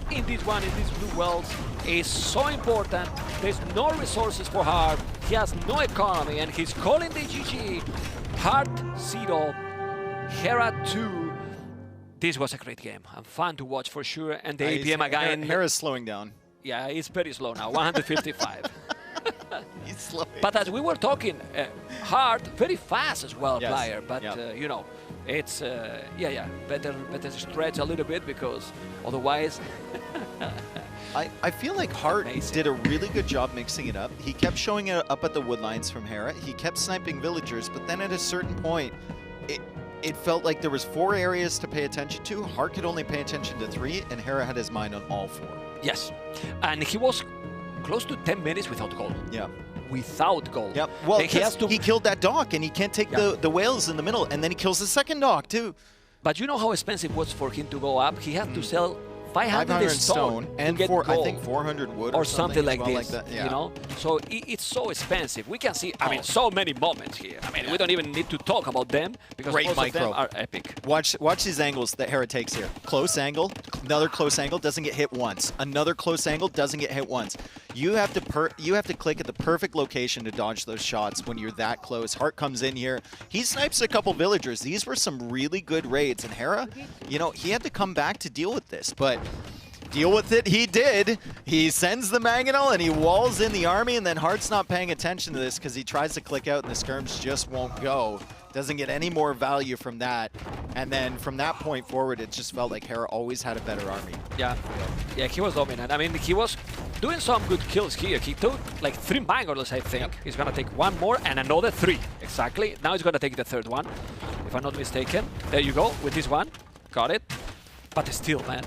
Speaker 3: in this one, in these blue wells, is so important. There's no resources for Hart. He has no economy, and he's calling the GG. Hart 0, Hera 2. This was a great game and fun to watch for sure. And the APM again.
Speaker 5: Hera's slowing down.
Speaker 3: Yeah, he's very slow now, 155.
Speaker 5: He's slowing.
Speaker 3: But as we were talking, Hart, very fast as well,
Speaker 5: Yes.
Speaker 3: player. But you know, it's better stretch a little bit because otherwise.
Speaker 5: I feel like Hart did a really good job mixing it up. He kept showing it up at the wood lines from Hera. He kept sniping villagers, but then at a certain point, it felt like there was 4 areas to pay attention to. Hart could only pay attention to 3, and Hera had his mind on all 4.
Speaker 3: Yes, and he was close to 10 minutes without goal.
Speaker 5: Yeah.
Speaker 3: Without goal.
Speaker 5: Yep. Well,
Speaker 3: he has to.
Speaker 5: he killed that dock, and he can't take the whales in the middle, and then he kills the second dock too.
Speaker 3: But you know how expensive it was for him to go up? He had to sell 500 stone
Speaker 5: and
Speaker 3: to get
Speaker 5: I
Speaker 3: gold.
Speaker 5: think 400 wood
Speaker 3: or something like
Speaker 5: as well,
Speaker 3: this.
Speaker 5: like that. Yeah.
Speaker 3: You know, so it's so expensive. We can see, I mean, so many moments here. I mean, we don't even need to talk about them because
Speaker 5: Great
Speaker 3: most
Speaker 5: micro.
Speaker 3: of them are epic.
Speaker 5: Watch these angles that Hera takes here. Close angle, another close angle, doesn't get hit once. Another close angle, doesn't get hit once. You have to click at the perfect location to dodge those shots when you're that close. Hart comes in here. He snipes a couple villagers. These were some really good raids, and Hera, you know, he had to come back to deal with this, but deal with it he did. He sends the Mangonel and he walls in the army, and then Hart's not paying attention to this because he tries to click out and the skirms just won't go. Doesn't get any more value from that. And then from that point forward, it just felt like Hera always had a better army.
Speaker 3: Yeah, he was dominant. I mean, he was doing some good kills here. He took like 3 Mangonels, I think. He's gonna take 1 more and another 3. Exactly. Now he's gonna take the 3rd one, if I'm not mistaken. There you go, with this one. Got it. But still, man,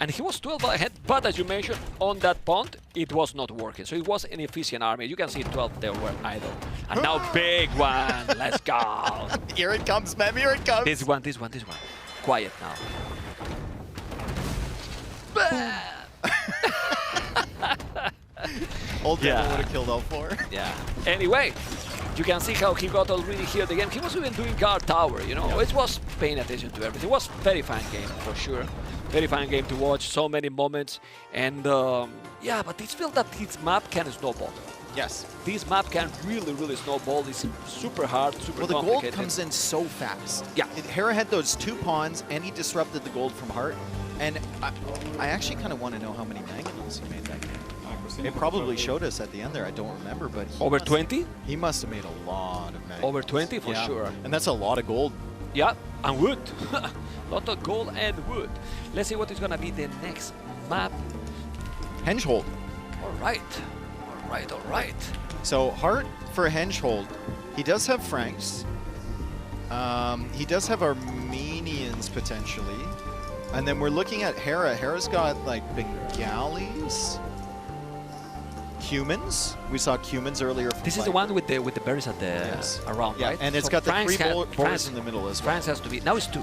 Speaker 3: and he was 12 ahead, but as you mentioned, on that pond, it was not working. So it was an efficient army. You can see 12 there were idle. And now big one, let's go.
Speaker 5: Here it comes, man, here it comes.
Speaker 3: This one. Quiet now.
Speaker 5: Old Devil would have killed all 4.
Speaker 3: Yeah. Anyway, you can see how he got already here the game. He was even doing guard tower, you know. It was paying attention to everything. It was very fun game, for sure. Very fun game to watch, so many moments. And yeah, but it feels that his map can snowball.
Speaker 5: Yes.
Speaker 3: This map can really snowball. It's super hard, super
Speaker 5: Well, the
Speaker 3: complicated.
Speaker 5: gold comes in so fast.
Speaker 3: Yeah.
Speaker 5: Hera had those 2 pawns, and he disrupted the gold from Hart. And I actually kind of want to know how many Mangonels he made that game. It probably showed us at the end there. I don't remember, but
Speaker 3: over 20?
Speaker 5: He must have made a lot of Mangonels.
Speaker 3: Over 20 for sure.
Speaker 5: And that's a lot of gold.
Speaker 3: Yeah, and wood. Lot of gold and wood. Let's see what is gonna be the next map.
Speaker 5: Hengehold.
Speaker 3: All right.
Speaker 5: So Hart for Hengehold, he does have Franks. He does have Armenians potentially. And then we're looking at Hera. Hera's got like Bengalis. Humans. We saw Humans earlier.
Speaker 3: This is the one with the berries at the around,
Speaker 5: yeah,
Speaker 3: right?
Speaker 5: and it's
Speaker 3: So
Speaker 5: got the
Speaker 3: France
Speaker 5: 3 boars
Speaker 3: France
Speaker 5: in the middle as well.
Speaker 3: France has to be. Now it's 2.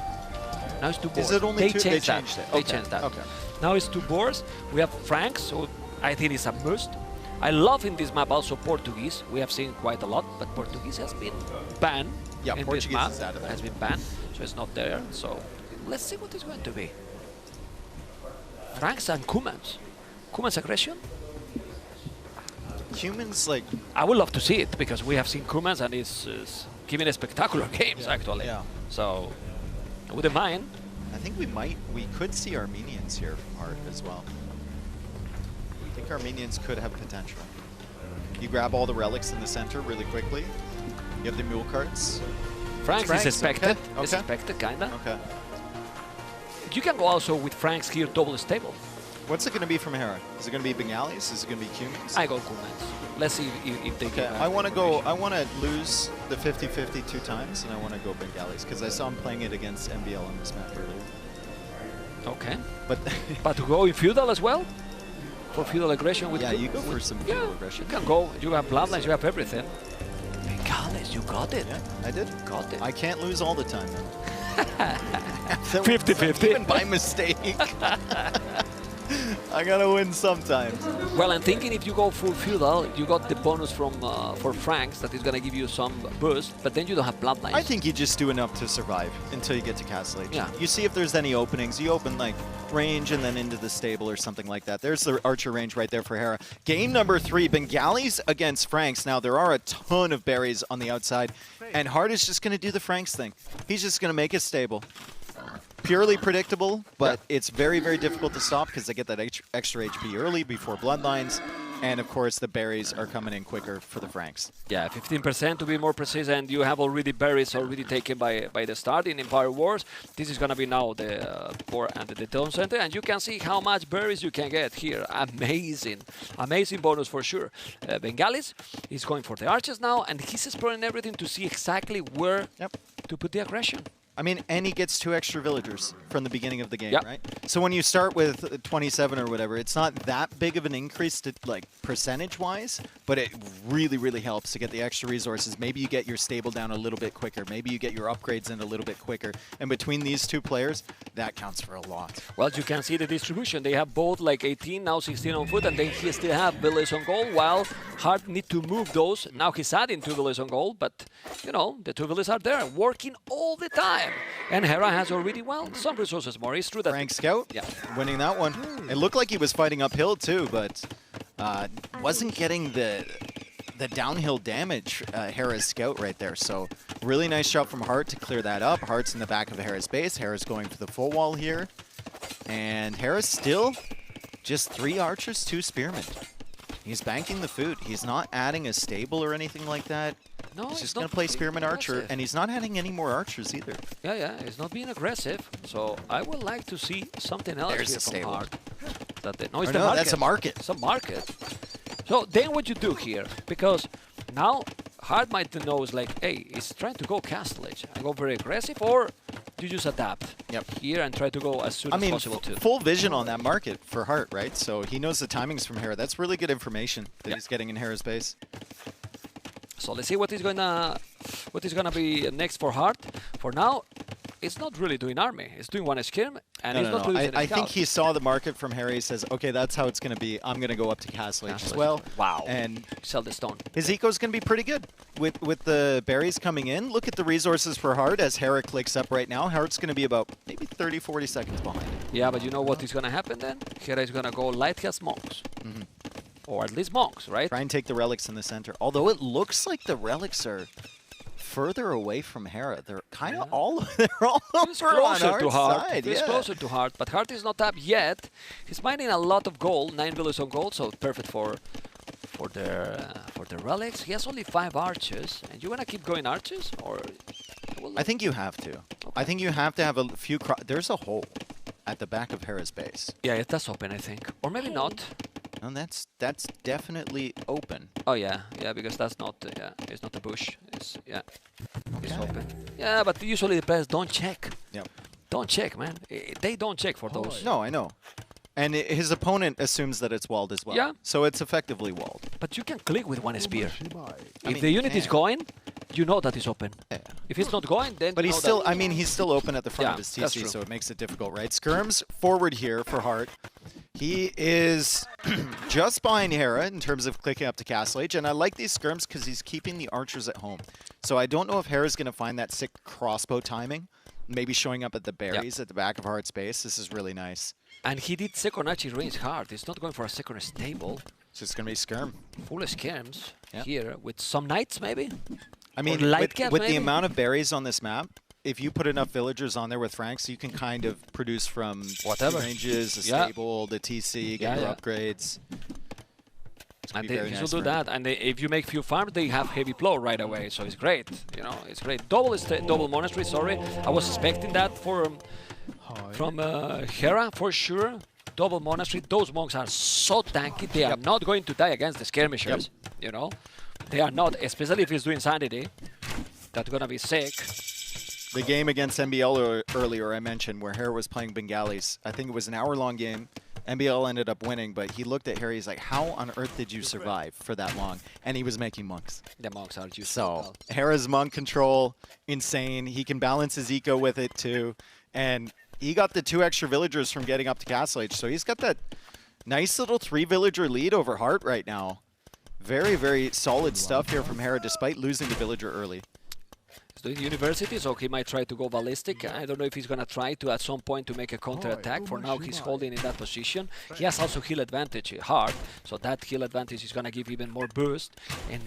Speaker 3: Now it's 2 boars.
Speaker 5: Is it only 2? They
Speaker 3: Changed that.
Speaker 5: changed it.
Speaker 3: They
Speaker 5: Okay.
Speaker 3: changed that.
Speaker 5: Okay.
Speaker 3: Now it's 2 boars. We have Franks, so I think it's a must. I love in this map also Portuguese. We have seen quite a lot, but Portuguese has been banned.
Speaker 5: Yeah,
Speaker 3: in
Speaker 5: Portuguese
Speaker 3: this map.
Speaker 5: is out of there.
Speaker 3: Has been banned, so it's not there. So let's see what it's going to be. Franks and Cumans. Cumans aggression?
Speaker 5: Humans, like...
Speaker 3: I would love to see it, because we have seen Cumans and it's giving a spectacular games, actually.
Speaker 5: Yeah.
Speaker 3: So, I wouldn't mind.
Speaker 5: I think we could see Armenians here from Hart as well. I think Armenians could have potential. You grab all the relics in the center really quickly. You have the mule carts.
Speaker 3: Franks is expected.
Speaker 5: Okay.
Speaker 3: It's expected, kinda.
Speaker 5: Okay.
Speaker 3: You can go also with Franks here double stable.
Speaker 5: What's it going to be from Hera? Is it going to be Bengalis? Is it going to be Cumans?
Speaker 3: I go Cumans. Let's see if they
Speaker 5: Okay,
Speaker 3: can.
Speaker 5: I want to go. I want to lose the 50-50 2 times, and I want to go Bengalis because I saw him playing it against MBL on this map earlier.
Speaker 3: Okay.
Speaker 5: But
Speaker 3: but to go in feudal as well? For feudal aggression with
Speaker 5: yeah, you go for some feudal aggression.
Speaker 3: You can go. You have bloodlines. You have everything. Bengalis, you got it.
Speaker 5: Yeah, I did.
Speaker 3: Got it.
Speaker 5: I can't lose all the time.
Speaker 3: 50-50.
Speaker 5: Even by mistake. I gotta win sometimes.
Speaker 3: Well, I'm thinking if you go full feudal, you got the bonus from for Franks that is gonna give you some boost, but then you don't have bloodlines.
Speaker 5: I think you just do enough to survive until you get to Castle Age.
Speaker 3: Yeah.
Speaker 5: You see if there's any openings. You open like range and then into the stable or something like that. There's the archer range right there for Hera. Game number 3, Bengalis against Franks. Now there are a ton of berries on the outside, and Hart is just gonna do the Franks thing. He's just gonna make it stable. Purely predictable, but it's very, very difficult to stop because they get that extra HP early before Bloodlines. And of course, the berries are coming in quicker for the Franks.
Speaker 3: Yeah, 15% to be more precise, and you have already berries already taken by the start in Empire Wars. This is going to be now the core and the town center, and you can see how much berries you can get here. Amazing. Amazing bonus for sure. Bengalis is going for the archers now, and he's exploring everything to see exactly where to put the aggression.
Speaker 5: I mean, and he gets 2 extra villagers from the beginning of the game, right? So when you start with 27 or whatever, it's not that big of an increase to like percentage-wise, but it really, really helps to get the extra resources. Maybe you get your stable down a little bit quicker. Maybe you get your upgrades in a little bit quicker. And between these 2 players, that counts for a lot.
Speaker 3: Well, you can see the distribution. They have both like 18, now 16 on foot, and then he still have villages on gold, while Hart need to move those. Now he's adding 2 villages on gold, but, you know, the 2 villages are there, working all the time. And Hera has already, well, some resources more. It's true that...
Speaker 5: Frank Scout, winning that one. It looked like he was fighting uphill too, but wasn't getting the downhill damage, Hera's Scout right there. So really nice job from Hart to clear that up. Hart's in the back of Hera's base. Hera's going for the full wall here. And Hera's still just 3 archers, 2 spearmen. He's banking the food. He's not adding a stable or anything like that.
Speaker 3: No,
Speaker 5: he's just going to play Spearman Archer, and he's not adding any more archers either.
Speaker 3: Yeah, he's not being aggressive. So I would like to see something else
Speaker 5: There's
Speaker 3: here
Speaker 5: the
Speaker 3: from
Speaker 5: stable.
Speaker 3: Hart. No, it's
Speaker 5: Or
Speaker 3: the
Speaker 5: no,
Speaker 3: market.
Speaker 5: that's a market.
Speaker 3: It's a market. So then what you do here, because now Hart might know is like, hey, he's trying to go Castle Age. I go very aggressive, or you just adapt here and try to go as soon as possible too.
Speaker 5: Full vision on that market for Hart, right? So he knows the timings from Hera. That's really good information that he's getting in Hera's base.
Speaker 3: So let's see what is gonna be next for Hart. For now, it's not really doing army. It's doing 1 skirm, and he's not producing
Speaker 5: I think he saw the market from Hera. He says, okay, that's how it's going to be. I'm going to go up to Castle Age as well.
Speaker 3: Wow.
Speaker 5: And
Speaker 3: sell the stone.
Speaker 5: His eco's going to be pretty good with the berries coming in. Look at the resources for Hart as Hera clicks up right now. Hart's going to be about maybe 30, 40 seconds behind.
Speaker 3: Yeah, but you know what is going to happen then? Hera is going to go light cast monks. Or at least monks, right?
Speaker 5: Try and take the relics in the center. Although it looks like the relics are further away from Hera. They're kind of all over
Speaker 3: Closer
Speaker 5: on
Speaker 3: to
Speaker 5: Hart's
Speaker 3: Hart.
Speaker 5: side.
Speaker 3: He's closer to Hart, but Hart is not up yet. He's mining a lot of gold, 9 villages on gold, so perfect for the relics. He has only 5 archers, and you wanna keep going archers, or?
Speaker 5: I think you have to. I think you have to have a few. There's a hole at the back of Hera's base.
Speaker 3: Yeah, that's open, I think, or maybe not.
Speaker 5: And that's definitely open.
Speaker 3: Oh yeah, because that's not it's not a bush. It's it's open. Yeah, but usually the players don't check.
Speaker 5: Yep.
Speaker 3: Don't check, man. They don't check for those.
Speaker 5: No, I know. And his opponent assumes that it's walled as well.
Speaker 3: Yeah.
Speaker 5: So it's effectively walled.
Speaker 3: But you can click with 1 spear.
Speaker 5: I
Speaker 3: If
Speaker 5: mean,
Speaker 3: the
Speaker 5: you
Speaker 3: unit is
Speaker 5: can.
Speaker 3: going, you know that it's open.
Speaker 5: Yeah.
Speaker 3: If it's not going, then
Speaker 5: But
Speaker 3: you
Speaker 5: he's
Speaker 3: know
Speaker 5: still,
Speaker 3: that
Speaker 5: I mean, he's still open at the front of his
Speaker 3: that's
Speaker 5: TC,
Speaker 3: true.
Speaker 5: so it makes it difficult, right? Skirm's forward here for Hart. He is just behind Hera in terms of clicking up to Castle Age, and I like these skirms because he's keeping the archers at home. So I don't know if Hera's going to find that sick crossbow timing, maybe showing up at the berries at the back of Hart's base. This is really nice.
Speaker 3: And he did second archer range hard. He's not going for a second stable.
Speaker 5: So it's going to be skirm.
Speaker 3: Full skirms here with some knights maybe.
Speaker 5: I mean,
Speaker 3: Or light
Speaker 5: with,
Speaker 3: cap,
Speaker 5: with the
Speaker 3: maybe?
Speaker 5: amount of berries on this map, if you put enough villagers on there with Franks, you can kind of produce from
Speaker 3: Whatever.
Speaker 5: ranges, a
Speaker 3: Yeah.
Speaker 5: stable, the TC, get your upgrades. It's gonna
Speaker 3: And
Speaker 5: be very
Speaker 3: he
Speaker 5: nice
Speaker 3: should do
Speaker 5: for him.
Speaker 3: that. And if you make few farms, they have heavy plow right away. So it's great. You know, it's great. Double monastery. Sorry, I was expecting that from Hera for sure. double monastery. Those monks are so tanky. They are not going to die against the skirmishers. You know, they are not, especially if he's doing sanity. That's gonna be sick.
Speaker 5: The game against NBL earlier, I mentioned, where Hera was playing Bengalis. I think it was an hour-long game. NBL ended up winning, but he looked at Harry, he's like, how on earth did you survive for that long? And he was making monks.
Speaker 3: The monks are just
Speaker 5: so Hera's monk control, insane. He can balance his eco with it too. And he got the 2 extra villagers from getting up to Castle Age. So he's got that nice little 3-villager lead over Hart right now. Very, very solid stuff here from Hera, despite losing the villager early.
Speaker 3: He's doing university, so he might try to go ballistic. I don't know if he's going to try to, at some point, to make a counter-attack. For now, he's holding in that position. He has also heal advantage, hard, so that heal advantage is going to give even more boost. And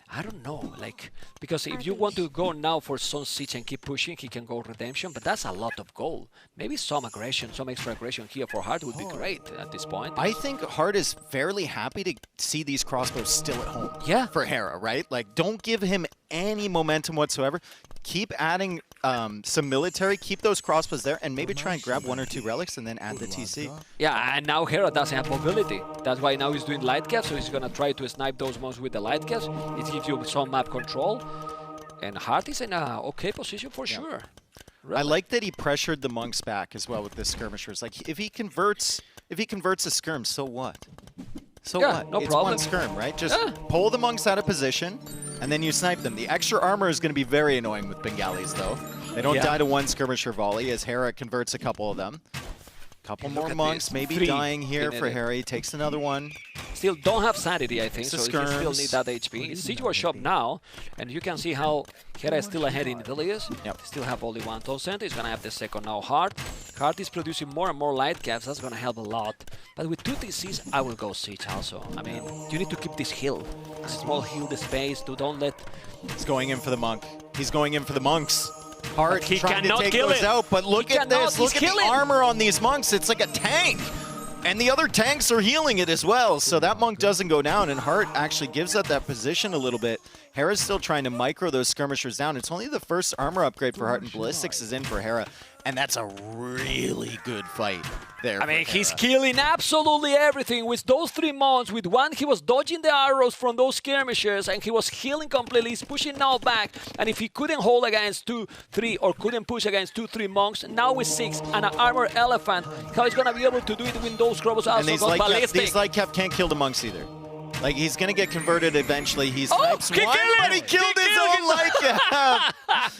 Speaker 3: I don't know, like, because if you want to go now for Sun Siege and keep pushing, he can go Redemption, but that's a lot of gold. Maybe some aggression, some extra aggression here for Hart would be great at this point.
Speaker 5: I think Hart is fairly happy to see these crossbows still at home.
Speaker 3: Yeah.
Speaker 5: For Hera, right? Like, don't give him any momentum whatsoever. Keep adding some military, keep those crossbows there, and maybe try and grab 1 or 2 relics and then add the TC.
Speaker 3: Yeah, and now Hera doesn't have mobility. That's why now he's doing light caps, so he's gonna try to snipe those monks with the light caps. It gives you some map control. And Hart is in a okay position for sure. Really.
Speaker 5: I like that he pressured the monks back as well with the skirmishers. Like, if he converts a skirm, so what? So what?
Speaker 3: No
Speaker 5: it's
Speaker 3: problem.
Speaker 5: one skirm, right? Just pull the monks out of position, and then you snipe them. The extra armor is going to be very annoying with Bengalis, though. They don't die to 1 skirmisher volley, as Hera converts a couple of them. Couple more monks, maybe
Speaker 3: 3
Speaker 5: dying here for Harry. Takes another one.
Speaker 3: Still don't have sanity, I think, so he still
Speaker 5: skirms.
Speaker 3: need that HP. Siege Workshop now, and you can see how Hera is still ahead in Villiers. Still have only 1 toll center. He's gonna have the second now Hart. Hart is producing more and more light caps. That's gonna help a lot. But with 2 TCs, I will go Siege also. I mean, you need to keep this hill. A small hill, the space, to don't let...
Speaker 5: He's going in for the monk. He's going in for the monks. Hart
Speaker 3: He
Speaker 5: trying to
Speaker 3: cannot
Speaker 5: take
Speaker 3: kill
Speaker 5: those
Speaker 3: him.
Speaker 5: out, but look
Speaker 3: He
Speaker 5: at this.
Speaker 3: cannot.
Speaker 5: Look
Speaker 3: He's
Speaker 5: at
Speaker 3: killing.
Speaker 5: the armor on these monks. It's like a tank. And the other tanks are healing it as well, so that monk doesn't go down, and Hart actually gives up that position a little bit. Hera's still trying to micro those skirmishers down. It's only the first armor upgrade for Hart, and Ballistics is in for Hera, and that's a really good fight there.
Speaker 3: I mean, he's killing absolutely everything with those 3 monks. With 1, he was dodging the arrows from those skirmishers, and he was healing completely. He's pushing now back, and if he couldn't hold against 2, 3, or couldn't push against 2, 3 monks, now with 6 and an armor elephant, how he's gonna be able to do it with those crossbows also
Speaker 5: And these
Speaker 3: got ballistic.
Speaker 5: light cap can't kill the monks either. Like, he's going to get converted eventually. He snipes
Speaker 3: he
Speaker 5: one,
Speaker 3: killed
Speaker 5: but he
Speaker 3: him!
Speaker 5: killed
Speaker 3: He
Speaker 5: his
Speaker 3: killed
Speaker 5: own
Speaker 3: him!
Speaker 5: light cap.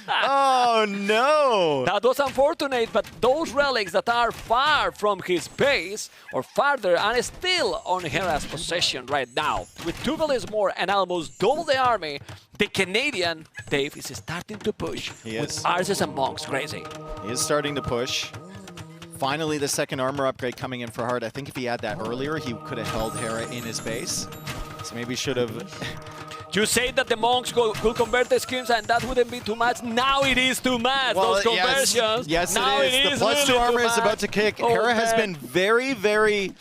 Speaker 5: Oh, no.
Speaker 3: That was unfortunate, but those relics that are far from his base, or farther, are still on Hera's possession right now. With 2 villages more and almost double the army, the Canadian, Dave, is starting to push.
Speaker 5: He
Speaker 3: with
Speaker 5: is.
Speaker 3: archers and monks, crazy.
Speaker 5: He is starting to push. Finally, the second armor upgrade coming in for Hart. I think if he had that earlier, he could have held Hera in his base. So maybe should have...
Speaker 3: You say that the monks could convert the schemes and that wouldn't be too much. Now it is too much, those conversions.
Speaker 5: Yes,
Speaker 3: now
Speaker 5: it is. The plus
Speaker 3: really
Speaker 5: 2 armor
Speaker 3: too
Speaker 5: is about to
Speaker 3: much.
Speaker 5: kick.
Speaker 3: Oh,
Speaker 5: Hera has
Speaker 3: man.
Speaker 5: been very, very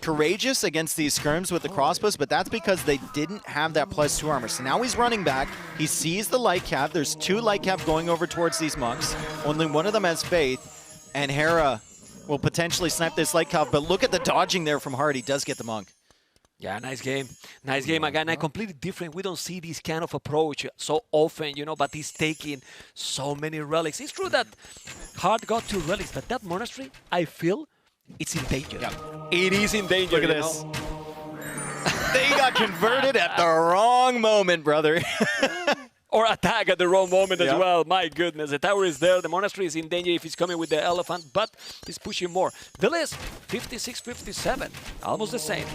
Speaker 5: courageous against these skirms with the crossbows, but that's because they didn't have that plus 2 armor. So now he's running back. He sees the light cap. There's 2 light cap going over towards these monks. Only one of them has faith, and Hera will potentially snipe this light cap, but look at the dodging there from Hart. He does get the monk.
Speaker 3: Yeah, nice game. Nice game. Again, completely different. We don't see this kind of approach so often, you know, but he's taking so many relics. It's true that Hart got 2 relics, but that monastery, I feel, it's in danger.
Speaker 5: Yeah.
Speaker 3: It is in danger,
Speaker 5: Look at this. They got converted at the wrong moment, brother.
Speaker 3: Or attack at the wrong moment as
Speaker 5: Yeah.
Speaker 3: well. My goodness, the tower is there. The monastery is in danger if he's coming with the elephant, but he's pushing more. Villas, 56-57, almost the same.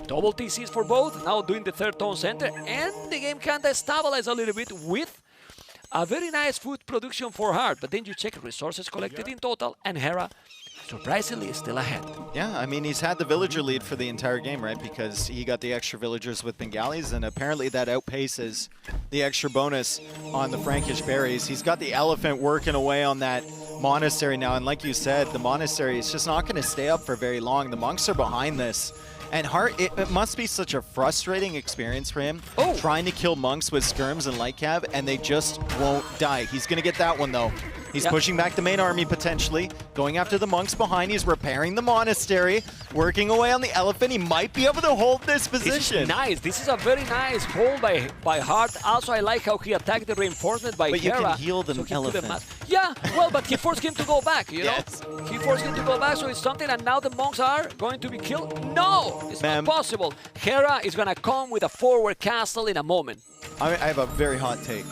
Speaker 3: Double TCs for both, now doing the 3rd tone center, and the game kind of stabilized a little bit with a very nice food production for Hart. But then you check resources collected in total, and Hera, surprisingly, is still ahead.
Speaker 5: Yeah, I mean, he's had the villager lead for the entire game, right? Because he got the extra villagers with Bengalis, and apparently that outpaces the extra bonus on the Frankish berries. He's got the elephant working away on that monastery now, and like you said, the monastery is just not going to stay up for very long. The monks are behind this. And Hart, it must be such a frustrating experience for him, trying to kill monks with skirms and light cab, and they just won't die. He's going to get that one, though. He's
Speaker 3: Yeah.
Speaker 5: pushing back the main army potentially, going after the monks behind. He's repairing the monastery, working away on the elephant. He might be able to hold this
Speaker 3: This
Speaker 5: position.
Speaker 3: is nice. This is a very nice hold by Hart. Also, I like how he attacked the reinforcement by
Speaker 5: But you
Speaker 3: Hera.
Speaker 5: can heal the
Speaker 3: so he
Speaker 5: elephant.
Speaker 3: couldn't Yeah, well, but he forced him to go back, you
Speaker 5: Yes.
Speaker 3: know? He forced him to go back, so it's something, and now the monks are going to be killed? No! It's not possible. Hera is going to come with a forward castle in a moment.
Speaker 5: I have a very hot take.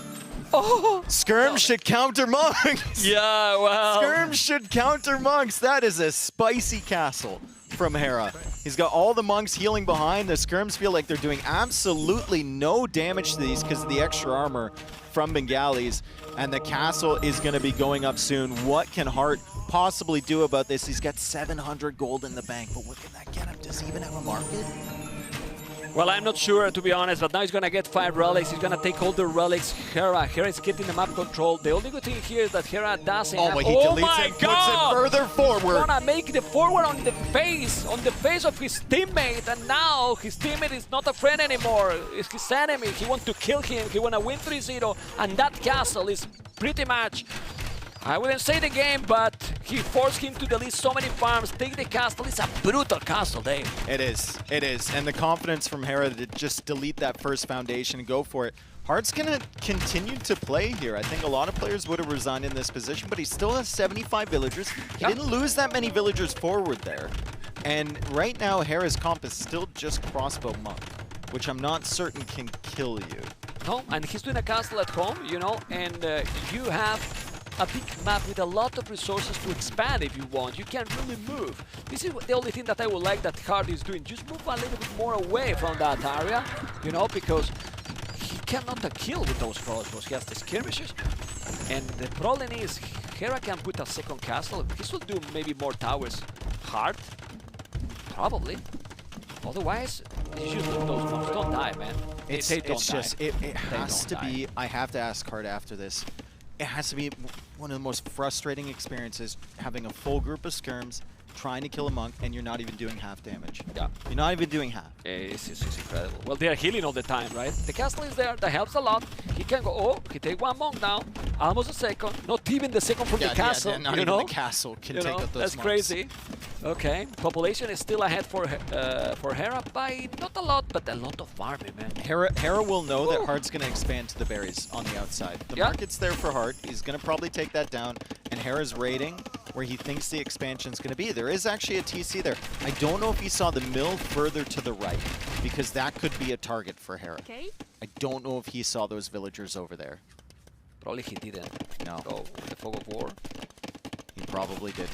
Speaker 3: Oh!
Speaker 5: Skirm should counter monks!
Speaker 3: Yeah, well...
Speaker 5: Skirm should counter monks! That is a spicy castle from Hera. He's got all the monks healing behind. The Skirms feel like they're doing absolutely no damage to these because of the extra armor from Bengalis. And the castle is going to be going up soon. What can Hart possibly do about this? He's got 700 gold in the bank, but what can that get him? Does he even have a market?
Speaker 3: Well, I'm not sure, to be honest, but now he's going to get 5 relics. He's going to take all the relics. Hera is getting the map control. The only good thing here is that Hera doesn't have...
Speaker 5: He deletes it, puts it further forward.
Speaker 3: He's going to make the forward on the face of his teammate, and now his teammate is not a friend anymore. It's his enemy. He wants to kill him. He wants to win 3-0, and that castle is pretty much... I wouldn't say the game, but he forced him to delete so many farms, take the castle. It's a brutal castle, Dave.
Speaker 5: It is. And the confidence from Hera to just delete that first foundation and go for it. Hart's going to continue to play here. I think a lot of players would have resigned in this position, but he still has 75 villagers. He didn't lose that many villagers forward there. And right now, Hera's comp is still just crossbow monk, which I'm not certain can kill you.
Speaker 3: No, and he's doing a castle at home, you know, and you have a big map with a lot of resources to expand if you want. You can really move. This is the only thing that I would like that Hart is doing. Just move a little bit more away from that area, you know, because he cannot kill with those crossbows. He has the skirmishes. And the problem is, Hera can put a second castle. He should do maybe more towers. Hart? Probably. Otherwise, you should look those monks. Don't die, man.
Speaker 5: It has to be, I have to ask Hart after this. It has to be one of the most frustrating experiences, having a full group of skirms, trying to kill a monk, and you're not even doing half damage.
Speaker 3: Yeah.
Speaker 5: You're not even doing half.
Speaker 3: It's incredible. Well, they are healing all the time, right? The castle is there. That helps a lot. He can go, oh, he take one monk now. Almost a second. Not even the second from the castle.
Speaker 5: Yeah, not
Speaker 3: you
Speaker 5: even
Speaker 3: know?
Speaker 5: the castle can
Speaker 3: You
Speaker 5: take
Speaker 3: know,
Speaker 5: out those
Speaker 3: that's
Speaker 5: monks.
Speaker 3: crazy. Okay, population is still ahead for Hera by not a lot, but a lot of farming, man.
Speaker 5: Hera will know that Hart's going to expand to the berries on the outside. The market's there for Hart. He's going to probably take that down, and Hera's raiding where he thinks the expansion's going to be. There is actually a TC there. I don't know if he saw the mill further to the right, because that could be a target for Hera.
Speaker 3: Okay.
Speaker 5: I don't know if he saw those villagers over there.
Speaker 3: Probably he didn't.
Speaker 5: No.
Speaker 3: Oh, the fog of war.
Speaker 5: He probably didn't.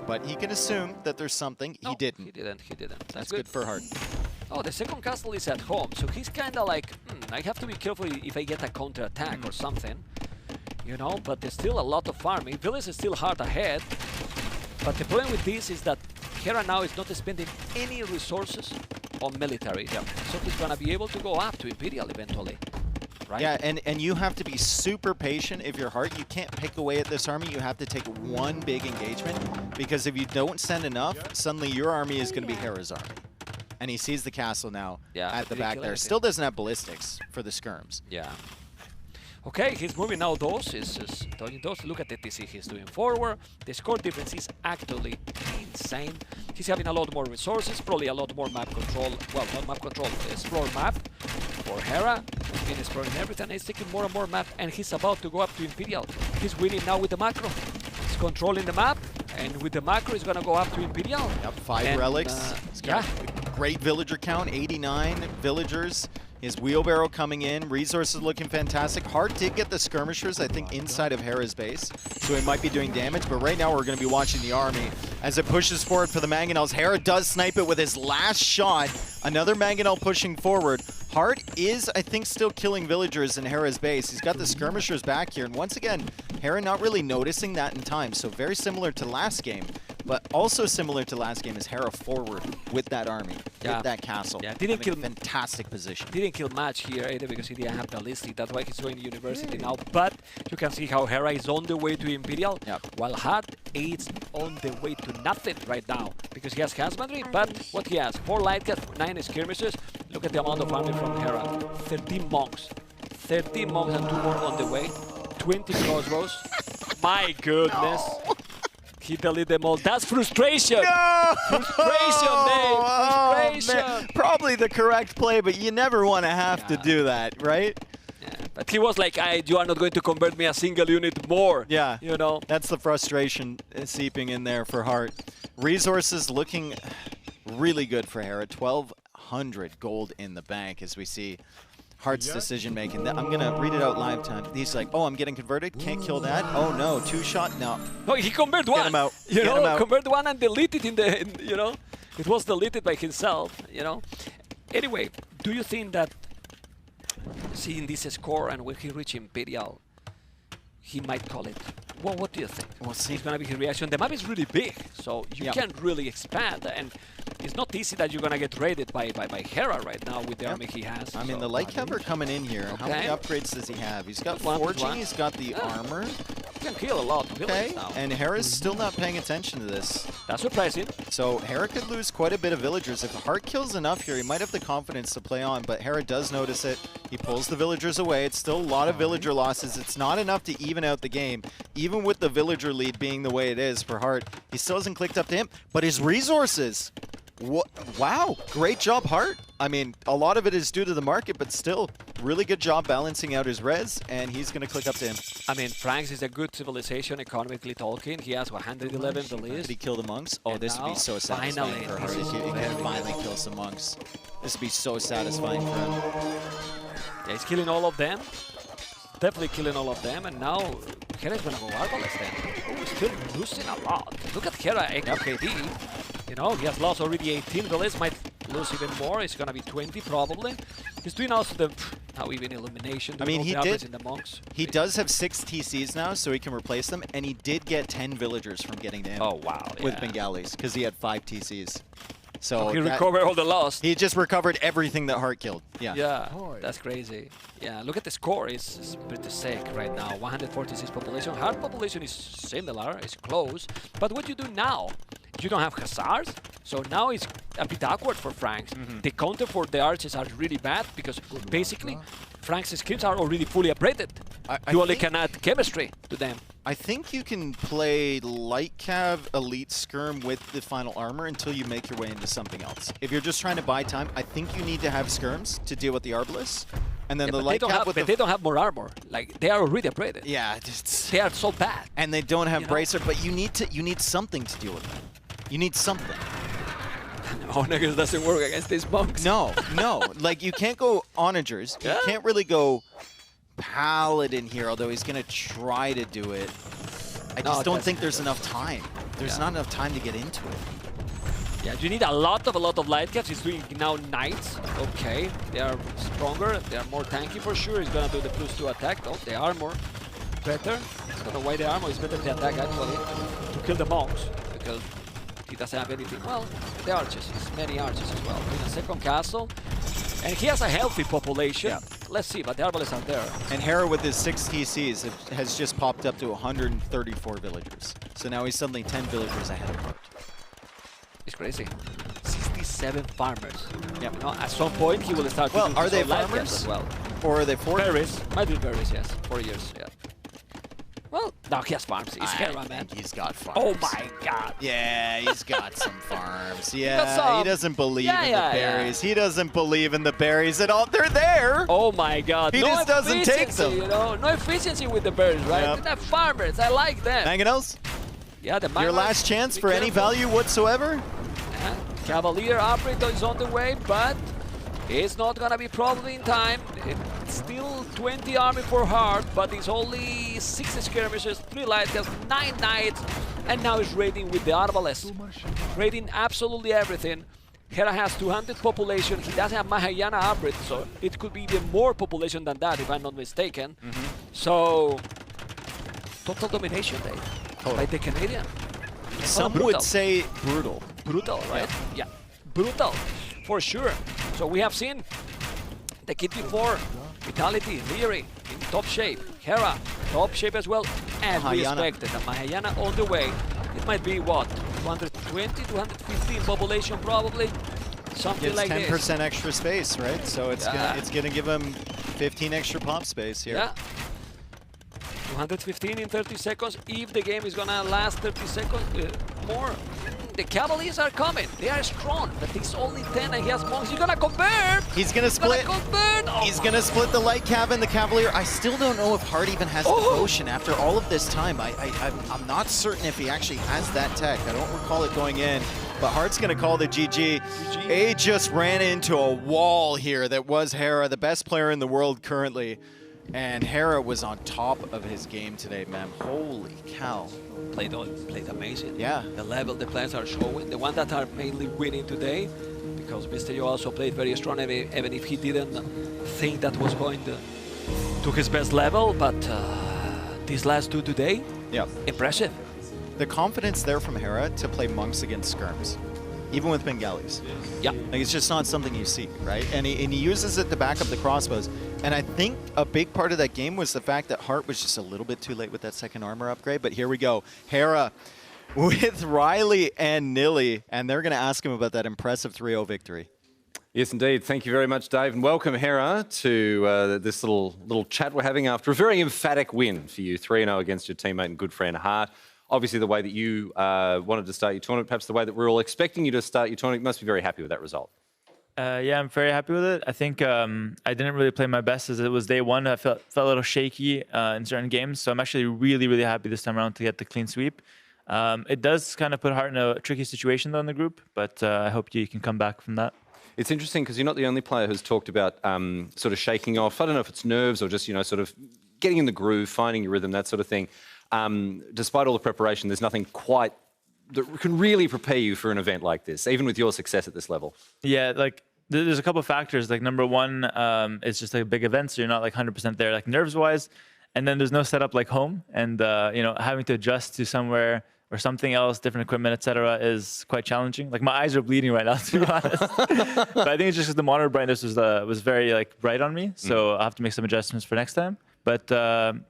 Speaker 5: But he can assume that there's something.
Speaker 3: No,
Speaker 5: he didn't.
Speaker 3: He didn't.
Speaker 5: That's good for Hart.
Speaker 3: Oh, the second castle is at home, so he's kind of like, I have to be careful if I get a counter-attack or something. You know, but there's still a lot of farming. Village is still hard ahead. But the problem with this is that Hera now is not spending any resources on military. Yeah. So he's going to be able to go up to Imperial eventually. Right?
Speaker 5: Yeah, and you have to be super patient if you're Hart. You can't pick away at this army. You have to take one big engagement, because if you don't send enough, suddenly your army is going to be Hera's army. And he sees the castle now at the back there. Still doesn't have ballistics for the skirms.
Speaker 3: Yeah. Okay, he's moving now those. He's doing those. Look at the TC he's doing forward. The score difference is actually insane. He's having a lot more resources, probably a lot more map control. Well, not map control, explore map for Hera. He's been exploring everything. He's taking more and more map, and he's about to go up to Imperial. He's winning now with the macro. He's controlling the map, and with the macro, he's going to go up to Imperial.
Speaker 5: Yep, 5 relics. He's got a great villager count, 89 villagers. His wheelbarrow coming in, resources looking fantastic. Hart did get the skirmishers, I think, inside of Hera's base, so he might be doing damage, but right now we're going to be watching the army as it pushes forward for the Mangonels. Hera does snipe it with his last shot. Another Mangonel pushing forward. Hart is, I think, still killing villagers in Hera's base. He's got the skirmishers back here, and once again, Hera not really noticing that in time, so very similar to last game. But also similar to last game is Hera forward with that army, with that castle.
Speaker 3: Yeah, didn't kill
Speaker 5: fantastic position.
Speaker 3: Didn't kill much here either because he didn't have ballistic. That's why he's going to university now. But you can see how Hera is on the way to Imperial, while Hart is on the way to nothing right now because he has husbandry. But what he has? 4 light cats, 9 skirmishes. Look at the amount of army from Hera. 13 monks. 13 monks and 2 more on the way. 20 crossbows. My goodness. He deleted them all. That's frustration.
Speaker 5: No!
Speaker 3: Frustration, Dave. Frustration.
Speaker 5: Man. Probably the correct play, but you never want to have to do that, right?
Speaker 3: But he was like, you are not going to convert me a single unit more.
Speaker 5: Yeah.
Speaker 3: You know?
Speaker 5: That's the frustration seeping in there for Hart. Resources looking really good for Hera. 1,200 gold in the bank as we see Hart's decision making. I'm going to read it out live time. He's like, oh, I'm getting converted. Can't kill that. Oh, no. 2-shot. No.
Speaker 3: No, he converted one.
Speaker 5: Get him out.
Speaker 3: You
Speaker 5: Get him
Speaker 3: know,
Speaker 5: out.
Speaker 3: converted one and deleted you know. It was deleted by himself, you know. Anyway, do you think that seeing this score and when he reach Imperial, he might call it? Well, what do you think?
Speaker 5: We'll see.
Speaker 3: It's going to be his reaction. The map is really big, so you can't really expand. And it's not easy that you're going to get raided by Hera right now with the army he has.
Speaker 5: I mean, the light cover coming in here. How many upgrades does he have? He's got forging, he's got the armor.
Speaker 3: He can kill a lot of villagers now.
Speaker 5: And Hera's still not paying attention to this.
Speaker 3: That's surprising.
Speaker 5: So Hera could lose quite a bit of villagers. If Hart kills enough here, he might have the confidence to play on, but Hera does notice it. He pulls the villagers away. It's still a lot of villager losses. It's not enough to even out the game. Even with the villager lead being the way it is for Hart, he still hasn't clicked up to him. But his resources, wow, great job, Hart. I mean, a lot of it is due to the market, but still, really good job balancing out his res, and he's going to click up to him.
Speaker 3: I mean, Franks is a good civilization, economically talking. He has 111 the list.
Speaker 5: Did he kill the monks? Oh, this would be so satisfying for Hart if he can finally kill some monks. This would be so satisfying for him.
Speaker 3: Yeah, he's killing all of them. Definitely killing all of them, and now Hera's gonna go Arbalest then. Oh, he's still losing a lot. Look at Hera, AKD. You know, he has lost already 18. The list might lose even more. It's gonna be 20 probably. He's doing also the now even illumination.
Speaker 5: I mean, he did.
Speaker 3: In the monks.
Speaker 5: He does have 6 TCs now, so he can replace them, and he did get 10 villagers from getting to him.
Speaker 3: Oh wow!
Speaker 5: With Bengalis, because he had 5 TCs. So
Speaker 3: he recovered all the lost.
Speaker 5: He just recovered everything that Hart killed. Yeah.
Speaker 3: Yeah, that's crazy. Yeah, look at the score. It's pretty sick right now. 146 population. Hart population is similar. It's close. But what you do now? You don't have Hussars, so now it's a bit awkward for Franks. The counter for the archers are really bad because basically Franks' skills are already fully upgraded. You only can add chemistry to them.
Speaker 5: I think you can play light cav, elite skirm with the final armor until you make your way into something else. If you're just trying to buy time, I think you need to have skirms to deal with the arbalists. And then the light cav with
Speaker 3: but they don't have more armor. Like they are already upgraded.
Speaker 5: Yeah,
Speaker 3: they are so bad.
Speaker 5: And they don't have bracer, but you need something to deal with them. You need something.
Speaker 3: Onagers doesn't work against these monks.
Speaker 5: No, no. Like you can't go onagers. You can't really go paladin here, although he's going to try to do it. I just don't think there's enough time. There's not enough time to get into it.
Speaker 3: Yeah, you need a lot of light caps. He's doing now knights. Okay, they are stronger. They are more tanky for sure. He's gonna do the +2 attack. Oh, the armor better. I don't know why the armor is better than the attack actually to kill the monks because he doesn't have anything. Well, the archers. It's many archers as well. In a second castle, and he has a healthy population. Yeah. Let's see, but the arbalists are there.
Speaker 5: And Hera with his 6 TCs has just popped up to 134 villagers. So now he's suddenly 10 villagers ahead of Hart.
Speaker 3: It's crazy. 67 farmers. Yeah. You know, at some point he will start.
Speaker 5: Well,
Speaker 3: to
Speaker 5: are they
Speaker 3: farmers
Speaker 5: farmers
Speaker 3: as well?
Speaker 5: Or are they foragers?
Speaker 3: Berries. Might be berries. Yes. 4 years. Yeah. Well, no, he has farms. He's Hera, man.
Speaker 5: He's got farms.
Speaker 3: Oh my God.
Speaker 5: Yeah, he's got some farms. Yeah, he doesn't believe in the berries. He doesn't believe in the berries at all. They're there.
Speaker 3: Oh my God.
Speaker 5: He
Speaker 3: no
Speaker 5: just doesn't take them.
Speaker 3: You know, no efficiency with the berries, right?
Speaker 5: Yep.
Speaker 3: They're farmers. I like them.
Speaker 5: Mangonels?
Speaker 3: Yeah, the
Speaker 5: Your last chance for any value whatsoever?
Speaker 3: Yeah. Cavalier operator is on the way, but it's not gonna be probably in time. It's still 20 army for Hart, but it's only 6 skirmishers, 3 light caps, 9 knights, and now he's raiding with the arbalest. Raiding absolutely everything. Hera has 200 population. He doesn't have Mahayana upgrade, so it could be even more population than that, if I'm not mistaken. So, total domination, Dave, by the Canadian.
Speaker 5: Some would say brutal.
Speaker 3: Brutal, right? Yeah, brutal, for sure. So we have seen the Kid before, Vitality, Leary in top shape, Hera, top shape as well, and we expected the Mahayana on the way. It might be what, 220, 215 population probably, something like this.
Speaker 5: 10% extra space, right? So it's gonna give him 15 extra pop space here.
Speaker 3: Yeah. 215 in 30 seconds. If the game is gonna last 30 seconds more, the Cavaliers are coming. They are strong, but he's only 10 and he has monks. He's gonna convert!
Speaker 5: He's gonna split. He's gonna split the light cav and the Cavalier. I still don't know if Hart even has devotion after all of this time. I'm not certain if he actually has that tech. I don't recall it going in, but Hart's gonna call the GG. A just ran into a wall here that was Hera, the best player in the world currently. And Hera was on top of his game today, man. Holy cow.
Speaker 3: Played amazing.
Speaker 5: Yeah.
Speaker 3: The level the players are showing, the ones that are mainly winning today, because Mr. Yo also played very strong, even if he didn't think that was going to his best level, but these last two today,
Speaker 5: yeah,
Speaker 3: impressive.
Speaker 5: The confidence there from Hera to play monks against skirms, even with Bengalis.
Speaker 3: Yeah.
Speaker 5: Like, it's just not something you see, right? And he uses it to back up the crossbows. And I think a big part of that game was the fact that Hart was just a little bit too late with that second armor upgrade. But here we go. Hera with Riley and Nilly, and they're going to ask him about that impressive 3-0 victory.
Speaker 2: Yes, indeed. Thank you very much, Dave. And welcome, Hera, to this little chat we're having after a very emphatic win for you, 3-0 against your teammate and good friend Hart. Obviously, the way that you wanted to start your tournament, perhaps the way that we're all expecting you to start your tournament, you must be very happy with that result.
Speaker 20: Yeah, I'm very happy with it. I think I didn't really play my best as it was day one. I felt a little shaky in certain games. So I'm actually really, really happy this time around to get the clean sweep. It does kind of put Hart in a tricky situation, though, in the group. But I hope you can come back from that.
Speaker 2: It's interesting because you're not the only player who's talked about sort of shaking off. I don't know if it's nerves or just, sort of getting in the groove, finding your rhythm, that sort of thing. Despite all the preparation, there's nothing quite that can really prepare you for an event like this, even with your success at this level.
Speaker 20: Yeah, like there's a couple of factors. Like number one, it's just like a big event, so you're not like 100% there, like nerves-wise. And then there's no setup like home, and having to adjust to somewhere or something else, different equipment, etc., is quite challenging. Like my eyes are bleeding right now, to be honest. But I think it's just because the monitor brightness was very like bright on me, so I have to make some adjustments for next time. But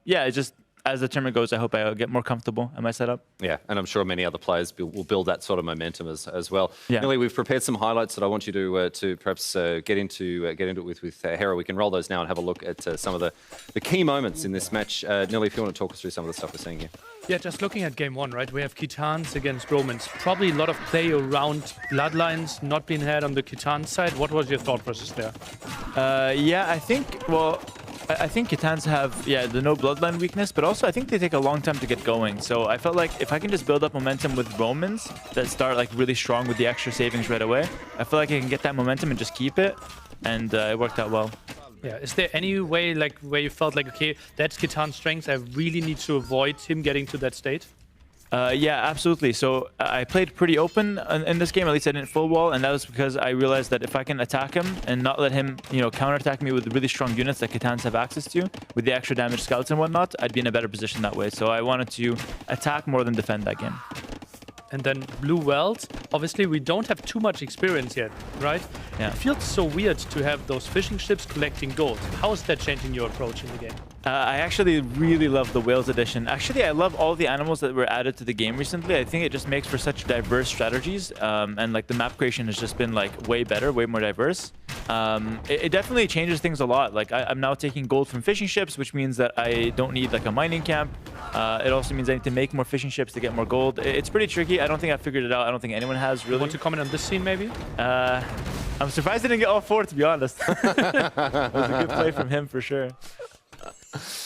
Speaker 20: yeah, it's just, as the tournament goes, I hope I'll get more comfortable in my setup.
Speaker 2: Yeah, and I'm sure many other players will build that sort of momentum as well.
Speaker 20: Yeah.
Speaker 2: Nilly, we've prepared some highlights that I want you to perhaps get into it with Hera. We can roll those now and have a look at some of the key moments in this match. Nilly, if you want to talk us through some of the stuff we're seeing here.
Speaker 4: Yeah, just looking at game one, right? We have Kitans against Romans. Probably a lot of play around Bloodlines not being had on the Kitan side. What was your thought process there?
Speaker 20: Yeah, I think Kitans have, the no bloodline weakness, but also I think they take a long time to get going. So I felt like if I can just build up momentum with Romans that start like really strong with the extra savings right away, I feel like I can get that momentum and just keep it, and it worked out well.
Speaker 4: Yeah, is there any way like where you felt like, okay, that's Kitan's strength, I really need to avoid him getting to that state?
Speaker 20: Yeah, absolutely. So I played pretty open in this game. At least I didn't full wall, and that was because I realized that if I can attack him and not let him, counterattack me with really strong units that Kitans have access to, with the extra damage scouts and whatnot, I'd be in a better position that way. So I wanted to attack more than defend that game.
Speaker 4: And then Blue Wells, obviously we don't have too much experience yet, right?
Speaker 20: Yeah.
Speaker 4: It feels so weird to have those fishing ships collecting gold. How is that changing your approach in the game?
Speaker 20: I actually really love the Whales edition. Actually, I love all the animals that were added to the game recently. I think it just makes for such diverse strategies, and like the map creation has just been like way better, way more diverse. It definitely changes things a lot. Like I'm now taking gold from fishing ships, which means that I don't need like a mining camp. It also means I need to make more fishing ships to get more gold. It's pretty tricky. I don't think I've figured it out. I don't think anyone has really.
Speaker 4: Want to comment on this scene maybe?
Speaker 20: I'm surprised I didn't get all four, to be honest. It was a good play from him for sure.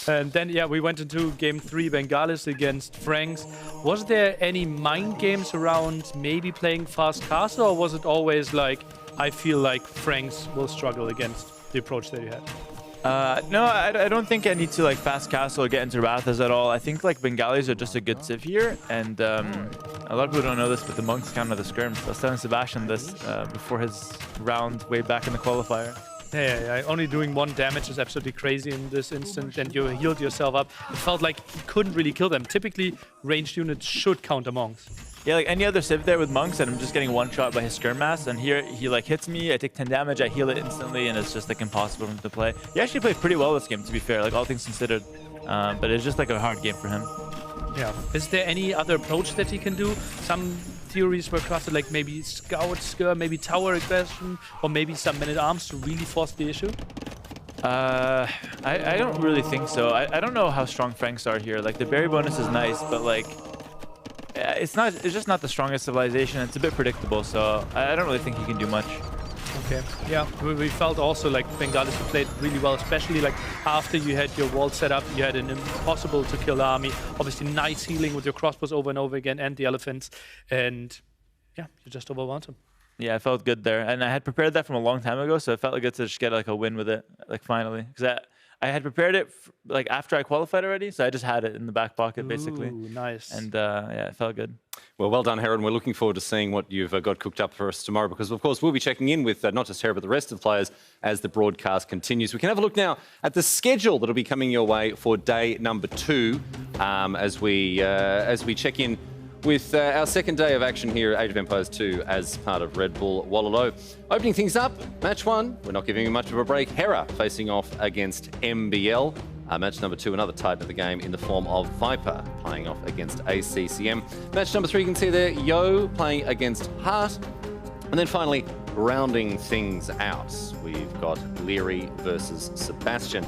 Speaker 4: And then, yeah, we went into game 3, Bengalis against Franks. Was there any mind games around maybe playing fast castle, or was it always like, I feel like Franks will struggle against the approach that you had?
Speaker 20: No, I don't think I need to like fast castle or get into Wrathas at all. I think like Bengalis are just a good civ here, and a lot of people don't know this, but the monks counter the skirms. I was telling Sebastian this before his round way back in the qualifier.
Speaker 4: Yeah, only doing 1 damage is absolutely crazy in this instant, and you healed yourself up. It felt like you couldn't really kill them. Typically, ranged units should counter monks.
Speaker 20: Yeah, like any other civ there with monks, and I'm just getting one shot by his skirm mass, and here he like hits me, I take 10 damage, I heal it instantly, and it's just like impossible for him to play. He actually played pretty well this game, to be fair, like all things considered, but it's just like a hard game for him.
Speaker 4: Yeah. Is there any other approach that he can do? Some theories were crafted like maybe scout, skirm, maybe tower aggression, or maybe some men-at-arms to really force the issue?
Speaker 20: I don't really think so. I don't know how strong Franks are here. Like the berry bonus is nice, but like it's just not the strongest civilization. It's a bit predictable, so I don't really think he can do much.
Speaker 4: Okay. Yeah, we felt also like Bengalis played really well, especially like after you had your wall set up, you had an impossible to kill army. Obviously, nice healing with your crossbows over and over again, and the elephants, and yeah, you just overwhelmed him.
Speaker 20: Yeah, I felt good there, and I had prepared that from a long time ago, so it felt good to just get like a win with it, like finally, because I had prepared it like after I qualified already, so I just had it in the back pocket basically.
Speaker 4: Ooh, nice.
Speaker 20: And yeah, it felt good.
Speaker 2: Well done, Heron. We're looking forward to seeing what you've got cooked up for us tomorrow, because of course we'll be checking in with not just Heron but the rest of the players as the broadcast continues. We can have a look now at the schedule that'll be coming your way for day number 2 as we check in with our second day of action here at Age of Empires 2 as part of Red Bull Wololo. Opening things up, match 1, we're not giving you much of a break. Hera facing off against MBL. Match number 2, another titan of the game in the form of Viper playing off against ACCM. Match number 3, you can see there, Yo playing against Hart. And then finally, rounding things out, we've got Leary versus Sebastian.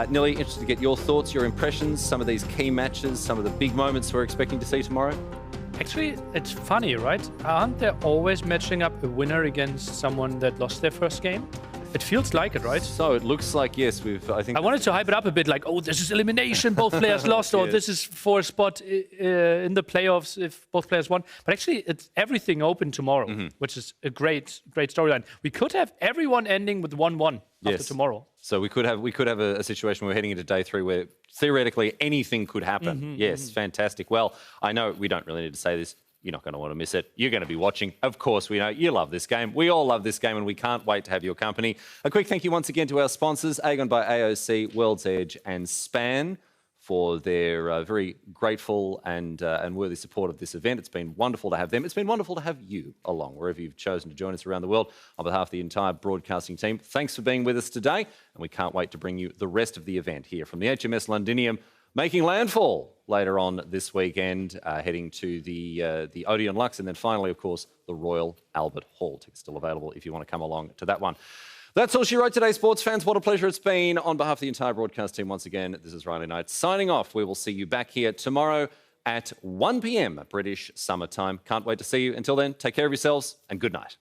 Speaker 2: Nilly, interested to get your thoughts, your impressions, some of these key matches, some of the big moments we're expecting to see tomorrow.
Speaker 4: Actually, it's funny, right? Aren't they always matching up a winner against someone that lost their first game? It feels like it, right?
Speaker 2: So it looks like, yes, I
Speaker 4: wanted to hype it up a bit, like, oh, this is elimination, both players lost, or this is for a spot in the playoffs if both players won. But actually, it's everything open tomorrow, which is a great storyline. We could have everyone ending with 1-1 after tomorrow.
Speaker 2: So we could have a situation where we're heading into day 3 where theoretically anything could happen. Yes, fantastic. Well, I know we don't really need to say this. You're not going to want to miss it. You're going to be watching. Of course, we know you love this game. We all love this game, and we can't wait to have your company. A quick thank you once again to our sponsors, Aegon by AOC, World's Edge, and Span, for their very grateful and worthy support of this event. It's been wonderful to have them. It's been wonderful to have you along, wherever you've chosen to join us around the world. On behalf of the entire broadcasting team, thanks for being with us today, and we can't wait to bring you the rest of the event here from the HMS Londinium, making landfall later on this weekend, heading to the Odeon Lux, and then finally, of course, the Royal Albert Hall. Tickets still available if you want to come along to that one. That's all she wrote today, sports fans. What a pleasure it's been. On behalf of the entire broadcast team, once again, this is Riley Knight signing off. We will see you back here tomorrow at 1 p.m. British Summer Time. Can't wait to see you. Until then, take care of yourselves and good night.